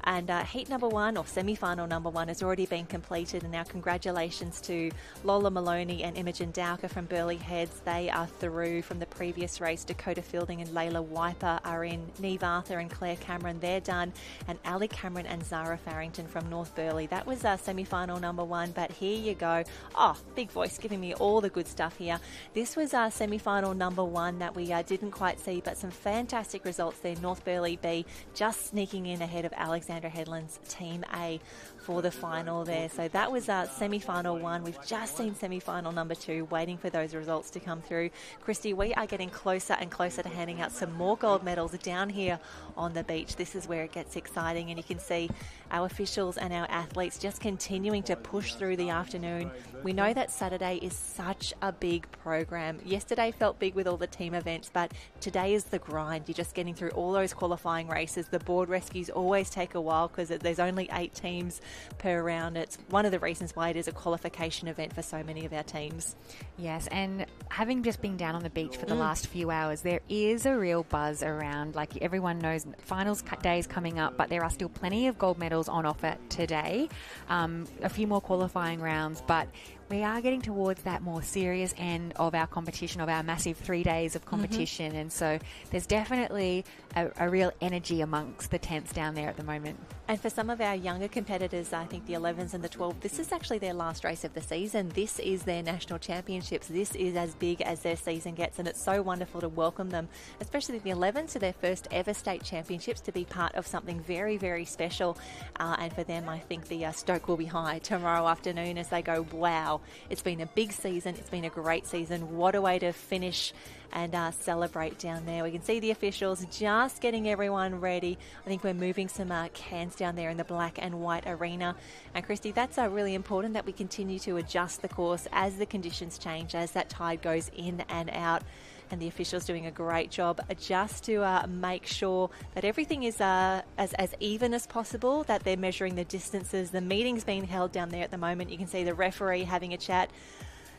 And heat number 1, or semi-final number 1, has already been completed, and our congratulations to Lola Maloney and Imogen Dowker from Burleigh Heads. They are through from the previous race. Dakota Fielding and Layla Wiper are in. Neve Arthur and Claire Cameron, they're done. And Ali Cameron and Zara Farrington from North Burleigh. That was semi-final number 1, but here you go. Oh, big voice giving me all the good stuff here. This was semi-final number 1 that we didn't quite see, but some fantastic results there. North Burleigh B just sneaking in ahead of Alexandra Headland's Team A for the final there. So that was semi-final 1. We've just seen semi-final number 2, waiting for those results to come through. Christy, we are getting closer and closer to handing out some more gold medals down here on the beach. This is where it gets exciting, and you can see our officials and our athletes just continuing to push through the afternoon. We know that Saturday is such a big program. Yesterday felt big with all the team events, but today is the grind. You're just getting through all those qualifying races. The board rescues always take a while because there's only 8 teams per round. It's one of the reasons why it is a qualification event for so many of our teams. Yes, and having just been down on the beach for the last few hours, there is a real buzz around. Like everyone knows, finals days coming up, but there are still plenty of gold medals on offer today. A few more qualifying rounds, but we are getting towards that more serious end of our competition, of our massive 3 days of competition. And so there's definitely a real energy amongst the tents down there at the moment. And for some of our younger competitors, I think the 11s and the 12, this is actually their last race of the season. This is their national championships. This is as big as their season gets, and it's so wonderful to welcome them, especially the 11s, to their first ever state championships, to be part of something very, very special. And for them, I think the stoke will be high tomorrow afternoon as they go, wow, wow, it's been a big season. It's been a great season. What a way to finish and celebrate down there. We can see the officials just getting everyone ready. I think we're moving some cans down there in the black and white arena. And Christy, that's really important that we continue to adjust the course as the conditions change, as that tide goes in and out. And the officials doing a great job just to make sure that everything is as even as possible, that they're measuring the distances. The meeting's being held down there at the moment. You can see the referee having a chat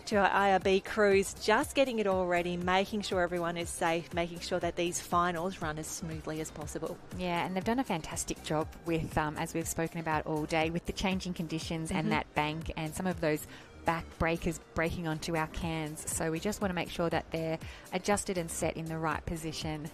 to our IRB crews, just getting it all ready, making sure everyone is safe, making sure that these finals run as smoothly as possible. Yeah, and they've done a fantastic job with, as we've spoken about all day, with the changing conditions and that bank and some of those back breakers breaking onto our cans. So we just want to make sure that they're adjusted and set in the right position.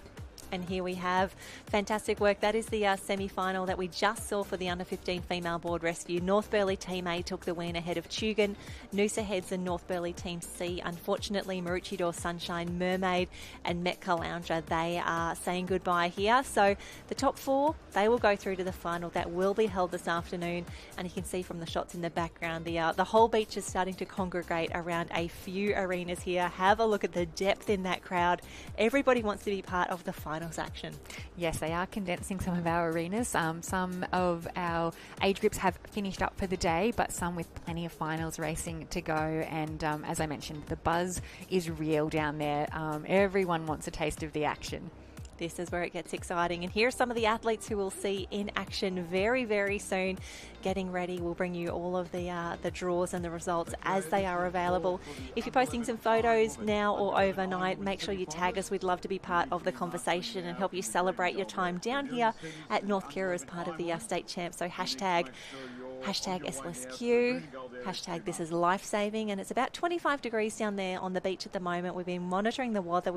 And here we have fantastic work. That is the semi-final that we just saw for the under-15 female board rescue. North Burleigh Team A took the win ahead of Tugun, Noosa Heads and North Burleigh Team C. Unfortunately, Maroochydore Sunshine, Mermaid and Met Caloundra, they are saying goodbye here. So the top four, they will go through to the final. That will be held this afternoon. And you can see from the shots in the background, the whole beach is starting to congregate around a few arenas here. Have a look at the depth in that crowd. Everybody wants to be part of the final action. Yes, they are condensing some of our arenas. Some of our age groups have finished up for the day, but some with plenty of finals racing to go. And as I mentioned, the buzz is real down there. Everyone wants a taste of the action. This is where it gets exciting. And here are some of the athletes who we'll see in action very, very soon. Getting ready. We'll bring you all of the draws and the results as they are available. If you're posting some photos now or overnight, make sure you tag us. We'd love to be part of the conversation and help you celebrate your time down here at North Kira as part of the state champ. So hashtag SLSQ, hashtag this is life-saving, and it's about 25 degrees down there on the beach at the moment. We've been monitoring the weather.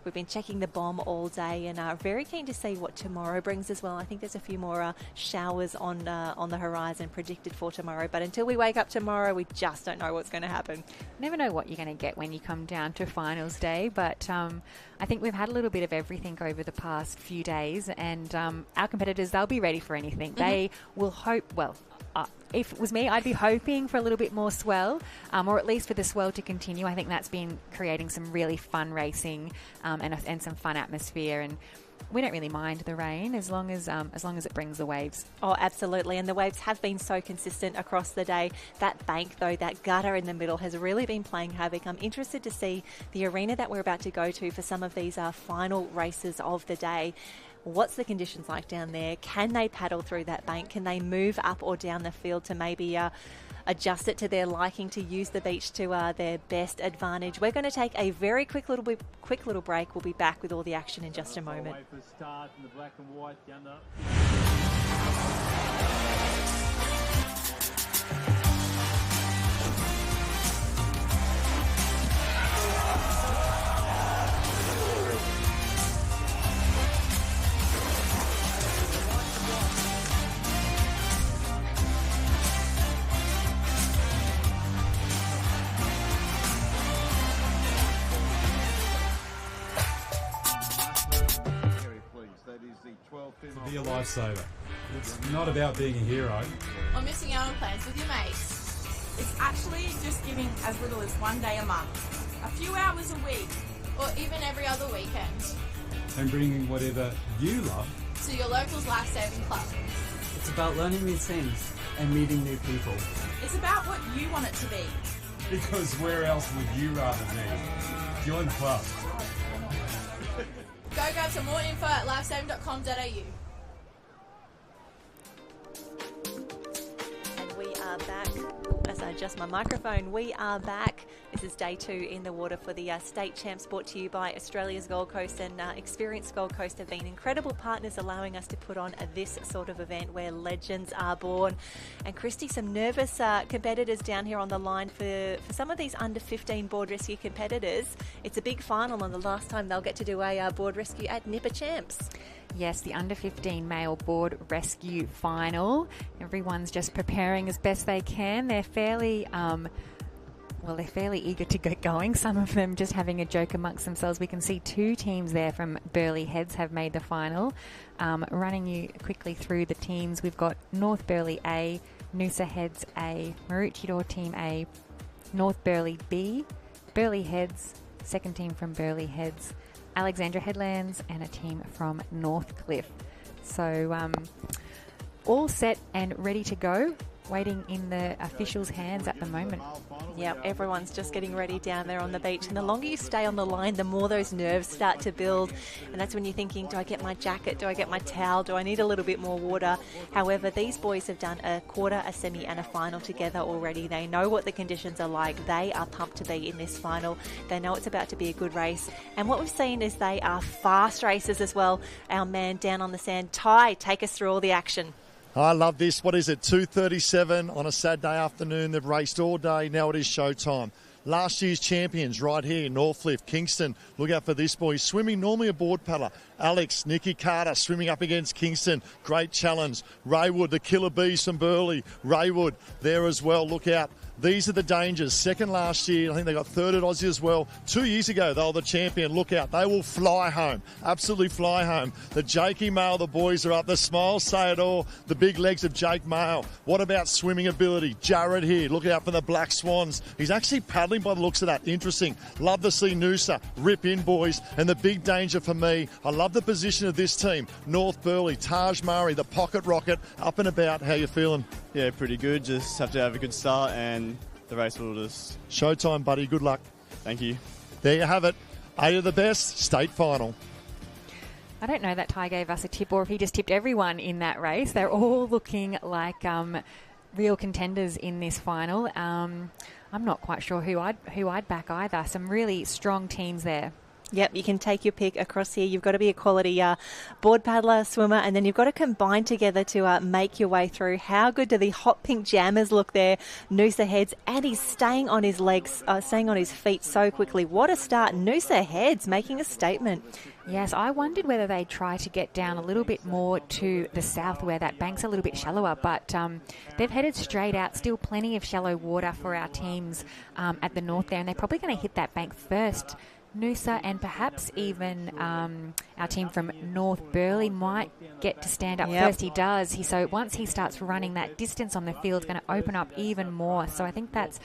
We've been checking the bomb all day and are very keen to see what tomorrow brings as well. I think there's a few more showers on the horizon predicted for tomorrow, but until we wake up tomorrow, we just don't know what's going to happen. Never know what you're going to get when you come down to finals day, but I think we've had a little bit of everything over the past few days, and our competitors, they'll be ready for anything. They will hope, if it was me, I'd be hoping for a little bit more swell, or at least for the swell to continue. I think that's been creating some really fun racing and some fun atmosphere, and we don't really mind the rain as long as it brings the waves. Oh, absolutely. And the waves have been so consistent across the day. That bank, though, that gutter in the middle has really been playing havoc. I'm interested to see the arena that we're about to go to for some of these final races of the day. What's the conditions like down there? Can they paddle through that bank? Can they move up or down the field to maybe adjust it to their liking, to use the beach to their best advantage? We're going to take a very quick little break. We'll be back with all the action in just a moment. To be a lifesaver. It's not about being a hero. Or missing out on plans with your mates. It's actually just giving as little as 1 day a month, a few hours a week, or even every other weekend. And bringing whatever you love to your local lifesaving club. It's about learning new things and meeting new people. It's about what you want it to be. Because where else would you rather be? Join the club. Go grab some more info at lifesaving.com.au. And we are back. As I adjust my microphone, we are back. This is day 2 in the water for the state champs, brought to you by Australia's Gold Coast, and Experience Gold Coast have been incredible partners, allowing us to put on this sort of event where legends are born. And Christy, some nervous competitors down here on the line for some of these under 15 board rescue competitors. It's a big final, and the last time they'll get to do a board rescue at Nipper Champs. Yes, the under 15 male board rescue final. Everyone's just preparing as best they can. They're fairly eager to get going. Some of them just having a joke amongst themselves. We can see 2 teams there from Burleigh Heads have made the final. Running you quickly through the teams, we've got North Burleigh A, Noosa Heads A, Maroochydore Team A, North Burleigh B, Burleigh Heads, second team from Burleigh Heads, Alexandra Headlands, and a team from Northcliffe. So all set and ready to go, waiting in the officials' hands at the moment. Yeah, everyone's just getting ready down there on the beach. And the longer you stay on the line, the more those nerves start to build. And that's when you're thinking, do I get my jacket? Do I get my towel? Do I need a little bit more water? However, these boys have done a quarter, a semi and a final together already. They know what the conditions are like. They are pumped to be in this final. They know it's about to be a good race. And what we've seen is they are fast racers as well. Our man down on the sand, Ty, take us through all the action. I love this. What is it? 2:37 on a Saturday afternoon. They've raced all day. Now it is showtime. Last year's champions right here, Northcliffe, Kingston. Look out for this boy. Swimming normally a board paddler. Alex, Nikki Carter swimming up against Kingston. Great challenge. Raywood, the killer bees from Burleigh. Raywood there as well. Look out. These are the dangers. Second last year. I think they got third at Aussie as well. 2 years ago, they were the champion. Look out. They will fly home. Absolutely fly home. The Jakey Mail, the boys are up. The smiles say it all. The big legs of Jake Mail. What about swimming ability? Jared here. Look out for the Black Swans. He's actually paddling by the looks of that. Interesting. Love to see Noosa rip in, boys. And the big danger for me, I love the position of this team. North Burleigh, Taj Murray, the pocket rocket, up and about. How you feeling? Yeah, pretty good. Just have to have a good start and the race will just... Showtime, buddy. Good luck. Thank you. There you have it. 8 of the best, state final. I don't know that Ty gave us a tip or if he just tipped everyone in that race. They're all looking like real contenders in this final. I'm not quite sure who I'd back either. Some really strong teams there. Yep, you can take your pick across here. You've got to be a quality board paddler, swimmer, and then you've got to combine together to make your way through. How good do the hot pink jammers look there? Noosa Heads, and he's staying on his legs, staying on his feet so quickly. What a start. Noosa Heads making a statement. Yes, I wondered whether they'd try to get down a little bit more to the south where that bank's a little bit shallower, but they've headed straight out. Still plenty of shallow water for our teams at the north there, and they're probably going to hit that bank first. Noosa and perhaps even our team from North Burleigh might get to stand up first. He does. So once he starts running, that distance on the field is going to open up even more. So I think that's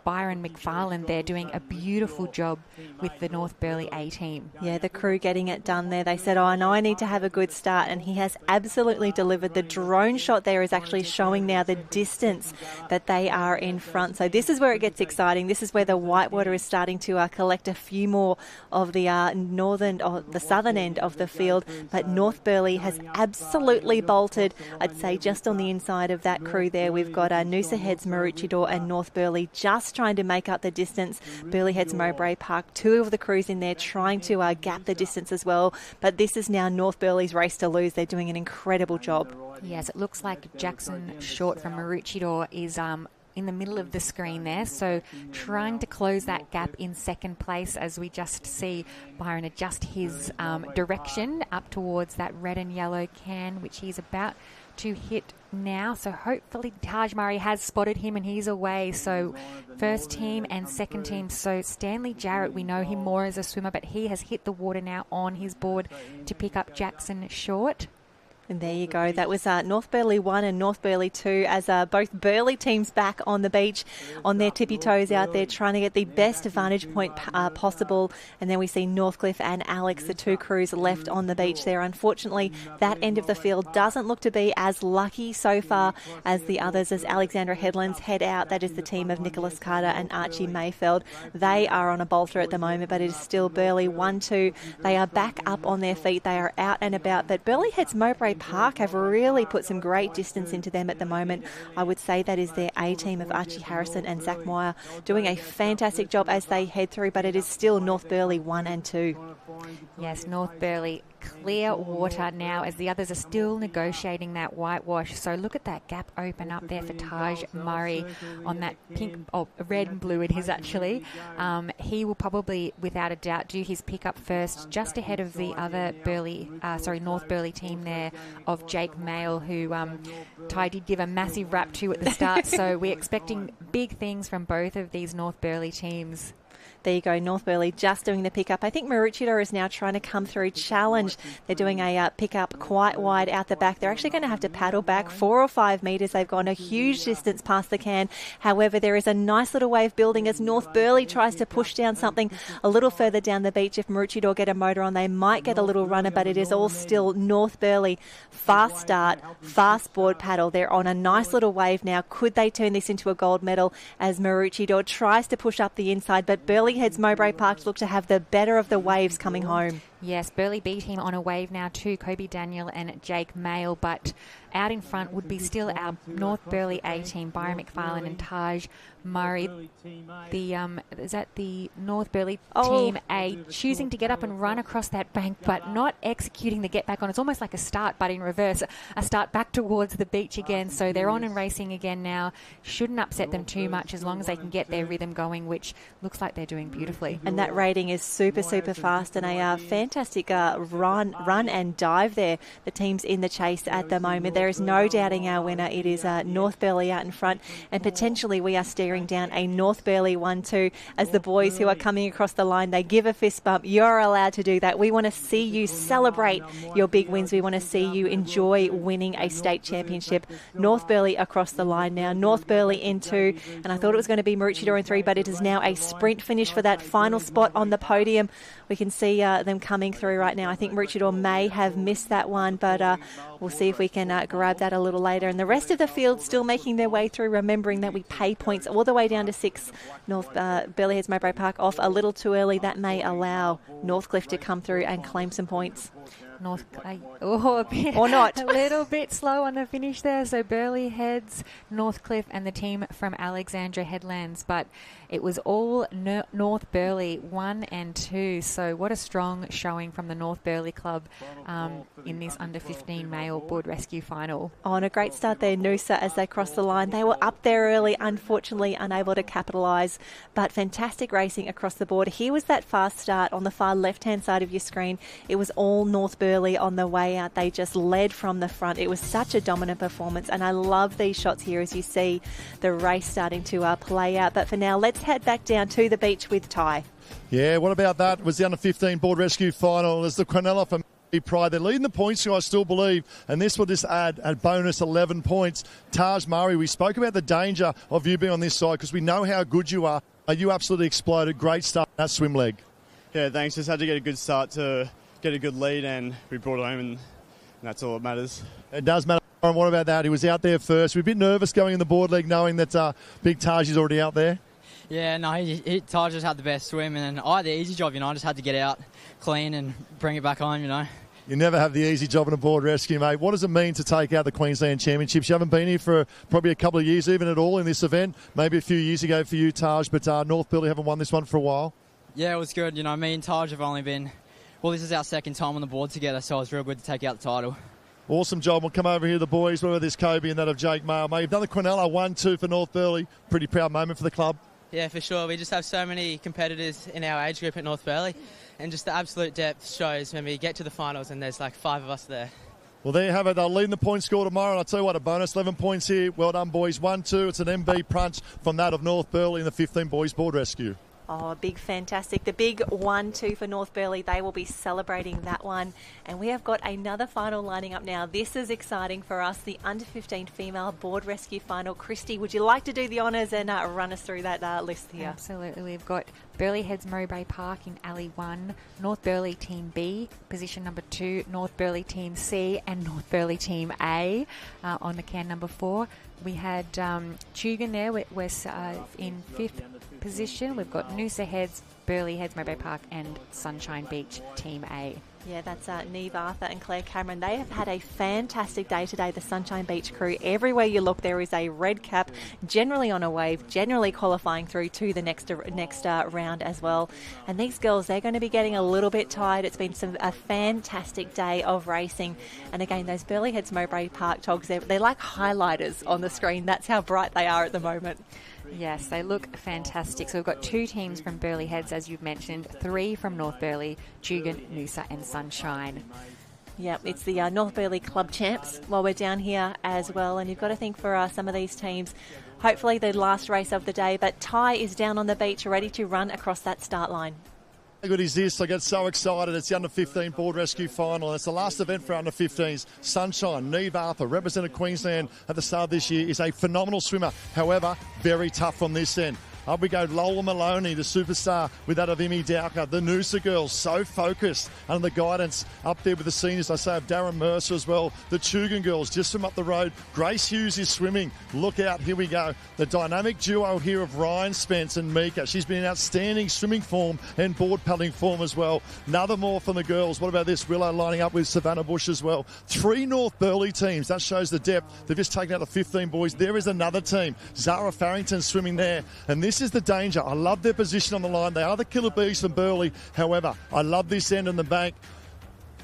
Byron McFarlane there doing a beautiful job with the North Burleigh A team. Yeah, the crew getting it done there. They said, oh, I know I need to have a good start, and he has absolutely delivered. The drone shot there is actually showing now the distance that they are in front. So this is where it gets exciting. This is where the whitewater is starting to collect a few more of the northern or the southern end of the field, but North Burleigh has absolutely bolted. I'd say just on the inside of that crew there, we've got Noosa Heads, Maroochydore and North Burleigh just trying to make up the distance. Burleigh Heads, Mowbray Park, 2 of the crews in there trying to gap the distance as well, but this is now North Burleigh's race to lose. They're doing an incredible job. Yes, it looks like Jackson Short from Maroochydore is in the middle of the screen there, so trying to close that gap in second place as we just see Byron adjust his direction up towards that red and yellow can, which he's about to hit now. So hopefully Taj Murray has spotted him and he's away. So first team and second team. So Stanley Jarrett, we know him more as a swimmer, but he has hit the water now on his board to pick up Jackson Short. And there you go. That was North Burleigh 1 and North Burleigh 2 as both Burleigh teams back on the beach on their tippy toes out there trying to get the best vantage point possible. And then we see Northcliffe and Alex, the 2 crews left on the beach there. Unfortunately, that end of the field doesn't look to be as lucky so far as the others as Alexandra Headlands head out. That is the team of Nicholas Carter and Archie Mayfeld. They are on a bolter at the moment, but it is still Burleigh 1-2. They are back up on their feet. They are out and about. But Burleigh Heads Mowbray Park have really put some great distance into them at the moment. I would say that is their A team of Archie Harrison and Zach Meyer doing a fantastic job as they head through, but it is still North Burleigh 1 and 2. Yes, North Burleigh clear water now as the others are still negotiating that whitewash. So look at that gap open up there for Taj Murray on that pink, red and blue it is actually. He will probably, without a doubt, do his pick up first, just ahead of the other North Burleigh team there of Jake Mail, who Ty did give a massive rap to at the start. So we're expecting big things from both of these North Burleigh teams. There you go, North Burleigh just doing the pickup. I think Maroochydore is now trying to come through, challenge. They're doing a pickup quite wide out the back. They're actually going to have to paddle back 4 or 5 metres. They've gone a huge distance past the can. However, there is a nice little wave building as North Burleigh tries to push down something a little further down the beach. If Maroochydore get a motor on, they might get a little runner, but it is all still North Burleigh. Fast start, fast board paddle. They're on a nice little wave now. Could they turn this into a gold medal as Maroochydore tries to push up the inside, but Burleigh Heads Mowbray Park look to have the better of the waves coming home. Yes, Burleigh beat him on a wave now too, Kobe Daniel and Jake Mail, but out in front would be still our North Burleigh A team, Byron McFarlane and Taj Murray. Is that the North Burleigh team A, choosing to get up and run across that bank, but not executing the get back on. It's almost like a start, but in reverse, a start back towards the beach again. So they're on and racing again now. Shouldn't upset them too much as long as they can get their rhythm going, which looks like they're doing beautifully. And that rating is super, super fast, and a fantastic run and dive there. The team's in the chase at the moment. There is no doubting our winner. It is North Burleigh out in front, and potentially we are staring down a North Burleigh 1-2 as the boys who are coming across the line, they give a fist bump. You're allowed to do that. We want to see you celebrate your big wins. We want to see you enjoy winning a state championship. North Burleigh across the line now. North Burleigh in 2, and I thought it was going to be Maroochydore in 3, but it is now a sprint finish for that final spot on the podium. We can see them coming through right now. I think Maroochydore may have missed that one, but we'll see if we can grab that a little later. And the rest of the field still making their way through, remembering that we pay points all the way down to 6. North Burleigh Heads Mowbray Park off a little too early. That may allow Northcliffe to come through and claim some points. Or not. A little bit slow on the finish there. So Burleigh Heads, Northcliffe and the team from Alexandra Headlands. But it was all North Burleigh 1 and 2. So what a strong showing from the North Burleigh Club in this under-15 male board rescue final. Oh, and a great start there, Noosa, as they crossed the line. They were up there early, unfortunately unable to capitalise, but fantastic racing across the board. Here was that fast start on the far left-hand side of your screen. It was all North Burleigh on the way out. They just led from the front. It was such a dominant performance, and I love these shots here as you see the race starting to play out. But for now, let's head back down to the beach with Ty. Yeah, what about that? It was the under-15 board rescue final as the Quinella from Pride. They're leading the points, I still believe, and this will just add a bonus 11 points. Taj Murray, we spoke about the danger of you being on this side because we know how good you are. You absolutely exploded. Great start that swim leg. Yeah, thanks. Just had to get a good start to get a good lead, and we brought it home, and that's all that matters. It does matter. And what about that? He was out there first. We're a bit nervous going in the board league knowing that Big Taj is already out there. Yeah, no, Taj just had the best swim, and I had the easy job, I just had to get out clean and bring it back home, You never have the easy job in a board rescue, mate. What does it mean to take out the Queensland Championships? You haven't been here for probably a couple of years, even at all, in this event. Maybe a few years ago for you, Taj, but North Burleigh haven't won this one for a while. Yeah, it was good. Me and Taj have only been... Well, this is our second time on the board together, so it was real good to take out the title. Awesome job. We'll come over here, the boys. What about this Kobe and that of Jake Mail? Mate, you've done the Quinella 1-2 for North Burleigh. Pretty proud moment for the club. Yeah, for sure. We just have so many competitors in our age group at North Burleigh, and just the absolute depth shows when we get to the finals and there's like 5 of us there. Well, there you have it. They'll lead the point score tomorrow, and I'll tell you what, a bonus 11 points here. Well done, boys. 1-2. It's an MB punch from that of North Burleigh in the 15 boys board rescue. Oh, big fantastic. The big 1-2 for North Burleigh. They will be celebrating that one. And we have got another final lining up now. This is exciting for us, the under-15 female board rescue final. Christy, would you like to do the honours and run us through that list here? Absolutely. We've got Burleigh Heads Mowbray Park in Alley 1, North Burleigh Team B, position number 2, North Burleigh Team C, and North Burleigh Team A on the can number 4. We had Tugan there, we're in 5th position. We've got Noosa Heads, Burleigh Heads Mowbray Park, and Sunshine Beach Team A. Yeah, that's Neve Arthur and Claire Cameron. They have had a fantastic day today, the Sunshine Beach crew. Everywhere you look, there is a red cap, generally on a wave, generally qualifying through to the next round as well. And these girls, they're going to be getting a little bit tired. It's been a fantastic day of racing. And again, those Burleigh Heads Mowbray Park togs, they're like highlighters on the screen. That's how bright they are at the moment. Yes, they look fantastic. So we've got 2 teams from Burleigh Heads, as you've mentioned, 3 from North Burleigh, Tugan, Noosa and Sunshine. Yeah, it's the North Burleigh Club champs while we're down here as well. And you've got to think for some of these teams, hopefully the last race of the day. But Ty is down on the beach ready to run across that start line. How good is this? I get so excited. It's the under-15 board rescue final. It's the last event for under-15s. Sunshine, Neve Arthur, represented Queensland at the start of this year, is a phenomenal swimmer. However, very tough from this end. Up we go, Lola Maloney, the superstar, with that of Imi Dowker. The Noosa girls, so focused under the guidance up there with the seniors, I say, of Darren Mercer as well. The Tugan girls, just from up the road. Grace Hughes is swimming. Look out, here we go. The dynamic duo here of Ryan Spence and Mika. She's been in outstanding swimming form and board paddling form as well. Another more from the girls. What about this? Willow lining up with Savannah Bush as well. 3 North Burleigh teams. That shows the depth. They've just taken out the 15 boys. There is another team. Zara Farrington swimming there. And this is the danger. I love their position on the line. They are the killer bees from Burleigh. However, I love this end in the bank.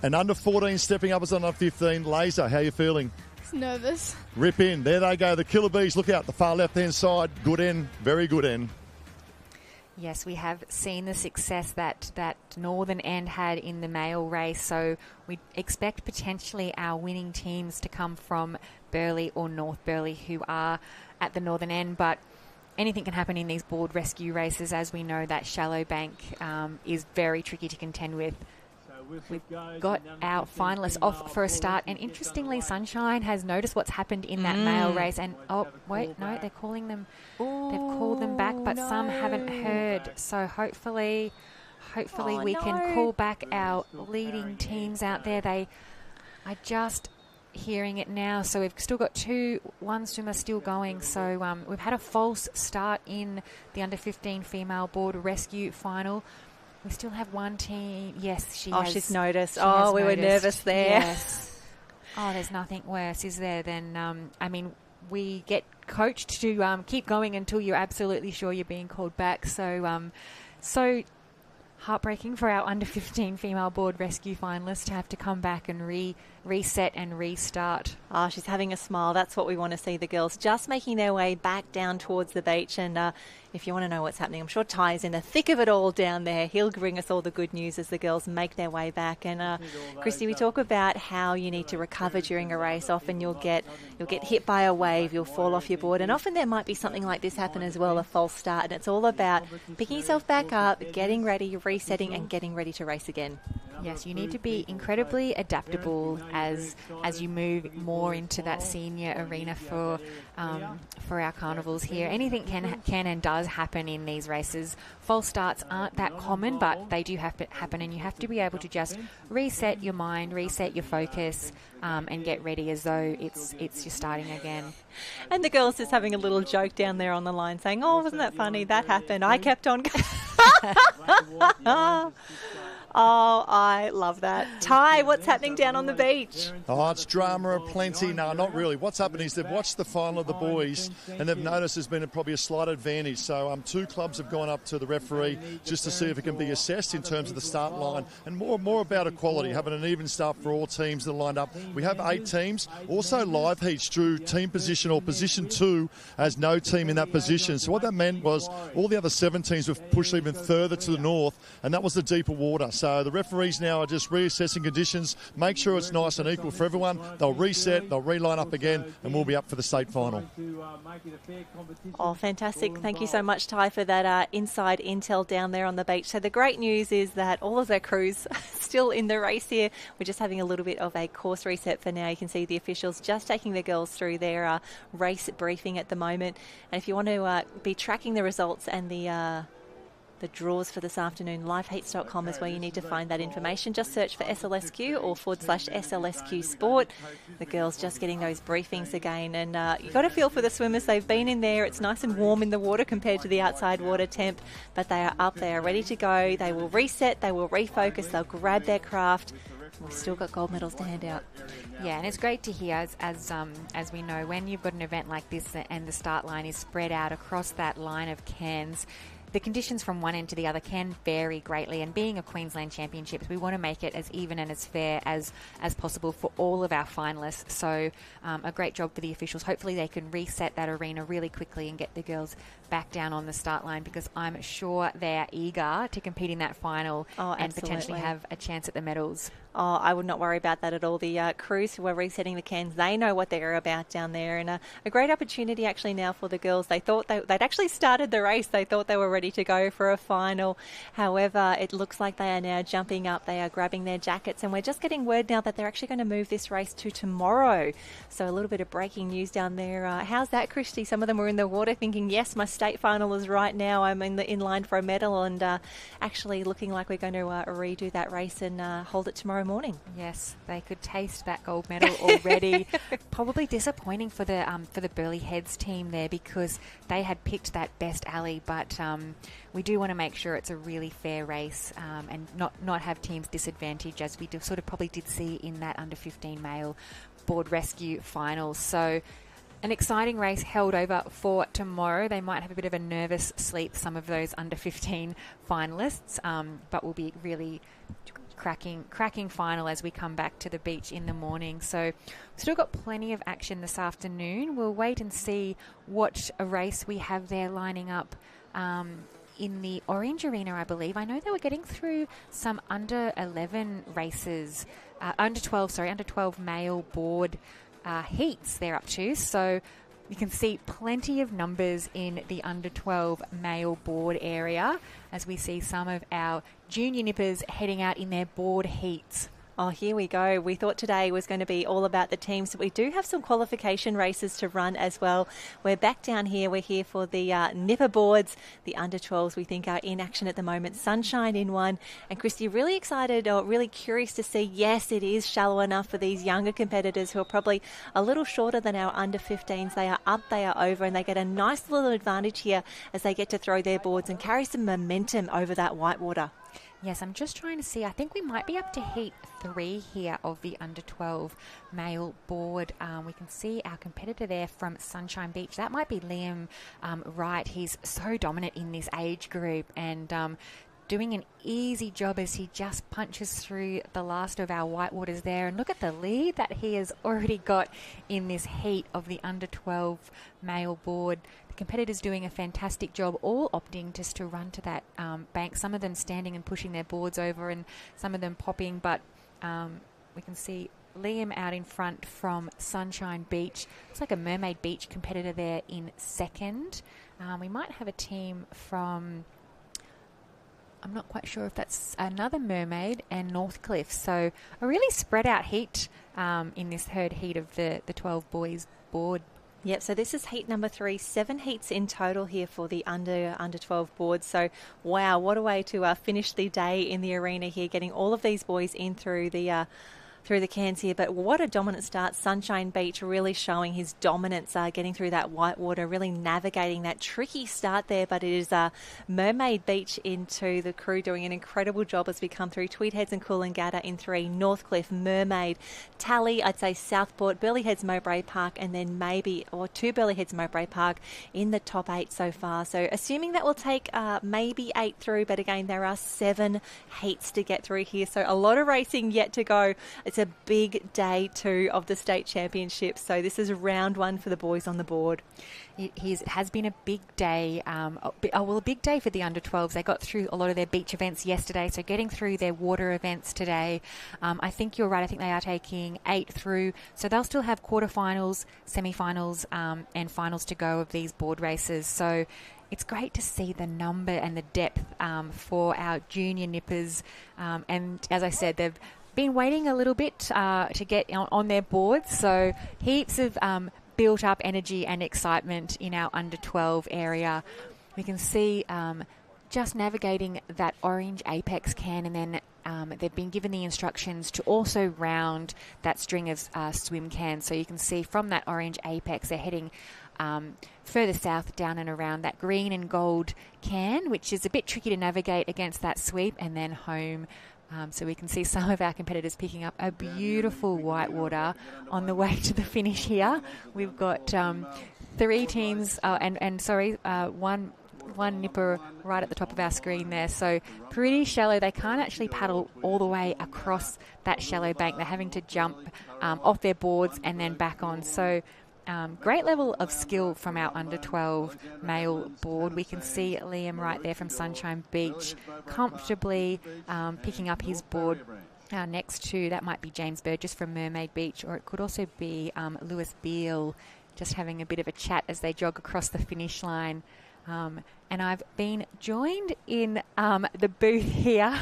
And under 14 stepping up as under 15. Laser, how are you feeling? Nervous. Rip in. There they go. The killer bees. Look out. The far left-hand side. Good end. Very good end. Yes, we have seen the success that Northern End had in the male race, so we expect potentially our winning teams to come from Burleigh or North Burleigh, who are at the Northern End, but anything can happen in these board rescue races. As we know, that shallow bank is very tricky to contend with. We've got our finalists off for a start, and interestingly, Sunshine has noticed what's happened in that male race, and oh wait, no, they're calling them. They've called them back, but some haven't heard. So hopefully we can call back our leading teams out there. They are just hearing it now, so we've still got one swimmer still going. So we've had a false start in the under 15 female board rescue final. We still have one team. Yes, she's noticed. We were nervous there. Yes. There's nothing worse, is there? Than we get coached to keep going until you're absolutely sure you're being called back. So heartbreaking for our under 15 female board rescue finalists to have to come back and reset and restart. She's having a smile. That's what we want to see, the girls just making their way back down towards the beach. And if you want to know what's happening, I'm sure Ty's in the thick of it all down there. He'll bring us all the good news as the girls make their way back. And Christy, we talk about how you need to recover during a race. Often you'll get hit by a wave, you'll fall off your board, and often there might be something like this happen as well, a false start. And it's all about picking yourself back up, getting ready, resetting, and getting ready to race again. Yes, you need to be incredibly adaptable as you move more into that senior arena for our carnivals here. Anything can and does happen in these races. False starts aren't that common, but they do happen, and you have to be able to just reset your mind, reset your focus, and get ready as though it's you're starting again. And the girls just having a little joke down there on the line, saying, "Oh, wasn't that funny? That happened. I kept on." Oh, I love that. Ty, what's happening down on the beach? It's drama aplenty. No, not really. What's happened is they've watched the final of the boys and they've noticed there's been probably a slight advantage. So 2 clubs have gone up to the referee just to see if it can be assessed in terms of the start line and more about equality, having an even start for all teams that are lined up. We have 8 teams. Also live heats drew team position or position 2 as no team in that position. So what that meant was all the other 7 teams were pushed even further to the north, and that was the deeper water. So the referees now are just reassessing conditions, make sure it's nice and equal for everyone. They'll reset, they'll reline up again, and we'll be up for the state final. Oh, fantastic. Thank you so much, Ty, for that inside intel down there on the beach. So the great news is that all of their crews are still in the race here. We're just having a little bit of a course reset for now. You can see the officials just taking the girls through their race briefing at the moment. And if you want to be tracking the results and the draws for this afternoon, liveheats.com is where you need to find that information. Just search for SLSQ or /SLSQ Sport. The girls just getting those briefings again, and you've got to feel for the swimmers. They've been in there. It's nice and warm in the water compared to the outside water temp, but they are up there ready to go. They will reset, they will refocus, they'll grab their craft. We've still got gold medals to hand out. Yeah, and it's great to hear, as we know, when you've got an event like this and the start line is spread out across that line of cans, the conditions from one end to the other can vary greatly, and being a Queensland Championships, we want to make it as even and as fair as possible for all of our finalists. So a great job for the officials. Hopefully they can reset that arena really quickly and get the girls back down on the start line, because I'm sure they're eager to compete in that final and potentially have a chance at the medals. Oh, I would not worry about that at all. The crews who are resetting the cans, they know what they're about down there, and a great opportunity actually now for the girls. They thought they'd actually started the race. They thought they were ready to go for a final. However, it looks like they are now jumping up. They are grabbing their jackets, and we're just getting word now that they're actually going to move this race to tomorrow. So a little bit of breaking news down there. How's that, Christy? Some of them were in the water thinking, yes, my state final is right now. I'm in line for a medal, and actually looking like we're going to redo that race and hold it tomorrow morning. Yes, they could taste that gold medal already. Probably disappointing for the Burleigh Heads team there, because they had picked that best alley, but we do want to make sure it's a really fair race and not have teams disadvantaged, as we sort of probably did see in that under-15 male board rescue finals. So an exciting race held over for tomorrow. They might have a bit of a nervous sleep, some of those under-15 finalists, but will be really cracking final as we come back to the beach in the morning. So we've still got plenty of action this afternoon. We'll wait and see what a race we have there lining up in the Orange Arena, I believe. I know they were getting through some under-11 races, under 12 male board heats they're up to. So you can see plenty of numbers in the under-12 male board area as we see some of our junior nippers heading out in their board heats. Oh, here we go. We thought today was going to be all about the teams, but we do have some qualification races to run as well. We're back down here. We're here for the nipper boards. The under-12s we think are in action at the moment. Sunshine in one. And Christy, really excited or really curious to see, yes, it is shallow enough for these younger competitors who are probably a little shorter than our under-15s. They are up, they are over, and they get a nice little advantage here as they get to throw their boards and carry some momentum over that whitewater. Yes, I'm just trying to see. I think we might be up to heat 3 here of the under-12 male board. We can see our competitor there from Sunshine Beach. That might be Liam Wright. He's so dominant in this age group and doing an easy job as he just punches through the last of our whitewaters there. And look at the lead that he has already got in this heat of the under-12 male board. The competitors doing a fantastic job, all opting just to run to that bank. Some of them standing and pushing their boards over and some of them popping, but we can see Liam out in front from Sunshine Beach. Looks like a Mermaid Beach competitor there in second. We might have a team from, I'm not quite sure if that's another Mermaid and Northcliffe. So a really spread out heat in this third heat of the 12 boys board. Yep, so this is heat number 3, 7 heats in total here for the under 12 board. So, wow, what a way to finish the day in the arena here, getting all of these boys in through the cans here. But what a dominant start. Sunshine Beach really showing his dominance, getting through that whitewater, really navigating that tricky start there. But it is Mermaid Beach into the crew doing an incredible job as we come through. Tweed Heads and Coolangatta in 3, Northcliffe, Mermaid, Tally, I'd say Southport, Burleigh Heads, Mowbray Park, and then maybe, or 2 Burleigh Heads, Mowbray Park in the top 8 so far. So assuming that will take maybe 8 through, but again, there are 7 heats to get through here. So a lot of racing yet to go. It's a big day 2 of the state championships. So this is round 1 for the boys on the board. It has been a big day. A big day for the under-12s. They got through a lot of their beach events yesterday, so getting through their water events today. I think you're right. I think they are taking 8 through. So they'll still have quarterfinals, semifinals, and finals to go of these board races. So it's great to see the number and the depth for our junior nippers. And as I said, they've been waiting a little bit to get on their boards. So heaps of built up energy and excitement in our under 12 area. We can see just navigating that orange apex can, and then they've been given the instructions to also round that string of swim cans. So you can see from that orange apex they're heading further south down and around that green and gold can, which is a bit tricky to navigate against that sweep, and then home. So we can see some of our competitors picking up a beautiful whitewater on the way to the finish here. We've got 3 teams, one one nipper right at the top of our screen there. So pretty shallow. They can't actually paddle all the way across that shallow bank. They're having to jump off their boards and then back on. So great level of skill from our under-12 male board. We can see Liam right there from Sunshine Beach comfortably picking up his board next to, that might be James Burgess from Mermaid Beach, or it could also be Lewis Beale, just having a bit of a chat as they jog across the finish line. And I've been joined in the booth here.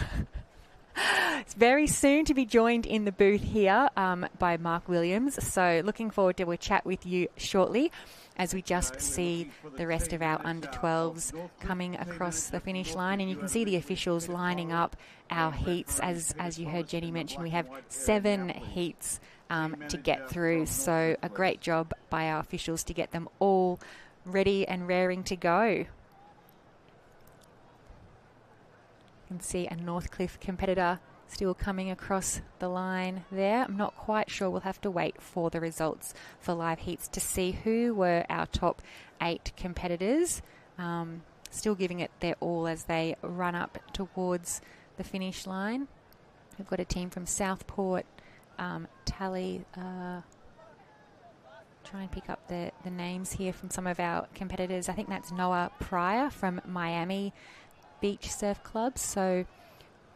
It's very soon to be joined in the booth here by Mark Williams. So looking forward to a chat with you shortly as we just see the rest of our under-12s coming across the finish line. And you can see the officials lining up our heats. As you heard Jenny mention, we have 7 heats to get through. So a great job by our officials to get them all ready and raring to go. You can see a Northcliffe competitor still coming across the line there. I'm not quite sure. We'll have to wait for the results for live heats to see who were our top 8 competitors. Still giving it their all as they run up towards the finish line. We've got a team from Southport, Tally. Try and pick up the names here from some of our competitors. I think that's Noah Pryor from Miami Beach Surf Club. So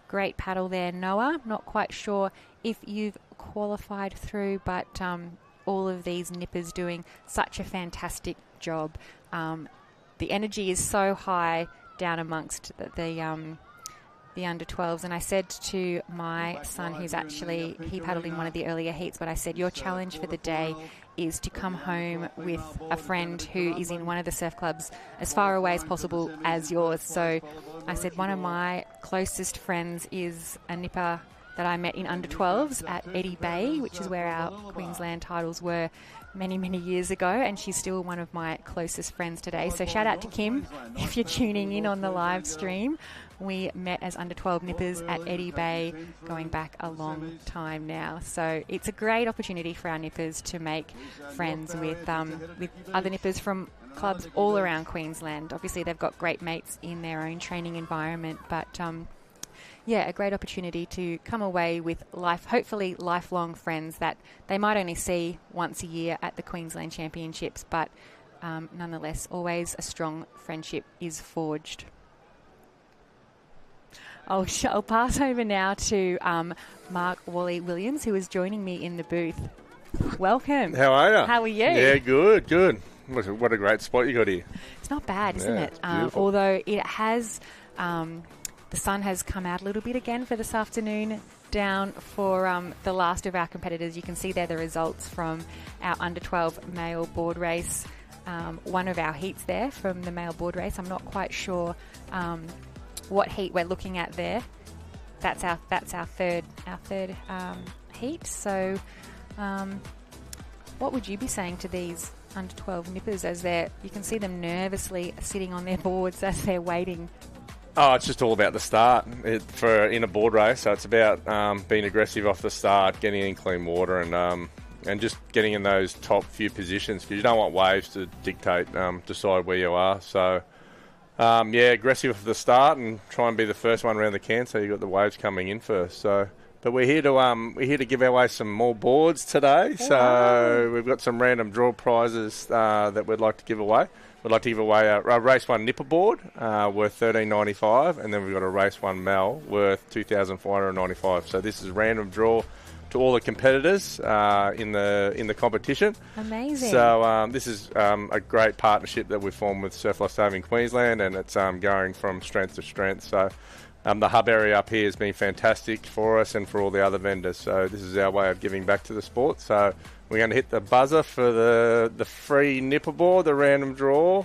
great paddle there, Noah. Not quite sure if you've qualified through, but all of these nippers doing such a fantastic job. The energy is so high down amongst the under-12s, and I said to my son, he paddled in one of the earlier heats, but I said, your challenge for the day is to come home with a friend who is in one of the surf clubs as far away as possible as yours. So I said one of my closest friends is a nipper that I met in under-12s at Eddy Bay, which is where our Queensland titles were many, many years ago, and she's still one of my closest friends today. So shout out to Kim if you're tuning in on the live stream. We met as under-12 nippers at Eddy Bay going back a long time now. So it's a great opportunity for our nippers to make friends with other nippers from clubs all around Queensland. Obviously, they've got great mates in their own training environment, but a great opportunity to come away with hopefully lifelong friends that they might only see once a year at the Queensland Championships, but nonetheless, always a strong friendship is forged. I'll pass over now to Mark Wally Williams, who is joining me in the booth. Welcome. How are you? How are you? Yeah, good. What a great spot you got here. It's not bad, isn't it? Although it has, the sun has come out a little bit again for this afternoon down for the last of our competitors. You can see there the results from our under-12 male board race. One of our heats there from the male board race. I'm not quite sure what heat we're looking at there. That's our third heat. So what would you be saying to these under-12 nippers as you can see them nervously sitting on their boards as they're waiting? Oh, it's just all about the start in a board race. So it's about being aggressive off the start, getting in clean water, and just getting in those top few positions, because you don't want waves to decide where you are. So aggressive off the start and try and be the first one around the can, so you've got the waves coming in first. So, but we're here to give away some more boards today. So we've got some random draw prizes that we'd like to give away. We'd like to give away a race 1 nipper board worth $13.95, and then we've got a race 1 Mel worth $2,495. So this is random draw to all the competitors in the competition. Amazing. So this is a great partnership that we've formed with Surf Life Saving Queensland, and it's going from strength to strength. So the hub area up here has been fantastic for us and for all the other vendors. So this is our way of giving back to the sport. So we're going to hit the buzzer for the free nipper board, the random draw.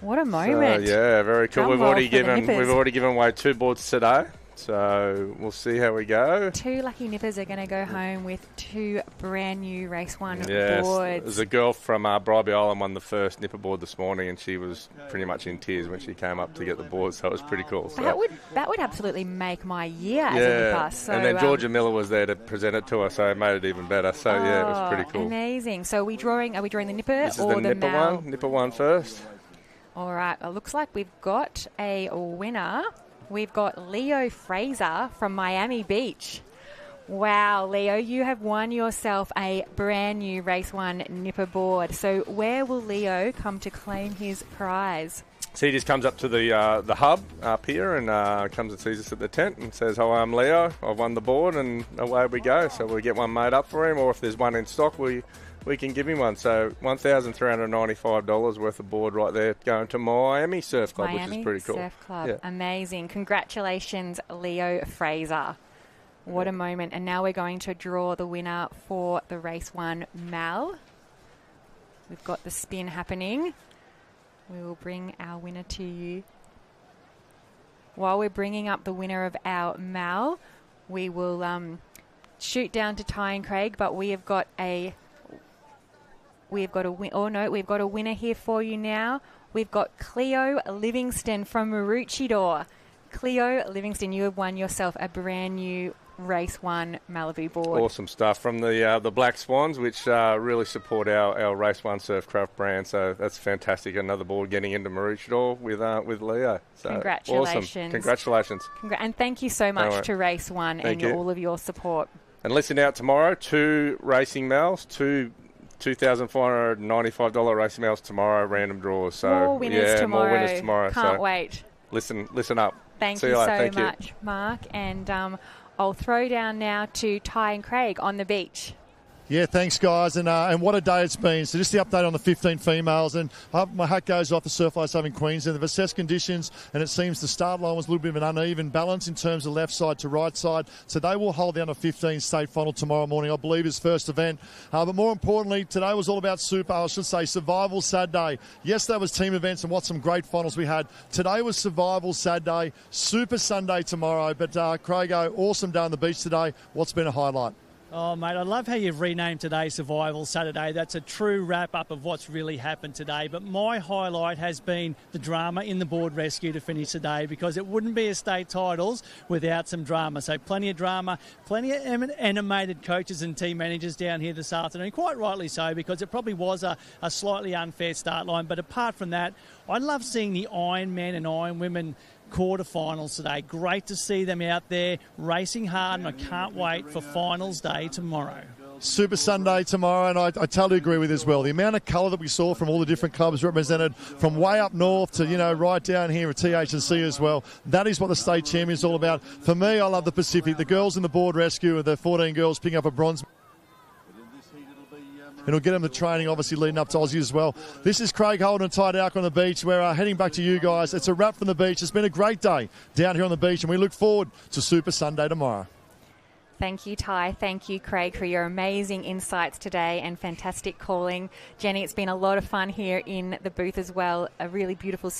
What a moment! So, yeah, very cool. We've already given away 2 boards today. So we'll see how we go. 2 lucky nippers are going to go home with 2 brand new race 1 boards. There's a girl from Bribey Island won the first nipper board this morning, and she was pretty much in tears when she came up to get the board. So it was pretty cool. So that would absolutely make my year as a nipper. So, and then Georgia Miller was there to present it to us, so it made it even better. So it was pretty cool. Amazing. So are we drawing the nipper this or the Mal? Nipper one first. All right, it looks like we've got a winner. We've got Leo Fraser from Miami Beach. Wow, Leo, you have won yourself a brand new Race 1 Nipper board. So where will Leo come to claim his prize? So he just comes up to the hub up here and comes and sees us at the tent and says, "Hi, I'm Leo. I've won the board," and away we go. So we get one made up for him, or if there's one in stock, we can give him one. So $1,395 worth of board right there going to Miami Surf Club, which is pretty cool. Surf Club, yeah. Amazing. Congratulations, Leo Fraser. What a moment. And now we're going to draw the winner for the Race 1 Mal. We've got the spin happening. We will bring our winner to you. While we're bringing up the winner of our Mal, we will shoot down to Ty and Craig, but we've got a winner here for you now. We've got Cleo Livingston from Maroochydore. Cleo Livingston, you have won yourself a brand new Race 1 Malibu board. Awesome stuff from the Black Swans, which really support our Race 1 Surfcraft brand. So that's fantastic. Another board getting into Maroochydore with Leo. So congratulations. Awesome. Congratulations. And thank you so much to Race 1 and all of your support. And listen out tomorrow, 2 racing mals, 2 $2,495 racing mals tomorrow, random draws. So more winners tomorrow. More winners tomorrow. Can't wait. Listen up. Thank you so much, Mark. And I'll throw down now to Ty and Craig on the beach. Yeah, thanks, guys. And what a day it's been. So just the update on the 15 females. And my hat goes off the Surf Life Southern Queensland. They've assessed conditions, and it seems the start line was a little bit of an uneven balance in terms of left side to right side. So they will hold the under 15 state final tomorrow morning, I believe, is first event. But more importantly, today was all about Survival Saturday. Yesterday was team events, and what some great finals we had. Today was Survival Saturday, Super Sunday tomorrow. But Craigo, awesome day on the beach today. What's been a highlight? Oh, mate, I love how you've renamed today Survival Saturday. That's a true wrap-up of what's really happened today. But my highlight has been the drama in the board rescue to finish today, because it wouldn't be a state titles without some drama. So plenty of drama, plenty of animated coaches and team managers down here this afternoon. Quite rightly so, because it probably was a slightly unfair start line. But apart from that, I love seeing the Ironman and Ironwomen quarterfinals today. Great to see them out there racing hard, and I can't wait for finals day tomorrow. Super Sunday tomorrow, and I totally agree with you as well. The amount of colour that we saw from all the different clubs represented, from way up north to, right down here at TH&C as well. That is what the state champion is all about. For me, I love the Pacific. The girls in the board rescue, the 14 girls picking up a bronze. And we'll get them the training, obviously, leading up to Aussie as well. This is Craig Holden and Ty Dowk on the beach. We're heading back to you guys. It's a wrap from the beach. It's been a great day down here on the beach, and we look forward to Super Sunday tomorrow. Thank you, Ty. Thank you, Craig, for your amazing insights today and fantastic calling. Jenny, it's been a lot of fun here in the booth as well. A really beautiful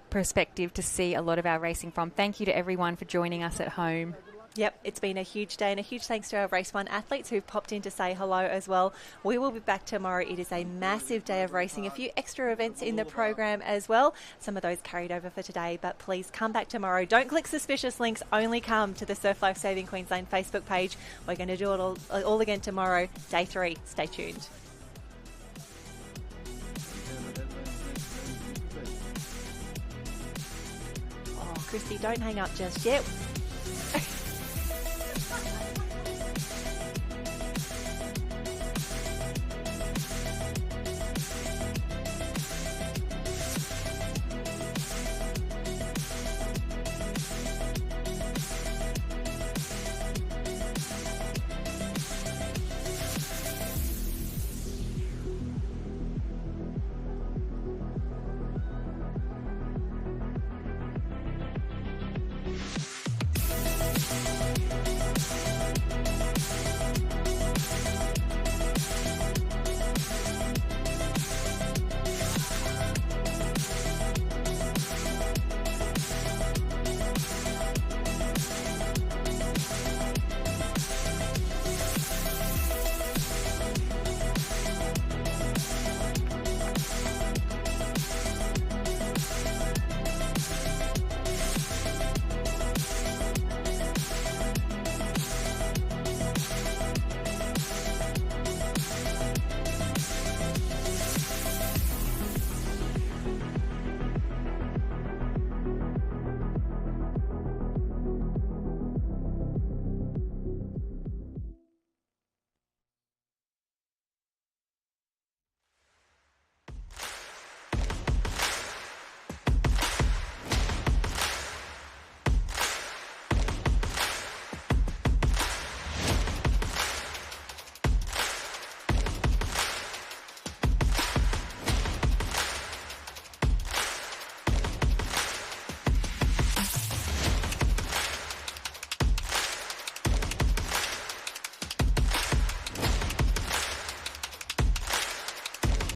perspective to see a lot of our racing from. Thank you to everyone for joining us at home. Yep, it's been a huge day, and a huge thanks to our Race 1 athletes who've popped in to say hello as well. We will be back tomorrow. It is a massive day of racing, a few extra events in the program as well. Some of those carried over for today, but please come back tomorrow. Don't click suspicious links, only come to the Surf Life Saving Queensland Facebook page. We're going to do it all again tomorrow, day 3. Stay tuned. Oh, Christy, don't hang up just yet.